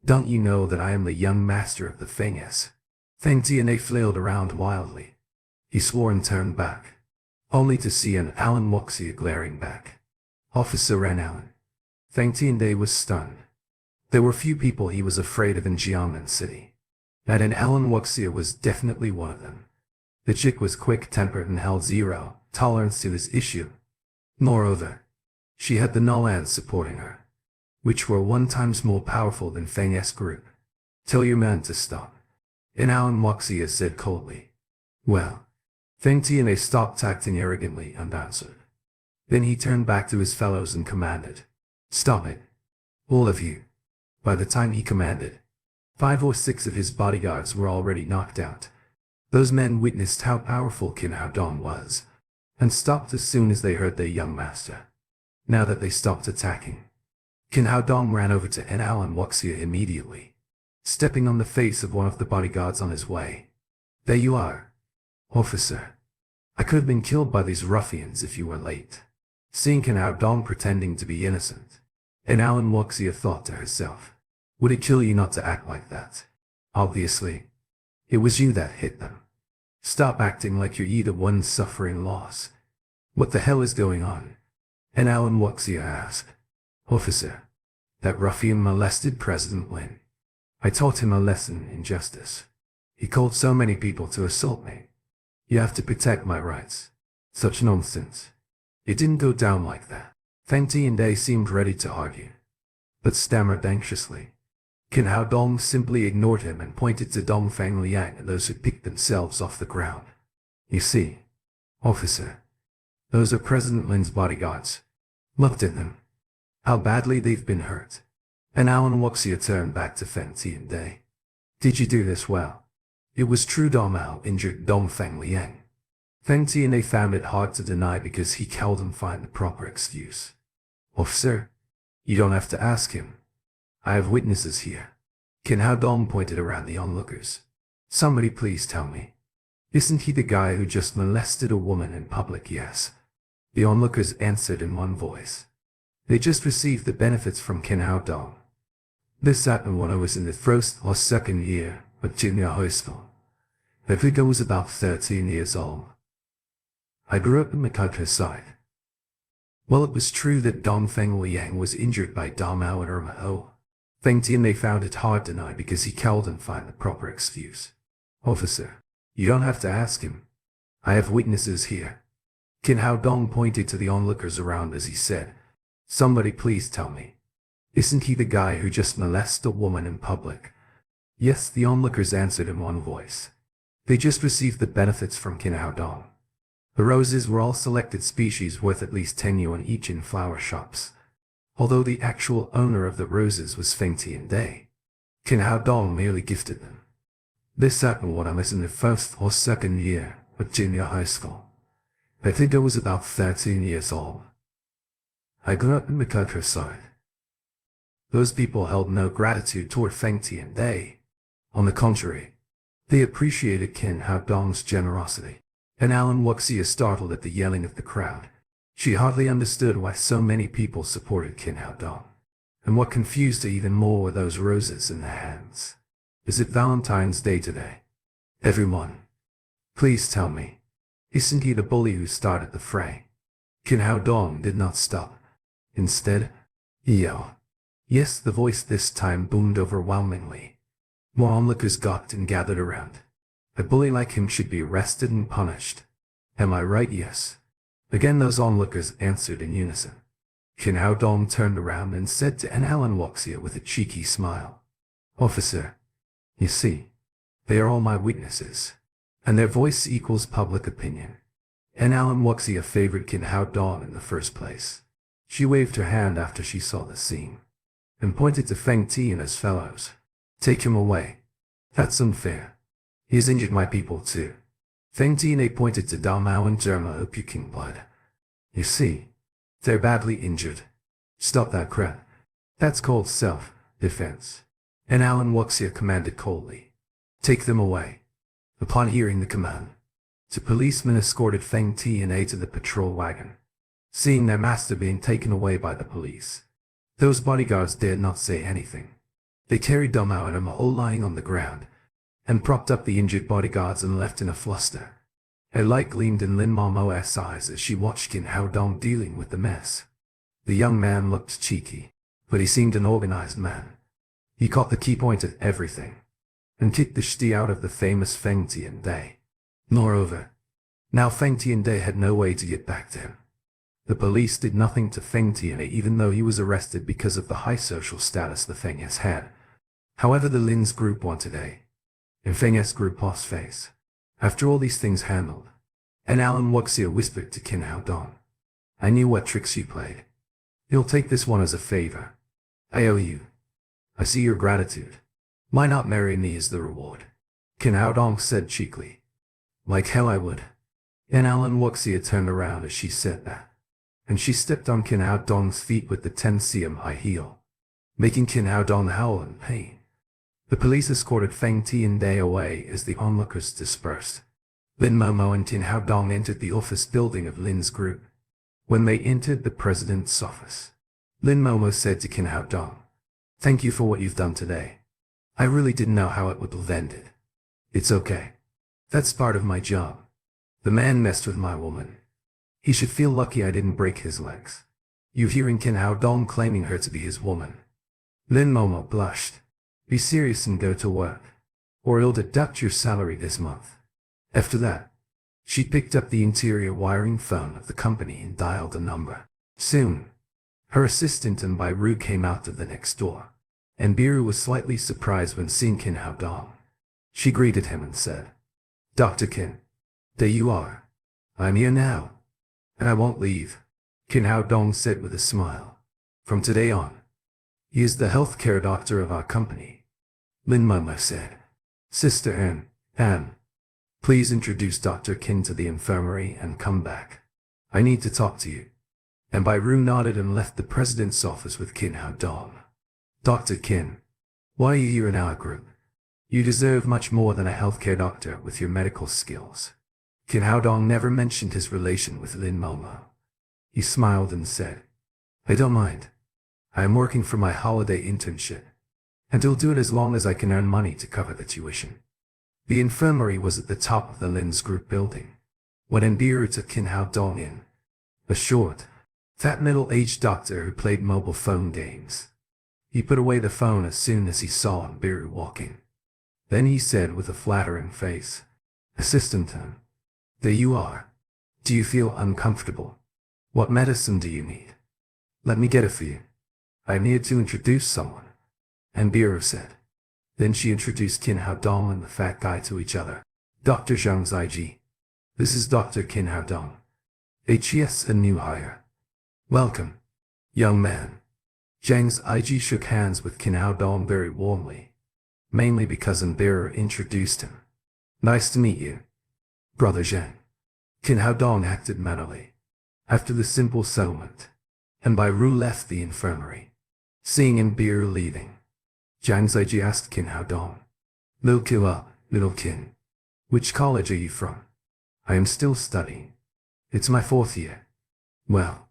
Don't you know that I am the young master of the Feng S? Feng Ti and Day flailed around wildly. He swore and turned back, only to see an Alan Wuxia glaring back. Officer ran Alan. Feng Ti and Day was stunned. There were few people he was afraid of in Jiangnan City, and Alan Wuxia was definitely one of them. The chick was quick-tempered and held zero tolerance to this issue. Moreover, she had the Nolans supporting her, which were 1 times more powerful than Feng S group. Tell your man to stop. And Alan Wuxia said coldly. Well, Feng Ti and Day stopped acting arrogantly and answered. Then he turned back to his fellows and commanded, Stop it. All of you. By the time he commanded, 5 or 6 of his bodyguards were already knocked out. Those men witnessed how powerful Kin Hao Dong was, and stopped as soon as they heard their young master. Now that they stopped attacking, Kin Hao Dong ran over to Alan Wuxia immediately, stepping on the face of one of the bodyguards on his way. There you are, officer. I could have been killed by these ruffians if you were late. Seeing Kin Hao Dong pretending to be innocent, Alan Wuxia thought to herself, would it kill you not to act like that? Obviously, it was you that hit them. Stop acting like you're either one suffering loss. What the hell is going on? Alan Wuxia asked. Officer, that ruffian molested President Lin. I taught him a lesson in justice. He called so many people to assault me. You have to protect my rights. Such nonsense. It didn't go down like that. Feng Tianday seemed ready to argue, but stammered anxiously. Qin Hao Dong simply ignored him and pointed to Dong Fang Liang and those who picked themselves off the ground. You see, officer, those are President Lin's bodyguards. Looked at them. How badly they've been hurt. And Alan Wuxia turned back to Feng Tianday. Did you do this well? It was true Dong Mao injured Dong Fang Liang. Feng Tianday found it hard to deny because he couldn't find the proper excuse. Officer, you don't have to ask him. I have witnesses here. Qin Hao Dong pointed around the onlookers. Somebody please tell me. Isn't he the guy who just molested a woman in public? Yes. The onlookers answered in one voice. They just received the benefits from Qin Hao Dong. This happened when I was in the first or second year of junior high school. I think I was about 13 years old. I grew up in the countryside. Well, it was true that Dong Feng Liang was injured by Dong Mao and Irma Ho. Feng Tianday found it hard to deny because he couldn't find the proper excuse. Officer, you don't have to ask him. I have witnesses here. Qin Hao Dong pointed to the onlookers around as he said, somebody please tell me. Isn't he the guy who just molested a woman in public? Yes, the onlookers answered in one voice. They just received the benefits from Qin Hao Dong. The roses were all selected species worth at least 10 yuan each in flower shops. Although the actual owner of the roses was Feng Tianday, Qin Hao Dong merely gifted them. This happened when I was in the first or second year of junior high school. I think I was about 13 years old. I grew up in the countryside. Those people held no gratitude toward Feng Tianday. On the contrary, they appreciated Qin Hao Dong's generosity. And Alan Wuxia startled at the yelling of the crowd. She hardly understood why so many people supported Qin Hao Dong. And what confused her even more were those roses in their hands. Is it Valentine's Day today? Everyone, please tell me. Isn't he the bully who started the fray? Qin Hao Dong did not stop. Instead, he yelled. Yes, the voice this time boomed overwhelmingly. More onlookers gawked and gathered around. A bully like him should be arrested and punished. Am I right? Yes. Again those onlookers answered in unison. Qin Hao Dong turned around and said to Alan Wuxia with a cheeky smile. Officer, you see, they are all my witnesses. And their voice equals public opinion. Alan Wuxia favored Qin Hao Dong in the first place. She waved her hand after she saw the scene, and pointed to Feng Ti and his fellows. Take him away. That's unfair. He's injured my people too. Feng Tianday pointed to Dong Mao and Germa who puking blood. You see, they're badly injured. Stop that crap. That's called self-defense. And Alan Wuxia commanded coldly. Take them away. Upon hearing the command, the policemen escorted Feng Tianday to the patrol wagon. Seeing their master being taken away by the police, those bodyguards dared not say anything. They carried Dong Mao and Irma Ho lying on the ground, and propped up the injured bodyguards and left in a fluster. A light gleamed in Lin Momo's eyes as she watched Qin Hao Dong dealing with the mess. The young man looked cheeky, but he seemed an organized man. He caught the key point of everything, and kicked the shti out of the famous Feng Tianday. Moreover, now Feng Tianday had no way to get back to him. The police did nothing to Feng Tianday even though he was arrested because of the high social status the Feng has had. However, the Lin's group won today. In Feng's group boss face. After all these things handled, and Alan Wuxia whispered to Qin Hao Dong. I knew what tricks you played. You'll take this one as a favor. I owe you. I see your gratitude. Why not marry me as the reward? Qin Hao Dong said cheekily. Like hell I would. And Alan Wuxia turned around as she said that. And she stepped on Qin Hao Dong's feet with the 10 cm high heel, making Qin Hao Dong howl in pain. The police escorted Feng Tianday away as the onlookers dispersed. Lin Momo and Qin Hao Dong entered the office building of Lin's group. When they entered the president's office, Lin Momo said to Qin Hao Dong, "Thank you for what you've done today. I really didn't know how it would have ended. It's okay. That's part of my job. The man messed with my woman. He should feel lucky I didn't break his legs." You hearing Qin Hao Dong claiming her to be his woman. Lin Momo blushed. Be serious and go to work, or he'll deduct your salary this month. After that, She picked up the interior wiring phone of the company and dialed a number. Soon, her assistant and Bai-ru came out of the next door, and Biru was slightly surprised when seeing Kin Hao-dong. She greeted him and said, "Dr. Kin, there you are. I'm here now, and I won't leave," Kin Hao-dong said with a smile. "From today on, he is the healthcare doctor of our company." Lin Mama said, "Sister Anne, please introduce Dr. Kin to the infirmary and come back. I need to talk to you." And Bai-ru nodded and left the president's office with Kin Hao-dong. "Dr. Kin, why are you here in our group? You deserve much more than a healthcare doctor with your medical skills." Kin Hao-dong never mentioned his relation with Lin Momo. He smiled and said, "I don't mind. I am working for my holiday internship, and I'll do it as long as I can earn money to cover the tuition." The infirmary was at the top of the Lin's group building. When Biru took Kin Hao-dong in, a short, fat middle-aged doctor who played mobile phone games. He put away the phone as soon as he saw Biru walking. Then he said with a flattering face, "Assistant, there you are. Do you feel uncomfortable? What medicine do you need? Let me get it for you. I'm here to introduce someone." And Biru said. Then she introduced Kin Hao-dong and the fat guy to each other. "Dr. Zhang Zaiji. This is Dr. Kin Hao-dong. HES, a new hire. Welcome, young man." Zhang Zaiji shook hands with Kin Hao-dong very warmly, mainly because Biru introduced him. "Nice to meet you, Brother Zhang." Kin Hao-dong acted mannerly. After the simple settlement, and Bai-ru left the infirmary. Seeing Biru leaving, Zhang Zaiji asked Kin Hao-dong, "Little Kin, which college are you from?" "I am still studying. It's my 4th year." "Well,"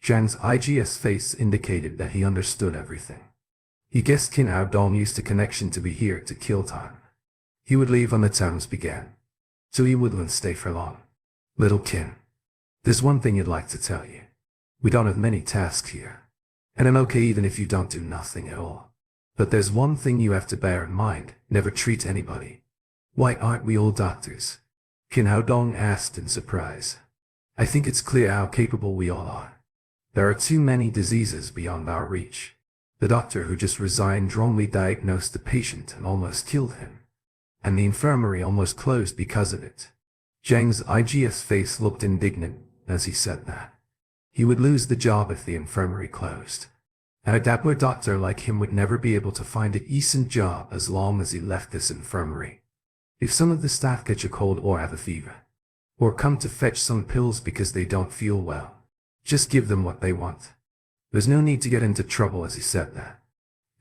Zhang Zaiji's face indicated that he understood everything. He guessed Kin Hao-dong used a connection to be here to kill time. He would leave when the terms began, so he wouldn't stay for long. "Little Kin, there's one thing I'd like to tell you. We don't have many tasks here, and I'm okay even if you don't do nothing at all. But there's one thing you have to bear in mind: never treat anybody." "Why aren't we all doctors?" Kin Hao-dong asked in surprise. "I think it's clear how capable we all are. There are too many diseases beyond our reach." The doctor who just resigned wrongly diagnosed the patient and almost killed him, and the infirmary almost closed because of it. Zhang Ziji's face looked indignant as he said that. He would lose the job if the infirmary closed. And a dapper doctor like him would never be able to find a decent job as long as he left this infirmary. If some of the staff catch a cold or have a fever, or come to fetch some pills because they don't feel well, just give them what they want. There's no need to get into trouble. As he said that,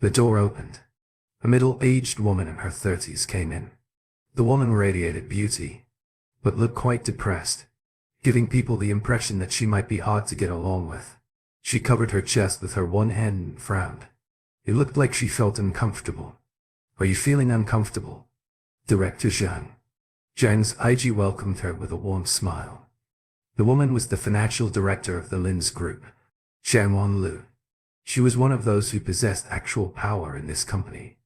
the door opened. A middle-aged woman in her 30s came in. The woman radiated beauty, but looked quite depressed, giving people the impression that she might be hard to get along with. She covered her chest with her one hand and frowned. It looked like she felt uncomfortable. "Are you feeling uncomfortable, Director Zhang?" Zhang Zaiji welcomed her with a warm smile. The woman was the financial director of the Lin's group, Zhang Wanlu. She was one of those who possessed actual power in this company,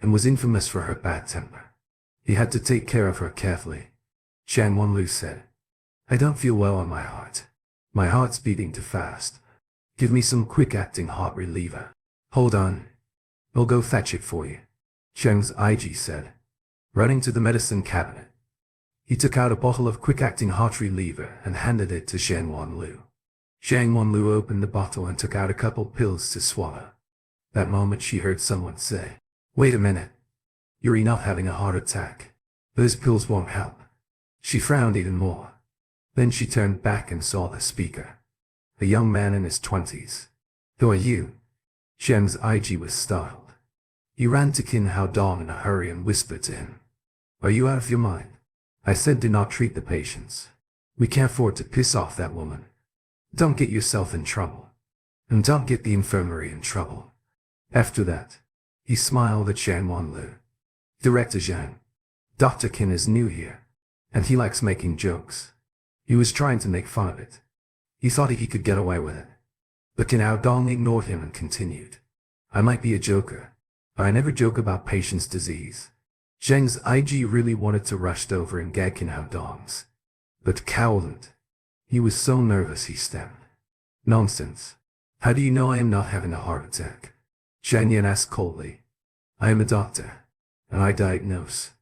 and was infamous for her bad temper. He had to take care of her carefully. Zhang Wanlu said, "I don't feel well on my heart. My heart's beating too fast. Give me some quick-acting heart reliever." "Hold on. I'll go fetch it for you," Zhang Zaiji said, running to the medicine cabinet. He took out a bottle of quick-acting heart reliever and handed it to Zhang Wanlu. Zhang Wanlu opened the bottle and took out a couple pills to swallow. That moment she heard someone say, "Wait a minute. You're not having a heart attack. Those pills won't help." She frowned even more. Then she turned back and saw the speaker, a young man in his 20s. "Who are you?" Zhang Zaiji was startled. He ran to Kin Hao-dong in a hurry and whispered to him, "Are you out of your mind? I said do not treat the patients. We can't afford to piss off that woman. Don't get yourself in trouble. And don't get the infirmary in trouble." After that, he smiled at Zhang Wanlu. "Director Zhang, Dr. Kin is new here, and he likes making jokes." He was trying to make fun of it. He thought he could get away with it. But Kin Hao-dong ignored him and continued, "I might be a joker, but I never joke about patients' disease." Zhang Zaiji really wanted to rush over and gag Kin Hao-dong's but cowed. He was so nervous he stammered. Nonsense. How do you know I am not having a heart attack? Zhang Yan asked coldly. I am a doctor, and I diagnose.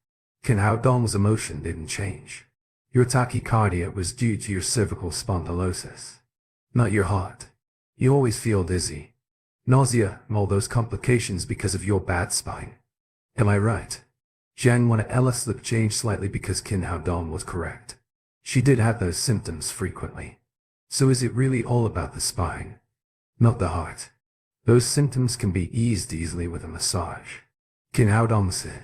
Qin Hao Dong's emotion didn't change. Your tachycardia was due to your cervical spondylosis, not your heart. You always feel dizzy, nausea, and all those complications because of your bad spine. Am I right? Zhang Wan's lip changed slightly because Qin Hao Dong was correct. She did have those symptoms frequently. So is it really all about the spine, not the heart? Those symptoms can be eased easily with a massage, Qin Hao Dong said.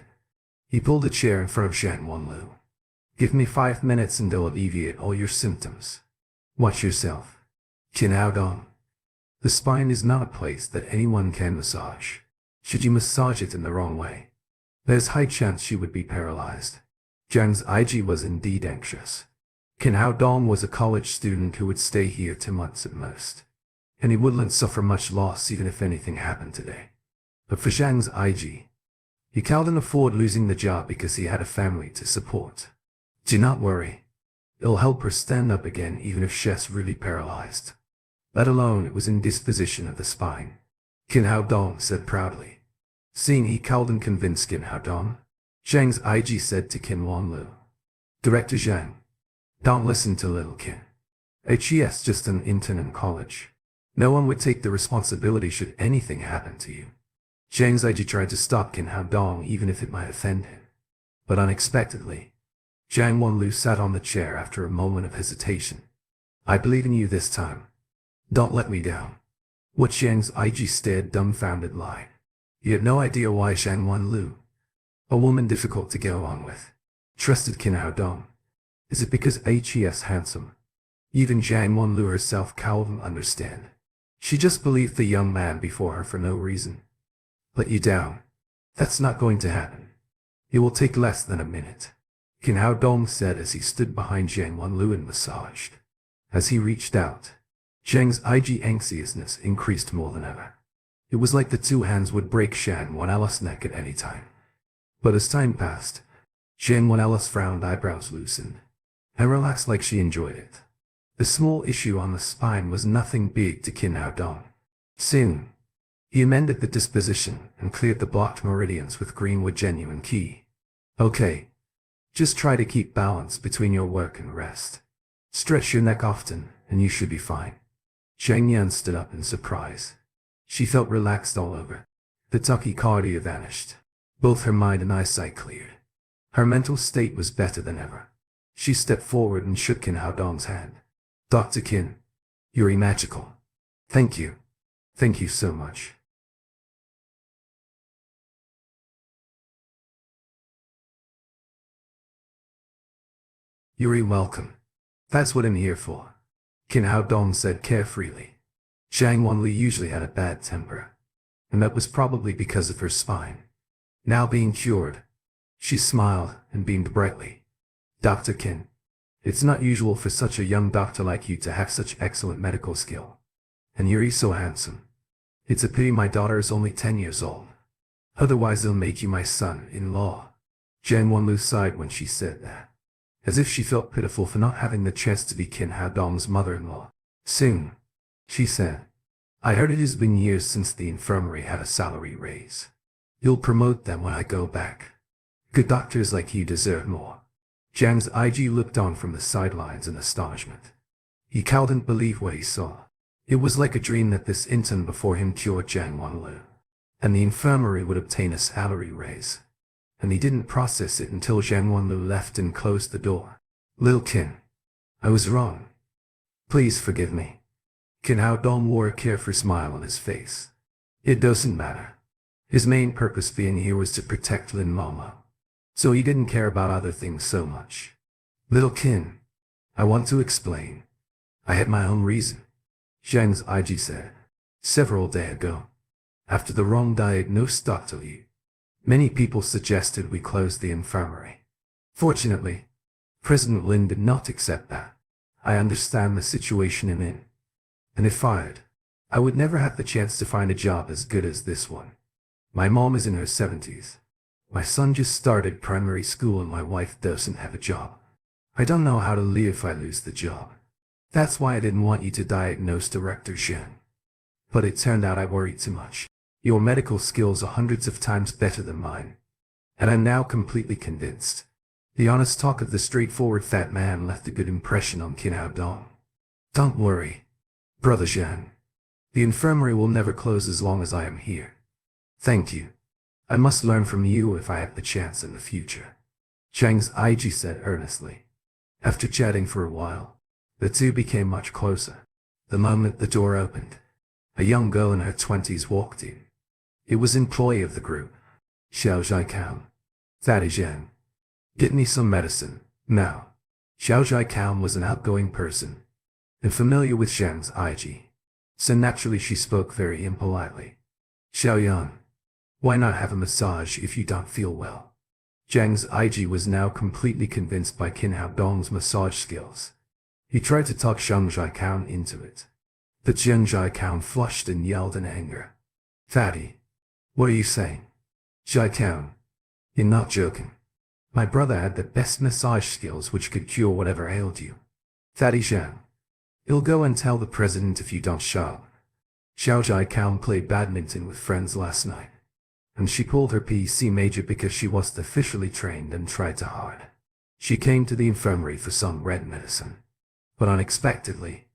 He pulled a chair in front of Zhang Wanlu. Give me 5 minutes and they'll alleviate all your symptoms. Watch yourself, Qin Hao Dong. The spine is not a place that anyone can massage. Should you massage it in the wrong way, there's high chance she would be paralyzed. Zhang's IG was indeed anxious. Qin Hao Dong was a college student who would stay here 2 months at most, and he wouldn't suffer much loss even if anything happened today. But for Zhang's IG, he couldn't afford losing the job because he had a family to support. Do not worry. It'll help her stand up again even if she's really paralyzed. Let alone it was indisposition of the spine, Qin Hao Dong said proudly. Seeing he couldn't convince Qin Hao Dong, Zhang's IG said to Qin Wanlu. Director Zhang, don't listen to little Qin. He's just an intern in college. No one would take the responsibility should anything happen to you. Zhang's IG tried to stop Qin Hao Dong even if it might offend him. But unexpectedly, Zhang Wanlu sat on the chair after a moment of hesitation. I believe in you this time. Don't let me down. What Zhang's IG stared dumbfounded line. He had no idea why Zhang Wanlu, a woman difficult to get along with, trusted Qin Hao Dong. Is it because he's handsome? Even Zhang Wanlu herself couldn't understand. She just believed the young man before her for no reason. Let you down? That's not going to happen. It will take less than a minute, Qin Hao Dong said as he stood behind Zhang Wanlu and massaged. As he reached out, Zhang's IG anxiousness increased more than ever. It was like the two hands would break Zhang Wan's neck at any time. But as time passed, Zhang Wan's frowned eyebrows loosened and relaxed like she enjoyed it. The small issue on the spine was nothing big to Qin Hao Dong. Soon, he amended the disposition and cleared the blocked meridians with greenwood genuine key. Okay. Just try to keep balance between your work and rest. Stretch your neck often, and you should be fine. Zhang Yan stood up in surprise. She felt relaxed all over. The tachycardia vanished. Both her mind and eyesight cleared. Her mental state was better than ever. She stepped forward and shook Qin Hao Dong's hand. Dr. Qin, you're magical. Thank you. Thank you so much. You're welcome. That's what I'm here for, Qin Hao Dong said carefreely. Zhang Wanli usually had a bad temper, and that was probably because of her spine. Now being cured, she smiled and beamed brightly. Dr. Qin, it's not usual for such a young doctor like you to have such excellent medical skill. And you're so handsome. It's a pity my daughter is only 10 years old. Otherwise they'll make you my son-in-law. Zhang Wanlu sighed when she said that, as if she felt pitiful for not having the chance to be Qin Hao Dong's mother-in-law. Soon, she said, I heard it has been years since the infirmary had a salary raise. You'll promote them when I go back. Good doctors like you deserve more. Zhang's IG looked on from the sidelines in astonishment. He couldn't believe what he saw. It was like a dream that this intern before him cured Zhang Wanlu, and the infirmary would obtain a salary raise. And he didn't process it until Zhang Wanlu left and closed the door. Lil Qin, I was wrong. Please forgive me. Qin Hao Dong wore a carefree smile on his face. It doesn't matter. His main purpose being here was to protect Lin Mama, so he didn't care about other things so much. Little Qin, I want to explain. I had my own reason, Zhang's IG said. Several days ago, after the wrong diagnosis Dr. Liu, many people suggested we close the infirmary. Fortunately, President Lin did not accept that. I understand the situation I'm in. And if fired, I would never have the chance to find a job as good as this one. My mom is in her 70s. My son just started primary school and my wife doesn't have a job. I don't know how to live if I lose the job. That's why I didn't want you to diagnose Director Zhang. But it turned out I worried too much. Your medical skills are hundreds of times better than mine. And I'm now completely convinced. The honest talk of the straightforward fat man left a good impression on Qin Hao Dong. Don't worry, Brother Zhang. The infirmary will never close as long as I am here. Thank you. I must learn from you if I have the chance in the future. Zhang's IG said earnestly. After chatting for a while, the two became much closer. The moment the door opened, a young girl in her 20s walked in. It was employee of the group, Xiao Zhaikang. That is Zhang. Get me some medicine, now. Xiao Zhaikang was an outgoing person, and familiar with Zhang's IG. So naturally she spoke very impolitely. Xiaoyan, why not have a massage if you don't feel well? Zhang's IG was now completely convinced by Qin Hao Dong's massage skills. He tried to talk Zhang Zhaikang into it, but Zhang Zhaikang flushed and yelled in anger. Fatty, what are you saying? Zhaikang, you're not joking. My brother had the best massage skills which could cure whatever ailed you. Fatty Zhang, you'll go and tell the president if you don't shut up. Xiao Zhaikang played badminton with friends last night, and she pulled her PC major because she wasn't officially trained and tried too hard. She came to the infirmary for some red medicine. But unexpectedly,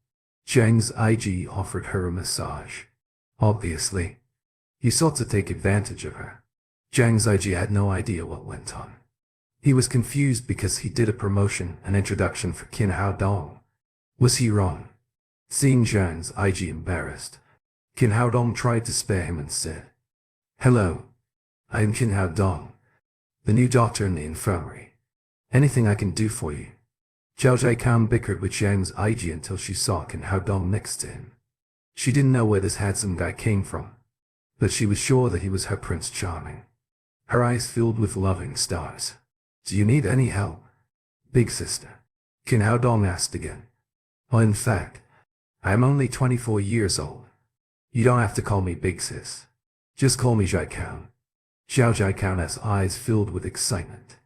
Zhang's IG offered her a massage. Obviously, he sought to take advantage of her. Zhang's IG had no idea what went on. He was confused because he did a promotion and introduction for Qin Hao Dong. Was he wrong? Seeing Zhang's IG embarrassed, Qin Hao Dong tried to spare him and said, Hello, I am Qin Hao Dong, the new doctor in the infirmary. Anything I can do for you? Xiao Zhaikang bickered with Zhang's IG until she saw Qin Hao Dong next to him. She didn't know where this handsome guy came from, but she was sure that he was her Prince Charming. Her eyes filled with loving stars. Do you need any help, big sister? Qin Hao Dong asked again. Well, in fact, I am only 24 years old. You don't have to call me big sis. Just call me Zhaikang. Xiao Zhaikang's eyes filled with excitement.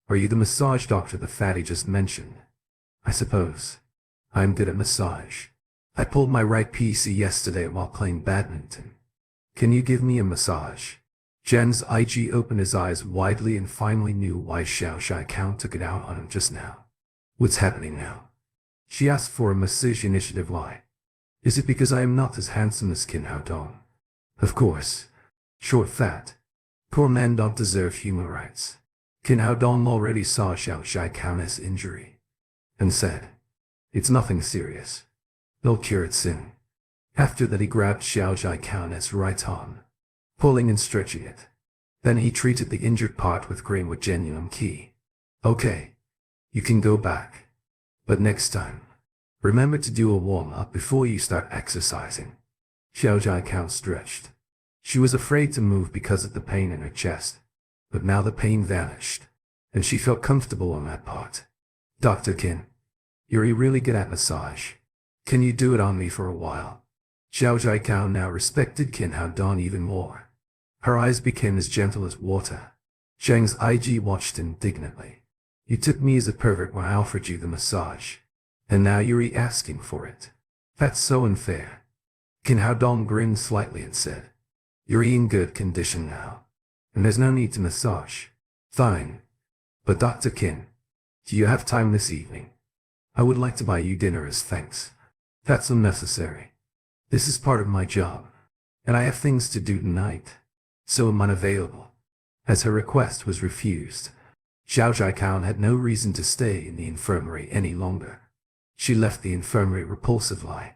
Are you the massage doctor the fatty just mentioned? I suppose. I'm good at massage. I pulled my right PC yesterday while playing badminton. Can you give me a massage? Zhang's IG opened his eyes widely and finally knew why Xiao Zhaikang took it out on him just now. What's happening now? She asked for a massage initiative. Why? Is it because I am not as handsome as Qin Hao Dong? Of course. Short fat. Poor men don't deserve human rights. Qin Hao Dong already saw Xiao Zhaikang's injury and said, It's nothing serious. They'll cure it soon. After that he grabbed Xiao Zhaikang's right arm, pulling and stretching it. Then he treated the injured part with cream with genuine qi. Okay. You can go back. But next time, remember to do a warm-up before you start exercising. Xiao Zhaikang stretched. She was afraid to move because of the pain in her chest, but now the pain vanished, and she felt comfortable on that part. Dr. Qin, you're really good at massage. Can you do it on me for a while? Xiao Zhaikang now respected Qin Hao Dong even more. Her eyes became as gentle as water. Zhang's IG watched indignantly. You took me as a pervert when I offered you the massage, and now you're asking for it. That's so unfair. Qin Hao Dong grinned slightly and said, You're in good condition now, and there's no need to massage. Fine. But Dr. Qin, do you have time this evening? I would like to buy you dinner as thanks. That's unnecessary. This is part of my job, and I have things to do tonight, so I'm unavailable. As her request was refused, Xiao Zhaikang had no reason to stay in the infirmary any longer. She left the infirmary repulsively.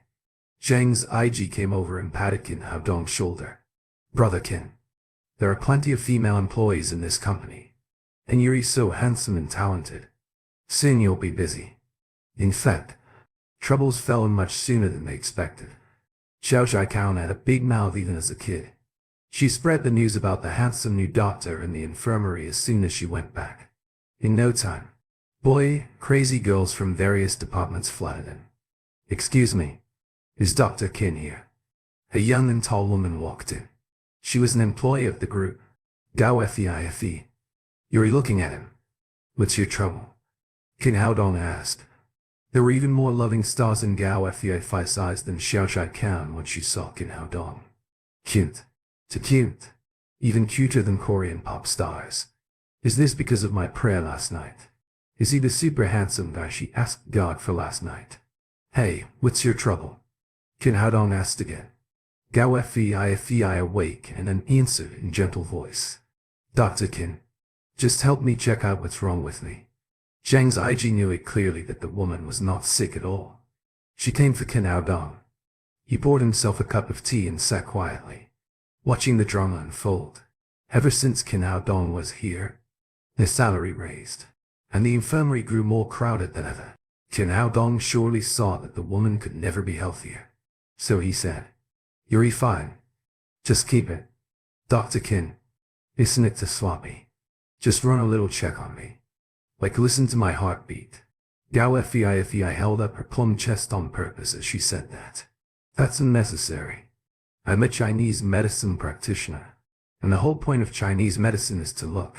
Zhang's IG came over and patted Qin Hao Dong's shoulder. Brother Qin, there are plenty of female employees in this company, and you're so handsome and talented. Soon you'll be busy. In fact, troubles fell in much sooner than they expected. Xiao Zhaikang had a big mouth even as a kid. She spread the news about the handsome new doctor in the infirmary as soon as she went back. In no time, crazy girls from various departments flooded in. Excuse me, is Dr. Qin here? A young and tall woman walked in. She was an employee of the group. Gao Feife. You're looking at him. What's your trouble? Kin Haodong asked. There were even more loving stars in Gao Fei's eyes than Xiao Zhai Kan when she saw Kin Haodong. Cute. Too cute. Even cuter than Korean pop stars. Is this because of my prayer last night? Is he the super handsome guy she asked God for last night? Hey, what's your trouble? Kin Haodong asked again. Gao Fei awake and then answered in gentle voice. Dr. Kin. Just help me check out what's wrong with me. Zhang's IG knew it clearly that the woman was not sick at all. She came for Kin Haodong. He poured himself a cup of tea and sat quietly, watching the drama unfold. Ever since Kin Haodong was here, their salary raised, and the infirmary grew more crowded than ever. Kin Haodong surely saw that the woman could never be healthier. So he said, "You're fine. Just keep it. Dr. Kin, isn't it too sloppy? Just run a little check on me. Like listen to my heartbeat." Gao Fei held up her plump chest on purpose as she said that. "That's unnecessary. I'm a Chinese medicine practitioner, and the whole point of Chinese medicine is to look,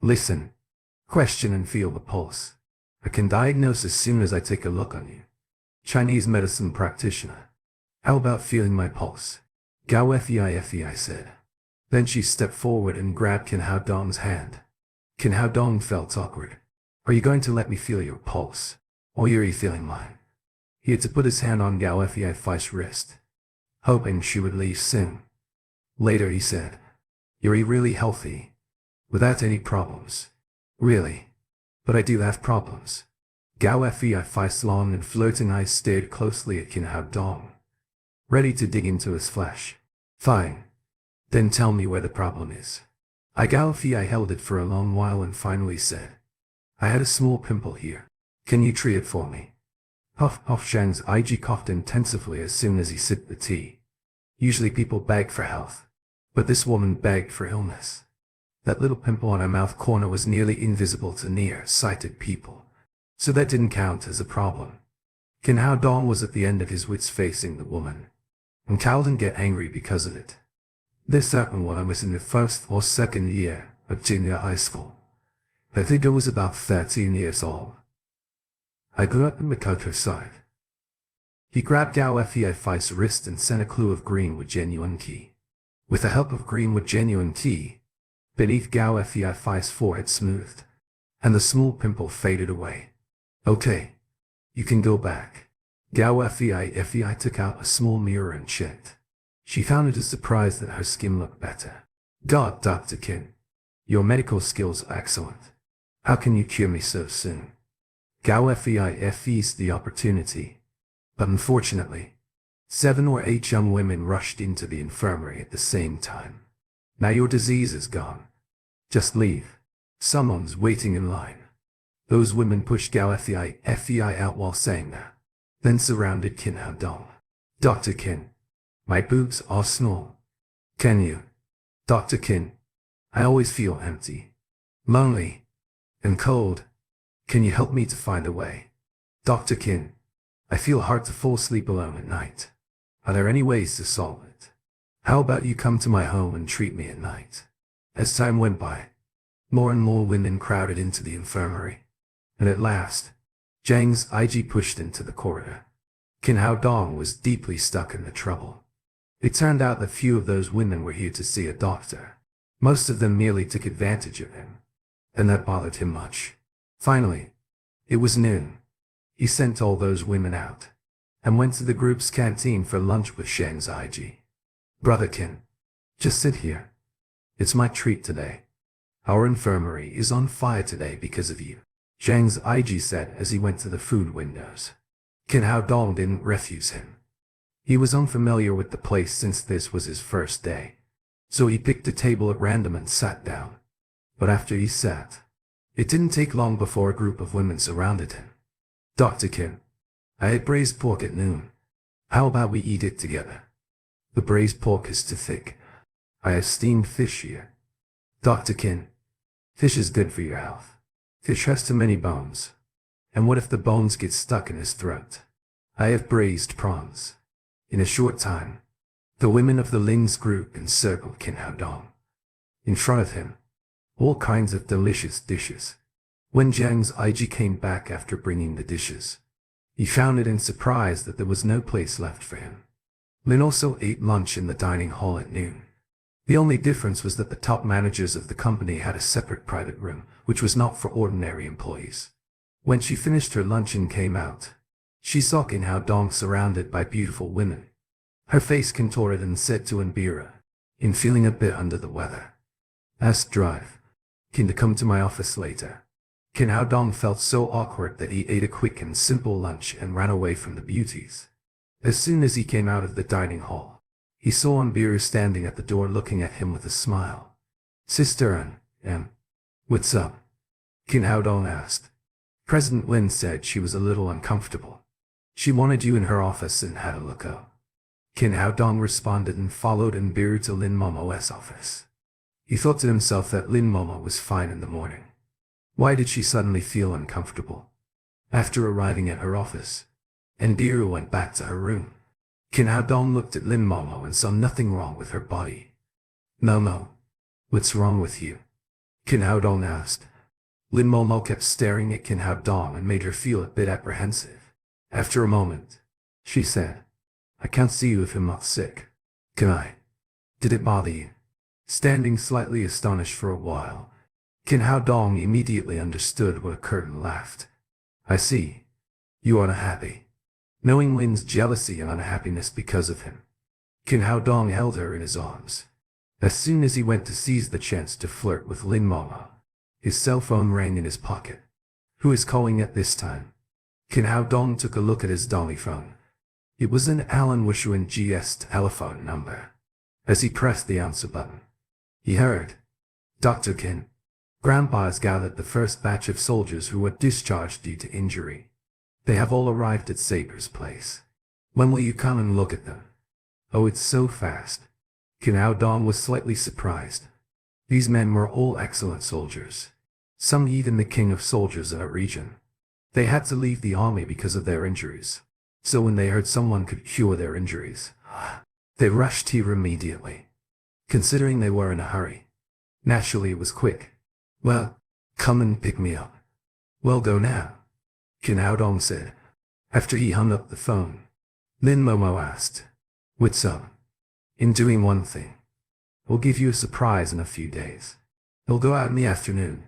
listen, question and feel the pulse. I can diagnose as soon as I take a look on you. Chinese medicine practitioner. How about feeling my pulse?" Gao Fei said. Then she stepped forward and grabbed Kin Haodong's hand. Kin Haodong felt awkward. "Are you going to let me feel your pulse? Or you're feeling mine?" He had to put his hand on Gao Fei's wrist, hoping she would leave soon. Later he said, "You're really healthy, without any problems." "Really? But I do have problems." Gao Fei's long and floating eyes stared closely at Kin Haodong, ready to dig into his flesh. "Fine. Then tell me where the problem is." Gao Fei held it for a long while and finally said, "I had a small pimple here. Can you treat it for me?" Huff Huff. Zhang's IG coughed intensively as soon as he sipped the tea. Usually people beg for health, but this woman begged for illness. That little pimple on her mouth corner was nearly invisible to near-sighted people, so that didn't count as a problem. Kin Haodong was at the end of his wits facing the woman, and Cal didn't get angry because of it. This happened when I was in the first or second year of junior high school. I think I was about 13 years old. I grew up in the countryside. He grabbed Gao Fei's wrist and sent a clue of green with genuine key. With the help of green with genuine key, beneath Gao Fei's forehead smoothed, and the small pimple faded away. "Okay, you can go back." Gao Fei took out a small mirror and checked. She found it a surprise that her skin looked better. "God, Dr. Kin, your medical skills are excellent. How can you cure me so soon?" Gao Fei seized the opportunity, but unfortunately, 7 or 8 young women rushed into the infirmary at the same time. "Now your disease is gone. Just leave. Someone's waiting in line." Those women pushed Gao Fei out while saying that, then surrounded Kin Haodong. "Dr. Kin, my boobs are small. Can you? Dr. Kin, I always feel empty, lonely, and cold. Can you help me to find a way? Dr. Kin, I feel hard to fall asleep alone at night. Are there any ways to solve it? How about you come to my home and treat me at night?" As time went by, more and more women crowded into the infirmary, and at last, Zhang's IG pushed into the corridor. Kin Haodong was deeply stuck in the trouble. It turned out that few of those women were here to see a doctor. Most of them merely took advantage of him, and that bothered him much. Finally, it was noon. He sent all those women out, and went to the group's canteen for lunch with Zhang's IG. "Brother Kin, just sit here. It's my treat today. Our infirmary is on fire today because of you," Zhang's IG said as he went to the food windows. Kin Haodong didn't refuse him. He was unfamiliar with the place since this was his first day, so he picked a table at random and sat down. But after he sat, it didn't take long before a group of women surrounded him. "Dr. Kin, I had braised pork at noon. How about we eat it together?" "The braised pork is too thick. I have steamed fish here." "Dr. Kin, fish is good for your health. Fish has too many bones. And what if the bones get stuck in his throat? I have braised prawns." In a short time, the women of the Ling's group encircled Kin Haodong. In front of him, all kinds of delicious dishes, When Jiang's Ig came back after bringing the dishes, he found it in surprise that there was no place left for him. Lin also ate lunch in the dining hall at noon. The only difference was that the top managers of the company had a separate private room, which was not for ordinary employees. When she finished her lunch and came out, she saw Qin Hao Dong surrounded by beautiful women. Her face contorted and said to Nbira, in feeling a bit under the weather, "Ask Drive Qin to come to my office later." Qin Hao Dong felt so awkward that he ate a quick and simple lunch and ran away from the beauties. As soon as he came out of the dining hall, he saw Nbira standing at the door looking at him with a smile. "Sister what's up?" Qin Hao Dong asked. President Lin said she was a little uncomfortable. She wanted you in her office and had a look up. Qin Hao Dong responded and followed Nbira to Lin Momo's office. He thought to himself that Lin Momo was fine in the morning. Why did she suddenly feel uncomfortable? After arriving at her office, Nbira went back to her room. Qin Hao Dong looked at Lin Momo and saw nothing wrong with her body. "No. What's wrong with you?" Qin Hao Dong asked. Lin Momo kept staring at Qin Hao Dong and made her feel a bit apprehensive. After a moment, she said, "I can't see you if I'm not sick. Can I? Did it bother you?" Standing slightly astonished for a while, Qin Hao Dong immediately understood what occurred and laughed. "I see. You are unhappy." Knowing Lin's jealousy and unhappiness because of him, Qin Hao Dong held her in his arms. As soon as he went to seize the chance to flirt with Lin Momo, his cell phone rang in his pocket. "Who is calling at this time?" Qin Hao Dong took a look at his dolly phone. It was an Alan Wishuan GS telephone number. As he pressed the answer button, he heard, "Dr. Qin, Grandpa has gathered the first batch of soldiers who were discharged due to injury. They have all arrived at Saber's place. When will you come and look at them?" "Oh, it's so fast." Qin Hao Dong was slightly surprised. These men were all excellent soldiers, some even the king of soldiers in a region. They had to leave the army because of their injuries, so when they heard someone could cure their injuries, they rushed here immediately. Considering they were in a hurry, naturally it was quick. "Well, come and pick me up." "Well, go now," Qin Hao Dong said. After he hung up the phone, Lin Momo asked, "What's up?" "In doing one thing. We'll give you a surprise in a few days. He'll go out in the afternoon,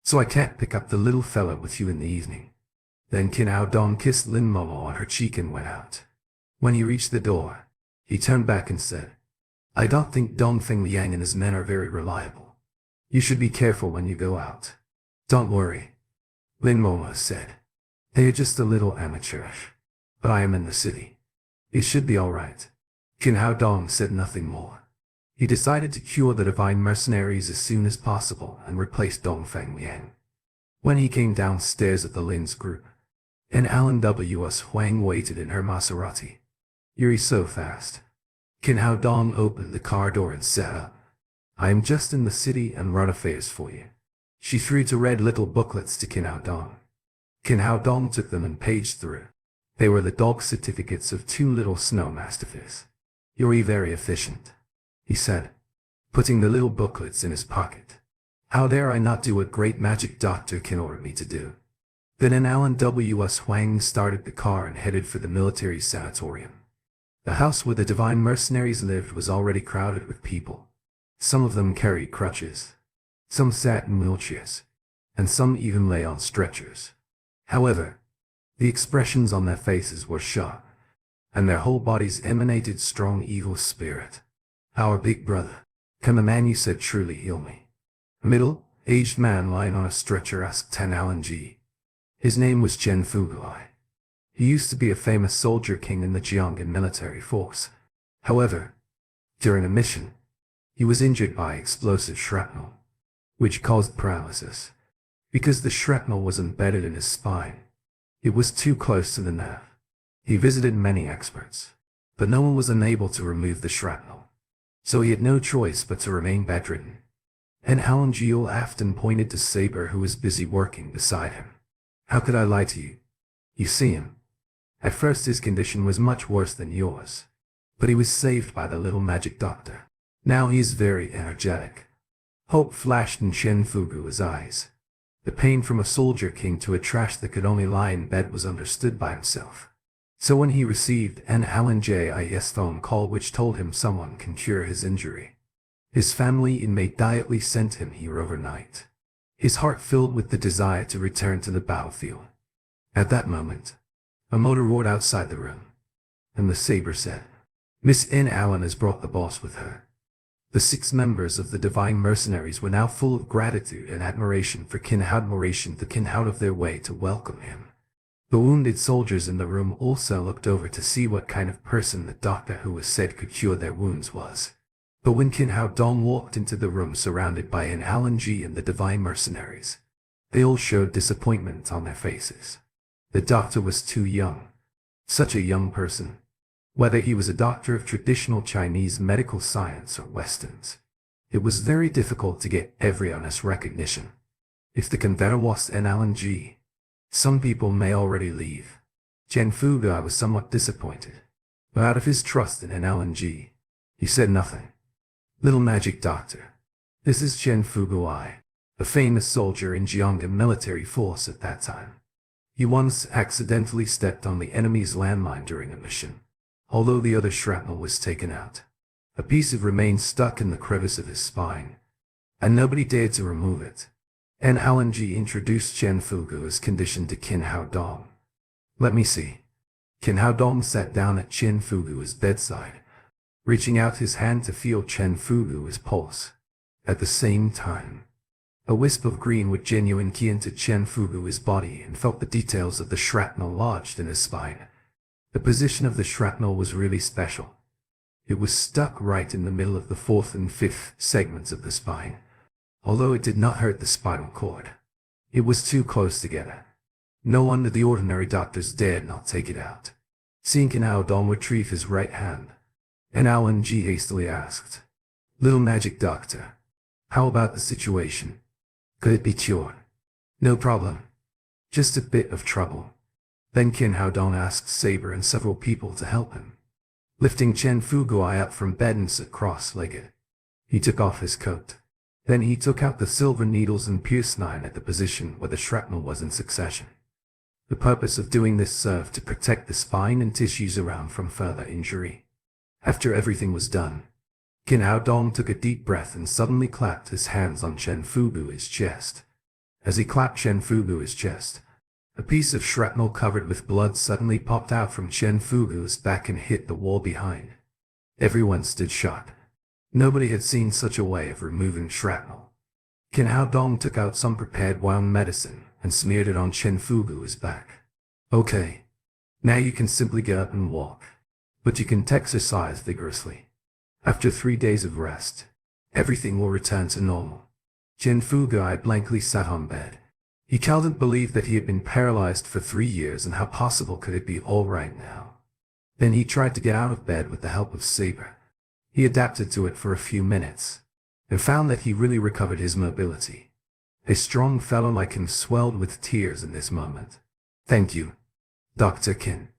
so I can't pick up the little fella with you in the evening." Then Qin Hao Dong kissed Lin Momo on her cheek and went out. When he reached the door, he turned back and said, "I don't think Dongfeng Liang and his men are very reliable. You should be careful when you go out." "Don't worry," Lin Momo said. "They are just a little amateurish, but I am in the city. It should be all right." Qin Hao Dong said nothing more. He decided to cure the divine mercenaries as soon as possible and replace Dongfeng Liang. When he came downstairs at the Lin's group, an Alan W.S. Huang waited in her Maserati. "You're so fast." Qin Hao Dong opened the car door and sat up. "I am just in the city and run affairs for you." She threw two red little booklets to Qin Hao Dong. Qin Hao Dong took them and paged through. They were the dog certificates of two little snow mastiffs. "You're very efficient," he said, putting the little booklets in his pocket. "How dare I not do what great magic Dr. Qin ordered me to do?" Then an Alan W.S. Huang started the car and headed for the military sanatorium. The house where the divine mercenaries lived was already crowded with people. Some of them carried crutches, some sat in wheelchairs, and some even lay on stretchers. However, the expressions on their faces were sharp, and their whole bodies emanated strong evil spirit. "Our big brother, can the man you said truly heal me?" A middle-aged man lying on a stretcher asked Tan Alan G. His name was Chen Fugulai. He used to be a famous soldier king in the Jianghan military force. However, during a mission, he was injured by explosive shrapnel, which caused paralysis. Because the shrapnel was embedded in his spine, it was too close to the nerve. He visited many experts, but no one was unable to remove the shrapnel, so he had no choice but to remain bedridden. And Alan G. laughed and pointed to Saber, who was busy working beside him. "How could I lie to you? You see him. At first his condition was much worse than yours, but he was saved by the little magic doctor. Now he is very energetic." Hope flashed in Chen Fugu's eyes. The pain from a soldier king to a trash that could only lie in bed was understood by himself. So when he received an LNJIS phone call which told him someone can cure his injury, his family immediately sent him here overnight, his heart filled with the desire to return to the battlefield. At that moment, a motor roared outside the room, and the saber said, "Miss N. Allen has brought the boss with her." The 6 members of the Divine Mercenaries were now full of gratitude and admiration for admiration the kin out of their way to welcome him. The wounded soldiers in the room also looked over to see what kind of person the doctor who was said could cure their wounds was. But when Kin Hao Dong walked into the room surrounded by an Alan G and the Divine Mercenaries, they all showed disappointment on their faces. The doctor was too young. Such a young person. Whether he was a doctor of traditional Chinese medical science or Westerns, it was very difficult to get every honest recognition. If the conveyor was an Alan G, some people may already leave. Chen Fugai was somewhat disappointed, but out of his trust in an Alan G, he said nothing. "Little magic doctor, this is Chen Fugai, a famous soldier in Jiangnan military force at that time. He once accidentally stepped on the enemy's landmine during a mission. Although the other shrapnel was taken out, a piece of remained stuck in the crevice of his spine, and nobody dared to remove it. And Alan G introduced Chen Fugu's condition to Kin Hao Dong. Let me see." Kin Hao Dong sat down at Chen Fugu's bedside, reaching out his hand to feel Chen Fugu's pulse. At the same time, a wisp of green with genuine ki into Chen Fugu's body and felt the details of the shrapnel lodged in his spine. The position of the shrapnel was really special. It was stuck right in the middle of the 4th and 5th segments of the spine. Although it did not hurt the spinal cord, it was too close together. No wonder the ordinary doctors dared not take it out. Seeing Kin Hao Dong retrieve his right hand, and Alan G hastily asked, "Little magic doctor, how about the situation? Could it be cured?" "No problem. Just a bit of trouble." Then Kin Hao Dong asked Saber and several people to help him. Lifting Chen Fuguai up from bed and sat cross-legged, he took off his coat. Then he took out the silver needles and pierced 9 at the position where the shrapnel was in succession. The purpose of doing this served to protect the spine and tissues around from further injury. After everything was done, Kin Hao Dong took a deep breath and suddenly clapped his hands on Chen Fugu's chest. As he clapped Chen Fugu's chest, a piece of shrapnel covered with blood suddenly popped out from Chen Fugu's back and hit the wall behind. Everyone stood shocked. Nobody had seen such a way of removing shrapnel. Kin Hao Dong took out some prepared wound medicine and smeared it on Chen Fugu's back. "Okay. Now you can simply get up and walk. But you can exercise vigorously. After 3 days of rest, everything will return to normal." Chen Fugai blankly sat on bed. He couldn't believe that he had been paralyzed for 3 years, and how possible could it be all right now? Then he tried to get out of bed with the help of Saber. He adapted to it for a few minutes, and found that he really recovered his mobility. A strong fellow like him swelled with tears in this moment. "Thank you, Dr. Kin.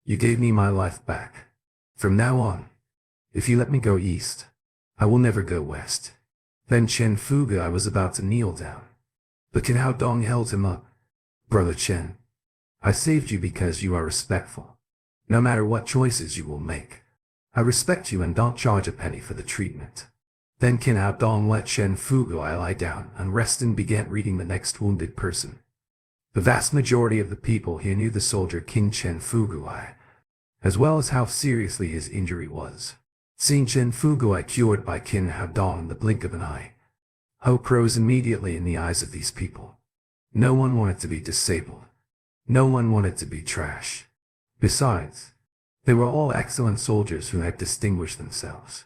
You gave me my life back. From now on, if you let me go east, I will never go west." Then Chen Fugai was about to kneel down, but Kin Hao Dong held him up. "Brother Chen, I saved you because you are respectful. No matter what choices you will make, I respect you and don't charge a penny for the treatment." Then Kin Hao Dong let Chen Fugai lie down and rest and began reading the next wounded person. The vast majority of the people here knew the soldier King Chen Fugai, as well as how seriously his injury was. Seeing Chen Fugai cured by Kin Hao Dong in the blink of an eye, hope rose immediately in the eyes of these people. No one wanted to be disabled. No one wanted to be trash. Besides, they were all excellent soldiers who had distinguished themselves.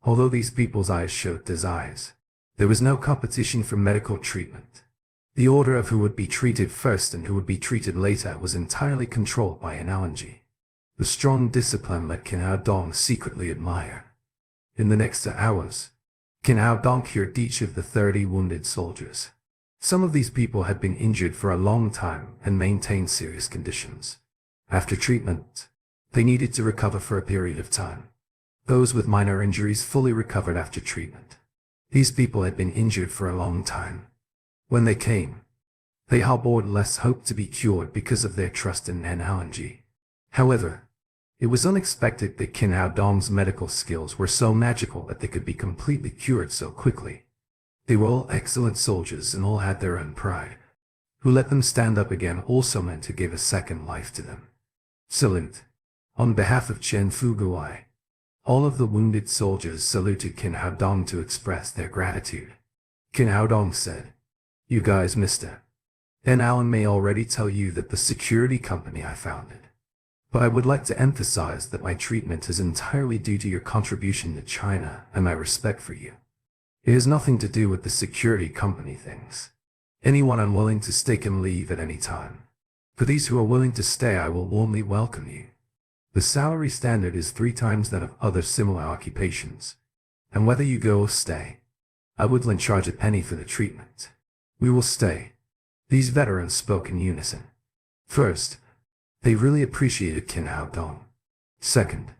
Although these people's eyes showed desires, there was no competition for medical treatment. The order of who would be treated first and who would be treated later was entirely controlled by analogy. The strong discipline let Kin Hao Dong secretly admire. In the next hours, Kin Hao Dong cured each of the 30 wounded soldiers. Some of these people had been injured for a long time and maintained serious conditions. After treatment, they needed to recover for a period of time. Those with minor injuries fully recovered after treatment. These people had been injured for a long time. When they came, They harbored less hope to be cured because of their trust in NLNG. However, it was unexpected that Qin Hao Dong's medical skills were so magical that they could be completely cured so quickly. They were all excellent soldiers and all had their own pride. Who let them stand up again also meant to give a second life to them. Salute. On behalf of Chen Fuguai, all of the wounded soldiers saluted Qin Hao Dong to express their gratitude. Qin Hao Dong said, "You guys missed it. And Alan may already tell you that the security company I founded. But I would like to emphasize that my treatment is entirely due to your contribution to China and my respect for you. It has nothing to do with the security company things. Anyone unwilling to stay can leave at any time. For these who are willing to stay, I will warmly welcome you. The salary standard is 3 times that of other similar occupations. And whether you go or stay, I wouldn't charge a penny for the treatment. We will stay." These veterans spoke in unison. First, they really appreciated Qin Hao Dong. Second,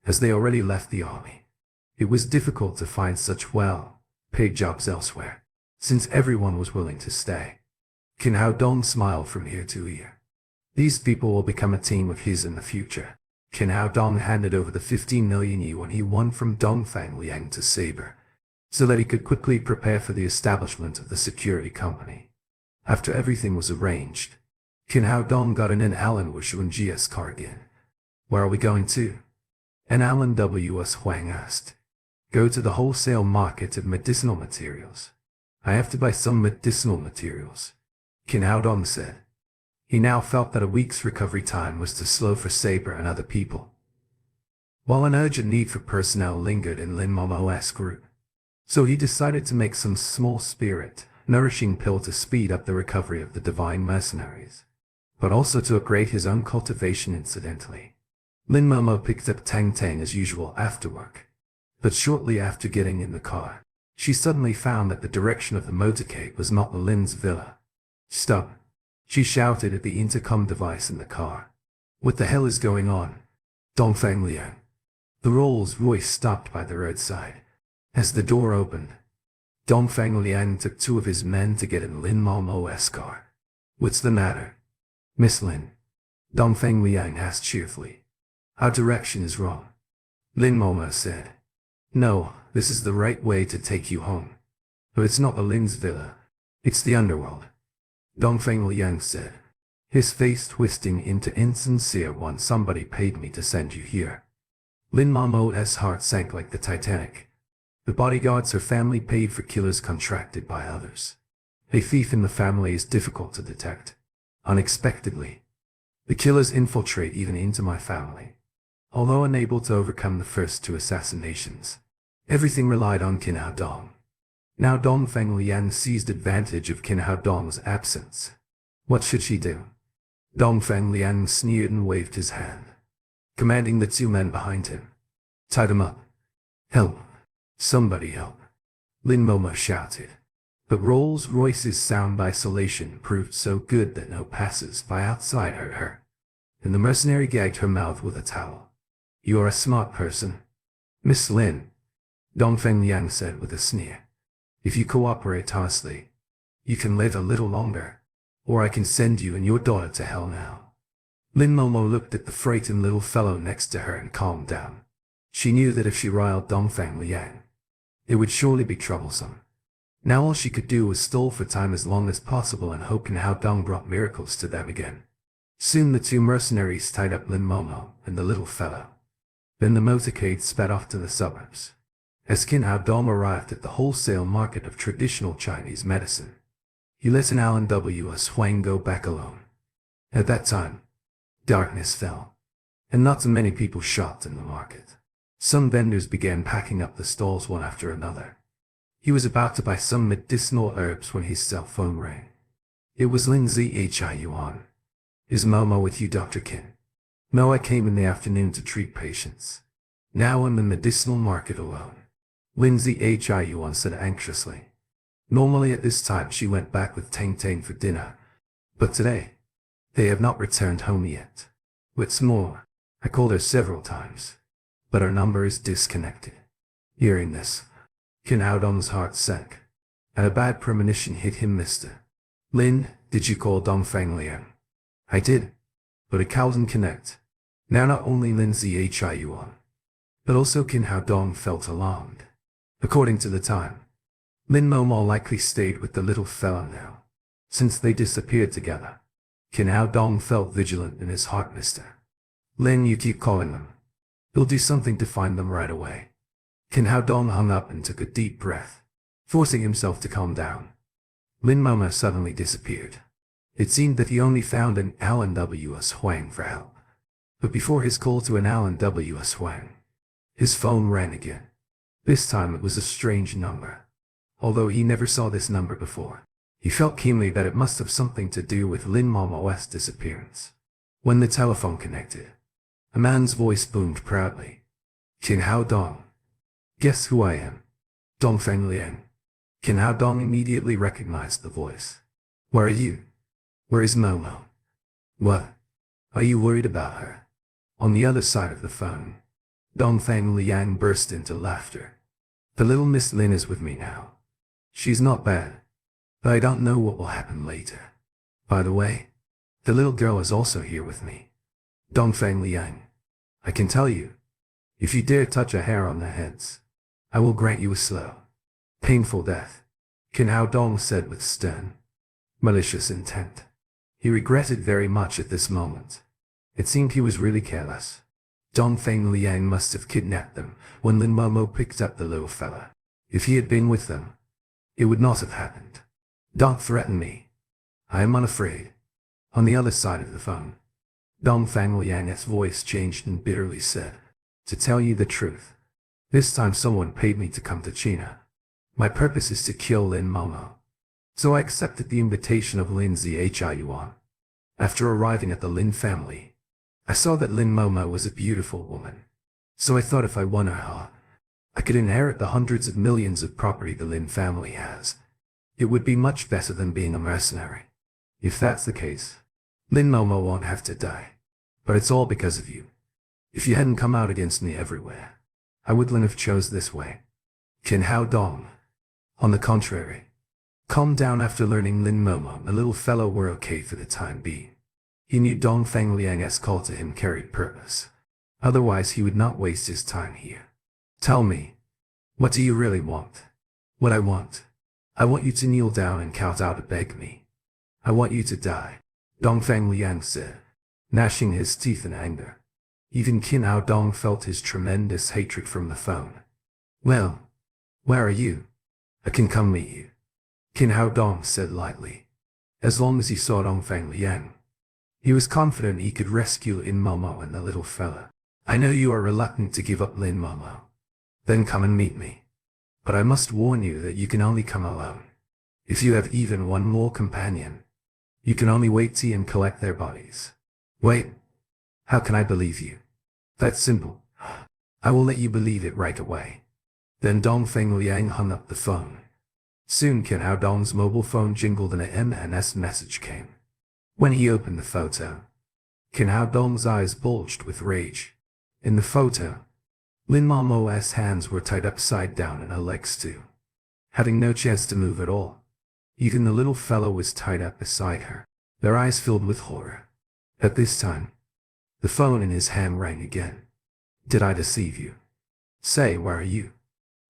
as they already left the army, it was difficult to find such well-paid jobs elsewhere, since everyone was willing to stay. Qin Hao Dong smiled from ear to ear. These people will become a team of his in the future. Qin Hao Dong handed over the 15 million yuan he won from Dongfang Liang to Saber, so that he could quickly prepare for the establishment of the security company. After everything was arranged, Qin Hao Dong got in an Alan Wushuan GS car again. "Where are we going to?" An Alan W.S. Huang asked. "Go to the wholesale market of medicinal materials. I have to buy some medicinal materials," Qin Hao Dong said. He now felt that a week's recovery time was too slow for Saber and other people, while an urgent need for personnel lingered in Lin Momo's group. So he decided to make some small spirit nourishing pill to speed up the recovery of the divine mercenaries, but also to upgrade his own cultivation incidentally. Lin Momo picked up Tang Tang as usual after work, but shortly after getting in the car, she suddenly found that the direction of the motorcade was not Lin's villa. "Stop!" she shouted at the intercom device in the car. "What the hell is going on?" Dongfang Liang. The Rolls Royce stopped by the roadside. As the door opened, Dongfang Liang took 2 of his men to get in Lin Momo's car. "What's the matter, Miss Lin?" Dongfang Liang asked cheerfully. "Our direction is wrong," Lin Momo said. "No, this is the right way to take you home. But it's not the Lin's villa. It's the underworld," Dongfang Liang said, his face twisting into insincere one. "Somebody paid me to send you here." Lin Momo's heart sank like the Titanic. The bodyguards her family paid for killers contracted by others. A thief in the family is difficult to detect. Unexpectedly, the killers infiltrate even into my family. Although unable to overcome the first 2 assassinations, everything relied on Qin Hao Dong. Now Dongfang Liang seized advantage of Qin Hao Dong's absence. What should she do? Dongfang Liang sneered and waved his hand, commanding the 2 men behind him. "Tie them up." "Help! Somebody help!" Lin Momo shouted. But Rolls-Royce's sound isolation proved so good that no passers-by outside heard her, and the mercenary gagged her mouth with a towel. "You are a smart person, Miss Lin," Dongfeng Liang said with a sneer. "If you cooperate honestly, you can live a little longer, or I can send you and your daughter to hell now." Lin Momo looked at the frightened little fellow next to her and calmed down. She knew that if she riled Dongfeng Liang, it would surely be troublesome. Now all she could do was stall for time as long as possible and hope Qin Hao Dong brought miracles to them again. Soon the 2 mercenaries tied up Lin Momo and the little fellow. Then the motorcade sped off to the suburbs. As Qin Hao Dong arrived at the wholesale market of traditional Chinese medicine, he let an Alan W.S. Huang go back alone. At that time, darkness fell, and not so many people shopped in the market. Some vendors began packing up the stalls one after another. He was about to buy some medicinal herbs when his cell phone rang. It was Lin Zhi-Yuan. "Is Momo with you, Dr. Qin?" "No, I came in the afternoon to treat patients. Now I'm in the medicinal market alone," Lin Zhi-Yuan said anxiously. Normally at this time she went back with Tang Tang for dinner, but today, they have not returned home yet. What's more, I called her several times, but her number is disconnected. Hearing this, Qin Hao Dong's heart sank, and a bad premonition hit him. "Mister Lin, did you call Dongfang Liang? I did, but it couldn't connect. Now not only Lin Zhiyuan, but also Qin Hao Dong felt alarmed. According to the time, Lin Momo likely stayed with the little fella now. Since they disappeared together, Qin Hao Dong felt vigilant in his heart. Mister Lin, you keep calling them. He'll do something to find them right away. Qin Hao Dong hung up and took a deep breath, forcing himself to calm down. Lin Momo suddenly disappeared. It seemed that he only found an Alan W.S. Huang for help. But before his call to an Alan W.S. Huang, his phone rang again. This time it was a strange number. Although he never saw this number before, he felt keenly that it must have something to do with Lin Momo's disappearance. When the telephone connected, a man's voice boomed proudly. Qin Hao Dong. Guess who I am? Dongfang Liang. Qin Hao Dong immediately recognized the voice. Where are you? Where is Momo? What? Are you worried about her? On the other side of the phone, Dongfang Liang burst into laughter. The little Miss Lin is with me now. She's not bad, but I don't know what will happen later. By the way, the little girl is also here with me. Dongfang Liang, I can tell you, if you dare touch a hair on their heads, I will grant you a slow, painful death, Qin Hao Dong said with stern, malicious intent. He regretted very much at this moment. It seemed he was really careless. Dongfang Liang must have kidnapped them when Lin Momo picked up the little fella. If he had been with them, it would not have happened. Don't threaten me. I am unafraid. On the other side of the phone, Dongfang Liang's voice changed and bitterly said, to tell you the truth, this time someone paid me to come to China. My purpose is to kill Lin Momo. So I accepted the invitation of Lin Zhiyuan. After arriving at the Lin family, I saw that Lin Momo was a beautiful woman. So I thought if I won her heart, I could inherit the hundreds of millions of property the Lin family has. It would be much better than being a mercenary. If that's the case, Lin Momo won't have to die. But it's all because of you. If you hadn't come out against me everywhere, I wouldn't have chose this way. Qin Hao Dong. On the contrary, calmed down after learning Lin Momo and the little fellow were okay for the time being. He knew Dongfang Liang's call to him carried purpose. Otherwise he would not waste his time here. Tell me, what do you really want? What I want you to kneel down and kowtow to beg me. I want you to die, Dongfang Liang said, gnashing his teeth in anger. Even Qin Hao Dong felt his tremendous hatred from the phone. Well, where are you? I can come meet you, Qin Hao Dong said lightly. As long as he saw Dongfang Liang, he was confident he could rescue Lin Momo and the little fella. I know you are reluctant to give up Lin Momo. Then come and meet me. But I must warn you that you can only come alone. If you have even one more companion, you can only wait till and collect their bodies. Wait. How can I believe you? That's simple. I will let you believe it right away. Then Dongfang Liang hung up the phone. Soon Qin Hao Dong's mobile phone jingled and a MNS message came. When he opened the photo, Qin Hao Dong's eyes bulged with rage. In the photo, Lin Momo's hands were tied upside down and her legs too, having no chance to move at all. Even the little fellow was tied up beside her, their eyes filled with horror. At this time, the phone in his hand rang again. Did I deceive you? Say, where are you?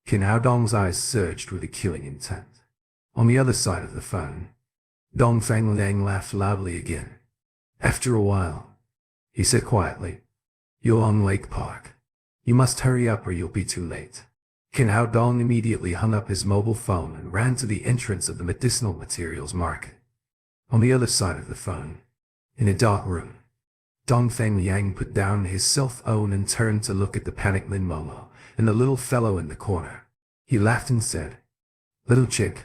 Qin Hao Dong's eyes surged with a killing intent. On the other side of the phone, Dongfang Liang laughed loudly again. After a while, he said quietly, You're on Lake Park. You must hurry up or you'll be too late. Qin Hao Dong immediately hung up his mobile phone and ran to the entrance of the medicinal materials market. On the other side of the phone, in a dark room, Dongfang Liang put down his cell phone and turned to look at the panicked Lin Momo and the little fellow in the corner. He laughed and said, Little chick,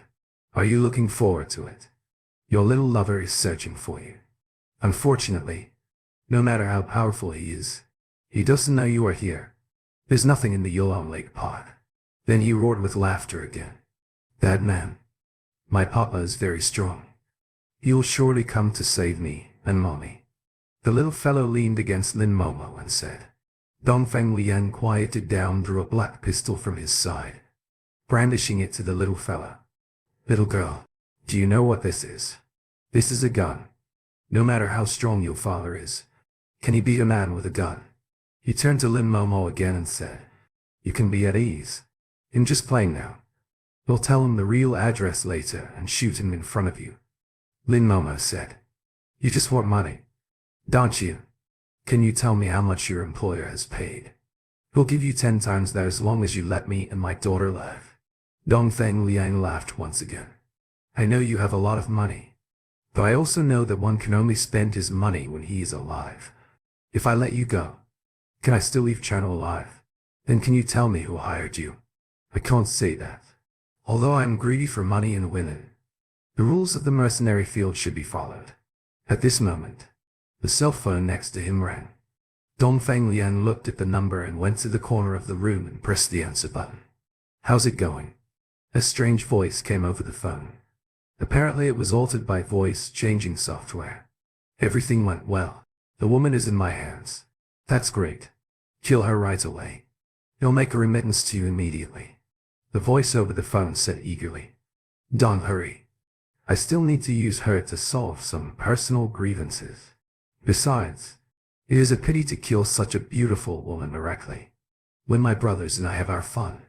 are you looking forward to it? Your little lover is searching for you. Unfortunately, no matter how powerful he is, he doesn't know you are here. There's nothing in the Yulon Lake Park. Then he roared with laughter again. That man, my papa is very strong. He will surely come to save me and mommy. The little fellow leaned against Lin Momo and said. Dongfang Liang quieted down, drew a black pistol from his side, brandishing it to the little fella. Little girl, do you know what this is? This is a gun. No matter how strong your father is, can he beat a man with a gun? He turned to Lin Momo again and said, "You can be at ease. I'm just playing now. We'll tell him the real address later and shoot him in front of you." Lin Momo said, "You just want money, don't you? Can you tell me how much your employer has paid? We'll give you 10 times that as long as you let me and my daughter live." Dongfeng Liang laughed once again. "I know you have a lot of money, but I also know that one can only spend his money when he is alive. If I let you go, can I still leave China alive? Then can you tell me who hired you?" "I can't say that. Although I am greedy for money and women, the rules of the mercenary field should be followed." At this moment, the cell phone next to him rang. Dongfeng Liang looked at the number and went to the corner of the room and pressed the answer button. "How's it going?" A strange voice came over the phone. Apparently it was altered by voice changing software. "Everything went well. The woman is in my hands." "That's great. Kill her right away. He'll make a remittance to you immediately," the voice over the phone said eagerly. "Don't hurry. I still need to use her to solve some personal grievances. Besides, it is a pity to kill such a beautiful woman directly, when my brothers and I have our fun.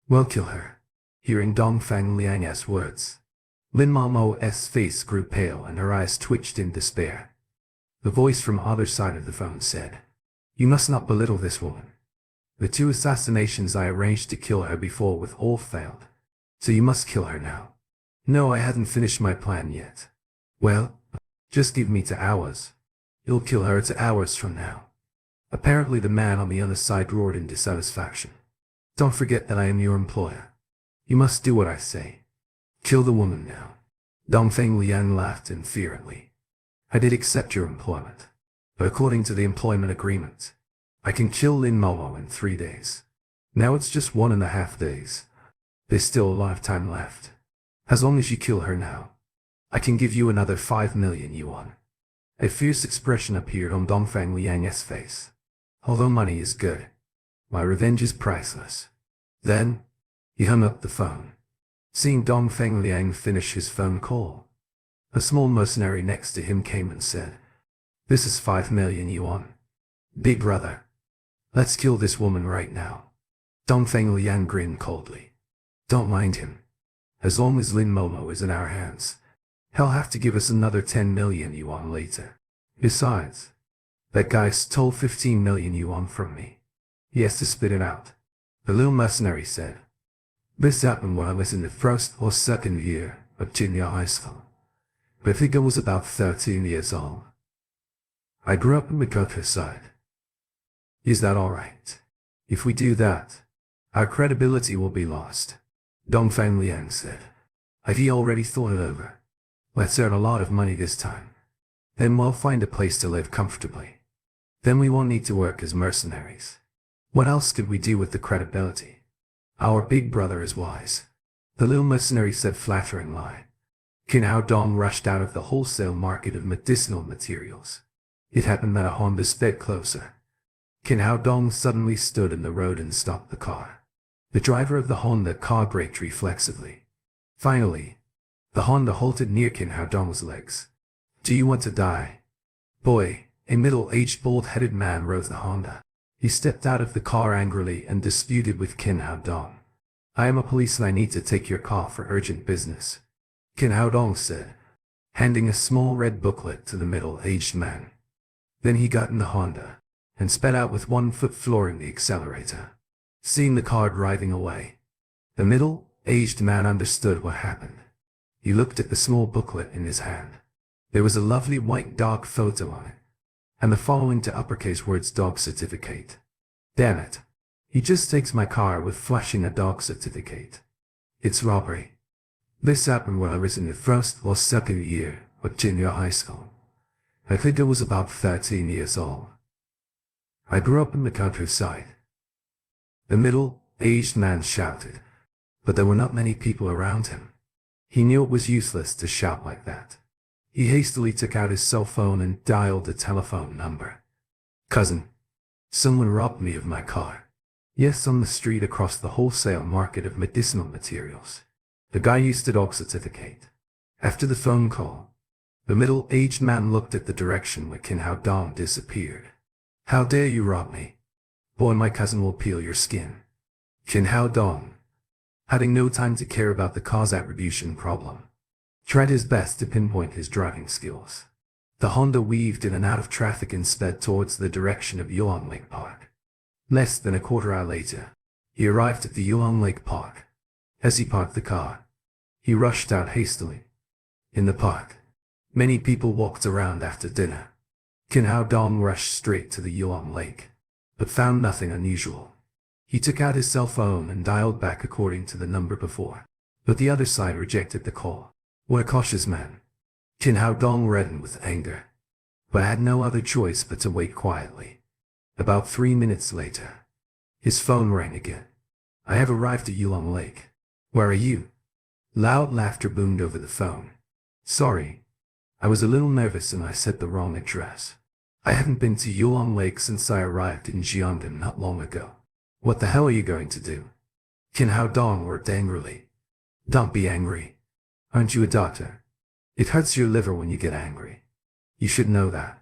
We'll kill her." Hearing Dongfeng Liang's words, Lin Momo's face grew pale and her eyes twitched in despair. The voice from the other side of the phone said, "You must not belittle this woman. The 2 assassinations I arranged to kill her before with all failed, so you must kill her now." "No, I hadn't finished my plan yet." "Well, just give me 2 hours. You'll kill her 2 hours from now." Apparently the man on the other side roared in dissatisfaction. "Don't forget that I am your employer. You must do what I say. Kill the woman now." Dongfeng Liang laughed inferiorly. "I did accept your employment, but according to the employment agreement, I can kill Lin Momo in 3 days. Now it's just 1.5 days. There's still a lot of time left. As long as you kill her now, I can give you another 5 million yuan. A fierce expression appeared on Dongfeng Liang's face. "Although money is good, my revenge is priceless." Then, he hung up the phone. Seeing Dongfeng Liang finish his phone call, a small mercenary next to him came and said, "This is 5 million yuan. Big brother, let's kill this woman right now." Dongfeng Liang grinned coldly. "Don't mind him. As long as Lin Momo is in our hands, he'll have to give us another 10 million yuan later. Besides, that guy stole 15 million yuan from me. He has to spit it out." The little mercenary said, "This happened when I was in the 1st or 2nd year of junior high school. I think I was about 13 years old. I grew up in the countryside." "Is that all right? If we do that, our credibility will be lost," Dongfeng Liang said. "Have you already thought it over? Let's earn a lot of money this time. Then we'll find a place to live comfortably. Then we won't need to work as mercenaries. What else could we do with the credibility? Our big brother is wise," the little mercenary said flatteringly. Qin Hao Dong rushed out of the wholesale market of medicinal materials. It happened that a Honda sped closer. Qin Hao Dong suddenly stood in the road and stopped the car. The driver of the Honda car braked reflexively. Finally, the Honda halted near Qin Hao Dong's legs. "Do you want to die?" "Boy," a middle-aged bald-headed man rode the Honda. He stepped out of the car angrily and disputed with Qin Hao Dong. "I am a police and I need to take your car for urgent business," Qin Hao Dong said, handing a small red booklet to the middle-aged man. Then he got in the Honda and sped out with 1 foot flooring the accelerator. Seeing the car driving away, the middle-aged man understood what happened. He looked at the small booklet in his hand. There was a lovely white dog photo on it, and the following 2 uppercase words: "Dog certificate." Damn it. He just takes my car with flashing a dog certificate. It's robbery. This happened when I was in the 1st or 2nd year of junior high school. I think I was about 13 years old. I grew up in the countryside. The middle-aged man shouted, but there were not many people around him. He knew it was useless to shout like that. He hastily took out his cell phone and dialed the telephone number. "Cousin, someone robbed me of my car." "Yes, on the street across the wholesale market of medicinal materials. The guy used a dog certificate." After the phone call, The middle-aged man looked at the direction where Kin Hao Dong disappeared. How dare you rob me? Boy, my cousin will peel your skin. Kin Hao Dong, having no time to care about the cause-attribution problem, tried his best to pinpoint his driving skills. The Honda weaved in and out of traffic and sped towards the direction of Yulong Lake Park. Less than a quarter hour later, he arrived at the Yulong Lake Park. As he parked the car, he rushed out hastily. In the park, many people walked around after dinner. Kin Hao Dong rushed straight to the Yulong Lake, but found nothing unusual. He took out his cell phone and dialed back according to the number before, but the other side rejected the call. What a cautious man. Kin Hao Dong reddened with anger, but had no other choice but to wait quietly. About 3 minutes later, his phone rang again. I have arrived at Yulong Lake. Where are you? Loud laughter boomed over the phone. Sorry, I was a little nervous and I said the wrong address. I haven't been to Yulong Lake since I arrived in Jiangdan not long ago. What the hell are you going to do? Kin Hao Dong worked angrily. Don't be angry. Aren't you a doctor? It hurts your liver when you get angry. You should know that.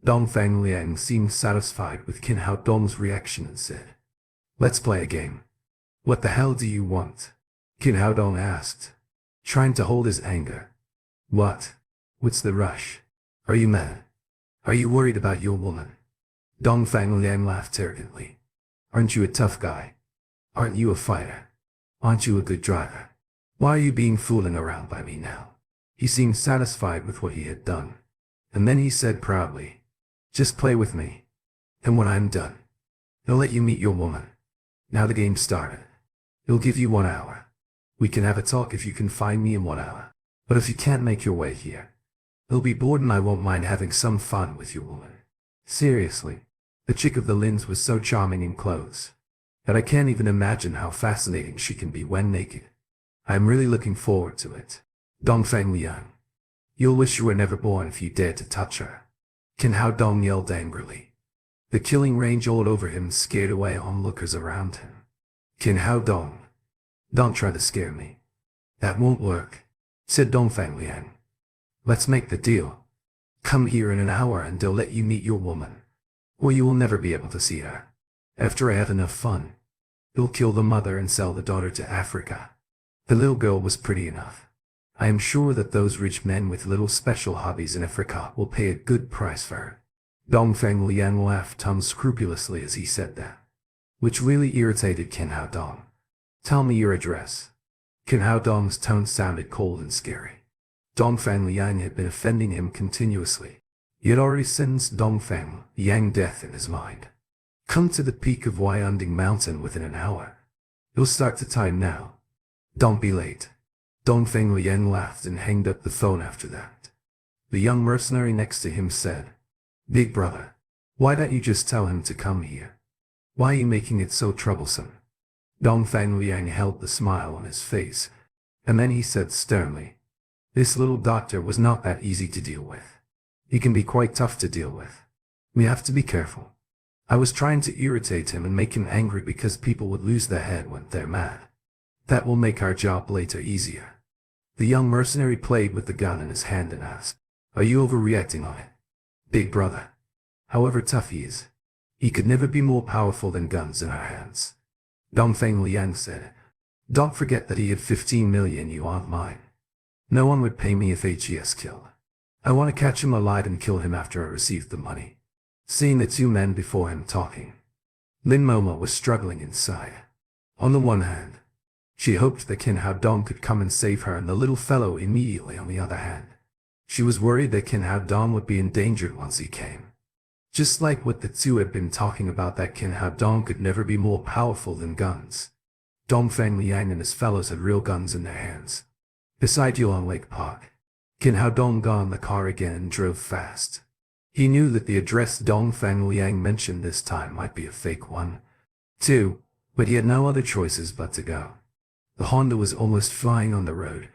Dongfang Liang seemed satisfied with Kin Hao Dong's reaction and said, Let's play a game. What the hell do you want? Kin Hao Dong asked, trying to hold his anger. What? What's the rush? Are you mad? Are you worried about your woman? Dongfang Liang laughed arrogantly. Aren't you a tough guy? Aren't you a fighter? Aren't you a good driver? Why are you being fooling around by me now? He seemed satisfied with what he had done. And then he said proudly, Just play with me. And when I'm done, I'll let you meet your woman. Now the game started. It'll give you 1 hour. We can have a talk if you can find me in 1 hour. But if you can't make your way here, you'll be bored and I won't mind having some fun with your woman. Seriously, the chick of the lens was so charming in clothes that I can't even imagine how fascinating she can be when naked. I'm really looking forward to it. Dongfang Liang, you'll wish you were never born if you dared to touch her. Kin Hao Dong yelled angrily. The killing range all over him scared away onlookers around him. Kin Hao Dong, don't try to scare me. That won't work, said Dongfang Liang. Let's make the deal. Come here in an hour and I'll let you meet your woman, or you will never be able to see her. After I have enough fun, you'll kill the mother and sell the daughter to Africa. The little girl was pretty enough. I am sure that those rich men with little special hobbies in Africa will pay a good price for her. Dongfang Liang laughed unscrupulously as he said that, which really irritated Kin Hao Dong. Tell me your address. Kin Hao Dong's tone sounded cold and scary. Dongfang Liang had been offending him continuously. He had already sentenced Dongfang Liang death in his mind. Come to the peak of Wyanding Mountain within an hour. You'll start the time now. Don't be late. Dongfang Liang laughed and hanged up the phone after that. The young mercenary next to him said, Big brother, why don't you just tell him to come here? Why are you making it so troublesome? Dongfang Liang held the smile on his face, and then he said sternly, This little doctor was not that easy to deal with. He can be quite tough to deal with. We have to be careful. I was trying to irritate him and make him angry because people would lose their head when they're mad. That will make our job later easier. The young mercenary played with the gun in his hand and asked, Are you overreacting on it? Big brother, however tough he is, he could never be more powerful than guns in our hands. Dongfang Liang said, Don't forget that he had 15 million yuan mine. No one would pay me if HES killed. I want to catch him alive and kill him after I receive the money. Seeing the two men before him talking, Lin Momo was struggling inside. On the one hand, she hoped that Kin Hao Dong could come and save her and the little fellow immediately. On the other hand, she was worried that Kin Hao Dong would be endangered once he came. Just like what the two had been talking about, that Kin Hao Dong could never be more powerful than guns. Dongfang Liang and his fellows had real guns in their hands. Beside Yulong Lake Park, Kin Hao Dong got in the car again and drove fast. He knew that the address Dongfang Liang mentioned this time might be a fake one, too, but he had no other choices but to go. The Honda was almost flying on the road,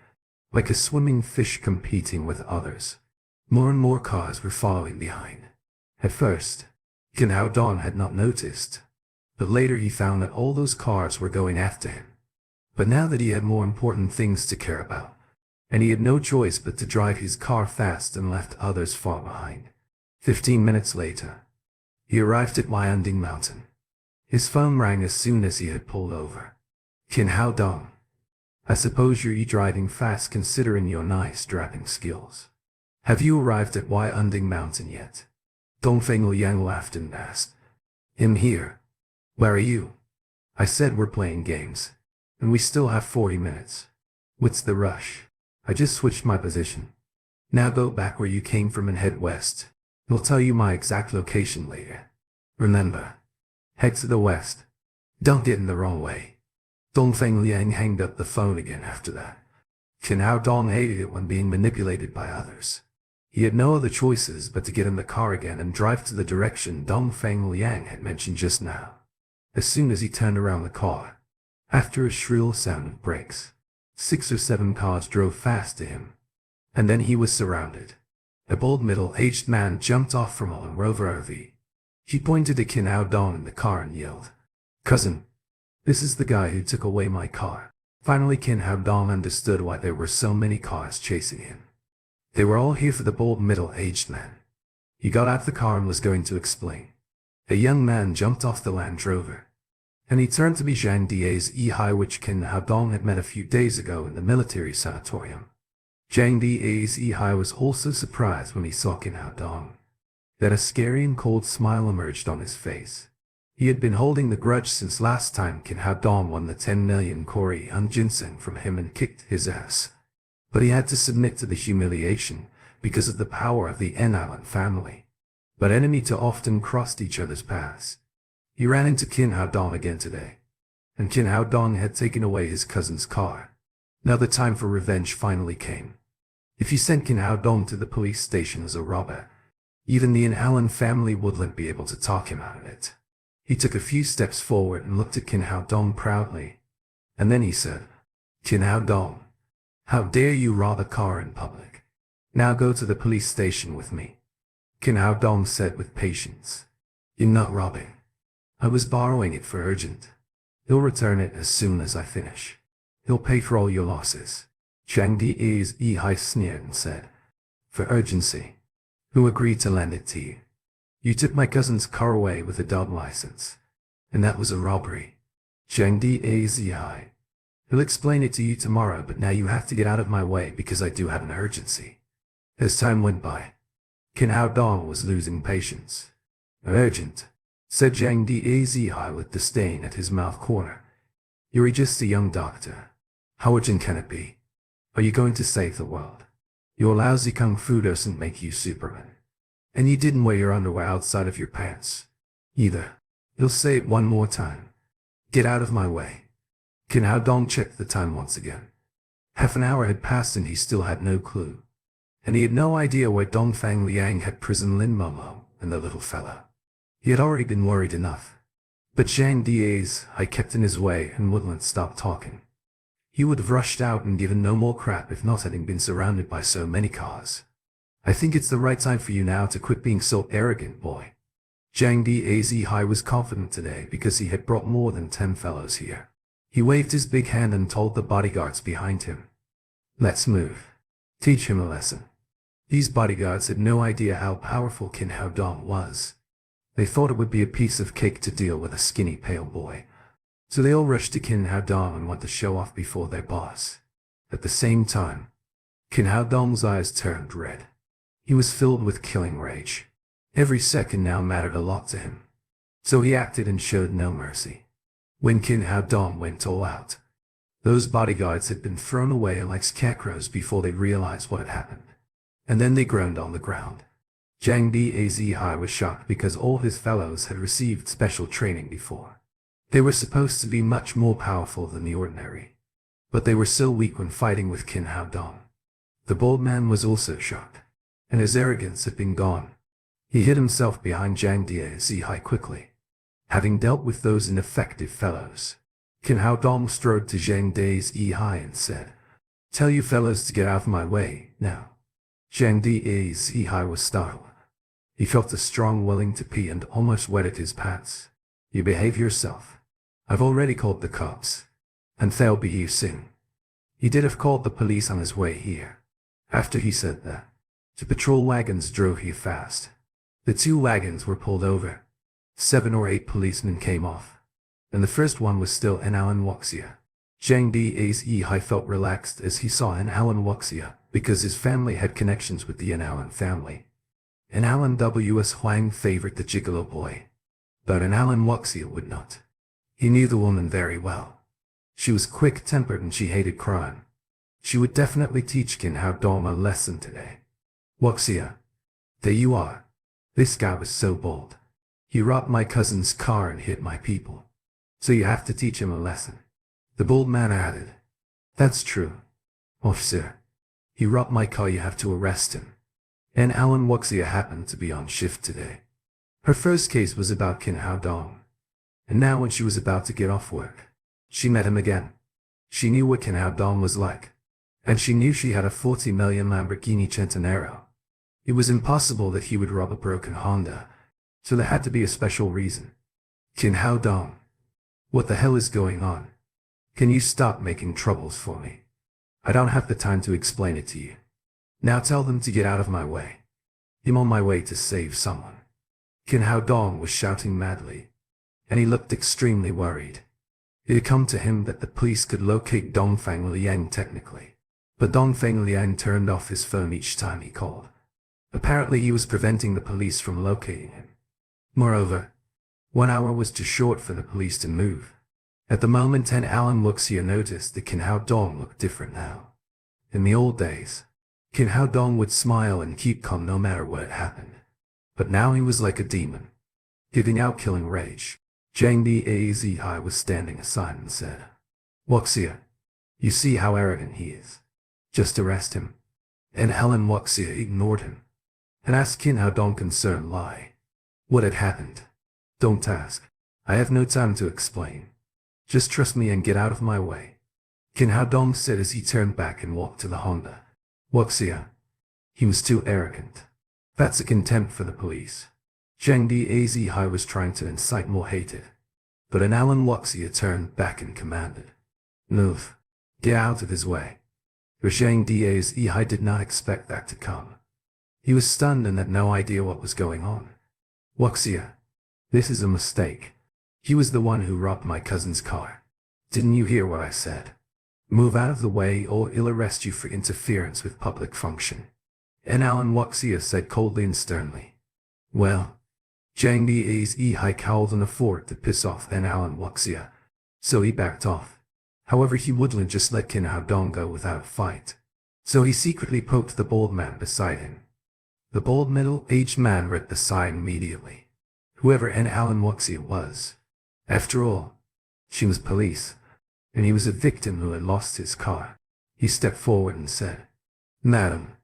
like a swimming fish competing with others. More and more cars were following behind. At first, Kin Hao Dong had not noticed, but later he found that all those cars were going after him. But now that he had more important things to care about, and he had no choice but to drive his car fast and left others far behind. 15 minutes later, he arrived at Winding Mountain. His phone rang as soon as he had pulled over. Kin Hao Dong. I suppose you're driving fast considering your nice driving skills. Have you arrived at Winding Mountain yet? Dongfeng Liang laughed and asked. I'm here. Where are you? I said we're playing games, and we still have 40 minutes. What's the rush? I just switched my position. Now go back where you came from and head west. I'll tell you my exact location later. Remember, head to the west. Don't get in the wrong way. Dongfeng Liang hanged up the phone again after that. Kin Hao Dong hated it when being manipulated by others. He had no other choices but to get in the car again and drive to the direction Dongfeng Liang had mentioned just now. As soon as he turned around the car, after a shrill sound of brakes, 6 or 7 cars drove fast to him. And then he was surrounded. A bald middle-aged man jumped off from a Land Rover RV. He pointed at Kin Hao Dong in the car and yelled, "Cousin, this is the guy who took away my car." Finally Kin Hao Dong understood why there were so many cars chasing him. They were all here for the bald middle-aged man. He got out the car and was going to explain. A young man jumped off the Land Rover, and he turned to be Zhang Die's Yihai, which Kin Hao Dong had met a few days ago in the military sanatorium. Zhang Die's Yihai was also surprised when he saw Kin Hao Dong. Then a scary and cold smile emerged on his face. He had been holding the grudge since last time Kin Hao Dong won the 10 million Kori ginseng from him and kicked his ass. But he had to submit to the humiliation because of the power of the N Island family. But enemy too often crossed each other's paths. He ran into Kin Hao Dong again today, and Kin Hao Dong had taken away his cousin's car. Now the time for revenge finally came. If he sent Kin Hao Dong to the police station as a robber, even the N Island family wouldn't be able to talk him out of it. He took a few steps forward and looked at Kin Hao Dong proudly, and then he said, "Kin Hao Dong, how dare you rob a car in public? Now go to the police station with me." Kin Hao Dong said with patience, "You're not robbing. I was borrowing it for urgent. He'll return it as soon as I finish. He'll pay for all your losses." Zhang Die's Yihai sneered and said, "For urgency? Who agreed to lend it to you? You took my cousin's car away with a dog license, and that was a robbery." Zhang Die's Yihai, "He'll explain it to you tomorrow, but now you have to get out of my way because I do have an urgency." As time went by, Kin Hao Dong was losing patience. "Urgent," said Zhang Die's Yihai with disdain at his mouth corner. "You're just a young doctor. How urgent can it be? Are you going to save the world? Your lousy kung fu doesn't make you Superman. And you didn't wear your underwear outside of your pants either. You'll say it one more time. Get out of my way." Kin Hao Dong checked the time once again. Half an hour had passed and he still had no clue. And he had no idea where Dongfeng Liang had prisoned Lin Momo and the little fella. He had already been worried enough. But Zhang Die's I kept in his way and wouldn't stop talking. He would have rushed out and given no more crap if not having been surrounded by so many cars. "I think it's the right time for you now to quit being so arrogant, boy." Zhang Die's Yihai was confident today because he had brought more than 10 fellows here. He waved his big hand and told the bodyguards behind him, "Let's move. Teach him a lesson." These bodyguards had no idea how powerful Kin Hao Dong was. They thought it would be a piece of cake to deal with a skinny pale boy. So they all rushed to Kin Hao Dong and want to show off before their boss. At the same time, Kin Hao Dong's eyes turned red. He was filled with killing rage. Every second now mattered a lot to him. So he acted and showed no mercy. When Kin Hao Dong went all out, those bodyguards had been thrown away like scarecrows before they realized what had happened. And then they groaned on the ground. Zhang Die's Yihai was shocked because all his fellows had received special training before. They were supposed to be much more powerful than the ordinary, but they were so weak when fighting with Kin Hao Dong. The bald man was also shocked, and his arrogance had been gone. He hid himself behind Zhang Die's Yihai quickly. Having dealt with those ineffective fellows, Kin Hao Dong strode to Zhang Die's Yihai and said, "Tell you fellows to get out of my way, now." Zhang Die's Yihai was startled. He felt a strong willing to pee and almost wetted his pants. "You behave yourself. I've already called the cops, and they'll be here soon." He did have called the police on his way here. After he said that, the patrol wagons drove here fast. The 2 wagons were pulled over. 7 or 8 policemen came off. And the first one was still an Alan Wuxia. Zhang Dazhi felt relaxed as he saw an Alan Wuxia, because his family had connections with the An Alan family. An Alan W.S. Huang favored the gigolo boy. But an Alan Wuxia would not. He knew the woman very well. She was quick-tempered and she hated crime. She would definitely teach Qin Hao Dong a lesson today. Wuxia. There you are. This guy was so bold. He robbed my cousin's car and hit my people. So you have to teach him a lesson. The bold man added. That's true. Officer. He robbed my car, you have to arrest him. And Alan Wuxia happened to be on shift today. Her first case was about Qin Hao Dong. And now when she was about to get off work, she met him again. She knew what Qin Hao Dong was like. And she knew she had a 40 million Lamborghini Centenaro. It was impossible that he would rob a broken Honda. So there had to be a special reason. Qin Hao Dong. What the hell is going on? Can you stop making troubles for me? I don't have the time to explain it to you. Now tell them to get out of my way. I'm on my way to save someone. Qin Hao Dong was shouting madly. And he looked extremely worried. It had come to him that the police could locate Dongfang Liang technically. But Dongfang Liang turned off his phone each time he called. Apparently he was preventing the police from locating him. Moreover, 1 hour was too short for the police to move. At the moment Alan Wuxia noticed that Qin Hao Dong looked different now. In the old days, Qin Hao Dong would smile and keep calm no matter what happened. But now he was like a demon, giving out killing rage. Zhang Dazhi was standing aside and said, Wuxia, you see how arrogant he is. Just arrest him. And Alan Wuxia ignored him and asked Qin Hao Dong concerned lie. What had happened? Don't ask. I have no time to explain. Just trust me and get out of my way. Qin Hao Dong said as he turned back and walked to the Honda. Wuxia. He was too arrogant. That's a contempt for the police. Zhang Dazhi was trying to incite more hatred. But an Alan Wuxia turned back and commanded. Move. Get out of his way. But Zhang Dazhi did not expect that to come. He was stunned and had no idea what was going on. Wuxia. This is a mistake. He was the one who robbed my cousin's car. Didn't you hear what I said? Move out of the way or I'll arrest you for interference with public function. And Alan Wuxia said coldly and sternly. Well, Zhang Dazhi couldn't afford to piss off an Alan Wuxia, so he backed off. However, he wouldn't just let Qin Hao Dong go without a fight. So he secretly poked the bald man beside him. The bald middle-aged man read the sign immediately. Whoever an Alan Wuxia was. After all, she was police, and he was a victim who had lost his car. He stepped forward and said, Madam,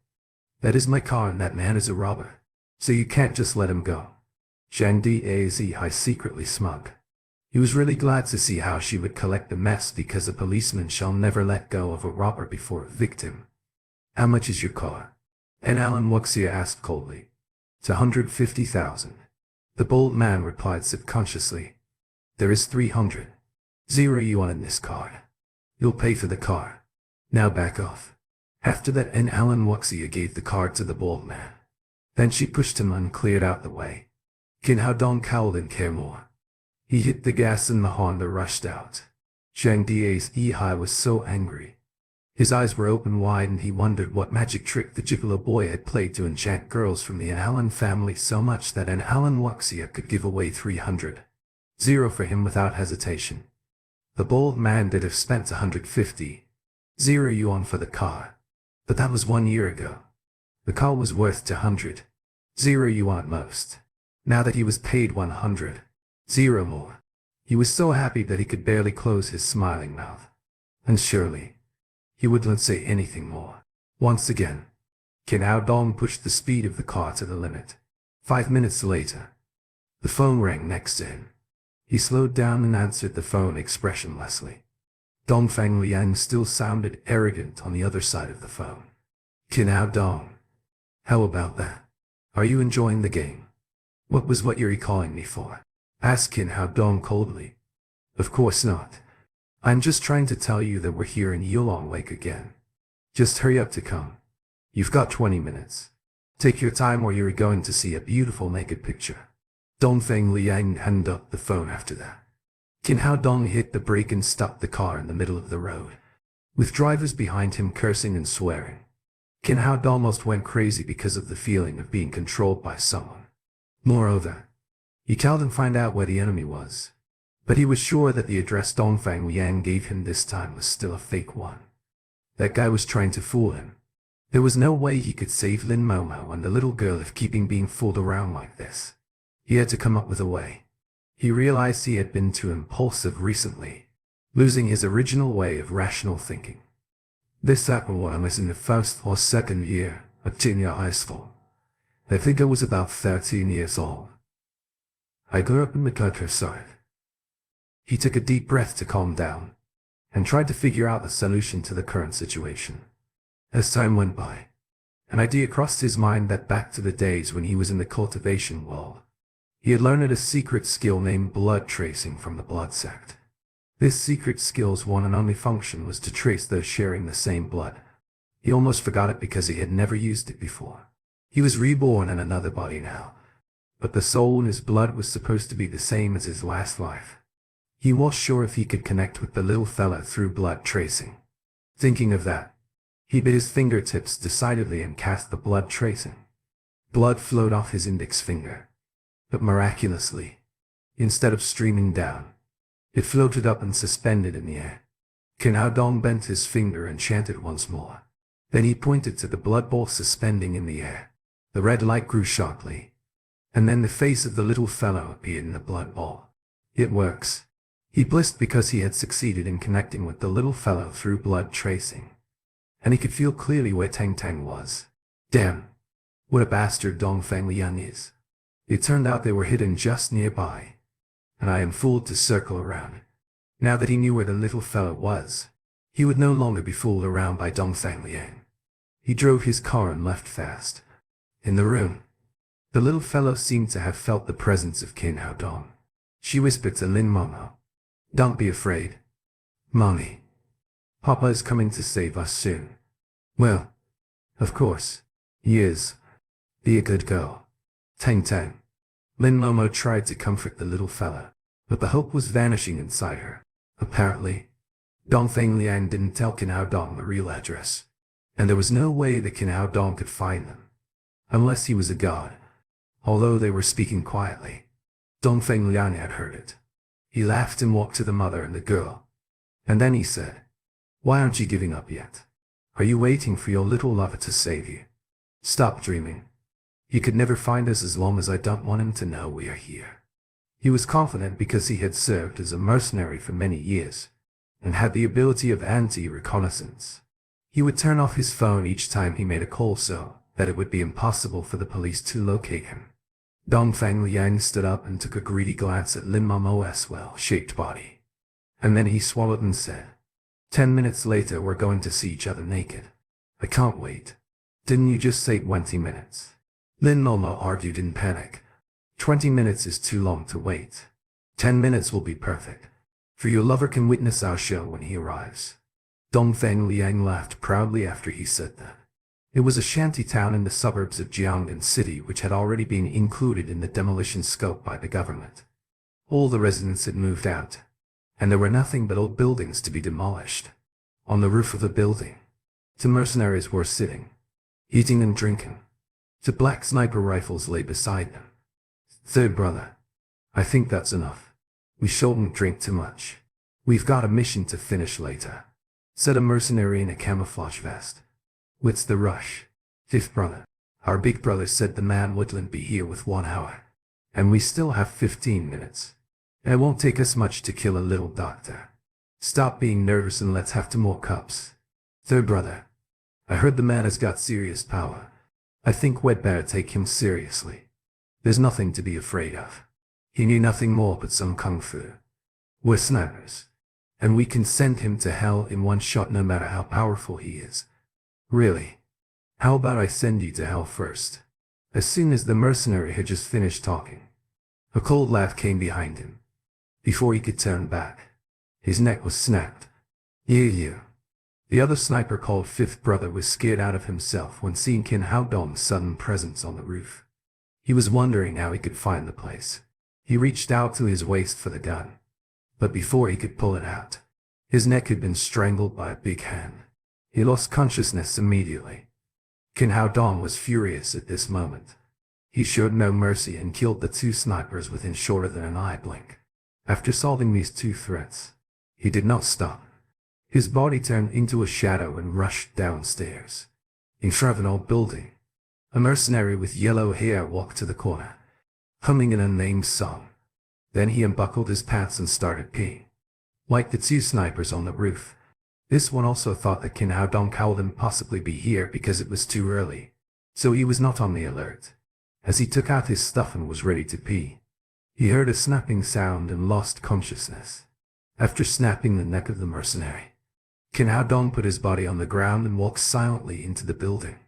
that is my car and that man is a robber, so you can't just let him go. Zhang Dazhi secretly smug. He was really glad to see how she would collect the mess because a policeman shall never let go of a robber before a victim. How much is your car? And Alan Wuxia asked coldly. It's 150,000. The bold man replied subconsciously. There is 300. 0 yuan in this car. You'll pay for the car. Now back off. After that, and Alan Wuxia gave the car to the bald man. Then she pushed him and cleared out the way. Qin Hao Dong cowled and care more. He hit the gas and the Honda rushed out. Zhang Dazhi was so angry. His eyes were open wide and he wondered what magic trick the gigolo boy had played to enchant girls from the An Alan family so much that an Alan Wuxia could give away 300. 0 for him without hesitation. The bold man did have spent 150. 0 yuan for the car. But that was 1 year ago. The car was worth 200. 0 yuan at most. Now that he was paid 100. 0 more. He was so happy that he could barely close his smiling mouth. And surely, he wouldn't say anything more. Once again, Qin Hao Dong pushed the speed of the car to the limit. 5 minutes later, the phone rang next to him. He slowed down and answered the phone expressionlessly. Dongfang Liang still sounded arrogant on the other side of the phone. Qin Hao Dong. How about that? Are you enjoying the game? What you're calling me for? Asked Qin Hao Dong coldly. Of course not. I'm just trying to tell you that we're here in Yulong Lake again. Just hurry up to come. You've got 20 minutes. Take your time or you're going to see a beautiful naked picture. Dongfeng Liang handed up the phone after that. Qin Hao Dong hit the brake and stopped the car in the middle of the road, with drivers behind him cursing and swearing. Qin Hao Dong almost went crazy because of the feeling of being controlled by someone. Moreover, he called and find out where the enemy was, but he was sure that the address Dongfeng Liang gave him this time was still a fake one. That guy was trying to fool him. There was no way he could save Lin Momo and the little girl if keeping being fooled around like this. He had to come up with a way. He realized he had been too impulsive recently, losing his original way of rational thinking. This happened when I was in the first or second year of junior high school. I think I was about 13 years old. I grew up in the countryside. He took a deep breath to calm down, and tried to figure out the solution to the current situation. As time went by, an idea crossed his mind that back to the days when he was in the cultivation world, he had learned a secret skill named blood tracing from the blood sect. This secret skill's one and only function was to trace those sharing the same blood. He almost forgot it because he had never used it before. He was reborn in another body now, but the soul in his blood was supposed to be the same as his last life. He was sure if he could connect with the little fella through blood tracing. Thinking of that, he bit his fingertips decidedly and cast the blood tracing. Blood flowed off his index finger, but miraculously, instead of streaming down, it floated up and suspended in the air. Qin Hao Dong bent his finger and chanted once more. Then he pointed to the blood ball suspending in the air. The red light grew sharply, and then the face of the little fellow appeared in the blood ball. It works. He blissed because he had succeeded in connecting with the little fellow through blood tracing, and he could feel clearly where Tang Tang was. Damn! What a bastard Dongfeng Liang is. It turned out they were hidden just nearby, and I am fooled to circle around. Now that he knew where the little fellow was, he would no longer be fooled around by Dongfeng Liang. He drove his car and left fast. In the room, the little fellow seemed to have felt the presence of Qin Hao Dong. She whispered to Lin Momo, "Don't be afraid, Mommy. Papa is coming to save us soon." "Well, of course, he is. Be a good girl, Tang Tang." Lin Momo tried to comfort the little fella, but the hope was vanishing inside her. Apparently, Dongfeng Liang didn't tell Qin Hao Dong the real address, and there was no way that Qin Hao Dong could find them, unless he was a god. Although they were speaking quietly, Dongfeng Liang had heard it. He laughed and walked to the mother and the girl, and then he said, "Why aren't you giving up yet? Are you waiting for your little lover to save you? Stop dreaming. He could never find us as long as I don't want him to know we are here." He was confident because he had served as a mercenary for many years, and had the ability of anti-reconnaissance. He would turn off his phone each time he made a call so that it would be impossible for the police to locate him. Dongfeng Liang stood up and took a greedy glance at Lin Momo's well-shaped body. And then he swallowed and said, 10 minutes later we're going to see each other naked. I can't wait." "Didn't you just say 20 minutes? Lin Momo argued in panic. 20 minutes is too long to wait. 10 minutes will be perfect. For your lover can witness our show when he arrives." Dongfeng Liang laughed proudly after he said that. It was a shanty town in the suburbs of Jiangnan City which had already been included in the demolition scope by the government. All the residents had moved out, and there were nothing but old buildings to be demolished. On the roof of the building, two mercenaries were sitting, eating and drinking. Two black sniper rifles lay beside them. "Third brother, I think that's enough. We shouldn't drink too much. We've got a mission to finish later," said a mercenary in a camouflage vest. "What's the rush? Fifth brother, our big brother said the man wouldn't be here with 1 hour, and we still have 15 minutes. It won't take us much to kill a little doctor. Stop being nervous and let's have 2 more cups. Third brother, I heard the man has got serious power. I think we'd better take him seriously. There's nothing to be afraid of. He knew nothing more but some kung fu. We're snipers, and we can send him to hell in 1 shot no matter how powerful he is. Really? How about I send you to hell first?" As soon as the mercenary had just finished talking, a cold laugh came behind him. Before he could turn back, His neck was snapped. You. The other sniper called fifth brother was scared out of himself when seeing Kin Hao Dong's sudden presence on the roof. He was wondering how he could find the place. He reached out to his waist for the gun. But before he could pull it out, his neck had been strangled by a big hand. He lost consciousness immediately. Kin Hao Dong was furious at this moment. He showed no mercy and killed the two snipers within shorter than an eye blink. After solving these two threats, he did not stop. His body turned into a shadow and rushed downstairs. In front of an old building, a mercenary with yellow hair walked to the corner, humming an unnamed song. Then he unbuckled his pants and started peeing. Like the two snipers on the roof, this one also thought that Kin Hao Dong couldn't possibly be here because it was too early, so he was not on the alert. As he took out his stuff and was ready to pee, he heard a snapping sound and lost consciousness. After snapping the neck of the mercenary, Kin Hao Dong put his body on the ground and walked silently into the building.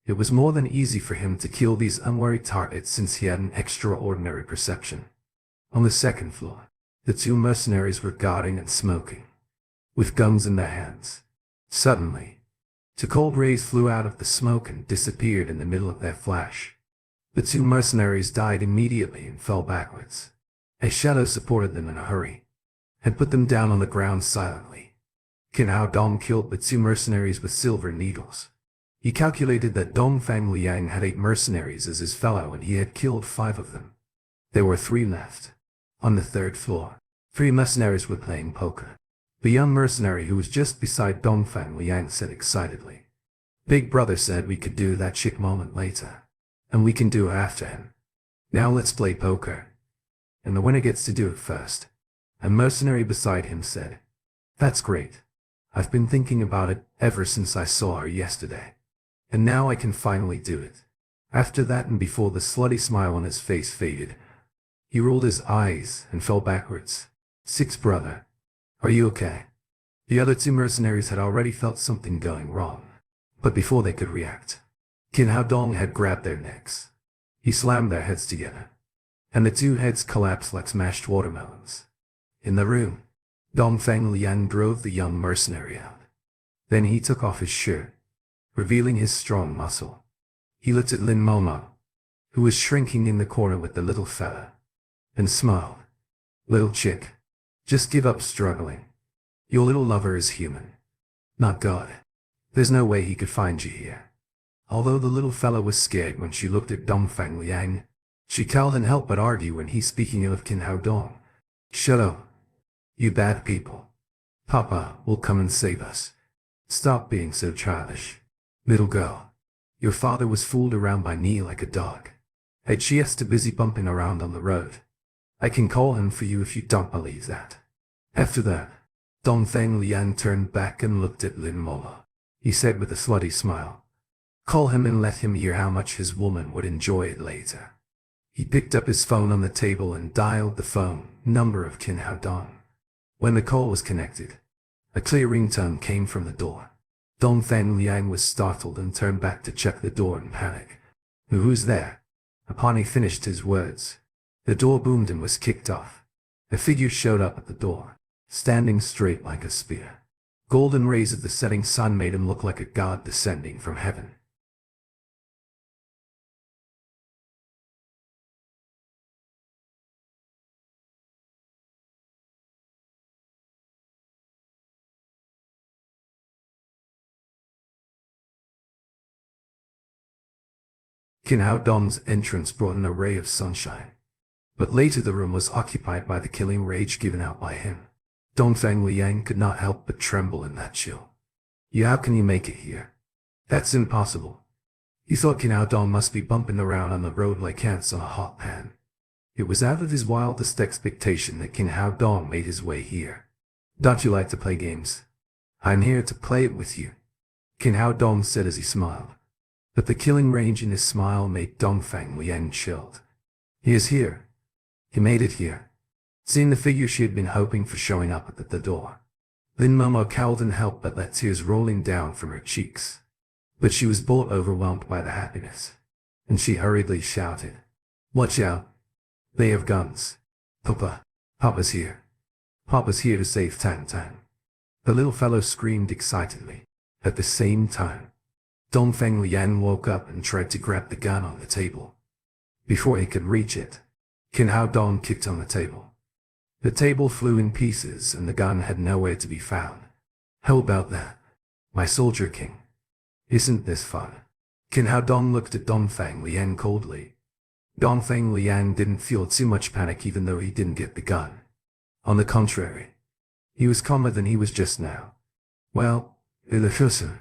It was more than easy for him to kill these unwary targets since he had an extraordinary perception. On the second floor, the two mercenaries were guarding and smoking, with guns in their hands. Suddenly, two cold rays flew out of the smoke and disappeared in the middle of their flash. The two mercenaries died immediately and fell backwards. A shadow supported them in a hurry, and put them down on the ground silently. Kin Hao Dong killed the two mercenaries with silver needles. He calculated that Dongfang Liang had 8 mercenaries as his fellow and he had killed 5 of them. There were 3 left. On the third floor, 3 mercenaries were playing poker. The young mercenary who was just beside Dongfang Liang said excitedly, "Big brother said we could do that chick moment later, and we can do it after him. Now let's play poker. And the winner gets to do it first." A mercenary beside him said, "That's great. I've been thinking about it ever since I saw her yesterday. And now I can finally do it." After that, and before the slutty smile on his face faded, he rolled his eyes and fell backwards. "Sixth brother, are you okay?" The other 2 mercenaries had already felt something going wrong. But before they could react, Kin Hao Dong had grabbed their necks. He slammed their heads together, and the 2 heads collapsed like smashed watermelons. In the room, Dongfang Liang drove the young mercenary out. Then he took off his shirt, revealing his strong muscle. He looked at Lin Momo, who was shrinking in the corner with the little fella, and smiled. "Little chick, just give up struggling. Your little lover is human, not God. There's no way he could find you here." Although the little fella was scared when she looked at Dongfang Liang, she couldn't help but argue when he's speaking of Kin Hao Dong. "Shut up, you bad people. Papa will come and save us. Stop being so childish. Little girl, your father was fooled around by me like a dog. And she has too busy bumping around on the road. I can call him for you if you don't believe that." After that, Dongfang Liang turned back and looked at Lin Momo. He said with a slutty smile, "Call him and let him hear how much his woman would enjoy it later." He picked up his phone on the table and dialed the phone number of Kin Hao Dong. When the call was connected, a clear ringtone came from the door. Dongfang Liang was startled and turned back to check the door in panic. "Who's there?" Upon he finished his words, the door boomed and was kicked off. A figure showed up at the door, standing straight like a spear. Golden rays of the setting sun made him look like a god descending from heaven. Kin Hao Dong's entrance brought an array of sunshine. But later the room was occupied by the killing rage given out by him. Dongfang Liang could not help but tremble in that chill. "How can you make it here? That's impossible." He thought Kin Hao Dong must be bumping around on the road like ants on a hot pan. It was out of his wildest expectation that Kin Hao Dong made his way here. "Don't you like to play games? I'm here to play it with you," Kin Hao Dong said as he smiled. But the killing range in his smile made Dongfang Liang chilled. "He is here. He made it here." Seeing the figure she had been hoping for showing up at the door, Lin Momo couldn't help but let tears rolling down from her cheeks. But she was both overwhelmed by the happiness, and she hurriedly shouted, "Watch out. They have guns. Papa's here." Papa's here to save Tan Tan. The little fellow screamed excitedly. At the same time, Dongfeng Liang woke up and tried to grab the gun on the table. Before he could reach it, Qin Hao Dong kicked on the table. The table flew in pieces and the gun had nowhere to be found. How about that, my soldier king? Isn't this fun? Qin Hao Dong looked at Dongfeng Liang coldly. Dongfeng Liang didn't feel too much panic even though he didn't get the gun. On the contrary, he was calmer than he was just now. Well, Illusion,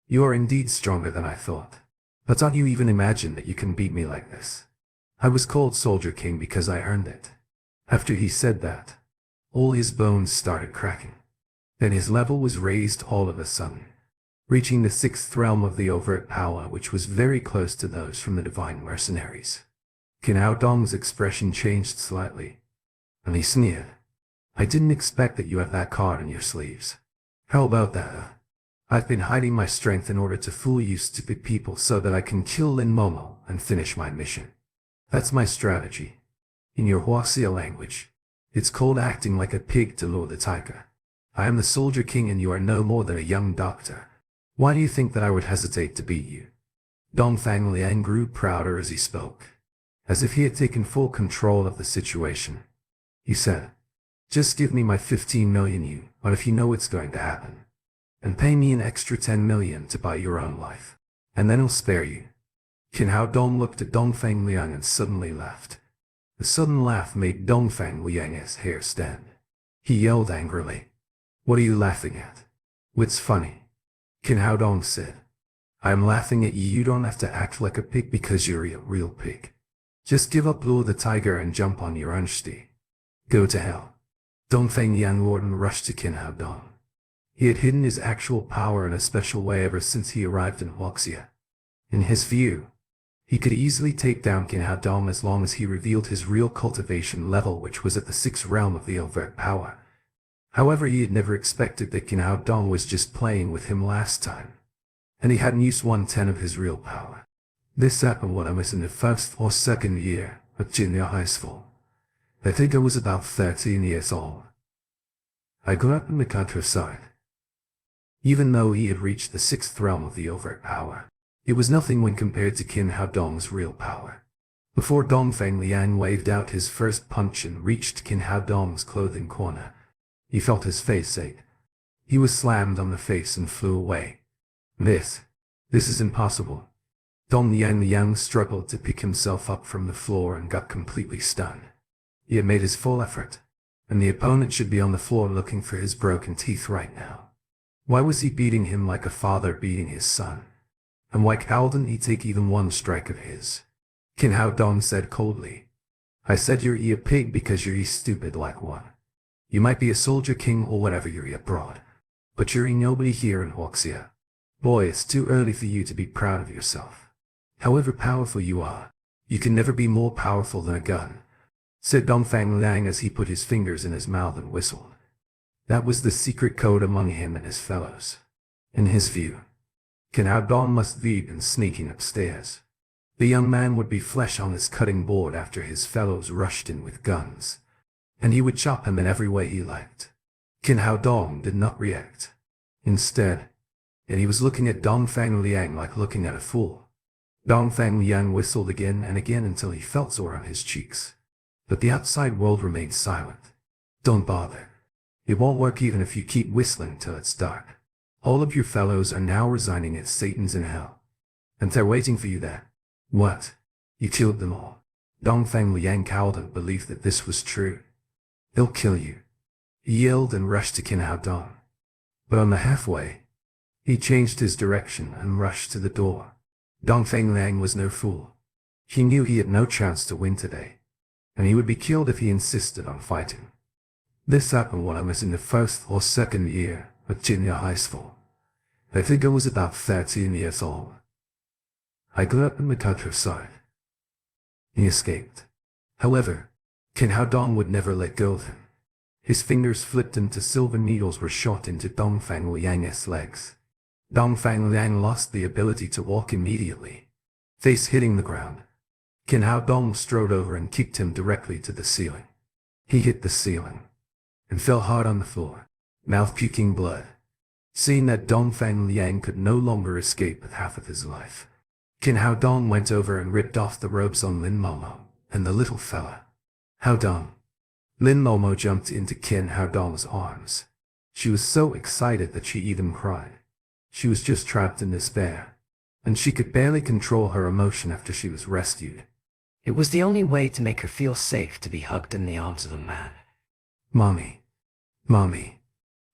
you are indeed stronger than I thought. But don't you even imagine that you can beat me like this? I was called Soldier King because I earned it. After he said that, all his bones started cracking. Then his level was raised all of a sudden, reaching the 6th realm of the overt power, which was very close to those from the divine mercenaries. Qin Hao Dong's expression changed slightly, and he sneered. I didn't expect that you have that card in your sleeves. How about that? I've been hiding my strength in order to fool you stupid people so that I can kill Lin Momo and finish my mission. That's my strategy. In your Huaxia language, it's called acting like a pig to lure the tiger. I am the Soldier King and you are no more than a young doctor. Why do you think that I would hesitate to beat you? Dongfeng Liang grew prouder as he spoke, as if he had taken full control of the situation. He said, just give me my 15 million yu, but if you know it's going to happen, and pay me an extra 10 million to buy your own life, and then I'll spare you. Qin Hao Dong looked at Dongfeng Liang and suddenly laughed. The sudden laugh made Dongfeng Liang's hair stand. He yelled angrily, what are you laughing at? What's funny? Qin Hao Dong said, I am laughing at you. You don't have to act like a pig because you're a real pig. Just give up, lure the tiger and jump on your Anshti. Go to hell. Dongfeng Liang Warden rushed to Qin Hao Dong. He had hidden his actual power in a special way ever since he arrived in Huaxia. In his view, he could easily take down Qin Hao Dong as long as he revealed his real cultivation level, which was at the 6th realm of the overt power. However, he had never expected that Qin Hao Dong was just playing with him last time, and he hadn't used 1/10 of his real power. This happened when I was in the 1st or 2nd year of junior high school. I think I was about 13 years old. I grew up in the countryside. Even though he had reached the 6th realm of the overt power, it was nothing when compared to Qin Hao Dong's real power. Before Dongfeng Liang waved out his first punch and reached Qin Hao Dong's clothing corner, he felt his face ache. He was slammed on the face and flew away. This is impossible. Dongfeng Liang struggled to pick himself up from the floor and got completely stunned. He had made his full effort, and the opponent should be on the floor looking for his broken teeth right now. Why was he beating him like a father beating his son? And why couldn't he take even one strike of his? Qin Hao Dong said coldly, I said you're a pig because you're stupid like one. You might be a soldier king or whatever you're abroad, but you're nobody here in Huaxia. Boy, it's too early for you to be proud of yourself. However powerful you are, you can never be more powerful than a gun, said Dongfeng Liang as he put his fingers in his mouth and whistled. That was the secret code among him and his fellows. In his view, Qin Hao Dong must have been sneaking upstairs. The young man would be flesh on his cutting board after his fellows rushed in with guns, and he would chop him in every way he liked. Qin Hao Dong did not react. Instead, he was looking at Dongfeng Liang like looking at a fool. Dongfeng Liang whistled again and again until he felt sore on his cheeks. But the outside world remained silent. Don't bother. It won't work even if you keep whistling till it's dark. All of your fellows are now resigning at Satan's in hell, and they're waiting for you there. What? You killed them all? Dongfeng Liang cowed and believed that this was true. They'll kill you, he yelled and rushed to Qin Hao Dong. But on the halfway, he changed his direction and rushed to the door. Dongfeng Liang was no fool. He knew he had no chance to win today, and he would be killed if he insisted on fighting. This happened when I was in the 1st or 2nd year of junior high school. I think I was about 13 years old. I grew up in the countryside. He escaped. However, Qin Hao Dong would never let go of him. His fingers flipped until silver needles were shot into Dongfeng Liang's legs. Dongfeng Liang lost the ability to walk immediately, face hitting the ground. Qin Hao Dong strode over and kicked him directly to the ceiling. He hit the ceiling, and fell hard on the floor, mouth puking blood. Seeing that Dongfang Liang could no longer escape with half of his life, Qin Hao Dong went over and ripped off the robes on Lin Momo and the little fella. Hao Dong. Lin Momo jumped into Qin Hao Dong's arms. She was so excited that she even cried. She was just trapped in despair, and she could barely control her emotion after she was rescued. It was the only way to make her feel safe to be hugged in the arms of a man. Mommy. Mommy.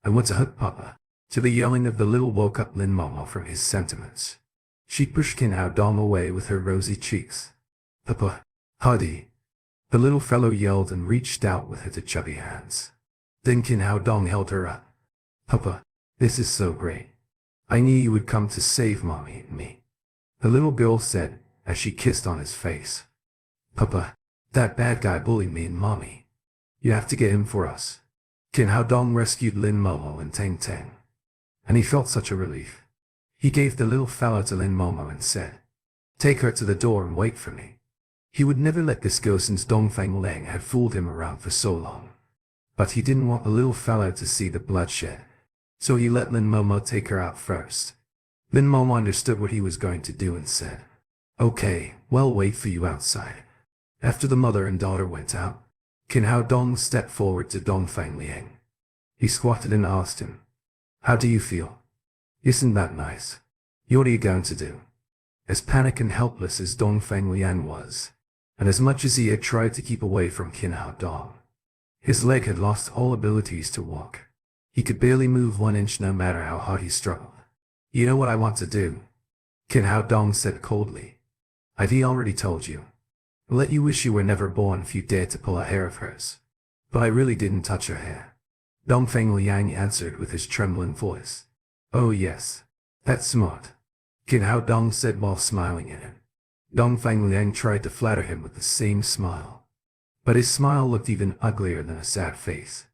I want to hug Papa. To the yelling of the little woke up Lin Momo from his sentiments. She pushed Qin Hao Dong away with her rosy cheeks. Papa. Huddy. The little fellow yelled and reached out with her chubby hands. Then Qin Hao Dong held her up. Papa, this is so great. I knew you would come to save Mommy and me. The little girl said as she kissed on his face. Papa, that bad guy bullied me and Mommy. You have to get him for us. Qin Hao Dong rescued Lin Momo and Tang Tang, and he felt such a relief. He gave the little fella to Lin Momo and said, take her to the door and wait for me. He would never let this go since Dongfang Liang had fooled him around for so long. But he didn't want the little fella to see the bloodshed, so he let Lin Momo take her out first. Lin Momo understood what he was going to do and said, okay, well, wait for you outside. After the mother and daughter went out, Qin Hao Dong stepped forward to Dongfang Liang. He squatted and asked him, how do you feel? Isn't that nice? What are you going to do? As panicked and helpless as Dongfang Liang was, and as much as he had tried to keep away from Qin Hao Dong, his leg had lost all abilities to walk. He could barely move 1 inch no matter how hard he struggled. You know what I want to do? Qin Hao Dong said coldly. I've already told you. I'll let you wish you were never born if you dared to pull a hair of hers. But I really didn't touch her hair. Dongfang Liang answered with his trembling voice. Oh yes, that's smart, Qin Hao Dong said while smiling at him. Dongfang Liang tried to flatter him with the same smile, but his smile looked even uglier than a sad face.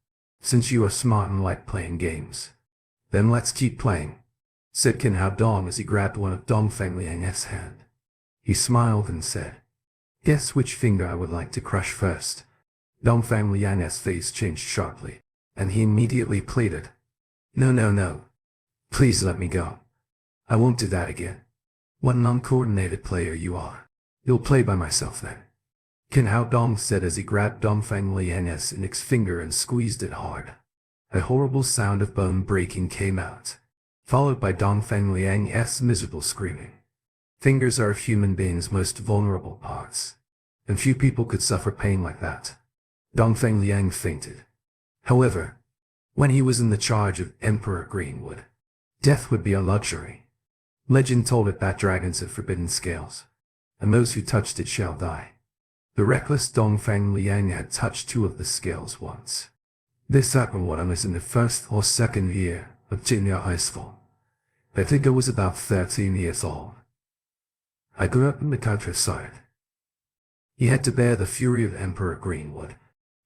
Since you are smart and like playing games, then let's keep playing, said Qin Hao Dong as he grabbed one of Dongfang Liang's hand. He smiled and said, guess which finger I would like to crush first. Dongfang Liang's face changed sharply, and he immediately pleaded, no. Please let me go. I won't do that again. What an uncoordinated player you are. You'll play by myself then, Qin Hao Dong said as he grabbed Dongfang Liang's index finger and squeezed it hard. A horrible sound of bone breaking came out, followed by Dongfang Liang's miserable screaming. Fingers are a human being's most vulnerable parts, and few people could suffer pain like that. Dongfang Liang fainted. However, when he was in the charge of Emperor Greenwood, death would be a luxury. Legend told it that dragons have forbidden scales, and those who touched it shall die. The reckless Dongfang Liang had touched 2 of the scales once. This happened when I was in the 1st or 2nd year of junior high school. I think I was about 13 years old. I grew up in the countryside. He had to bear the fury of Emperor Greenwood.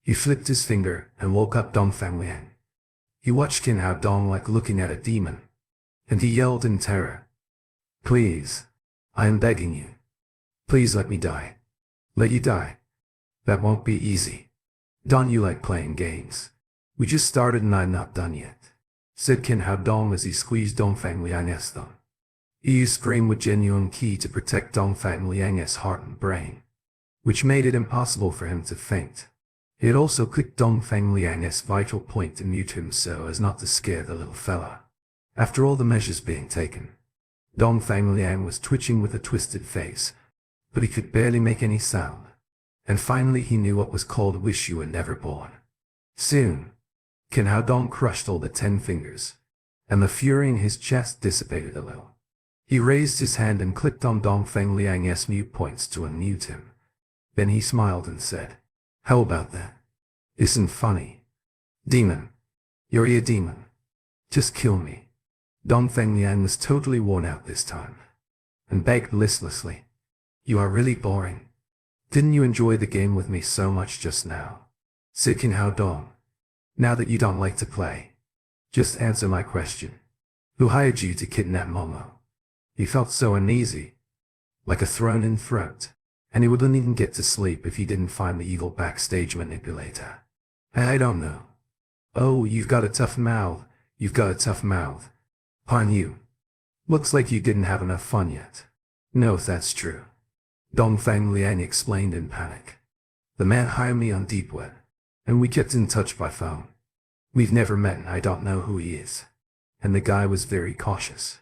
He flicked his finger and woke up Dongfang Liang. He watched Qin Hao Dong like looking at a demon, and he yelled in terror, please, I am begging you. Please let me die. Let you die. That won't be easy. Don't you like playing games? We just started and I'm not done yet, said Qin Hao Dong as he squeezed Dongfang Liang's thumb. He used scream with genuine key to protect Dongfang Liang's heart and brain, which made it impossible for him to faint. It also clicked Dongfang Liang's vital point to mute him so as not to scare the little fella. After all the measures being taken, Dongfang Liang was twitching with a twisted face, but he could barely make any sound. And finally he knew what was called wish you were never born. Soon, Qin Hao Dong crushed all the 10 fingers, and the fury in his chest dissipated a little. He raised his hand and clicked on Dongfang Liang's mute points to unmute him. Then he smiled and said, how about that? Isn't funny? Demon. You're a demon. Just kill me. Dongfang Liang was totally worn out this time, and begged listlessly, you are really boring. Didn't you enjoy the game with me so much just now? Said Qin Hao Dong. Now that you don't like to play, just answer my question. Who hired you to kidnap Momo? He felt so uneasy, like a thrown-in throat, and he wouldn't even get to sleep if he didn't find the evil backstage manipulator. I don't know. Oh, you've got a tough mouth. You've got a tough mouth. Aren't you? Looks like you didn't have enough fun yet. No, that's true. Dongfang Liang explained in panic. The man hired me on Deep Web, and we kept in touch by phone. We've never met and I don't know who he is. And the guy was very cautious.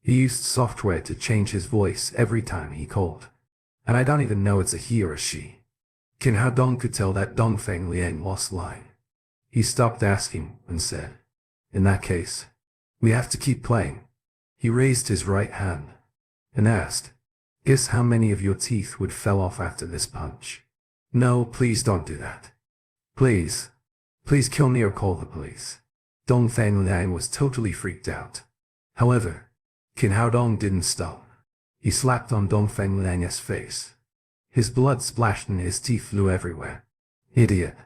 He used software to change his voice every time he called. And I don't even know it's a he or a she. Qin Hao Dong could tell that Dongfang Liang was lying. He stopped asking and said, "In that case, we have to keep playing." He raised his right hand and asked, "Guess how many of your teeth would fell off after this punch?" "No, please don't do that. Please. Please kill me or call the police." Dongfang Liang was totally freaked out. However, Qin Hao Dong didn't stop. He slapped on Dongfang Liang's face. His blood splashed and his teeth flew everywhere. "Idiot.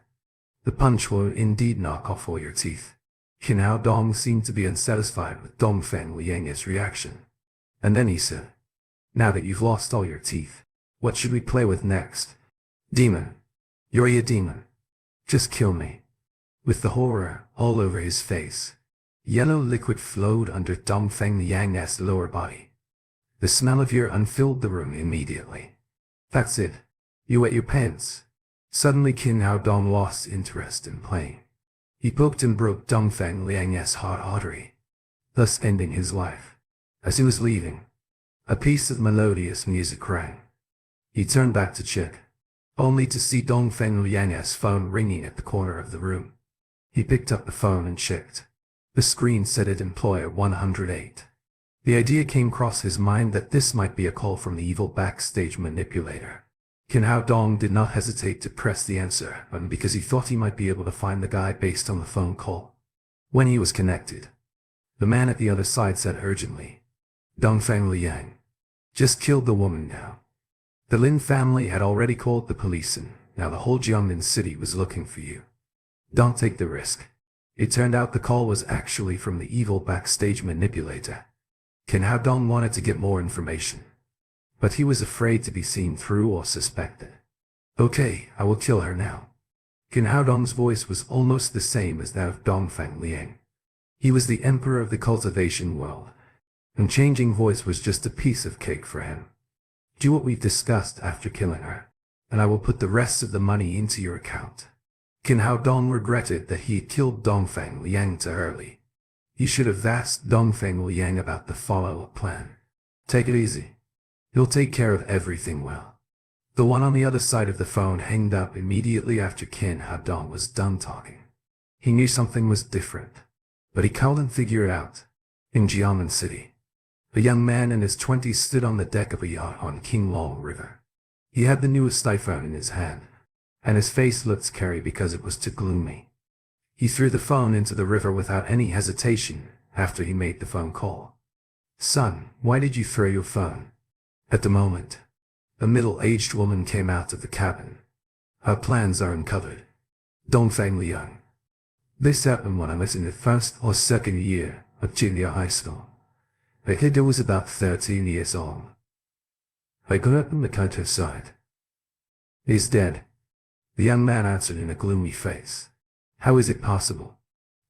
The punch will indeed knock off all your teeth." Qin Hao Dong seemed to be unsatisfied with Dongfang Liang's reaction. And then he said, "Now that you've lost all your teeth, what should we play with next?" "Demon. You're a demon. Just kill me." With the horror all over his face, yellow liquid flowed under Dongfang Liang's lower body. The smell of urine filled the room immediately. "That's it. You wet your pants." Suddenly Qin Hao Dong lost interest in playing. He poked and broke Dongfang Liang's heart artery, thus ending his life. As he was leaving, a piece of melodious music rang. He turned back to check, only to see Dongfang Liang's phone ringing at the corner of the room. He picked up the phone and checked. The screen said it employer 108. The idea came across his mind that this might be a call from the evil backstage manipulator. Qin Hao Dong did not hesitate to press the answer button because he thought he might be able to find the guy based on the phone call. When he was connected, the man at the other side said urgently, "Dongfang Liang, just killed the woman now." The Lin family had already called the police and now the whole Jiangnan city was looking for you. Don't take the risk. It turned out the call was actually from the evil backstage manipulator. Qin Hao Dong wanted to get more information, but he was afraid to be seen through or suspected. "Okay, I will kill her now." Qin Hao Dong's voice was almost the same as that of Dongfang Liang. He was the emperor of the cultivation world, and changing voice was just a piece of cake for him. "Do what we've discussed after killing her, and I will put the rest of the money into your account." Qin Hao Dong regretted that he had killed Dongfang Liang too early. He should have asked Dongfang Liang about the follow-up plan. "Take it easy. He'll take care of everything well." The one on the other side of the phone hanged up immediately after Qin Hao Dong was done talking. He knew something was different, but he couldn't figure it out. In Jiangnan City, a young man in his 20s stood on the deck of a yacht on Qinglong River. He had the newest iPhone in his hand, and his face looked scary because it was too gloomy. He threw the phone into the river without any hesitation after he made the phone call. "Son, why did you throw your phone?" At the moment, a middle-aged woman came out of the cabin. "Her plans are uncovered. Dongfang Liang. This happened when I was in the first or second year of junior high school. The kid was about 13 years old. I grew up in the countryside. He's dead." The young man answered in a gloomy face. "How is it possible?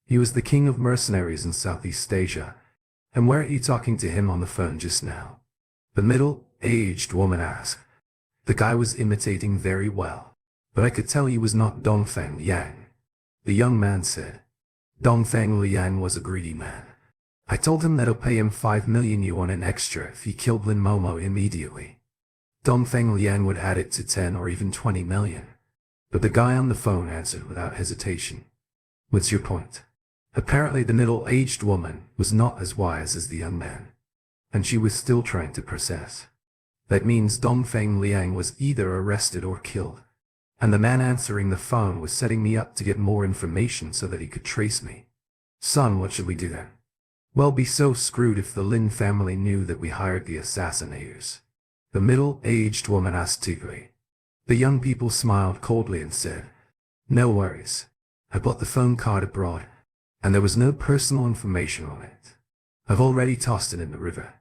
He was the king of mercenaries in Southeast Asia. And weren't you talking to him on the phone just now?" The middle-aged woman asked. The guy was imitating very well, but I could tell he was not Dongfang Liang. The young man said, "Dongfang Liang was a greedy man. I told him that I'll pay him 5 million yuan an extra if he killed Lin Momo immediately. Dongfang Liang would add it to 10 or even 20 million. But the guy on the phone answered without hesitation, "What's your point?" Apparently the middle-aged woman was not as wise as the young man, and she was still trying to process. That means Dongfang Liang was either arrested or killed, and the man answering the phone was setting me up to get more information so that he could trace me. "Son, what should we do then?" "Well, be so screwed if the Lin family knew that we hired the assassinators," the middle-aged woman asked eagerly. The young people smiled coldly and said, "No worries. I bought the phone card abroad, and there was no personal information on it. I've already tossed it in the river,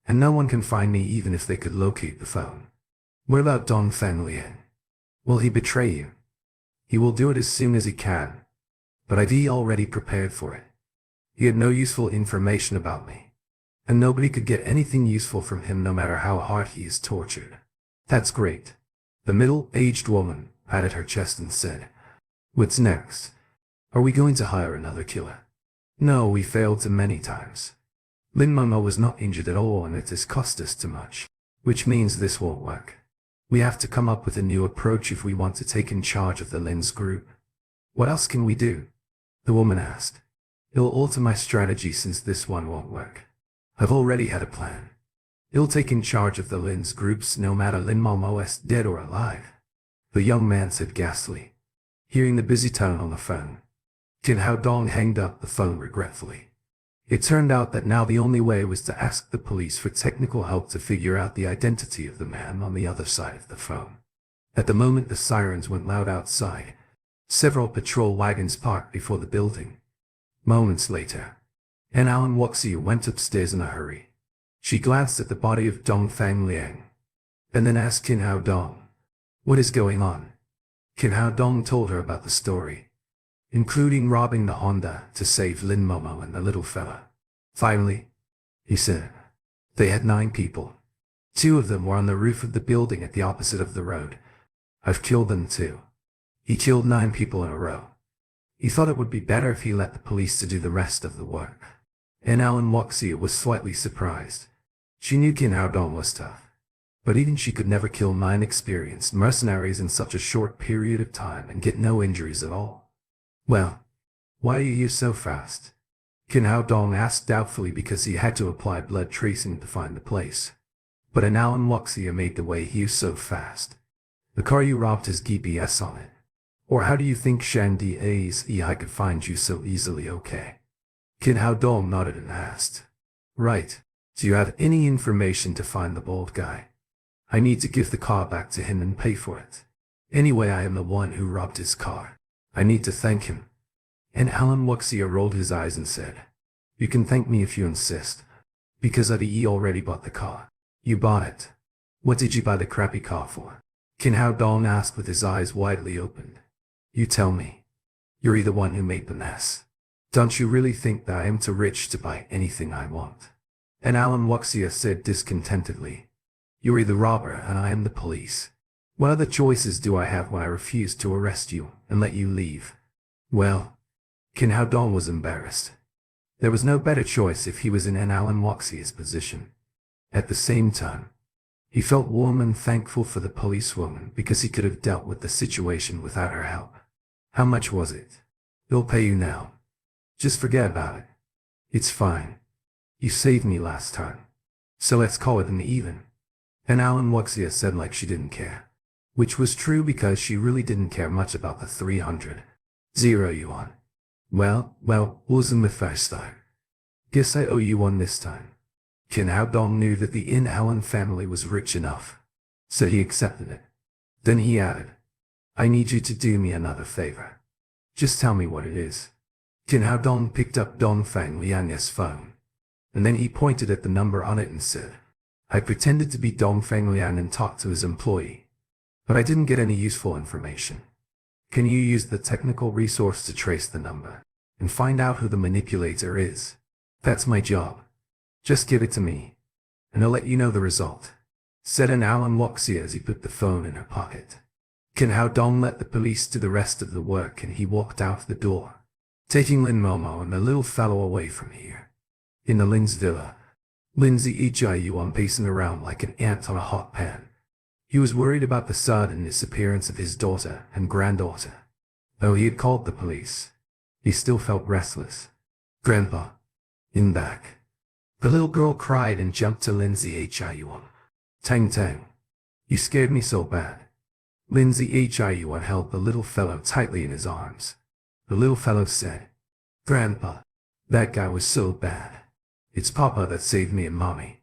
and no one can find me even if they could locate the phone." "What about Dongfang Liang? Will he betray you?" "He will do it as soon as he can. but I'd already prepared for it. He had no useful information about me, and nobody could get anything useful from him no matter how hard he is tortured. That's great. The middle-aged woman patted her chest and said, "What's next? Are we going to hire another killer?" "No, we failed too many times. Lin Momo was not injured at all and it has cost us too much, which means this won't work. We have to come up with a new approach if we want to take in charge of the Lin's group." "What else can we do?" the woman asked. "It'll alter my strategy since this one won't work. I've already had a plan. It'll take in charge of the Lin's groups no matter Lin Momo is dead or alive," the young man said ghastly, hearing the busy tone on the phone. Qin Hao Dong hanged up the phone regretfully. It turned out that now the only way was to ask the police for technical help to figure out the identity of the man on the other side of the phone. At the moment the sirens went loud outside, several patrol wagons parked before the building. Moments later, Alan Wuxia went upstairs in a hurry. She glanced at the body of Dongfang Liang, and then asked Qin Hao Dong, "What is going on?" Qin Hao Dong told her about the story, including robbing the Honda to save Lin Momo and the little fella. "Finally," he said. "They had 9 people. 2 of them were on the roof of the building at the opposite of the road. I've killed them too." He killed 9 people in a row. He thought it would be better if he let the police to do the rest of the work. And Alan Wuxia was slightly surprised. She knew Qin Hao Dong was tough, but even she could never kill 9 experienced mercenaries in such a short period of time and get no injuries at all. "Well, why are you here so fast?" Qin Hao Dong asked doubtfully because he had to apply blood tracing to find the place. But Alan Wuxia made the way here so fast. "The car you robbed has GPS on it. Or how do you think Shandi I could find you so easily, okay?" Qin Hao Dong nodded and asked, "Right. Do you have any information to find the bald guy? I need to give the car back to him and pay for it. Anyway, I am the one who robbed his car. I need to thank him." And Alan Wuxia rolled his eyes and said, "You can thank me if you insist, because I already bought the car." "You bought it? What did you buy the crappy car for?" Qin Hao Dong asked with his eyes widely opened. "You tell me. You're the one who made the mess. Don't you really think that I am too rich to buy anything I want?" And Alan Wuxia said discontentedly, "You're the robber and I am the police. What other choices do I have when I refuse to arrest you and let you leave?" Well, Qin Hao Dong was embarrassed. There was no better choice if he was in Alan Wuxia's position. At the same time, he felt warm and thankful for the policewoman because he could have dealt with the situation without her help. "How much was it?" "They'll pay you now. Just forget about it. It's fine. You saved me last time. So let's call it an even." And Alan Wuxia said like she didn't care. Which was true because she really didn't care much about the 300 yuan. Well, wasn't the first time. Guess I owe you one this time." Qin Hao Dong knew that the In Alan family was rich enough, so he accepted it. Then he added, "I need you to do me another favor. Just tell me what it is." Qin Hao Dong picked up Dongfang Liang's phone, and then he pointed at the number on it and said, "I pretended to be Dongfang Liang and talked to his employee, but I didn't get any useful information. Can you use the technical resource to trace the number and find out who the manipulator is? That's my job. Just give it to me, and I'll let you know the result," said Alan Wuxia as he put the phone in her pocket. Qin Hao Dong let the police do the rest of the work and he walked out the door, taking Lin Momo and the little fellow away from here. In the Lin's villa, Lindsay Yuan pacing around like an ant on a hot pan. He was worried about the sudden disappearance of his daughter and granddaughter. Though he had called the police, he still felt restless. "Grandpa, in back." The little girl cried and jumped to Lindsay Yuan. "Tang Tang, you scared me so bad." Lindsay Yuan held the little fellow tightly in his arms. The little fellow said, "Grandpa, that guy was so bad. It's Papa that saved me and Mommy."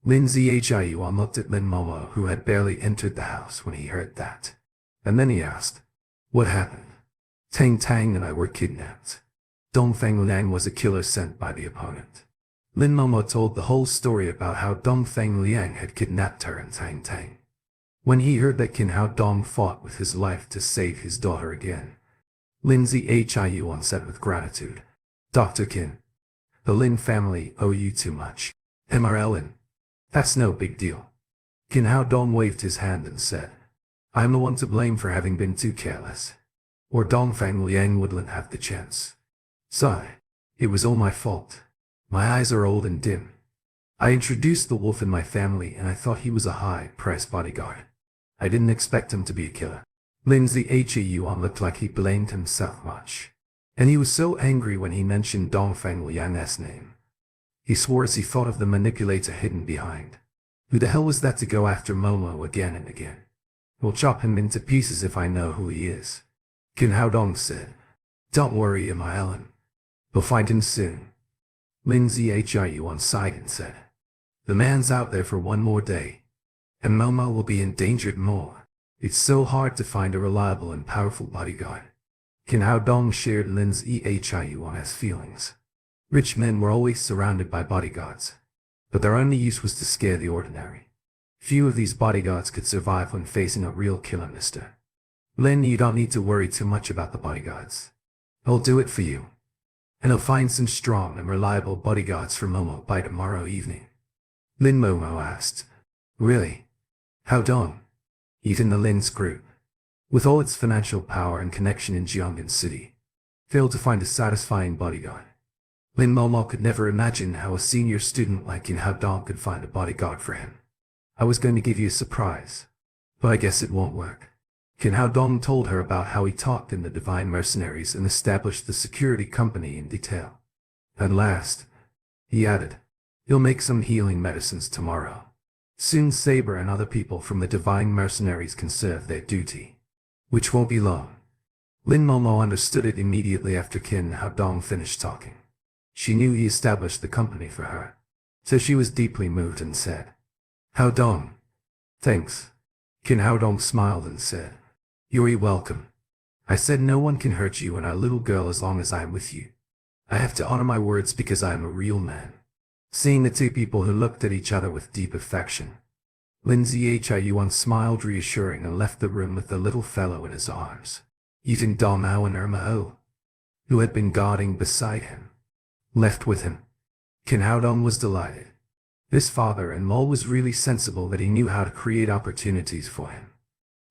Lindsay Yuan looked at Lin Momo, who had barely entered the house when he heard that. And then he asked, "What happened?" "Tang Tang and I were kidnapped. Dongfang Liang was a killer sent by the opponent." Lin Momo told the whole story about how Dongfang Liang had kidnapped her and Tang Tang. When he heard that Qin Hao Dong fought with his life to save his daughter again, Lindsay Hyun said with gratitude. Dr. Kin, the Lin family owe you too much. MRLN. That's no big deal. Kin Hao Dong waved his hand and said, I'm the one to blame for having been too careless. Or Dongfang Liang wouldn't have the chance. Sigh. It was all my fault. My eyes are old and dim. I introduced the wolf in my family and I thought he was a high-priced bodyguard. I didn't expect him to be a killer. Lindsay Hyun looked like he blamed himself much. And he was so angry when he mentioned Dongfang Liang's name. He swore as he thought of the manipulator hidden behind. Who the hell was that to go after Momo again and again? We'll chop him into pieces if I know who he is. Kin Hao Dong said. Don't worry, MRLN. We'll find him soon. Lindsay Hyun sighed and said, the man's out there for one more day. And Momo will be endangered more. It's so hard to find a reliable and powerful bodyguard. Kin Hao Dong shared Lindsay Hyun's feelings. Rich men were always surrounded by bodyguards. But their only use was to scare the ordinary. Few of these bodyguards could survive when facing a real killer, mister. Lin, you don't need to worry too much about the bodyguards. I'll do it for you. And I'll find some strong and reliable bodyguards for Momo by tomorrow evening. Lin Momo asked. Really? How Dong? Even the Lin's group, with all its financial power and connection in Jiangnan City, failed to find a satisfying bodyguard. Lin Momo could never imagine how a senior student like Kin Hao Dong could find a bodyguard for him. I was going to give you a surprise, but I guess it won't work. Kin Hao Dong told her about how he talked in the Divine Mercenaries and established the security company in detail. At last, he added, he'll make some healing medicines tomorrow. Soon Saber and other people from the Divine Mercenaries can serve their duty. Which won't be long. Lin Momo understood it immediately after Kin Hao Dong finished talking. She knew he established the company for her, so she was deeply moved and said, Hao Dong. Thanks. Kin Hao Dong smiled and said, You're welcome. I said no one can hurt you and our little girl as long as I am with you. I have to honor my words because I am a real man. Seeing the two people who looked at each other with deep affection, Lindsay Hyun smiled reassuring and left the room with the little fellow in his arms. Even Dong Mao and Irma Ho, who had been guarding beside him, left with him. Kin Hao Dong was delighted. This father-in-law was really sensible that he knew how to create opportunities for him.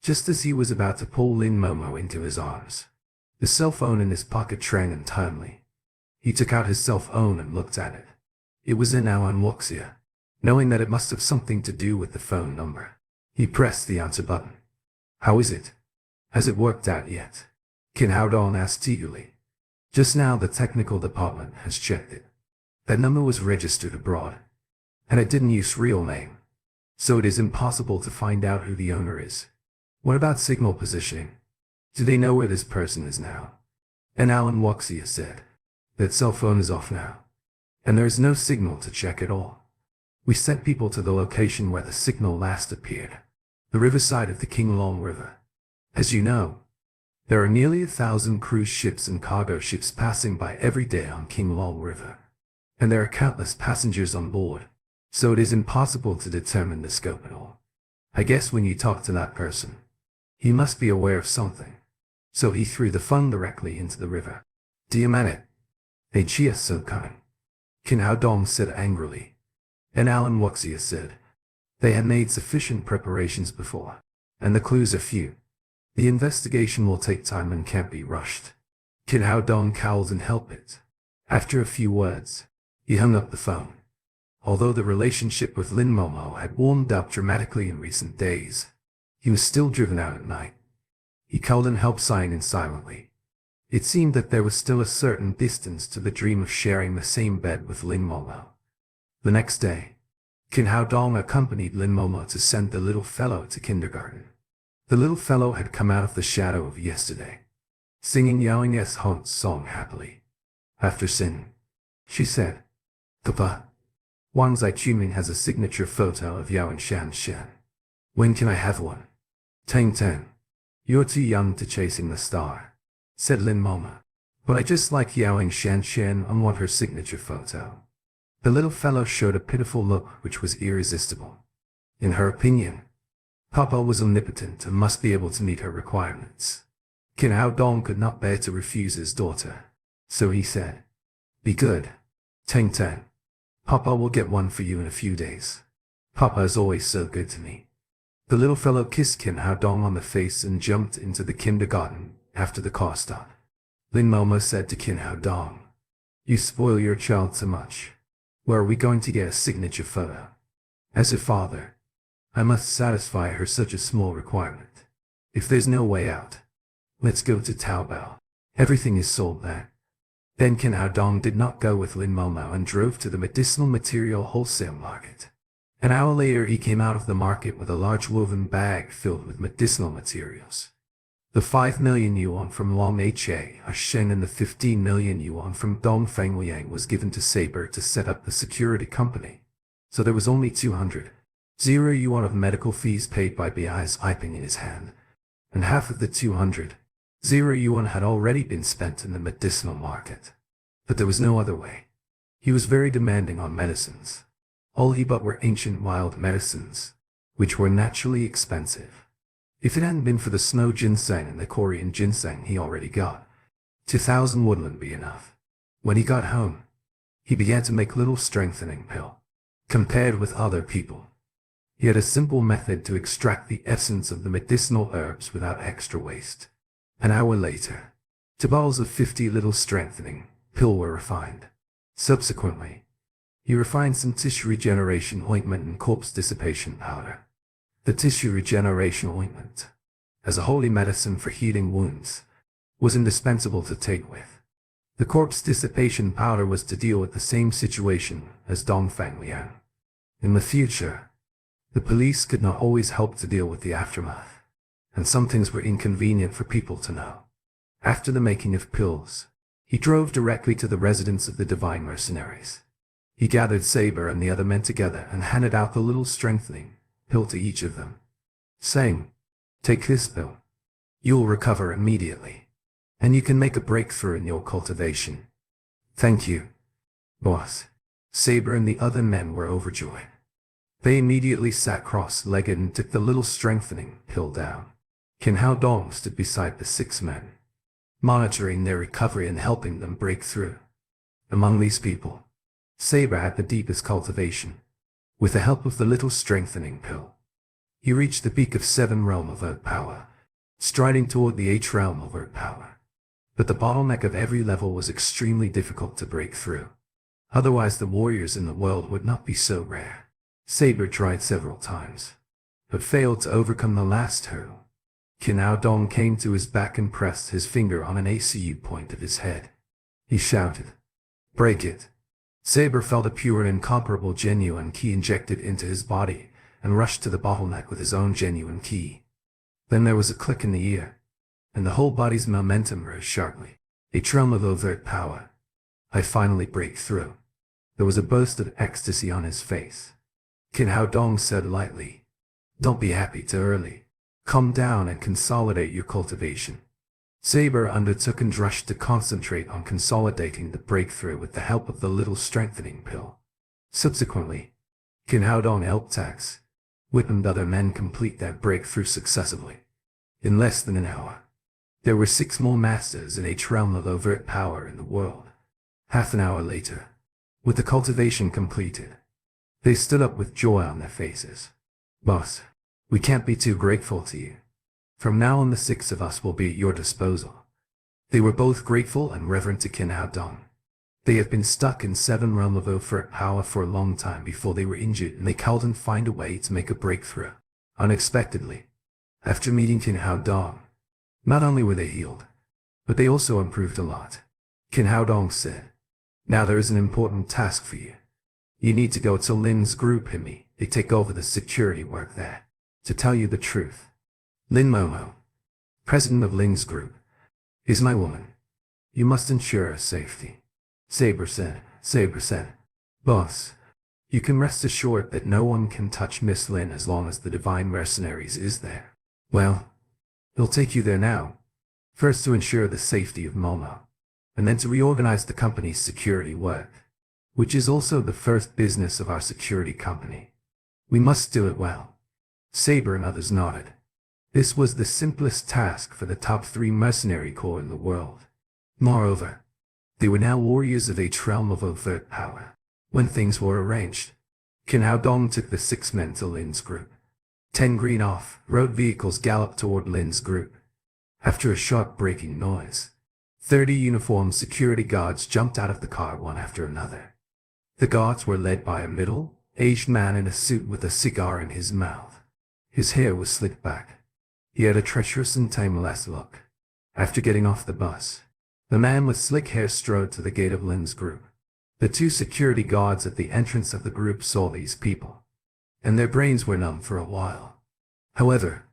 Just as he was about to pull Lin Momo into his arms, the cell phone in his pocket rang untimely. He took out his cell phone and looked at it. It was in Wuxia. Knowing that it must have something to do with the phone number, he pressed the answer button. How is it? Has it worked out yet? Kin Hao Dong asked eagerly. Just now the technical department has checked it. That number was registered abroad, and it didn't use real name, so it is impossible to find out who the owner is. What about signal positioning? Do they know where this person is now? And Wuxia said, that cell phone is off now, and there is no signal to check at all. We sent people to the location where the signal last appeared, the riverside of the Qinglong River. As you know, there are nearly 1,000 cruise ships and cargo ships passing by every day on Qinglong River, and there are countless passengers on board, so it is impossible to determine the scope at all. I guess when you talk to that person, he must be aware of something, so he threw the phone directly into the river. Do you mean it? Ain't she so kind? Kin Hao Dong said angrily. And Wuxia said, they had made sufficient preparations before, and the clues are few. The investigation will take time and can't be rushed. Kin Hao Dong cowled and helped it. After a few words, he hung up the phone. Although the relationship with Lin Momo had warmed up dramatically in recent days, he was still driven out at night. He called and helped sign in silently. It seemed that there was still a certain distance to the dream of sharing the same bed with Lin Momo. The next day, Kin Hao Dong accompanied Lin Momo to send the little fellow to kindergarten. The little fellow had come out of the shadow of yesterday, singing Yaoing's Hunt's song happily. After singing, she said, Papa, Wang Zaichuming has a signature photo of Yao and Shan Shan. When can I have one? Tang Tang, you're too young to chasing the star, said Lin Momo. But I just like Yao and Shan Shan and want her signature photo. The little fellow showed a pitiful look which was irresistible. In her opinion, Papa was omnipotent and must be able to meet her requirements. Qin Hao Dong could not bear to refuse his daughter. So he said, "Be good. Teng Teng. Papa will get one for you in a few days. Papa is always so good to me." The little fellow kissed Qin Hao Dong on the face and jumped into the kindergarten after the car stopped. Lin Momo said to Qin Hao Dong, "You spoil your child so much. Where are we going to get a signature photo? As a father, I must satisfy her such a small requirement. If there's no way out, let's go to Taobao. Everything is sold there." Then Qin Hao Dong did not go with Lin Momo and drove to the medicinal material wholesale market. An hour later he came out of the market with a large woven bag filled with medicinal materials. The 5 million yuan from Long Ha Shen and the 15 million yuan from Dong Fengyang was given to Saber to set up the security company. So there was only 200 yuan of medical fees paid by Bi's Iping in his hand, and half of the 200 yuan had already been spent in the medicinal market. But there was no other way. He was very demanding on medicines. All he bought were ancient wild medicines, which were naturally expensive. If it hadn't been for the snow ginseng and the Korean ginseng he already got, 2,000 wouldn't be enough. When he got home, he began to make little strengthening pill. Compared with other people, he had a simple method to extract the essence of the medicinal herbs without extra waste. An hour later, 2 bottles of 50 little strengthening pill were refined. Subsequently, he refined some tissue regeneration ointment and corpse dissipation powder. The tissue regeneration ointment, as a holy medicine for healing wounds, was indispensable to take with. The corpse dissipation powder was to deal with the same situation as Dong Fangliang. In the future, the police could not always help to deal with the aftermath, and some things were inconvenient for people to know. After the making of pills, he drove directly to the residence of the divine mercenaries. He gathered Saber and the other men together and handed out the little strengthening pill to each of them, saying, "Take this pill. You'll recover immediately, and you can make a breakthrough in your cultivation." "Thank you, boss." Saber and the other men were overjoyed. They immediately sat cross-legged and took the little strengthening pill down. Qin Hao Dong stood beside the 6 men, monitoring their recovery and helping them break through. Among these people, Saber had the deepest cultivation. With the help of the little strengthening pill, he reached the peak of 7 realm of earth power, striding toward the 8th realm of earth power. But the bottleneck of every level was extremely difficult to break through. Otherwise the warriors in the world would not be so rare. Saber tried several times, but failed to overcome the last hurdle. Qin Hao Dong came to his back and pressed his finger on an ACU point of his head. He shouted, "Break it." Saber felt a pure and incomparable genuine ki injected into his body, and rushed to the bottleneck with his own genuine ki. Then there was a click in the ear, and the whole body's momentum rose sharply. A tremor of overt power. "I finally break through." There was a burst of ecstasy on his face. Qin Hao Dong said lightly, "Don't be happy too early. Calm down and consolidate your cultivation." Saber undertook and rushed to concentrate on consolidating the breakthrough with the help of the little strengthening pill. Subsequently, Qin Hao Dong helped Tax, Whip and other men complete that breakthrough successively. In less than an hour, there were 6 more masters in each realm of overt power in the world. Half an hour later, with the cultivation completed, they stood up with joy on their faces. "Boss, we can't be too grateful to you. From now on the 6 of us will be at your disposal." They were both grateful and reverent to Qin Hao Dong. They had been stuck in 7 realm of overt power for a long time before they were injured, and they couldn't find a way to make a breakthrough. Unexpectedly, after meeting Qin Hao Dong, not only were they healed, but they also improved a lot. Qin Hao Dong said, "Now there is an important task for you. You need to go to Lin's group Himi. They take over the security work there. To tell you the truth, Lin Momo, president of Lin's group, is my woman. You must ensure her safety." Saber said, "Boss, you can rest assured that no one can touch Miss Lin as long as the divine mercenaries is there." "Well, they'll take you there now. First to ensure the safety of Momo, and then to reorganize the company's security work, which is also the first business of our security company. We must do it well." Saber and others nodded. This was the simplest task for the top 3 mercenary corps in the world. Moreover, they were now warriors of a realm of overt power. When things were arranged, Qin Hao Dong took the 6 men to Lin's group. 10 green off-road vehicles galloped toward Lin's group. After a sharp braking noise, 30 uniformed security guards jumped out of the car one after another. The guards were led by a middle-aged man in a suit with a cigar in his mouth. His hair was slicked back. He had a treacherous and timeless look. After getting off the bus, the man with slick hair strode to the gate of Lin's group. The 2 security guards at the entrance of the group saw these people, and their brains were numb for a while. However,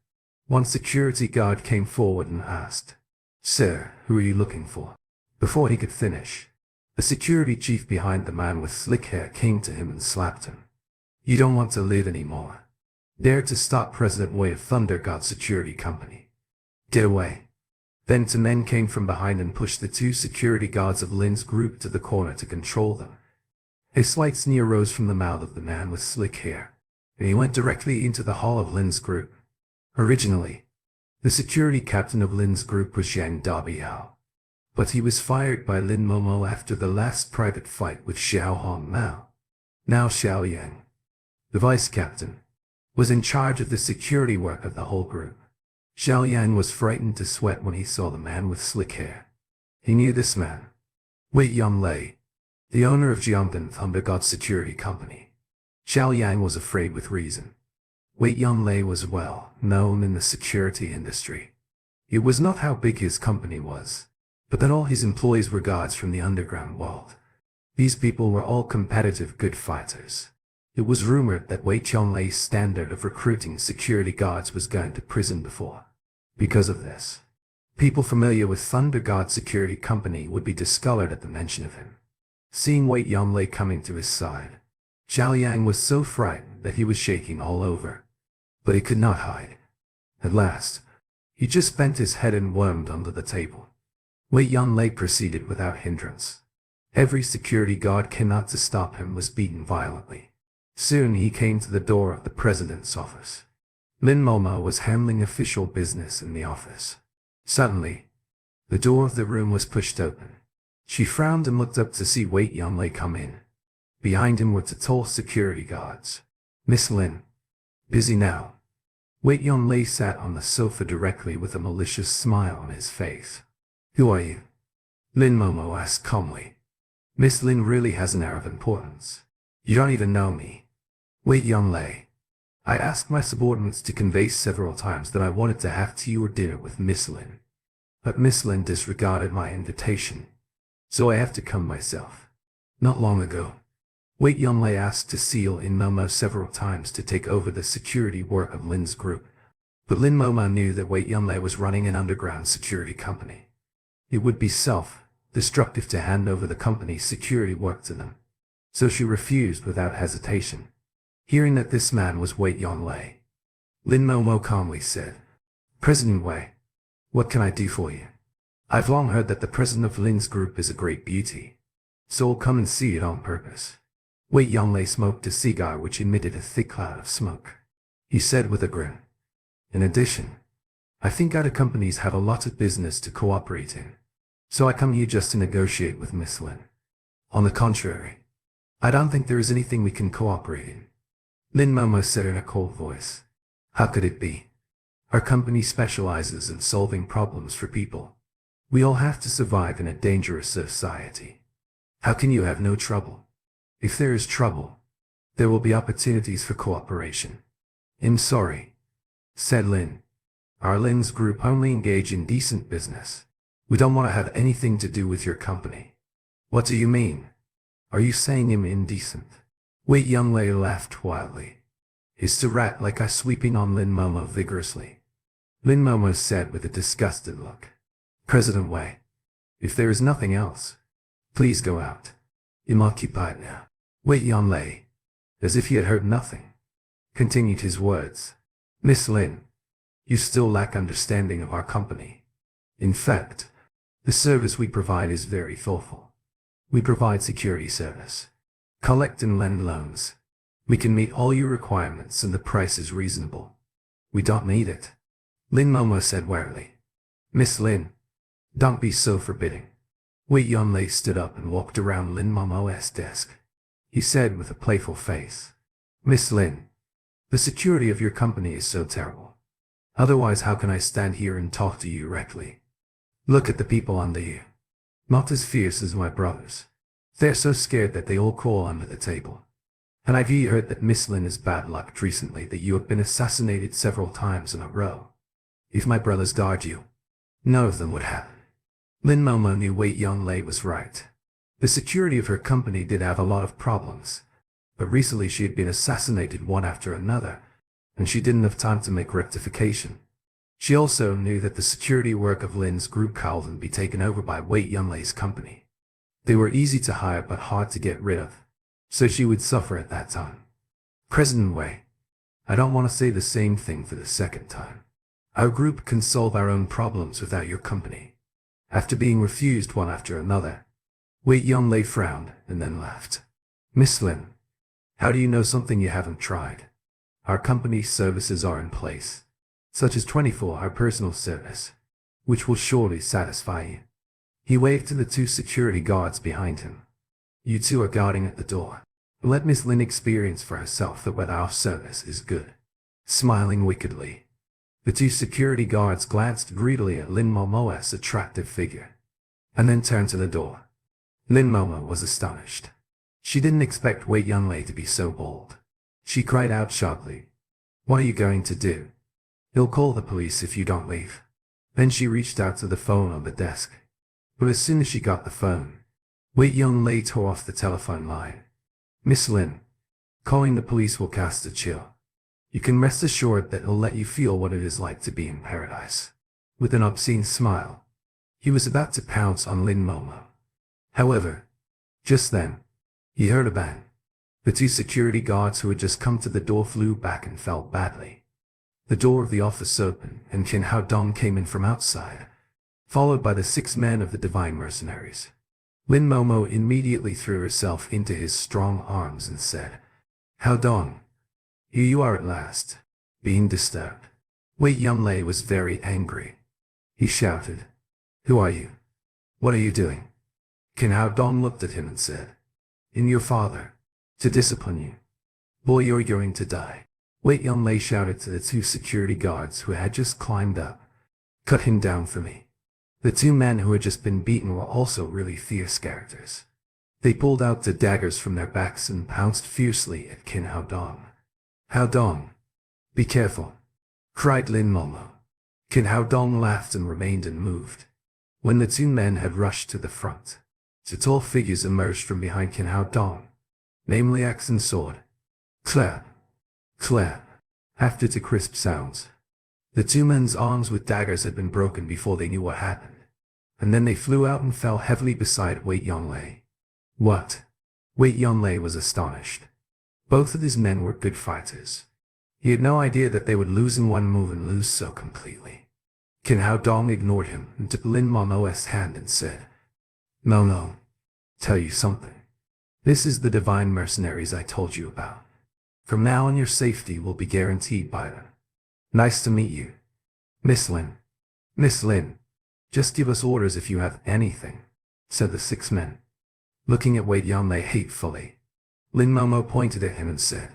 one security guard came forward and asked, "Sir, who are you looking for?" Before he could finish, the security chief behind the man with slick hair came to him and slapped him. "You don't want to live anymore. Dare to stop President Wei of Thunder God Security Company. Get away." Then 2 men came from behind and pushed the 2 security guards of Lin's group to the corner to control them. A slight sneer rose from the mouth of the man with slick hair, and he went directly into the hall of Lin's group. Originally, the security captain of Lin's group was Zhang Dabiao, but he was fired by Lin Momo after the last private fight with Xiao Hong Mao. Now Xiao Yang, the vice captain, was in charge of the security work of the whole group. Xiao Yang was frightened to sweat when he saw the man with slick hair. He knew this man, Wei Yonglei, the owner of Jiangdan Thunder God Security Company. Xiao Yang was afraid with reason. Wei Yonglei was well known in the security industry. It was not how big his company was, but that all his employees were gods from the underground world. These people were all competitive good fighters. It was rumored that Wei Yonglei's standard of recruiting security guards was going to prison before. Because of this, people familiar with Thunder God Security Company would be discolored at the mention of him. Seeing Wei Yonglei coming to his side, Zhao Yang was so frightened that he was shaking all over. But he could not hide. At last, he just bent his head and wormed under the table. Wei Yonglei proceeded without hindrance. Every security guard came out to stop him was beaten violently. Soon he came to the door of the president's office. Lin Momo was handling official business in the office. Suddenly, the door of the room was pushed open. She frowned and looked up to see Wei Yonglei come in. Behind him were 2 tall security guards. "Miss Lin, busy now?" Wei Yonglei sat on the sofa directly with a malicious smile on his face. "Who are you?" Lin Momo asked calmly. "Miss Lin really has an air of importance. You don't even know me." "Wei Yonglei, I asked my subordinates to convey several times that I wanted to have tea or dinner with Miss Lin. But Miss Lin disregarded my invitation, so I have to come myself. Not long ago, Wei Yonglei asked to seal in Momo several times to take over the security work of Lin's group. But Lin Momo knew that Wei Yonglei was running an underground security company. It would be self-destructive to hand over the company's security work to them. So she refused without hesitation. Hearing that this man was Wei Yonglei, Lin Momo calmly said, "President Wei, what can I do for you? I've long heard that the president of Lin's group is a great beauty, so I'll come and see it on purpose." Wei Yonglei smoked a cigar which emitted a thick cloud of smoke. He said with a grin, "In addition, I think other companies have a lot of business to cooperate in, so I come here just to negotiate with Miss Lin. On the contrary, I don't think there is anything we can cooperate in." Lin Momo said in a cold voice, "How could it be? Our company specializes in solving problems for people. We all have to survive in a dangerous society. How can you have no trouble? If there is trouble, there will be opportunities for cooperation." "I'm sorry," said Lin. "Our Lin's group only engage in decent business. We don't want to have anything to do with your company." "What do you mean? Are you saying I'm indecent?" Wei Yonglei laughed wildly, his rat like eye sweeping on Lin Momo vigorously. Lin Momo said with a disgusted look, "President Wei, if there is nothing else, please go out. I'm occupied now." Wei Yonglei, as if he had heard nothing, continued his words. "Miss Lin, you still lack understanding of our company. In fact, the service we provide is very thoughtful. We provide security service, collect and lend loans. We can meet all your requirements and the price is reasonable. We don't need it." Lin Momo said warily. Miss Lin, don't be so forbidding. Wei Yonlei stood up and walked around Lin Momo's desk. He said with a playful face, Miss Lin, the security of your company is so terrible. Otherwise, how can I stand here and talk to you directly? Look at the people under you. Not as fierce as my brothers. They're so scared that they all crawl under the table. And I've heard that Miss Lin has bad luck recently, that you have been assassinated several times in a row. If my brothers guard you, none of them would happen. Lin Momo knew Wei Yonlei was right. The security of her company did have a lot of problems, but recently she had been assassinated one after another, and she didn't have time to make rectification. She also knew that the security work of Lin's group couldn't be taken over by Wei Yonlei's company. They were easy to hire but hard to get rid of, so she would suffer at that time. President Wei, I don't want to say the same thing for the second time. Our group can solve our own problems without your company. After being refused one after another, Wei Yonlei frowned and then laughed. Miss Lin, how do you know something you haven't tried? Our company's services are in place, such as 24-hour personal service, which will surely satisfy you. He waved to the two security guards behind him. You two are guarding at the door. Let Miss Lin experience for herself that our service is good. Smiling wickedly, the two security guards glanced greedily at Lin Momo's attractive figure, and then turned to the door. Lin Momo was astonished. She didn't expect Wei Yonlei to be so bold. She cried out sharply, What are you going to do? He'll call the police if you don't leave. Then she reached out to the phone on the desk. But as soon as she got the phone, Wei Yonlei tore off the telephone line. Miss Lin, calling the police will cast a chill. You can rest assured that he'll let you feel what it is like to be in paradise. With an obscene smile, he was about to pounce on Lin Momo. However, just then, he heard a bang. The two security guards who had just come to the door flew back and fell badly. The door of the office opened, and Qin Hao Dong came in from outside, followed by the 6 men of the Divine Mercenaries. Lin Momo immediately threw herself into his strong arms and said, Hao Dong, here you are at last, being disturbed. Wei Yonlei was very angry. He shouted, Who are you? What are you doing? Qin Hao Dong looked at him and said, In your father, to discipline you. Boy, you're going to die. Wei Yonlei shouted to the 2 security guards who had just climbed up, Cut him down for me. The 2 men who had just been beaten were also really fierce characters. They pulled out the daggers from their backs and pounced fiercely at Qin Hao Dong. Hao Dong, be careful, cried Lin Momo. Qin Hao Dong laughed and remained unmoved. When the 2 men had rushed to the front, 2 tall figures emerged from behind Qin Hao Dong, namely axe and sword. Clap, clap, after 2 crisp sounds. The 2 men's arms with daggers had been broken before they knew what happened, and then they flew out and fell heavily beside Wei Yonlei. What? Wei Yonlei was astonished. Both of his men were good fighters. He had no idea that they would lose in one move and lose so completely. Qin Hao Dong ignored him and took Lin Momo's hand and said, Momo, tell you something. This is the Divine Mercenaries I told you about. From now on your safety will be guaranteed by them. Nice to meet you. Miss Lin. Miss Lin, just give us orders if you have anything, said the 6 men. Looking at Wei Yonlei hatefully, Lin Momo pointed at him and said,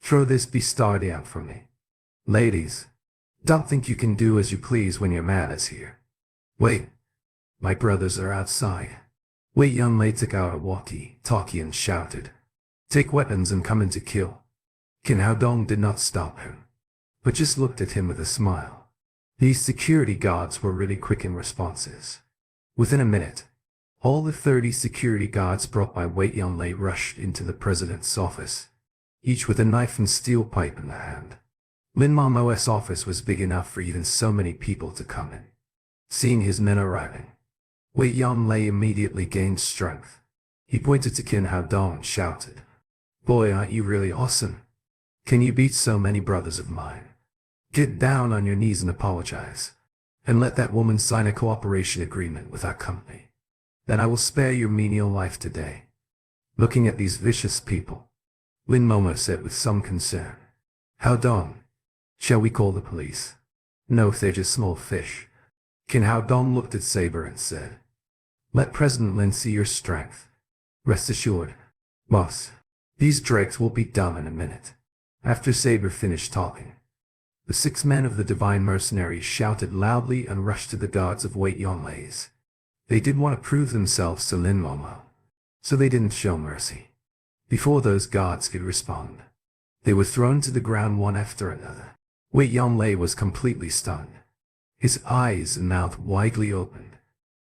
Throw this bastard out for me. Ladies, don't think you can do as you please when your man is here. Wait, my brothers are outside. Wei Yonlei took out a walkie-talkie and shouted, Take weapons and come in to kill. Qin Hao Dong did not stop him, but just looked at him with a smile. These security guards were really quick in responses. Within a minute, all the 30 security guards brought by Wei Yonlei rushed into the president's office, each with a knife and steel pipe in their hand. Lin Momo's office was big enough for even so many people to come in. Seeing his men arriving, Wei Yonlei immediately gained strength. He pointed to Qin Hao Dong and shouted, Boy, aren't you really awesome? Can you beat so many brothers of mine? Get down on your knees and apologize, and let that woman sign a cooperation agreement with our company. Then I will spare your menial life today. Looking at these vicious people, Lin Momo said with some concern, Hao Dong, shall we call the police? No, they're just small fish. Qin Hao Dong looked at Saber and said, "Let President Lin see your strength. Rest assured, boss, these drakes will be done in a minute." After Saber finished talking, the 6 men of the Divine Mercenaries shouted loudly and rushed to the guards of Wei Yonlei's. They did want to prove themselves to Lin Momo, so they didn't show mercy. Before those guards could respond, they were thrown to the ground one after another. Wei Yonlei was completely stunned, his eyes and mouth widely opened.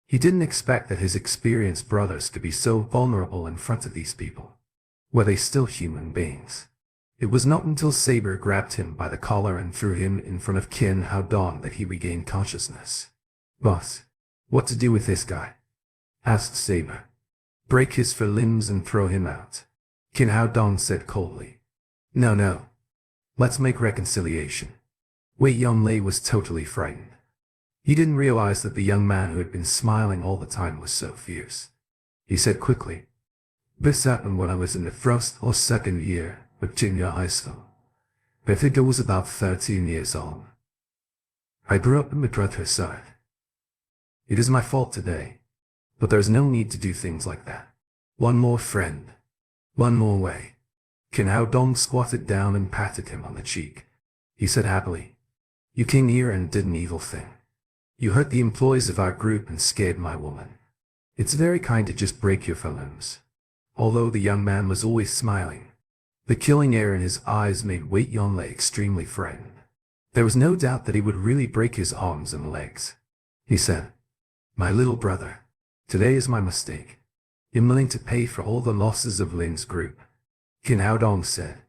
He didn't expect that his experienced brothers could be so vulnerable in front of these people. Were they still human beings? It was not until Saber grabbed him by the collar and threw him in front of Qin Hao Dong that he regained consciousness. "Boss, what to do with this guy?" asked Saber. "Break his 4 limbs and throw him out," Qin Hao Dong said coldly. No. Let's make reconciliation." Wei Yonlei was totally frightened. He didn't realize that the young man who had been smiling all the time was so fierce. He said quickly, "This happened when I was in the 1st or 2nd year of junior high school. I think I was about 13 years old. I grew up in Madrid side. It is my fault today, but there's no need to do things like that. One more friend. One more way." Qin Hao Dong squatted down and patted him on the cheek. He said happily, "You came here and did an evil thing. You hurt the employees of our group and scared my woman. It's very kind to just break your 4 limbs." Although the young man was always smiling, the killing air in his eyes made Wei Yonlei extremely frightened. There was no doubt that he would really break his arms and legs. He said, "My little brother, today is my mistake. I'm willing to pay for all the losses of Lin's group." Qin Hao Dong said,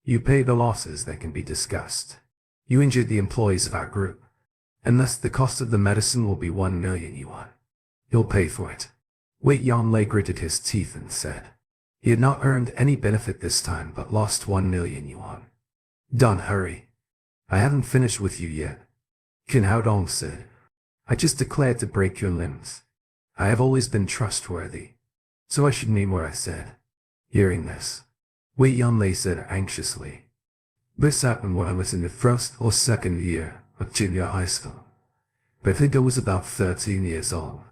"You pay the losses that can be discussed. You injured the employees of our group, and thus the cost of the medicine will be 1 million yuan. You'll pay for it." Wei Yonlei gritted his teeth and said, he had not earned any benefit this time but lost 1 million yuan. "Don't hurry. I haven't finished with you yet," Qin Hao Dong said. "I just declared to break your limbs. I have always been trustworthy, so I should mean what I said." Hearing this, Wei Yonlei said anxiously, "This happened when I was in the 1st or 2nd year of junior high school. I think I was about 13 years old.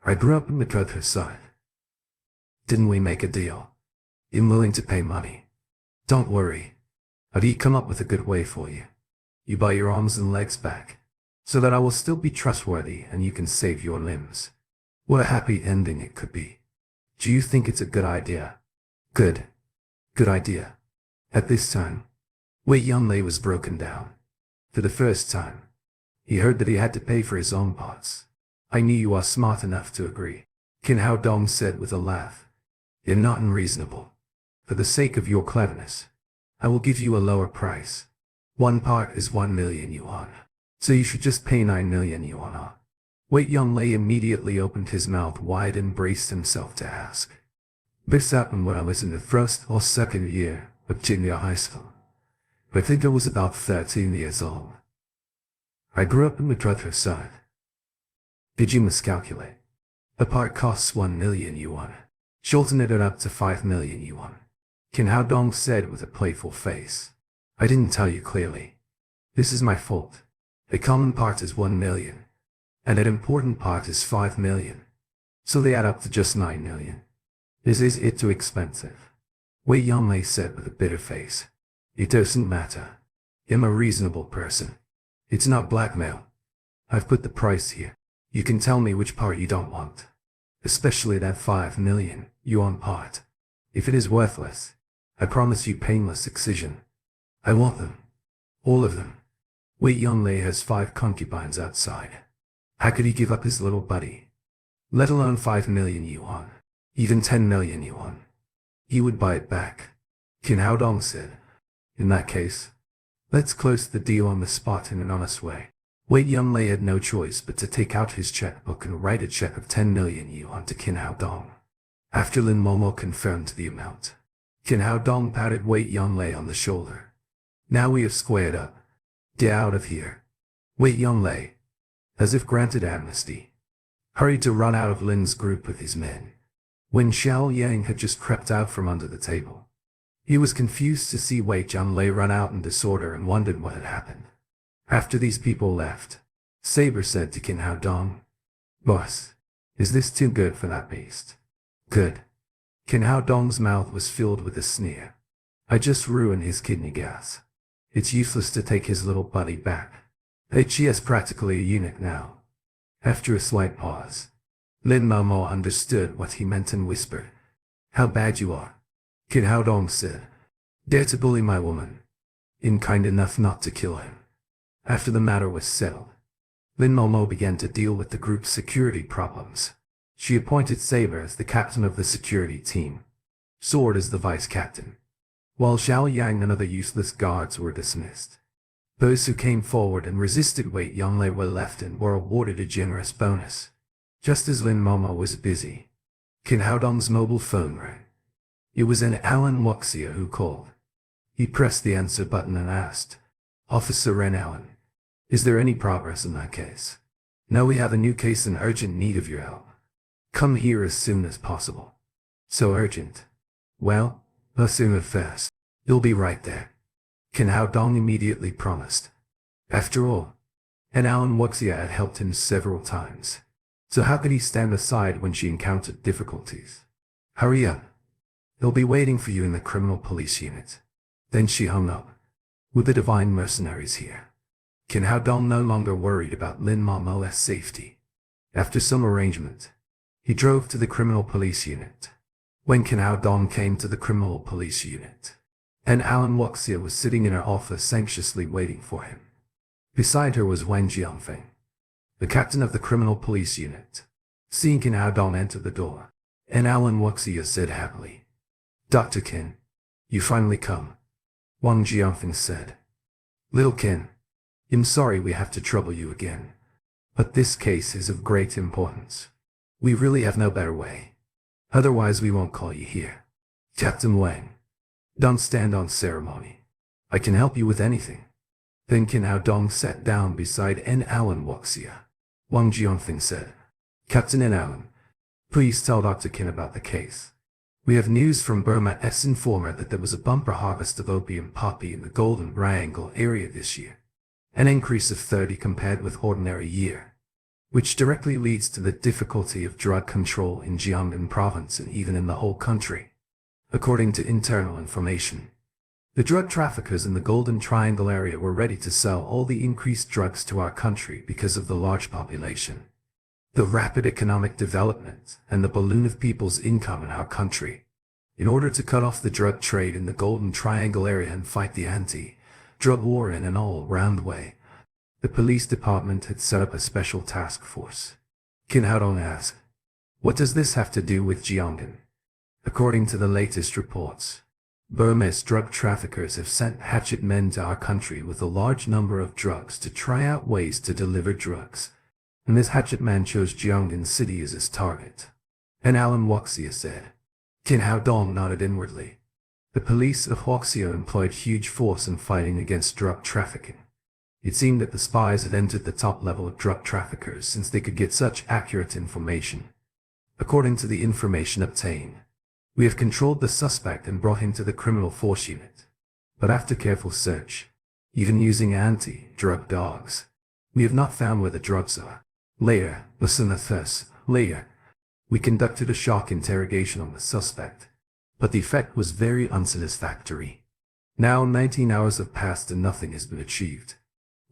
I grew up in Madrid side. Didn't we make a deal? I'm willing to pay money. Don't worry. I'd come up with a good way for you. You buy your arms and legs back, so that I will still be trustworthy and you can save your limbs. What a happy ending it could be. Do you think it's a good idea?" Good idea." At this time, Wei Yonlei was broken down. For the first time, he heard that he had to pay for his own parts. "I knew you are smart enough to agree," Qin Hao Dong said with a laugh. "You're not unreasonable. For the sake of your cleverness, I will give you a lower price. 1 part is 1 million yuan, so you should just pay 9 million yuan." Wei Yonlei immediately opened his mouth wide and braced himself to ask, "This happened when I was in the 1st or 2nd year of junior high school. I think I was about 13 years old. I grew up in Madrid side. Did you miscalculate? The part costs 1 million yuan. Shorten it up to 5 million yuan," Qin Hao Dong said with a playful face. "I didn't tell you clearly. This is my fault. The common part is 1 million, and an important part is 5 million. So they add up to just 9 million. This is it too expensive?" Wei Yonlei said with a bitter face. "It doesn't matter. I'm a reasonable person. It's not blackmail. I've put the price here. You can tell me which part you don't want. Especially that 5 million yuan part. If it is worthless, I promise you painless excision. I want them. All of them." Wei Yonlei has 5 concubines outside. How could he give up his little buddy? Let alone 5 million yuan. Even 10 million yuan. He would buy it back, Qin Hao Dong said. "In that case, let's close the deal on the spot in an honest way." Wei Yonlei had no choice but to take out his checkbook and write a check of 10 million yuan to Qin Hao Dong. After Lin Momo confirmed the amount, Qin Hao Dong patted Wei Yonlei on the shoulder. "Now we have squared up. Get out of here." Wei Yonlei, as if granted amnesty, hurried to run out of Lin's group with his men. When Xiao Yang had just crept out from under the table, he was confused to see Wei Yonlei run out in disorder and wondered what had happened. After these people left, Saber said to Kin Hao Dong, "Boss, is this too good for that beast?" "Good." Kin Hao Dong's mouth was filled with a sneer. "I just ruined his kidney gas. It's useless to take his little buddy back. He is practically a eunuch now." After a slight pause, Lin Momo understood what he meant and whispered, "How bad you are." Kin Hao Dong said, "Dare to bully my woman. In kind enough not to kill him." After the matter was settled, Lin Momo began to deal with the group's security problems. She appointed Saber as the captain of the security team, Sword as the vice captain, while Xiao Yang and other useless guards were dismissed. Those who came forward and resisted Wei Yonglei were left and were awarded a generous bonus. Just as Lin Momo was busy, Kin Hao Dong's mobile phone rang. It was an Alan Wuxia who called. He pressed the answer button and asked, "Officer Ren Allen, is there any progress in that case?" "No, we have a new case in urgent need of your help. Come here as soon as possible." "So urgent?" "Well, pursue it fast. You'll be right there," Kin Hao Dong immediately promised. After all, and Alan Wuxia had helped him several times, so how could he stand aside when she encountered difficulties? "Hurry up. They'll be waiting for you in the criminal police unit." Then she hung up. With the divine mercenaries here, Kin Hao Dong no longer worried about Lin Momo's safety. After some arrangement, he drove to the criminal police unit. When Kin Hao Dong came to the criminal police unit, and Alan Wuxia was sitting in her office anxiously waiting for him. Beside her was Wang Jiangfeng, the captain of the criminal police unit. Seeing Kin Hao Dong enter the door, and Alan Wuxia said happily, "Dr. Kin, you finally come." Wang Jiangfeng said, "Little Kin, I'm sorry we have to trouble you again, but this case is of great importance. We really have no better way. Otherwise we won't call you here." "Captain Wang, don't stand on ceremony. I can help you with anything." Then Kin Hao Dong sat down beside N. Alan Wuxia. Wang Jiangfeng said, "Captain N. Alan, please tell Dr. Kin about the case. We have news from Burma's informer that there was a bumper harvest of opium poppy in the Golden Triangle area this year, an increase of 30 compared with ordinary year, which directly leads to the difficulty of drug control in Jiangnan province and even in the whole country. According to internal information, the drug traffickers in the Golden Triangle area were ready to sell all the increased drugs to our country because of the large population, the rapid economic development, and the balloon of people's income in our country. In order to cut off the drug trade in the Golden Triangle area and fight the anti-drug war in an all-round way, the police department had set up a special task force." Kin Hao Dong asked, "What does this have to do with Jiangnan?" "According to the latest reports, Burma's drug traffickers have sent hatchet men to our country with a large number of drugs to try out ways to deliver drugs. And this hatchet man chose Jiangnan City as his target," and Alan Wuxia said. Kin Hao Dong nodded inwardly. The police of Wuxia employed huge force in fighting against drug trafficking. It seemed that the spies had entered the top level of drug traffickers since they could get such accurate information. According to the information obtained, we have controlled the suspect and brought him to the criminal force unit. But after careful search, even using anti-drug dogs, we have not found where the drugs are. Later, listen to this. Later, we conducted a shock interrogation on the suspect, but the effect was very unsatisfactory. Now 19 hours have passed and nothing has been achieved,"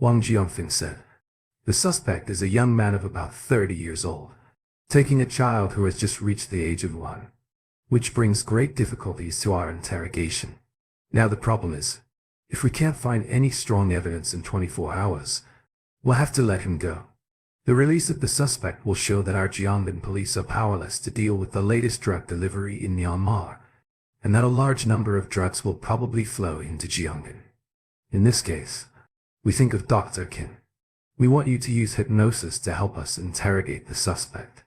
Wang Jiangfeng said. "The suspect is a young man of about 30 years old, taking a child who has just reached the age of 1, which brings great difficulties to our interrogation. Now the problem is, if we can't find any strong evidence in 24 hours, we'll have to let him go. The release of the suspect will show that our Jiangnan police are powerless to deal with the latest drug delivery in Myanmar, and that a large number of drugs will probably flow into Jiangnan. In this case, we think of Dr. Kin. We want you to use hypnosis to help us interrogate the suspect,"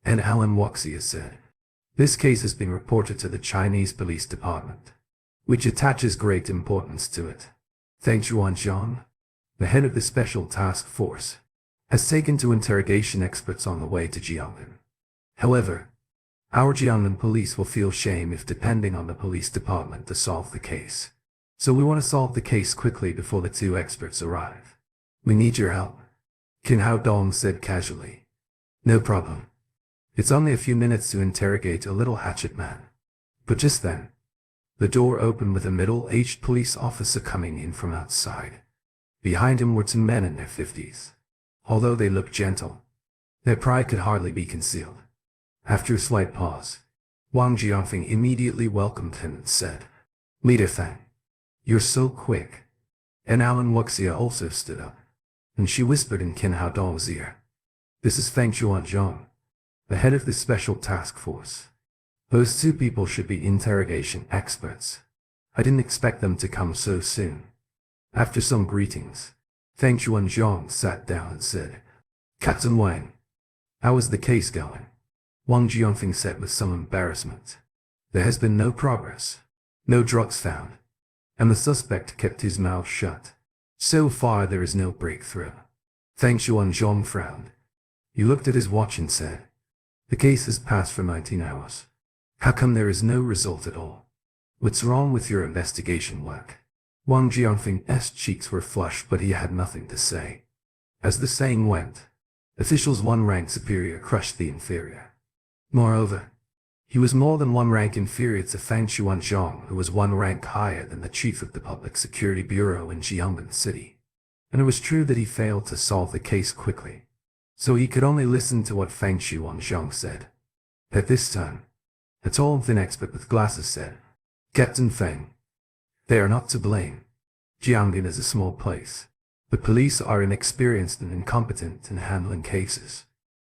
and Alan Wuxia said. "This case has been reported to the Chinese police department, which attaches great importance to it. Thanks Yuan Zhang, the head of the special task force, has taken to interrogation experts on the way to Jiangnan. However, our Jiangnan police will feel shame if depending on the police department to solve the case. So we want to solve the case quickly before the 2 experts arrive. We need your help, Qin Hao Dong said casually. No problem. It's only a few minutes to interrogate a little hatchet man. But just then, the door opened with a middle-aged police officer coming in from outside. Behind him were two men in their 50s. Although they looked gentle, their pride could hardly be concealed. After a slight pause, Wang Jianfeng immediately welcomed him and said, Leader Fang, you're so quick. And Alan Wuxia also stood up, and she whispered in Qin Hao Dong's ear. This is Feng Xuanzhong, the head of the special task force. Those two people should be interrogation experts. I didn't expect them to come so soon. After some greetings, Feng Xuanzhong sat down and said, Captain Wang, how is the case going? Wang Jianfeng said with some embarrassment. There has been no progress, no drugs found, and the suspect kept his mouth shut. So far there is no breakthrough. Feng Xuanzhong frowned. He looked at his watch and said, The case has passed for 19 hours. How come there is no result at all? What's wrong with your investigation work? Wang Jianfeng's cheeks were flushed, but he had nothing to say. As the saying went, officials one rank superior crushed the inferior. Moreover, he was more than one rank inferior to Feng Xuanzhong, who was one rank higher than the chief of the Public Security Bureau in Jiangmen City. And it was true that he failed to solve the case quickly, so he could only listen to what Feng Xuanzhong said. At this time, a tall, thin expert with glasses said, Captain Feng, they are not to blame. Jiangmen is a small place. The police are inexperienced and incompetent in handling cases.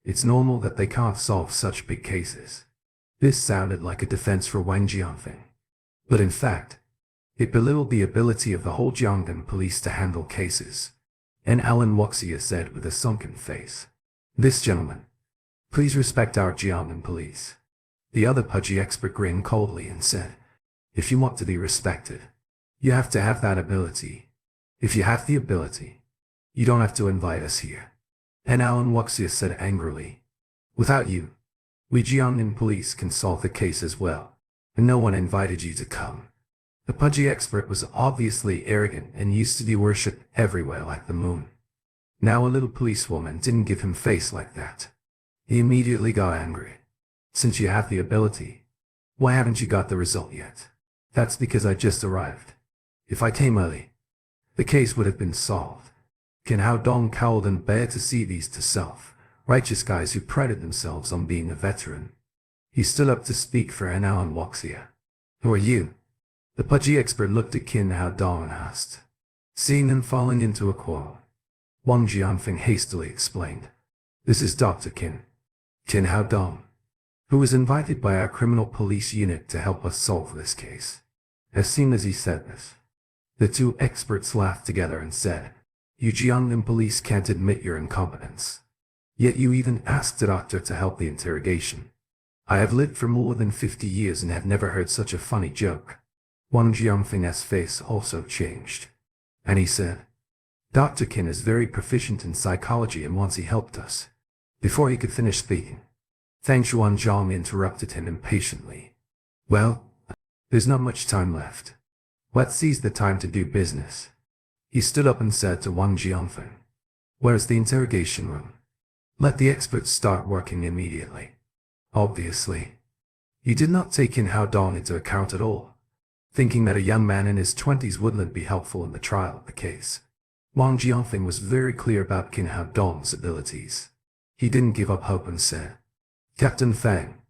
It's normal that they can't solve such big cases. This sounded like a defense for Wang Jianfeng. But in fact, it belittled the ability of the whole Jiangmen police to handle cases. And Alan Wuxia said with a sunken face, This gentleman, please respect our Jiangmen police. The other pudgy expert grinned coldly and said, If you want to be respected, you have to have that ability. If you have the ability, you don't have to invite us here. And Alan Wuxia said angrily, Without you, we Jiangmen police can solve the case as well, and no one invited you to come. The pudgy expert was obviously arrogant and used to be worshipped everywhere like the moon. Now a little policewoman didn't give him face like that. He immediately got angry. Since you have the ability, why haven't you got the result yet? That's because I just arrived. If I came early, the case would have been solved. Qin Hao Dong cowled and bared to see these two self-righteous guys who prided themselves on being a veteran. He stood up to speak for Alan Wuxia. Who are you? The pudgy expert looked at Qin Hao Dong and asked. Seeing him falling into a quarrel, Wang Jianfeng hastily explained. This is Dr. Qin Hao Dong, who was invited by our criminal police unit to help us solve this case. As soon as he said this, the two experts laughed together and said, You Jiangmen police can't admit your incompetence. Yet you even asked the doctor to help the interrogation. I have lived for more than 50 years and have never heard such a funny joke. Wang Jianfeng's face also changed, and he said, Dr. Qin is very proficient in psychology and once he helped us. Before he could finish speaking, Feng Xuanzhong interrupted him impatiently. Well, there's not much time left. Let's seize the time to do business. He stood up and said to Wang Jianfeng, Where's the interrogation room? Let the experts start working immediately. Obviously, he did not take Qin Hao Dong into account at all, thinking that a young man in his 20s wouldn't be helpful in the trial of the case. Wang Jianfeng was very clear about Qin Hao Dong's abilities. He didn't give up hope and said, Captain Feng,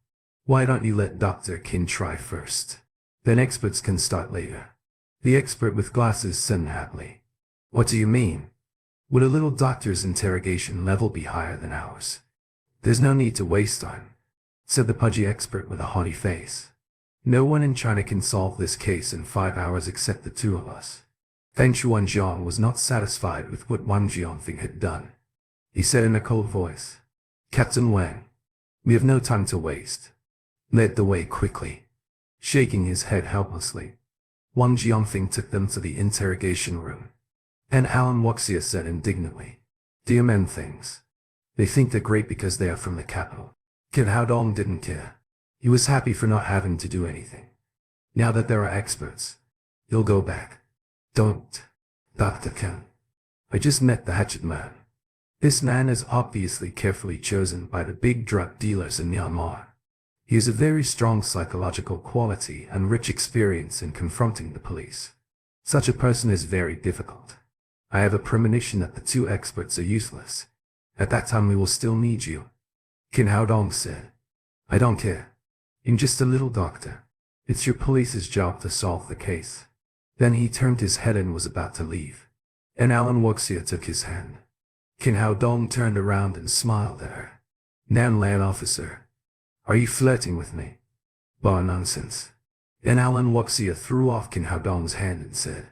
why don't you let Dr. Qin try first? Then experts can start later. The expert with glasses said unhappily. What do you mean? Would a little doctor's interrogation level be higher than ours? There's no need to waste time, said the pudgy expert with a haughty face. No one in China can solve this case in 5 hours except the two of us. Feng Xuanzhong was not satisfied with what Wang Jianfeng had done. He said in a cold voice, Captain Wang, we have no time to waste. Lead the way quickly. Shaking his head helplessly, Wang Jianfeng took them to the interrogation room. And Alan Wuxia said indignantly, Dear men things. They think they're great because they are from the capital. Qin Hao Dong didn't care. He was happy for not having to do anything. Now that there are experts, he'll go back. Don't, Dr. Qin. I just met the hatchet man. This man is obviously carefully chosen by the big drug dealers in Myanmar. He has a very strong psychological quality and rich experience in confronting the police. Such a person is very difficult. I have a premonition that the two experts are useless. At that time we will still need you. Kin Hao Dong said. I don't care. I'm just a little doctor. It's your police's job to solve the case. Then he turned his head and was about to leave. And Alan Wuxia took his hand. Kin Hao Dong turned around and smiled at her. Nan Lan officer. Are you flirting with me? Bar nonsense. Then Alan Wuxia threw off Kin Hao Dong's hand and said,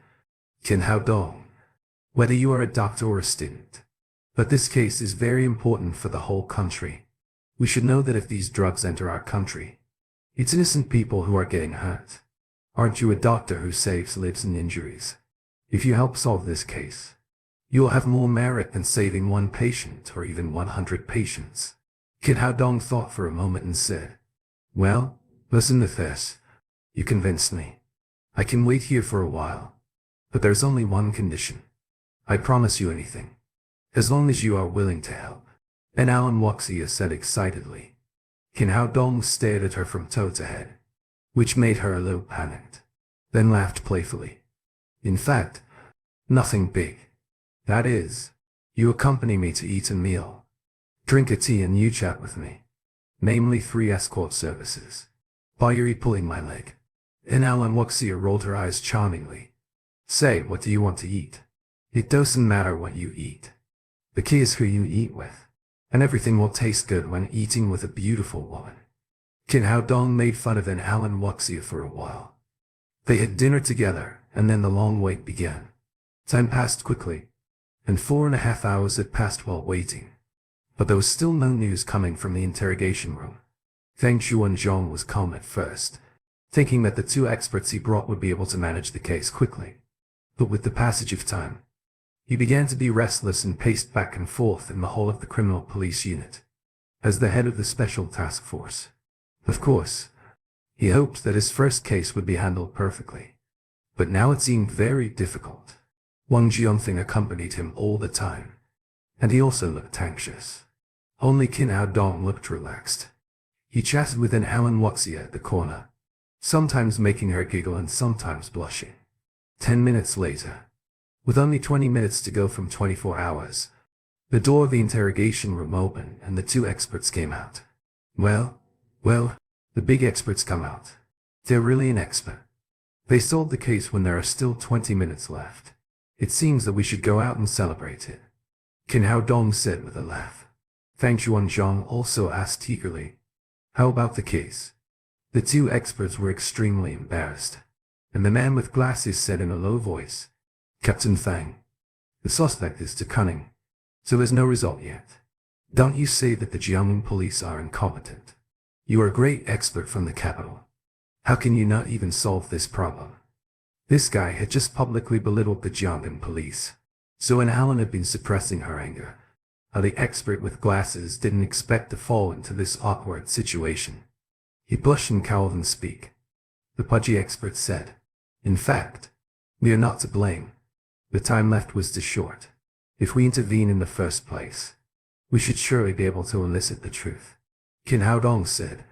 Kin Hao Dong, whether you are a doctor or a student, but this case is very important for the whole country. We should know that if these drugs enter our country, it's innocent people who are getting hurt. Aren't you a doctor who saves lives and injuries? If you help solve this case, you'll have more merit than saving one patient or even 100 patients. Kin Hao Dong thought for a moment and said, well, listen to this. You convinced me. I can wait here for a while. But there's only one condition. I promise you anything. As long as you are willing to help. And Alan Wuxia said excitedly. Kin Hao Dong stared at her from toe to head, which made her a little panicked, then laughed playfully. In fact, nothing big. That is, you accompany me to eat a meal, drink a tea and you chat with me. Namely 3 escort services. While you're pulling my leg. And Alan Wuxia rolled her eyes charmingly. Say, what do you want to eat? It doesn't matter what you eat. The key is who you eat with. And everything will taste good when eating with a beautiful woman. Kin Hao Dong made fun of Alan Wuxia for a while. They had dinner together, and then the long wait began. Time passed quickly, and 4.5 hours had passed while waiting. But there was still no news coming from the interrogation room. Feng Xuanzhong was calm at first, thinking that the 2 experts he brought would be able to manage the case quickly. But with the passage of time, he began to be restless and paced back and forth in the hall of the criminal police unit, as the head of the special task force. Of course, he hoped that his first case would be handled perfectly. But now it seemed very difficult. Wang Jianfeng accompanied him all the time, and he also looked anxious. Only Kin Hao Dong looked relaxed. He chatted with Alan Wuxia at the corner, sometimes making her giggle and sometimes blushing. 10 minutes later, with only 20 minutes to go from 24 hours, the door of the interrogation room opened and the 2 experts came out. Well, the big experts come out. They're really an expert. They solved the case when there are still 20 minutes left. It seems that we should go out and celebrate it. Kin Hao Dong said with a laugh. Feng Xuanzhong also asked eagerly, how about the case? The 2 experts were extremely embarrassed, and the man with glasses said in a low voice, Captain Fang, the suspect is too cunning, so there's no result yet. Don't you say that the Jiangmen police are incompetent? You are a great expert from the capital. How can you not even solve this problem? This guy had just publicly belittled the Jiangmen police, so when Alan had been suppressing her anger, the expert with glasses didn't expect to fall into this awkward situation. He blushed and cowled and speak. The pudgy expert said, in fact, we are not to blame. The time left was too short. If we intervene in the first place, we should surely be able to elicit the truth. Kin Hao Dong said,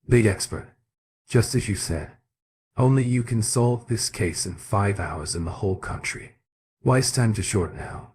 big expert, just as you said. Only you can solve this case in 5 hours in the whole country. Why is time too short now?